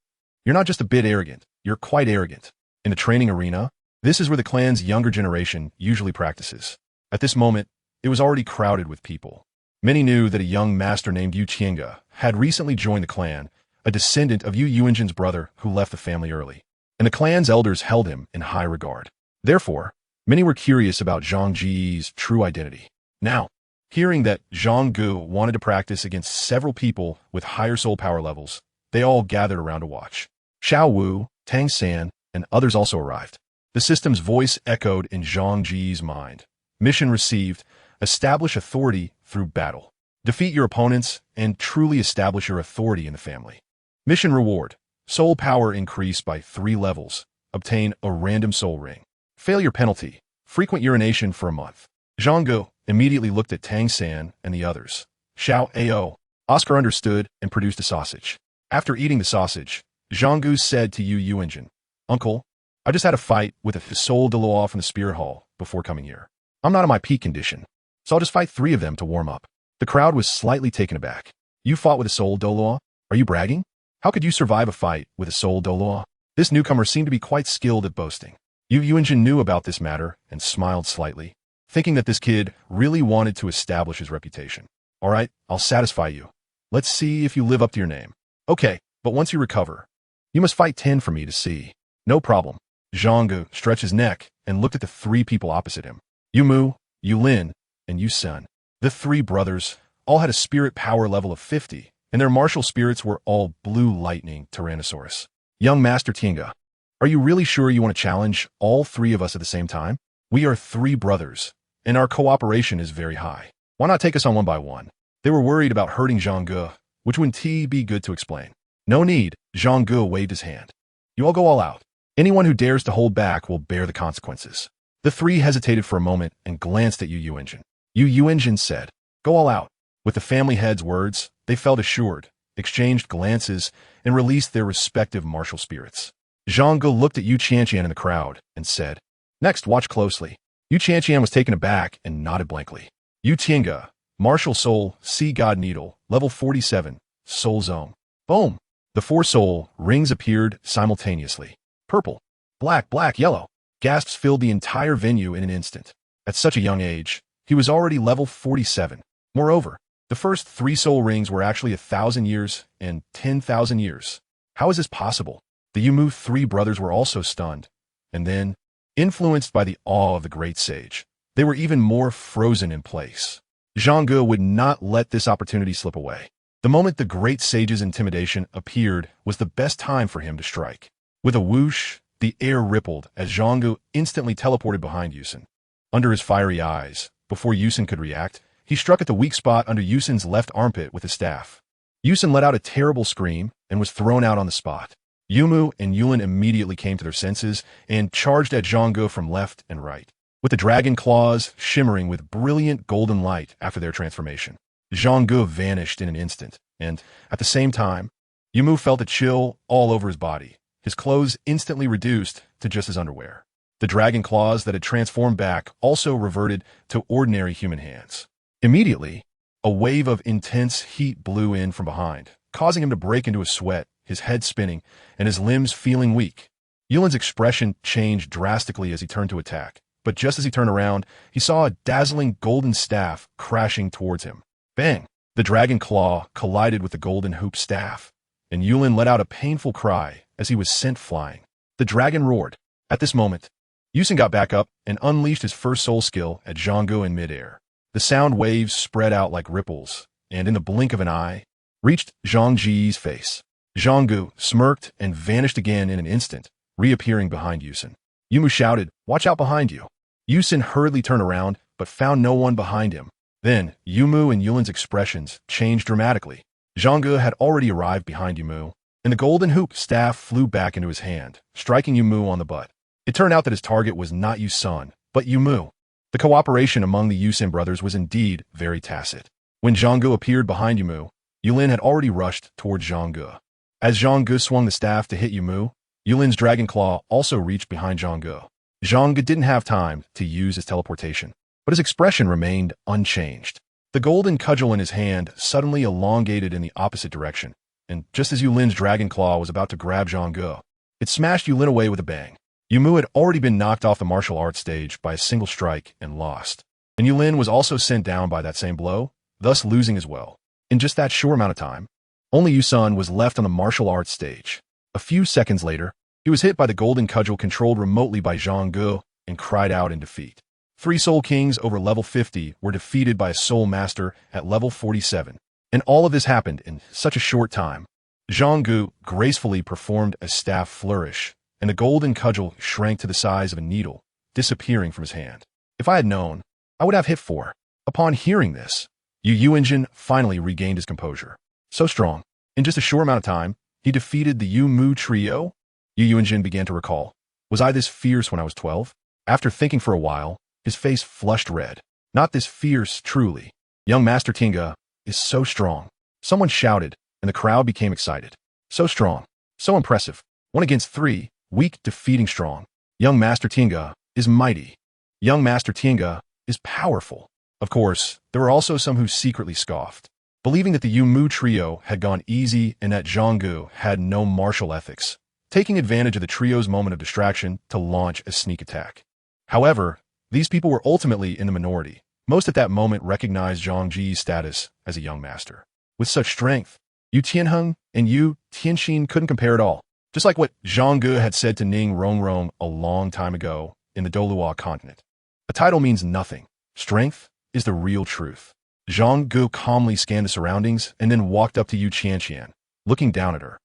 You're not just a bit arrogant, you're quite arrogant. In the training arena, this is where the clan's younger generation usually practices. At this moment, it was already crowded with people. Many knew that a young master named Yu Qianga had recently joined the clan, a descendant of Yu Yunjin's brother who left the family early, and the clan's elders held him in high regard. Therefore, many were curious about Zhang Ge's true identity. Now, hearing that Zhang Ge wanted to practice against several people with higher soul power levels, they all gathered around to watch. Xiaowu, Tang San, and others also arrived. The system's voice echoed in Zhang Ge's mind. Mission received: establish authority through battle. Defeat your opponents and truly establish your authority in the family. Mission reward: soul power increased by 3 levels. Obtain a random soul ring. Failure penalty: frequent urination for a month. Zhang Ge immediately looked at Tang San and the others. Xiaowu. Oscar understood and produced a sausage. After eating the sausage, Zhang Ge said to Yu Yunjin, "Uncle, I just had a fight with a soul Douluo from the Spirit Hall before coming here. I'm not in my peak condition, so I'll just fight 3 of them to warm up." The crowd was slightly taken aback. "You fought with a soul Douluo? Are you bragging? How could you survive a fight with a soul Douluo?" This newcomer seemed to be quite skilled at boasting. Yu Yunjin knew about this matter and smiled slightly, thinking that this kid really wanted to establish his reputation. "All right, I'll satisfy you. Let's see if you live up to your name." "Okay, but once you recover, you must fight 10 for me to see." "No problem." Zhang Ge stretched his neck and looked at the 3 people opposite him. Yu Mu, Yu Lin, and Yu Sun. The 3 brothers all had a spirit power level of 50, and their martial spirits were all blue lightning Tyrannosaurus. "Young Master Tianga, are you really sure you want to challenge all 3 of us at the same time? We are 3 brothers, and our cooperation is very high. Why not take us on one by one?" They were worried about hurting Zhang Ge, which wouldn't be good to explain. "No need." Zhang Ge waved his hand. "You all go all out. Anyone who dares to hold back will bear the consequences." The 3 hesitated for a moment and glanced at Yu Yunjin. Yu Yunjin said, "Go all out." With the family head's words, they felt assured, exchanged glances, and released their respective martial spirits. Zhang Ge looked at Yu Chanqian in the crowd and said, "Next, watch closely." Yu Chanqian was taken aback and nodded blankly. Yu Tianga, Martial Soul, Sea God Needle, level 47, Soul Zone. Boom! The 4 soul rings appeared simultaneously. Purple, black, yellow. Gasps filled the entire venue in an instant. At such a young age, he was already level 47. Moreover, the first 3 soul rings were actually 1,000 years and 10,000 years. How is this possible? The Yumu 3 brothers were also stunned. And then, influenced by the awe of the great sage, they were even more frozen in place. Zhang Ge would not let this opportunity slip away. The moment the great sage's intimidation appeared was the best time for him to strike. With a whoosh, the air rippled as Zhang Ge instantly teleported behind Yusin. Under his fiery eyes, before Yusin could react, he struck at the weak spot under Yusin's left armpit with his staff. Yusin let out a terrible scream and was thrown out on the spot. Yumu and Yulin immediately came to their senses and charged at Zhang Ge from left and right, with the dragon claws shimmering with brilliant golden light after their transformation. Zhang Ge vanished in an instant, and, at the same time, Yumu felt a chill all over his body. His clothes instantly reduced to just his underwear. The dragon claws that had transformed back also reverted to ordinary human hands. Immediately, a wave of intense heat blew in from behind, causing him to break into a sweat, his head spinning, and his limbs feeling weak. Yulin's expression changed drastically as he turned to attack, but just as he turned around, he saw a dazzling golden staff crashing towards him. Bang! The dragon claw collided with the golden hoop staff, and Yulin let out a painful cry as he was sent flying. The dragon roared. At this moment, Yusin got back up and unleashed his first soul skill at Zhang Ge in midair. The sound waves spread out like ripples, and in the blink of an eye, reached Zhang Ge's face. Zhang Ge smirked and vanished again in an instant, reappearing behind Yusin. Yumu shouted, "Watch out behind you." Yusin hurriedly turned around, but found no one behind him. Then, Yumu and Yulin's expressions changed dramatically. Zhang Ge had already arrived behind Yumu, and the golden hoop staff flew back into his hand, striking Yumu on the butt. It turned out that his target was not Yusun, but Yumu. The cooperation among the Yusin brothers was indeed very tacit. When Zhang Ge appeared behind Yumu, Yulin had already rushed towards Zhang Ge. As Zhang Ge swung the staff to hit Yumu, Yulin's dragon claw also reached behind Zhang Ge. Zhang Ge didn't have time to use his teleportation, but his expression remained unchanged. The golden cudgel in his hand suddenly elongated in the opposite direction, and just as Yulin's dragon claw was about to grab Zhang Ge, it smashed Yulin away with a bang. Yumu had already been knocked off the martial arts stage by a single strike and lost, and Yulin was also sent down by that same blow, thus losing as well. In just that short amount of time, only Yusun was left on the martial arts stage. A few seconds later, he was hit by the golden cudgel controlled remotely by Zhang Ge and cried out in defeat. 3 Soul Kings over level 50 were defeated by a Soul Master at level 47, and all of this happened in such a short time. Zhang Ge gracefully performed a staff flourish, and the golden cudgel shrank to the size of a needle, disappearing from his hand. If I had known, I would have hit 4. Upon hearing this, Yu Yuanjin finally regained his composure. So strong. In just a short amount of time, he defeated the Yu Mu trio? Yu Yuanjin began to recall. Was I this fierce when I was 12? After thinking for a while, his face flushed red. Not this fierce, truly. Young Master Tinga is so strong. Someone shouted, and the crowd became excited. So strong. So impressive. 1 against 3, weak defeating strong. Young Master Tinga is mighty. Young Master Tinga is powerful. Of course, there were also some who secretly scoffed, believing that the Yu Mu trio had gone easy and that Zhang Ge had no martial ethics, taking advantage of the trio's moment of distraction to launch a sneak attack. However, these people were ultimately in the minority. Most at that moment recognized Zhang Ge's status as a young master. With such strength, Yu Tianheng and Yu Tianxin couldn't compare at all. Just like what Zhang Ge had said to Ning Rongrong a long time ago in the Douluo Continent. A title means nothing. Strength is the real truth. Zhang Ge calmly scanned the surroundings and then walked up to Yu Tianxian, looking down at her.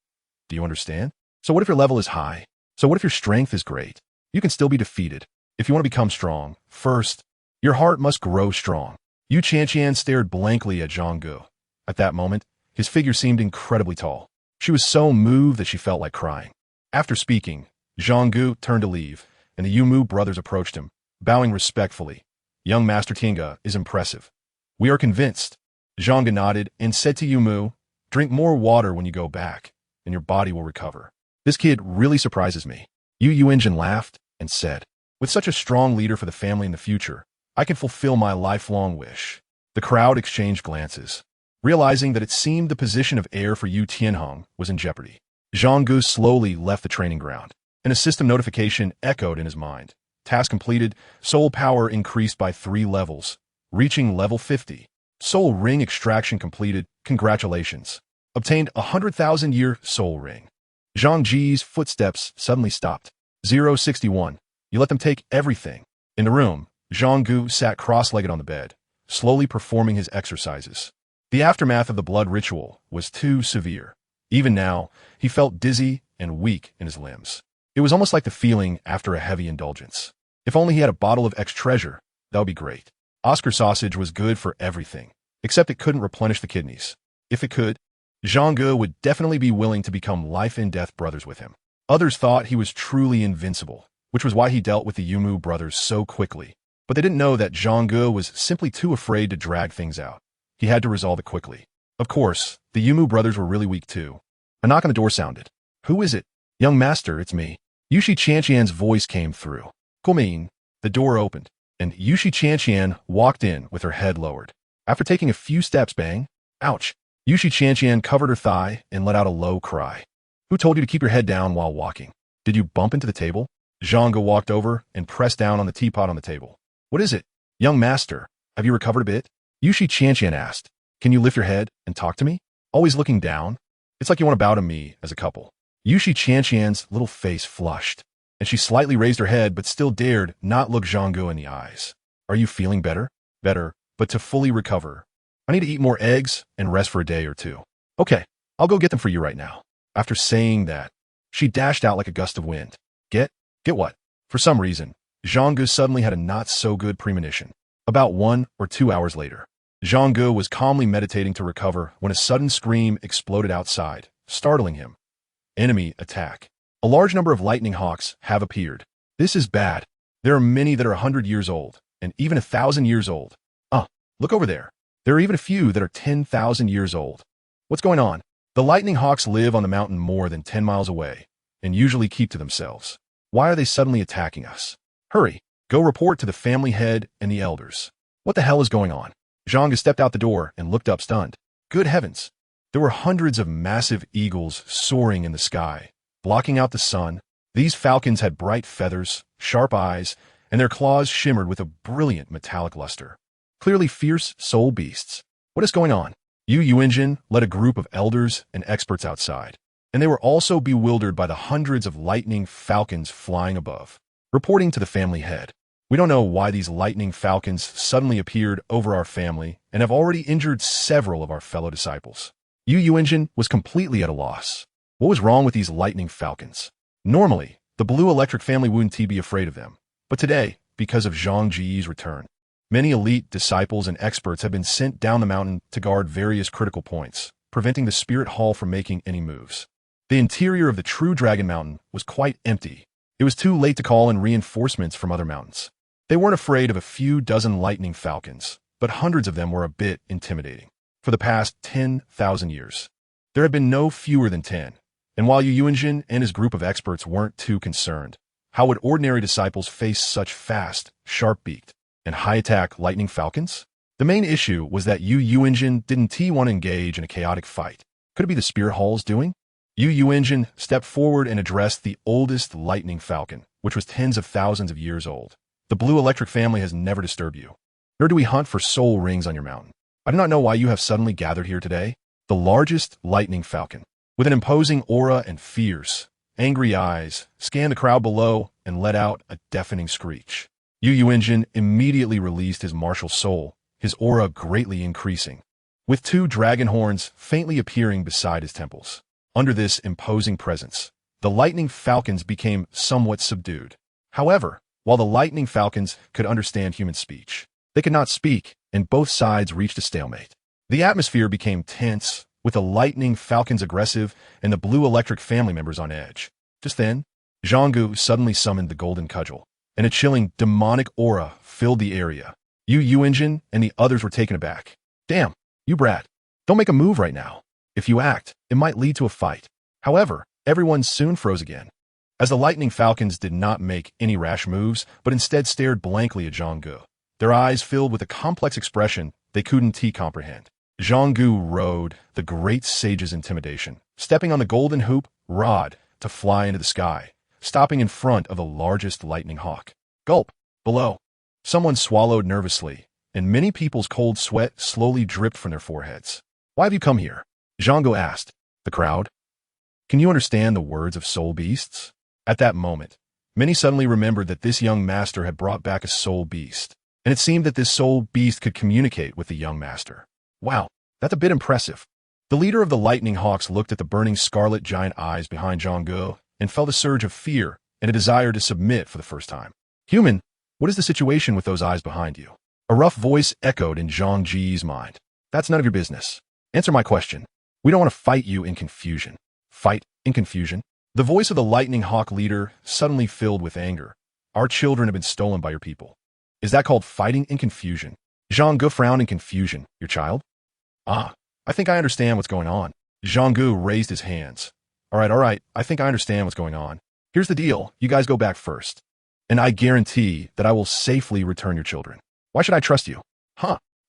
Do you understand? So what if your level is high? So what if your strength is great? You can still be defeated. If you want to become strong, first, your heart must grow strong. Yu Tianxian stared blankly at Zhang Ge. At that moment, his figure seemed incredibly tall. She was so moved that she felt like crying. After speaking, Zhang Ge turned to leave, and the Yu Mu brothers approached him, bowing respectfully. Young Master Tinga is impressive. We are convinced. Zhang Ge nodded and said to Yu Mu, drink more water when you go back, and your body will recover. This kid really surprises me. Yu Yuanjin laughed and said, with such a strong leader for the family in the future, I can fulfill my lifelong wish. The crowd exchanged glances, realizing that it seemed the position of heir for Yu Tianheng was in jeopardy. Zhang Ge slowly left the training ground, and a system notification echoed in his mind. Task completed, soul power increased by 3 levels, reaching level 50. Soul ring extraction completed, congratulations. Obtained 100,000-year soul ring. Zhang Ge's footsteps suddenly stopped. 061. You let them take everything. In the room, Zhang Ge sat cross-legged on the bed, slowly performing his exercises. The aftermath of the blood ritual was too severe. Even now, he felt dizzy and weak in his limbs. It was almost like the feeling after a heavy indulgence. If only he had a bottle of X treasure, that would be great. Oscar sausage was good for everything, except it couldn't replenish the kidneys. If it could, Zhang Ge would definitely be willing to become life-and-death brothers with him. Others thought he was truly invincible, which was why he dealt with the Yumu brothers so quickly. But they didn't know that Zhang Ge was simply too afraid to drag things out. He had to resolve it quickly. Of course, the Yumu brothers were really weak too. A knock on the door sounded. Who is it? Young master, it's me. Yushi Chanqian's voice came through. Guoming. The door opened, and Yushi Chanqian walked in with her head lowered. After taking a few steps, bang. Ouch. Yushi Chanqian covered her thigh and let out a low cry. Who told you to keep your head down while walking? Did you bump into the table? Zhang Ge walked over and pressed down on the teapot on the table. What is it? Young master, have you recovered a bit? Yushi Chanqian asked. Can you lift your head and talk to me? Always looking down? It's like you want to bow to me as a couple. Yushi Chanqian's little face flushed, and she slightly raised her head but still dared not look Zhang Ge in the eyes. Are you feeling better? Better, but to fully recover, I need to eat more eggs and rest for a day or 2. Okay, I'll go get them for you right now. After saying that, she dashed out like a gust of wind. Get what? For some reason, Zhang Ge suddenly had a not-so-good premonition. About 1 or 2 hours later, Zhang Ge was calmly meditating to recover when a sudden scream exploded outside, startling him. Enemy attack. A large number of lightning hawks have appeared. This is bad. There are many that are 100 years old, and even 1,000 years old. Look over there. There are even a few that are 10,000 years old. What's going on? The lightning hawks live on the mountain more than 10 miles away, and usually keep to themselves. Why are they suddenly attacking us? Hurry, go report to the family head and the elders. What the hell is going on? Zhang Ge stepped out the door and looked up stunned. Good heavens! There were hundreds of massive eagles soaring in the sky, blocking out the sun. These falcons had bright feathers, sharp eyes, and their claws shimmered with a brilliant metallic luster. Clearly fierce soul beasts. What is going on? Yu Yuanjin led a group of elders and experts outside, and they were also bewildered by the hundreds of lightning falcons flying above. Reporting to the family head, we don't know why these lightning falcons suddenly appeared over our family and have already injured several of our fellow disciples. Yu Yuanjin was completely at a loss. What was wrong with these lightning falcons? Normally, the blue electric family wouldn't be afraid of them, but today, because of Zhang Ge's return, many elite disciples and experts have been sent down the mountain to guard various critical points, preventing the Spirit Hall from making any moves. The interior of the true Dragon Mountain was quite empty. It was too late to call in reinforcements from other mountains. They weren't afraid of a few dozen lightning falcons, but hundreds of them were a bit intimidating. For the past 10,000 years, there had been no fewer than 10, and while Yu Yuanjin and his group of experts weren't too concerned, how would ordinary disciples face such fast, sharp-beaked, and high-attack lightning falcons? The main issue was that Yu Yuanjin didn't want to engage in a chaotic fight. Could it be the Spirit Hall's doing? Yu Yuanjin stepped forward and addressed the oldest lightning falcon, which was tens of thousands of years old. The blue electric family has never disturbed you, nor do we hunt for soul rings on your mountain. I do not know why you have suddenly gathered here today. The largest lightning falcon, with an imposing aura and fierce, angry eyes, scanned the crowd below and let out a deafening screech. Yu Yuanjin immediately released his martial soul, his aura greatly increasing, with two dragon horns faintly appearing beside his temples. Under this imposing presence, the lightning falcons became somewhat subdued. However, while the lightning falcons could understand human speech, they could not speak, and both sides reached a stalemate. The atmosphere became tense, with the lightning falcons aggressive and the blue electric family members on edge. Just then, Zhang Ge suddenly summoned the golden cudgel, and a chilling, demonic aura filled the area. Yu Yuanjin and the others were taken aback. Damn, you brat. Don't make a move right now. If you act, it might lead to a fight. However, everyone soon froze again, as the lightning falcons did not make any rash moves, but instead stared blankly at Zhang Ge. Their eyes filled with a complex expression they couldn't comprehend. Zhang Ge rode the great sage's intimidation, stepping on the golden hoop rod to fly into the sky, stopping in front of the largest lightning hawk. Gulp! Below. Someone swallowed nervously, and many people's cold sweat slowly dripped from their foreheads. Why have you come here? Zhang Ge asked. The crowd? Can you understand the words of soul beasts? At that moment, many suddenly remembered that this young master had brought back a soul beast, and it seemed that this soul beast could communicate with the young master. Wow, that's a bit impressive. The leader of the lightning hawks looked at the burning scarlet giant eyes behind Zhang Ge and felt a surge of fear and a desire to submit for the first time. Human, what is the situation with those eyes behind you? A rough voice echoed in Zhang Ge's mind. That's none of your business. Answer my question. We don't want to fight you in confusion. Fight in confusion? The voice of the lightning hawk leader suddenly filled with anger. Our children have been stolen by your people. Is that called fighting in confusion? Zhang Ge frowned in confusion. Your child? I think I understand what's going on. Zhang Ge raised his hands. All right, I think I understand what's going on. Here's the deal, you guys go back first, and I guarantee that I will safely return your children. Why should I trust you?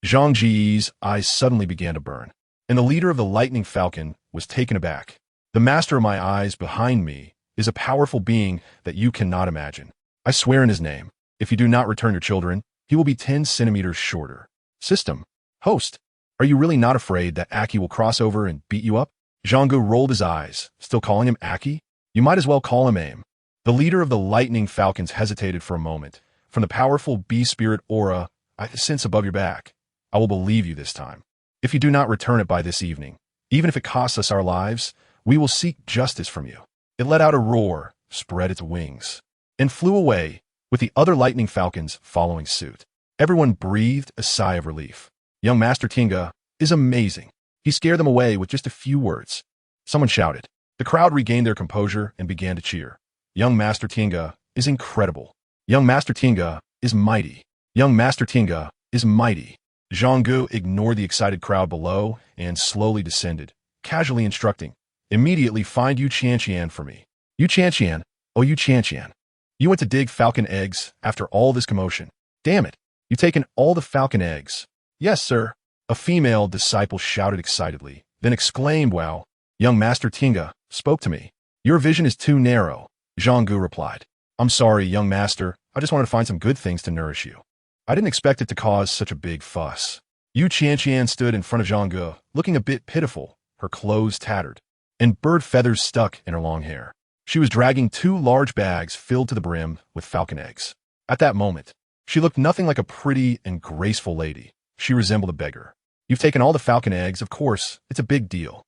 Zhang Ge's eyes suddenly began to burn, and the leader of the lightning falcon was taken aback. The master of my eyes behind me is a powerful being that you cannot imagine. I swear in his name, if you do not return your children, he will be 10 centimeters shorter. System. Host. Are you really not afraid that Aki will cross over and beat you up? Zhang Ge rolled his eyes, still calling him Aki? You might as well call him Aim. The leader of the lightning falcons hesitated for a moment. From the powerful bee-spirit aura I sense above your back, I will believe you this time. If you do not return it by this evening, even if it costs us our lives, we will seek justice from you. It let out a roar, spread its wings, and flew away, with the other lightning falcons following suit. Everyone breathed a sigh of relief. Young Master Tinga is amazing. He scared them away with just a few words. Someone shouted. The crowd regained their composure and began to cheer. Young Master Tinga is incredible. Young Master Tinga is mighty. Young Master Tinga is mighty. Zhang Ge ignored the excited crowd below and slowly descended, casually instructing, immediately find Yu Qianqian for me. Yu Qianqian, oh Yu Qianqian. You went to dig falcon eggs after all this commotion. Damn it, you've taken all the falcon eggs. Yes, sir. A female disciple shouted excitedly, then exclaimed, wow, young Master Tinga spoke to me. Your vision is too narrow, Zhang Ge replied. I'm sorry, young master, I just wanted to find some good things to nourish you. I didn't expect it to cause such a big fuss. Yu Qianqian stood in front of Zhang Ge, looking a bit pitiful, her clothes tattered, and bird feathers stuck in her long hair. She was dragging 2 large bags filled to the brim with falcon eggs. At that moment, she looked nothing like a pretty and graceful lady. She resembled a beggar. You've taken all the falcon eggs, of course, it's a big deal.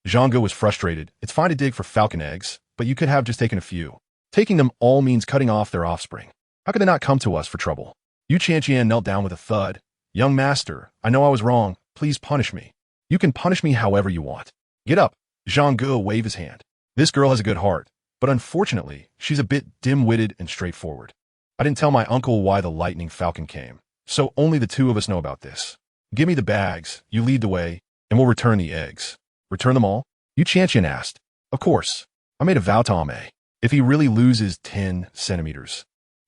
Zhang Ge was frustrated. It's fine to dig for falcon eggs, but you could have just taken a few. Taking them all means cutting off their offspring. How could they not come to us for trouble? Yu Qianqian knelt down with a thud. Young master, I know I was wrong. Please punish me. You can punish me however you want. Get up. Zhang Ge waved his hand. This girl has a good heart, but unfortunately, she's a bit dim-witted and straightforward. I didn't tell my uncle why the lightning falcon came, so only the 2 of us know about this. Give me the bags, you lead the way, and we'll return the eggs. Return them all? Yu Qianqian asked. Of course. I made a vow to Ame. If he really loses 10 centimeters.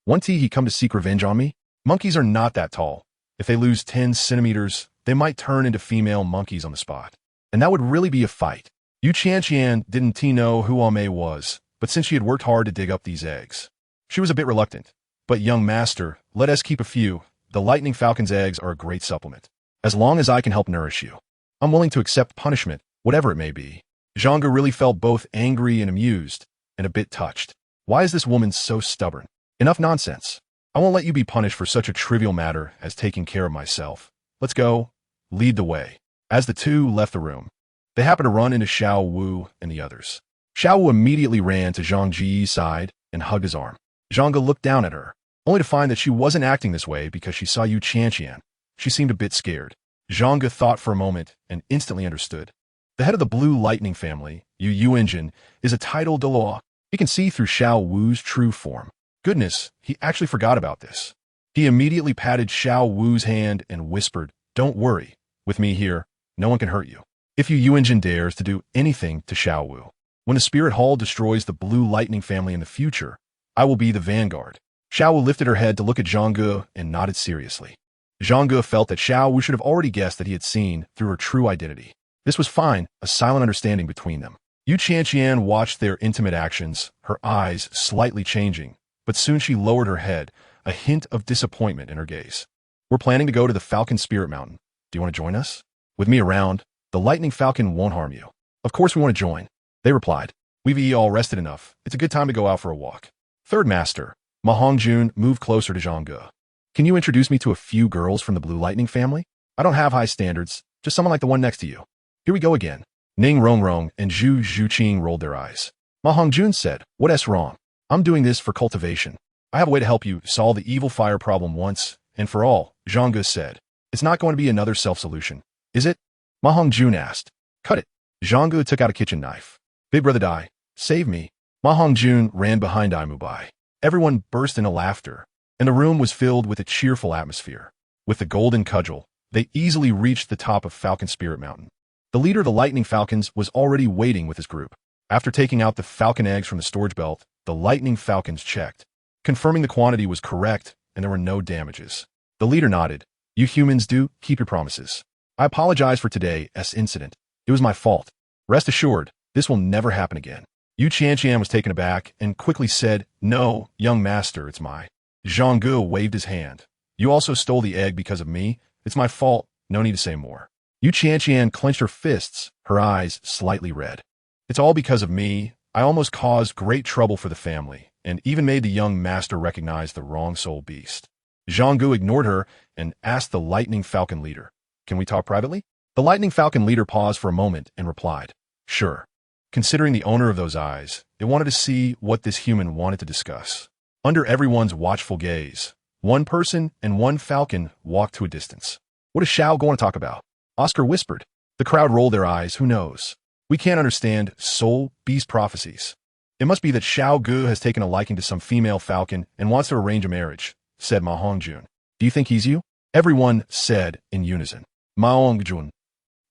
Won't he come to seek revenge on me? Monkeys are not that tall. If they lose 10 centimeters, they might turn into female monkeys on the spot. And that would really be a fight. Yu Qianqian didn't know who Ame was, but since she had worked hard to dig up these eggs, she was a bit reluctant. But young master, let us keep a few. The lightning falcon's eggs are a great supplement. As long as I can help nourish you, I'm willing to accept punishment, whatever it may be. Zhang Ge really felt both angry and amused, and a bit touched. Why is this woman so stubborn? Enough nonsense. I won't let you be punished for such a trivial matter as taking care of myself. Let's go. Lead the way. As the 2 left the room, they happened to run into Xiaowu and the others. Xiaowu immediately ran to Zhang Ge's side and hugged his arm. Zhang Ge looked down at her, only to find that she wasn't acting this way because she saw Yu Qianqian. She seemed a bit scared. Zhang Ge thought for a moment and instantly understood. The head of the Blue Lightning family, Yu Engine, is a title Douluo. He can see through Xiaowu's true form. Goodness, he actually forgot about this. He immediately patted Xiaowu's hand and whispered, don't worry. With me here, no one can hurt you. If Yu Engine dares to do anything to Xiaowu, when the Spirit Hall destroys the Blue Lightning family in the future, I will be the vanguard. Xiaowu lifted her head to look at Zhang Ge and nodded seriously. Zhang Ge felt that Xiaowu should have already guessed that he had seen through her true identity. This was fine, a silent understanding between them. Yu Qianqian watched their intimate actions, her eyes slightly changing, but soon she lowered her head, a hint of disappointment in her gaze. We're planning to go to the Falcon Spirit Mountain. Do you want to join us? With me around, the Lightning Falcon won't harm you. Of course we want to join, they replied. We've all rested enough. It's a good time to go out for a walk. Third Master, Ma Hongjun, moved closer to Zhang Ge. Can you introduce me to a few girls from the Blue Lightning family? I don't have high standards, just someone like the one next to you. Here we go again. Ning Rongrong and Zhu Zhuqing rolled their eyes. Ma Hongjun said, what's wrong? I'm doing this for cultivation. I have a way to help you solve the evil fire problem once and for all, Zhang Ge said. It's not going to be another self-solution, is it? Ma Hongjun asked. Cut it. Zhang Ge took out a kitchen knife. Big brother Dai, save me. Ma Hongjun ran behind Dai Mubai. Everyone burst into laughter, and the room was filled with a cheerful atmosphere. With the golden cudgel, they easily reached the top of Falcon Spirit Mountain. The leader of the Lightning Falcons was already waiting with his group. After taking out the falcon eggs from the storage belt, the Lightning Falcons checked, confirming the quantity was correct and there were no damages. The leader nodded. You humans do keep your promises. I apologize for today's incident. It was my fault. Rest assured, this will never happen again. Yu Qianqian was taken aback and quickly said, no, young master, it's my. Zhang Ge waved his hand. You also stole the egg because of me. It's my fault. No need to say more. Yu Qianqian clenched her fists, her eyes slightly red. It's all because of me. I almost caused great trouble for the family, and even made the young master recognize the wrong soul beast. Zhang Ge ignored her and asked the Lightning Falcon leader, can we talk privately? The Lightning Falcon leader paused for a moment and replied, sure. Considering the owner of those eyes, it wanted to see what this human wanted to discuss. Under everyone's watchful gaze, one person and one falcon walked to a distance. What does Xiao want to talk about? Oscar whispered. The crowd rolled their eyes. Who knows? We can't understand soul beast prophecies. It must be that Xiao Ge has taken a liking to some female falcon and wants to arrange a marriage, said Ma Hongjun. Do you think he's you? Everyone said in unison. Ma Hongjun.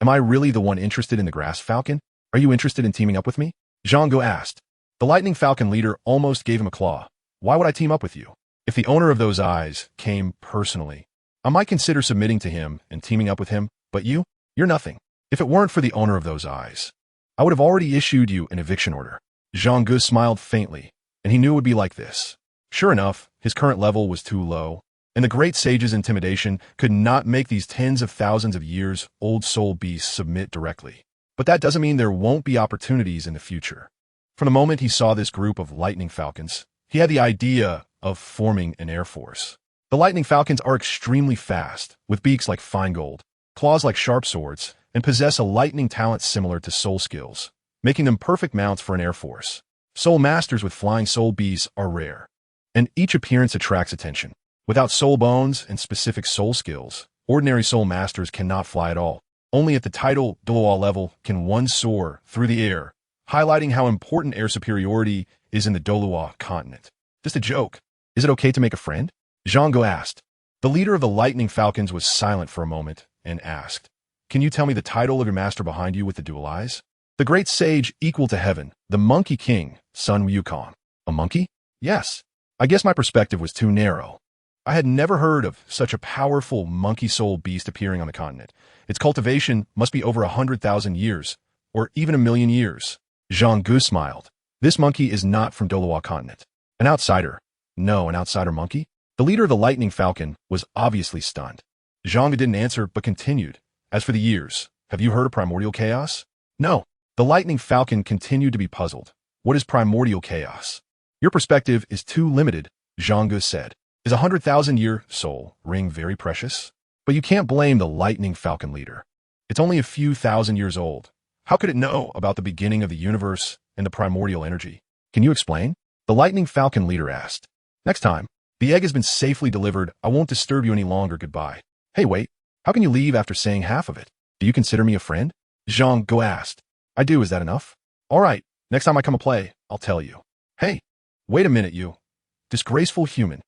Am I really the one interested in the grass falcon? Are you interested in teaming up with me? Zhang Ge asked. The lightning falcon leader almost gave him a claw. Why would I team up with you? If the owner of those eyes came personally, I might consider submitting to him and teaming up with him, but you're nothing. If it weren't for the owner of those eyes, I would have already issued you an eviction order. Zhang Ge smiled faintly, and he knew it would be like this. Sure enough, his current level was too low, and the great sage's intimidation could not make these tens of thousands of years old soul beasts submit directly. But that doesn't mean there won't be opportunities in the future. From the moment he saw this group of lightning falcons, he had the idea of forming an air force. The lightning falcons are extremely fast, with beaks like fine gold, claws like sharp swords, and possess a lightning talent similar to soul skills, making them perfect mounts for an air force. Soul masters with flying soul beasts are rare, and each appearance attracts attention. Without soul bones and specific soul skills, ordinary soul masters cannot fly at all. Only at the title Douluo level can one soar through the air, highlighting how important air superiority is in the Douluo Continent. Just a joke. Is it okay to make a friend? Zhang Ge asked. The leader of the lightning falcons was silent for a moment and asked, Can you tell me the title of your master behind you with the dual eyes? The great sage equal to heaven, the monkey king, Sun Wukong. A monkey? Yes. I guess my perspective was too narrow. I had never heard of such a powerful monkey soul beast appearing on the continent. Its cultivation must be over 100,000 years, or even 1,000,000 years. Zhang Ge smiled. This monkey is not from Douluo Continent. An outsider. No, an outsider monkey? The leader of the lightning falcon was obviously stunned. Zhang Ge didn't answer, but continued. As for the years, have you heard of primordial chaos? No. The lightning falcon continued to be puzzled. What is primordial chaos? Your perspective is too limited, Zhang Ge said. Is a 100,000-year soul ring very precious? But you can't blame the lightning falcon leader. It's only a few thousand years old. How could it know about the beginning of the universe and the primordial energy? Can you explain? The lightning falcon leader asked. Next time, the egg has been safely delivered. I won't disturb you any longer. Goodbye. Hey, wait. How can you leave after saying half of it? Do you consider me a friend? Zhang Ge asked. I do. Is that enough? All right. Next time I come to play, I'll tell you. Hey, wait a minute, you. Disgraceful human.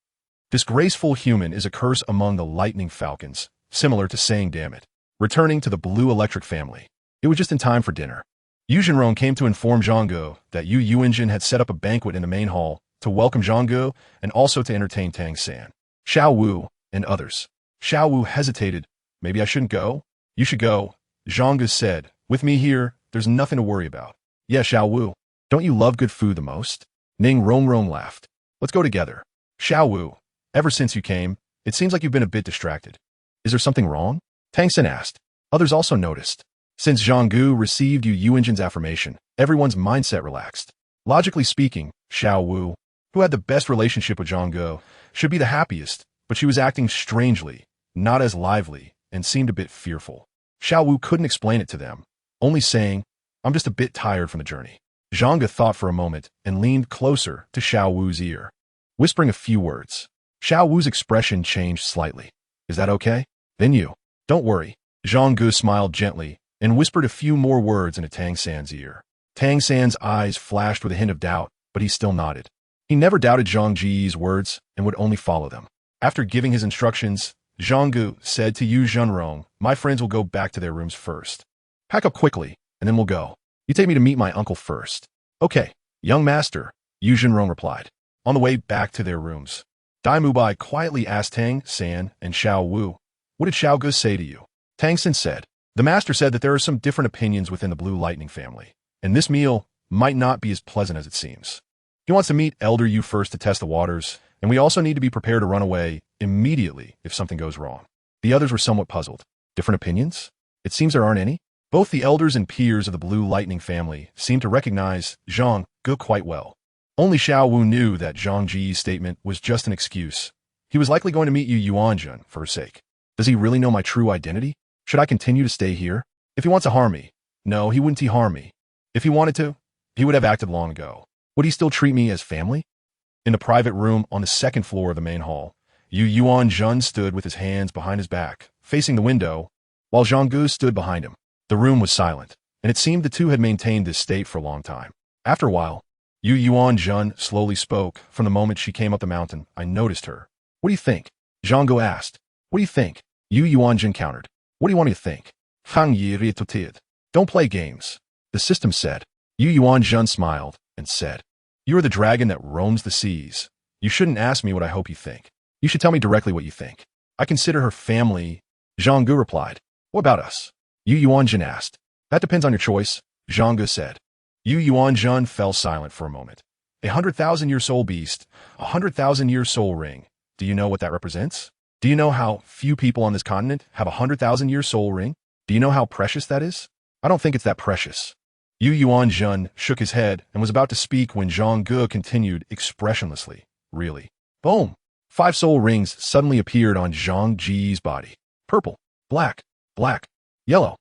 Disgraceful human is a curse among the lightning falcons, similar to saying damn it. Returning to the blue electric family. It was just in time for dinner. Yu Zhenrong came to inform Zhang Ge that Yu Yuanjin had set up a banquet in the main hall to welcome Zhang Ge and also to entertain Tang San, Xiaowu, and others. Xiaowu hesitated. Maybe I shouldn't go? You should go, Zhang Ge said. With me here, there's nothing to worry about. Yeah, Xiaowu. Don't you love good food the most? Ning Rongrong laughed. Let's go together. Xiaowu. Ever since you came, it seems like you've been a bit distracted. Is there something wrong? Tang San asked. Others also noticed. Since Zhang Ge received Yu Yuanjin's affirmation, everyone's mindset relaxed. Logically speaking, Xiaowu, who had the best relationship with Zhang Ge, should be the happiest, but she was acting strangely, not as lively, and seemed a bit fearful. Xiaowu couldn't explain it to them, only saying, I'm just a bit tired from the journey. Zhang Ge thought for a moment and leaned closer to Xiaowu's ear, whispering a few words. Xiaowu's expression changed slightly. Is that okay? Then you. Don't worry. Zhang Ge smiled gently and whispered a few more words into Tang San's ear. Tang San's eyes flashed with a hint of doubt, but he still nodded. He never doubted Zhang Ji's words and would only follow them. After giving his instructions, Zhang Ge said to Yu Zhenrong, my friends will go back to their rooms first. Pack up quickly, and then we'll go. You take me to meet my uncle first. Okay, young master, Yu Zhenrong replied. On the way back to their rooms, Dai Mubai quietly asked Tang San and Xiaowu, what did Xiao Ge say to you? Tang San said, the master said that there are some different opinions within the Blue Lightning family, and this meal might not be as pleasant as it seems. He wants to meet Elder Yu first to test the waters, and we also need to be prepared to run away immediately if something goes wrong. The others were somewhat puzzled. Different opinions? It seems there aren't any. Both the elders and peers of the Blue Lightning family seemed to recognize Zhang Ge quite well. Only Xiaowu knew that Zhang Ji's statement was just an excuse. He was likely going to meet Yu Yuanjun for her sake. Does he really know my true identity? Should I continue to stay here? If he wants to harm me, no, he wouldn't harm me. If he wanted to, he would have acted long ago. Would he still treat me as family? In the private room on the second floor of the main hall, Yu Yuanjun stood with his hands behind his back, facing the window, while Zhang Ge stood behind him. The room was silent, and it seemed the two had maintained this state for a long time. After a while, Yu Yuanjun slowly spoke. From the moment she came up the mountain, I noticed her. What do you think? Zhang Ge asked. What do you think? Yu Yuanjun countered. What do you want me to think? Fang Yi retorted. Don't play games. The system said. Yu Yuanjun smiled and said, You are the dragon that roams the seas. You shouldn't ask me what I hope you think. You should tell me directly what you think. I consider her family. Zhang Ge replied. What about us? Yu Yuanjun asked. That depends on your choice, Zhang Ge said. Yu Yuanjun fell silent for a moment. 100,000-year soul beast, 100,000-year soul ring. Do you know what that represents? Do you know how few people on this continent have 100,000-year soul ring? Do you know how precious that is? I don't think it's that precious. Yu Yuanjun shook his head and was about to speak when Zhang Ge continued expressionlessly. Really? Boom! 5 soul rings suddenly appeared on Zhang Ge's body. Purple, black, yellow,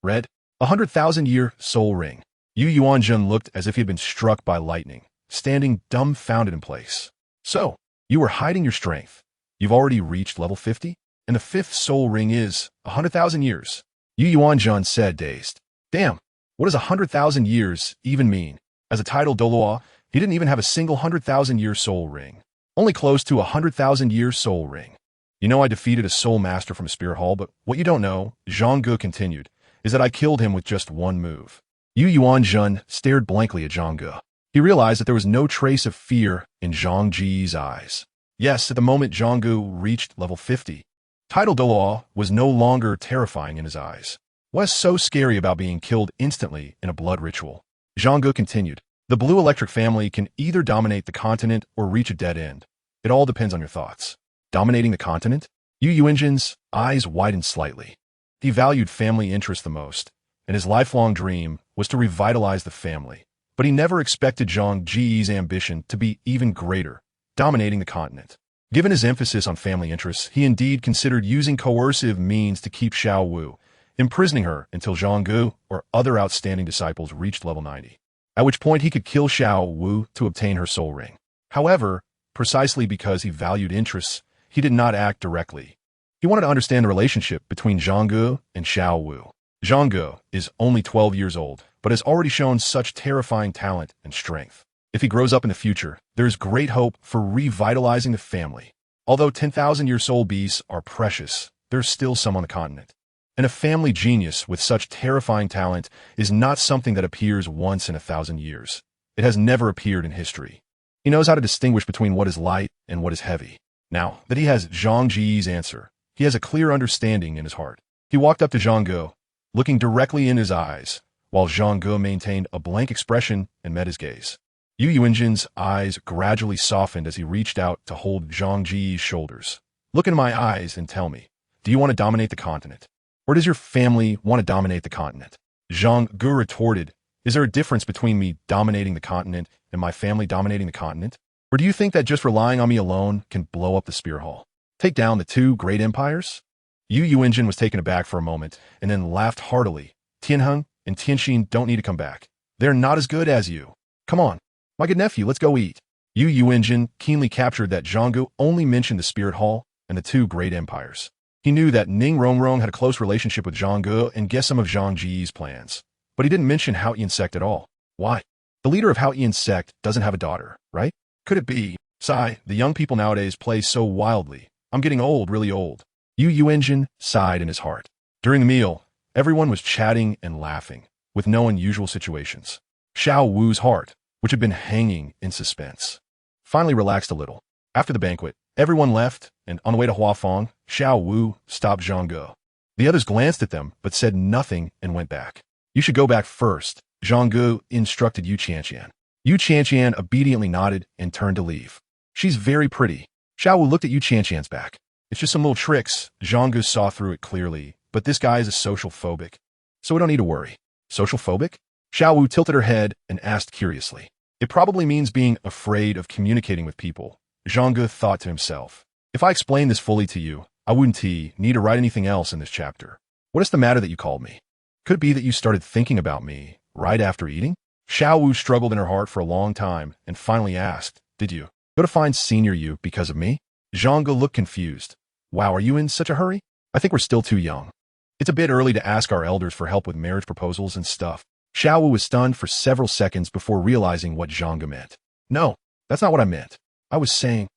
red. 100,000-year soul ring. Yu Yuanjun looked as if he had been struck by lightning, standing dumbfounded in place. So, you were hiding your strength. You've already reached level 50? And the 5th soul ring is 100,000 years. Yu Yuanjun said, dazed. Damn, what does 100,000 years even mean? As a title Douluo, he didn't even have a single 100,000-year soul ring. Only close to a 100,000-year soul ring. You know I defeated a soul master from a spirit hall, but what you don't know, Zhang Ge continued, is that I killed him with just one move. Yu Yuanjun stared blankly at Zhang Ge. He realized that there was no trace of fear in Zhang Ge's eyes. Yes, at the moment Zhang Ge reached level 50, title Douluo was no longer terrifying in his eyes. What's so scary about being killed instantly in a blood ritual? Zhang Ge continued. The blue electric family can either dominate the continent or reach a dead end. It all depends on your thoughts. Dominating the continent? Yu Yuanjun's eyes widened slightly. He valued family interest the most, and his lifelong dream was to revitalize the family. But he never expected Zhang Ge's ambition to be even greater, dominating the continent. Given his emphasis on family interests, he indeed considered using coercive means to keep Xiaowu, imprisoning her until Zhang Ge or other outstanding disciples reached level 90. At which point he could kill Xiaowu to obtain her soul ring. However, precisely because he valued interests, he did not act directly. He wanted to understand the relationship between Zhang Ge and Xiaowu. Zhang Ge is only 12 years old, but has already shown such terrifying talent and strength. If he grows up in the future, there is great hope for revitalizing the family. Although 10,000-year soul beasts are precious, there's still some on the continent. And a family genius with such terrifying talent is not something that appears once in 1,000 years. It has never appeared in history. He knows how to distinguish between what is light and what is heavy. Now that he has Zhang Ge's answer, he has a clear understanding in his heart. He walked up to Zhang Ge, looking directly in his eyes, while Zhang Ge maintained a blank expression and met his gaze. Yu Yuanjun's eyes gradually softened as he reached out to hold Zhang Ge's shoulders. Look into my eyes and tell me, do you want to dominate the continent? Or does your family want to dominate the continent? Zhang Ge retorted, is there a difference between me dominating the continent and my family dominating the continent? Or do you think that just relying on me alone can blow up the Spear Hall? Take down the 2 great empires? Yu Yuanjun was taken aback for a moment and then laughed heartily. Tianheng and Tianxin don't need to come back. They're not as good as you. Come on, my good nephew, let's go eat. Yu Yuanjun keenly captured that Zhang Ge only mentioned the Spirit Hall and the 2 great empires. He knew that Ning Rongrong had a close relationship with Zhang Ge and guessed some of Zhang Ge's plans. But he didn't mention Haoyan sect at all. Why? The leader of Haoyan sect doesn't have a daughter, right? Could it be? Sigh, the young people nowadays play so wildly. I'm getting old, really old. Yu Yuanjun sighed in his heart. During the meal, everyone was chatting and laughing, with no unusual situations. Xiaowu's heart, which had been hanging in suspense, finally relaxed a little. After the banquet, everyone left, and on the way to Huafeng, Xiaowu stopped Zhang Ge. The others glanced at them, but said nothing and went back. You should go back first, Zhang Ge instructed Yu Qianqian. Yu Qianqian obediently nodded and turned to leave. She's very pretty. Xiaowu looked at Yu Qianqian's back. It's just some little tricks. Zhang Ge saw through it clearly, but this guy is a social phobic. So we don't need to worry. Social phobic? Xiaowu tilted her head and asked curiously. It probably means being afraid of communicating with people. Zhang Ge thought to himself. If I explain this fully to you, I wouldn't need to write anything else in this chapter. What is the matter that you called me? Could it be that you started thinking about me right after eating? Xiaowu struggled in her heart for a long time and finally asked, did you? Go to find Senior Yu because of me? Zhang Ge looked confused. Wow, are you in such a hurry? I think we're still too young. It's a bit early to ask our elders for help with marriage proposals and stuff. Xiaowu was stunned for several seconds before realizing what Zhang Ge meant. No, that's not what I meant. I was saying...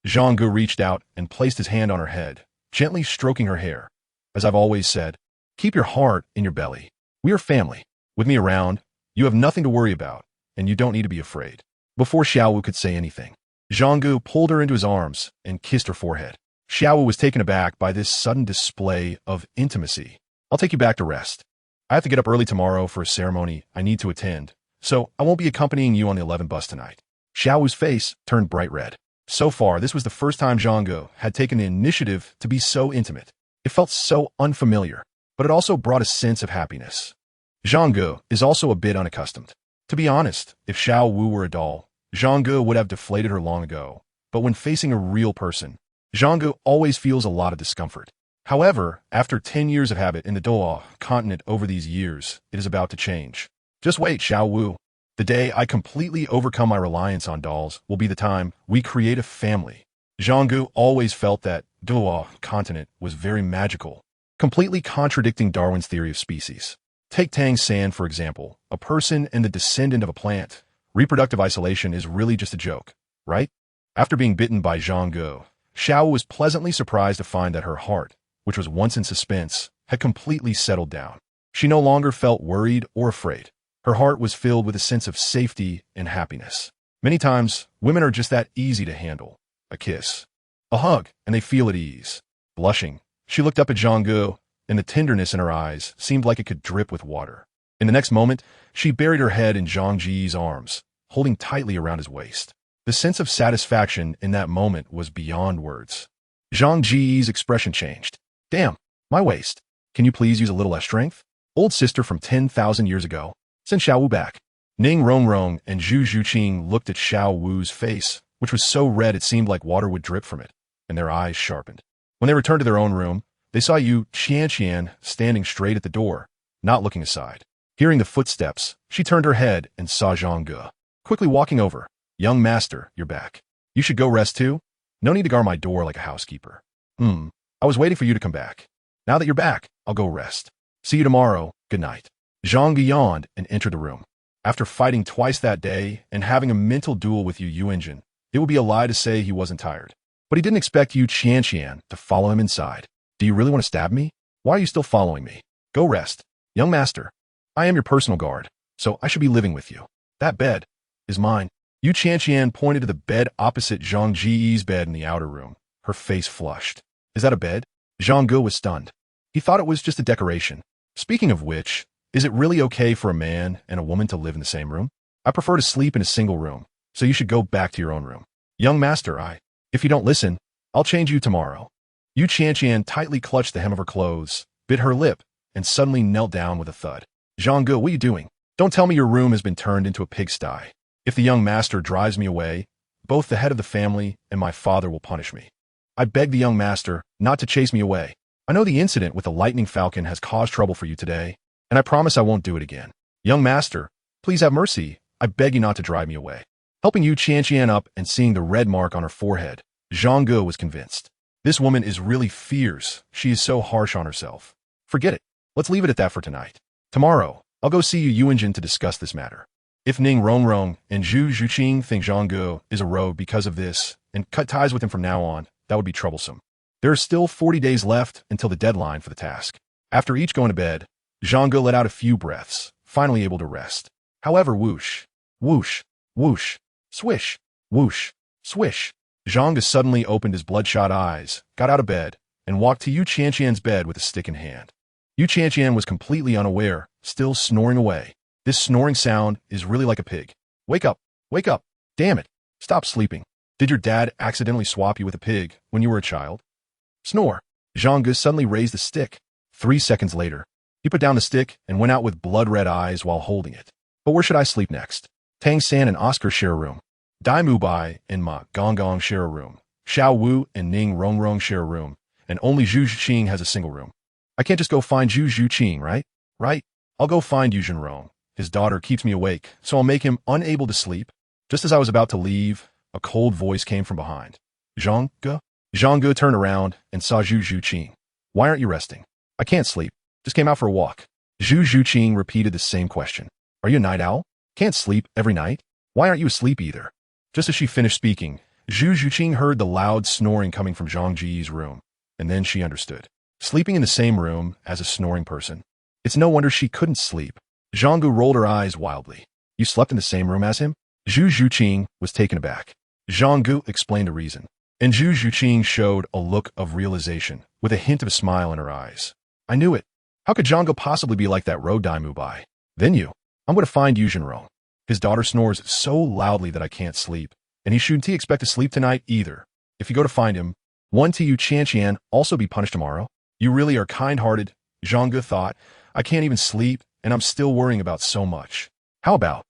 Zhang Ge reached out and placed his hand on her head, gently stroking her hair. As I've always said, keep your heart in your belly. We are family. With me around, you have nothing to worry about, and you don't need to be afraid. Before Xiaowu could say anything, Zhang Ge pulled her into his arms and kissed her forehead. Xiaowu was taken aback by this sudden display of intimacy. I'll take you back to rest. I have to get up early tomorrow for a ceremony I need to attend, so I won't be accompanying you on the 11 bus tonight. Xiaowu's face turned bright red. So far, this was the first time Zhang Ge had taken the initiative to be so intimate. It felt so unfamiliar, but it also brought a sense of happiness. Zhang Ge is also a bit unaccustomed. To be honest, if Xiaowu were a doll, Zhang Ge would have deflated her long ago. But when facing a real person, Zhang Ge always feels a lot of discomfort. However, after 10 years of habit in the Douluo Continent over these years, it is about to change. Just wait, Xiaowu. The day I completely overcome my reliance on dolls will be the time we create a family. Zhang Ge always felt that Douluo Continent was very magical, completely contradicting Darwin's theory of species. Take Tang San, for example, a person and the descendant of a plant. Reproductive isolation is really just a joke, right? After being bitten by Zhang Ge, Xiaowu was pleasantly surprised to find that her heart, which was once in suspense, had completely settled down. She no longer felt worried or afraid. Her heart was filled with a sense of safety and happiness. Many times, women are just that easy to handle. A kiss, a hug, and they feel at ease. Blushing, she looked up at Zhang Ge, and the tenderness in her eyes seemed like it could drip with water. In the next moment, she buried her head in Zhang Ge's arms, holding tightly around his waist. The sense of satisfaction in that moment was beyond words. Zhang Ge's expression changed. Damn, my waist. Can you please use a little less strength? Old sister from 10,000 years ago. Send Xiaowu back. Ning Rongrong and Zhu Zhuqing looked at Xiaowu's face, which was so red it seemed like water would drip from it, and their eyes sharpened. When they returned to their own room, they saw Yu Qianqian standing straight at the door, not looking aside. Hearing the footsteps, she turned her head and saw Zhang Ge. Quickly walking over. Young master, you're back. You should go rest too? No need to guard my door like a housekeeper. I was waiting for you to come back. Now that you're back, I'll go rest. See you tomorrow. Good night. Zhang Ge yawned and entered the room. After fighting twice that day and having a mental duel with Yu Yunjin, it would be a lie to say he wasn't tired. But he didn't expect Yu Qianqian to follow him inside. Do you really want to stab me? Why are you still following me? Go rest. Young master, I am your personal guard, so I should be living with you. That bed is mine. Yu Qianqian pointed to the bed opposite Zhang Ge's bed in the outer room. Her face flushed. Is that a bed? Zhang Ge was stunned. He thought it was just a decoration. Speaking of which, is it really okay for a man and a woman to live in the same room? I prefer to sleep in a single room, so you should go back to your own room. Young master, if you don't listen, I'll change you tomorrow. Yu Qianqian tightly clutched the hem of her clothes, bit her lip, and suddenly knelt down with a thud. Zhang Ge, what are you doing? Don't tell me your room has been turned into a pigsty. If the young master drives me away, both the head of the family and my father will punish me. I beg the young master not to chase me away. I know the incident with the lightning falcon has caused trouble for you today, and I promise I won't do it again. Young master, please have mercy. I beg you not to drive me away. Helping Yu Qianqian up and seeing the red mark on her forehead, Zhang Ge was convinced. This woman is really fierce. She is so harsh on herself. Forget it. Let's leave it at that for tonight. Tomorrow, I'll go see Yu Yunjin to discuss this matter. If Ning Rongrong and Zhu Zhuqing think Zhang Ge is a rogue because of this and cut ties with him from now on, that would be troublesome. There are still 40 days left until the deadline for the task. After each going to bed, Zhang Ge let out a few breaths, finally able to rest. However, whoosh, whoosh, whoosh, swish, whoosh, swish. Zhang Ge suddenly opened his bloodshot eyes, got out of bed, and walked to Yu Qianqian's bed with a stick in hand. Yu Qianqian was completely unaware, still snoring away. This snoring sound is really like a pig. Wake up, wake up, damn it, stop sleeping. Did your dad accidentally swap you with a pig when you were a child? Snore. Zhang Ge suddenly raised the stick. 3 seconds later, he put down the stick and went out with blood-red eyes while holding it. But where should I sleep next? Tang San and Oscar share a room. Dai Mubai and Ma Gongong share a room. Xiaowu and Ning Rongrong share a room. And only Zhu Zhuqing has a single room. I can't just go find Zhu Zhuqing, right? Right? I'll go find Yu Zhenrong. His daughter keeps me awake, so I'll make him unable to sleep. Just as I was about to leave, A cold voice came from behind. Zhang Ge? Zhang Ge turned around and saw Zhu Zhuqing. Why aren't you resting? I can't sleep. Just came out for a walk. Zhu Zhuqing repeated the same question. Are you a night owl? Can't sleep every night? Why aren't you asleep either? Just as she finished speaking, Zhu Zhuqing heard the loud snoring coming from Zhang Ge's room, and then she understood. Sleeping in the same room as a snoring person. It's no wonder she couldn't sleep. Zhang Ge rolled her eyes wildly. You slept in the same room as him? Zhu Zhuqing was taken aback. Zhang Ge explained the reason, and Zhu Zhuqing showed a look of realization, with a hint of a smile in her eyes. I knew it. How could Zhang Ge possibly be like that road Dai Mubai? Then I'm going to find Yu Zhenrong. His daughter snores so loudly that I can't sleep, and he shouldn't expect to sleep tonight either. If you go to find him, won't you Qian also be punished tomorrow? You really are kind-hearted, Zhang Ge thought. I can't even sleep, and I'm still worrying about so much. How about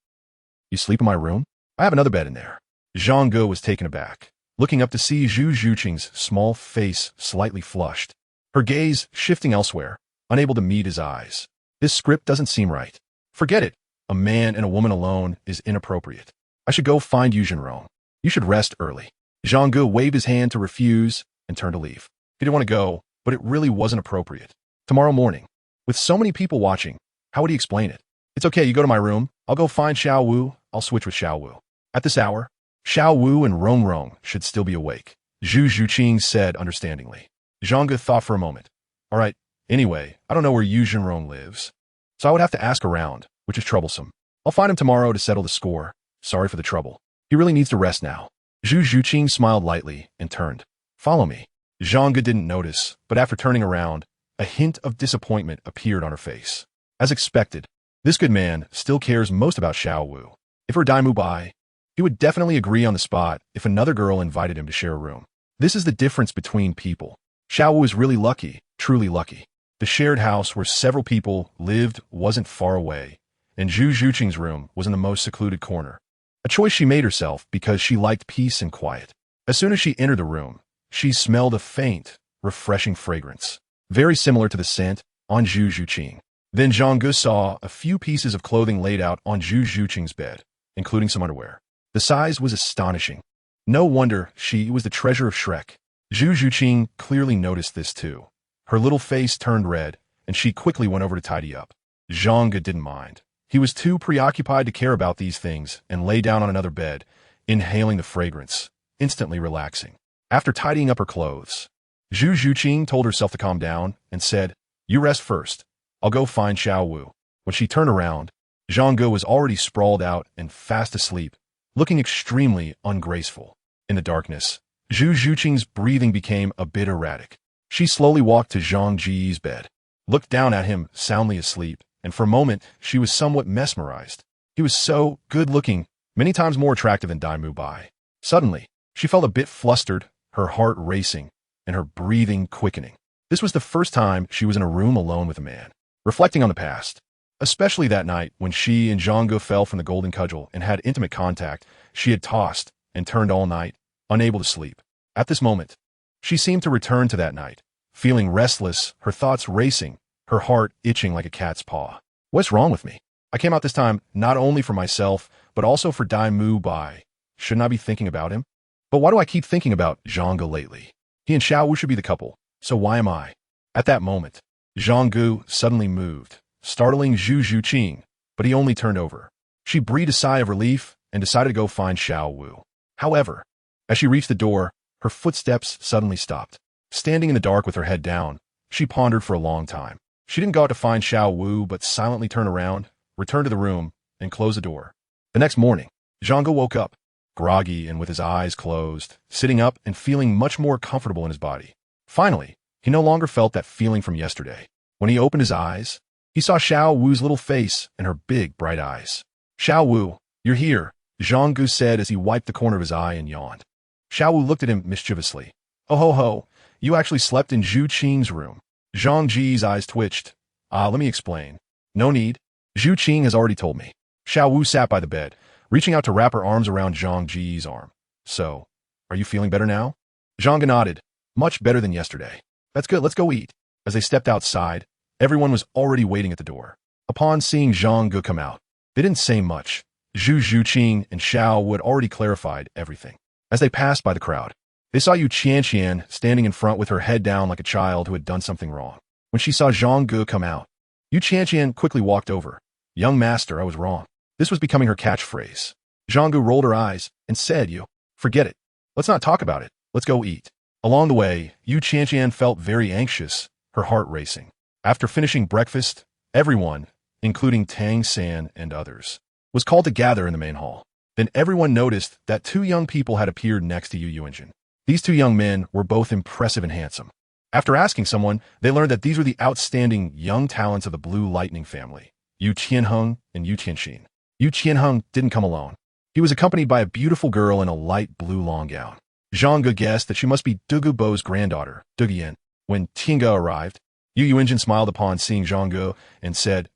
you sleep in my room? I have another bed in there. Zhang Ge was taken aback, looking up to see Zhu Zhuqing's small face slightly flushed, her gaze shifting elsewhere, unable to meet his eyes. This script doesn't seem right. Forget it. A man and a woman alone is inappropriate. I should go find Yu Zhenrong. You should rest early. Zhang Ge waved his hand to refuse and turned to leave. He didn't want to go, but it really wasn't appropriate. Tomorrow morning, with so many people watching, how would he explain it? It's okay, you go to my room. I'll go find Xiaowu. I'll switch with Xiaowu. At this hour, Xiaowu and Rong should still be awake, Zhu Zhuqing said understandingly. Zhang Ge thought for a moment. All right, anyway, I don't know where Yu Zhenrong lives, so I would have to ask around, which is troublesome. I'll find him tomorrow to settle the score. Sorry for the trouble. He really needs to rest now. Zhu Zhuqing smiled lightly and turned. Follow me. Zhang Ge didn't notice, but after turning around, a hint of disappointment appeared on her face. As expected, this good man still cares most about Xiaowu. If her Dai Mubai, he would definitely agree on the spot if another girl invited him to share a room. This is the difference between people. Xiaowu is really lucky, truly lucky. The shared house where several people lived wasn't far away, and Zhu Zhuqing's room was in the most secluded corner. A choice she made herself because she liked peace and quiet. As soon as she entered the room, she smelled a faint, refreshing fragrance, very similar to the scent on Zhu Zhuqing. Then Zhang Ge saw a few pieces of clothing laid out on Zhu Zhuqing's bed, including some underwear. The size was astonishing. No wonder she was the treasure of Shrek. Zhu Zhuqing clearly noticed this too. Her little face turned red, and she quickly went over to tidy up. Zhang Ge didn't mind. He was too preoccupied to care about these things and lay down on another bed, inhaling the fragrance, instantly relaxing. After tidying up her clothes, Zhu Zhuqing told herself to calm down and said, You rest first. I'll go find Xiaowu. When she turned around, Zhang Ge was already sprawled out and fast asleep, looking extremely ungraceful. In the darkness, Zhu Zhuqing's breathing became a bit erratic. She slowly walked to Zhang Ge's bed, looked down at him soundly asleep, and for a moment she was somewhat mesmerized. He was so good-looking, many times more attractive than Dai Mubai. Suddenly, she felt a bit flustered, her heart racing, and her breathing quickening. This was the first time she was in a room alone with a man. Reflecting on the past, especially that night when she and Zhang Ge fell from the golden cudgel and had intimate contact, she had tossed and turned all night, unable to sleep. At this moment, she seemed to return to that night, feeling restless, her thoughts racing, her heart itching like a cat's paw. What's wrong with me? I came out this time not only for myself, but also for Dai Mubai. Shouldn't I be thinking about him? But why do I keep thinking about Zhang Ge lately? He and Xiaowu should be the couple, so why am I? At that moment, Zhang Ge suddenly moved, startling Zhu Zhuqing, but he only turned over. She breathed a sigh of relief and decided to go find Xiaowu. However, as she reached the door, her footsteps suddenly stopped. Standing in the dark with her head down, she pondered for a long time. She didn't go out to find Xiaowu, but silently turned around, returned to the room, and closed the door. The next morning, Zhang Ge woke up, groggy and with his eyes closed, sitting up and feeling much more comfortable in his body. Finally, he no longer felt that feeling from yesterday. When he opened his eyes, he saw Xiaowu's little face and her big, bright eyes. Xiaowu, you're here, Zhang Ge said as he wiped the corner of his eye and yawned. Xiaowu looked at him mischievously. Oh ho ho, you actually slept in Zhu Qing's room. Zhang Ge's eyes twitched. Let me explain. No need. Zhu Qing has already told me. Xiaowu sat by the bed, reaching out to wrap her arms around Zhang Ge's arm. So, are you feeling better now? Zhang Ge nodded. Much better than yesterday. That's good, let's go eat. As they stepped outside, everyone was already waiting at the door. Upon seeing Zhang Ge come out, they didn't say much. Zhu Zhuqing and Xiaowu had already clarified everything. As they passed by the crowd, they saw Yu Qianqian standing in front with her head down like a child who had done something wrong. When she saw Zhang Ge come out, Yu Qianqian quickly walked over. "Young master, I was wrong." This was becoming her catchphrase. Zhang Ge rolled her eyes and said, "You, forget it. Let's not talk about it. Let's go eat." Along the way, Yu Qianqian felt very anxious, her heart racing. After finishing breakfast, everyone, including Tang San and others, was called to gather in the main hall. Then everyone noticed that two young people had appeared next to Yu Yuanjin. These two young men were both impressive and handsome. After asking someone, they learned that these were the outstanding young talents of the Blue Lightning family, Yu Qianheng and Yu Qianxin. Yu Qianheng didn't come alone. He was accompanied by a beautiful girl in a light blue long gown. Zhang Ge guessed that she must be Dugu Bo's granddaughter, Dugu Yin. When Tinga arrived, Yu Yuanjin smiled upon seeing Zhang Ge and said,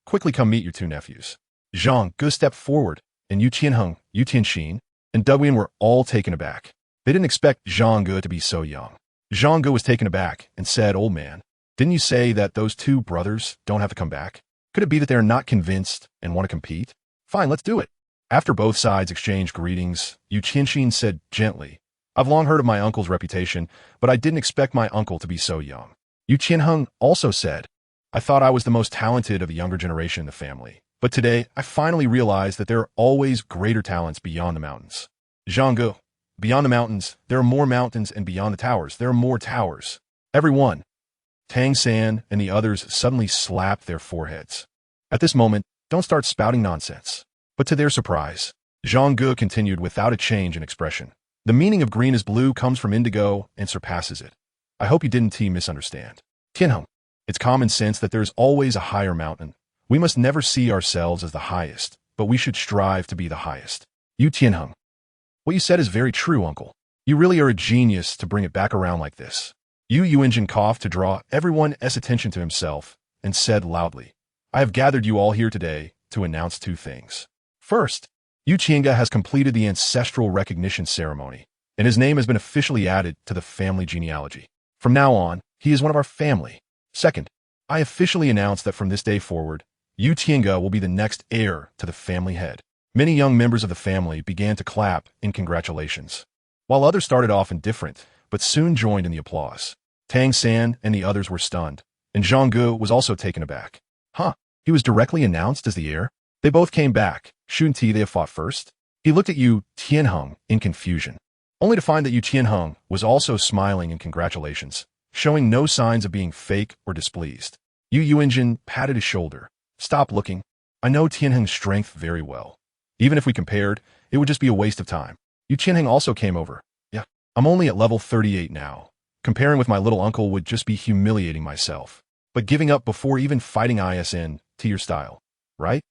quickly come meet your two nephews." Zhang Ge stepped forward, and Yu Qianheng, Yu Tianxin, and Dugu Yin were all taken aback. They didn't expect Zhang Ge to be so young. Zhang Ge was taken aback and said, "Old man, didn't you say that those two brothers don't have to come back? Could it be that they're not convinced and want to compete? Fine, let's do it." After both sides exchanged greetings, Yu Qianxin said gently, "I've long heard of my uncle's reputation, but I didn't expect my uncle to be so young." Yu Qianheng also said, "I thought I was the most talented of the younger generation in the family, but today I finally realized that there are always greater talents beyond the mountains." Zhang Ge, "Beyond the mountains, there are more mountains, and beyond the towers, there are more towers." Everyone, Tang San and the others, suddenly slapped their foreheads. At this moment, don't start spouting nonsense. But to their surprise, Zhang Ge continued without a change in expression. "The meaning of green is blue comes from indigo and surpasses it. I hope you didn't misunderstand. Tianheng, it's common sense that there's always a higher mountain. We must never see ourselves as the highest, but we should strive to be the highest." Yu Tianheng, "What you said is very true, uncle. You really are a genius to bring it back around like this." Yu Yuanjin coughed to draw everyone's attention to himself and said loudly, "I have gathered you all here today to announce two things. First, Yu Qianga has completed the ancestral recognition ceremony, and his name has been officially added to the family genealogy. From now on, he is one of our family. Second, I officially announce that from this day forward, Yu Qianga will be the next heir to the family head." Many young members of the family began to clap in congratulations, while others started off indifferent, but soon joined in the applause. Tang San and the others were stunned, and Zhang Ge was also taken aback. He was directly announced as the heir? They both came back. Shouldn't they have fought first? He looked at Yu Tianheng in confusion, only to find that Yu Tianheng was also smiling in congratulations, showing no signs of being fake or displeased. Yu Yuanjin patted his shoulder. "Stop looking. I know Tianheng's strength very well. Even if we compared, it would just be a waste of time." Yu Tianheng also came over. "Yeah, I'm only at level 38 now. Comparing with my little uncle would just be humiliating myself. But giving up before even fighting ISN to your style, right?"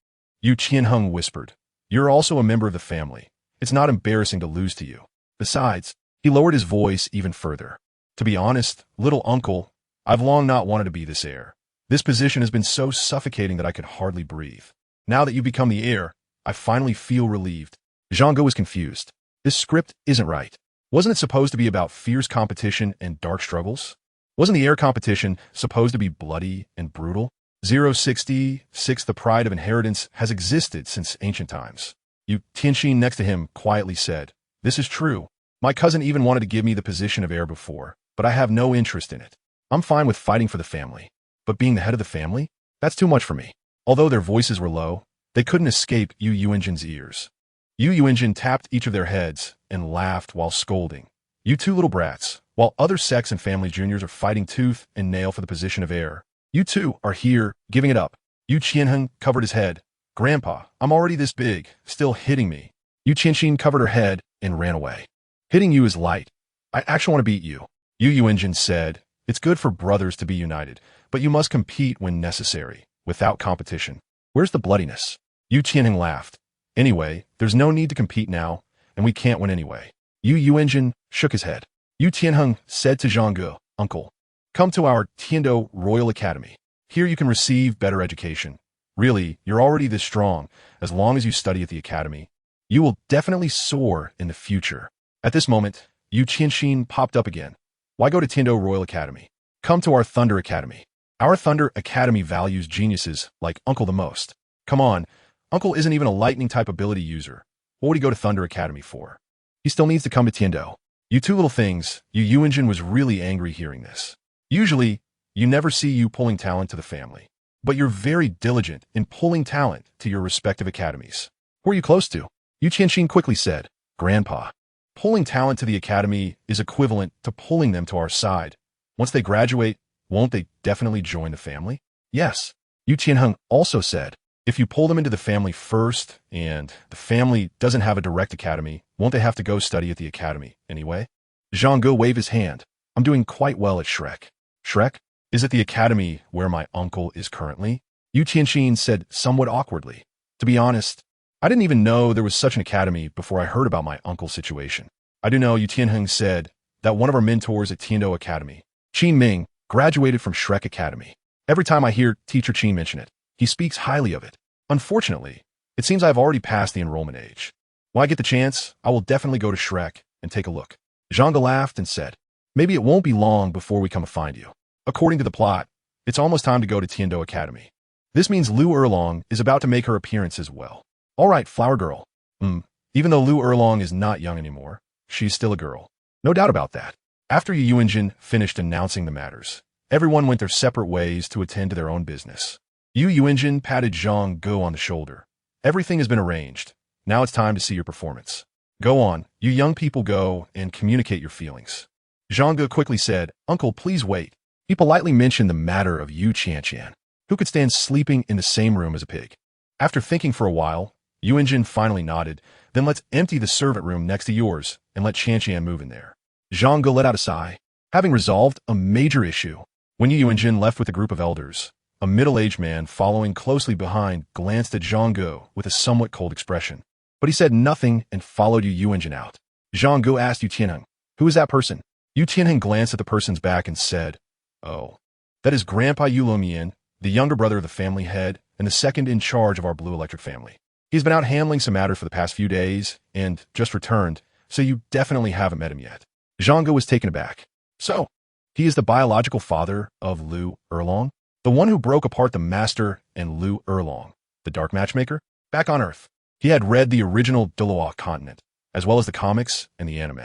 Yu Qianheng whispered. "You're also a member of the family. It's not embarrassing to lose to you. Besides," he lowered his voice even further, "to be honest, little uncle, I've long not wanted to be this heir. This position has been so suffocating that I could hardly breathe. Now that you've become the heir, I finally feel relieved." Zhang Ge was confused. This script isn't right. Wasn't it supposed to be about fierce competition and dark struggles? Wasn't the heir competition supposed to be bloody and brutal? 066 The pride of inheritance has existed since ancient times. Yu Tianxin next to him quietly said, "This is true. My cousin even wanted to give me the position of heir before, but I have no interest in it. I'm fine with fighting for the family. But being the head of the family? That's too much for me." Although their voices were low, they couldn't escape Yu Yuanjin's ears. Yu Yuanjin tapped each of their heads and laughed while scolding. "You two little brats, while other sects and family juniors are fighting tooth and nail for the position of heir, you two are here giving it up." Yu Qianheng covered his head. "Grandpa, I'm already this big, still hitting me." Yu Qianxin covered her head and ran away. "Hitting you is light. I actually want to beat you." Yu Yuanjin said, "It's good for brothers to be united, but you must compete when necessary, without competition. Where's the bloodiness?" Yu Qianheng laughed. "Anyway, there's no need to compete now, and we can't win anyway." Yu Yuanjin shook his head. Yu Tianheng said to Zhang Ge, "Uncle, come to our Tiando Royal Academy. Here you can receive better education. Really, you're already this strong. As long as you study at the academy, you will definitely soar in the future." At this moment, Yu Qianxin popped up again. "Why go to Tiando Royal Academy? Come to our Thunder Academy. Our Thunder Academy values geniuses like Uncle the most. Come on, Uncle isn't even a lightning type ability user. What would he go to Thunder Academy for?" He still needs to come to Tiando. You two little things, Yu Yunjin was really angry hearing this. Usually, you never see you pulling talent to the family. But you're very diligent in pulling talent to your respective academies. Who are you close to? Yu Qianxin quickly said, Grandpa. Pulling talent to the academy is equivalent to pulling them to our side. Once they graduate, won't they definitely join the family? Yes. Yu Qianheng also said, if you pull them into the family first, and the family doesn't have a direct academy, won't they have to go study at the academy anyway? Zhang Ge waved his hand. I'm doing quite well at Shrek. Shrek? Is it the academy where my uncle is currently? Yu Qianxin said somewhat awkwardly. To be honest, I didn't even know there was such an academy before I heard about my uncle's situation. I do know Yu Tianheng said that one of our mentors at Tiando Academy, Qin Ming, graduated from Shrek Academy. Every time I hear Teacher Qin mention it, he speaks highly of it. Unfortunately, it seems I've already passed the enrollment age. When I get the chance, I will definitely go to Shrek and take a look. Zhang Ge laughed and said, maybe it won't be long before we come to find you. According to the plot, it's almost time to go to Tiando Academy. This means Lu Erlong is about to make her appearance as well. All right, flower girl. Even though Lu Erlong is not young anymore, she's still a girl. No doubt about that. After Yu Yunjin finished announcing the matters, everyone went their separate ways to attend to their own business. Yu Yunjin patted Zhang Ge on the shoulder. Everything has been arranged. Now it's time to see your performance. Go on, you young people go and communicate your feelings. Zhang Ge quickly said, Uncle, please wait. He politely mentioned the matter of Yu Qianqian, who could stand sleeping in the same room as a pig. After thinking for a while, Yu Yunjin finally nodded, then let's empty the servant room next to yours and let Qianqian move in there. Zhang Ge let out a sigh. Having resolved a major issue, when Yu Yunjin left with a group of elders, a middle-aged man following closely behind glanced at Zhang Ge with a somewhat cold expression. But he said nothing and followed Yu Yunjin out. Zhang Ge asked Yu Tianheng, who is that person? Yu Tianheng glanced at the person's back and said, oh, that is Grandpa Yu Lumian, the younger brother of the family head and the second in charge of our Blue Electric family. He's been out handling some matters for the past few days and just returned, so you definitely haven't met him yet. Zhang Ge was taken aback. So, he is the biological father of Lu Erlong? The one who broke apart the Master and Lu Erlong, the Dark Matchmaker? Back on Earth, he had read the original Douluo Continent, as well as the comics and the anime.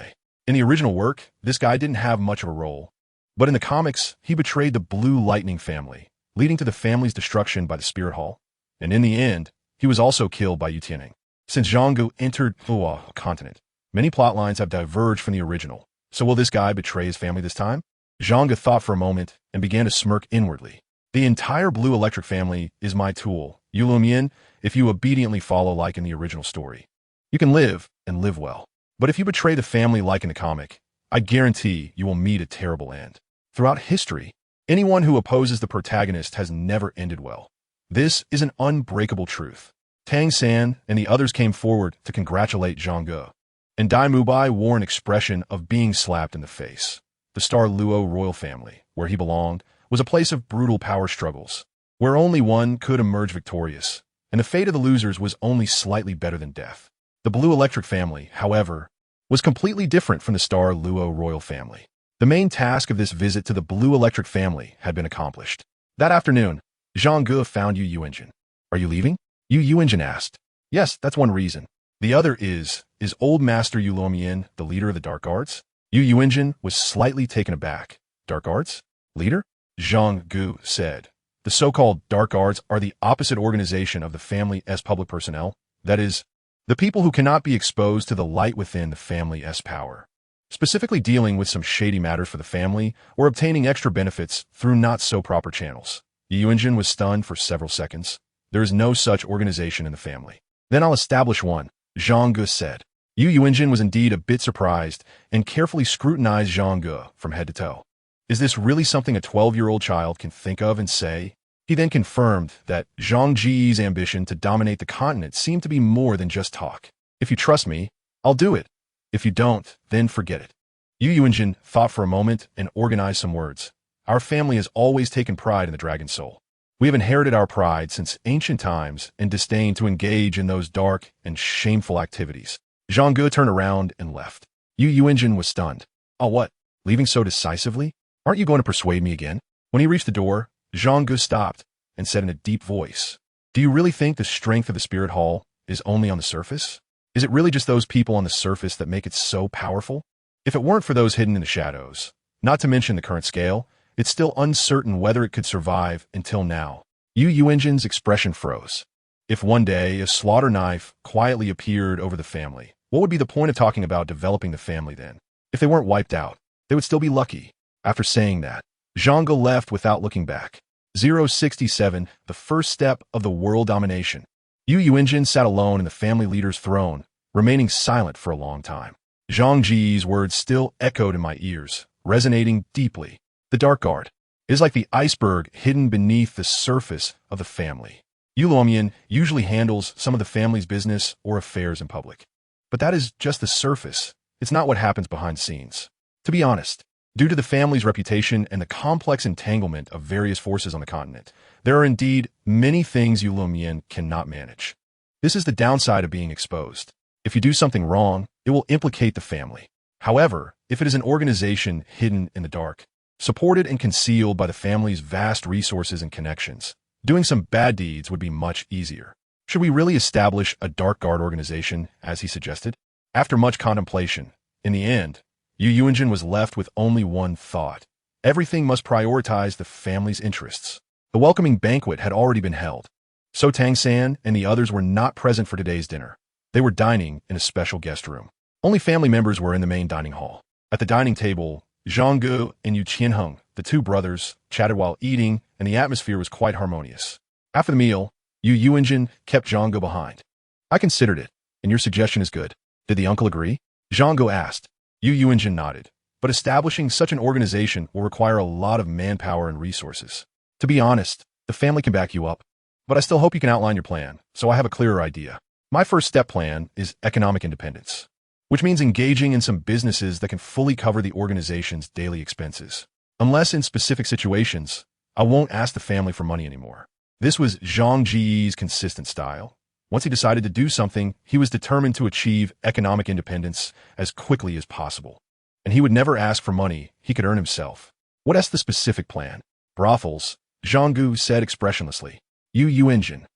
In the original work, this guy didn't have much of a role, but in the comics, he betrayed the Blue Lightning family, leading to the family's destruction by the Spirit Hall. And in the end, he was also killed by Yu Tianheng. Since Zhang Ge entered Douluo Continent, many plot lines have diverged from the original. So will this guy betray his family this time? Zhang Ge thought for a moment and began to smirk inwardly. The entire Blue Electric family is my tool, Yu Lumian, if you obediently follow like in the original story. You can live and live well. But if you betray the family like in the comic, I guarantee you will meet a terrible end. Throughout history, anyone who opposes the protagonist has never ended well. This is an unbreakable truth. Tang San and the others came forward to congratulate Zhang Ge, and Dai Mubai wore an expression of being slapped in the face. The Star Luo royal family, where he belonged, was a place of brutal power struggles, where only one could emerge victorious, and the fate of the losers was only slightly better than death. The Blue Electric family, however, was completely different from the Star Luo royal family. The main task of this visit to the Blue Electric family had been accomplished. That afternoon, Zhang Ge found Yu Yunjin. Are you leaving? Yu Yunjin asked. Yes, that's one reason. The other is Old Master Yu Lumian the leader of the Dark Arts? Yu Yunjin was slightly taken aback. Dark Arts? Leader? Zhang Ge said. The so-called Dark Arts are the opposite organization of the family's public personnel. That is, the people who cannot be exposed to the light within the family's power. Specifically dealing with some shady matters for the family or obtaining extra benefits through not-so-proper channels. Yu Yunjin was stunned for several seconds. There is no such organization in the family. Then I'll establish one, Zhang Ge said. Yu Yunjin was indeed a bit surprised and carefully scrutinized Zhang Ge from head to toe. Is this really something a 12-year-old child can think of and say? He then confirmed that Zhang Ge's ambition to dominate the continent seemed to be more than just talk. If you trust me, I'll do it. If you don't, then forget it. Yu Yunjin thought for a moment and organized some words. Our family has always taken pride in the dragon soul. We have inherited our pride since ancient times and disdain to engage in those dark and shameful activities. Zhang Ge turned around and left. Yu Yunjin was stunned. Oh, what? Leaving so decisively? Aren't you going to persuade me again? When he reached the door, Zhang Ge stopped and said in a deep voice, do you really think the strength of the Spirit Hall is only on the surface? Is it really just those people on the surface that make it so powerful? If it weren't for those hidden in the shadows, not to mention the current scale, it's still uncertain whether it could survive until now. Yu Engine's expression froze. If one day a slaughter knife quietly appeared over the family, what would be the point of talking about developing the family then? If they weren't wiped out, they would still be lucky. After saying that, Zhang Ge left without looking back. 067, the first step of the world domination. Yu Engine sat alone in the family leader's throne, remaining silent for a long time. Zhang Ge's words still echoed in my ears, resonating deeply. The Dark Guard is like the iceberg hidden beneath the surface of the family. Yu Luomian usually handles some of the family's business or affairs in public. But that is just the surface. It's not what happens behind scenes. To be honest, due to the family's reputation and the complex entanglement of various forces on the continent, there are indeed many things Yu Luomian cannot manage. This is the downside of being exposed. If you do something wrong, it will implicate the family. However, if it is an organization hidden in the dark, supported and concealed by the family's vast resources and connections, doing some bad deeds would be much easier. Should we really establish a Dark Guard organization, as he suggested? After much contemplation, in the end, Yu Engine was left with only one thought. Everything must prioritize the family's interests. The welcoming banquet had already been held, so Tang San and the others were not present for today's dinner. They were dining in a special guest room. Only family members were in the main dining hall. At the dining table, Zhang Ge and Yu Qianheng, the two brothers, chatted while eating, and the atmosphere was quite harmonious. After the meal, Yu Engine kept Zhang Ge behind. I considered it, and your suggestion is good. Did the uncle agree? Zhang Ge asked. Yu Engine nodded. But establishing such an organization will require a lot of manpower and resources. To be honest, the family can back you up. But I still hope you can outline your plan, so I have a clearer idea. My first step plan is economic independence, which means engaging in some businesses that can fully cover the organization's daily expenses. Unless in specific situations, I won't ask the family for money anymore. This was Zhang Ge's consistent style. Once he decided to do something, he was determined to achieve economic independence as quickly as possible. And he would never ask for money he could earn himself. What is the specific plan? Brothels, Zhang Ge said expressionlessly. Yu Engine,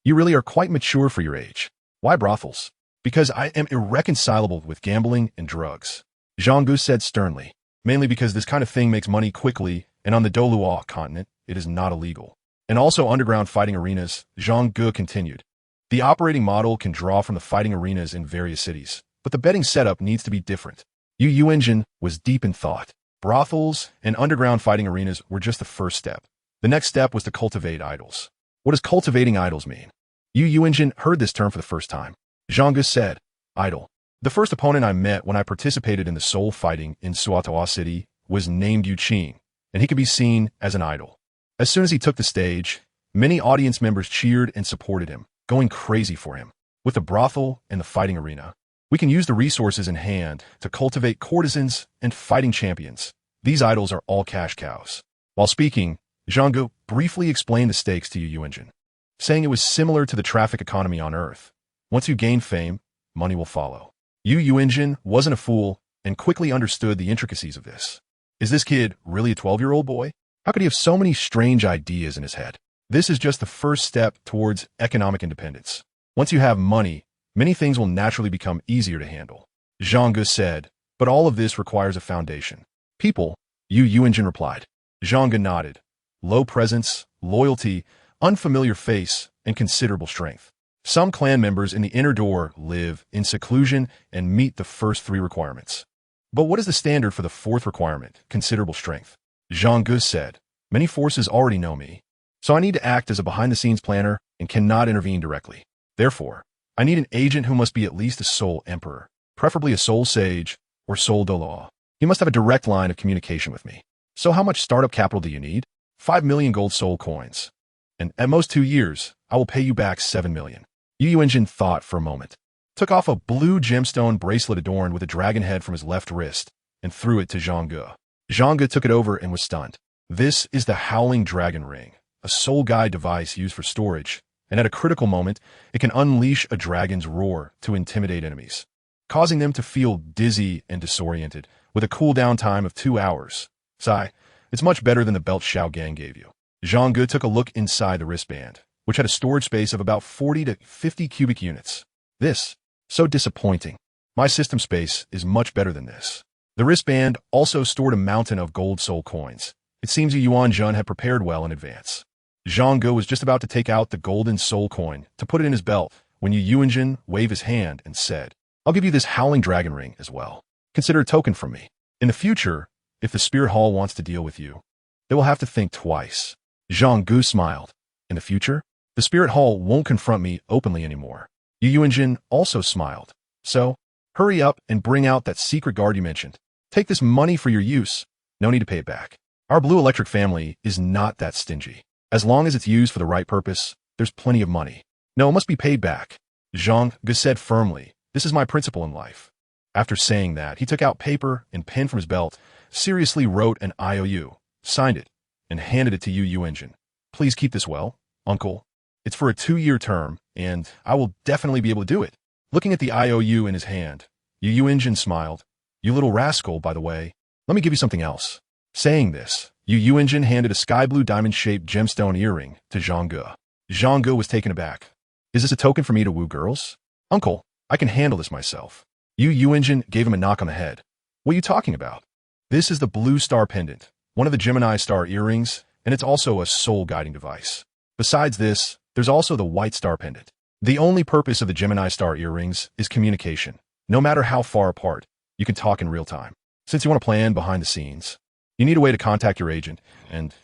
you really are quite mature for your age. Why brothels? Because I am irreconcilable with gambling and drugs. Zhang Ge said sternly. Mainly because this kind of thing makes money quickly, and on the Douluo Continent, it is not illegal. And also underground fighting arenas, Zhang Ge continued. The operating model can draw from the fighting arenas in various cities, but the betting setup needs to be different. Yu Engine was deep in thought. Brothels and underground fighting arenas were just the first step. The next step was to cultivate idols. What does cultivating idols mean? Yu Engine heard this term for the first time. Zhang Ge said, idol. The first opponent I met when I participated in the soul fighting in Suatoa City was named Yu Qing, and he could be seen as an idol. As soon as he took the stage, many audience members cheered and supported him, going crazy for him. With the brothel and the fighting arena, we can use the resources in hand to cultivate courtesans and fighting champions. These idols are all cash cows. While speaking, Zhang Ge briefly explained the stakes to Yu Engine, saying it was similar to the traffic economy on Earth. Once you gain fame, money will follow. Yu Engine wasn't a fool and quickly understood the intricacies of this. Is this kid really a 12-year-old boy? How could he have so many strange ideas in his head? This is just the first step towards economic independence. Once you have money, many things will naturally become easier to handle. Zhang Ge said, but all of this requires a foundation. People, Yu Engine replied. Zhang Ge nodded. Low presence, loyalty, unfamiliar face, and considerable strength. Some clan members in the inner door live in seclusion and meet the first three requirements. But what is the standard for the fourth requirement, considerable strength? Zhang Ge said, many forces already know me, so I need to act as a behind-the-scenes planner and cannot intervene directly. Therefore, I need an agent who must be at least a soul emperor, preferably a soul sage or soul Douluo. He must have a direct line of communication with me. So how much startup capital do you need? 5 million gold soul coins. And at most 2 years, I will pay you back 7 million. Yu Engine thought for a moment, took off a blue gemstone bracelet adorned with a dragon head from his left wrist, and threw it to Zhang Ge. Zhang Ge took it over and was stunned. This is the Howling Dragon Ring, a soul guide device used for storage, and at a critical moment, it can unleash a dragon's roar to intimidate enemies, causing them to feel dizzy and disoriented, with a cooldown time of 2 hours. Sigh, it's much better than the belt Xiaogang gave you. Zhang Ge took a look inside the wristband, which had a storage space of about 40 to 50 cubic units. This So disappointing. My system space is much better than this. The wristband also stored a mountain of gold soul coins. It seems Yuan Jun had prepared well in advance. Zhang Ge was just about to take out the golden soul coin to put it in his belt when Yuan Jun waved his hand and said, "I'll give you this howling dragon ring as well. Consider a token from me. In the future, if the Spirit Hall wants to deal with you, they will have to think twice." Zhang Ge smiled. In the future, the Spirit Hall won't confront me openly anymore. Yuan Jun also smiled. So, hurry up and bring out that secret guard you mentioned. Take this money for your use. No need to pay it back. Our Blue Electric family is not that stingy. As long as it's used for the right purpose, there's plenty of money. No, it must be paid back. Zhang Ge said firmly, "This is my principle in life." After saying that, he took out paper and pen from his belt, seriously wrote an IOU, signed it, and handed it to Yuan Jun. "Please keep this well, uncle. It's for a 2-year term, and I will definitely be able to do it." Looking at the IOU in his hand, Yuan Jun smiled. "You little rascal, by the way, let me give you something else." Saying this, Yuan Jun handed a sky-blue diamond-shaped gemstone earring to Zhang Ge. Zhang Ge was taken aback. "Is this a token for me to woo girls?" "Uncle, I can handle this myself." Yuan Jun gave him a knock on the head. "What are you talking about?" "This is the Blue Star Pendant, one of the Gemini Star earrings, and it's also a soul-guiding device. Besides this, there's also the White Star Pendant. The only purpose of the Gemini Star earrings is communication. No matter how far apart, you can talk in real time. Since you want to plan behind the scenes, you need a way to contact your agent, and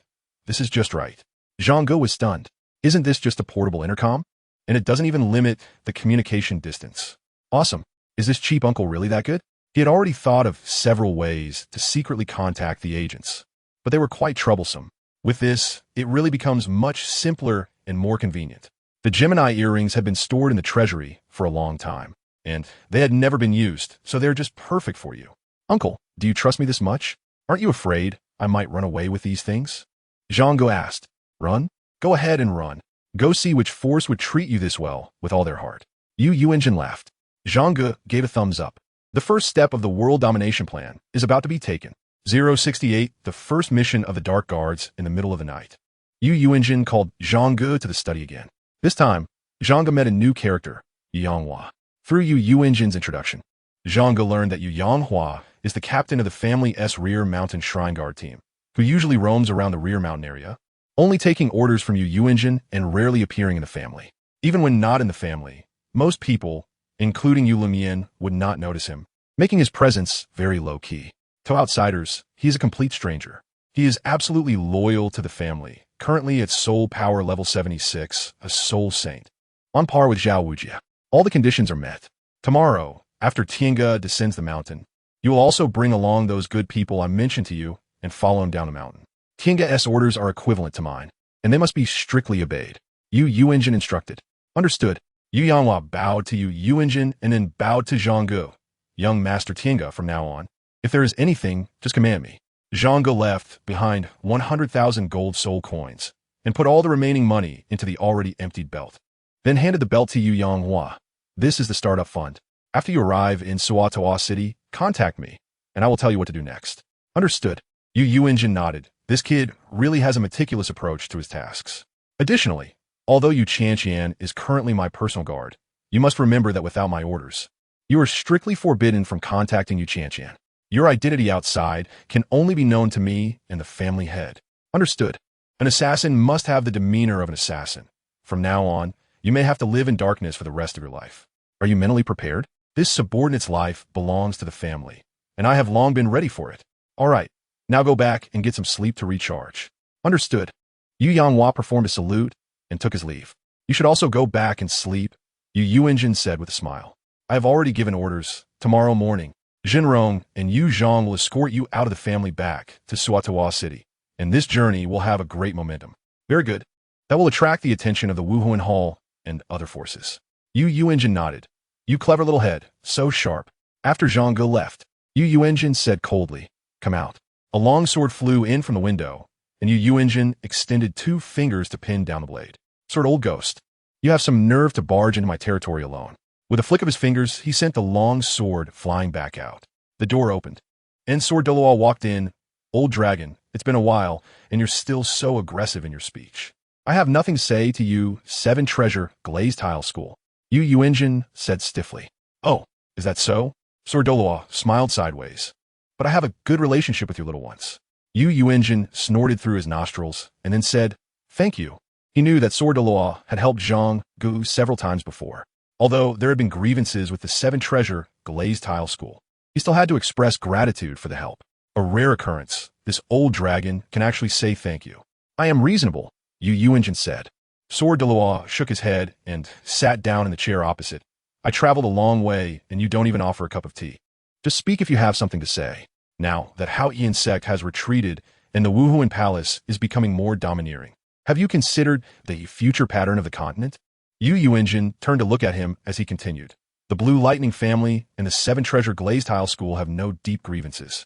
this is just right." Zhang Ge was stunned. "Isn't this just a portable intercom? And it doesn't even limit the communication distance. Awesome. Is this cheap uncle really that good?" He had already thought of several ways to secretly contact the agents, but they were quite troublesome. With this, it really becomes much simpler and more convenient. The Gemini earrings had been stored in the treasury for a long time, and they had never been used, so they're just perfect for you. "Uncle, do you trust me this much? Aren't you afraid I might run away with these things?" Zhang Ge asked. "Run? Go ahead and run. Go see which force would treat you this well with all their heart." Yuan Jun laughed. Zhang Ge gave a thumbs up. The first step of the world domination plan is about to be taken. 068, the first mission of the Dark Guards in the middle of the night. Yuan Jun called Zhang Ge to the study again. This time, Zhang Ge met a new character, Yang Hua. Through Yuan Jun's introduction, Zhang Ge learned that Yang Hua is the captain of the Family S Rear Mountain Shrine Guard team, who usually roams around the Rear Mountain area, only taking orders from Yuan Jun and rarely appearing in the family. Even when not in the family, most people, including Yu Lumian, would not notice him, making his presence very low-key. To outsiders, he is a complete stranger. He is absolutely loyal to the family, currently at soul power level 76, a soul saint, on par with Xiaowu. All the conditions are met. Tomorrow, after Tiange descends the mountain, you will also bring along those good people I mentioned to you and follow him down the mountain. Tiange's orders are equivalent to mine, and they must be strictly obeyed. Yuan Jun instructed. Understood. Yang Hua bowed to Yuan Jun and then bowed to Zhang Ge. Young Master Tiange from now on. If there is anything, just command me. Zhang Ge left behind 100,000 gold soul coins and put all the remaining money into the already emptied belt. Then handed the belt to Yang Hua. This is the startup fund. After you arrive in Xiaowu City, contact me, and I will tell you what to do next. Understood. Yuan Jun nodded. This kid really has a meticulous approach to his tasks. Additionally, although Yu Qianqian is currently my personal guard, you must remember that without my orders, you are strictly forbidden from contacting Yu Qianqian. Your identity outside can only be known to me and the family head. Understood. An assassin must have the demeanor of an assassin. From now on, you may have to live in darkness for the rest of your life. Are you mentally prepared? This subordinate's life belongs to the family, and I have long been ready for it. All right, now go back and get some sleep to recharge. Understood. Yang Hua performed a salute and took his leave. You should also go back and sleep, Yuan Jun said with a smile. I have already given orders. Tomorrow morning, Jinrong and Yu Zhang will escort you out of the family back to Xiaowu City, and this journey will have a great momentum. Very good. That will attract the attention of the Wuhuan Hall and other forces. Yuan Jun nodded. You clever little head, so sharp. After Zhang Ge left, Yuan Jun said coldly, come out. A long sword flew in from the window, and Yuan Jun extended 2 fingers to pin down the blade. Sword old ghost, you have some nerve to barge into my territory alone. With a flick of his fingers, he sent the long sword flying back out. The door opened. Ensor Douluo walked in. Old dragon, it's been a while, and you're still so aggressive in your speech. I have nothing to say to you, 7 treasure glazed tile school. Yuan Jun said stiffly. Oh, is that so? Sir Douluo smiled sideways. But I have a good relationship with your little ones. Yu Yuanjin snorted through his nostrils and then said, thank you. He knew that Sir Douluo had helped Zhang Ge several times before. Although there had been grievances with the Seven Treasure glazed tile school, he still had to express gratitude for the help. A rare occurrence, this old dragon can actually say thank you. I am reasonable, Yu Yuanjin said. Sir Douluo shook his head and sat down in the chair opposite. I traveled a long way, and you don't even offer a cup of tea. Just speak if you have something to say. Now that Hao Yian sect has retreated and the Wuhuan Palace is becoming more domineering, have you considered the future pattern of the continent? Yu Yuanjin turned to look at him as he continued. The Blue Lightning family and the Seven Treasure Glazed Tile School have no deep grievances.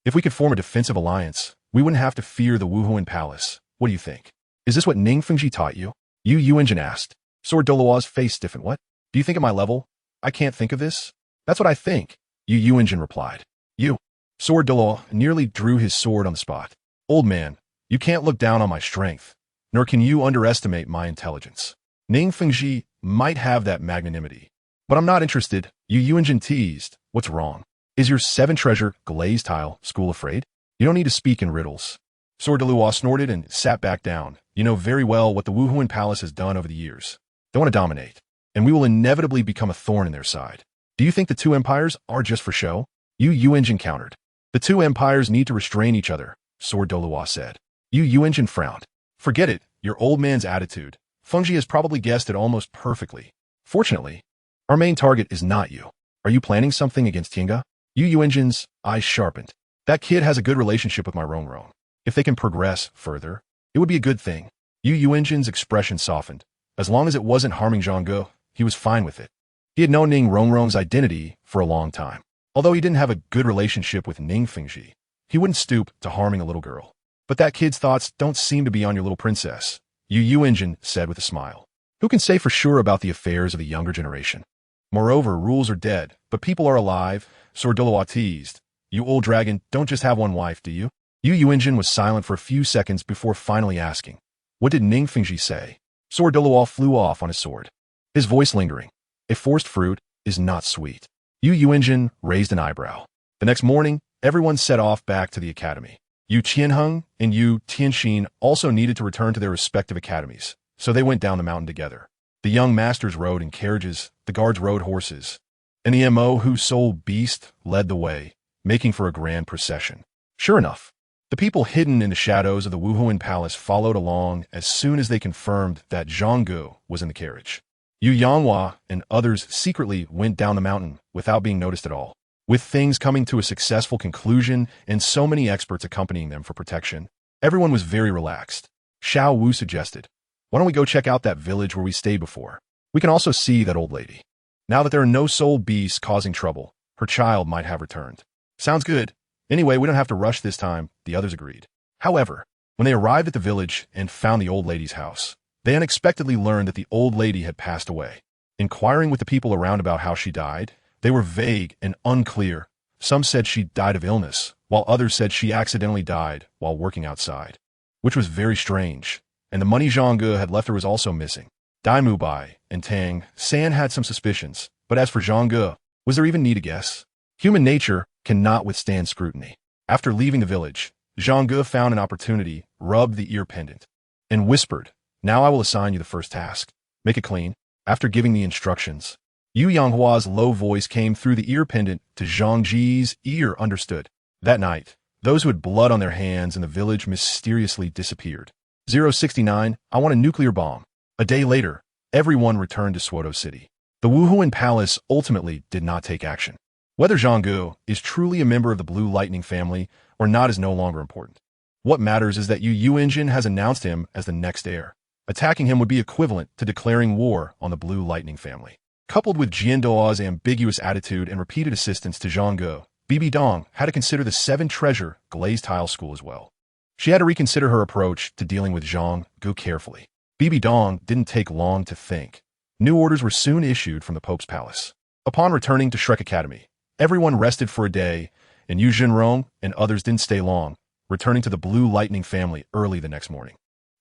If we could form a defensive alliance, we wouldn't have to fear the Wuhuan Palace. What do you think? Is this what Ning Fengji taught you? Yu Yuanjin asked. Sir Douluo's face stiffened. What? Do you think at my level, I can't think of this? That's what I think, Yu Yuanjin replied. You. Sir Douluo nearly drew his sword on the spot. Old man, you can't look down on my strength, nor can you underestimate my intelligence. Ning Fengji might have that magnanimity, but I'm not interested, Yu Yuanjin teased. What's wrong? Is your Seven Treasure glazed tile school afraid? You don't need to speak in riddles. Sir Douluo snorted and sat back down. You know very well what the Wuhuan Palace has done over the years. They want to dominate, and we will inevitably become a thorn in their side. Do you think the two empires are just for show? Yu Yuanjin countered. The two empires need to restrain each other, Sir Douluo said. Yu Yuanjin frowned. Forget it, your old man's attitude. Fengji has probably guessed it almost perfectly. Fortunately, our main target is not you. Are you planning something against Tiange? Yu Yuanjin's eyes sharpened. That kid has a good relationship with my Rongrong. If they can progress further, it would be a good thing. Yu Yuanjin's expression softened. As long as it wasn't harming Zhang Ge, he was fine with it. He had known Ning Rongrong's identity for a long time. Although he didn't have a good relationship with Ning Fengji, he wouldn't stoop to harming a little girl. But that kid's thoughts don't seem to be on your little princess, Yu Yuanjin said with a smile. Who can say for sure about the affairs of the younger generation? Moreover, rules are dead, but people are alive, Sir Douluo teased. You old dragon don't just have one wife, do you? Yu Yuanjin was silent for a few seconds before finally asking. What did Ning Fengji say? Sir Douluo flew off on his sword, his voice lingering. A forced fruit is not sweet. Yu Yuanjin raised an eyebrow. The next morning, everyone set off back to the academy. Yu Qianheng and Yu Tianxin also needed to return to their respective academies, so they went down the mountain together. The young masters rode in carriages, the guards rode horses, and the MO whose sole beast led the way, making for a grand procession. Sure enough, the people hidden in the shadows of the Wuhuan Palace followed along as soon as they confirmed that Zhang Ge was in the carriage. Yu Yanghua and others secretly went down the mountain without being noticed at all. With things coming to a successful conclusion and so many experts accompanying them for protection, everyone was very relaxed. Xiaowu suggested, why don't we go check out that village where we stayed before? We can also see that old lady. Now that there are no soul beasts causing trouble, her child might have returned. Sounds good. Anyway, we don't have to rush this time, the others agreed. However, when they arrived at the village and found the old lady's house, they unexpectedly learned that the old lady had passed away. Inquiring with the people around about how she died, they were vague and unclear. Some said she died of illness, while others said she accidentally died while working outside, which was very strange. And the money Zhang Ge had left her was also missing. Dai Mubai and Tang San had some suspicions, but as for Zhang Ge, was there even need to guess? Human nature cannot withstand scrutiny. After leaving the village, Zhang Ge found an opportunity, rubbed the ear pendant, and whispered, now I will assign you the first task. Make it clean. After giving the instructions, Yu Yanghua's low voice came through the ear pendant to Zhang Ge's ear understood. That night, those who had blood on their hands in the village mysteriously disappeared. 069, I want a nuclear bomb. A day later, everyone returned to Suodo City. The Wuhuan Palace ultimately did not take action. Whether Zhang Ge is truly a member of the Blue Lightning family or not is no longer important. What matters is that Yu Yuanjin has announced him as the next heir. Attacking him would be equivalent to declaring war on the Blue Lightning family. Coupled with Jian Doa's ambiguous attitude and repeated assistance to Zhang Ge, Bibi Dong had to consider the Seven Treasure glazed tile school as well. She had to reconsider her approach to dealing with Zhang Ge carefully. Bibi Dong didn't take long to think. New orders were soon issued from the Pope's palace. Upon returning to Shrek Academy, everyone rested for a day, and Yu Zhenrong and others didn't stay long, returning to the Blue Lightning family early the next morning.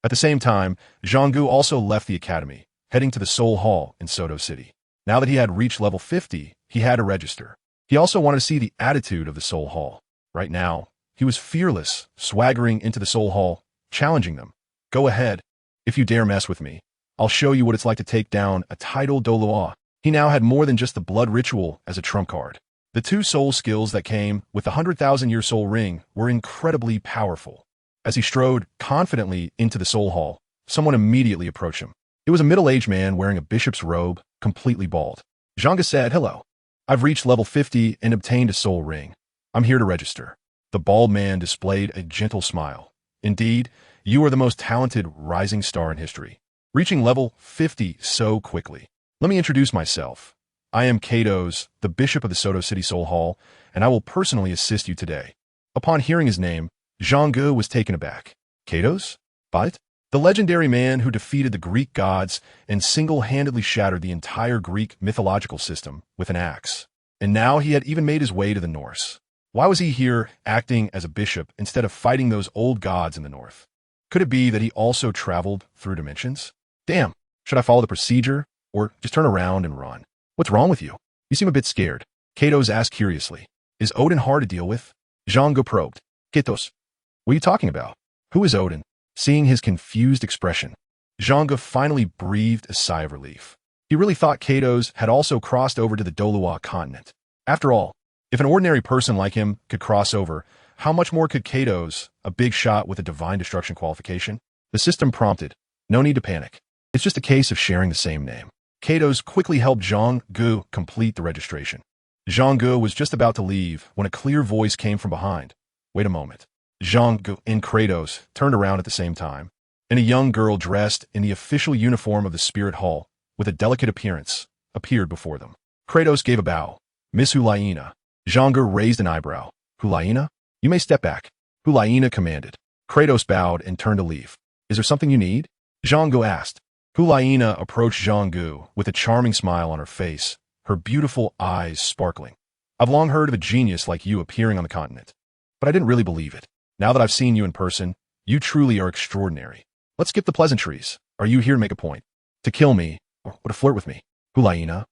At the same time, Zhang Ge also left the academy, heading to the Seoul Hall in Sodo City. Now that he had reached level 50, he had to register. He also wanted to see the attitude of the Soul Hall. Right now, he was fearless, swaggering into the Soul Hall, challenging them. Go ahead. If you dare mess with me, I'll show you what it's like to take down a title Douluo. He now had more than just the blood ritual as a trump card. The two soul skills that came with the 100,000-year soul ring were incredibly powerful. As he strode confidently into the Soul Hall, someone immediately approached him. It was a middle-aged man wearing a bishop's robe, completely bald. Zhang Ge said, "Hello. I've reached level 50 and obtained a soul ring. I'm here to register." The bald man displayed a gentle smile. "Indeed, you are the most talented rising star in history, reaching level 50 so quickly. Let me introduce myself. I am Kato's, the Bishop of the Soto City Soul Hall, and I will personally assist you today." Upon hearing his name, Zhang Ge was taken aback. Kato's? But? The legendary man who defeated the Greek gods and single-handedly shattered the entire Greek mythological system with an axe. And now he had even made his way to the Norse. Why was he here acting as a bishop instead of fighting those old gods in the north? Could it be that he also traveled through dimensions? Damn, should I follow the procedure or just turn around and run? What's wrong with you? You seem a bit scared. Kato's asked curiously. Is Odin hard to deal with? Zhang Ge probed. Katos, what are you talking about? Who is Odin? Seeing his confused expression, Zhang Ge finally breathed a sigh of relief. He really thought Kato's had also crossed over to the Douluo Continent. After all, if an ordinary person like him could cross over, how much more could Kato's, a big shot with a divine destruction qualification? The system prompted. No need to panic. It's just a case of sharing the same name. Kato's quickly helped Zhang Ge complete the registration. Zhang Ge was just about to leave when a clear voice came from behind. Wait a moment. Zhang Ge and Kratos turned around at the same time, and a young girl dressed in the official uniform of the Spirit Hall, with a delicate appearance, appeared before them. Kratos gave a bow. Miss Hulaina. Zhang Ge raised an eyebrow. Hulaina? You may step back. Hulaina commanded. Kratos bowed and turned to leave. Is there something you need? Zhang Ge asked. Hulaina approached Zhang Ge with a charming smile on her face, her beautiful eyes sparkling. I've long heard of a genius like you appearing on the continent, but I didn't really believe it. Now that I've seen you in person, you truly are extraordinary. Let's skip the pleasantries. Are you here to make a point? To kill me, or to flirt with me? Hulaina?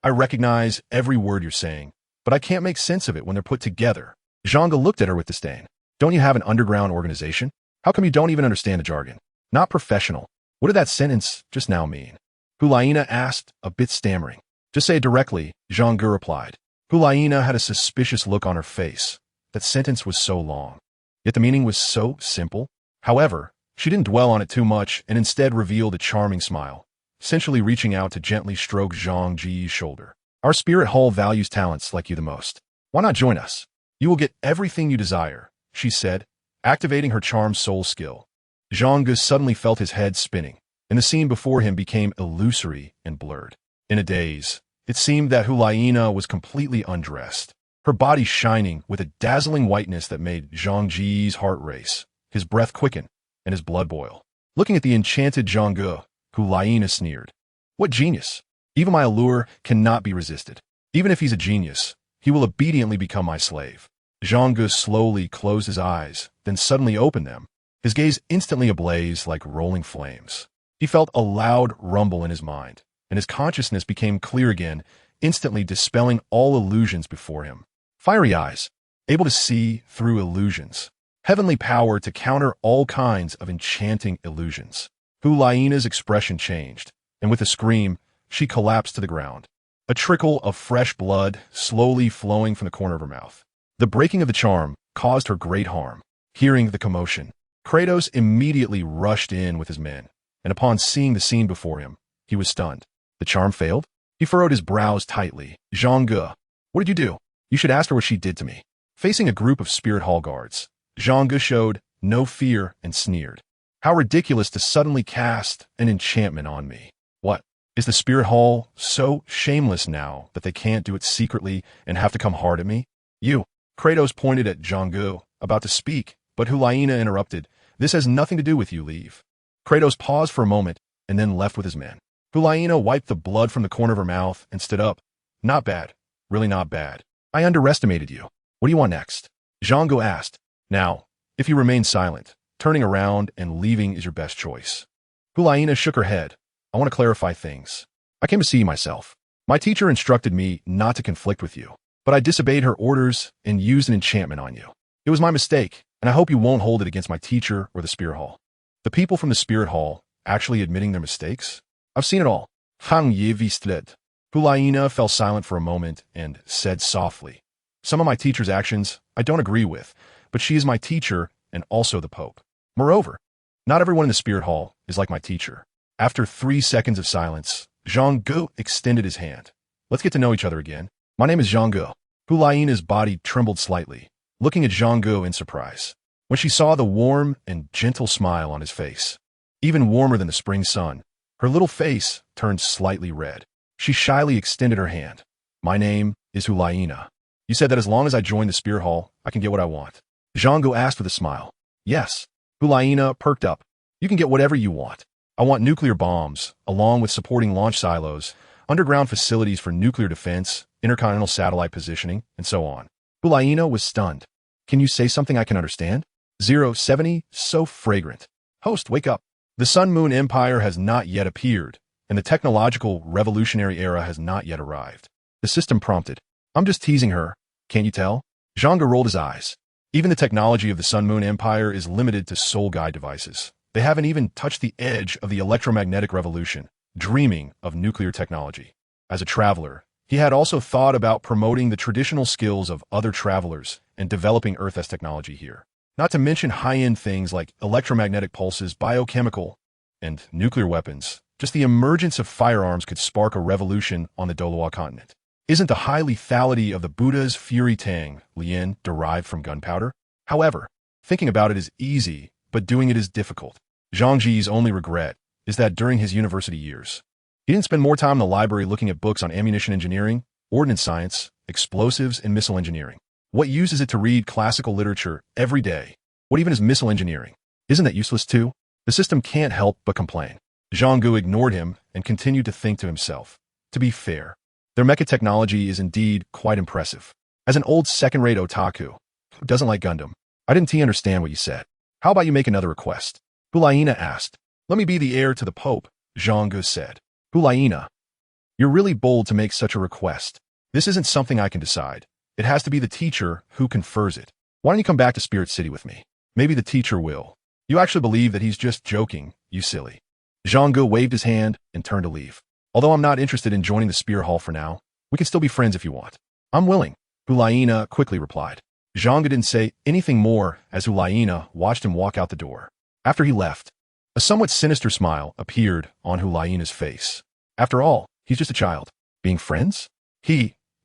I recognize every word you're saying, but I can't make sense of it when they're put together. Zhang Ge looked at her with disdain. Don't you have an underground organization? How come you don't even understand the jargon? Not professional. What did that sentence just now mean? Hulaina asked, a bit stammering. Just say it directly, Zhang Ge replied. Hulaina had a suspicious look on her face. That sentence was so long. Yet the meaning was so simple. However, she didn't dwell on it too much and instead revealed a charming smile, essentially reaching out to gently stroke Zhang Ge's shoulder. Our Spirit Hall values talents like you the most. Why not join us? You will get everything you desire, she said, activating her charm soul skill. Zhang Ge suddenly felt his head spinning, and the scene before him became illusory and blurred. In a daze, it seemed that Hulaina was completely undressed, her body shining with a dazzling whiteness that made Zhang Ge's heart race, his breath quicken, and his blood boil. Looking at the enchanted Zhang Ge, Hulaina sneered. What genius! Even my allure cannot be resisted. Even if he's a genius, he will obediently become my slave. Zhang Ge slowly closed his eyes, then suddenly opened them, his gaze instantly ablaze like rolling flames. He felt a loud rumble in his mind, and his consciousness became clear again, instantly dispelling all illusions before him. Fiery eyes, able to see through illusions. Heavenly power to counter all kinds of enchanting illusions. Hulaina's expression changed, and with a scream, she collapsed to the ground. A trickle of fresh blood slowly flowing from the corner of her mouth. The breaking of the charm caused her great harm. Hearing the commotion, Kratos immediately rushed in with his men, and upon seeing the scene before him, he was stunned. The charm failed? He furrowed his brows tightly. Zhang Ge, what did you do? You should ask her what she did to me. Facing a group of Spirit Hall guards, Zhang Ge showed no fear and sneered. How ridiculous to suddenly cast an enchantment on me. What? Is the Spirit Hall so shameless now that they can't do it secretly and have to come hard at me? You. Kratos pointed at Zhang Ge, about to speak, but Hulaina interrupted. This has nothing to do with you, leave. Kratos paused for a moment and then left with his men. Hulaina wiped the blood from the corner of her mouth and stood up. Not bad. Really not bad. I underestimated you. What do you want next? Zhang Ge asked. Now, if you remain silent, turning around and leaving is your best choice. Hulaina shook her head. I want to clarify things. I came to see you myself. My teacher instructed me not to conflict with you, but I disobeyed her orders and used an enchantment on you. It was my mistake, and I hope you won't hold it against my teacher or the Spirit Hall. The people from the Spirit Hall actually admitting their mistakes? I've seen it all. Zhang Ge. Hulaina fell silent for a moment and said softly, "Some of my teacher's actions I don't agree with, but she is my teacher and also the Pope. Moreover, not everyone in the Spirit Hall is like my teacher." After 3 seconds of silence, Zhang Ge extended his hand. "Let's get to know each other again. My name is Zhang Ge." Hulaina's body trembled slightly, looking at Zhang Ge in surprise. When she saw the warm and gentle smile on his face, even warmer than the spring sun, her little face turned slightly red. She shyly extended her hand. "My name is Hulaina. You said that as long as I join the Spirit Hall, I can get what I want." Zhang Ge asked with a smile. "Yes." Hulaina perked up. "You can get whatever you want. I want nuclear bombs, along with supporting launch silos, underground facilities for nuclear defense, intercontinental satellite positioning, and so on." Hulaina was stunned. "Can you say something I can understand?" 070, so fragrant. "Host, wake up. The Sun-Moon Empire has not yet appeared, and the technological revolutionary era has not yet arrived." The system prompted. "I'm just teasing her. Can't you tell?" Zhang Ge rolled his eyes. Even the technology of the Sun-Moon Empire is limited to soul guide devices. They haven't even touched the edge of the electromagnetic revolution, dreaming of nuclear technology. As a traveler, he had also thought about promoting the traditional skills of other travelers and developing Earth-S technology here. Not to mention high-end things like electromagnetic pulses, biochemical, and nuclear weapons. Just the emergence of firearms could spark a revolution on the Douluo Continent. Isn't the high lethality of the Buddha's Fury Tang Lien derived from gunpowder? However, thinking about it is easy, but doing it is difficult. Zhang Ge's only regret is that during his university years, he didn't spend more time in the library looking at books on ammunition engineering, ordnance science, explosives, and missile engineering. What use is it to read classical literature every day? What even is missile engineering? Isn't that useless too? The system can't help but complain. Zhang Ge ignored him and continued to think to himself. To be fair, their mecha technology is indeed quite impressive. As an old second-rate otaku who doesn't like Gundam, I didn't understand what you said. How about you make another request? Hulaina asked. "Let me be the heir to the Pope," Zhang Ge said. Hulaina, you're really bold to make such a request. This isn't something I can decide. It has to be the teacher who confers it. Why don't you come back to Spirit City with me? Maybe the teacher will. You actually believe that he's just joking, you silly. Zhang Ge waved his hand and turned to leave. "Although I'm not interested in joining the Spirit Hall for now, we can still be friends if you want." "I'm willing," Hulaina quickly replied. Zhang Ge didn't say anything more as Hulaina watched him walk out the door. After he left, a somewhat sinister smile appeared on Hulaina's face. After all, he's just a child. Being friends?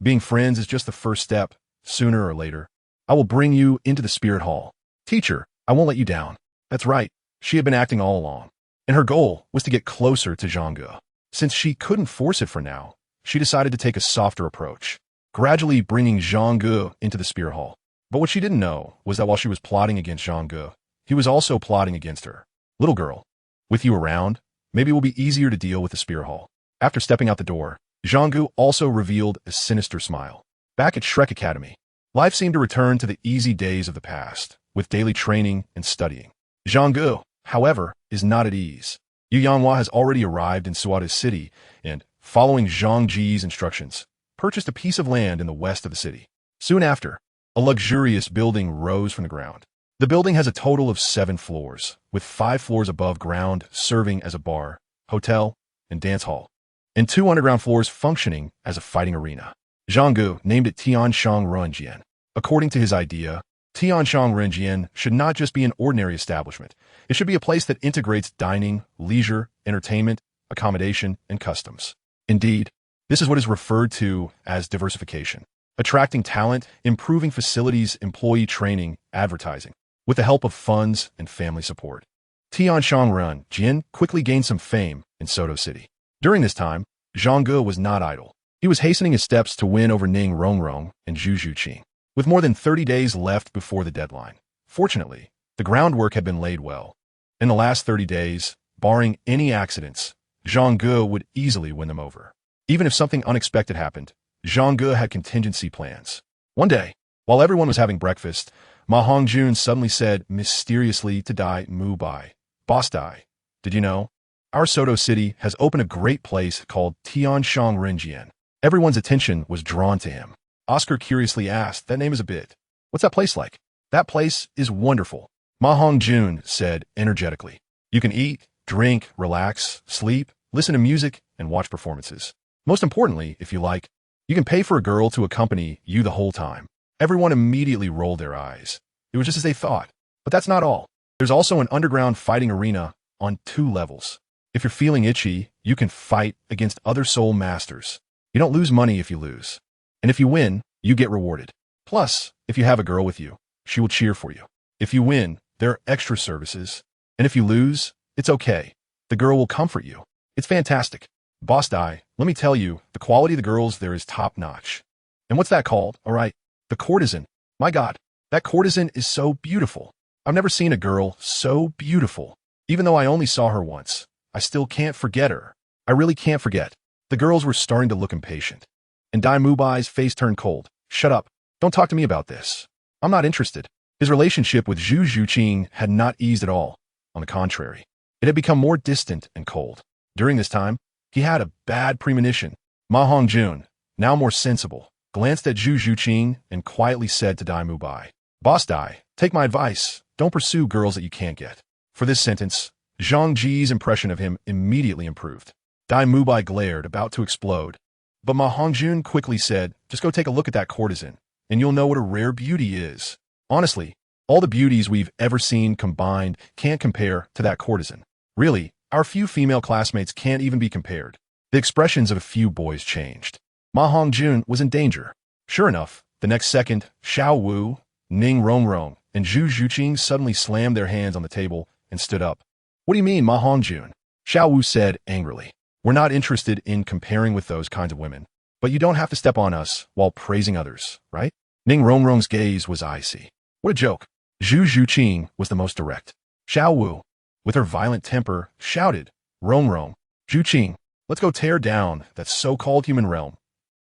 Being friends is just the first step. Sooner or later, I will bring you into the Spirit Hall. Teacher, I won't let you down. That's right. She had been acting all along. And her goal was to get closer to Zhang Ge. Since she couldn't force it for now, she decided to take a softer approach, gradually bringing Zhang Ge into the Spirit Hall. But what she didn't know was that while she was plotting against Zhang Ge, he was also plotting against her. "Little girl, with you around, maybe it will be easier to deal with the Spirit Hall." After stepping out the door, Zhang Ge also revealed a sinister smile. Back at Shrek Academy, life seemed to return to the easy days of the past, with daily training and studying. Zhang Ge, however, is not at ease. Yu Yanhua has already arrived in Suada's city and, following Zhang Ge's instructions, purchased a piece of land in the west of the city. Soon after, a luxurious building rose from the ground. The building has a total of 7 floors, with 5 floors above ground serving as a bar, hotel, and dance hall, and 2 underground floors functioning as a fighting arena. Zhang Ge named it Tianshang Renjian. According to his idea, Tianshang Renjian should not just be an ordinary establishment. It should be a place that integrates dining, leisure, entertainment, accommodation, and customs. Indeed, this is what is referred to as diversification. Attracting talent, improving facilities, employee training, advertising, with the help of funds and family support. Tianshang Renjian quickly gained some fame in Soto City. During this time, Zhang Ge was not idle. He was hastening his steps to win over Ning Rongrong and Zhu Zhuqing, with more than 30 days left before the deadline. Fortunately, the groundwork had been laid well. In the last 30 days, barring any accidents, Zhang Ge would easily win them over. Even if something unexpected happened, Zhang Ge had contingency plans. One day, while everyone was having breakfast, Ma Hongjun suddenly said mysteriously to Dai Mubai, "Boss Dai, did you know? Our Soto City has opened a great place called Tianshang Renjian. Everyone's attention was drawn to him. Oscar curiously asked, "That name is a bit. What's that place like?" "That place is wonderful," Ma Hongjun said energetically. "You can eat, drink, relax, sleep, listen to music, and watch performances. Most importantly, if you like, you can pay for a girl to accompany you the whole time." Everyone immediately rolled their eyes. It was just as they thought. But that's not all. There's also an underground fighting arena on 2 levels. If you're feeling itchy, you can fight against other soul masters. You don't lose money if you lose. And if you win, you get rewarded. Plus, if you have a girl with you, she will cheer for you. If you win, there are extra services. And if you lose, it's okay. The girl will comfort you. It's fantastic. Boss Dai, let me tell you, the quality of the girls there is top-notch. And what's that called? All right, the courtesan. My God, that courtesan is so beautiful. I've never seen a girl so beautiful. Even though I only saw her once, I still can't forget her. I really can't forget. The girls were starting to look impatient. And Dai Mubai's face turned cold. "Shut up. Don't talk to me about this. I'm not interested." His relationship with Zhu Zhuqing had not eased at all. On the contrary, it had become more distant and cold. During this time, he had a bad premonition. Ma Hongjun, now more sensible, glanced at Zhu Zhuqing and quietly said to Dai Mubai, "Boss Dai, take my advice. Don't pursue girls that you can't get." For this sentence, Zhang Ge's impression of him immediately improved. Dai Mubai glared, about to explode. But Ma Hongjun quickly said, "Just go take a look at that courtesan, and you'll know what a rare beauty is. Honestly, all the beauties we've ever seen combined can't compare to that courtesan. Really, our few female classmates can't even be compared." The expressions of a few boys changed. Ma Hongjun was in danger. Sure enough, the next second, Xiaowu, Ning Rongrong, and Zhu Zhuqing suddenly slammed their hands on the table and stood up. "What do you mean, Ma Hongjun?" Xiaowu said angrily. "We're not interested in comparing with those kinds of women. But you don't have to step on us while praising others, right?" Ning Rongrong's gaze was icy. What a joke. Zhu Zhuqing was the most direct. Xiaowu, with her violent temper, shouted, "Rongrong, Zhuqing, let's go tear down that so-called human realm."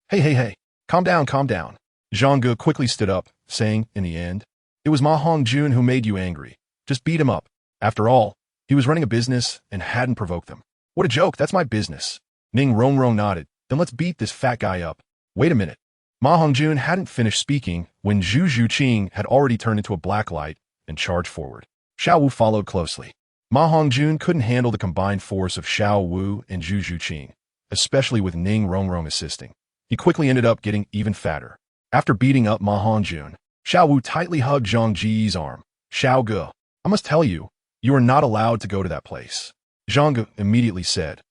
Hey, calm down, calm down." Zhang Ge quickly stood up, saying, "In the end, it was Ma Hongjun who made you angry. Just beat him up. After all, he was running a business and hadn't provoked them." "What a joke, that's my business." Ning Rongrong nodded. "Then let's beat this fat guy up." Wait a minute. Ma Hongjun hadn't finished speaking when Zhu Zhuqing had already turned into a black light and charged forward. Xiaowu followed closely. Ma Hongjun couldn't handle the combined force of Xiaowu and Zhu Zhuqing, especially with Ning Rongrong assisting. He quickly ended up getting even fatter. After beating up Ma Hongjun, Xiaowu tightly hugged Zhang Ge's arm. "Xiao Ge, I must tell you, you are not allowed to go to that place." Zhang Ge immediately said,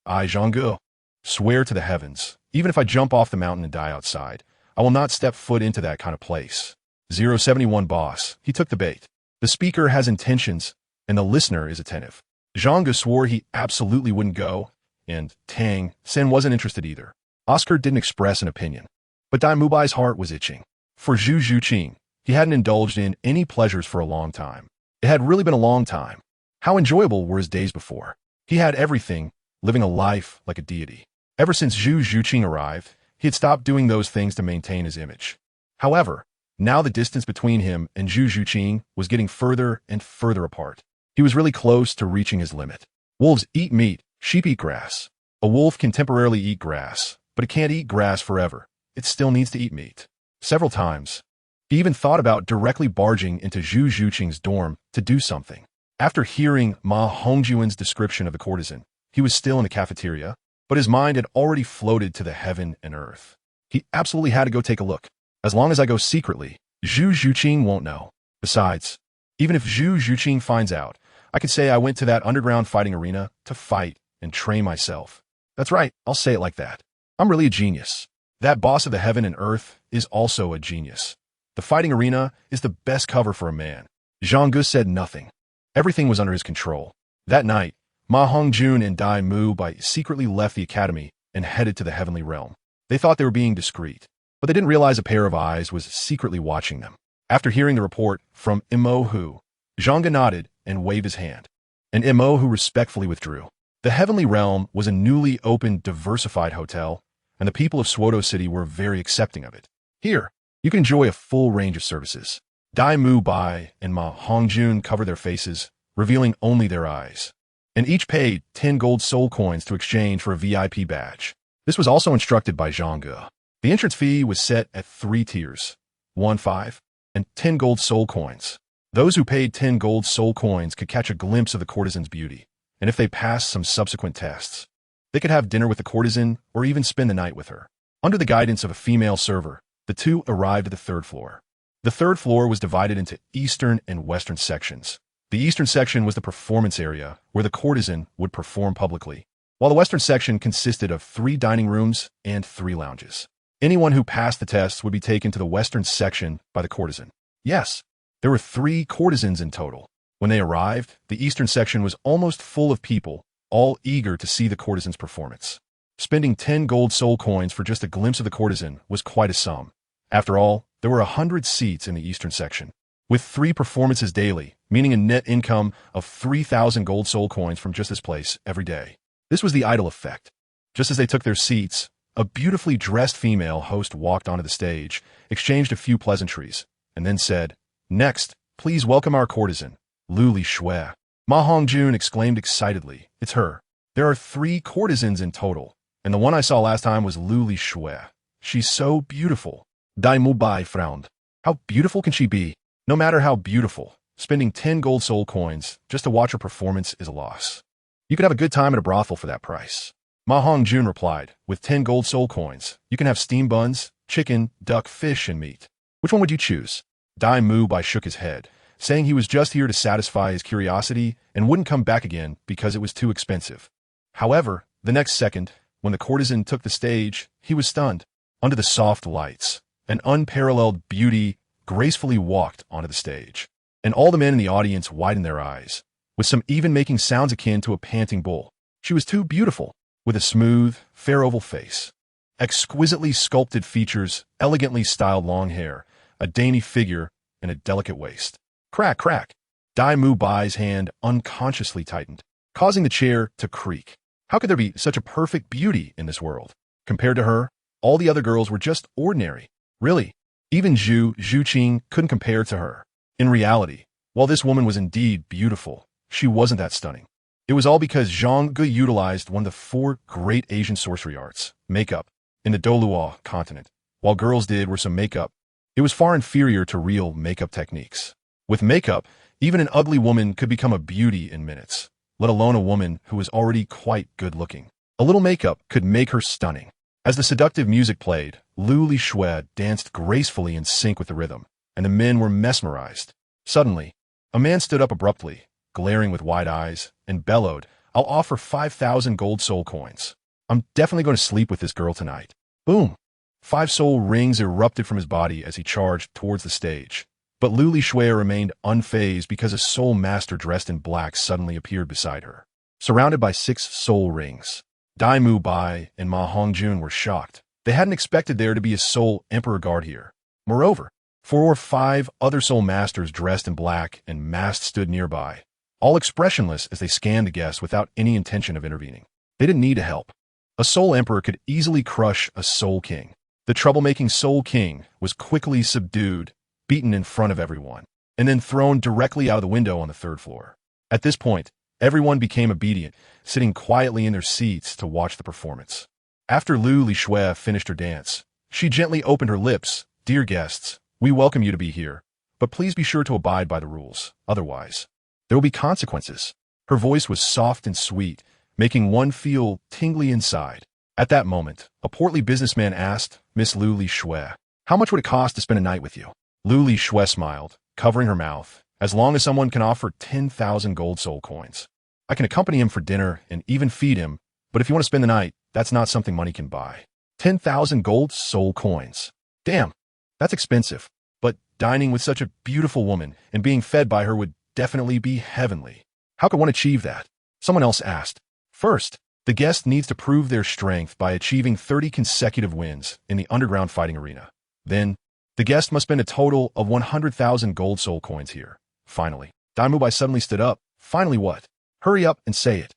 "I, Zhang Ge, swear to the heavens, even if I jump off the mountain and die outside, I will not step foot into that kind of place." 071 boss, he took the bait. The speaker has intentions, and the listener is attentive. Zhang Ge swore he absolutely wouldn't go, and Tang San wasn't interested either. Oscar didn't express an opinion. But Dai Mubai's heart was itching. For Zhu Zhuqing, he hadn't indulged in any pleasures for a long time. It had really been a long time. How enjoyable were his days before? He had everything, living a life like a deity. Ever since Zhu Zhuqing arrived, he had stopped doing those things to maintain his image. However, now the distance between him and Zhu Zhuqing was getting further and further apart. He was really close to reaching his limit. Wolves eat meat, sheep eat grass. A wolf can temporarily eat grass, but it can't eat grass forever. It still needs to eat meat. Several times, he even thought about directly barging into Zhu Zhuqing's dorm to do something. After hearing Ma Hongjun's description of the courtesan, he was still in the cafeteria, but his mind had already floated to the heaven and earth. He absolutely had to go take a look. As long as I go secretly, Zhu Zhuqing won't know. Besides, even if Zhu Zhuqing finds out, I could say I went to that underground fighting arena to fight and train myself. That's right, I'll say it like that. I'm really a genius. That boss of the heaven and earth is also a genius. The fighting arena is the best cover for a man. Zhang Ge said nothing. Everything was under his control. That night, Ma Hongjun and Dai Mubai secretly left the academy and headed to the heavenly realm. They thought they were being discreet, but they didn't realize a pair of eyes was secretly watching them. After hearing the report from Imohu, Zhang Ge nodded and waved his hand, and Imohu respectfully withdrew. The heavenly realm was a newly opened, diversified hotel, and the people of Suodo City were very accepting of it. Here, you can enjoy a full range of services. Dai Mubai and Ma Hongjun covered their faces, revealing only their eyes, and each paid 10 gold soul coins to exchange for a VIP badge. This was also instructed by Zhang Ge. The entrance fee was set at 3 tiers, 1, 5, and 10 gold soul coins. Those who paid 10 gold soul coins could catch a glimpse of the courtesan's beauty, and if they passed some subsequent tests, they could have dinner with the courtesan or even spend the night with her. Under the guidance of a female server, the two arrived at the 3rd floor. The 3rd floor was divided into eastern and western sections. The eastern section was the performance area, where the courtesan would perform publicly, while the western section consisted of 3 dining rooms and 3 lounges. Anyone who passed the tests would be taken to the western section by the courtesan. Yes, there were 3 courtesans in total. When they arrived, the eastern section was almost full of people, all eager to see the courtesan's performance. Spending 10 gold soul coins for just a glimpse of the courtesan was quite a sum. After all, there were 100 seats in the eastern section, with 3 performances daily, meaning a net income of 3,000 gold soul coins from just this place every day. This was the idol effect. Just as they took their seats, a beautifully dressed female host walked onto the stage, exchanged a few pleasantries, and then said, "Next, please welcome our courtesan, Lu Li Shui." Ma Hongjun exclaimed excitedly, "It's her. There are 3 courtesans in total, and the one I saw last time was Lu Li Shui. She's so beautiful." Dai Mubai frowned. How beautiful can she be? No matter how beautiful, spending 10 gold soul coins just to watch her performance is a loss. You could have a good time at a brothel for that price. Ma Hongjun replied, "With 10 gold soul coins, you can have steamed buns, chicken, duck, fish, and meat. Which one would you choose?" Dai Mubai shook his head, saying he was just here to satisfy his curiosity and wouldn't come back again because it was too expensive. However, the next second, when the courtesan took the stage, he was stunned. Under the soft lights, an unparalleled beauty gracefully walked onto the stage, and all the men in the audience widened their eyes, with some even making sounds akin to a panting bull. She was too beautiful, with a smooth, fair oval face, exquisitely sculpted features, elegantly styled long hair, a dainty figure, and a delicate waist. Crack, crack. Dai Mubai's hand unconsciously tightened, causing the chair to creak. How could there be such a perfect beauty in this world? Compared to her, all the other girls were just ordinary. Really, even Zhu Qing couldn't compare to her. In reality, while this woman was indeed beautiful, she wasn't that stunning. It was all because Zhang Ge utilized one of the 4 great Asian sorcery arts, makeup, in the Douluo Continent. While girls did were some makeup, it was far inferior to real makeup techniques. With makeup, even an ugly woman could become a beauty in minutes, let alone a woman who was already quite good-looking. A little makeup could make her stunning. As the seductive music played, Lu Li Shui danced gracefully in sync with the rhythm, and the men were mesmerized. Suddenly, a man stood up abruptly, glaring with wide eyes, and bellowed, "I'll offer 5,000 gold soul coins. I'm definitely going to sleep with this girl tonight." Boom! 5 soul rings erupted from his body as he charged towards the stage. But Lu Li Shui remained unfazed because a soul master dressed in black suddenly appeared beside her, surrounded by 6 soul rings. Dai Mubai and Ma Hongjun were shocked. They hadn't expected there to be a soul emperor guard here. Moreover, 4 or 5 other soul masters dressed in black and masked stood nearby, all expressionless as they scanned the guests without any intention of intervening. They didn't need help. A soul emperor could easily crush a soul king. The troublemaking soul king was quickly subdued, beaten in front of everyone, and then thrown directly out of the window on the 3rd floor. At this point, everyone became obedient, sitting quietly in their seats to watch the performance. After Lu Li Shui finished her dance, she gently opened her lips. "Dear guests, we welcome you to be here, but please be sure to abide by the rules. Otherwise, there will be consequences." Her voice was soft and sweet, making one feel tingly inside. At that moment, a portly businessman asked, "Miss Lu Li Shui, how much would it cost to spend a night with you?" Lu Li Shui smiled, covering her mouth. "As long as someone can offer 10,000 gold soul coins. I can accompany him for dinner and even feed him, but if you want to spend the night, that's not something money can buy." 10,000 gold soul coins. Damn, that's expensive. But dining with such a beautiful woman and being fed by her would definitely be heavenly. How could one achieve that? Someone else asked. First, the guest needs to prove their strength by achieving 30 consecutive wins in the underground fighting arena. Then, the guest must spend a total of 100,000 gold soul coins here. Finally, Dai Mubai suddenly stood up. "Finally what? Hurry up and say it."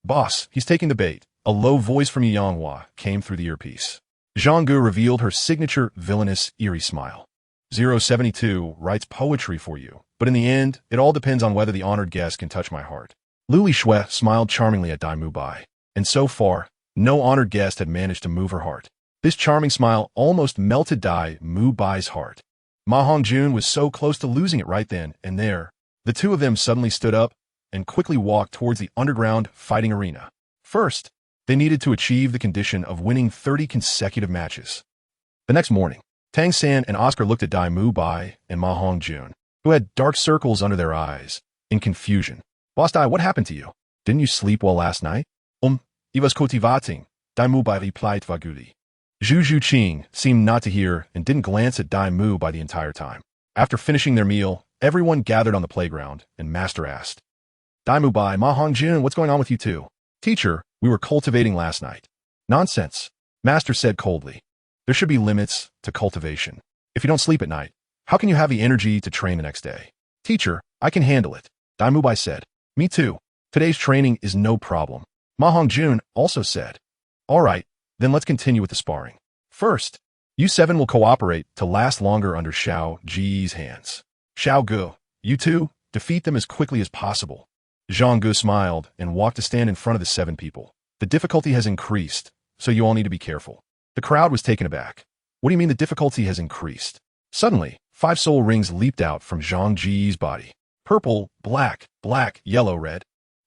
"Boss, he's taking the bait." A low voice from Yanghua came through the earpiece. Zhang Ge revealed her signature villainous, eerie smile. 072 writes poetry for you, but in the end, it all depends on whether the honored guest can touch my heart. Lu Li Shui smiled charmingly at Dai Mubai. And so far, No honored guest had managed to move her heart. This charming smile almost melted Dai Mubai's heart. Ma Hongjun was so close to losing it right then and there. The two of them suddenly stood up and quickly walked towards the underground fighting arena. First, they needed to achieve the condition of winning 30 consecutive matches. The next morning, Tang San and Oscar looked at Dai Mubai and Ma Hongjun, who had dark circles under their eyes, in confusion. Boss Dai, what happened to you? Didn't you sleep well last night? I was cultivating, Dai Mubai replied vaguely. Zhu Zhuqing seemed not to hear and didn't glance at Dai Mubai the entire time. After finishing their meal, everyone gathered on the playground, and Master asked, Dai Mubai, Ma Hongjun, what's going on with you two? Teacher, we were cultivating last night. Nonsense, Master said coldly. There should be limits to cultivation. If you don't sleep at night, how can you have the energy to train the next day? Teacher, I can handle it, Dai Mubai said. Me too. Today's training is no problem. Ma Hongjun also said. All right, then let's continue with the sparring. First, you seven will cooperate to last longer under Xiao Ge's hands. Xiao Ge, you two, defeat them as quickly as possible. Zhang Ge smiled and walked to stand in front of the 7 people. The difficulty has increased, so you all need to be careful. The crowd was taken aback. What do you mean the difficulty has increased? Suddenly, 5 soul rings leaped out from Zhang Ge's body. Purple, black, yellow, red.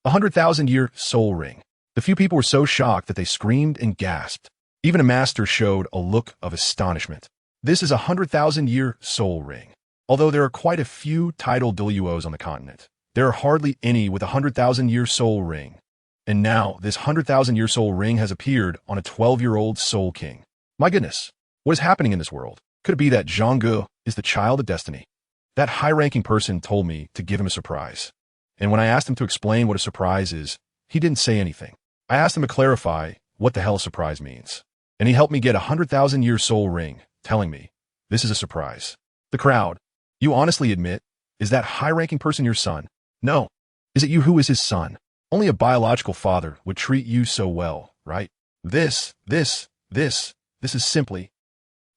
100,000-year soul ring. The few people were so shocked that they screamed and gasped. Even a master showed a look of astonishment. This is a 100,000-year soul ring. Although there are quite a few titled Douluos on the continent, there are hardly any with a 100,000-year soul ring. And now, this 100,000-year soul ring has appeared on a 12-year-old soul king. My goodness, what is happening in this world? Could it be that Zhang Ge is the child of destiny? That high-ranking person told me to give him a surprise. And when I asked him to explain what a surprise is, he didn't say anything. I asked him to clarify what the hell a surprise means. And he helped me get a 100,000-year soul ring, telling me, this is a surprise. The crowd, you honestly admit, is that high-ranking person your son? No. Is it you who is his son? Only a biological father would treat you so well, right? This is simply...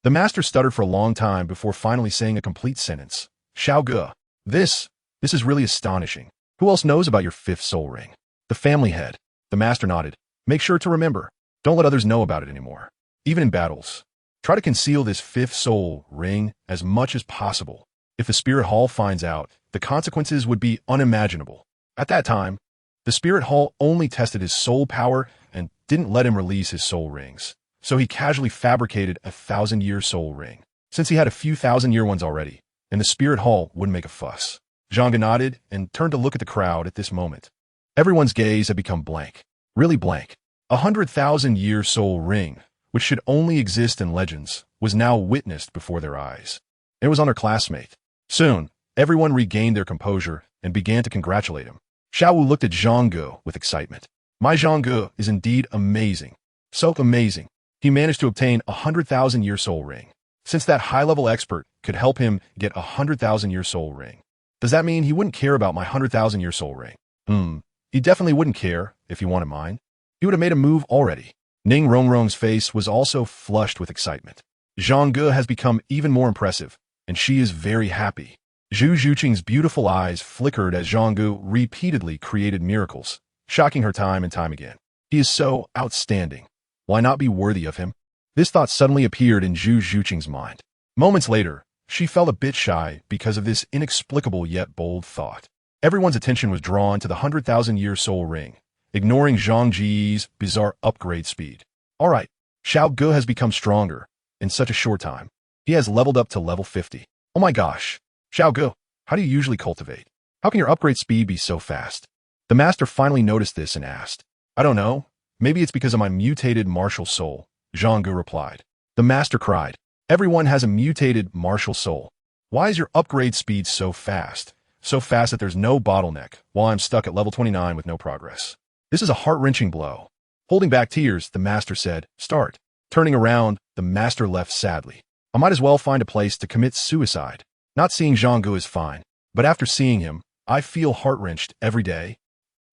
The master stuttered for a long time before finally saying a complete sentence. Xiao Ge, this is really astonishing. Who else knows about your 5th soul ring? The family head. The master nodded. Make sure to remember, don't let others know about it anymore. Even in battles, try to conceal this 5th soul ring as much as possible. If the Spirit Hall finds out, the consequences would be unimaginable. At that time, the Spirit Hall only tested his soul power and didn't let him release his soul rings. So he casually fabricated a 1,000-year soul ring, since he had a few 1,000-year ones already, and the Spirit Hall wouldn't make a fuss. Zhang Ge nodded and turned to look at the crowd at this moment. Everyone's gaze had become blank. Really blank. A 100,000-year soul ring, which should only exist in legends, was now witnessed before their eyes. It was on their classmate. Soon, everyone regained their composure and began to congratulate him. Xiaowu looked at Zhang Ge with excitement. My Zhang Ge is indeed amazing. So amazing. He managed to obtain a 100,000-year soul ring. Since that high-level expert could help him get a 100,000-year soul ring, does that mean he wouldn't care about my 100,000-year soul ring? He definitely wouldn't care if he wanted mine. He would have made a move already. Ning Rongrong's face was also flushed with excitement. Zhang Ge has become even more impressive, and she is very happy. Zhu Zhuqing's beautiful eyes flickered as Zhang Ge repeatedly created miracles, shocking her time and time again. He is so outstanding. Why not be worthy of him? This thought suddenly appeared in Zhu Zhuqing's mind. Moments later, she felt a bit shy because of this inexplicable yet bold thought. Everyone's attention was drawn to the 100,000-year soul ring, ignoring Zhang Ge's bizarre upgrade speed. All right, Xiao Ge has become stronger in such a short time. He has leveled up to level 50. Oh my gosh. Xiao Ge, how do you usually cultivate? How can your upgrade speed be so fast? The master finally noticed this and asked. I don't know. Maybe it's because of my mutated martial soul, Zhang Ge replied. The master cried. Everyone has a mutated martial soul. Why is your upgrade speed so fast? So fast that there's no bottleneck, while I'm stuck at level 29 with no progress. This is a heart-wrenching blow. Holding back tears, the master said, Start. Turning around, the master left sadly. I might as well find a place to commit suicide. Not seeing Zhang Ge is fine, but after seeing him, I feel heart-wrenched every day.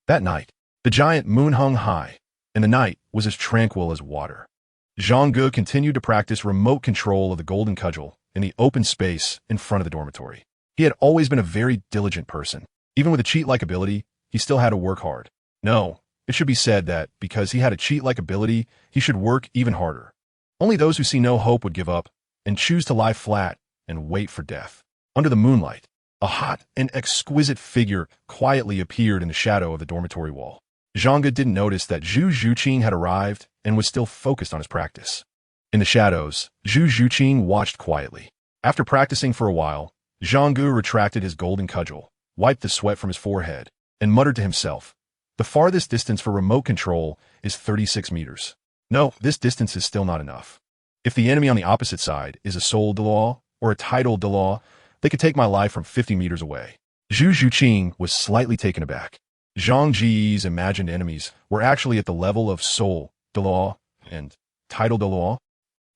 That night, the giant moon hung high, and the night was as tranquil as water. Zhang Ge continued to practice remote control of the golden cudgel in the open space in front of the dormitory. He had always been a very diligent person. Even with a cheat-like ability, he still had to work hard. No, It should be said that, because he had a cheat-like ability, he should work even harder. Only those who see no hope would give up, and choose to lie flat and wait for death. Under the moonlight, a hot and exquisite figure quietly appeared in the shadow of the dormitory wall. Zhang Ge didn't notice that Zhu Zhuqing had arrived and was still focused on his practice. In the shadows, Zhu Zhuqing watched quietly. After practicing for a while, Zhang Ge retracted his golden cudgel, wiped the sweat from his forehead, and muttered to himself, "The farthest distance for remote control is 36 meters. No, this distance is still not enough. If the enemy on the opposite side is a soul Douluo or a title Douluo, they could take my life from 50 meters away." Zhu Zhuqing was slightly taken aback. Zhang Ge's imagined enemies were actually at the level of soul Douluo and title Douluo.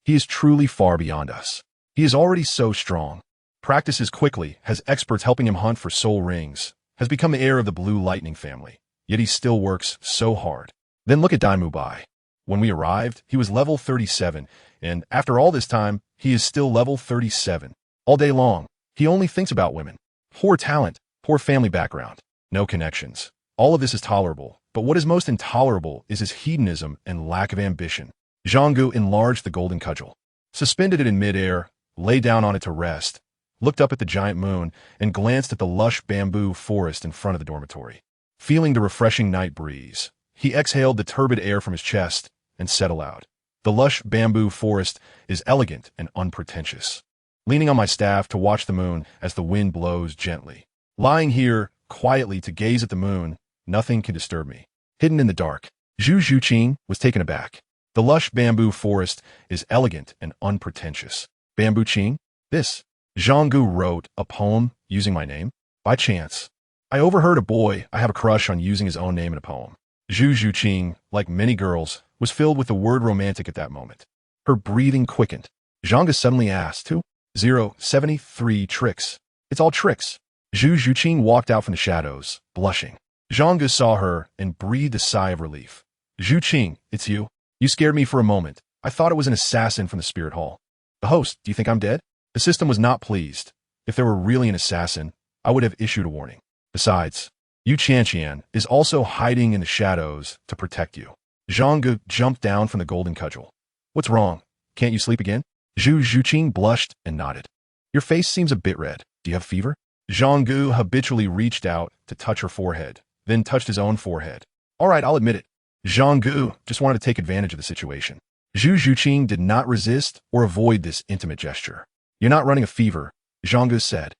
He is truly far beyond us. He is already so strong. Practices quickly, has experts helping him hunt for soul rings, has become the heir of the Blue Lightning family, yet he still works so hard. Then look at Dai Mubai. When we arrived, he was level 37, and after all this time, he is still level 37. All day long, he only thinks about women. Poor talent, poor family background, no connections. All of this is tolerable, but what is most intolerable is his hedonism and lack of ambition. Zhang Ge enlarged the golden cudgel, suspended it in midair, lay down on it to rest, looked up at the giant moon, and glanced at the lush bamboo forest in front of the dormitory. Feeling the refreshing night breeze, he exhaled the turbid air from his chest and said aloud, "The lush bamboo forest is elegant and unpretentious. Leaning on my staff to watch the moon as the wind blows gently. Lying here quietly to gaze at the moon, nothing can disturb me. Hidden in the dark." Zhu Zhuqing was taken aback. The lush bamboo forest is elegant and unpretentious. Bamboo Qing? This. Zhang Ge wrote a poem using my name. By chance, I overheard a boy I have a crush on using his own name in a poem. Zhu Zhuqing, like many girls, was filled with the word romantic at that moment. Her breathing quickened. Zhang Ge suddenly asked, 2,073 tricks. It's all tricks. Zhu Zhuqing walked out from the shadows, blushing. Zhang Ge saw her and breathed a sigh of relief. "Zhuqing, it's you. You scared me for a moment. I thought it was an assassin from the spirit hall. The host, do you think I'm dead?" The system was not pleased. If there were really an assassin, I would have issued a warning. Besides, Yu Qianqian is also hiding in the shadows to protect you. Zhang Ge jumped down from the golden cudgel. "What's wrong? Can't you sleep again?" Zhu Zhuqing blushed and nodded. "Your face seems a bit red. Do you have fever?" Zhang Ge habitually reached out to touch her forehead, then touched his own forehead. "All right, I'll admit it." Zhang Ge just wanted to take advantage of the situation. Zhu Zhuqing did not resist or avoid this intimate gesture. "You're not running a fever," Zhang Ge said.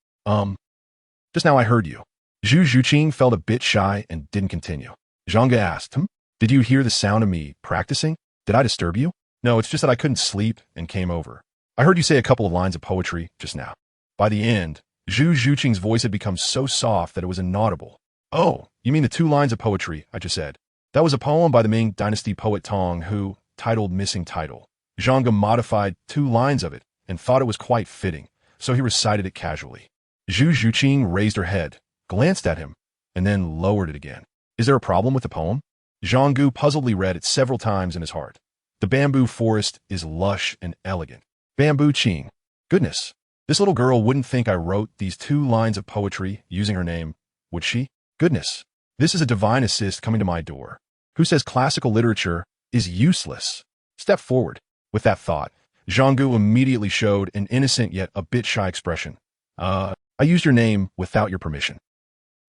Just now I heard you." Zhu Zhuqing felt a bit shy and didn't continue. Zhang Ge asked, "Did you hear the sound of me practicing? Did I disturb you?" "No, it's just that I couldn't sleep and came over. I heard you say a couple of lines of poetry just now." By the end, Zhu Zhuqing's voice had become so soft that it was inaudible. "Oh, you mean the 2 lines of poetry I just said? That was a poem by the Ming Dynasty poet Tang who, titled Missing Title. Zhang Ge modified 2 lines of it and thought it was quite fitting, so he recited it casually." Zhu Zhuqing raised her head, glanced at him, and then lowered it again. "Is there a problem with the poem?" Zhang Ge puzzledly read it several times in his heart. "The bamboo forest is lush and elegant. Bamboo Qing. Goodness, this little girl wouldn't think I wrote these 2 lines of poetry using her name, would she? Goodness, this is a divine assist coming to my door. Who says classical literature is useless? Step forward." With that thought, Zhang Ge immediately showed an innocent yet a bit shy expression. I used your name without your permission.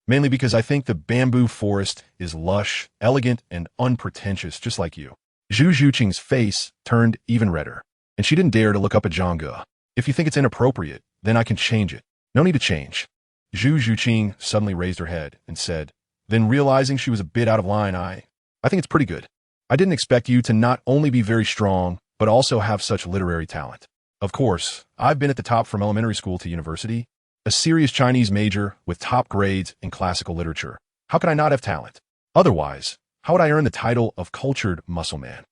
Mainly because I think the bamboo forest is lush, elegant, and unpretentious, just like you." Zhu Zhuqing's face turned even redder, and she didn't dare to look up at Zhang Ge. "If you think it's inappropriate, then I can change it." "No need to change." Zhu Zhuqing suddenly raised her head and said, then realizing she was a bit out of line, I think it's pretty good. I didn't expect you to not only be very strong, but also have such literary talent. Of course, I've been at the top from elementary school to university, a serious Chinese major with top grades in classical literature. How could I not have talent? Otherwise, how would I earn the title of cultured muscle man?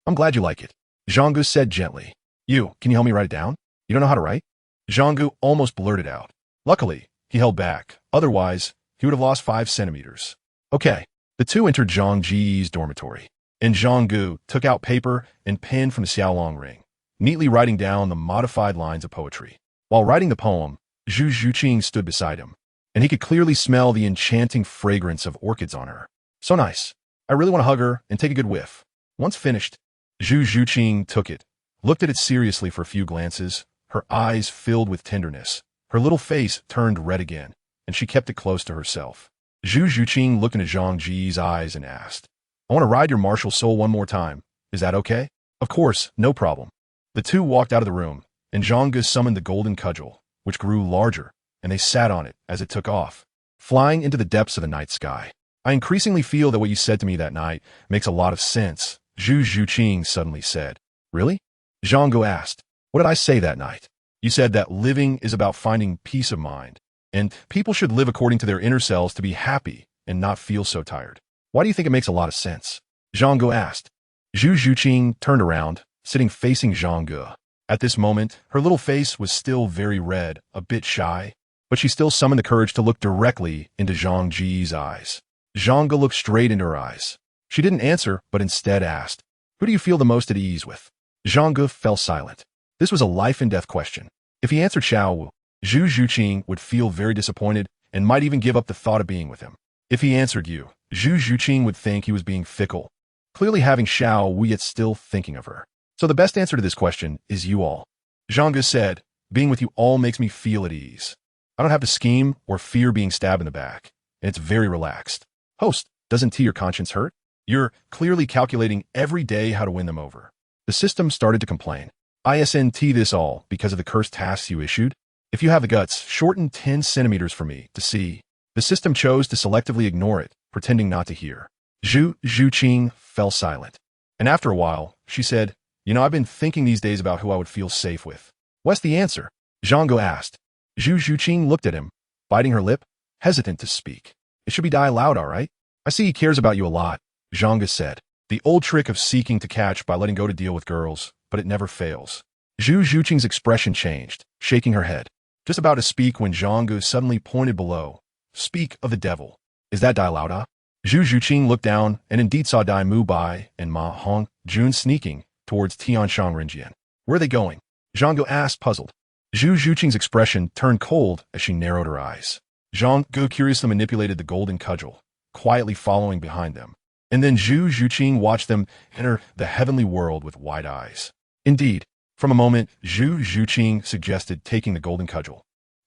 I'm glad you like it. Zhang Ge said gently. Can you help me write it down? You don't know how to write? Zhang Ge almost blurted out. Luckily, he held back. Otherwise, he would have lost 5 centimeters. Okay. The two entered Zhang Ge's dormitory, and Zhang Ge took out paper and pen from the Xiaolang ring, neatly writing down the modified lines of poetry. While writing the poem, Zhu Zhuqing stood beside him, and he could clearly smell the enchanting fragrance of orchids on her. So nice. I really want to hug her and take a good whiff. Once finished, Zhu Zhuqing took it, looked at it seriously for a few glances, her eyes filled with tenderness. Her little face turned red again, and she kept it close to herself. Zhu Zhuqing looked into Zhang Ge's eyes and asked, I want to ride your martial soul one more time. Is that okay? Of course, no problem. The two walked out of the room, and Zhang Ge summoned the golden cudgel, which grew larger, and they sat on it as it took off, flying into the depths of the night sky. I increasingly feel that what you said to me that night makes a lot of sense, Zhu Zhuqing suddenly said. Really? Zhang Ge asked. What did I say that night? You said that living is about finding peace of mind, and people should live according to their inner selves to be happy and not feel so tired. Why do you think it makes a lot of sense? Zhang Ge asked. Zhu Zhuqing turned around, sitting facing Zhang Ge. At this moment, her little face was still very red, a bit shy, but she still summoned the courage to look directly into Zhang Ge's eyes. Zhang Ge looked straight into her eyes. She didn't answer, but instead asked, Who do you feel the most at ease with? Zhang Ge fell silent. This was a life-and-death question. If he answered Xiaowu, Zhu Zhuqing would feel very disappointed and might even give up the thought of being with him. If he answered you, Zhu Zhuqing would think he was being fickle, clearly having Xiaowu yet still thinking of her. So the best answer to this question is you all. Zhang Ge said, Being with you all makes me feel at ease. I don't have to scheme or fear being stabbed in the back, and it's very relaxed. Host, doesn't your conscience hurt? You're clearly calculating every day how to win them over. The system started to complain. Isn't this all because of the cursed tasks you issued? If you have the guts, shorten 10 centimeters for me to see. The system chose to selectively ignore it, pretending not to hear. Zhu Zhuqing fell silent. And after a while, she said, I've been thinking these days about who I would feel safe with. What's the answer? Zhang Ge asked. Zhu Zhuqing looked at him, biting her lip, hesitant to speak. It should be Dai loud, all right? I see he cares about you a lot, Zhang Ge said. The old trick of seeking to catch by letting go to deal with girls, but it never fails. Zhu Zhuqing's expression changed, shaking her head. Just about to speak when Zhang Ge suddenly pointed below. Speak of the devil. Is that Dai Lauda? Zhu Zhuqing looked down and indeed saw Dai Mubai and Ma Hongjun sneaking towards Tianshan Renjian. Where are they going? Zhang Ge asked, puzzled. Zhu Zhuqing's expression turned cold as she narrowed her eyes. Zhang Ge curiously manipulated the golden cudgel, quietly following behind them. And then Zhu Zhuqing watched them enter the heavenly world with wide eyes. Indeed, from a moment, Zhu Zhuqing suggested taking the golden cudgel.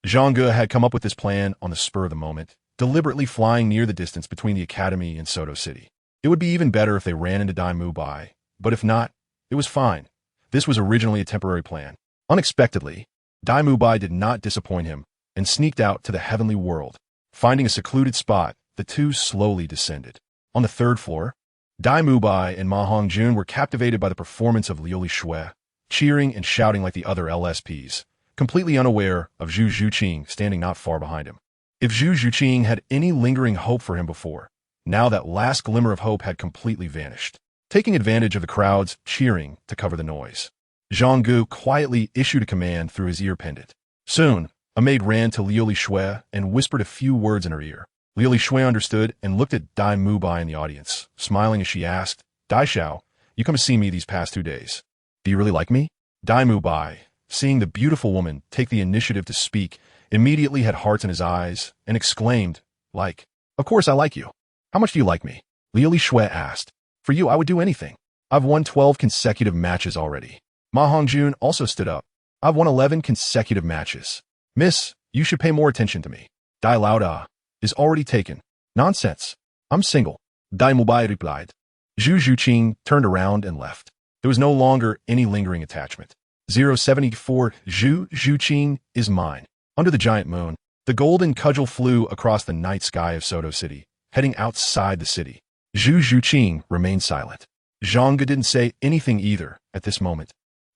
Zhang Ge had come up with this plan on the spur of the moment, deliberately flying near the distance between the academy and Soto City. It would be even better if they ran into Dai Mubai, but if not, it was fine. This was originally a temporary plan. Unexpectedly, Dai Mubai did not disappoint him and sneaked out to the heavenly world. Finding a secluded spot, the two slowly descended. On the third floor, Dai Mubai and Ma Hongjun were captivated by the performance of Liu Shui, cheering and shouting like the other LSPs, completely unaware of Zhu Zhuqing standing not far behind him. If Zhu Zhuqing had any lingering hope for him before, now that last glimmer of hope had completely vanished. Taking advantage of the crowd's cheering to cover the noise, Zhang Ge quietly issued a command through his ear pendant. Soon, a maid ran to Liu Shui and whispered a few words in her ear. Liu Shui understood and looked at Dai Mubai in the audience, smiling as she asked, Dai Xiao, you come to see me these past 2 days. Do you really like me? Dai Mubai, seeing the beautiful woman take the initiative to speak, immediately had hearts in his eyes and exclaimed, Like, of course I like you. How much do you like me? Liu Shui asked. For you, I would do anything. I've won 12 consecutive matches already. Ma Hongjun also stood up. I've won 11 consecutive matches. Miss, you should pay more attention to me. Dai Lauda is already taken. Nonsense. I'm single. Dai Mubai replied. Zhu Zhuqing turned around and left. There was no longer any lingering attachment. 074 Zhu Zhuqing is mine. Under the giant moon, the golden cudgel flew across the night sky of Soto City, heading outside the city. Zhu Zhuqing remained silent. Zhang Ge didn't say anything either at this moment.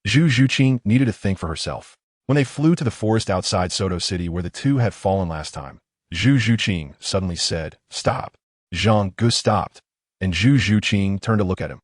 Zhu Zhuqing needed to think for herself. When they flew to the forest outside Soto City where the two had fallen last time, Zhu Zhuqing suddenly said, Stop. Zhang Ge stopped, and Zhu Zhuqing turned to look at him.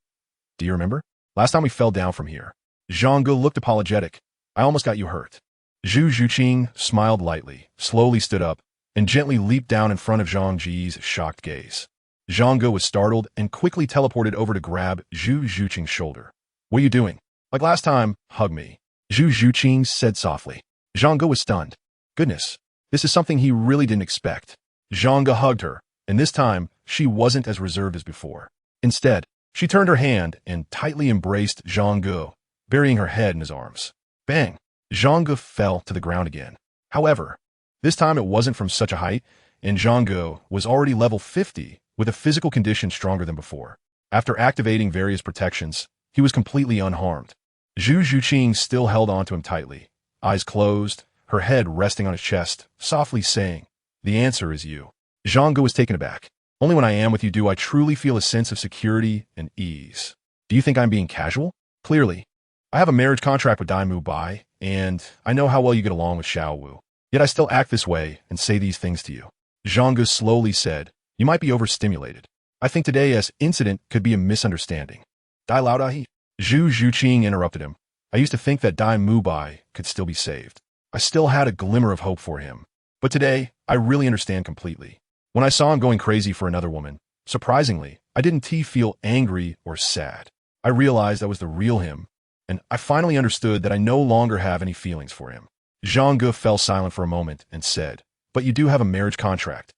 Do you remember? Last time we fell down from here. Zhang Ge looked apologetic. I almost got you hurt. Zhu Zhuqing smiled lightly, slowly stood up, and gently leaped down in front of Zhang Ge's shocked gaze. Zhang Ge was startled and quickly teleported over to grab Zhu Zhuqing's shoulder. What are you doing? Like last time, hug me. Zhu Zhuqing said softly. Zhang Ge was stunned. Goodness, this is something he really didn't expect. Zhang Ge hugged her, and this time, she wasn't as reserved as before. Instead, she turned her hand and tightly embraced Zhang Ge, burying her head in his arms. Bang! Zhang Ge fell to the ground again. However, this time it wasn't from such a height, and Zhang Ge was already level 50 with a physical condition stronger than before. After activating various protections, he was completely unharmed. Zhu Zhuqing still held onto him tightly, eyes closed, her head resting on his chest, softly saying, "The answer is you." Zhang Ge was taken aback. "Only when I am with you do I truly feel a sense of security and ease. Do you think I'm being casual? Clearly. I have a marriage contract with Dai Mubai, and I know how well you get along with Xiaowu. Yet I still act this way and say these things to you." Zhang Ge slowly said, "You might be overstimulated. I think today's incident could be a misunderstanding." Dai Laudahi? Zhu Zhuqing interrupted him. "I used to think that Dai Mubai could still be saved. I still had a glimmer of hope for him. But today, I really understand completely. When I saw him going crazy for another woman, surprisingly, I didn't feel angry or sad. I realized I was the real him, and I finally understood that I no longer have any feelings for him." Zhang Ge fell silent for a moment and said, "But you do have a marriage contract."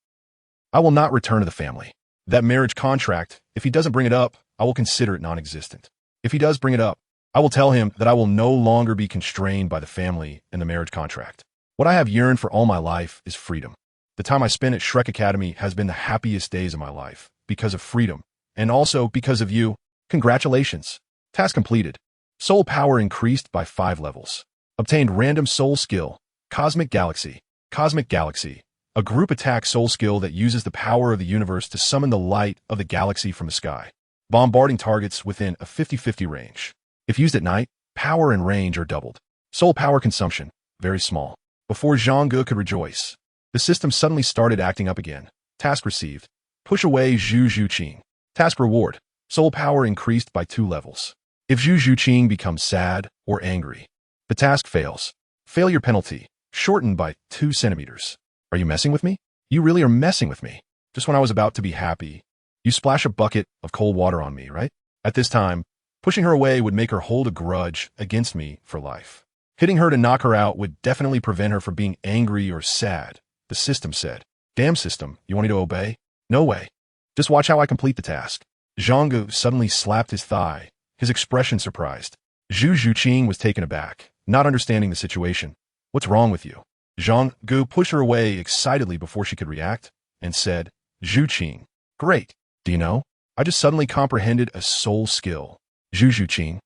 "I will not return to the family. That marriage contract, if he doesn't bring it up, I will consider it non-existent. If he does bring it up, I will tell him that I will no longer be constrained by the family and the marriage contract. What I have yearned for all my life is freedom. The time I spent at Shrek Academy has been the happiest days of my life, because of freedom, and also because of you. Congratulations. Task completed. Soul power increased by 5 levels. Obtained random soul skill, Cosmic Galaxy. Cosmic Galaxy, a group attack soul skill that uses the power of the universe to summon the light of the galaxy from the sky, bombarding targets within a 50-50 range. If used at night, power and range are doubled. Soul power consumption, very small. Before Zhang Ge could rejoice, the system suddenly started acting up again. Task received. Push away Zhu Zhuqing. Task reward. Soul power increased by 2 levels. If Zhu Zhuqing becomes sad or angry, the task fails. Failure penalty, shortened by 2 centimeters. Are you messing with me? You really are messing with me. Just when I was about to be happy, you splash a bucket of cold water on me, right? At this time, pushing her away would make her hold a grudge against me for life. Hitting her to knock her out would definitely prevent her from being angry or sad, the system said. Damn system, you want me to obey? No way. Just watch how I complete the task. Zhang Ge suddenly slapped his thigh, his expression surprised. Zhu Zhuqing was taken aback, not understanding the situation. What's wrong with you? Zhang Ge pushed her away excitedly before she could react, and said, Zhuqing, great. Do you know? I just suddenly comprehended a soul skill. Zhu Zhuqing.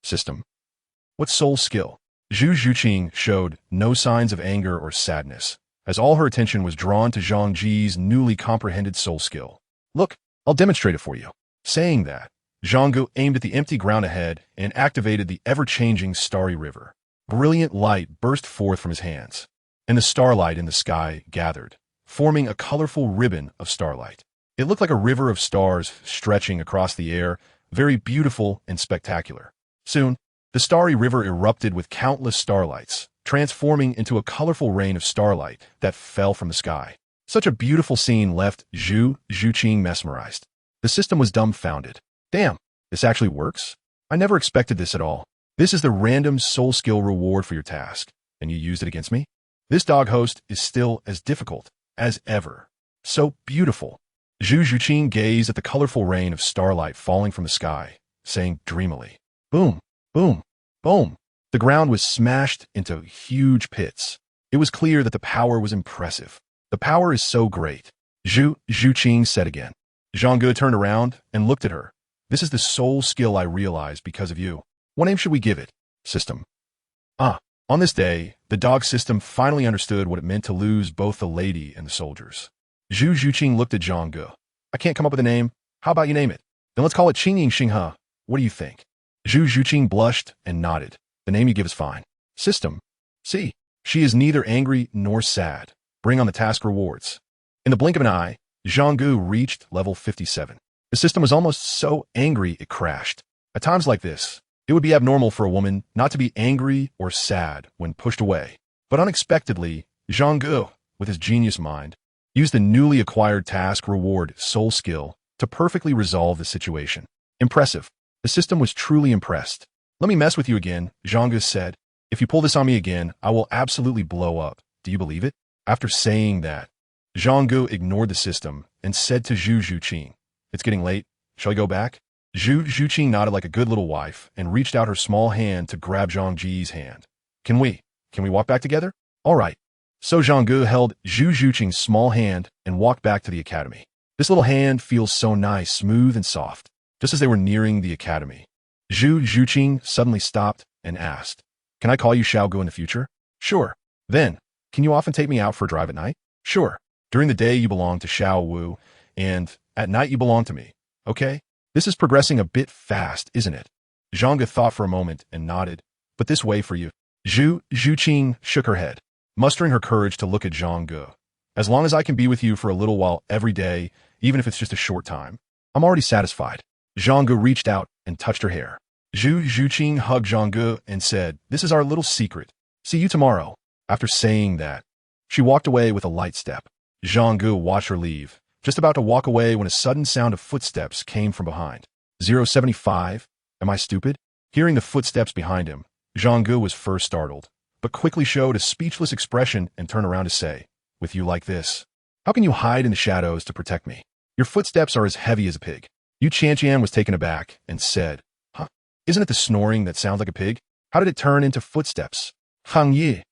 System. What soul skill? Zhu Zhuqing showed no signs of anger or sadness, as all her attention was drawn to Zhang Ge's newly comprehended soul skill. Look, I'll demonstrate it for you. Saying that, Zhang Ge aimed at the empty ground ahead and activated the ever-changing starry river. Brilliant light burst forth from his hands, and the starlight in the sky gathered, forming a colorful ribbon of starlight. It looked like a river of stars stretching across the air, very beautiful and spectacular. Soon, the starry river erupted with countless starlights, transforming into a colorful rain of starlight that fell from the sky. Such a beautiful scene left Zhu Zhuqing mesmerized. The system was dumbfounded. Damn, this actually works? I never expected this at all. This is the random soul skill reward for your task, and you used it against me? This dog host is still as difficult as ever. So beautiful. Zhu Zhuqing gazed at the colorful rain of starlight falling from the sky, saying dreamily, boom, boom, boom. The ground was smashed into huge pits. It was clear that the power was impressive. The power is so great. Zhu Zhuqing said again. Zhang Ge turned around and looked at her. This is the soul skill I realized because of you. What name should we give it? System. On this day, the dog system finally understood what it meant to lose both the lady and the soldiers. Zhu Zhuqing looked at Zhang Ge. I can't come up with a name. How about you name it? Then let's call it Qingying Xinghe. What do you think? Zhu Zhuqing blushed and nodded. The name you give is fine. System. See, she is neither angry nor sad. Bring on the task rewards. In the blink of an eye, Zhang Ge reached level 57. The system was almost so angry it crashed. At times like this, it would be abnormal for a woman not to be angry or sad when pushed away. But unexpectedly, Zhang Ge, with his genius mind, used the newly acquired task reward soul skill to perfectly resolve the situation. Impressive. The system was truly impressed. Let me mess with you again, Zhang Ge said. If you pull this on me again, I will absolutely blow up. Do you believe it? After saying that, Zhang Ge ignored the system and said to Zhu Zhuqing, it's getting late. Shall we go back? Zhu Zhuqing nodded like a good little wife and reached out her small hand to grab Zhang Ge's hand. Can we walk back together? All right. So Zhang Ge held Zhu Zhuqing's small hand and walked back to the academy. This little hand feels so nice, smooth and soft. Just as they were nearing the academy, Zhu Zhuqing suddenly stopped and asked, "Can I call you Xiaogu in the future?" "Sure." "Then, can you often take me out for a drive at night?" "Sure. During the day you belong to Xiaowu, and at night you belong to me. Okay? This is progressing a bit fast, isn't it?" Zhang Ge thought for a moment and nodded. "But this way for you." Zhu Zhuqing shook her head, mustering her courage to look at Zhang Ge. "As long as I can be with you for a little while every day, even if it's just a short time, I'm already satisfied." Zhang Ge reached out and touched her hair. Zhu Zhuqing hugged Zhang Ge and said, "This is our little secret. See you tomorrow." After saying that, she walked away with a light step. Zhang Ge watched her leave, just about to walk away when a sudden sound of footsteps came from behind. 075? Am I stupid? Hearing the footsteps behind him, Zhang Ge was first startled, but quickly showed a speechless expression and turned around to say, "With you like this, how can you hide in the shadows to protect me? Your footsteps are as heavy as a pig." Yu Qianqian was taken aback and said, "Huh? Isn't it the snoring that sounds like a pig? How did it turn into footsteps?" "Hang Yi.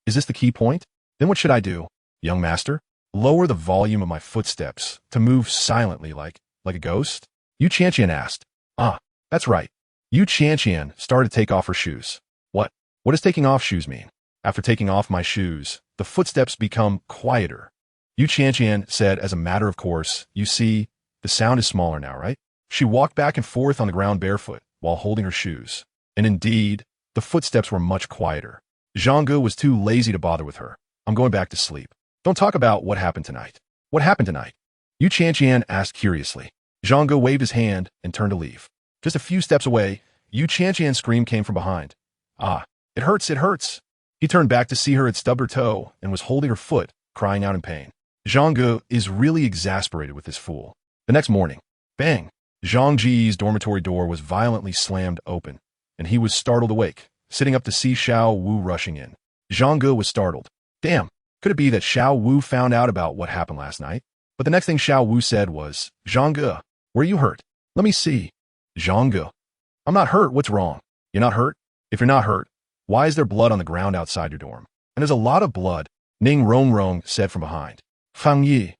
Is this the key point? Then what should I do?" "Young master, lower the volume of my footsteps to move silently like a ghost?" Yu Qianqian asked. "Ah, that's right." Yu Qianqian started to take off her shoes. What does taking off shoes mean?" "After taking off my shoes, the footsteps become quieter." Yu Qianqian said as a matter of course, "You see, the sound is smaller now, right?" She walked back and forth on the ground barefoot while holding her shoes. And indeed, the footsteps were much quieter. Zhang Ge was too lazy to bother with her. "I'm going back to sleep. Don't talk about what happened tonight." "What happened tonight?" Yu Qianqian asked curiously. Zhang Ge waved his hand and turned to leave. Just a few steps away, Yu Qianqian's scream came from behind. "Ah, it hurts, it hurts." He turned back to see her had stubbed her toe and was holding her foot, crying out in pain. Zhang Ge is really exasperated with this fool. The next morning, bang! Zhang Ge's dormitory door was violently slammed open, and he was startled awake, sitting up to see Xiaowu rushing in. Zhang Ge was startled. Damn, could it be that Xiaowu found out about what happened last night? But the next thing Xiaowu said was, "Zhang Ge, were you hurt? Let me see." Zhang Ge, "I'm not hurt, what's wrong?" "You're not hurt? If you're not hurt, why is there blood on the ground outside your dorm?" "And there's a lot of blood," Ning Rongrong said from behind. "Fang Yi,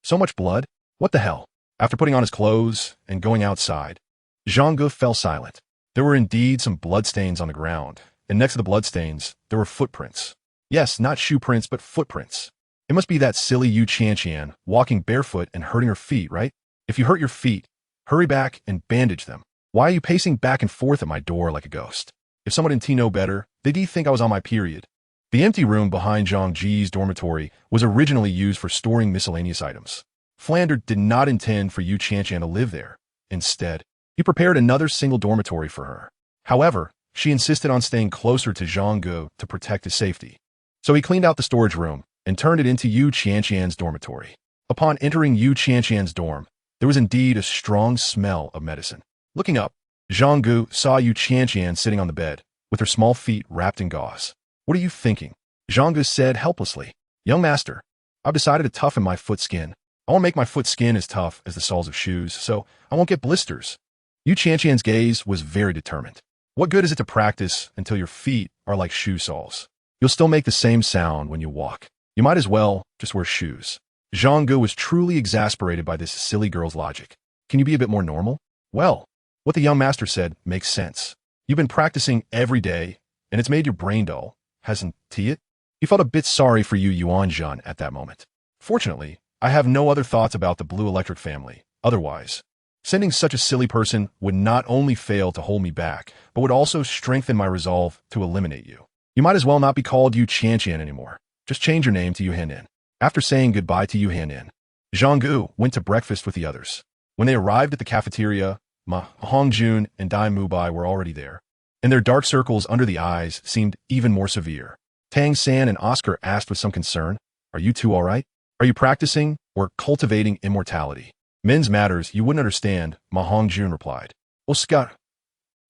so much blood? What the hell?" After putting on his clothes and going outside, Zhang Ge fell silent. There were indeed some bloodstains on the ground, and next to the bloodstains, there were footprints. Yes, not shoe prints, but footprints. It must be that silly Yu Qianqian walking barefoot and hurting her feet, right? If you hurt your feet, hurry back and bandage them. Why are you pacing back and forth at my door like a ghost? If someone didn't know better, they'd think I was on my period. The empty room behind Zhang Ge's dormitory was originally used for storing miscellaneous items. Flander did not intend for Yu Qianqian to live there. Instead, he prepared another single dormitory for her. However, she insisted on staying closer to Zhang Ge to protect his safety. So he cleaned out the storage room and turned it into Yu Qianqian's dormitory. Upon entering Yu Qianqian's dorm, there was indeed a strong smell of medicine. Looking up, Zhang Ge saw Yu Qianqian sitting on the bed, with her small feet wrapped in gauze. "What are you thinking?" Zhang Ge said helplessly. "Young master, I've decided to toughen my foot skin. I want to make my foot skin as tough as the soles of shoes, so I won't get blisters." Yu Qianqian's gaze was very determined. "What good is it to practice until your feet are like shoe soles? You'll still make the same sound when you walk. You might as well just wear shoes." Zhang Ge was truly exasperated by this silly girl's logic. "Can you be a bit more normal?" "Well, what the young master said makes sense. You've been practicing every day, and it's made your brain dull, hasn't it?" He felt a bit sorry for Yu Yuanzhan at that moment. "Fortunately, I have no other thoughts about the Blue Electric family. Otherwise, sending such a silly person would not only fail to hold me back, but would also strengthen my resolve to eliminate you. You might as well not be called Yu Qianqian anymore. Just change your name to Yu Hanin." After saying goodbye to Yu Hanin, Zhang Ge went to breakfast with the others. When they arrived at the cafeteria, Ma Hongjun and Dai Mubai were already there, and their dark circles under the eyes seemed even more severe. Tang San and Oscar asked with some concern, "Are you two all right? Are you practicing or cultivating immortality?" "Men's matters you wouldn't understand," Ma Hongjun replied. "Oscar."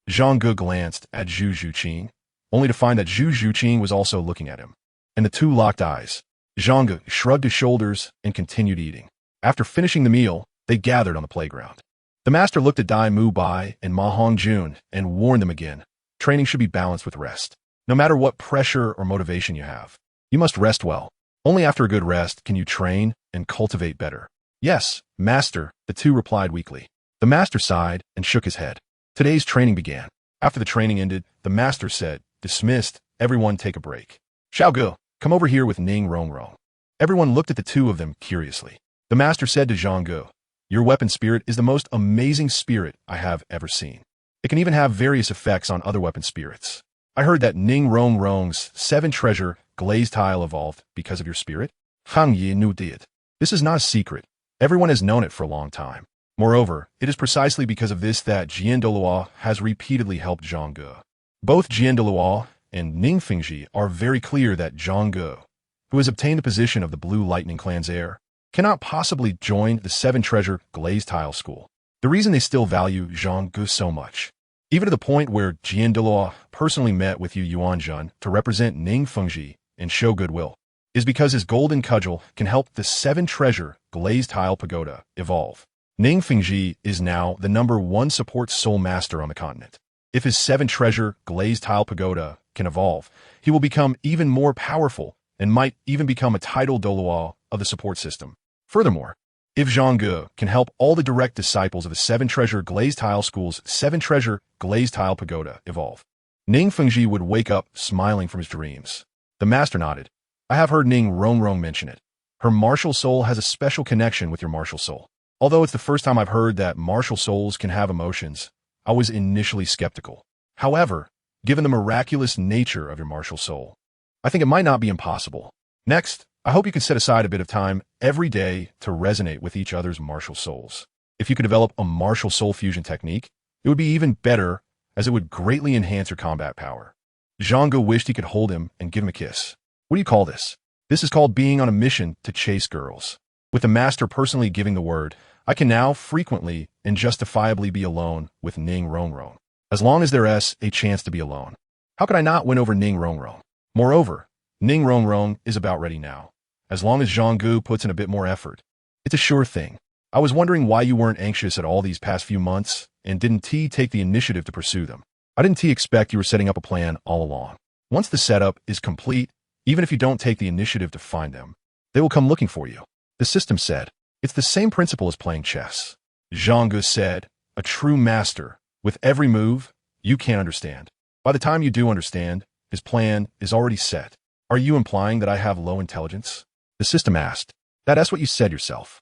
Zhang Ge glanced at Zhu Zhuqing, only to find that Zhu Zhuqing was also looking at him, and the two locked eyes. Zhang Ge shrugged his shoulders and continued eating. After finishing the meal, they gathered on the playground. The master looked at Dai Mubai and Ma Hongjun and warned them again. Training should be balanced with rest. No matter what pressure or motivation you have, you must rest well. Only after a good rest can you train and cultivate better. Yes, master, the two replied weakly. The master sighed and shook his head. Today's training began. After the training ended, the master said, "Dismissed, everyone take a break. Xiaogu, come over here with Ning Rongrong." Everyone looked at the two of them curiously. The master said to Zhang Ge, "Your weapon spirit is the most amazing spirit I have ever seen. It can even have various effects on other weapon spirits. I heard that Ning Rongrong's 7 treasure glazed tile evolved because of your spirit." Hang Yi knew it. This is not a secret. Everyone has known it for a long time. Moreover, it is precisely because of this that Douluo has repeatedly helped Zhang Ge. Both Douluo and Ning Fengji are very clear that Zhang Ge, who has obtained the position of the Blue Lightning Clan's heir, cannot possibly join the 7 treasure glazed tile school. The reason they still value Zhang Ge so much, even to the point where Douluo personally met with Yu Yuanzhen to represent Ning Fengji and show goodwill, is because his golden cudgel can help the 7 treasure glazed tile pagoda evolve. Ning Fengji is now the #1 support soul master on the continent. If his 7 treasure glazed tile pagoda can evolve, he will become even more powerful and might even become a title Douluo of the support system. Furthermore, if Zhang Ge can help all the direct disciples of the 7 treasure glazed tile school's 7 treasure glazed tile pagoda evolve, Ning Fengji would wake up smiling from his dreams. The master nodded. "I have heard Ning Rongrong mention it. Her martial soul has a special connection with your martial soul. Although it's the first time I've heard that martial souls can have emotions, I was initially skeptical. However, given the miraculous nature of your martial soul, I think it might not be impossible. Next, I hope you can set aside a bit of time every day to resonate with each other's martial souls. If you could develop a martial soul fusion technique, it would be even better, as it would greatly enhance your combat power." Zhang Ge wished he could hold him and give him a kiss. "What do you call this?" "This is called being on a mission to chase girls. With the master personally giving the word, I can now frequently and justifiably be alone with Ning Rongrong, as long as there's a chance to be alone. How could I not win over Ning Rongrong? Moreover, Ning Rongrong is about ready now. As long as Zhang Ge puts in a bit more effort, it's a sure thing. I was wondering why you weren't anxious at all these past few months, and didn't take the initiative to pursue them. I didn't expect you were setting up a plan all along. Once the setup is complete, even if you don't take the initiative to find them, they will come looking for you." The system said, "It's the same principle as playing chess." Zhang Ge said, "A true master, with every move, you can't understand. By the time you do understand, his plan is already set." "Are you implying that I have low intelligence?" The system asked. "That's what you said yourself."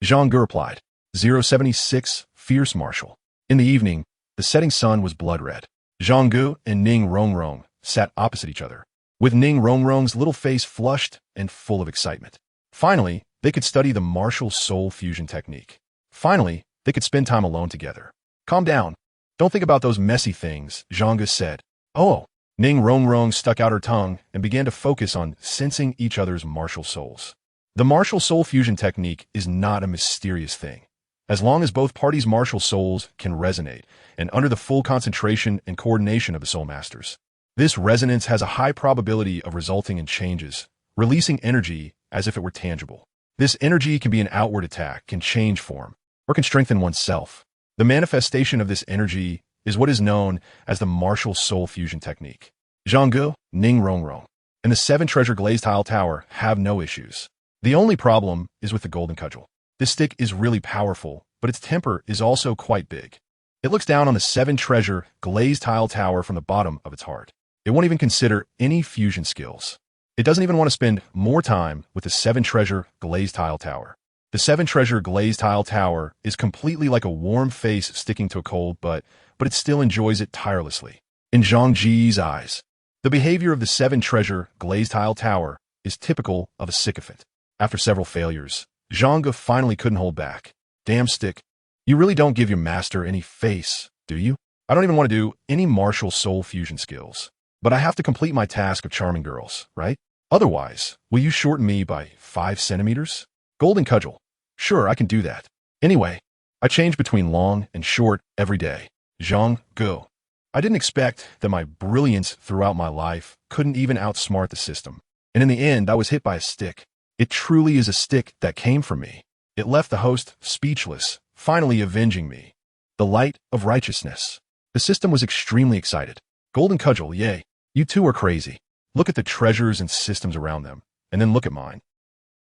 Zhang Ge replied, 076, Fierce Martial. In the evening, the setting sun was blood red. Zhang Ge and Ning Rongrong sat opposite each other, with Ning Rongrong's little face flushed and full of excitement. Finally, they could study the martial soul fusion technique. Finally, they could spend time alone together. "Calm down. Don't think about those messy things," Zhang Ge said. "Oh." Ning Rongrong stuck out her tongue and began to focus on sensing each other's martial souls. The martial soul fusion technique is not a mysterious thing. As long as both parties' martial souls can resonate, and under the full concentration and coordination of the soul masters, this resonance has a high probability of resulting in changes, releasing energy as if it were tangible. This energy can be an outward attack, can change form, or can strengthen oneself. The manifestation of this energy is what is known as the martial soul fusion technique. Zhang Ge, Ning Rongrong, and the 7 treasure glazed tile tower have no issues. The only problem is with the golden cudgel. This stick is really powerful, but its temper is also quite big. It looks down on the 7 treasure glazed tile tower from the bottom of its heart. It won't even consider any fusion skills. It doesn't even want to spend more time with the 7 treasure glazed tile tower. The 7 treasure glazed tile tower is completely like a warm face sticking to a cold, but it still enjoys it tirelessly. In Zhang Ge's eyes, the behavior of the 7 treasure glazed tile tower is typical of a sycophant. After several failures, Zhang Ge finally couldn't hold back. "Damn stick, you really don't give your master any face, do you? I don't even want to do any martial soul fusion skills. But I have to complete my task of charming girls, right? Otherwise, will you shorten me by 5 centimeters? Golden cudgel. Sure, I can do that. Anyway, I change between long and short every day. Zhang Ge. I didn't expect that my brilliance throughout my life couldn't even outsmart the system. And in the end, I was hit by a stick. It truly is a stick that came from me. It left the host speechless, finally avenging me. the light of righteousness. The system was extremely excited. Golden cudgel, yay. You two are crazy. Look at the treasures and systems around them, and then look at mine.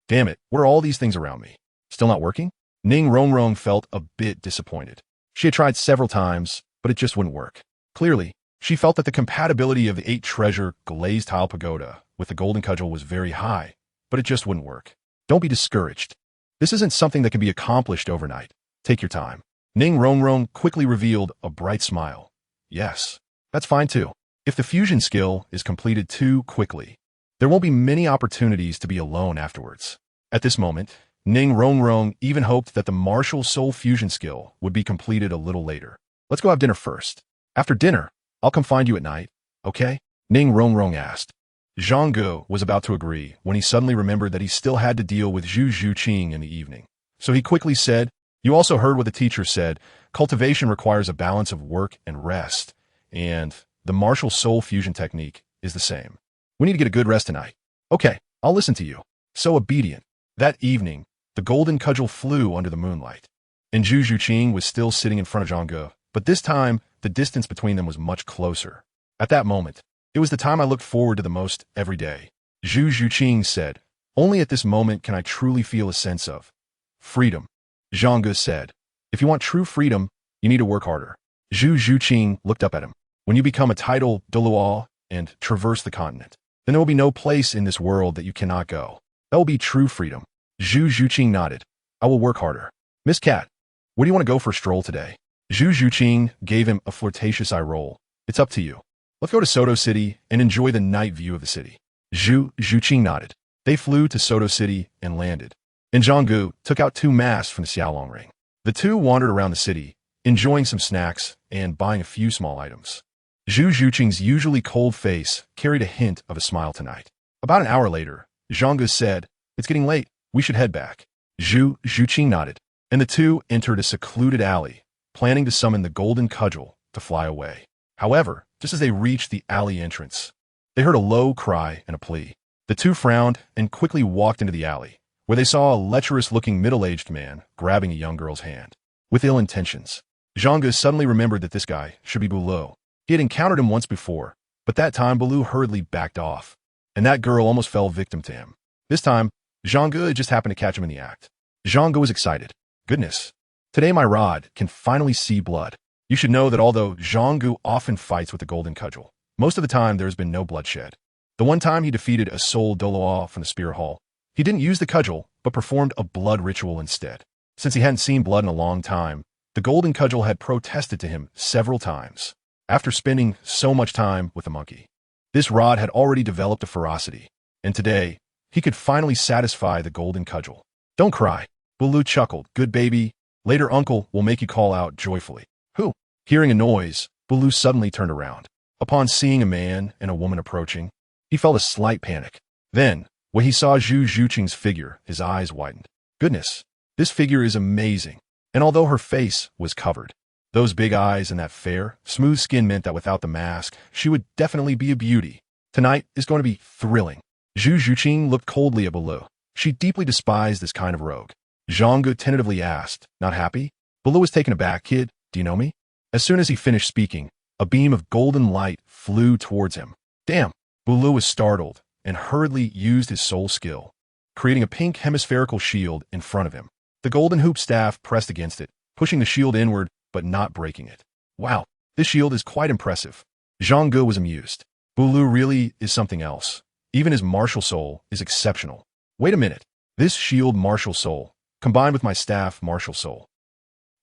Damn it, what are all these things around me? Still not working? Ning Rongrong felt a bit disappointed. She had tried several times, but it just wouldn't work. Clearly, she felt that the compatibility of the 8-treasure glazed tile pagoda with the golden cudgel was very high, but it just wouldn't work. Don't be discouraged. This isn't something that can be accomplished overnight. Take your time. Ning Rongrong quickly revealed a bright smile. Yes, that's fine too. If the fusion skill is completed too quickly, there won't be many opportunities to be alone afterwards. At this moment, Ning Rongrong even hoped that the martial soul fusion skill would be completed a little later. Let's go have dinner first. After dinner, I'll come find you at night, okay? Ning Rongrong asked. Zhang Ge was about to agree when he suddenly remembered that he still had to deal with Zhu Zhuqing in the evening. So he quickly said, you also heard what the teacher said. Cultivation requires a balance of work and rest, and the martial soul fusion technique is the same. We need to get a good rest tonight. Okay, I'll listen to you. So obedient. That evening, the golden cudgel flew under the moonlight, and Zhu Zhuqing was still sitting in front of Zhang Ge, but this time, the distance between them was much closer. At that moment, it was the time I looked forward to the most every day. Zhu Zhuqing said, only at this moment can I truly feel a sense of freedom. Zhang Ge said, if you want true freedom, you need to work harder. Zhu Zhuqing looked up at him. When you become a title Douluo and traverse the continent, then there will be no place in this world that you cannot go. That will be true freedom. Zhu Zhuqing nodded. I will work harder. Miss Cat, where do you want to go for a stroll today? Zhu Zhuqing gave him a flirtatious eye roll. It's up to you. Let's go to Soto City and enjoy the night view of the city. Zhu Zhuqing nodded. They flew to Soto City and landed. And Zhang Ge took out 2 masks from the Xiaolang ring. The two wandered around the city, enjoying some snacks and buying a few small items. Zhu Zhuqing's usually cold face carried a hint of a smile tonight. About an hour later, Zhang Ge said, it's getting late. We should head back. Zhu Zhuqing nodded, and the two entered a secluded alley, planning to summon the golden cudgel to fly away. However, just as they reached the alley entrance, they heard a low cry and a plea. The two frowned and quickly walked into the alley, where they saw a lecherous-looking middle-aged man grabbing a young girl's hand. With ill intentions, Zhang Ge suddenly remembered that this guy should be Douluo. He had encountered him once before, but that time Douluo hurriedly backed off, and that girl almost fell victim to him. This time, Zhang Ge just happened to catch him in the act. Zhang Ge was excited. Goodness, today my rod can finally see blood. You should know that although Zhang Ge often fights with the golden cudgel, most of the time there has been no bloodshed. The one time he defeated a soul Douluo from the Spear Hall, he didn't use the cudgel, but performed a blood ritual instead. Since he hadn't seen blood in a long time, the golden cudgel had protested to him several times. After spending so much time with the monkey, this rod had already developed a ferocity, and today, he could finally satisfy the golden cudgel. Don't cry. Douluo chuckled. Good baby. Later uncle will make you call out joyfully. Who? Hearing a noise, Douluo suddenly turned around. Upon seeing a man and a woman approaching, he felt a slight panic. Then, when he saw Zhu Zhuqing's figure, his eyes widened. Goodness, this figure is amazing. And although her face was covered, those big eyes and that fair, smooth skin meant that without the mask, she would definitely be a beauty. Tonight is going to be thrilling. Zhu Zhuqing looked coldly at Douluo. She deeply despised this kind of rogue. Zhang Ge tentatively asked, not happy? Douluo was taken aback. Kid, do you know me? As soon as he finished speaking, a beam of golden light flew towards him. Damn! Douluo was startled and hurriedly used his soul skill, creating a pink hemispherical shield in front of him. The golden hoop staff pressed against it, pushing the shield inward but not breaking it. Wow, this shield is quite impressive. Zhang Ge was amused. Douluo really is something else. Even his martial soul is exceptional. Wait a minute. This shield martial soul, combined with my staff martial soul.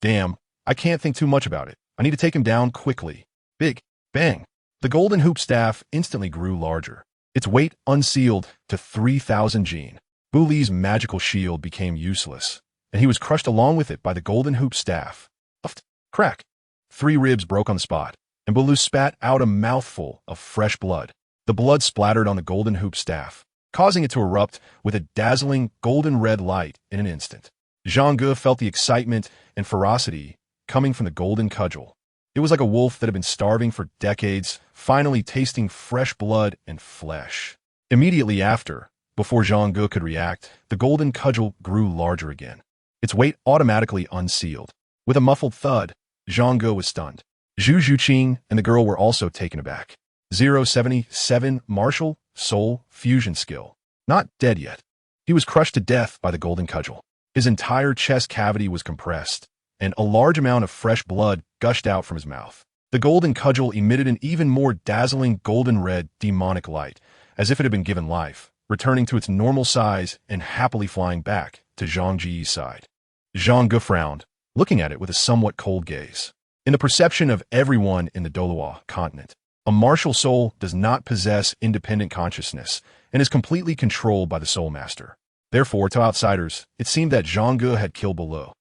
Damn, I can't think too much about it. I need to take him down quickly. Big bang. The golden hoop staff instantly grew larger. Its weight unsealed to 3,000 gene. Douluo's magical shield became useless, and he was crushed along with it by the golden hoop staff. Uft, crack. 3 ribs broke on the spot, and Douluo spat out a mouthful of fresh blood. The blood splattered on the golden hoop staff, causing it to erupt with a dazzling golden red light in an instant. Zhang Ge felt the excitement and ferocity coming from the golden cudgel. It was like a wolf that had been starving for decades, finally tasting fresh blood and flesh. Immediately after, before Zhang Ge could react, the golden cudgel grew larger again. Its weight automatically unsealed. With a muffled thud, Zhang Ge was stunned. Zhu Zhuqing and the girl were also taken aback. 077 Martial Soul Fusion Skill. Not dead yet. He was crushed to death by the golden cudgel. His entire chest cavity was compressed, and a large amount of fresh blood gushed out from his mouth. The golden cudgel emitted an even more dazzling golden-red demonic light, as if it had been given life, returning to its normal size and happily flying back to Zhang Ge's side. Zhang Ge frowned, looking at it with a somewhat cold gaze. In the perception of everyone in the Douluo Continent, a martial soul does not possess independent consciousness and is completely controlled by the soul master. Therefore, to outsiders, it seemed that Zhang Ge had killed below.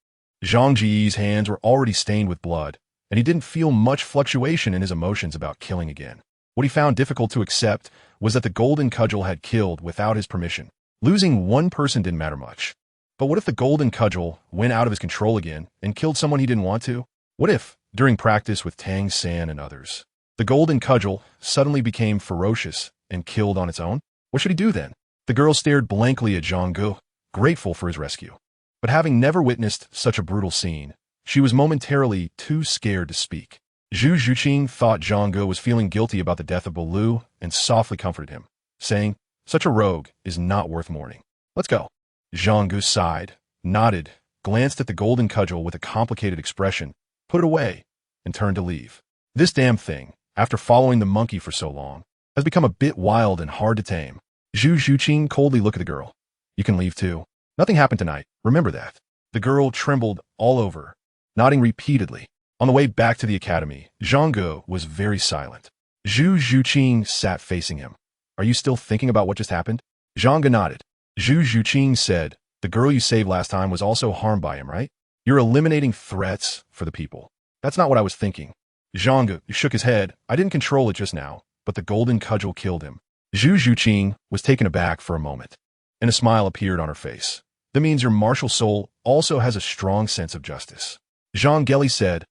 Zhang Ge's hands were already stained with blood, and he didn't feel much fluctuation in his emotions about killing again. What he found difficult to accept was that the golden cudgel had killed without his permission. Losing one person didn't matter much. But what if the golden cudgel went out of his control again and killed someone he didn't want to? What if, during practice with Tang San and others, the golden cudgel suddenly became ferocious and killed on its own? What should he do then? The girl stared blankly at Zhang Ge, grateful for his rescue. But having never witnessed such a brutal scene, she was momentarily too scared to speak. Zhu Zhuqing thought Zhang Ge was feeling guilty about the death of Douluo and softly comforted him, saying, "Such a rogue is not worth mourning. Let's go." Zhang Ge sighed, nodded, glanced at the golden cudgel with a complicated expression, put it away, and turned to leave. This damn thing, after following the monkey for so long, has become a bit wild and hard to tame. Zhu Zhuqing coldly looked at the girl. "You can leave too. Nothing happened tonight, remember that." The girl trembled all over, nodding repeatedly. On the way back to the academy, Zhang Ge was very silent. Zhu Zhuqing sat facing him. "Are you still thinking about what just happened?" Zhang Ge nodded. Zhu Zhuqing said, "The girl you saved last time was also harmed by him, right? You're eliminating threats for the people." "That's not what I was thinking." Zhang Ge shook his head. "I didn't control it just now, but the golden cudgel killed him." Zhu Zhuqing was taken aback for a moment, and a smile appeared on her face. "That means your martial soul also has a strong sense of justice." Zhang Ge said,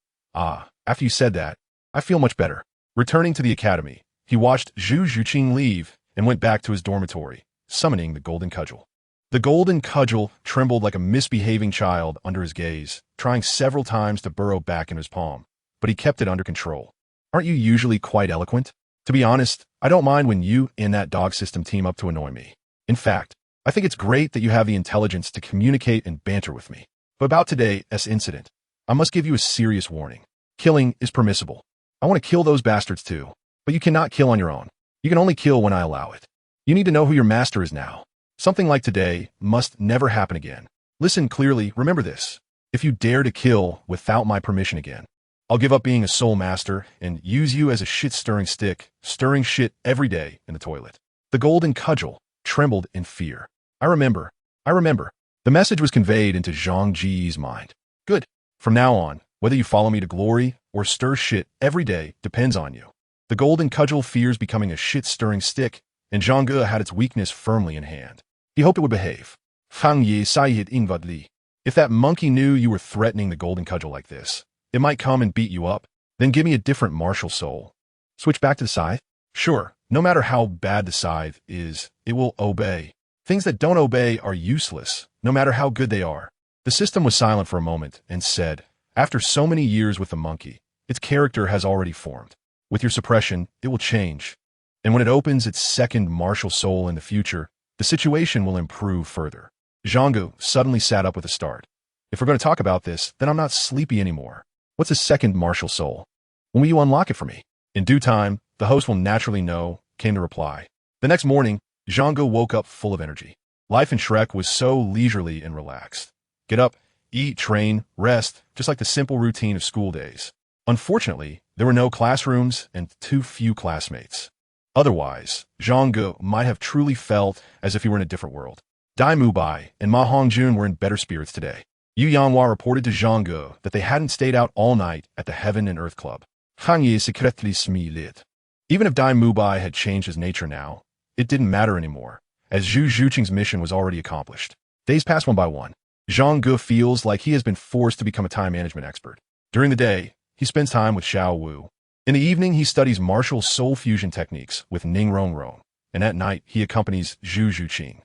After you said that, I feel much better." Returning to the academy, he watched Zhu Zhuqing leave and went back to his dormitory, summoning the golden cudgel. The golden cudgel trembled like a misbehaving child under his gaze, trying several times to burrow back in his palm, but he kept it under control. "Aren't you usually quite eloquent? To be honest, I don't mind when you and that dog system team up to annoy me. In fact, I think it's great that you have the intelligence to communicate and banter with me. But about today's incident, I must give you a serious warning. Killing is permissible. I want to kill those bastards too, but you cannot kill on your own. You can only kill when I allow it. You need to know who your master is now. Something like today must never happen again. Listen clearly, remember this. If you dare to kill without my permission again, I'll give up being a soul master and use you as a shit-stirring stick, stirring shit every day in the toilet." The golden cudgel trembled in fear. I remember. The message was conveyed into Zhang Ge's mind. "Good. From now on, whether you follow me to glory or stir shit every day depends on you." The golden cudgel fears becoming a shit-stirring stick, and Zhang Ge had its weakness firmly in hand. He hoped it would behave. "Fang ye sayit invadli. If that monkey knew you were threatening the golden cudgel like this, it might come and beat you up. Then give me a different martial soul." "Switch back to the scythe?" "Sure. No matter how bad the scythe is, it will obey. Things that don't obey are useless, no matter how good they are." The system was silent for a moment and said, "After so many years with the monkey, its character has already formed. With your suppression, it will change. And when it opens its second martial soul in the future, the situation will improve further." Zhang Ge suddenly sat up with a start. "If we're going to talk about this, then I'm not sleepy anymore. What's a second martial soul? When will you unlock it for me?" "In due time, the host will naturally know," came the reply. The next morning, Zhang Ge woke up full of energy. Life in Shrek was so leisurely and relaxed. Get up, eat, train, rest, just like the simple routine of school days. Unfortunately, there were no classrooms and too few classmates. Otherwise, Zhang Ge might have truly felt as if he were in a different world. Dai Mubai and Ma Hongjun were in better spirits today. Yu Yanhua reported to Zhang Ge that they hadn't stayed out all night at the Heaven and Earth Club. Hanye secretly smiled. Even if Dai Mubai had changed his nature now, it didn't matter anymore, as Zhu Zhuqing's mission was already accomplished. Days pass one by one. Zhang Ge feels like he has been forced to become a time management expert. During the day, he spends time with Xiaowu. In the evening, he studies martial soul fusion techniques with Ning Rongrong, and at night, he accompanies Zhu Zhuqing.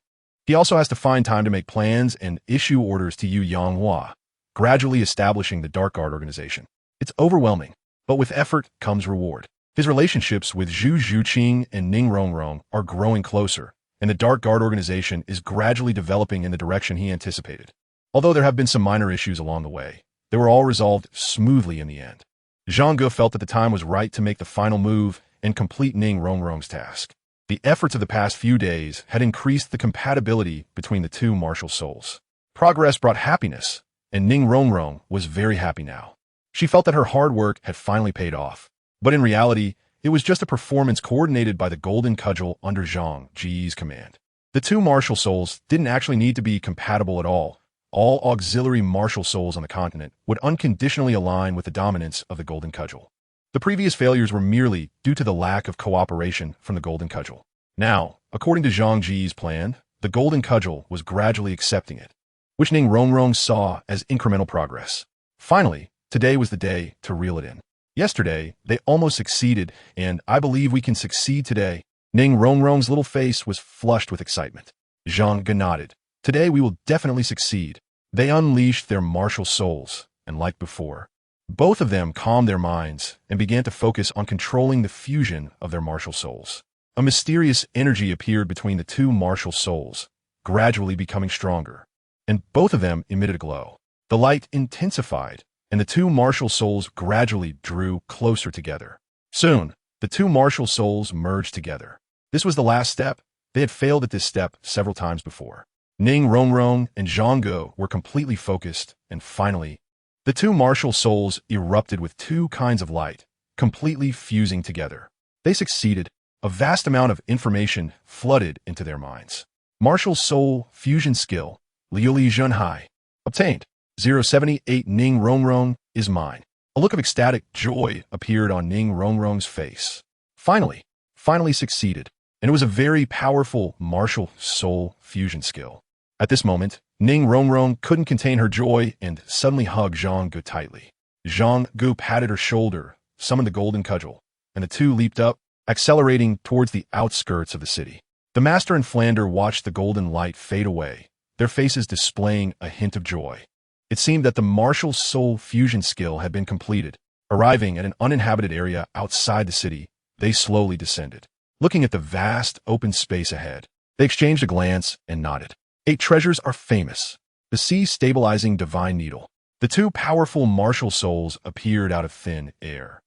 He also has to find time to make plans and issue orders to Yu Yanhua, gradually establishing the Dark Guard organization. It's overwhelming, but with effort comes reward. His relationships with Zhu Zhuqing and Ning Rongrong are growing closer, and the Dark Guard organization is gradually developing in the direction he anticipated. Although there have been some minor issues along the way, they were all resolved smoothly in the end. Zhang Ge felt that the time was right to make the final move and complete Ning Rongrong's task. The efforts of the past few days had increased the compatibility between the two martial souls. Progress brought happiness, and Ning Rongrong was very happy now. She felt that her hard work had finally paid off. But in reality, it was just a performance coordinated by the Golden Cudgel under Zhang Ge's command. The two martial souls didn't actually need to be compatible at all. All auxiliary martial souls on the continent would unconditionally align with the dominance of the Golden Cudgel. The previous failures were merely due to the lack of cooperation from the Golden Cudgel. Now, according to Zhang Ge's plan, the Golden Cudgel was gradually accepting it, which Ning Rongrong saw as incremental progress. Finally, today was the day to reel it in. Yesterday, they almost succeeded, and I believe we can succeed today. Ning Rongrong's little face was flushed with excitement. Zhang Ge nodded. Today we will definitely succeed. They unleashed their martial souls, and like before, both of them calmed their minds and began to focus on controlling the fusion of their martial souls. A mysterious energy appeared between the two martial souls, gradually becoming stronger, and both of them emitted a glow. The light intensified, and the two martial souls gradually drew closer together. Soon, the two martial souls merged together. This was the last step. They had failed at this step several times before. Ning Rongrong and Zhang Ge were completely focused, and finally, the two martial souls erupted with two kinds of light, completely fusing together. They succeeded. A vast amount of information flooded into their minds. Martial soul fusion skill, Liuli Zhenhai. Obtained. 078 Ning Rongrong is mine. A look of ecstatic joy appeared on Ning Rongrong's face. Finally succeeded, and it was a very powerful martial soul fusion skill. At this moment, Ning Rongrong couldn't contain her joy and suddenly hugged Zhang Ge tightly. Zhang Ge patted her shoulder, summoned the Golden Cudgel, and the two leaped up, accelerating towards the outskirts of the city. The master and Flander watched the golden light fade away, their faces displaying a hint of joy. It seemed that the martial soul fusion skill had been completed. Arriving at an uninhabited area outside the city, they slowly descended. Looking at the vast, open space ahead, they exchanged a glance and nodded. 8 treasures are famous. The sea-stabilizing divine needle. The two powerful martial souls appeared out of thin air,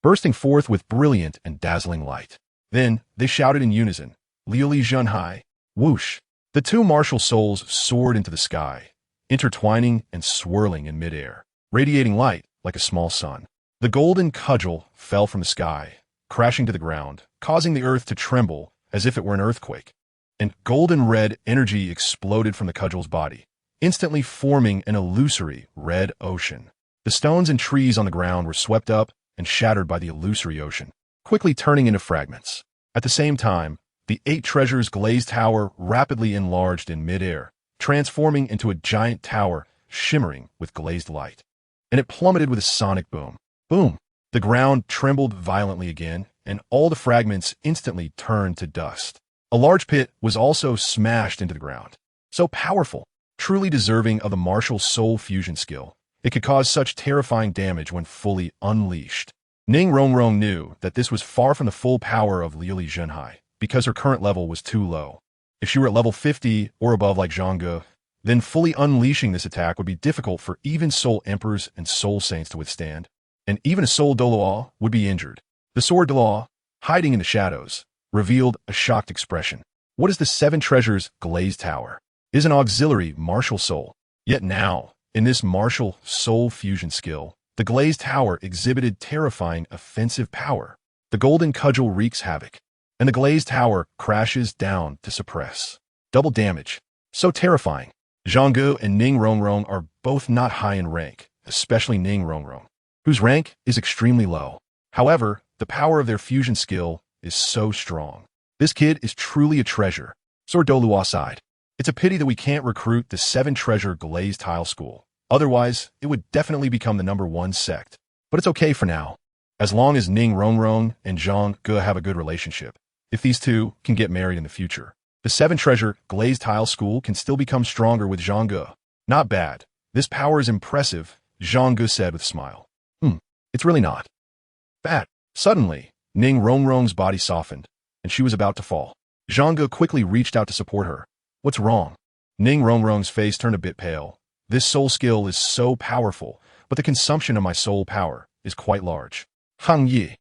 bursting forth with brilliant and dazzling light. Then they shouted in unison, Liuli Zhenhai, whoosh. The two martial souls soared into the sky, intertwining and swirling in midair, radiating light like a small sun. The Golden Cudgel fell from the sky, crashing to the ground, causing the earth to tremble as if it were an earthquake. And golden red energy exploded from the cudgel's body, instantly forming an illusory red ocean. The stones and trees on the ground were swept up and shattered by the illusory ocean, quickly turning into fragments. At the same time, the 8 treasures glazed tower rapidly enlarged in midair, transforming into a giant tower shimmering with glazed light. And it plummeted with a sonic boom. Boom! The ground trembled violently again, and all the fragments instantly turned to dust. A large pit was also smashed into the ground. So powerful, truly deserving of the martial soul fusion skill, it could cause such terrifying damage when fully unleashed. Ning Rongrong knew that this was far from the full power of Liuli Zhenhai, because her current level was too low. If she were at level 50 or above like Zhang Ge, then fully unleashing this attack would be difficult for even soul emperors and soul saints to withstand, and even a soul Douluo would be injured. The sword Douluo, hiding in the shadows, revealed a shocked expression. What is the 7 treasures glazed tower? It is an auxiliary martial soul. Yet now, in this martial soul fusion skill, the glazed tower exhibited terrifying offensive power. The Golden Cudgel wreaks havoc, and the glazed tower crashes down to suppress. Double damage. So terrifying. Zhang Ge and Ning Rongrong are both not high in rank, especially Ning Rongrong, whose rank is extremely low. However, the power of their fusion skill is so strong. This kid is truly a treasure. Sword Douluo sighed. It's a pity that we can't recruit the 7-treasure glazed tile school. Otherwise, it would definitely become the #1 sect. But it's okay for now, as long as Ning Rongrong and Zhang Ge have a good relationship. If these two can get married in the future, the 7-treasure glazed tile school can still become stronger with Zhang Ge. Not bad. This power is impressive, Zhang Ge said with a smile. It's really not bad. Suddenly, Ning Rongrong's body softened, and she was about to fall. Zhang Ge quickly reached out to support her. What's wrong? Ning Rongrong's face turned a bit pale. This soul skill is so powerful, but the consumption of my soul power is quite large. Hang Yi.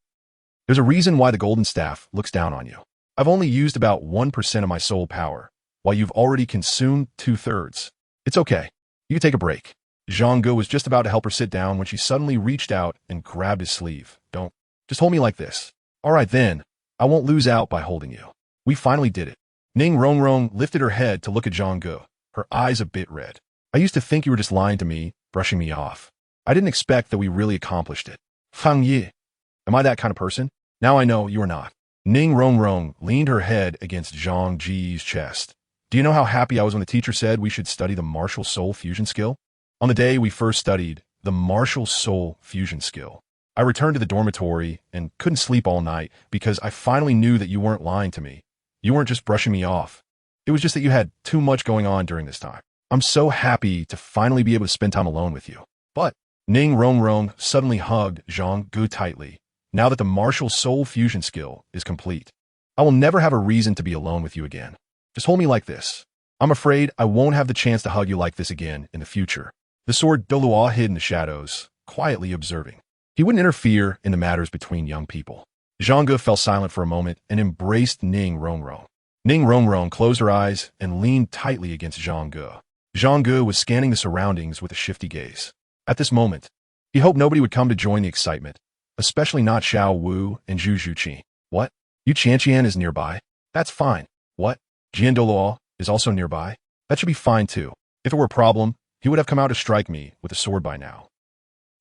There's a reason why the golden staff looks down on you. I've only used about 1% of my soul power, while you've already consumed 2/3. It's okay. You can take a break. Zhang Ge was just about to help her sit down when she suddenly reached out and grabbed his sleeve. Don't. Just hold me like this. All right then. I won't lose out by holding you. We finally did it. Ning Rongrong lifted her head to look at Zhang Ge, her eyes a bit red. I used to think you were just lying to me, brushing me off. I didn't expect that we really accomplished it. Hang Yi. Am I that kind of person? Now I know you are not. Ning Rongrong leaned her head against Zhang Ge's chest. Do you know how happy I was when the teacher said we should study the martial soul fusion skill? On the day we first studied the martial soul fusion skill, I returned to the dormitory and couldn't sleep all night because I finally knew that you weren't lying to me. You weren't just brushing me off. It was just that you had too much going on during this time. I'm so happy to finally be able to spend time alone with you. But Ning Rongrong suddenly hugged Zhang Ge tightly. Now that the martial soul fusion skill is complete, I will never have a reason to be alone with you again. Just hold me like this. I'm afraid I won't have the chance to hug you like this again in the future. The sword Douluo hid in the shadows, quietly observing. He wouldn't interfere in the matters between young people. Zhang Ge fell silent for a moment and embraced Ning Rongrong. Ning Rongrong closed her eyes and leaned tightly against Zhang Ge. Zhang Ge was scanning the surroundings with a shifty gaze. At this moment, he hoped nobody would come to join the excitement, especially not Xiaowu and Zhu Zhuqi. What? Yu Qianqian is nearby? That's fine. What? Jian Douluo is also nearby? That should be fine too. If it were a problem, he would have come out to strike me with a sword by now.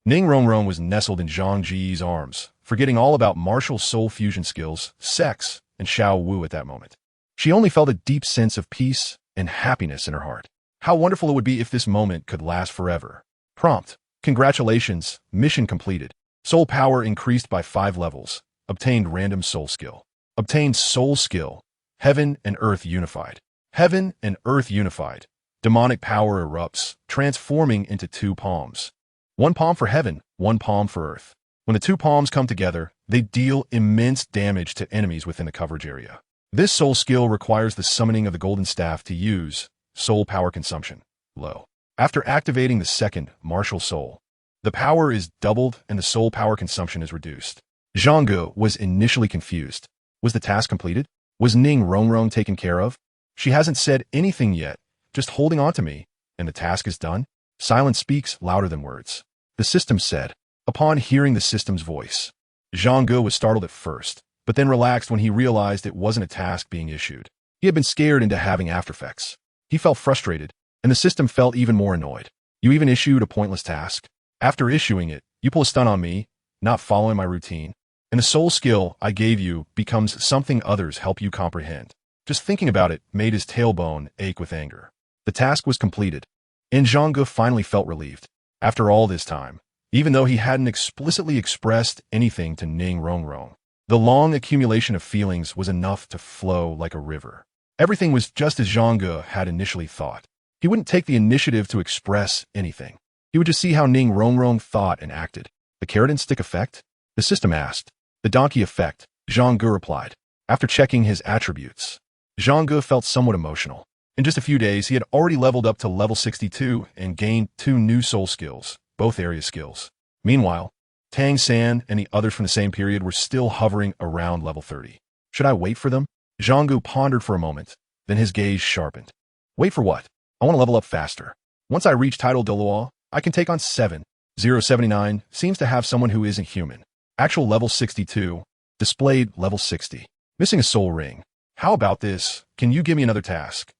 Ning Rongrong was nestled in Zhang Ge's arms, forgetting all about martial soul fusion skills, sex, and Xiaowu at that moment. She only felt a deep sense of peace and happiness in her heart. How wonderful it would be if this moment could last forever. Prompt. Congratulations, mission completed. Soul power increased by 5 levels. Obtained random soul skill. Obtained soul skill. Heaven and earth unified. Heaven and earth unified. Demonic power erupts, transforming into 2 palms. 1 palm for heaven, 1 palm for earth. When the 2 palms come together, they deal immense damage to enemies within the coverage area. This soul skill requires the summoning of the golden staff to use soul power consumption. Low. After activating the second martial soul, the power is doubled and the soul power consumption is reduced. Zhang Ge was initially confused. Was the task completed? Was Ning Rongrong taken care of? She hasn't said anything yet, just holding on to me, and the task is done? Silence speaks louder than words. The system said. Upon hearing the system's voice, Zhang Ge was startled at first, but then relaxed when he realized it wasn't a task being issued. He had been scared into having aftereffects. He felt frustrated, and the system felt even more annoyed. You even issued a pointless task? After issuing it, you pull a stunt on me, not following my routine, and the soul skill I gave you becomes something others help you comprehend. Just thinking about it made his tailbone ache with anger. The task was completed, and Zhang Ge finally felt relieved. After all this time, even though he hadn't explicitly expressed anything to Ning Rongrong, the long accumulation of feelings was enough to flow like a river. Everything was just as Zhang Ge had initially thought. He wouldn't take the initiative to express anything. He would just see how Ning Rongrong thought and acted. The carrot and stick effect? The system asked. The donkey effect, Zhang Ge replied. After checking his attributes, Zhang Ge felt somewhat emotional. In just a few days, he had already leveled up to level 62 and gained 2 new soul skills, both area skills. Meanwhile, Tang San and the others from the same period were still hovering around level 30. Should I wait for them? Zhang Ge pondered for a moment, then his gaze sharpened. Wait for what? I want to level up faster. Once I reach title Douluo, I can take on 7. 079 seems to have someone who isn't human. Actual level 62, displayed level 60. Missing a soul ring. How about this? Can you give me another task?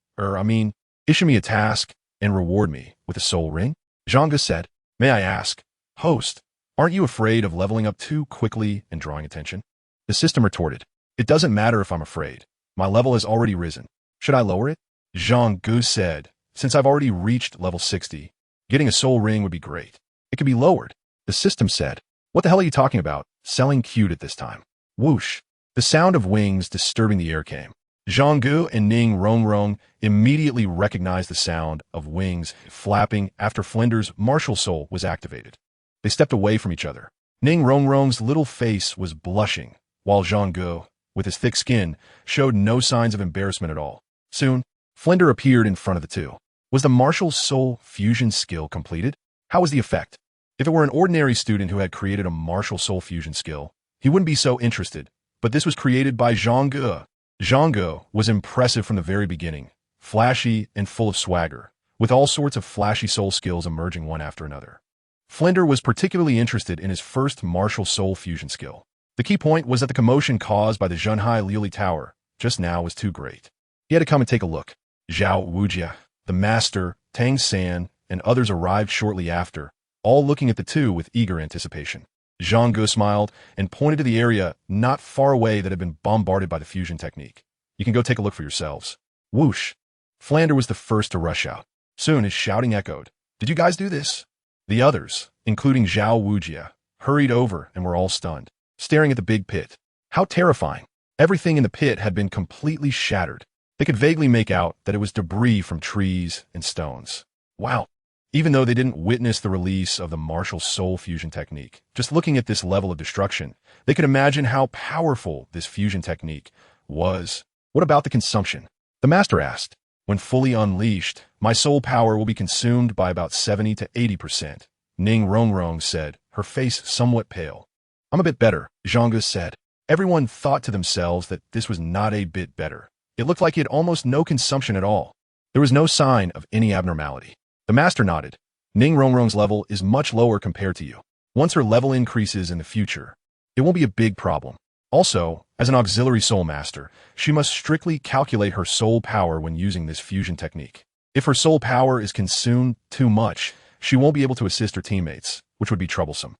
Issue me a task and reward me with a soul ring? Zhang Ge said. May I ask, host, aren't you afraid of leveling up too quickly and drawing attention? The system retorted. It doesn't matter if I'm afraid. My level has already risen. Should I lower it? Zhang Ge said. Since I've already reached level 60, getting a soul ring would be great. It could be lowered. The system said. What the hell are you talking about? Selling cute at this time. Whoosh. The sound of wings disturbing the air came. Zhang Ge and Ning Rongrong immediately recognized the sound of wings flapping after Flinder's martial soul was activated. They stepped away from each other. Ning Rongrong's little face was blushing, while Zhang Ge, with his thick skin, showed no signs of embarrassment at all. Soon, Flinder appeared in front of the two. Was the martial soul fusion skill completed? How was the effect? If it were an ordinary student who had created a martial soul fusion skill, he wouldn't be so interested, but this was created by Zhang Ge. Zhang Ge was impressive from the very beginning, flashy and full of swagger, with all sorts of flashy soul skills emerging one after another. Flinder was particularly interested in his first martial soul fusion skill. The key point was that the commotion caused by the Zhenhai Liuli Tower just now was too great. He had to come and take a look. Xiaowu, the master, Tang San, and others arrived shortly after, all looking at the two with eager anticipation. Zhang Ge smiled and pointed to the area not far away that had been bombarded by the fusion technique. You can go take a look for yourselves. Whoosh! Flinder was the first to rush out. Soon his shouting echoed. Did you guys do this? The others, including Xiaowu, hurried over and were all stunned, staring at the big pit. How terrifying! Everything in the pit had been completely shattered. They could vaguely make out that it was debris from trees and stones. Wow! Even though they didn't witness the release of the martial soul fusion technique, just looking at this level of destruction, they could imagine how powerful this fusion technique was. What about the consumption? The master asked. When fully unleashed, my soul power will be consumed by about 70 to 80%. Ning Rongrong said, her face somewhat pale. I'm a bit better, Zhang Ge said. Everyone thought to themselves that this was not a bit better. It looked like he had almost no consumption at all. There was no sign of any abnormality. The master nodded. Ning Rongrong's level is much lower compared to you. Once her level increases in the future, it won't be a big problem. Also, as an auxiliary soul master, she must strictly calculate her soul power when using this fusion technique. If her soul power is consumed too much, she won't be able to assist her teammates, which would be troublesome.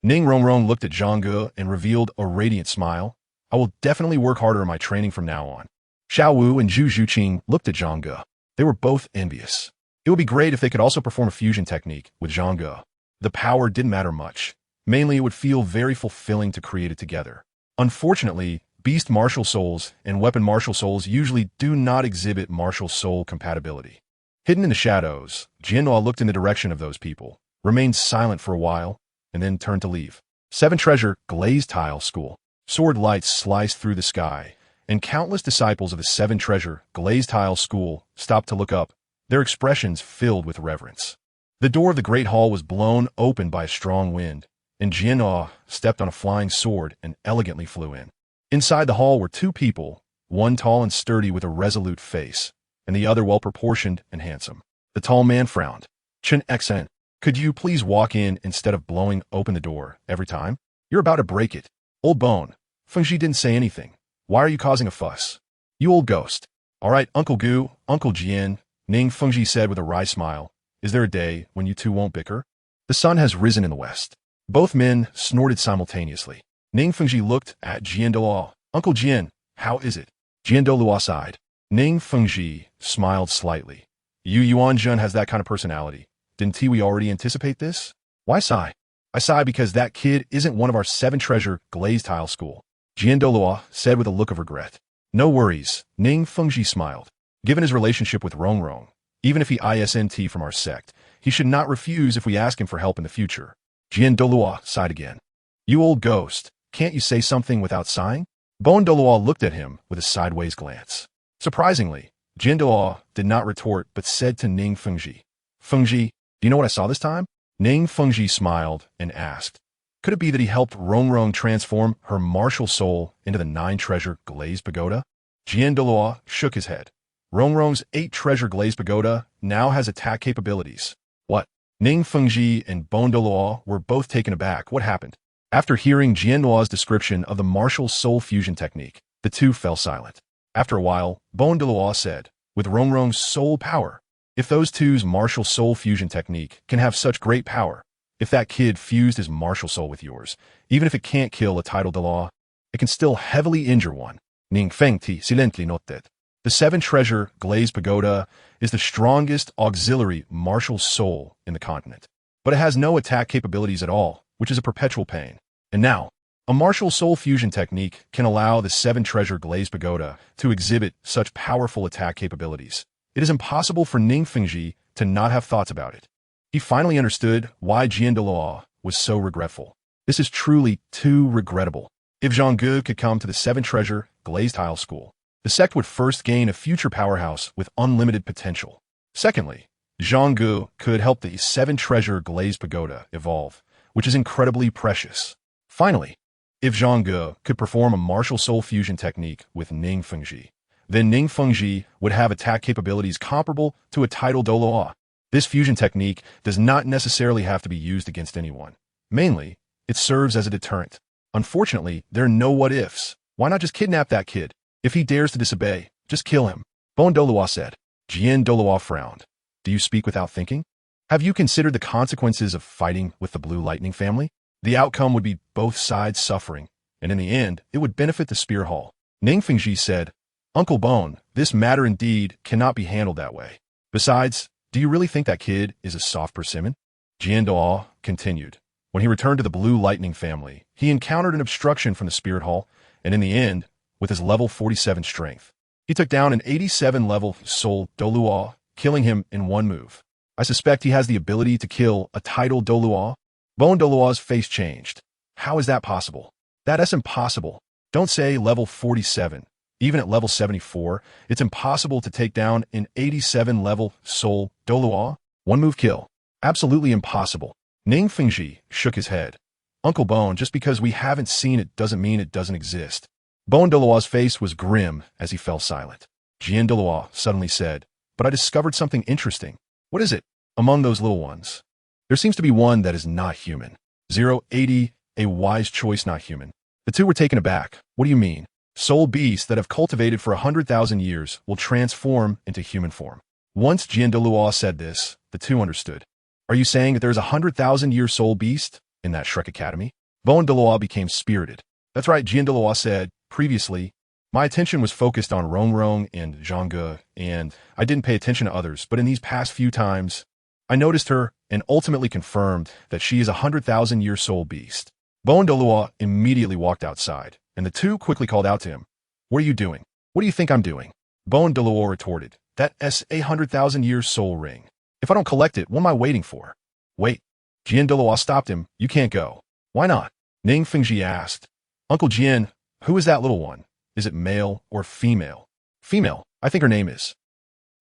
Ning Rongrong looked at Zhang Ge and revealed a radiant smile. I will definitely work harder in my training from now on. Xiaowu and Zhu Zhuqing looked at Zhang Ge. They were both envious. It would be great if they could also perform a fusion technique with Zhang Ge. The power didn't matter much. Mainly, it would feel very fulfilling to create it together. Unfortunately, beast martial souls and weapon martial souls usually do not exhibit martial soul compatibility. Hidden in the shadows, Jianhua looked in the direction of those people, remained silent for a while, and then turned to leave. Seven Treasure Glazed Tile School. Sword lights sliced through the sky, and countless disciples of the Seven Treasure Glazed Tile School stopped to look up, their expressions filled with reverence. The door of the great hall was blown open by a strong wind, and Jianhua stepped on a flying sword and elegantly flew in. Inside the hall were two people, one tall and sturdy with a resolute face, and the other well-proportioned and handsome. The tall man frowned. Chen Xen, could you please walk in instead of blowing open the door every time? You're about to break it. Old Bone, Fengxi didn't say anything. Why are you causing a fuss? You old ghost. All right, Uncle Gu, Uncle Jian, Ning Fengxi said with a wry smile. Is there a day when you two won't bicker? The sun has risen in the west. Both men snorted simultaneously. Ning Fengxi looked at Jian Douluo. Uncle Jian, how is it? Jian Douluo sighed. Ning Fengxi smiled slightly. Yu Yuanzhen has that kind of personality. Didn't we already anticipate this? Why sigh? I sigh because that kid isn't one of our Seven Treasure Glazed Tile School. Jian Douluo said with a look of regret. No worries, Ning Fengxi smiled. Given his relationship with Rongrong, even if he isn't from our sect, he should not refuse if we ask him for help in the future. Jian Douluo sighed again. You old ghost, can't you say something without sighing? Bon Douluo looked at him with a sideways glance. Surprisingly, Jian Douluo did not retort but said to Ning Fengxi, Fengxi, do you know what I saw this time? Ning Fengxi smiled and asked, could it be that he helped Rongrong transform her martial soul into the 9-treasure glazed pagoda? Jian Douluo shook his head. Rongrong's 8-treasure glazed pagoda now has attack capabilities. What? Ning Fengxi and Bon Douluo were both taken aback. What happened? After hearing Jianhua's description of the martial soul fusion technique, the two fell silent. After a while, Bon Douluo said, with Rongrong's soul power, if those two's martial soul fusion technique can have such great power, if that kid fused his martial soul with yours, even if it can't kill a title Douluo, it can still heavily injure one. Ning Fengti silently noted. The 7-treasure glazed pagoda is the strongest auxiliary martial soul in the continent, but it has no attack capabilities at all, which is a perpetual pain. And now, a martial soul fusion technique can allow the 7-treasure glazed pagoda to exhibit such powerful attack capabilities. It is impossible for Ning Fengxi to not have thoughts about it. He finally understood why Jian Douluo was so regretful. This is truly too regrettable. If Zhang Ge could come to the Seven Treasure Glazed Tile School, the sect would first gain a future powerhouse with unlimited potential. Secondly, Zhang Ge could help the Seven Treasure Glazed Pagoda evolve, which is incredibly precious. Finally, if Zhang Ge could perform a martial soul fusion technique with Ning Fengji, then Ning Fengji would have attack capabilities comparable to a title Douluo. This fusion technique does not necessarily have to be used against anyone. Mainly, it serves as a deterrent. Unfortunately, there are no what-ifs. Why not just kidnap that kid? If he dares to disobey, just kill him. Bon Douluo said. Jian Douluo frowned. Do you speak without thinking? Have you considered the consequences of fighting with the Blue Lightning family? The outcome would be both sides suffering, and in the end, it would benefit the Spear Hall. Ning Fengji said, Uncle Bone, this matter indeed cannot be handled that way. Besides, do you really think that kid is a soft persimmon? Jian Douluo continued. When he returned to the Blue Lightning family, he encountered an obstruction from the Spirit Hall, and in the end, with his level 47 strength, he took down an 87 level Soul Douluo, killing him in one move. I suspect he has the ability to kill a title Douluo. Bon Douluo's face changed. How is that possible? That's impossible. Don't say level 47. Even at level 74, it's impossible to take down an 87 level Soul Douluo. One move kill. Absolutely impossible. Ning Fengji shook his head. Uncle Bone, just because we haven't seen it doesn't mean it doesn't exist. Bon Douluo's face was grim as he fell silent. Jian Douluo suddenly said, but I discovered something interesting. What is it? Among those little ones, there seems to be one that is not human. 080, a wise choice not human. The two were taken aback. What do you mean? Soul beasts that have cultivated for 100,000 years will transform into human form. Once Jian Douluo said this, the two understood. Are you saying that there's a 100,000-year soul beast in that Shrek Academy? Bon Douluo became spirited. That's right, Jian Douluo said. Previously, my attention was focused on Rong and Zhang Ge, and I didn't pay attention to others, but in these past few times, I noticed her and ultimately confirmed that she is a 100,000-year soul beast. Bon Douluo immediately walked outside, and the two quickly called out to him. What are you doing? What do you think I'm doing? Bon Douluo retorted. That's a 100,000-year soul ring. If I don't collect it, what am I waiting for? Wait. Jian Douluo stopped him. You can't go. Why not? Ning Fengji asked. Uncle Jian, who is that little one? Is it male or female? Female. I think her name is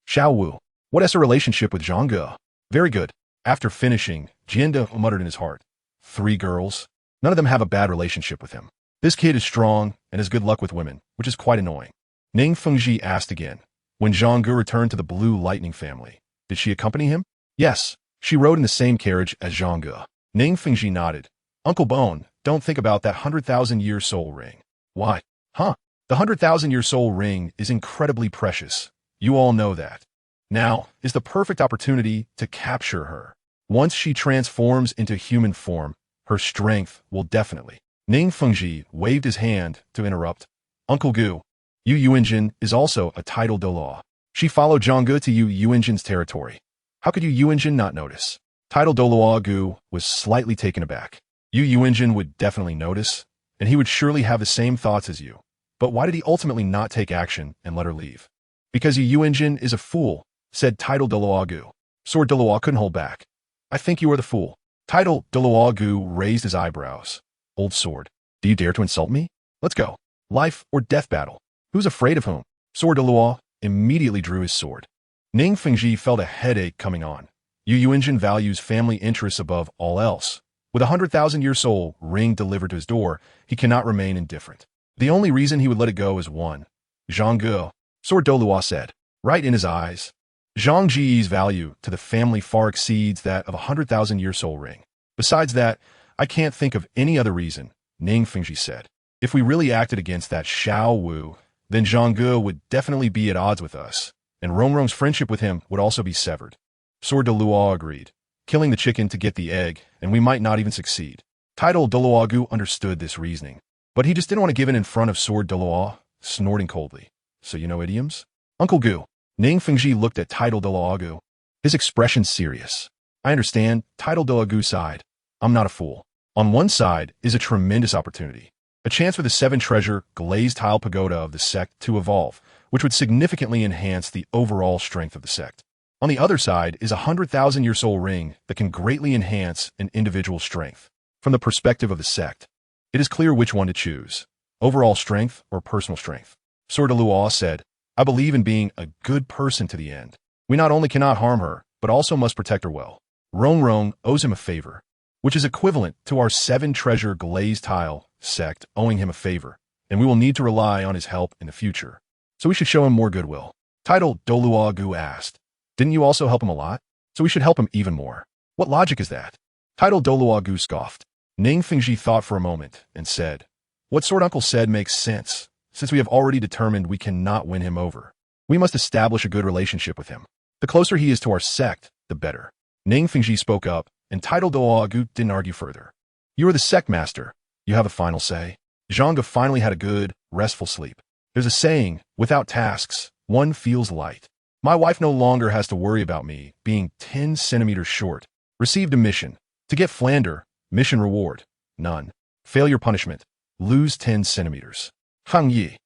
Xiaowu. What has a relationship with Zhang Ge? Very good. After finishing, Jian De muttered in his heart. 3 girls. None of them have a bad relationship with him. This kid is strong and has good luck with women, which is quite annoying. Ning Fengji asked again. When Zhang Ge returned to the Blue Lightning family, did she accompany him? Yes. She rode in the same carriage as Zhang Ge. Ning Fengji nodded. Uncle Bone, don't think about that 100,000-year soul ring. Why? Huh? The 100,000-year soul ring is incredibly precious. You all know that. Now is the perfect opportunity to capture her. Once she transforms into human form, her strength will definitely. Ning Fengji waved his hand to interrupt. Uncle Gu, Yu Yuanjin is also a title Douluo. She followed Zhang Ge to Yu Yuanjin's territory. How could Yu Yuanjin not notice? Title Douluo Gu was slightly taken aback. Yu Yuanjin would definitely notice, and he would surely have the same thoughts as you. But why did he ultimately not take action and let her leave? Because Yu Yuanjin is a fool, said Title Douluo Gu. Sword Douluo couldn't hold back. I think you are the fool. Title Douluo Gu raised his eyebrows. Old sword, do you dare to insult me? Let's go. Life or death battle. Who's afraid of whom? Sword Douluo immediately drew his sword. Ning Fengji felt a headache coming on. Yu Yuanjin values family interests above all else. With a 100,000-year soul ring delivered to his door, he cannot remain indifferent. The only reason he would let it go is one. Zhang Ge, Sword Douluo said, right in his eyes. Zhang Ge's value to the family far exceeds that of a 100,000-year soul ring. Besides that, I can't think of any other reason, Ning Fengji said. If we really acted against that Xiaowu, then Zhang Ge would definitely be at odds with us, and Rong's friendship with him would also be severed. Sword Douluo agreed, killing the chicken to get the egg, and we might not even succeed. Title Douluo Gu understood this reasoning, but he just didn't want to give in front of Sword Douluo, snorting coldly. So you know idioms? Uncle Gu. Ning Fengji looked at Title Douluo Gu. His expression serious. I understand, Title Douluo Gu sighed. I'm not a fool. On one side is a tremendous opportunity. A chance for the 7 treasure glazed tile pagoda of the sect to evolve, which would significantly enhance the overall strength of the sect. On the other side is a 100,000-year soul ring that can greatly enhance an individual's strength. From the perspective of the sect, it is clear which one to choose, overall strength or personal strength. Douluo said, I believe in being a good person to the end. We not only cannot harm her, but also must protect her well. Rong owes him a favor, which is equivalent to our 7-treasure glazed tile sect owing him a favor, and we will need to rely on his help in the future. So we should show him more goodwill. Title Douluo asked, didn't you also help him a lot? So we should help him even more. What logic is that? Title Douluo scoffed. Ning Fengji thought for a moment and said, what Sword Uncle said makes sense, since we have already determined we cannot win him over. We must establish a good relationship with him. The closer he is to our sect, the better. Ning Fengji spoke up, and Title Douluo didn't argue further. You are the sect master. You have a final say. Zhang Ge finally had a good, restful sleep. There's a saying, without tasks, one feels light. My wife no longer has to worry about me being 10 centimeters short. Received a mission. To get Flander, mission reward, none. Failure punishment, lose 10 centimeters. Hang Yi.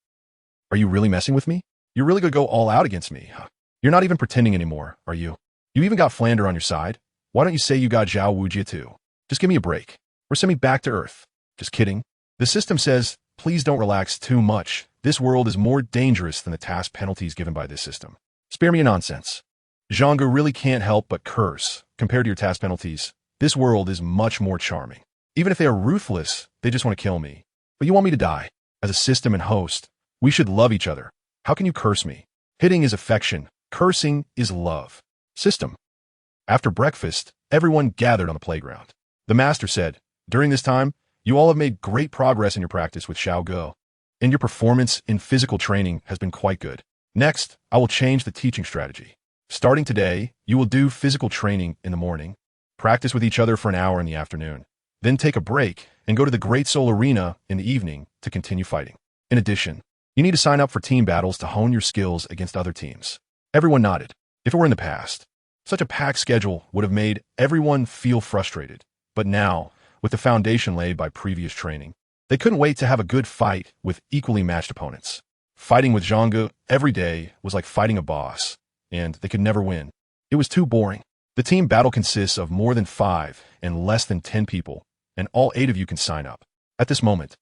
Are you really messing with me? You're really gonna go all out against me, huh? You're not even pretending anymore, are you? You even got Flander on your side? Why don't you say you got Xiaowu too? Just give me a break. Or send me back to Earth. Just kidding. The system says, please don't relax too much. This world is more dangerous than the task penalties given by this system. Spare me your nonsense. Zhang Ge really can't help but curse. Compared to your task penalties, this world is much more charming. Even if they are ruthless, they just want to kill me. But you want me to die. As a system and host, we should love each other. How can you curse me? Hitting is affection. Cursing is love. System. After breakfast, everyone gathered on the playground. The master said, during this time, you all have made great progress in your practice with Xiaogang, and your performance in physical training has been quite good. Next, I will change the teaching strategy. Starting today, you will do physical training in the morning, practice with each other for an hour in the afternoon, then take a break and go to the Great Soul Arena in the evening to continue fighting. In addition, you need to sign up for team battles to hone your skills against other teams. Everyone nodded. If it were in the past, such a packed schedule would have made everyone feel frustrated. But now, with the foundation laid by previous training, they couldn't wait to have a good fight with equally matched opponents. Fighting with Zhang Ge every day was like fighting a boss, and they could never win. It was too boring. The team battle consists of more than 5 and less than 10 people, and all 8 of you can sign up. At this moment,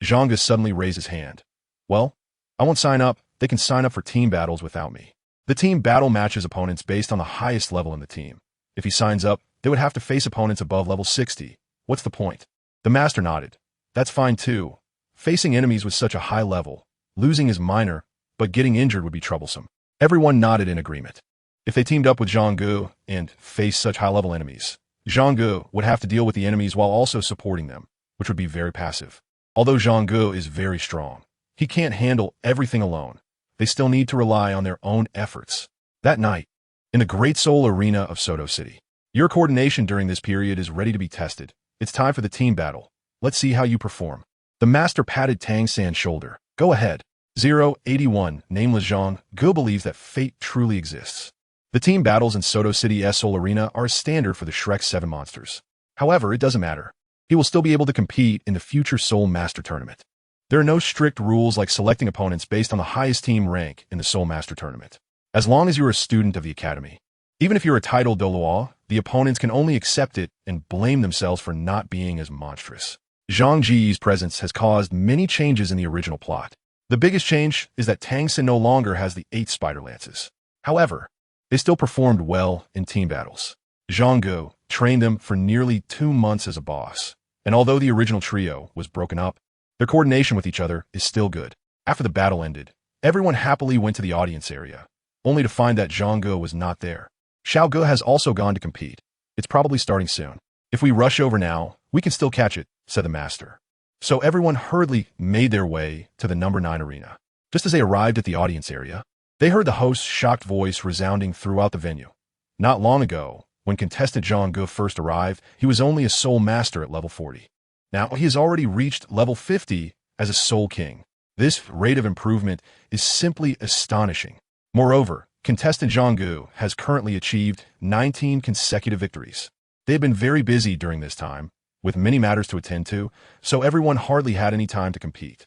Zhang Ge suddenly raised his hand. Well, I won't sign up. They can sign up for team battles without me. The team battle matches opponents based on the highest level in the team. If he signs up, they would have to face opponents above level 60. What's the point? The master nodded. That's fine too. Facing enemies with such a high level, losing is minor, but getting injured would be troublesome. Everyone nodded in agreement. If they teamed up with Zhang Ge and faced such high-level enemies, Zhang Ge would have to deal with the enemies while also supporting them, which would be very passive. Although Zhang Ge is very strong, he can't handle everything alone. They still need to rely on their own efforts. That night, in the Great Soul Arena of Soto City, your coordination during this period is ready to be tested. It's time for the team battle. Let's see how you perform. The master patted Tang San's shoulder. Go ahead. 081, nameless Zhang Ge believes that fate truly exists. The team battles in Soto City's Soul Arena are a standard for the Shrek 7 monsters. However, it doesn't matter. He will still be able to compete in the future Soul Master Tournament. There are no strict rules like selecting opponents based on the highest team rank in the Soul Master Tournament. As long as you're a student of the Academy, even if you're a titled Douluo, the opponents can only accept it and blame themselves for not being as monstrous. Zhang Ge's presence has caused many changes in the original plot. The biggest change is that Tang San no longer has the 8 spider lances. However, they still performed well in team battles. Zhang Ge trained them for nearly 2 months as a boss, and although the original trio was broken up, their coordination with each other is still good. After the battle ended, everyone happily went to the audience area, only to find that Zhang Ge was not there. Xiao Ge has also gone to compete. It's probably starting soon. If we rush over now, we can still catch it, said the master. So everyone hurriedly made their way to the number 9 arena. Just as they arrived at the audience area, they heard the host's shocked voice resounding throughout the venue. Not long ago, when contestant Zhang Ge first arrived, he was only a soul master at level 40. Now he has already reached level 50 as a soul king. This rate of improvement is simply astonishing. Moreover, contestant Zhang Ge has currently achieved 19 consecutive victories. They have been very busy during this time, with many matters to attend to, so everyone hardly had any time to compete.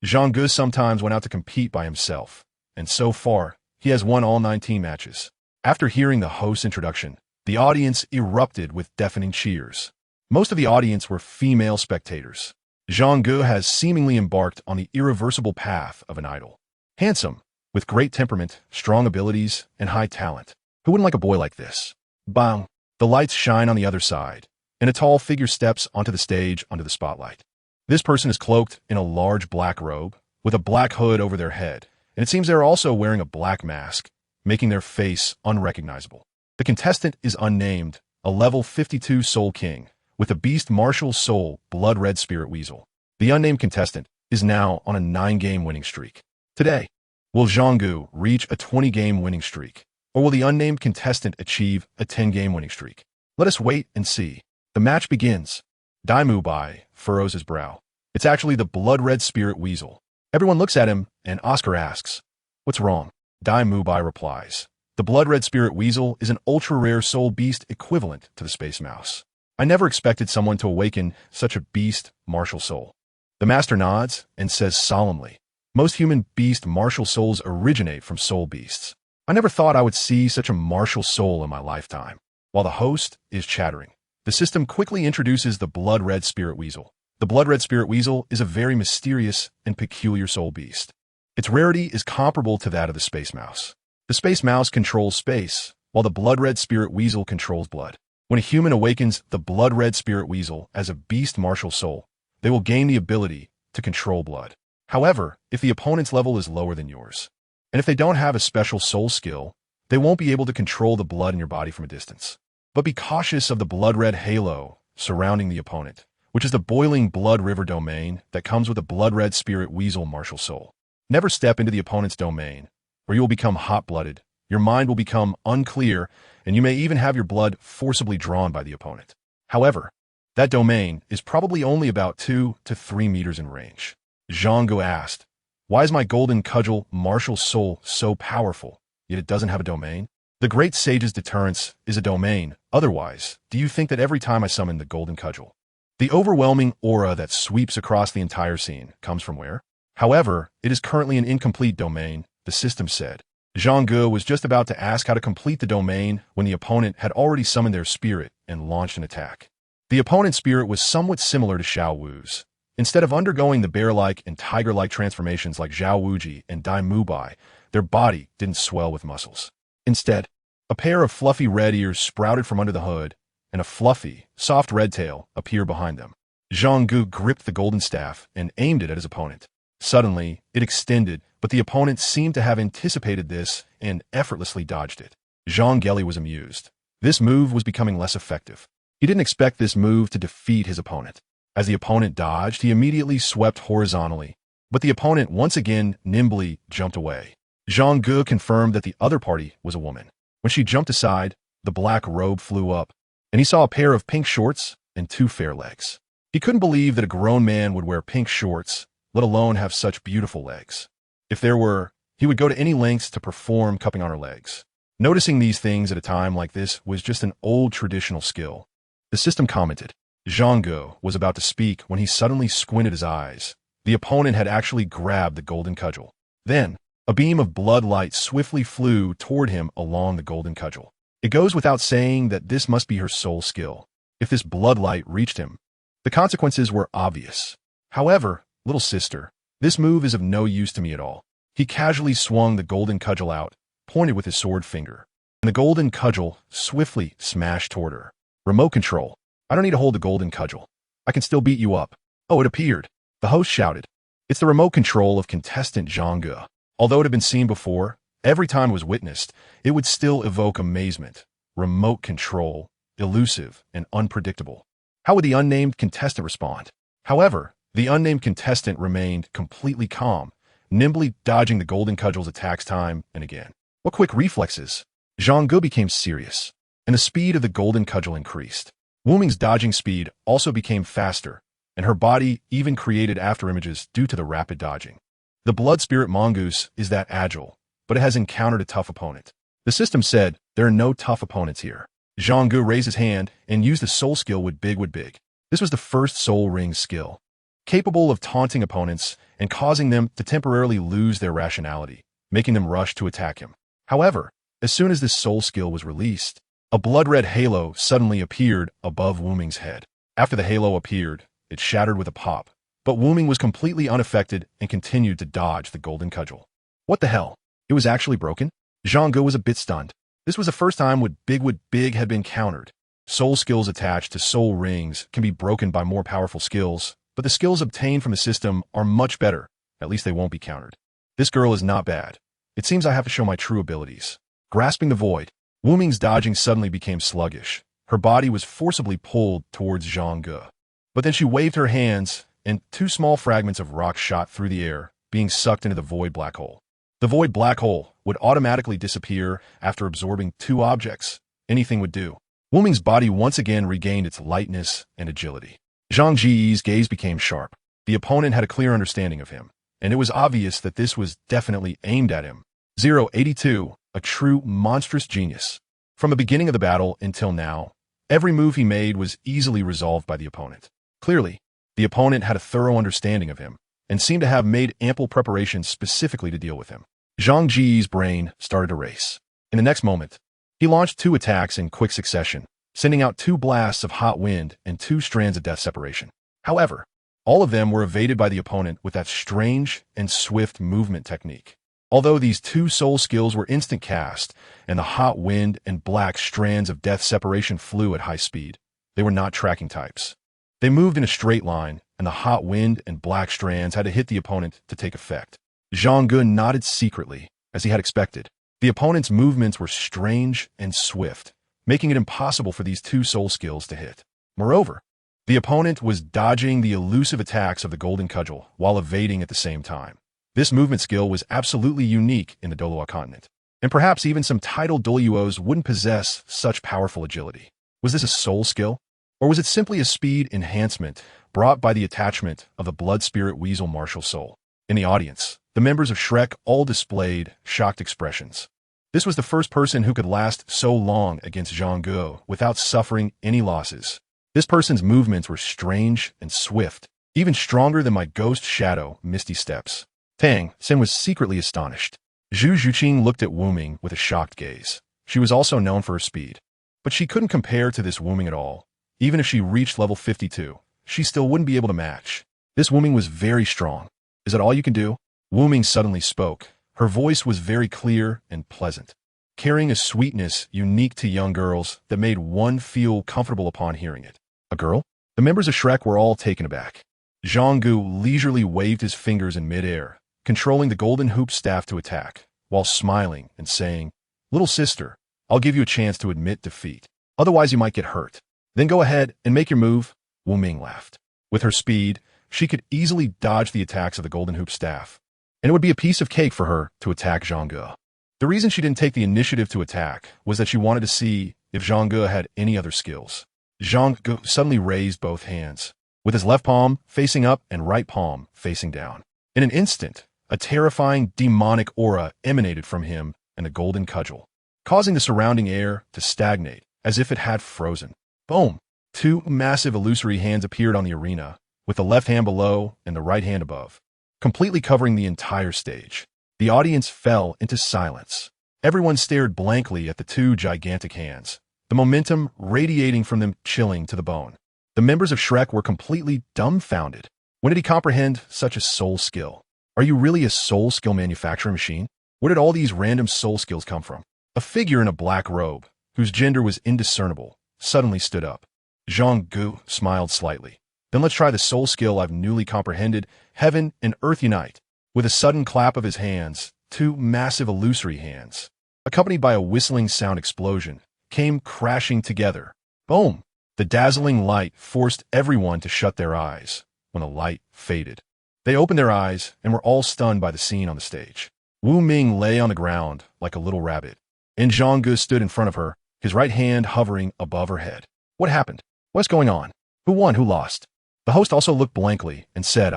Zhang Ge sometimes went out to compete by himself, and so far, he has won all 19 matches. After hearing the host's introduction, the audience erupted with deafening cheers. Most of the audience were female spectators. Zhang Ge has seemingly embarked on the irreversible path of an idol. Handsome, with great temperament, strong abilities, and high talent. Who wouldn't like a boy like this? Bang! The lights shine on the other side, and a tall figure steps onto the stage under the spotlight. This person is cloaked in a large black robe, with a black hood over their head, and it seems they're also wearing a black mask, making their face unrecognizable. The contestant is unnamed, a level 52 Soul King, with a beast martial soul blood-red spirit weasel. The unnamed contestant is now on a 9-game winning streak. Today, will Zhang Ge reach a 20-game winning streak, or will the unnamed contestant achieve a 10-game winning streak? Let us wait and see. The match begins. Dai Mubai furrows his brow. It's actually the blood-red spirit weasel. Everyone looks at him, and Oscar asks, "What's wrong?" Dai Mubai replies, "The blood-red spirit weasel is an ultra-rare soul beast equivalent to the space mouse. I never expected someone to awaken such a beast martial soul." The master nods and says solemnly, "Most human beast martial souls originate from soul beasts. I never thought I would see such a martial soul in my lifetime." While the host is chattering, the system quickly introduces the blood-red spirit weasel. The blood-red spirit weasel is a very mysterious and peculiar soul beast. Its rarity is comparable to that of the space mouse. The space mouse controls space, while the blood-red spirit weasel controls blood. When a human awakens the blood-red spirit weasel as a beast martial soul, they will gain the ability to control blood. However, if the opponent's level is lower than yours, and if they don't have a special soul skill, they won't be able to control the blood in your body from a distance. But be cautious of the blood-red halo surrounding the opponent, which is the boiling blood river domain that comes with a blood-red spirit weasel martial soul. Never step into the opponent's domain, or you will become hot-blooded, your mind will become unclear, and you may even have your blood forcibly drawn by the opponent. However, that domain is probably only about 2 to 3 meters in range. Zhang Ge asked, "Why is my golden cudgel martial soul so powerful, yet it doesn't have a domain?" The great sage's deterrence is a domain. Otherwise, do you think that every time I summon the golden cudgel, the overwhelming aura that sweeps across the entire scene comes from where? However, it is currently an incomplete domain, the system said. Zhang Ge was just about to ask how to complete the domain when the opponent had already summoned their spirit and launched an attack. The opponent's spirit was somewhat similar to Xiaowu's. Instead of undergoing the bear-like and tiger-like transformations like Xiaowu and Dai Mubai, their body didn't swell with muscles. Instead, a pair of fluffy red ears sprouted from under the hood, and a fluffy, soft red tail appeared behind them. Zhang Ge gripped the golden staff and aimed it at his opponent. Suddenly, it extended, but the opponent seemed to have anticipated this and effortlessly dodged it. Zhang Ge was amused. This move was becoming less effective. He didn't expect this move to defeat his opponent. As the opponent dodged, he immediately swept horizontally, but the opponent once again nimbly jumped away. Zhang Ge confirmed that the other party was a woman. When she jumped aside, the black robe flew up, and he saw a pair of pink shorts and 2 fair legs. He couldn't believe that a grown man would wear pink shorts, let alone have such beautiful legs. If there were, he would go to any lengths to perform cupping on her legs. Noticing these things at a time like this was just an old traditional skill. The system commented. Zhang Ge was about to speak when he suddenly squinted his eyes. The opponent had actually grabbed the golden cudgel. Then, a beam of blood light swiftly flew toward him along the golden cudgel. It goes without saying that this must be her soul skill. If this blood light reached him, the consequences were obvious. However, little sister, this move is of no use to me at all. He casually swung the golden cudgel out, pointed with his sword finger, and the golden cudgel swiftly smashed toward her. Remote control. I don't need to hold the golden cudgel. I can still beat you up. Oh, it appeared. The host shouted. It's the remote control of contestant Zhang Ge. Although it had been seen before, every time it was witnessed, it would still evoke amazement. Remote control, elusive and unpredictable. How would the unnamed contestant respond? However, the unnamed contestant remained completely calm, nimbly dodging the golden cudgel's attacks time and again. What quick reflexes! Zhang Ge became serious, and the speed of the golden cudgel increased. Wu Ming's dodging speed also became faster, and her body even created afterimages due to the rapid dodging. The blood spirit mongoose is that agile, but it has encountered a tough opponent. The system said there are no tough opponents here. Zhang Ge raised his hand and used the soul skill with big. This was the first soul ring skill, capable of taunting opponents and causing them to temporarily lose their rationality, making them rush to attack him. However, as soon as this soul skill was released, a blood-red halo suddenly appeared above Wu Ming's head. After the halo appeared, it shattered with a pop. But Wu Ming was completely unaffected and continued to dodge the golden cudgel. What the hell? It was actually broken? Zhang Ge was a bit stunned. This was the first time what Big had been countered. Soul skills attached to soul rings can be broken by more powerful skills, but the skills obtained from the system are much better. At least they won't be countered. This girl is not bad. It seems I have to show my true abilities. Grasping the void, Wu Ming's dodging suddenly became sluggish. Her body was forcibly pulled towards Zhang Ge. But then she waved her hands, and two small fragments of rock shot through the air, being sucked into the void black hole. The void black hole would automatically disappear after absorbing two objects. Anything would do. Wu Ming's body once again regained its lightness and agility. Zhang Ge's gaze became sharp. The opponent had a clear understanding of him, and it was obvious that this was definitely aimed at him. 082, a true monstrous genius. From the beginning of the battle until now, every move he made was easily resolved by the opponent. Clearly, the opponent had a thorough understanding of him, and seemed to have made ample preparations specifically to deal with him. Zhang Ge's brain started to race. In the next moment, he launched two attacks in quick succession, sending out two blasts of hot wind and two strands of death separation. However, all of them were evaded by the opponent with that strange and swift movement technique. Although these two soul skills were instant cast, and the hot wind and black strands of death separation flew at high speed, they were not tracking types. They moved in a straight line, and the hot wind and black strands had to hit the opponent to take effect. Zhang Ge nodded secretly, as he had expected. The opponent's movements were strange and swift, making it impossible for these two soul skills to hit. Moreover, the opponent was dodging the elusive attacks of the golden cudgel while evading at the same time. This movement skill was absolutely unique in the Douluo Continent, and perhaps even some titled Douluos wouldn't possess such powerful agility. Was this a soul skill? Or was it simply a speed enhancement brought by the attachment of the blood spirit weasel martial soul? In the audience, the members of Shrek all displayed shocked expressions. This was the first person who could last so long against Zhang Ge without suffering any losses. This person's movements were strange and swift, even stronger than my ghost shadow, Misty Steps. Tang San was secretly astonished. Zhu Zhuqing looked at Wu Ming with a shocked gaze. She was also known for her speed, but she couldn't compare to this Wu Ming at all. Even if she reached level 52, she still wouldn't be able to match. This Wu Ming was very strong. Is that all you can do? Wu Ming suddenly spoke. Her voice was very clear and pleasant, carrying a sweetness unique to young girls that made one feel comfortable upon hearing it. A girl? The members of Shrek were all taken aback. Zhang Ge leisurely waved his fingers in midair, controlling the golden hoop staff to attack, while smiling and saying, "Little sister, I'll give you a chance to admit defeat. Otherwise you might get hurt. Then go ahead and make your move." Wu Ming laughed. With her speed, she could easily dodge the attacks of the golden hoop staff, and it would be a piece of cake for her to attack Zhang Ge. The reason she didn't take the initiative to attack was that she wanted to see if Zhang Ge had any other skills. Zhang Ge suddenly raised both hands, with his left palm facing up and right palm facing down. In an instant, a terrifying demonic aura emanated from him and the golden cudgel, causing the surrounding air to stagnate as if it had frozen. Boom! Two massive illusory hands appeared on the arena, with the left hand below and the right hand above, completely covering the entire stage. The audience fell into silence. Everyone stared blankly at the two gigantic hands, the momentum radiating from them chilling to the bone. The members of Shrek were completely dumbfounded. When did he comprehend such a soul skill? Are you really a soul skill manufacturing machine? Where did all these random soul skills come from? A figure in a black robe, whose gender was indiscernible, suddenly stood up. Zhang Ge smiled slightly. Then let's try the soul skill I've newly comprehended. Heaven and earth unite. With a sudden clap of his hands, two massive illusory hands, accompanied by a whistling sound explosion, came crashing together. Boom! The dazzling light forced everyone to shut their eyes. When the light faded, they opened their eyes and were all stunned by the scene on the stage. Wu Ming lay on the ground like a little rabbit, and Zhang Ge stood in front of her, his right hand hovering above her head. What happened? What's going on? Who won? Who lost? The host also looked blankly and said,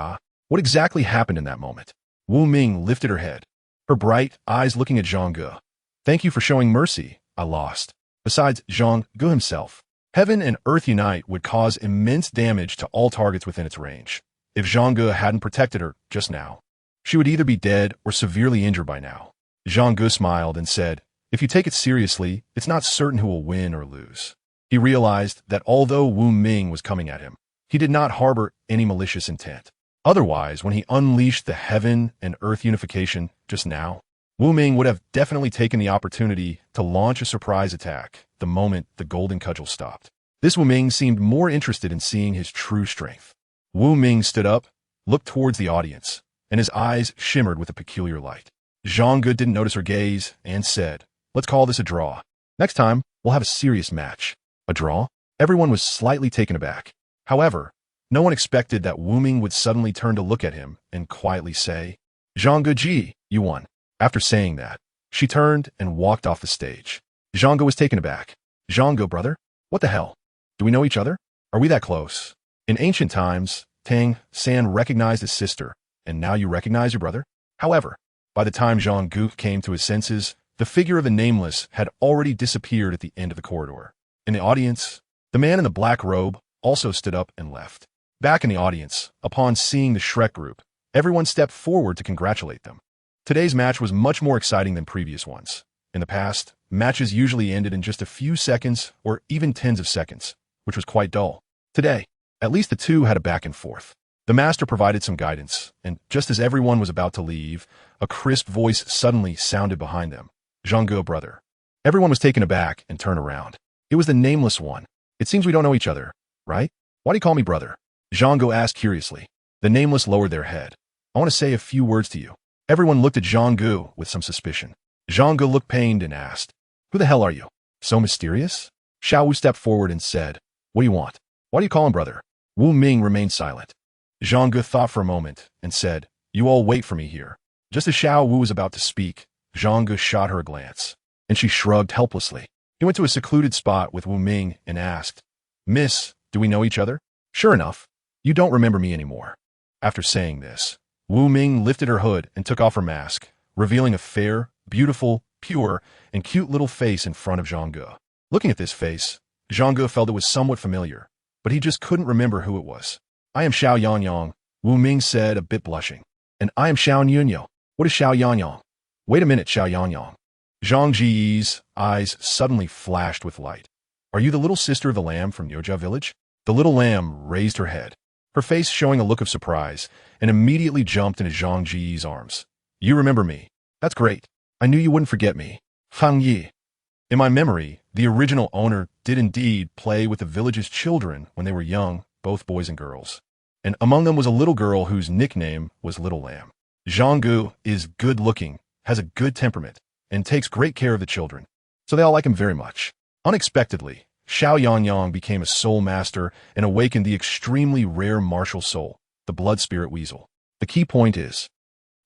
what exactly happened in that moment? Wu Ming lifted her head, her bright eyes looking at Zhang Ge. Thank you for showing mercy. I lost. Besides Zhang Ge himself, Heaven and Earth Unite would cause immense damage to all targets within its range. If Zhang Ge hadn't protected her just now, she would either be dead or severely injured by now. Zhang Ge smiled and said, if you take it seriously, it's not certain who will win or lose. He realized that although Wu Ming was coming at him, he did not harbor any malicious intent. Otherwise, when he unleashed the heaven and earth unification just now, Wu Ming would have definitely taken the opportunity to launch a surprise attack the moment the golden cudgel stopped. This Wu Ming seemed more interested in seeing his true strength. Wu Ming stood up, looked towards the audience, and his eyes shimmered with a peculiar light. Zhang Ge didn't notice her gaze and said, "Let's call this a draw. Next time, we'll have a serious match." A draw? Everyone was slightly taken aback. However, no one expected that Wu Ming would suddenly turn to look at him and quietly say, "Zhang Ge, you won." After saying that, she turned and walked off the stage. Zhang Ge was taken aback. "Zhang Ge, brother? What the hell? Do we know each other? Are we that close?" In ancient times, Tang San recognized his sister, and now you recognize your brother? However, by the time Zhang Ge came to his senses, the figure of the Nameless had already disappeared at the end of the corridor. In the audience, the man in the black robe also stood up and left. Back in the audience, upon seeing the Shrek group, everyone stepped forward to congratulate them. Today's match was much more exciting than previous ones. In the past, matches usually ended in just a few seconds or even tens of seconds, which was quite dull. Today, at least the two had a back and forth. The master provided some guidance, and just as everyone was about to leave, a crisp voice suddenly sounded behind them. "Zhang Ge, brother." Everyone was taken aback and turned around. It was the Nameless one. "It seems we don't know each other, right? Why do you call me brother?" Zhang Ge asked curiously. The Nameless lowered their head. "I want to say a few words to you." Everyone looked at Zhang Ge with some suspicion. Zhang Ge looked pained and asked, "Who the hell are you? So mysterious?" Xiaowu stepped forward and said, "What do you want? Why do you call him brother?" Wu Ming remained silent. Zhang Ge thought for a moment and said, "You all wait for me here." Just as Xiaowu was about to speak, Zhang Ge shot her a glance, and she shrugged helplessly. He went to a secluded spot with Wu Ming and asked, "Miss, do we know each other?" "Sure enough, you don't remember me anymore." After saying this, Wu Ming lifted her hood and took off her mask, revealing a fair, beautiful, pure, and cute little face in front of Zhang Ge. Looking at this face, Zhang Ge felt it was somewhat familiar, but he just couldn't remember who it was. "I am Xiao Yangyang," Wu Ming said, a bit blushing. "And I am Xiao Yunyo." "What is Xiao Yangyang?" "Wait a minute, Xiao Yangyang." Zhang Ge's eyes suddenly flashed with light. "Are you the little sister of the lamb from Nyoja village?" The little lamb raised her head, her face showing a look of surprise, and immediately jumped into Zhang Ge's arms. "You remember me? That's great. I knew you wouldn't forget me. Fang Yi." In my memory, the original owner did indeed play with the village's children when they were young, both boys and girls. And among them was a little girl whose nickname was Little Lamb. Zhang Ge is good-looking, has a good temperament, and takes great care of the children, so they all like him very much. Unexpectedly, Xiao Yangyang became a soul master and awakened the extremely rare martial soul, the blood spirit weasel. The key point is,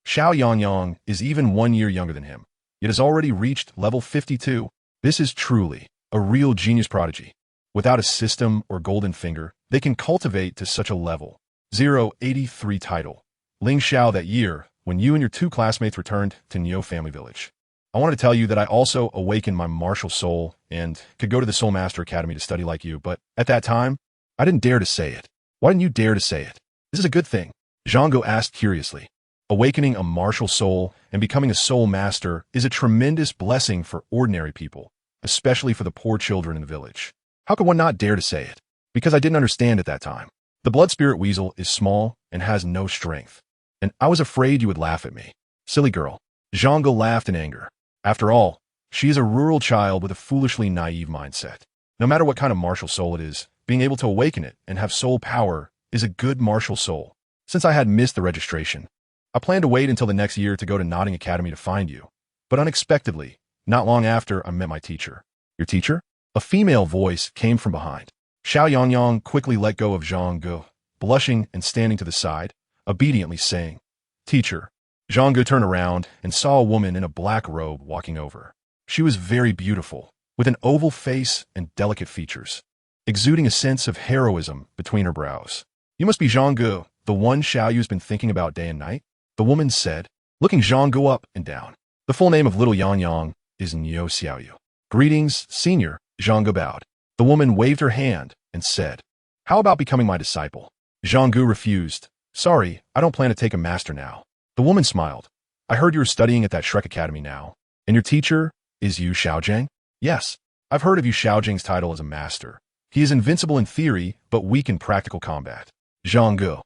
Xiao Yangyang is even 1 year younger than him, yet has already reached level 52. This is truly a real genius prodigy. Without a system or golden finger, they can cultivate to such a level. 083 title. Ling Xiao that year, when you and your 2 classmates returned to Neo Family Village. I wanted to tell you that I also awakened my martial soul and could go to the Soul Master Academy to study like you, but at that time, I didn't dare to say it. Why didn't you dare to say it? This is a good thing. Zhang Ge asked curiously. Awakening a martial soul and becoming a soul master is a tremendous blessing for ordinary people, especially for the poor children in the village. How could one not dare to say it? Because I didn't understand at that time. The blood spirit weasel is small and has no strength, and I was afraid you would laugh at me. Silly girl. Zhang Ge laughed in anger. After all, she is a rural child with a foolishly naive mindset. No matter what kind of martial soul it is, being able to awaken it and have soul power is a good martial soul. Since I had missed the registration, I planned to wait until the next year to go to Notting Academy to find you. But unexpectedly, not long after, I met my teacher. Your teacher? A female voice came from behind. Xiao Yangyang quickly let go of Zhang Ge, blushing and standing to the side, obediently saying, "Teacher." Zhang Ge turned around and saw a woman in a black robe walking over. She was very beautiful, with an oval face and delicate features, exuding a sense of heroism between her brows. "You must be Zhang Ge, the one Xiaoyu's been thinking about day and night," the woman said, looking Zhang Ge up and down. The full name of little Yangyang is Niu Xiaoyu. "Greetings, senior," Zhang Ge bowed. The woman waved her hand and said, "How about becoming my disciple?" Zhang Ge refused. "Sorry, I don't plan to take a master now." The woman smiled. "I heard you were studying at that Shrek Academy now, and your teacher is you Xiaogang?" "Yes." I've heard of you Xiaojing's title as a master. He is invincible in theory, but weak in practical combat. Zhang Ge.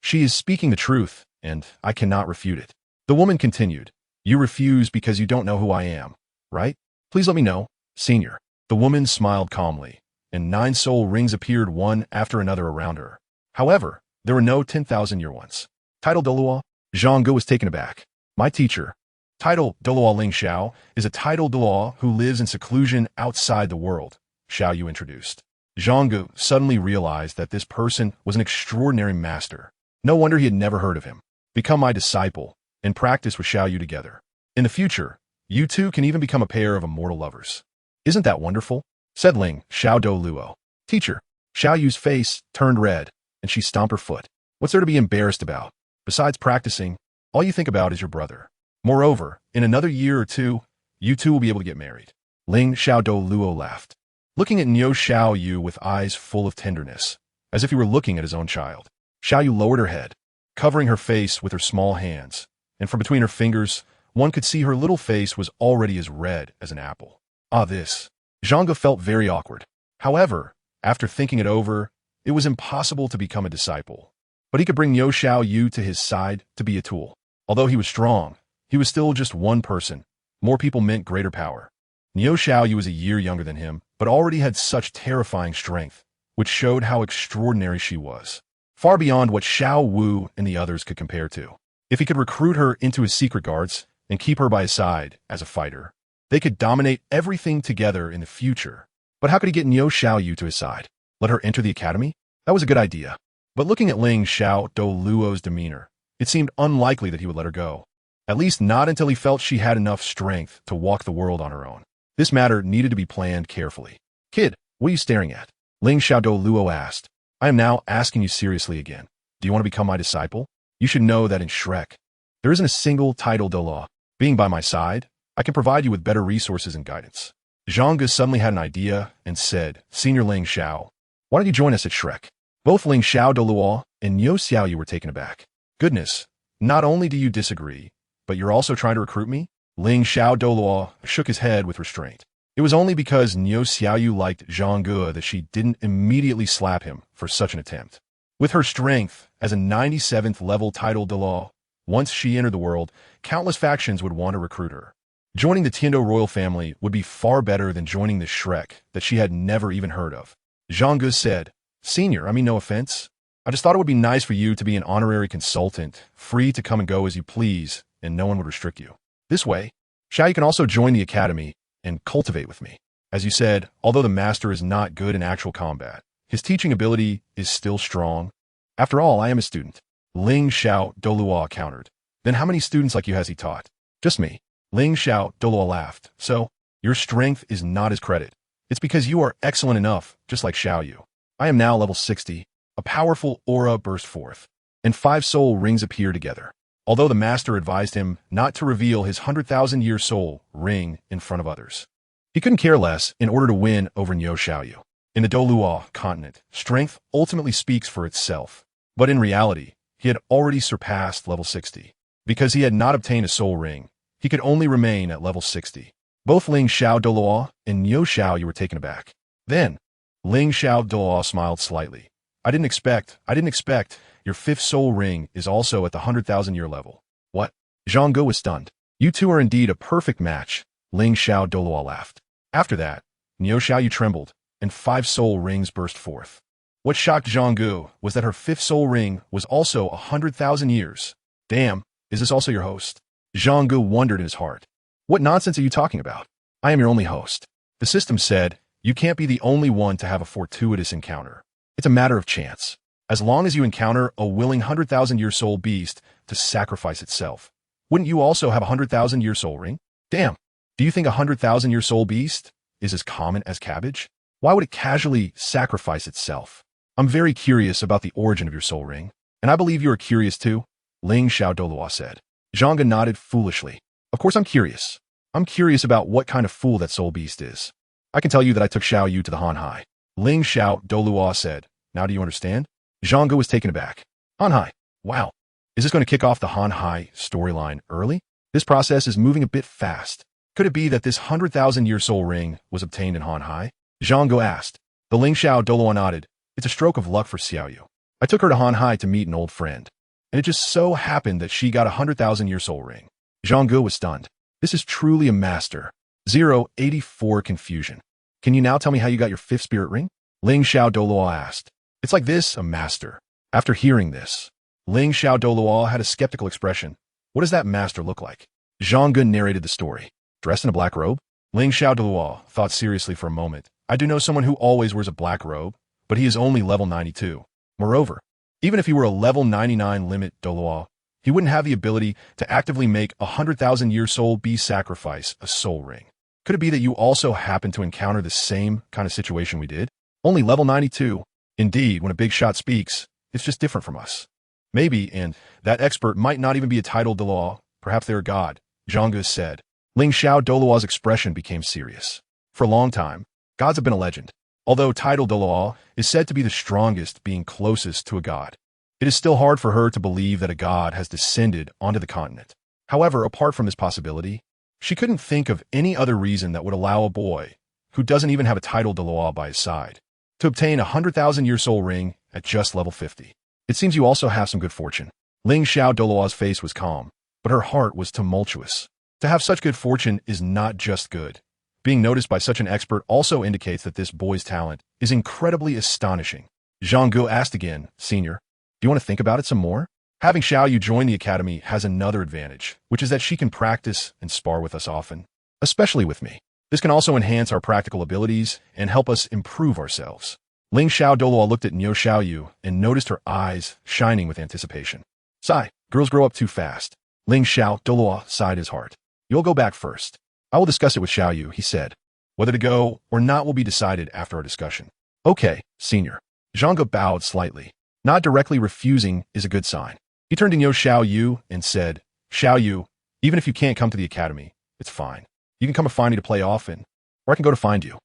She is speaking the truth, and I cannot refute it. The woman continued. You refuse because you don't know who I am, right? Please let me know, senior. The woman smiled calmly, and 9 soul rings appeared one after another around her. However, there were no 10,000-year ones. Title Douluo? Zhang Ge was taken aback. My teacher. Title Douluo Ling Xiao is a title Douluo who lives in seclusion outside the world, Xiaowu introduced. Zhang Ge suddenly realized that this person was an extraordinary master. No wonder he had never heard of him. Become my disciple, and practice with Xiaowu together. In the future, you two can even become a pair of immortal lovers. Isn't that wonderful? Said Ling Xiao Douluo. Teacher. Xiaoyu's face turned red, and she stomped her foot. What's there to be embarrassed about? Besides practicing, all you think about is your brother. Moreover, in another year or two, you two will be able to get married. Ling Xiao Douluo laughed, looking at Niu Xiaoyu with eyes full of tenderness, as if he were looking at his own child. Xiaoyu lowered her head, covering her face with her small hands, and from between her fingers, one could see her little face was already as red as an apple. Ah, this. Zhang Ge felt very awkward. However, after thinking it over, it was impossible to become a disciple. But he could bring Niu Xiaoyu to his side to be a tool. Although he was strong, he was still just one person. More people meant greater power. Niu Xiaoyu was a year younger than him, but already had such terrifying strength, which showed how extraordinary she was. Far beyond what Xiaowu and the others could compare to. If he could recruit her into his secret guards and keep her by his side as a fighter, they could dominate everything together in the future. But how could he get Niu Xiaoyu to his side? Let her enter the academy? That was a good idea. But looking at Ling Xiao Douluo's demeanor, it seemed unlikely that he would let her go. At least not until he felt she had enough strength to walk the world on her own. This matter needed to be planned carefully. Kid, what are you staring at? Ling Xiao Douluo asked. I am now asking you seriously again. Do you want to become my disciple? You should know that in Shrek, there isn't a single title Douluo. Being by my side, I can provide you with better resources and guidance. Zhang Ge suddenly had an idea and said, Senior Ling Xiao, why don't you join us at Shrek? Both Ling Xiao Douluo and Niu Xiaoyu were taken aback. Goodness, not only do you disagree, but you're also trying to recruit me? Ling Xiao Douluo shook his head with restraint. It was only because Niu Xiaoyu liked Zhang Ge that she didn't immediately slap him for such an attempt. With her strength as a 97th level title Douluo, once she entered the world, countless factions would want to recruit her. Joining the Tiando royal family would be far better than joining the Shrek that she had never even heard of. Zhang Ge said, Senior, I mean no offense. I just thought it would be nice for you to be an honorary consultant, free to come and go as you please, and no one would restrict you. This way, Xiaoyu can also join the academy and cultivate with me. As you said, although the master is not good in actual combat, his teaching ability is still strong. After all, I am a student. Ling Xiao Douluo countered. Then how many students like you has he taught? Just me. Ling Xiao Douluo laughed. So, your strength is not his credit. It's because you are excellent enough, just like Xiaoyu. I am now level 60. A powerful aura burst forth, and 5 soul rings appear together. Although the master advised him not to reveal his 100,000-year soul ring in front of others. He couldn't care less in order to win over Niu Xiaoyu. In the Douluo Continent, strength ultimately speaks for itself. But in reality, he had already surpassed level 60. Because he had not obtained a soul ring, he could only remain at level 60. Both Ling Xiao Douluo and Niu Xiaoyu were taken aback. Then, Ling Xiao Douluo smiled slightly. I didn't expect. Your 5th soul ring is also at the 100,000-year level. What? Zhang Ge was stunned. You two are indeed a perfect match, Ling Xiao Douluo laughed. After that, Niu Xiaoyu trembled, and 5 soul rings burst forth. What shocked Zhang Ge was that her 5th soul ring was also 100,000 years. Damn, is this also your host? Zhang Ge wondered in his heart. What nonsense are you talking about? I am your only host. The system said, you can't be the only one to have a fortuitous encounter. It's a matter of chance. As long as you encounter a willing 100,000-year soul beast to sacrifice itself. Wouldn't you also have a 100,000-year soul ring? Damn, do you think a 100,000-year soul beast is as common as cabbage? Why would it casually sacrifice itself? I'm very curious about the origin of your soul ring, and I believe you are curious too, Ling Xiao Douluo said. Zhang Ge nodded foolishly. Of course I'm curious. I'm curious about what kind of fool that soul beast is. I can tell you that I took Xiaoyu to the Hanhai. Ling Xiao Douluo said. Now do you understand? Zhang Ge was taken aback. Hanhai. Wow. Is this going to kick off the Hanhai storyline early? This process is moving a bit fast. Could it be that this 100,000-year soul ring was obtained in Han Hai? Zhang Ge asked. The Ling Xiao Douluo nodded. It's a stroke of luck for Xiaowu. I took her to Han Hai to meet an old friend, and it just so happened that she got a 100,000-year soul ring. Zhang Ge was stunned. This is truly a master. 084 confusion. Can you now tell me how you got your 5th spirit ring? Ling Xiao Douluo asked. It's like this, a master. After hearing this, Ling Xiao Douluo had a skeptical expression. What does that master look like? Zhang Ge narrated the story. Dressed in a black robe? Ling Xiao Douluo thought seriously for a moment. I do know someone who always wears a black robe, but he is only level 92. Moreover, even if he were a level 99 limit Douluo, he wouldn't have the ability to actively make a 100,000-year soul be sacrifice a soul ring. Could it be that you also happen to encounter the same kind of situation we did? Only level 92. Indeed, when a big shot speaks, it's just different from us. Maybe, and that expert might not even be a titled Douluo. Perhaps they're a god, Zhang Ge said. Ling Xiao Douluo's expression became serious. For a long time, gods have been a legend. Although titled Douluo is said to be the strongest, being closest to a god, it is still hard for her to believe that a god has descended onto the continent. However, apart from this possibility, she couldn't think of any other reason that would allow a boy, who doesn't even have a titled Douluo by his side, to obtain a 100,000-year soul ring at just level 50. It seems you also have some good fortune. Ling Xiao Douluo's face was calm, but her heart was tumultuous. To have such good fortune is not just good. Being noticed by such an expert also indicates that this boy's talent is incredibly astonishing. Zhang Ge asked again, Senior, do you want to think about it some more? Having Xiaowu join the academy has another advantage, which is that she can practice and spar with us often, especially with me. This can also enhance our practical abilities and help us improve ourselves. Ling Xiao Douluo looked at Niu Xiaowu and noticed her eyes shining with anticipation. Sigh, girls grow up too fast. Ling Xiao Douluo sighed his heart. You'll go back first. I will discuss it with Xiaowu, he said. Whether to go or not will be decided after our discussion. Okay, Senior. Zhang Ge bowed slightly. Not directly refusing is a good sign. He turned to Niu Xiaowu and said, Xiaowu, even if you can't come to the academy, it's fine. You can come and find me to play often, or I can go to find you.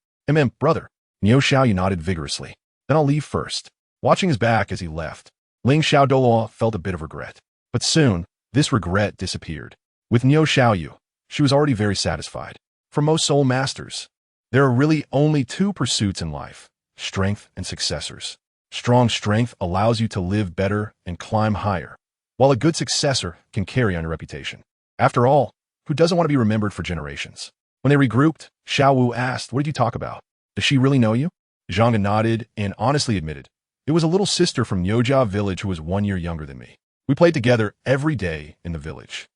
Brother. Niu Xiaowu nodded vigorously. Then I'll leave first. Watching his back as he left, Ling Xiao Douluo felt a bit of regret. But soon, this regret disappeared. With Niu Xiaowu, she was already very satisfied. For most soul masters, there are really only 2 pursuits in life, strength and successors. Strong strength allows you to live better and climb higher, while a good successor can carry on your reputation. After all, who doesn't want to be remembered for generations? When they regrouped, Xiaowu asked, what did you talk about? Does she really know you? Zhang Ge nodded and honestly admitted, it was a little sister from Niujia village who was 1 year younger than me. We played together every day in the village.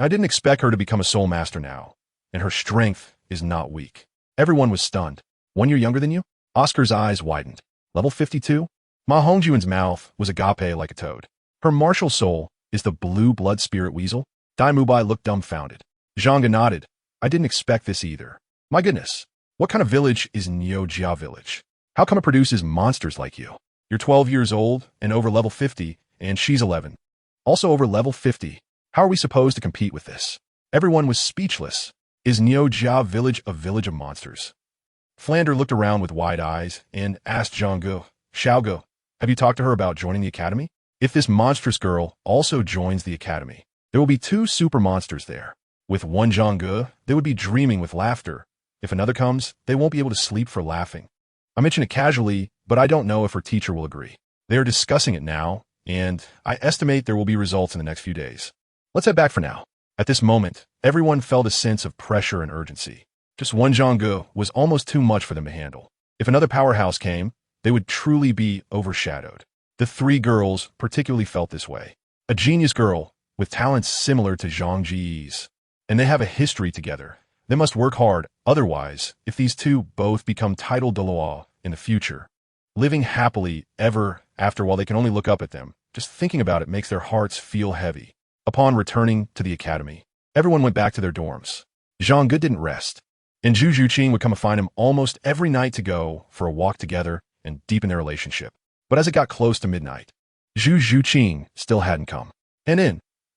I didn't expect her to become a soul master now, and her strength is not weak. Everyone was stunned. 1 year younger than you? Oscar's eyes widened. Level 52? Ma Hongjuan's mouth was agape like a toad. Her martial soul is the blue blood spirit weasel? Dai Mubai looked dumbfounded. Zhang Ge nodded. I didn't expect this either. My goodness, what kind of village is Niujia village? How come it produces monsters like you? You're 12 years old and over level 50, and she's 11. Also over level 50. How are we supposed to compete with this? Everyone was speechless. Is Niujia village a village of monsters? Flander looked around with wide eyes and asked Zhang Ge, Xiaogang, have you talked to her about joining the academy? If this monstrous girl also joins the academy, there will be 2 super monsters there. With one Zhang Ge, they would be dreaming with laughter. If another comes, they won't be able to sleep for laughing. I mention it casually, but I don't know if her teacher will agree. They are discussing it now, and I estimate there will be results in the next few days. Let's head back for now. At this moment, everyone felt a sense of pressure and urgency. Just one Zhang Ge was almost too much for them to handle. If another powerhouse came, they would truly be overshadowed. The 3 girls particularly felt this way. A genius girl with talents similar to Zhang Ge's. And they have a history together. They must work hard, otherwise, if these 2 both become titled Douluo in the future, living happily ever after while they can only look up at them, just thinking about it makes their hearts feel heavy. Upon returning to the academy, everyone went back to their dorms. Zhang Ge didn't rest, and Zhu Zhuqing would come and find him almost every night to go for a walk together and deepen their relationship. But as it got close to midnight, Zhu Zhuqing still hadn't come.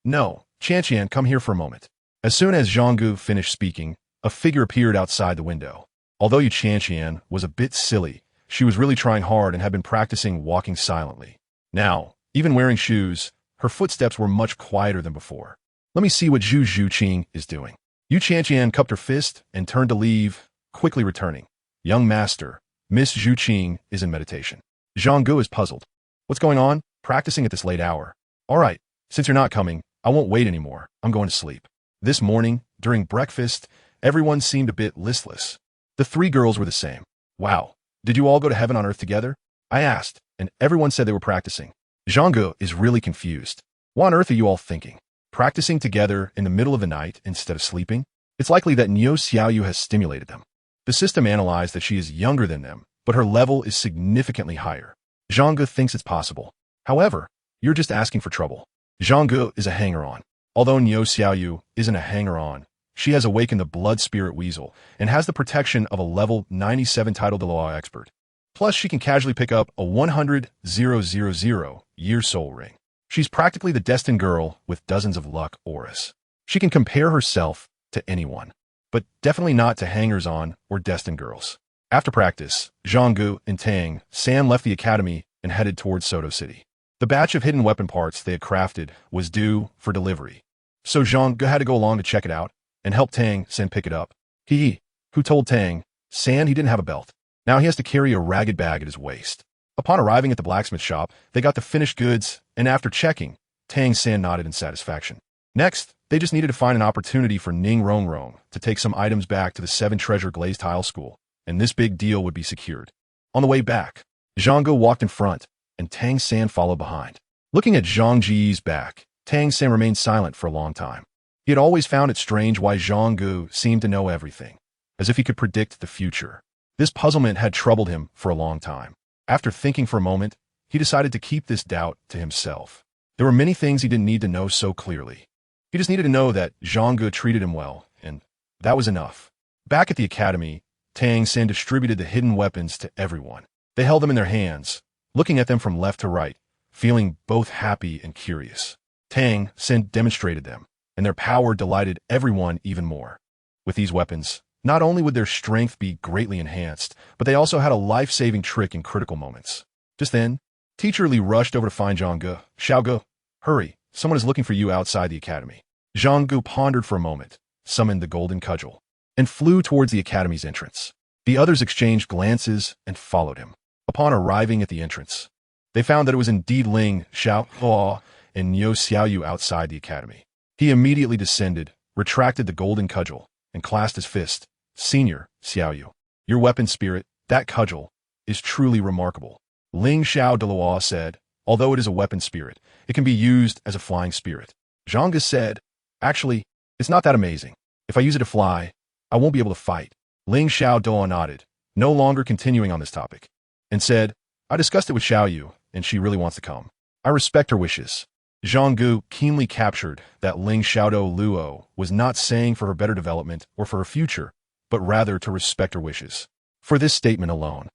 No, Qian, come here for a moment. As soon as Zhang Ge finished speaking, a figure appeared outside the window. Although Yu Qian was a bit silly, she was really trying hard and had been practicing walking silently. Now, even wearing shoes, her footsteps were much quieter than before. Let me see what Zhu Zhuqing is doing. Yu Chanqian cupped her fist and turned to leave, quickly returning. Young master, Miss Zhu Qing is in meditation. Zhang Ge is puzzled. What's going on? Practicing at this late hour. All right, since you're not coming, I won't wait anymore. I'm going to sleep. This morning, during breakfast, everyone seemed a bit listless. The three girls were the same. Wow, did you all go to heaven on earth together? I asked, and everyone said they were practicing. Zhang Ge is really confused. What on earth are you all thinking? Practicing together in the middle of the night instead of sleeping? It's likely that Xiaoyu has stimulated them. The system analyzed that she is younger than them, but her level is significantly higher. Zhang Ge thinks it's possible. However, you're just asking for trouble. Zhang Ge is a hanger-on. Although Xiaoyu isn't a hanger-on, she has awakened the blood spirit weasel and has the protection of a level 97 title Douluo expert. Plus, she can casually pick up a 100,000-year soul ring. She's practically the destined girl with dozens of luck auras. She can compare herself to anyone, but definitely not to hangers-on or destined girls. After practice, Zhang Ge and Tang San left the academy and headed towards Soto City. The batch of hidden weapon parts they had crafted was due for delivery, so Zhang Ge had to go along to check it out and help Tang San pick it up. He who told Tang San he didn't have a belt. Now he has to carry a ragged bag at his waist. Upon arriving at the blacksmith shop, they got the finished goods, and after checking, Tang San nodded in satisfaction. Next, they just needed to find an opportunity for Ning Rongrong to take some items back to the 7-treasure glazed tile school, and this big deal would be secured. On the way back, Zhang Ge walked in front, and Tang San followed behind. Looking at Zhang Ge's back, Tang San remained silent for a long time. He had always found it strange why Zhang Ge seemed to know everything, as if he could predict the future. This puzzlement had troubled him for a long time. After thinking for a moment, he decided to keep this doubt to himself. There were many things he didn't need to know so clearly. He just needed to know that Zhang Ge treated him well, and that was enough. Back at the academy, Tang San distributed the hidden weapons to everyone. They held them in their hands, looking at them from left to right, feeling both happy and curious. Tang San demonstrated them, and their power delighted everyone even more. With these weapons, not only would their strength be greatly enhanced, but they also had a life-saving trick in critical moments. Just then, Teacher Li rushed over to find Zhang Ge. Xiaogang, hurry, someone is looking for you outside the academy. Zhang Ge pondered for a moment, summoned the golden cudgel, and flew towards the academy's entrance. The others exchanged glances and followed him. Upon arriving at the entrance, they found that it was indeed Ling Xiaowu and Xiaoyu outside the academy. He immediately descended, retracted the golden cudgel, and clasped his fist. Senior, Xiaoyu, your weapon spirit, that cudgel, is truly remarkable. Ling Xiaowu said, although it is a weapon spirit, it can be used as a flying spirit. Zhang Ge said, actually, it's not that amazing. If I use it to fly, I won't be able to fight. Ling Xiaowu nodded, no longer continuing on this topic, and said, I discussed it with Xiaoyu, and she really wants to come. I respect her wishes. Zhang Ge keenly captured that Ling Xiaowu was not saying for her better development or for her future, but rather to respect her wishes. For this statement alone,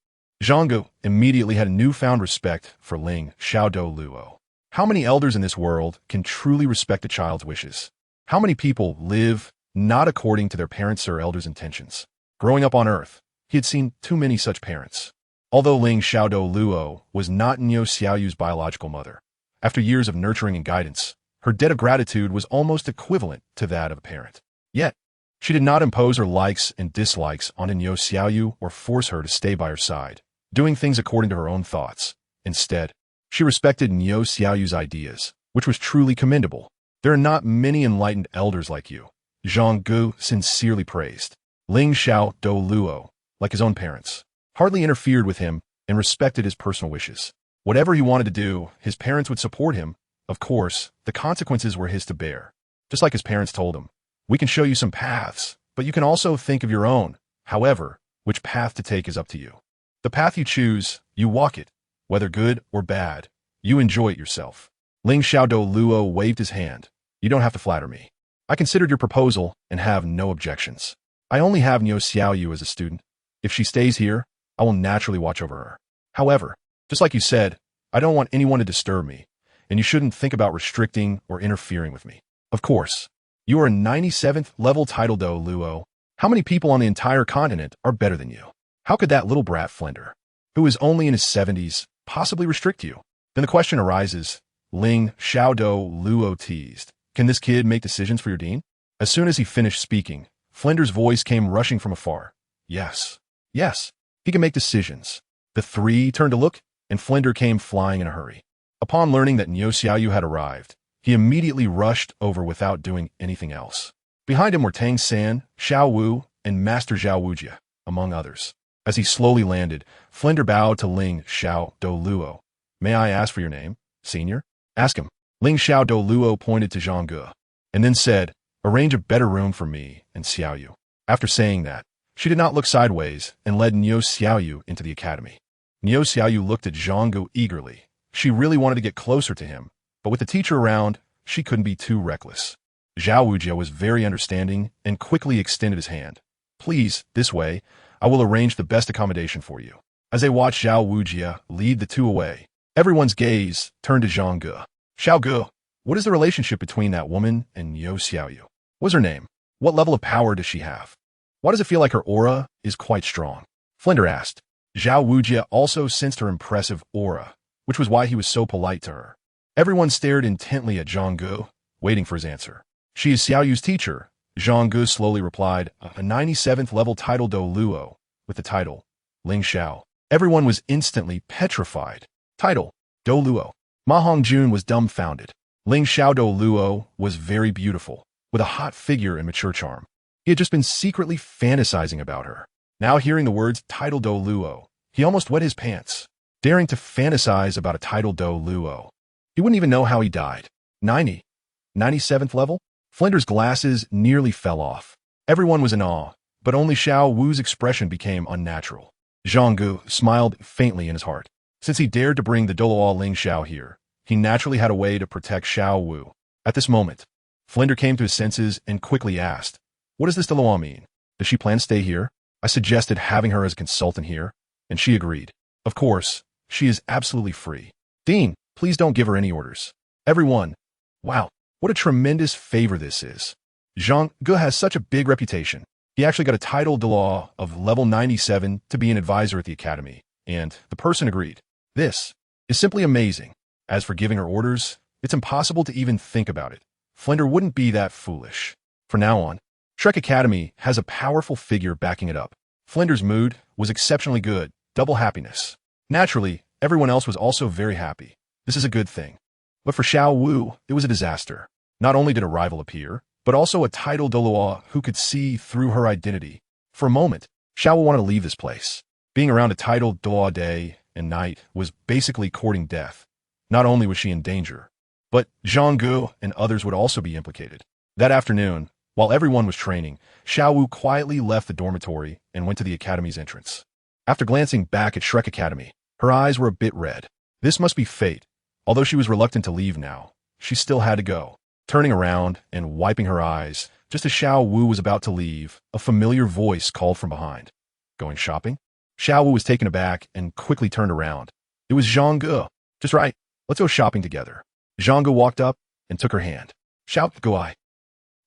Zhang Ge immediately had a newfound respect for Ling Xiaowu. How many elders in this world can truly respect a child's wishes? How many people live not according to their parents' or elders' intentions? Growing up on Earth, he had seen too many such parents. Although Ling Xiaowu was not Xiaoyu's biological mother, after years of nurturing and guidance, her debt of gratitude was almost equivalent to that of a parent. Yet, she did not impose her likes and dislikes on Xiaoyu or force her to stay by her side, doing things according to her own thoughts. Instead, she respected Xiaoyu's ideas, which was truly commendable. There are not many enlightened elders like you, Zhang Ge sincerely praised. Ling Xiaowu, like his own parents, hardly interfered with him and respected his personal wishes. Whatever he wanted to do, his parents would support him. Of course, the consequences were his to bear. Just like his parents told him, we can show you some paths, but you can also think of your own. However, which path to take is up to you. The path you choose, you walk it. Whether good or bad, you enjoy it yourself. Ling Xiaowu waved his hand. You don't have to flatter me. I considered your proposal and have no objections. I only have Xiaoyu as a student. If she stays here, I will naturally watch over her. However, just like you said, I don't want anyone to disturb me, and you shouldn't think about restricting or interfering with me. Of course, you are a 97th level title Douluo. How many people on the entire continent are better than you? How could that little brat Flender, who is only in his 70s, possibly restrict you? Then the question arises, Ling Xiaowu teased, can this kid make decisions for your dean? As soon as he finished speaking, Flinder's voice came rushing from afar. Yes, yes, he can make decisions. The three turned to look, and Flinder came flying in a hurry. Upon learning that Niu Xiaoyu had arrived, he immediately rushed over without doing anything else. Behind him were Tang San, Xiaowu, and Master Zhao Wujia, among others. As he slowly landed, Flinder bowed to Ling Xiao Douluo. May I ask for your name, senior? Ask him. Ling Xiao Douluo pointed to Zhang Ge, and then said, arrange a better room for me and Xiaoyu. After saying that, she did not look sideways and led Niu Xiaoyu into the academy. Niu Xiaoyu looked at Zhang Ge eagerly. She really wanted to get closer to him, but with the teacher around, she couldn't be too reckless. Zhao Wujia was very understanding and quickly extended his hand. Please, this way, I will arrange the best accommodation for you. As they watched Zhao Wujia lead the two away, everyone's gaze turned to Zhang Ge. Xiao Ge, what is the relationship between that woman and Niu Xiaoyu? What's her name? What level of power does she have? Why does it feel like her aura is quite strong? Flinder asked. Zhao Wujia also sensed her impressive aura, which was why he was so polite to her. Everyone stared intently at Zhang Ge, waiting for his answer. She is Xiaoyu's teacher, Zhang Ge slowly replied, a 97th level title Douluo, with the title, Ling Xiao. Everyone was instantly petrified. Title, Douluo. Ma Hongjun was dumbfounded. Ling Xiao Douluo was very beautiful, with a hot figure and mature charm. He had just been secretly fantasizing about her. Now hearing the words title Douluo, he almost wet his pants, daring to fantasize about a title Douluo. He wouldn't even know how he died. 97th level? Flinder's glasses nearly fell off. Everyone was in awe, but only Xiao Wu's expression became unnatural. Zhang Ge smiled faintly in his heart. Since he dared to bring the Douluo Ling Xiao here, he naturally had a way to protect Xiao Wu. At this moment, Flinder came to his senses and quickly asked, what does this Douluo mean? Does she plan to stay here? I suggested having her as a consultant here, and she agreed. Of course, she is absolutely free. Dean, please don't give her any orders. Everyone, wow, what a tremendous favor this is. Zhang Ge has such a big reputation. He actually got a title Douluo of level 97 to be an advisor at the academy, and the person agreed. This is simply amazing. As for giving her orders, it's impossible to even think about it. Flinder wouldn't be that foolish. From now on, Shrek Academy has a powerful figure backing it up. Flinder's mood was exceptionally good, double happiness. Naturally, everyone else was also very happy. This is a good thing. But for Xiao Wu, it was a disaster. Not only did a rival appear, but also a title Douluo who could see through her identity. For a moment, Xiaowu wanted to leave this place. Being around a title Douluo day and night was basically courting death. Not only was she in danger, but Zhang Ge and others would also be implicated. That afternoon, while everyone was training, Xiaowu quietly left the dormitory and went to the academy's entrance. After glancing back at Shrek Academy, her eyes were a bit red. This must be fate. Although she was reluctant to leave now, she still had to go. Turning around and wiping her eyes, just as Xiao Wu was about to leave, a familiar voice called from behind. Going shopping? Xiao Wu was taken aback and quickly turned around. It was Zhang Ge. Just right. Let's go shopping together. Zhang Ge walked up and took her hand. Xiao Ge.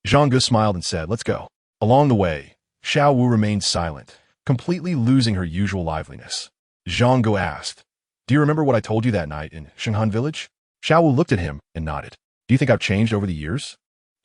Zhang Ge smiled and said, let's go. Along the way, Xiao Wu remained silent, completely losing her usual liveliness. Zhang Ge asked, do you remember what I told you that night in Shenghan Village? Xiao Wu looked at him and nodded. Do you think I've changed over the years?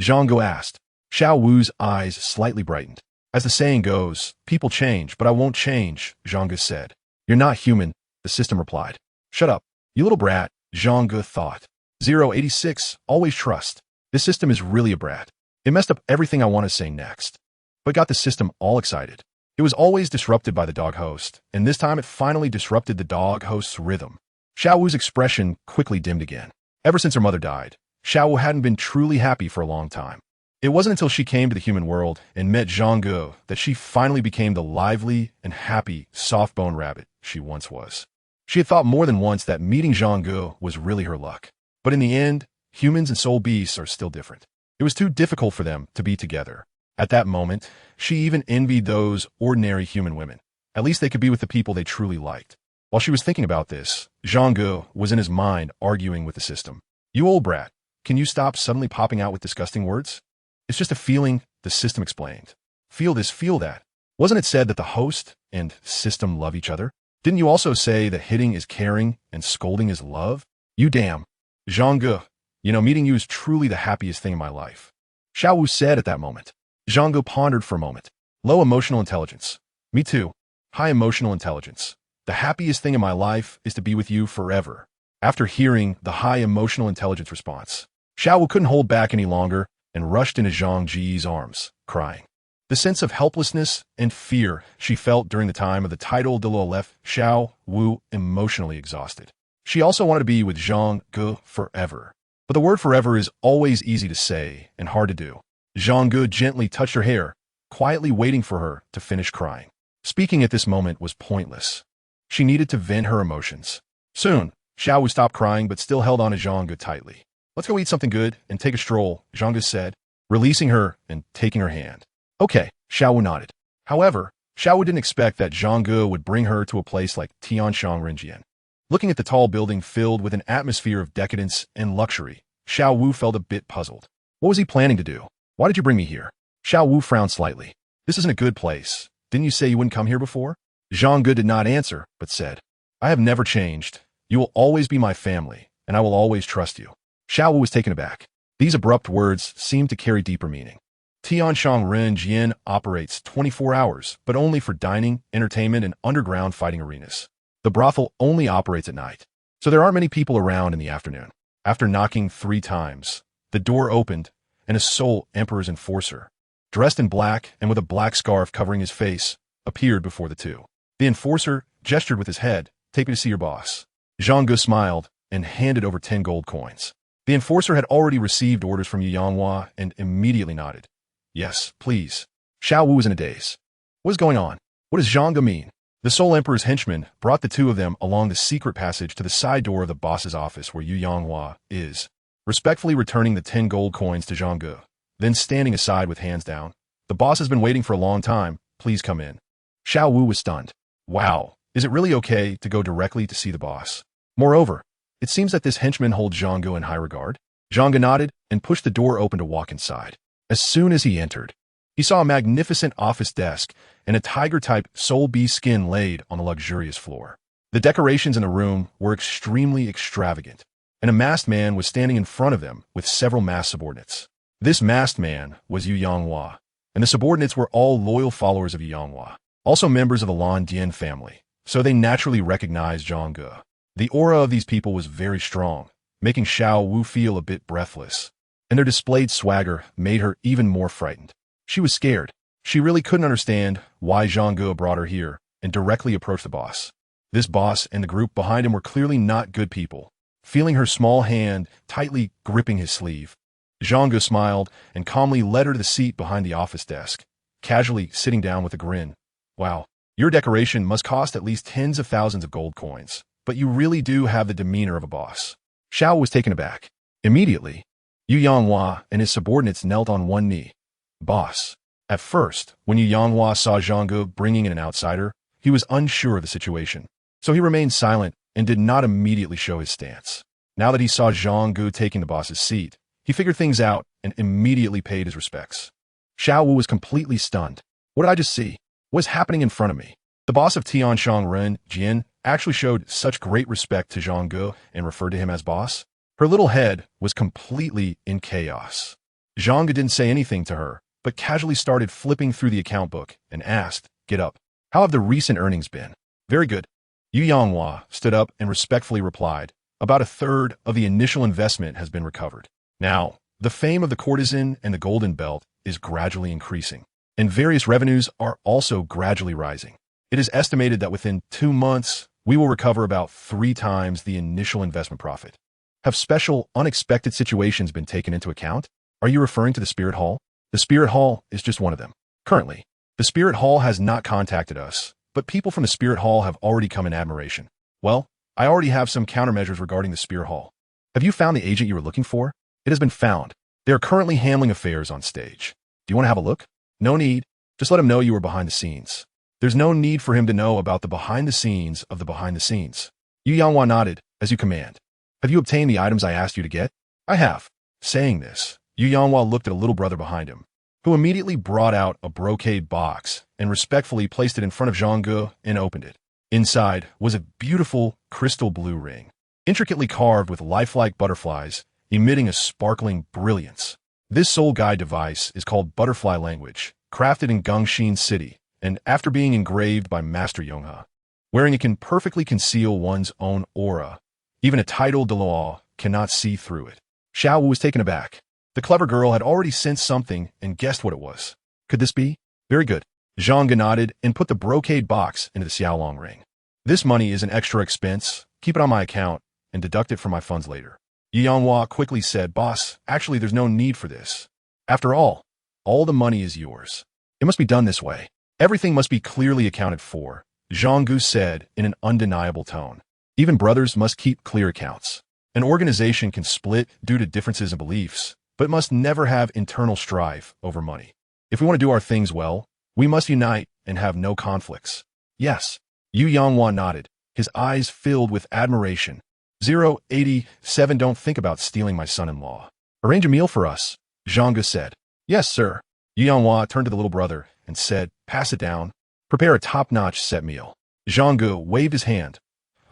Zhang Ge asked. Xiao Wu's eyes slightly brightened. As the saying goes, people change, but I won't change, Zhang Ge said. You're not human, the system replied. Shut up, you little brat, Zhang Ge thought. 086, always trust. This system is really a brat. It messed up everything I want to say next, but got the system all excited. It was always disrupted by the dog host, and this time it finally disrupted the dog host's rhythm. Xiao Wu's expression quickly dimmed again. Ever since her mother died, Xiao Wu hadn't been truly happy for a long time. It wasn't until she came to the human world and met Zhang Ge that she finally became the lively and happy, soft-boned rabbit she once was. She had thought more than once that meeting Zhang Ge was really her luck. But in the end, humans and soul beasts are still different. It was too difficult for them to be together. At that moment, she even envied those ordinary human women. At least they could be with the people they truly liked. While she was thinking about this, Zhang Ge was in his mind arguing with the system. You old brat, can you stop suddenly popping out with disgusting words? It's just a feeling, the system explained. Feel this, feel that. Wasn't it said that the host and system love each other? Didn't you also say that hitting is caring and scolding is love? You damn. Zhang Ge, meeting you is truly the happiest thing in my life. Xiaowu said at that moment. Zhang Ge pondered for a moment. Low emotional intelligence. Me too. High emotional intelligence. The happiest thing in my life is to be with you forever. After hearing the high emotional intelligence response, Xiaowu couldn't hold back any longer and rushed into Zhang Ge's arms, crying. The sense of helplessness and fear she felt during the time of the title Douluo left Xiaowu emotionally exhausted. She also wanted to be with Zhang Ge forever. But the word forever is always easy to say and hard to do. Zhang Ge gently touched her hair, quietly waiting for her to finish crying. Speaking at this moment was pointless. She needed to vent her emotions. Soon, Xiaowu stopped crying but still held on to Zhang Ge tightly. Let's go eat something good and take a stroll, Zhang Ge said, releasing her and taking her hand. Okay, Xiaowu nodded. However, Xiaowu didn't expect that Zhang Ge would bring her to a place like Tianshan. Looking at the tall building filled with an atmosphere of decadence and luxury, Xiaowu felt a bit puzzled. What was he planning to do? Why did you bring me here? Xiaowu frowned slightly. This isn't a good place. Didn't you say you wouldn't come here before? Zhang Ge did not answer, but said, I have never changed. You will always be my family, and I will always trust you. Xiaowu was taken aback. These abrupt words seemed to carry deeper meaning. Tianshan operates 24 hours, but only for dining, entertainment, and underground fighting arenas. The brothel only operates at night, so there aren't many people around in the afternoon. After knocking 3 times, the door opened, and a sole emperor's enforcer, dressed in black and with a black scarf covering his face, appeared before the two. The enforcer gestured with his head, take me to see your boss. Zhang Ge smiled and handed over 10 gold coins. The enforcer had already received orders from Yuyanghua and immediately nodded. Yes, please. Xiaowu was in a daze. What is going on? What does Zhang Ge mean? The Soul Emperor's henchman brought the two of them along the secret passage to the side door of the boss's office where Yuyanghua is, respectfully returning the 10 gold coins to Zhang Ge, then standing aside with hands down. The boss has been waiting for a long time. Please come in. Xiaowu was stunned. Wow, is it really okay to go directly to see the boss? Moreover, it seems that this henchman holds Zhang Ge in high regard. Zhang Ge nodded and pushed the door open to walk inside. As soon as he entered, he saw a magnificent office desk and a tiger-type soul bee skin laid on the luxurious floor. The decorations in the room were extremely extravagant, and a masked man was standing in front of them with several masked subordinates. This masked man was Yuyanghua, and the subordinates were all loyal followers of Yuyanghua, also members of the Lan Dian family, so they naturally recognized Zhang Ge. The aura of these people was very strong, making Xiaowu feel a bit breathless, and their displayed swagger made her even more frightened. She was scared. She really couldn't understand why Zhang Ge brought her here and directly approached the boss. This boss and the group behind him were clearly not good people. Feeling her small hand tightly gripping his sleeve, Zhang Ge smiled and calmly led her to the seat behind the office desk, casually sitting down with a grin. Wow, your decoration must cost at least tens of thousands of gold coins, but you really do have the demeanor of a boss. Xiao was taken aback. Immediately, Yuyanghua and his subordinates knelt on one knee. Boss. At first, when Yuyanghua saw Zhang Ge bringing in an outsider, he was unsure of the situation, so he remained silent and did not immediately show his stance. Now that he saw Zhang Ge taking the boss's seat, he figured things out and immediately paid his respects. Xiaowu was completely stunned. What did I just see? What is happening in front of me? The boss of Tianshan actually showed such great respect to Zhang Ge and referred to him as boss. Her little head was completely in chaos. Zhang Ge didn't say anything to her, but casually started flipping through the account book and asked, "Get up. How have the recent earnings been?" "Very good." Yuyanghua stood up and respectfully replied, "About a third of the initial investment has been recovered. Now, the fame of the courtesan and the golden belt is gradually increasing, and various revenues are also gradually rising. It is estimated that within 2 months, we will recover about 3 times the initial investment profit." Have special, unexpected situations been taken into account? Are you referring to the Spirit Hall? The Spirit Hall is just one of them. Currently, the Spirit Hall has not contacted us, but people from the Spirit Hall have already come in admiration. Well, I already have some countermeasures regarding the Spirit Hall. Have you found the agent you were looking for? It has been found. They are currently handling affairs on stage. Do you want to have a look? No need. Just let him know you were behind the scenes. There's no need for him to know about the behind the scenes of the behind the scenes. Yuyanghua nodded, as you command. Have you obtained the items I asked you to get? I have. Saying this, Yuyanghua looked at a little brother behind him, who immediately brought out a brocade box and respectfully placed it in front of Zhang Ge and opened it. Inside was a beautiful crystal blue ring, intricately carved with lifelike butterflies, emitting a sparkling brilliance. This soul guide device is called butterfly language, crafted in Gongxin City, and after being engraved by Master Yonghe. Wearing it can perfectly conceal one's own aura. Even a titled Douluo cannot see through it. Xiaowu was taken aback. The clever girl had already sensed something and guessed what it was. Could this be? Very good. Zhang Ge nodded and put the brocade box into the Xiaolang ring. This money is an extra expense. Keep it on my account and deduct it from my funds later. Yanhua quickly said, Boss, actually there's no need for this. After all the money is yours. It must be done this way. Everything must be clearly accounted for, Zhang Ge said in an undeniable tone. Even brothers must keep clear accounts. An organization can split due to differences in beliefs, but must never have internal strife over money. If we want to do our things well, we must unite and have no conflicts. Yes. Yu Yanghua nodded, his eyes filled with admiration. 087 Don't think about stealing my son-in-law. Arrange a meal for us, Zhang Ge said. Yes, sir. Yu Yanghua turned to the little brother and said, Pass it down. Prepare a top-notch set meal. Zhang Ge waved his hand.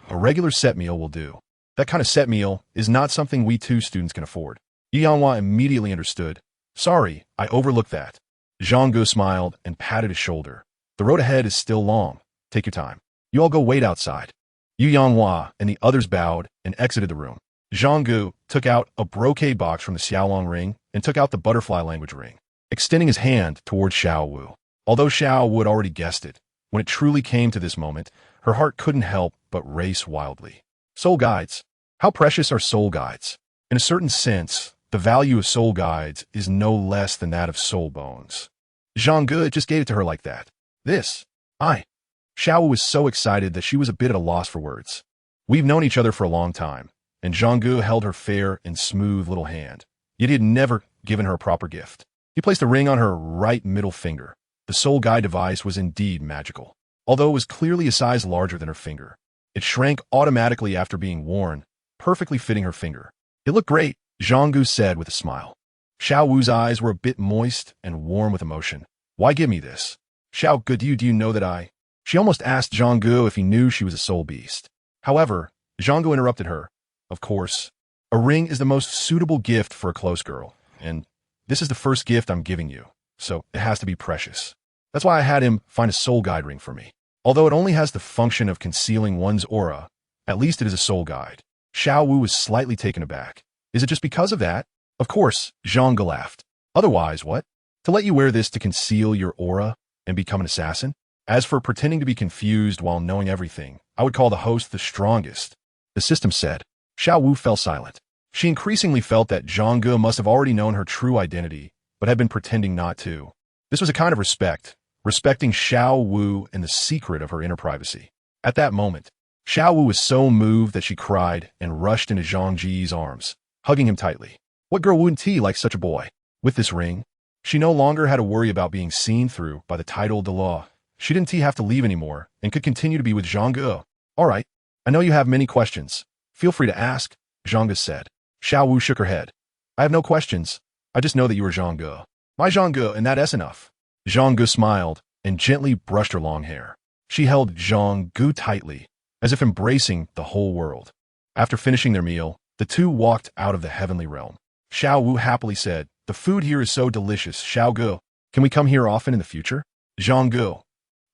A regular set meal will do. That kind of set meal is not something we two students can afford. Yu Yanghua immediately understood. Sorry, I overlooked that. Zhang Ge smiled and patted his shoulder. The road ahead is still long. Take your time. You all go wait outside. Yu Yanghua and the others bowed and exited the room. Zhang Ge took out a brocade box from the Xiaolong ring and took out the butterfly language ring, extending his hand towards Xiaowu. Although Xiaowu had already guessed it, when it truly came to this moment, her heart couldn't help but race wildly. Soul guides. How precious are soul guides? In a certain sense, the value of soul guides is no less than that of soul bones. Zhang Ge just gave it to her like that. Xiaowu was so excited that she was a bit at a loss for words. We've known each other for a long time, and Zhang Ge held her fair and smooth little hand. Yet he had never given her a proper gift. He placed a ring on her right middle finger. The soul guide device was indeed magical. Although it was clearly a size larger than her finger, it shrank automatically after being worn, perfectly fitting her finger. It looked great, Zhang Ge said with a smile. Xiaowu's eyes were a bit moist and warm with emotion. Why give me this? Xiao Ge, do you know that I... She almost asked Zhang Ge if he knew she was a soul beast. However, Zhang Ge interrupted her. Of course, a ring is the most suitable gift for a close girl, and this is the first gift I'm giving you, so it has to be precious. That's why I had him find a soul guide ring for me. Although it only has the function of concealing one's aura, at least it is a soul guide. Xiaowu was slightly taken aback. Is it just because of that? Of course, Zhang Ge laughed. Otherwise, what? To let you wear this to conceal your aura and become an assassin? As for pretending to be confused while knowing everything, I would call the host the strongest, the system said. Xiaowu fell silent. She increasingly felt that Zhang Ge must have already known her true identity, but had been pretending not to. This was a kind of respect, respecting Xiaowu and the secret of her inner privacy. At that moment, Xiaowu was so moved that she cried and rushed into Zhang Ge's arms, hugging him tightly. What girl wouldn't he like such a boy? With this ring, she no longer had to worry about being seen through by the title Douluo. She didn't have to leave anymore and could continue to be with Zhang Ge. All right, I know you have many questions. Feel free to ask, Zhang Ge said. Xiaowu shook her head. I have no questions. I just know that you are Zhang Ge. My Zhang Ge, and that's enough. Zhang Ge smiled and gently brushed her long hair. She held Zhang Ge tightly, as if embracing the whole world. After finishing their meal, the two walked out of the heavenly realm. Xiaowu happily said, The food here is so delicious, Xiao Ge. Can we come here often in the future? Zhang Ge.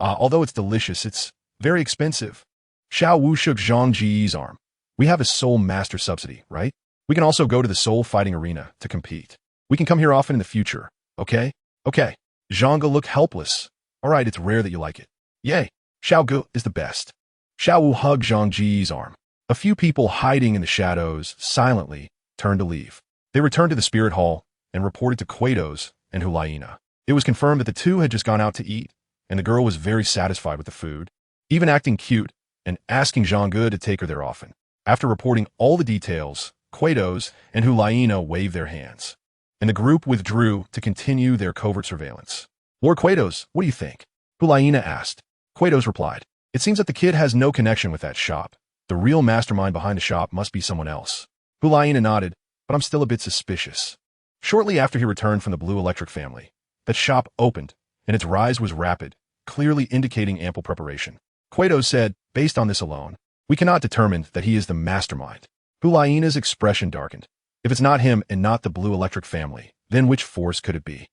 Although it's delicious, it's very expensive. Xiaowu shook Zhang Ge's arm. We have a soul master subsidy, right? We can also go to the soul fighting arena to compete. We can come here often in the future, okay? Okay. Zhang Ge looked helpless. All right, it's rare that you like it. Yay. Xiao Ge is the best. Xiaowu hugged Zhang Ge's arm. A few people hiding in the shadows silently turned to leave. They returned to the spirit hall and reported to Quados and Hulaina. It was confirmed that the two had just gone out to eat, and the girl was very satisfied with the food, even acting cute and asking Zhang Ge to take her there often. After reporting all the details, Quados and Hulaina waved their hands, and the group withdrew to continue their covert surveillance. Lord Quados, what do you think? Hulaina asked. Quados replied, It seems that the kid has no connection with that shop. The real mastermind behind the shop must be someone else. Hulaina nodded, but I'm still a bit suspicious. Shortly after he returned from the Blue Electric family, that shop opened, and its rise was rapid, clearly indicating ample preparation. Quados said, Based on this alone, we cannot determine that he is the mastermind. Hulaina's expression darkened. If it's not him and not the Blue Electric family, Then which force could it be?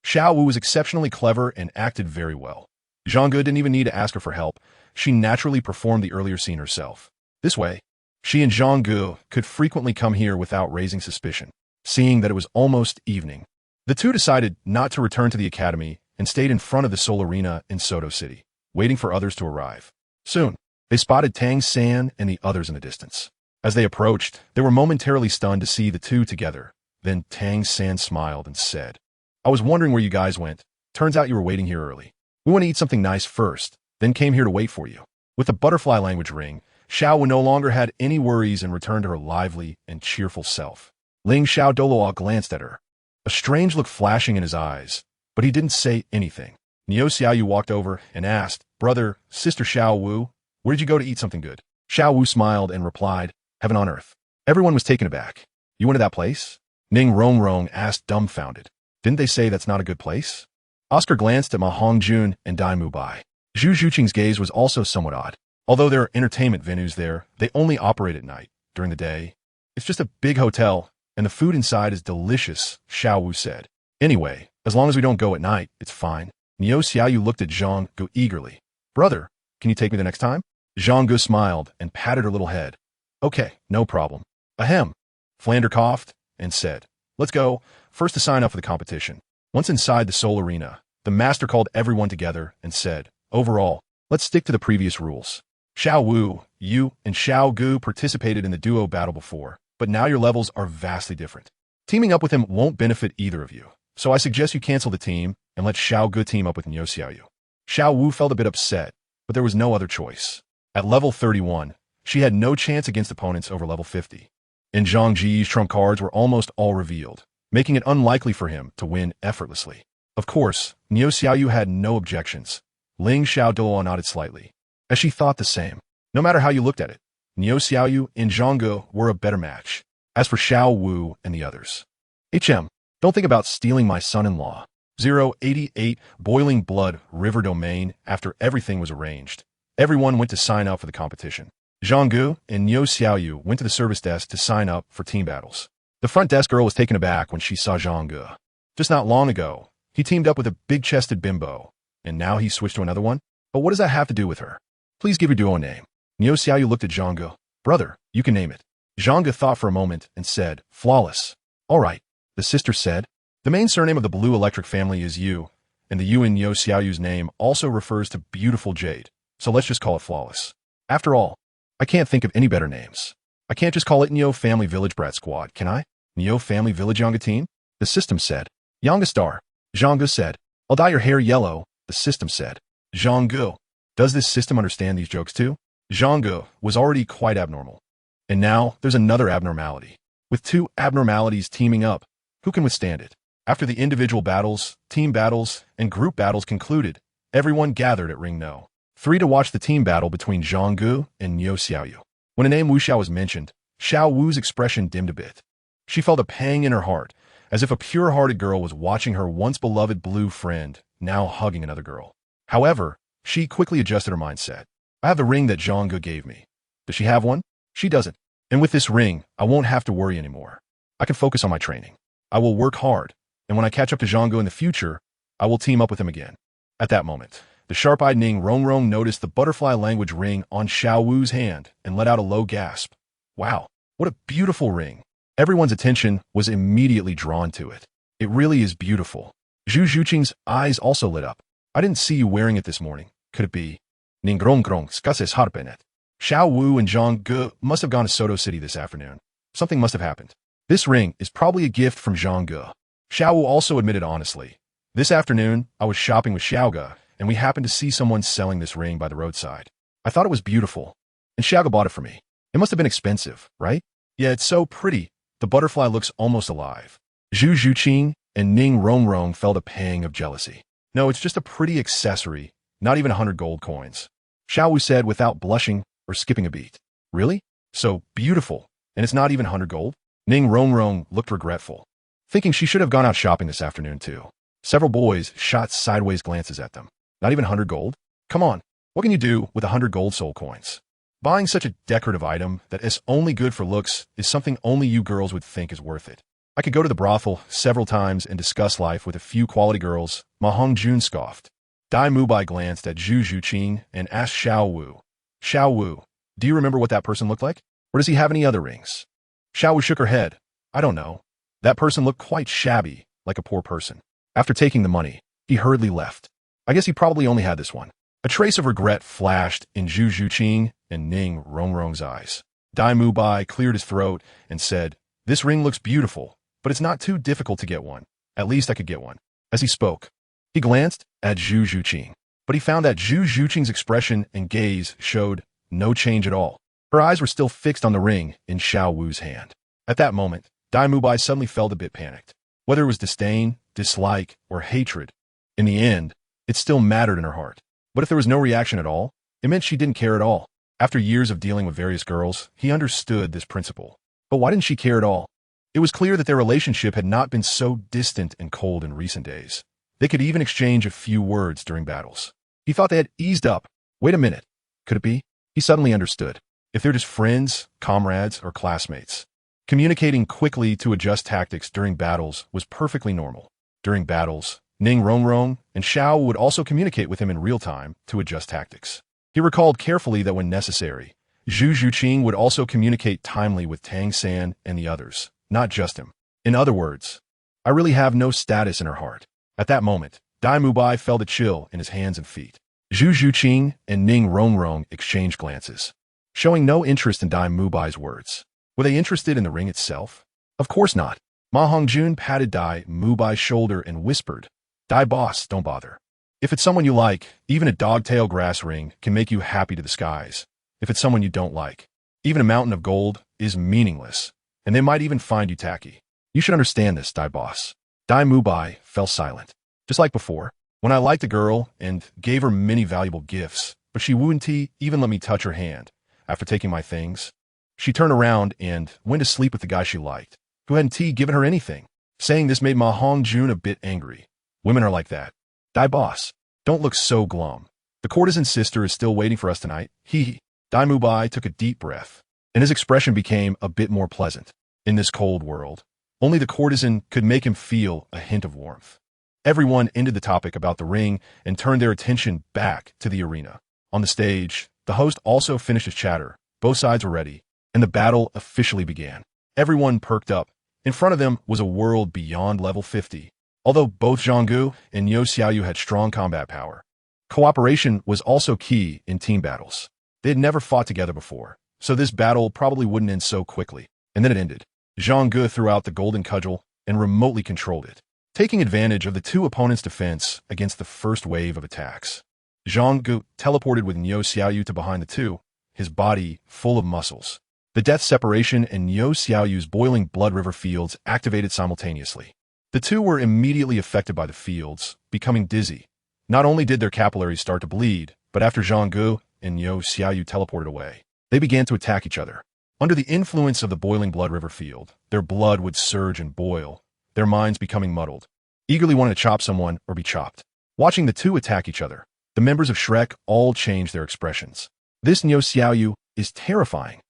Xiaowu was exceptionally clever and acted very well. Zhang Ge didn't even need to ask her for help. She naturally performed the earlier scene herself. This way, she and Zhang Ge could frequently come here without raising suspicion. Seeing that it was almost evening, the two decided not to return to the academy and stayed in front of the Seoul Arena in Soto City, waiting for others to arrive. Soon, they spotted Tang San and the others in the distance. As they approached, they were momentarily stunned to see the two together. Then Tang San smiled and said, "I was wondering where you guys went. Turns out you were waiting here early. We want to eat something nice first, then came here to wait for you." With the butterfly language ring, Xiaowu no longer had any worries and returned to her lively and cheerful self. Ling Xiaoduo glanced at her, a strange look flashing in his eyes, but he didn't say anything. Niu Xiaoyu walked over and asked, "Brother, Sister Xiaowu, where did you go to eat something good?" Xiaowu smiled and replied, "Heaven on earth." Everyone was taken aback. "You went to that place?" Ning Rongrong asked, dumbfounded. "Didn't they say that's not a good place?" Oscar glanced at Ma Hongjun and Dai Mubai. Zhu Zhuqing's gaze was also somewhat odd. Although there are entertainment venues there, they only operate at night. During the day, it's just a big hotel, and the food inside is delicious, Xiaowu said. "Anyway, as long as we don't go at night, it's fine." Niu Xiaoyu looked at Zhang Ge eagerly. "Brother, can you take me the next time?" Zhang Ge smiled and patted her little head. "Okay, no problem." "Ahem." Flander coughed and said, "Let's go. First to sign up for the competition." Once inside the Seoul Arena, the master called everyone together and said, "Overall, let's stick to the previous rules. Xiaowu, you, and Xiao Gu participated in the duo battle before, but now your levels are vastly different. Teaming up with him won't benefit either of you, so I suggest you cancel the team and let Xiao Gu team up with Niu Xiaoyu." Xiaowu felt a bit upset, but there was no other choice. At level 31, she had no chance against opponents over level 50. And Zhang Ge's trump cards were almost all revealed, making it unlikely for him to win effortlessly. Of course, Niu Xiaoyu had no objections. Ling Xiaoduo nodded slightly, as she thought the same. No matter how you looked at it, Niu Xiaoyu and Zhang Ge were a better match. As for Xiaowu and the others, don't think about stealing my son-in-law. 088 Boiling Blood River Domain. After everything was arranged, everyone went to sign up for the competition. Zhang Ge and Niu Xiaoyu went to the service desk to sign up for team battles. The front desk girl was taken aback when she saw Zhang Ge. Just not long ago, he teamed up with a big-chested bimbo, and now he switched to another one? But what does that have to do with her? Please give your duo a name. Niu Xiaoyu looked at Zhang Ge. "Brother, you can name it." Zhang Ge thought for a moment and said, "Flawless." "All right," the sister said. "The main surname of the Blue Electric family is Yu, and the Yu in Niu Xiaoyu's name also refers to beautiful jade, so let's just call it Flawless. After all, I can't think of any better names. I can't just call it Niu Family Village Brat Squad, can I? Niu Family Village Yanga Team?" The system said. "Yanga Star." Zhang Ge said. "I'll dye your hair yellow," the system said. Zhang Ge. Does this system understand these jokes too? Zhang Ge was already quite abnormal. And now there's another abnormality. With two abnormalities teaming up, who can withstand it? After the individual battles, team battles, and group battles concluded, everyone gathered at Ring No. 3 to watch the team battle between Zhang Ge and Niu Xiaoyu. When the name Wu Xiao was mentioned, Xiao Wu's expression dimmed a bit. She felt a pang in her heart, as if a pure-hearted girl was watching her once-beloved blue friend now hugging another girl. However, she quickly adjusted her mindset. "I have the ring that Zhang Ge gave me. Does she have one? She doesn't. And with this ring, I won't have to worry anymore. I can focus on my training. I will work hard, and when I catch up to Zhang Ge in the future, I will team up with him again." At that moment, the sharp-eyed Ning Rongrong noticed the butterfly language ring on Xiao Wu's hand and let out a low gasp. "Wow, what a beautiful ring." Everyone's attention was immediately drawn to it. "It really is beautiful." Zhu Zhuqing's eyes also lit up. "I didn't see you wearing it this morning. Could it be?" Ning Rongrong skases harpenet. Xiao Wu and Zhang Ge must have gone to Soto City this afternoon. Something must have happened. This ring is probably a gift from Zhang Ge. Xiao Wu also admitted honestly. "This afternoon, I was shopping with Xiaoga, and we happened to see someone selling this ring by the roadside. I thought it was beautiful, and Xiaoga bought it for me. It must have been expensive, right? Yeah, it's so pretty. The butterfly looks almost alive." Zhu Zhuqing and Ning Rongrong felt a pang of jealousy. "No, it's just a pretty accessory, not even 100 gold coins," Xiao Wu said without blushing or skipping a beat. "Really? So beautiful, and it's not even 100 gold?" Ning Rongrong looked regretful, thinking she should have gone out shopping this afternoon too. Several boys shot sideways glances at them. "Not even 100 gold? Come on, what can you do with 100 gold soul coins? Buying such a decorative item that is only good for looks is something only you girls would think is worth it." I could go to the brothel several times and discuss life with a few quality girls, Ma Hongjun scoffed. Dai Mubai glanced at Zhu Zhuqing and asked Xiaowu. Xiaowu, do you remember what that person looked like? Or does he have any other rings? Xiaowu shook her head. I don't know. That person looked quite shabby, like a poor person. After taking the money, he hurriedly left. I guess he probably only had this one. A trace of regret flashed in Zhu Zhuqing and Ning Rongrong's eyes. Dai Mubai cleared his throat and said, This ring looks beautiful, but it's not too difficult to get one. At least I could get one. As he spoke, he glanced at Zhu Zhuqing, but he found that Zhu Zhuqing's expression and gaze showed no change at all. Her eyes were still fixed on the ring in Xiaowu's hand. At that moment, Dai Mubai suddenly felt a bit panicked. Whether it was disdain, dislike, or hatred, in the end, it still mattered in her heart. But if there was no reaction at all, it meant she didn't care at all. After years of dealing with various girls, he understood this principle. But why didn't she care at all? It was clear that their relationship had not been so distant and cold in recent days. They could even exchange a few words during battles. He thought they had eased up. Wait a minute. Could it be? He suddenly understood. If they're just friends, comrades, or classmates, communicating quickly to adjust tactics during battles was perfectly normal. During battles, Ning Rongrong and Xiao would also communicate with him in real time to adjust tactics. He recalled carefully that when necessary, Zhu Zhuqing would also communicate timely with Tang San and the others, not just him. In other words, I really have no status in her heart. At that moment, Dai Mubai felt a chill in his hands and feet. Zhu Zhuqing and Ning Rongrong exchanged glances, showing no interest in Dai Mubai's words. Were they interested in the ring itself? Of course not. Ma Hongjun patted Dai Mubai's shoulder and whispered, Dai boss, don't bother. If it's someone you like, even a dog-tail grass ring can make you happy to the skies. If it's someone you don't like, even a mountain of gold is meaningless, and they might even find you tacky. You should understand this, Dai boss. Dai Mubai fell silent. Just like before, when I liked a girl and gave her many valuable gifts, but she wouldn't even let me touch her hand after taking my things. She turned around and went to sleep with the guy she liked, who hadn't given her anything. Saying this made Ma Hongjun a bit angry. Women are like that. Dai boss, don't look so glum. The courtesan sister is still waiting for us tonight. Dai Mubai took a deep breath, and his expression became a bit more pleasant. In this cold world, only the courtesan could make him feel a hint of warmth. Everyone ended the topic about the ring and turned their attention back to the arena. On the stage, the host also finished his chatter. Both sides were ready, and the battle officially began. Everyone perked up. In front of them was a world beyond level 50. Although both Zhang Ge and Xiaowu had strong combat power, cooperation was also key in team battles. They had never fought together before, so this battle probably wouldn't end so quickly. And then it ended. Zhang Ge threw out the golden cudgel and remotely controlled it, taking advantage of the two opponents' defense against the first wave of attacks. Zhang Ge teleported with Xiaowu to behind the two, his body full of muscles. The death separation and Xiaowu's boiling blood river fields activated simultaneously. The two were immediately affected by the fields, becoming dizzy. Not only did their capillaries start to bleed, but after Zhang Ge and Xiaowu teleported away, they began to attack each other. Under the influence of the boiling blood river field, their blood would surge and boil, their minds becoming muddled, eagerly wanting to chop someone or be chopped. Watching the two attack each other, the members of Shrek all changed their expressions. This Xiaowu is terrifying.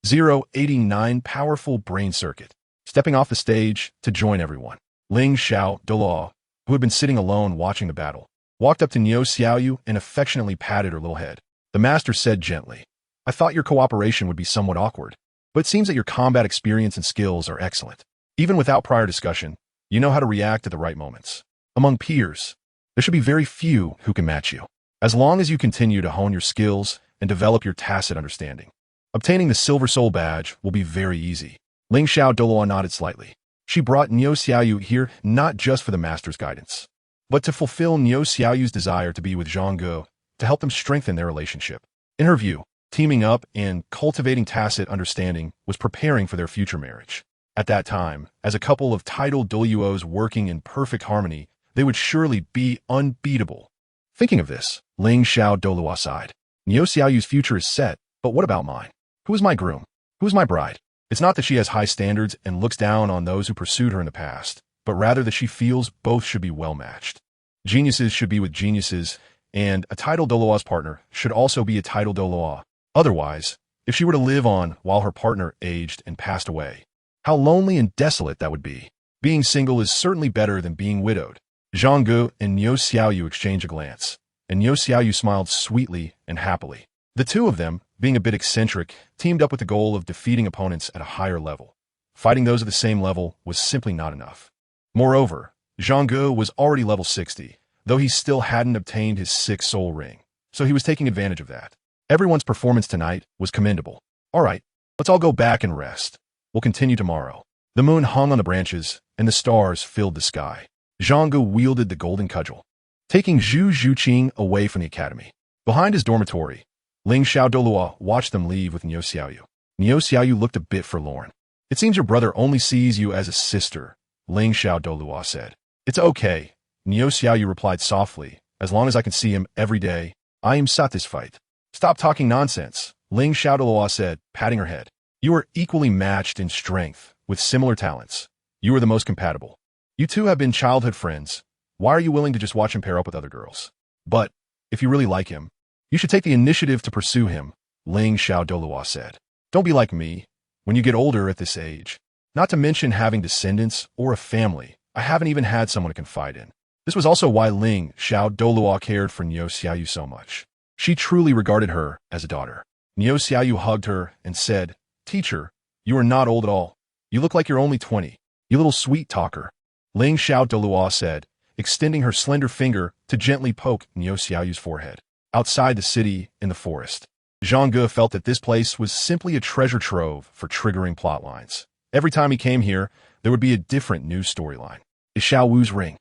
089 powerful brain circuit. Stepping off the stage to join everyone, Ling Xiao Douluo, who had been sitting alone watching the battle, walked up to Xiaowu and affectionately patted her little head. The master said gently, I thought your cooperation would be somewhat awkward, but it seems that your combat experience and skills are excellent. Even without prior discussion, you know how to react at the right moments. Among peers, there should be very few who can match you, as long as you continue to hone your skills and develop your tacit understanding. Obtaining the Silver Soul Badge will be very easy. Ling Xiao Douluo nodded slightly. She brought Xiaowu here not just for the master's guidance, but to fulfill Xiaowu's desire to be with Zhang Ge, to help them strengthen their relationship. In her view, teaming up and cultivating tacit understanding was preparing for their future marriage. At that time, as a couple of titled Douluos working in perfect harmony, they would surely be unbeatable. Thinking of this, Ling Xiao Douluo sighed. Xiaowu's future is set, but what about mine? Who is my groom? Who is my bride? It's not that she has high standards and looks down on those who pursued her in the past, but rather that she feels both should be well-matched. Geniuses should be with geniuses, and a titled Douluo's partner should also be a titled Douluo. Otherwise, if she were to live on while her partner aged and passed away, how lonely and desolate that would be. Being single is certainly better than being widowed. Zhang Ge and Niu Xiaoyu exchanged a glance, and Niu Xiaoyu smiled sweetly and happily. The two of them, being a bit eccentric, teamed up with the goal of defeating opponents at a higher level. Fighting those at the same level was simply not enough. Moreover, Zhang Ge was already level 60, though he still hadn't obtained his 6th soul ring, so he was taking advantage of that. Everyone's performance tonight was commendable. All right, let's all go back and rest. We'll continue tomorrow. The moon hung on the branches, and the stars filled the sky. Zhang Ge wielded the golden cudgel, taking Zhu Zhuqing away from the academy. Behind his dormitory, Ling Xiao Douluo watched them leave with Niu Xiaoyu. Niu Xiaoyu looked a bit forlorn. It seems your brother only sees you as a sister, Ling Xiao Douluo said. It's okay, Niu Xiaoyu replied softly. As long as I can see him every day, I am satisfied. Stop talking nonsense, Ling Xiao Douluo said, patting her head. You are equally matched in strength, with similar talents. You are the most compatible. You two have been childhood friends. Why are you willing to just watch him pair up with other girls? But, if you really like him, you should take the initiative to pursue him, Ling Xiao Douluo said. Don't be like me. When you get older at this age, not to mention having descendants or a family, I haven't even had someone to confide in. This was also why Ling Xiao Douluo cared for Niu Xiaoyu so much. She truly regarded her as a daughter. Niu Xiaoyu hugged her and said, Teacher, you are not old at all. You look like you're only 20. You little sweet talker. Ling Xiao Douluo said, extending her slender finger to gently poke Niu Xiaoyu's forehead. Outside the city, in the forest, Zhang Ge felt that this place was simply a treasure trove for triggering plot lines. Every time he came here, there would be a different news storyline. Is Xiaowu's ring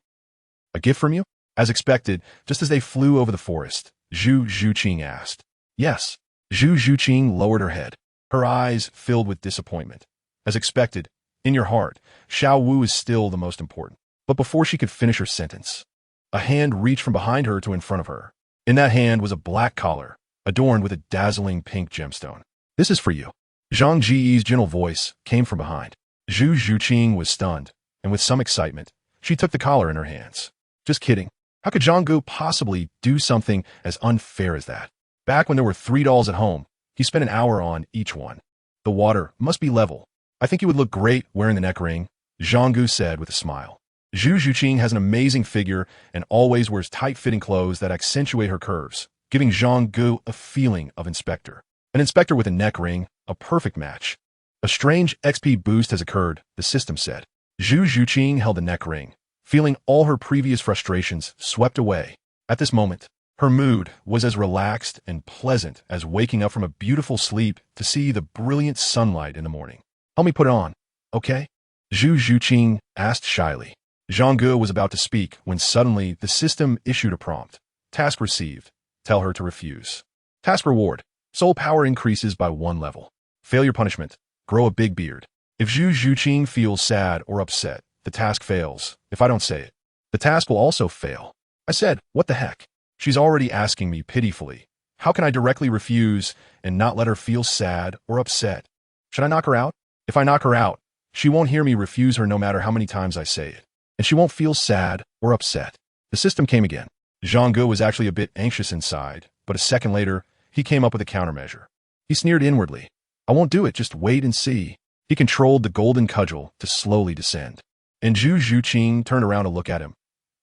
a gift from you? As expected, just as they flew over the forest, Zhu Zhuqing asked. Yes. Zhu Zhuqing lowered her head, her eyes filled with disappointment. As expected, in your heart, Xiaowu is still the most important. But before she could finish her sentence, a hand reached from behind her to in front of her. In that hand was a black collar, adorned with a dazzling pink gemstone. This is for you. Zhang Ge's gentle voice came from behind. Zhu Zhuqing was stunned, and with some excitement, she took the collar in her hands. Just kidding. How could Zhang Ge possibly do something as unfair as that? Back when there were 3 dolls at home, he spent an hour on each one. The water must be level. I think you would look great wearing the neck ring, Zhang Ge said with a smile. Zhu Zhuqing has an amazing figure and always wears tight-fitting clothes that accentuate her curves, giving Zhang Ge a feeling of inspector. An inspector with a neck ring, a perfect match. A strange XP boost has occurred, the system said. Zhu Zhuqing held the neck ring, feeling all her previous frustrations swept away. At this moment, her mood was as relaxed and pleasant as waking up from a beautiful sleep to see the brilliant sunlight in the morning. Help me put it on, okay? Zhu Zhuqing asked shyly. Zhang Ge was about to speak when suddenly the system issued a prompt. Task received. Tell her to refuse. Task reward. Soul power increases by 1 level. Failure punishment. Grow a big beard. If Zhu Zhuqing feels sad or upset, the task fails. If I don't say it, the task will also fail. I said, what the heck? She's already asking me pitifully. How can I directly refuse and not let her feel sad or upset? Should I knock her out? If I knock her out, she won't hear me refuse her no matter how many times I say it. And she won't feel sad or upset. The system came again. Zhang Ge was actually a bit anxious inside, but a second later, he came up with a countermeasure. He sneered inwardly. I won't do it, just wait and see. He controlled the golden cudgel to slowly descend. And Zhu Zhuqing turned around to look at him.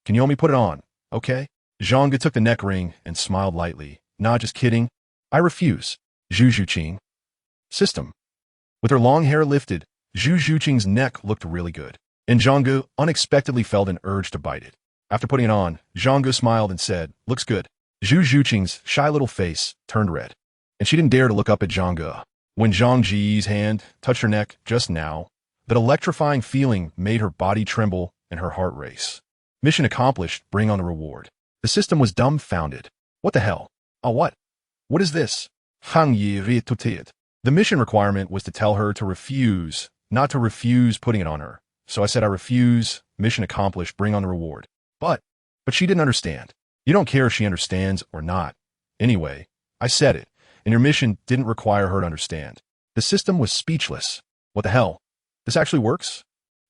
Can you help me put it on, okay? Zhang Ge took the neck ring and smiled lightly. Nah, just kidding. I refuse. Zhu Zhuqing. System. With her long hair lifted, Zhu Zhuqing's neck looked really good, and Zhang Ge unexpectedly felt an urge to bite it. After putting it on, Zhang Ge smiled and said, looks good. Zhu Zhuqing's shy little face turned red, and she didn't dare to look up at Zhang Ge. When Zhang Ge's hand touched her neck just now, that electrifying feeling made her body tremble and her heart race. Mission accomplished, bring on the reward. The system was dumbfounded. What the hell? Oh, what? What is this? Hang Yi Ri. The mission requirement was to tell her to refuse, not to refuse putting it on her. So I said I refuse, mission accomplished, bring on the reward. But she didn't understand. You don't care if she understands or not. Anyway, I said it, and your mission didn't require her to understand. The system was speechless. What the hell? This actually works?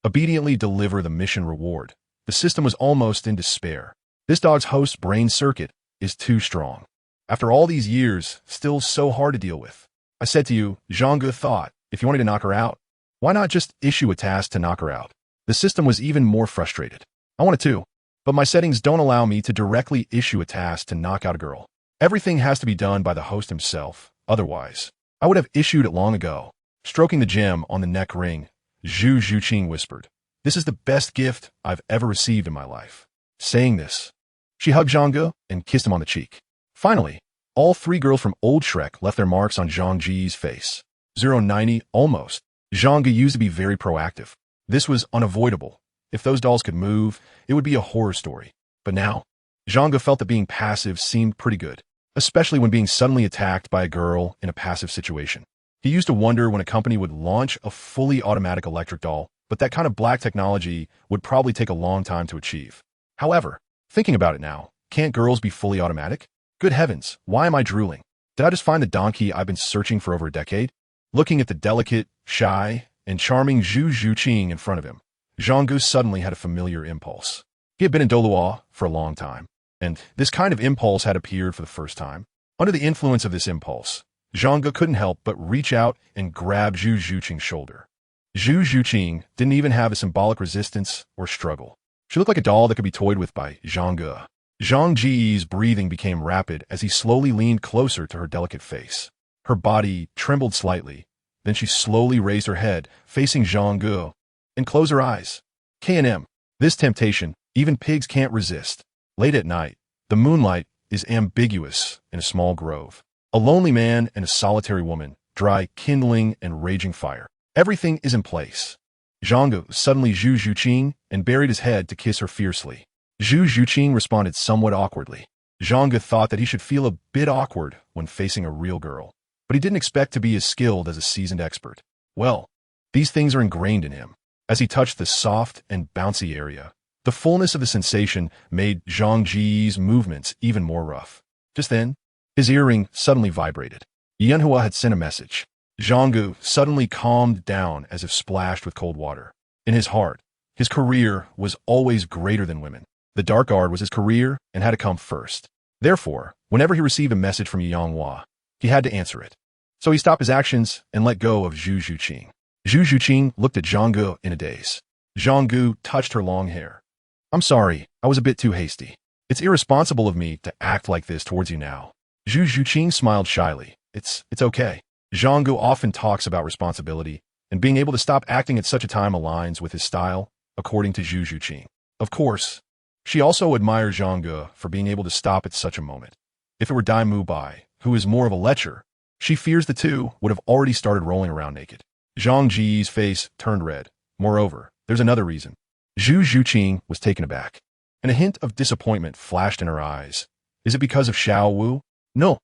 Obediently deliver the mission reward. The system was almost in despair. This dog's host brain circuit is too strong. After all these years, still so hard to deal with. I said to you, Zhang Ge thought, if you wanted to knock her out, why not just issue a task to knock her out? The system was even more frustrated. I wanted to, but my settings don't allow me to directly issue a task to knock out a girl. Everything has to be done by the host himself. Otherwise, I would have issued it long ago. Stroking the gem on the neck ring, Zhu Zhuqing whispered, "This is the best gift I've ever received in my life." Saying this, she hugged Zhang Ge and kissed him on the cheek. Finally, all three girls from Old Shrek left their marks on Zhang Ge's face. 090, almost. Zhang Ge used to be very proactive. This was unavoidable. If those dolls could move, it would be a horror story. But now, Zhang Ge felt that being passive seemed pretty good, especially when being suddenly attacked by a girl in a passive situation. He used to wonder when a company would launch a fully automatic electric doll, but that kind of black technology would probably take a long time to achieve. However, thinking about it now, can't girls be fully automatic? Good heavens, why am I drooling? Did I just find the donkey I've been searching for over a decade? Looking at the delicate, shy, and charming Zhu Zhuqing in front of him, Zhang Ge suddenly had a familiar impulse. He had been in Douluo for a long time, and this kind of impulse had appeared for the first time. Under the influence of this impulse, Zhang Ge couldn't help but reach out and grab Zhu Zhuqing's shoulder. Zhu Zhuqing didn't even have a symbolic resistance or struggle. She looked like a doll that could be toyed with by Zhang Ge. Zhang Ge's breathing became rapid as he slowly leaned closer to her delicate face. Her body trembled slightly. Then she slowly raised her head, facing Zhang Ge, and closed her eyes. K&M. This temptation, even pigs can't resist. Late at night, the moonlight is ambiguous in a small grove. A lonely man and a solitary woman, dry kindling and raging fire. Everything is in place. Zhang Ge suddenly Zhu Zhuqing and buried his head to kiss her fiercely. Zhu Zhuqing responded somewhat awkwardly. Zhang Ge thought that he should feel a bit awkward when facing a real girl, but he didn't expect to be as skilled as a seasoned expert. Well, these things are ingrained in him. As he touched the soft and bouncy area, the fullness of the sensation made Zhang Ge's movements even more rough. Just then, his earring suddenly vibrated. Yanhua had sent a message. Zhang Ge suddenly calmed down as if splashed with cold water. In his heart, his career was always greater than women. The Dark Guard was his career and had to come first. Therefore, whenever he received a message from Yanhua, he had to answer it. So he stopped his actions and let go of Zhu Zhuqing. Zhu Zhuqing looked at Zhang Ge in a daze. Zhang Ge touched her long hair. "I'm sorry, I was a bit too hasty. It's irresponsible of me to act like this towards you now." Zhu Zhuqing smiled shyly. It's okay. Zhang Ge often talks about responsibility, and being able to stop acting at such a time aligns with his style, according to Zhu Zhuqing. Of course, she also admires Zhang Ge for being able to stop at such a moment. If it were Dai Mubai, who is more of a lecher, she fears the two would have already started rolling around naked. Zhang Ge's face turned red. Moreover, there's another reason. Zhu Zhuqing was taken aback, and a hint of disappointment flashed in her eyes. Is it because of Xiaowu? No.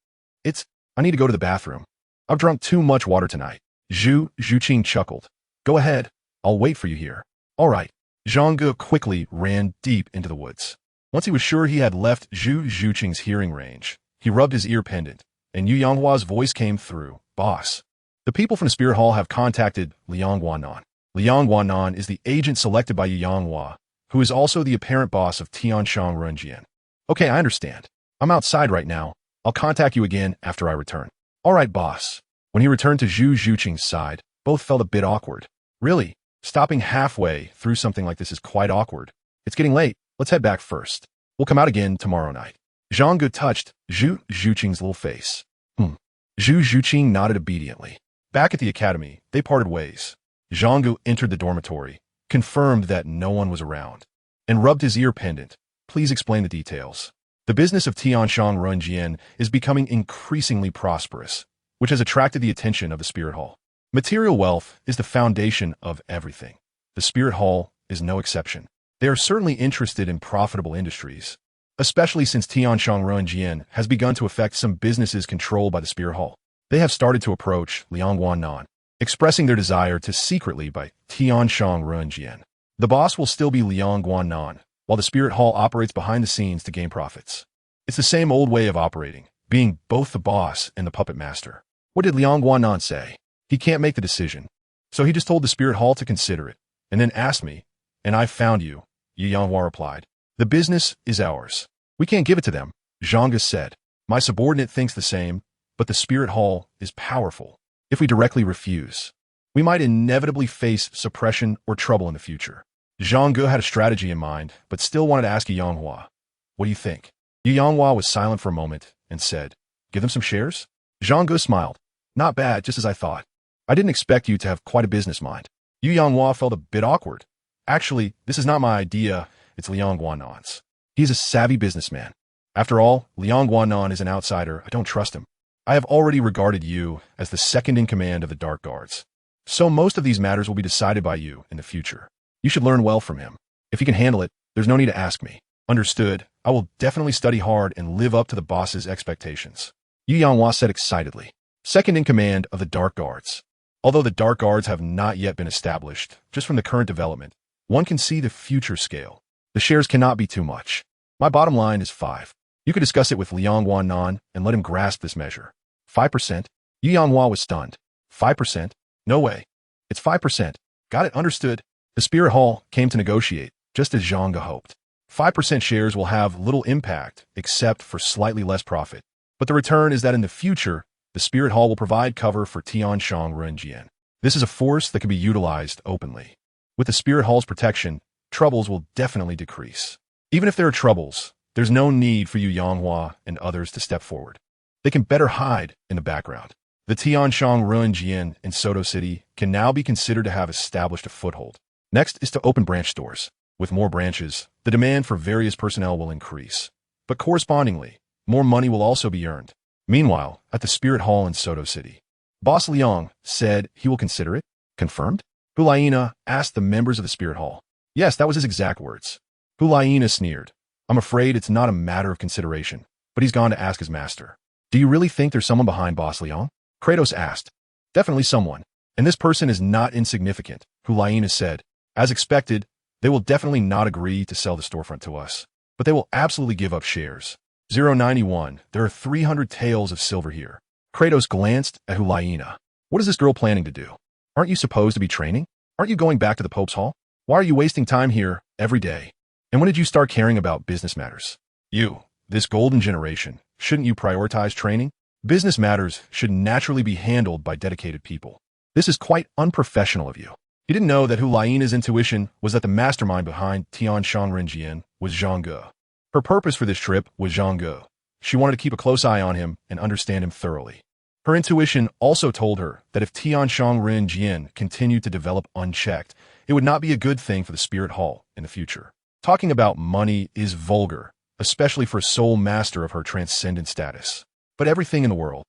I need to go to the bathroom. I've drunk too much water tonight. Zhu Zhuqing chuckled. Go ahead. I'll wait for you here. All right. Zhang Ge quickly ran deep into the woods. Once he was sure he had left Zhu Zhuqing's hearing range, he rubbed his ear pendant, and Yu Yanghua's voice came through. Boss. The people from the Spirit Hall have contacted Liang Guanan. Liang Guanan is the agent selected by Yu Yanghua, who is also the apparent boss of Tianshang Runjian. Okay, I understand. I'm outside right now. I'll contact you again after I return. All right, boss. When he returned to Zhu Zhuqing's side, both felt a bit awkward. Really, stopping halfway through something like this is quite awkward. It's getting late. Let's head back first. We'll come out again tomorrow night. Zhang Ge touched Zhu Zhuqing's little face. Zhu Zhuqing nodded obediently. Back at the academy, they parted ways. Zhang Ge entered the dormitory, confirmed that no one was around, and rubbed his ear pendant. Please explain the details. The business of Tianshang Runjian is becoming increasingly prosperous, which has attracted the attention of the Spirit Hall. Material wealth is the foundation of everything. The Spirit Hall is no exception. They are certainly interested in profitable industries, especially since Tianshang Runjian has begun to affect some businesses controlled by the Spirit Hall. They have started to approach Liang Guanan, expressing their desire to secretly buy Tianshang Runjian. The boss will still be Liang Guanan, while the Spirit Hall operates behind the scenes to gain profits. It's the same old way of operating, being both the boss and the puppet master. What did Liang Guanan say? He can't make the decision, so he just told the Spirit Hall to consider it, and then asked me, and I found you, Yu Yanghua replied. The business is ours. We can't give it to them, Zhang Ge said. My subordinate thinks the same, but the Spirit Hall is powerful. If we directly refuse, we might inevitably face suppression or trouble in the future. Zhang Ge had a strategy in mind, but still wanted to ask Yu Yonghua, "What do you think?" Yu Yonghua was silent for a moment and said, "Give them some shares?" Zhang Ge smiled. "Not bad, just as I thought. I didn't expect you to have quite a business mind." Yu Yonghua felt a bit awkward. "Actually, this is not my idea, it's Liang Guanan's. He's a savvy businessman. After all, Liang Guanan is an outsider. I don't trust him. I have already regarded you as the second in command of the Dark Guards. So most of these matters will be decided by you in the future. You should learn well from him. If he can handle it, there's no need to ask me." "Understood. I will definitely study hard and live up to the boss's expectations," Yu Yonghua said excitedly. Second in command of the Dark Guards. Although the Dark Guards have not yet been established, just from the current development, one can see the future scale. The shares cannot be too much. My bottom line is 5. You could discuss it with Liang Guanan and let him grasp this measure. 5%? Yu Yonghua was stunned. 5%? No way. It's 5%. Got it, understood. The Spirit Hall came to negotiate, just as Zhang Ge hoped. 5% shares will have little impact, except for slightly less profit. But the return is that in the future, the Spirit Hall will provide cover for Tianshang Renjian. This is a force that can be utilized openly. With the Spirit Hall's protection, troubles will definitely decrease. Even if there are troubles, there's no need for Yu Yonghua and others to step forward. They can better hide in the background. The Tianshang Renjian in Soto City can now be considered to have established a foothold. Next is to open branch stores. With more branches, the demand for various personnel will increase. But correspondingly, more money will also be earned. Meanwhile, at the Spirit Hall in Soto City, Boss Liang said he will consider it. Confirmed? Hulaina asked the members of the Spirit Hall. Yes, that was his exact words. Hulaina sneered. "I'm afraid it's not a matter of consideration, but he's gone to ask his master." "Do you really think there's someone behind Boss Liang?" Kratos asked. "Definitely someone. And this person is not insignificant," Hulaina said. "As expected, they will definitely not agree to sell the storefront to us, but they will absolutely give up shares. 091, there are 300 taels of silver here." Kratos glanced at Hulaina. "What is this girl planning to do? Aren't you supposed to be training? Aren't you going back to the Pope's Hall? Why are you wasting time here every day? And when did you start caring about business matters? You, this golden generation, shouldn't you prioritize training? Business matters should naturally be handled by dedicated people. This is quite unprofessional of you." He didn't know that Hulaina's intuition was that the mastermind behind Tianshang Renjian was Zhang Ge. Her purpose for this trip was Zhang Ge. She wanted to keep a close eye on him and understand him thoroughly. Her intuition also told her that if Tianshang Renjian continued to develop unchecked, it would not be a good thing for the Spirit Hall in the future. Talking about money is vulgar, especially for a sole master of her transcendent status. But everything in the world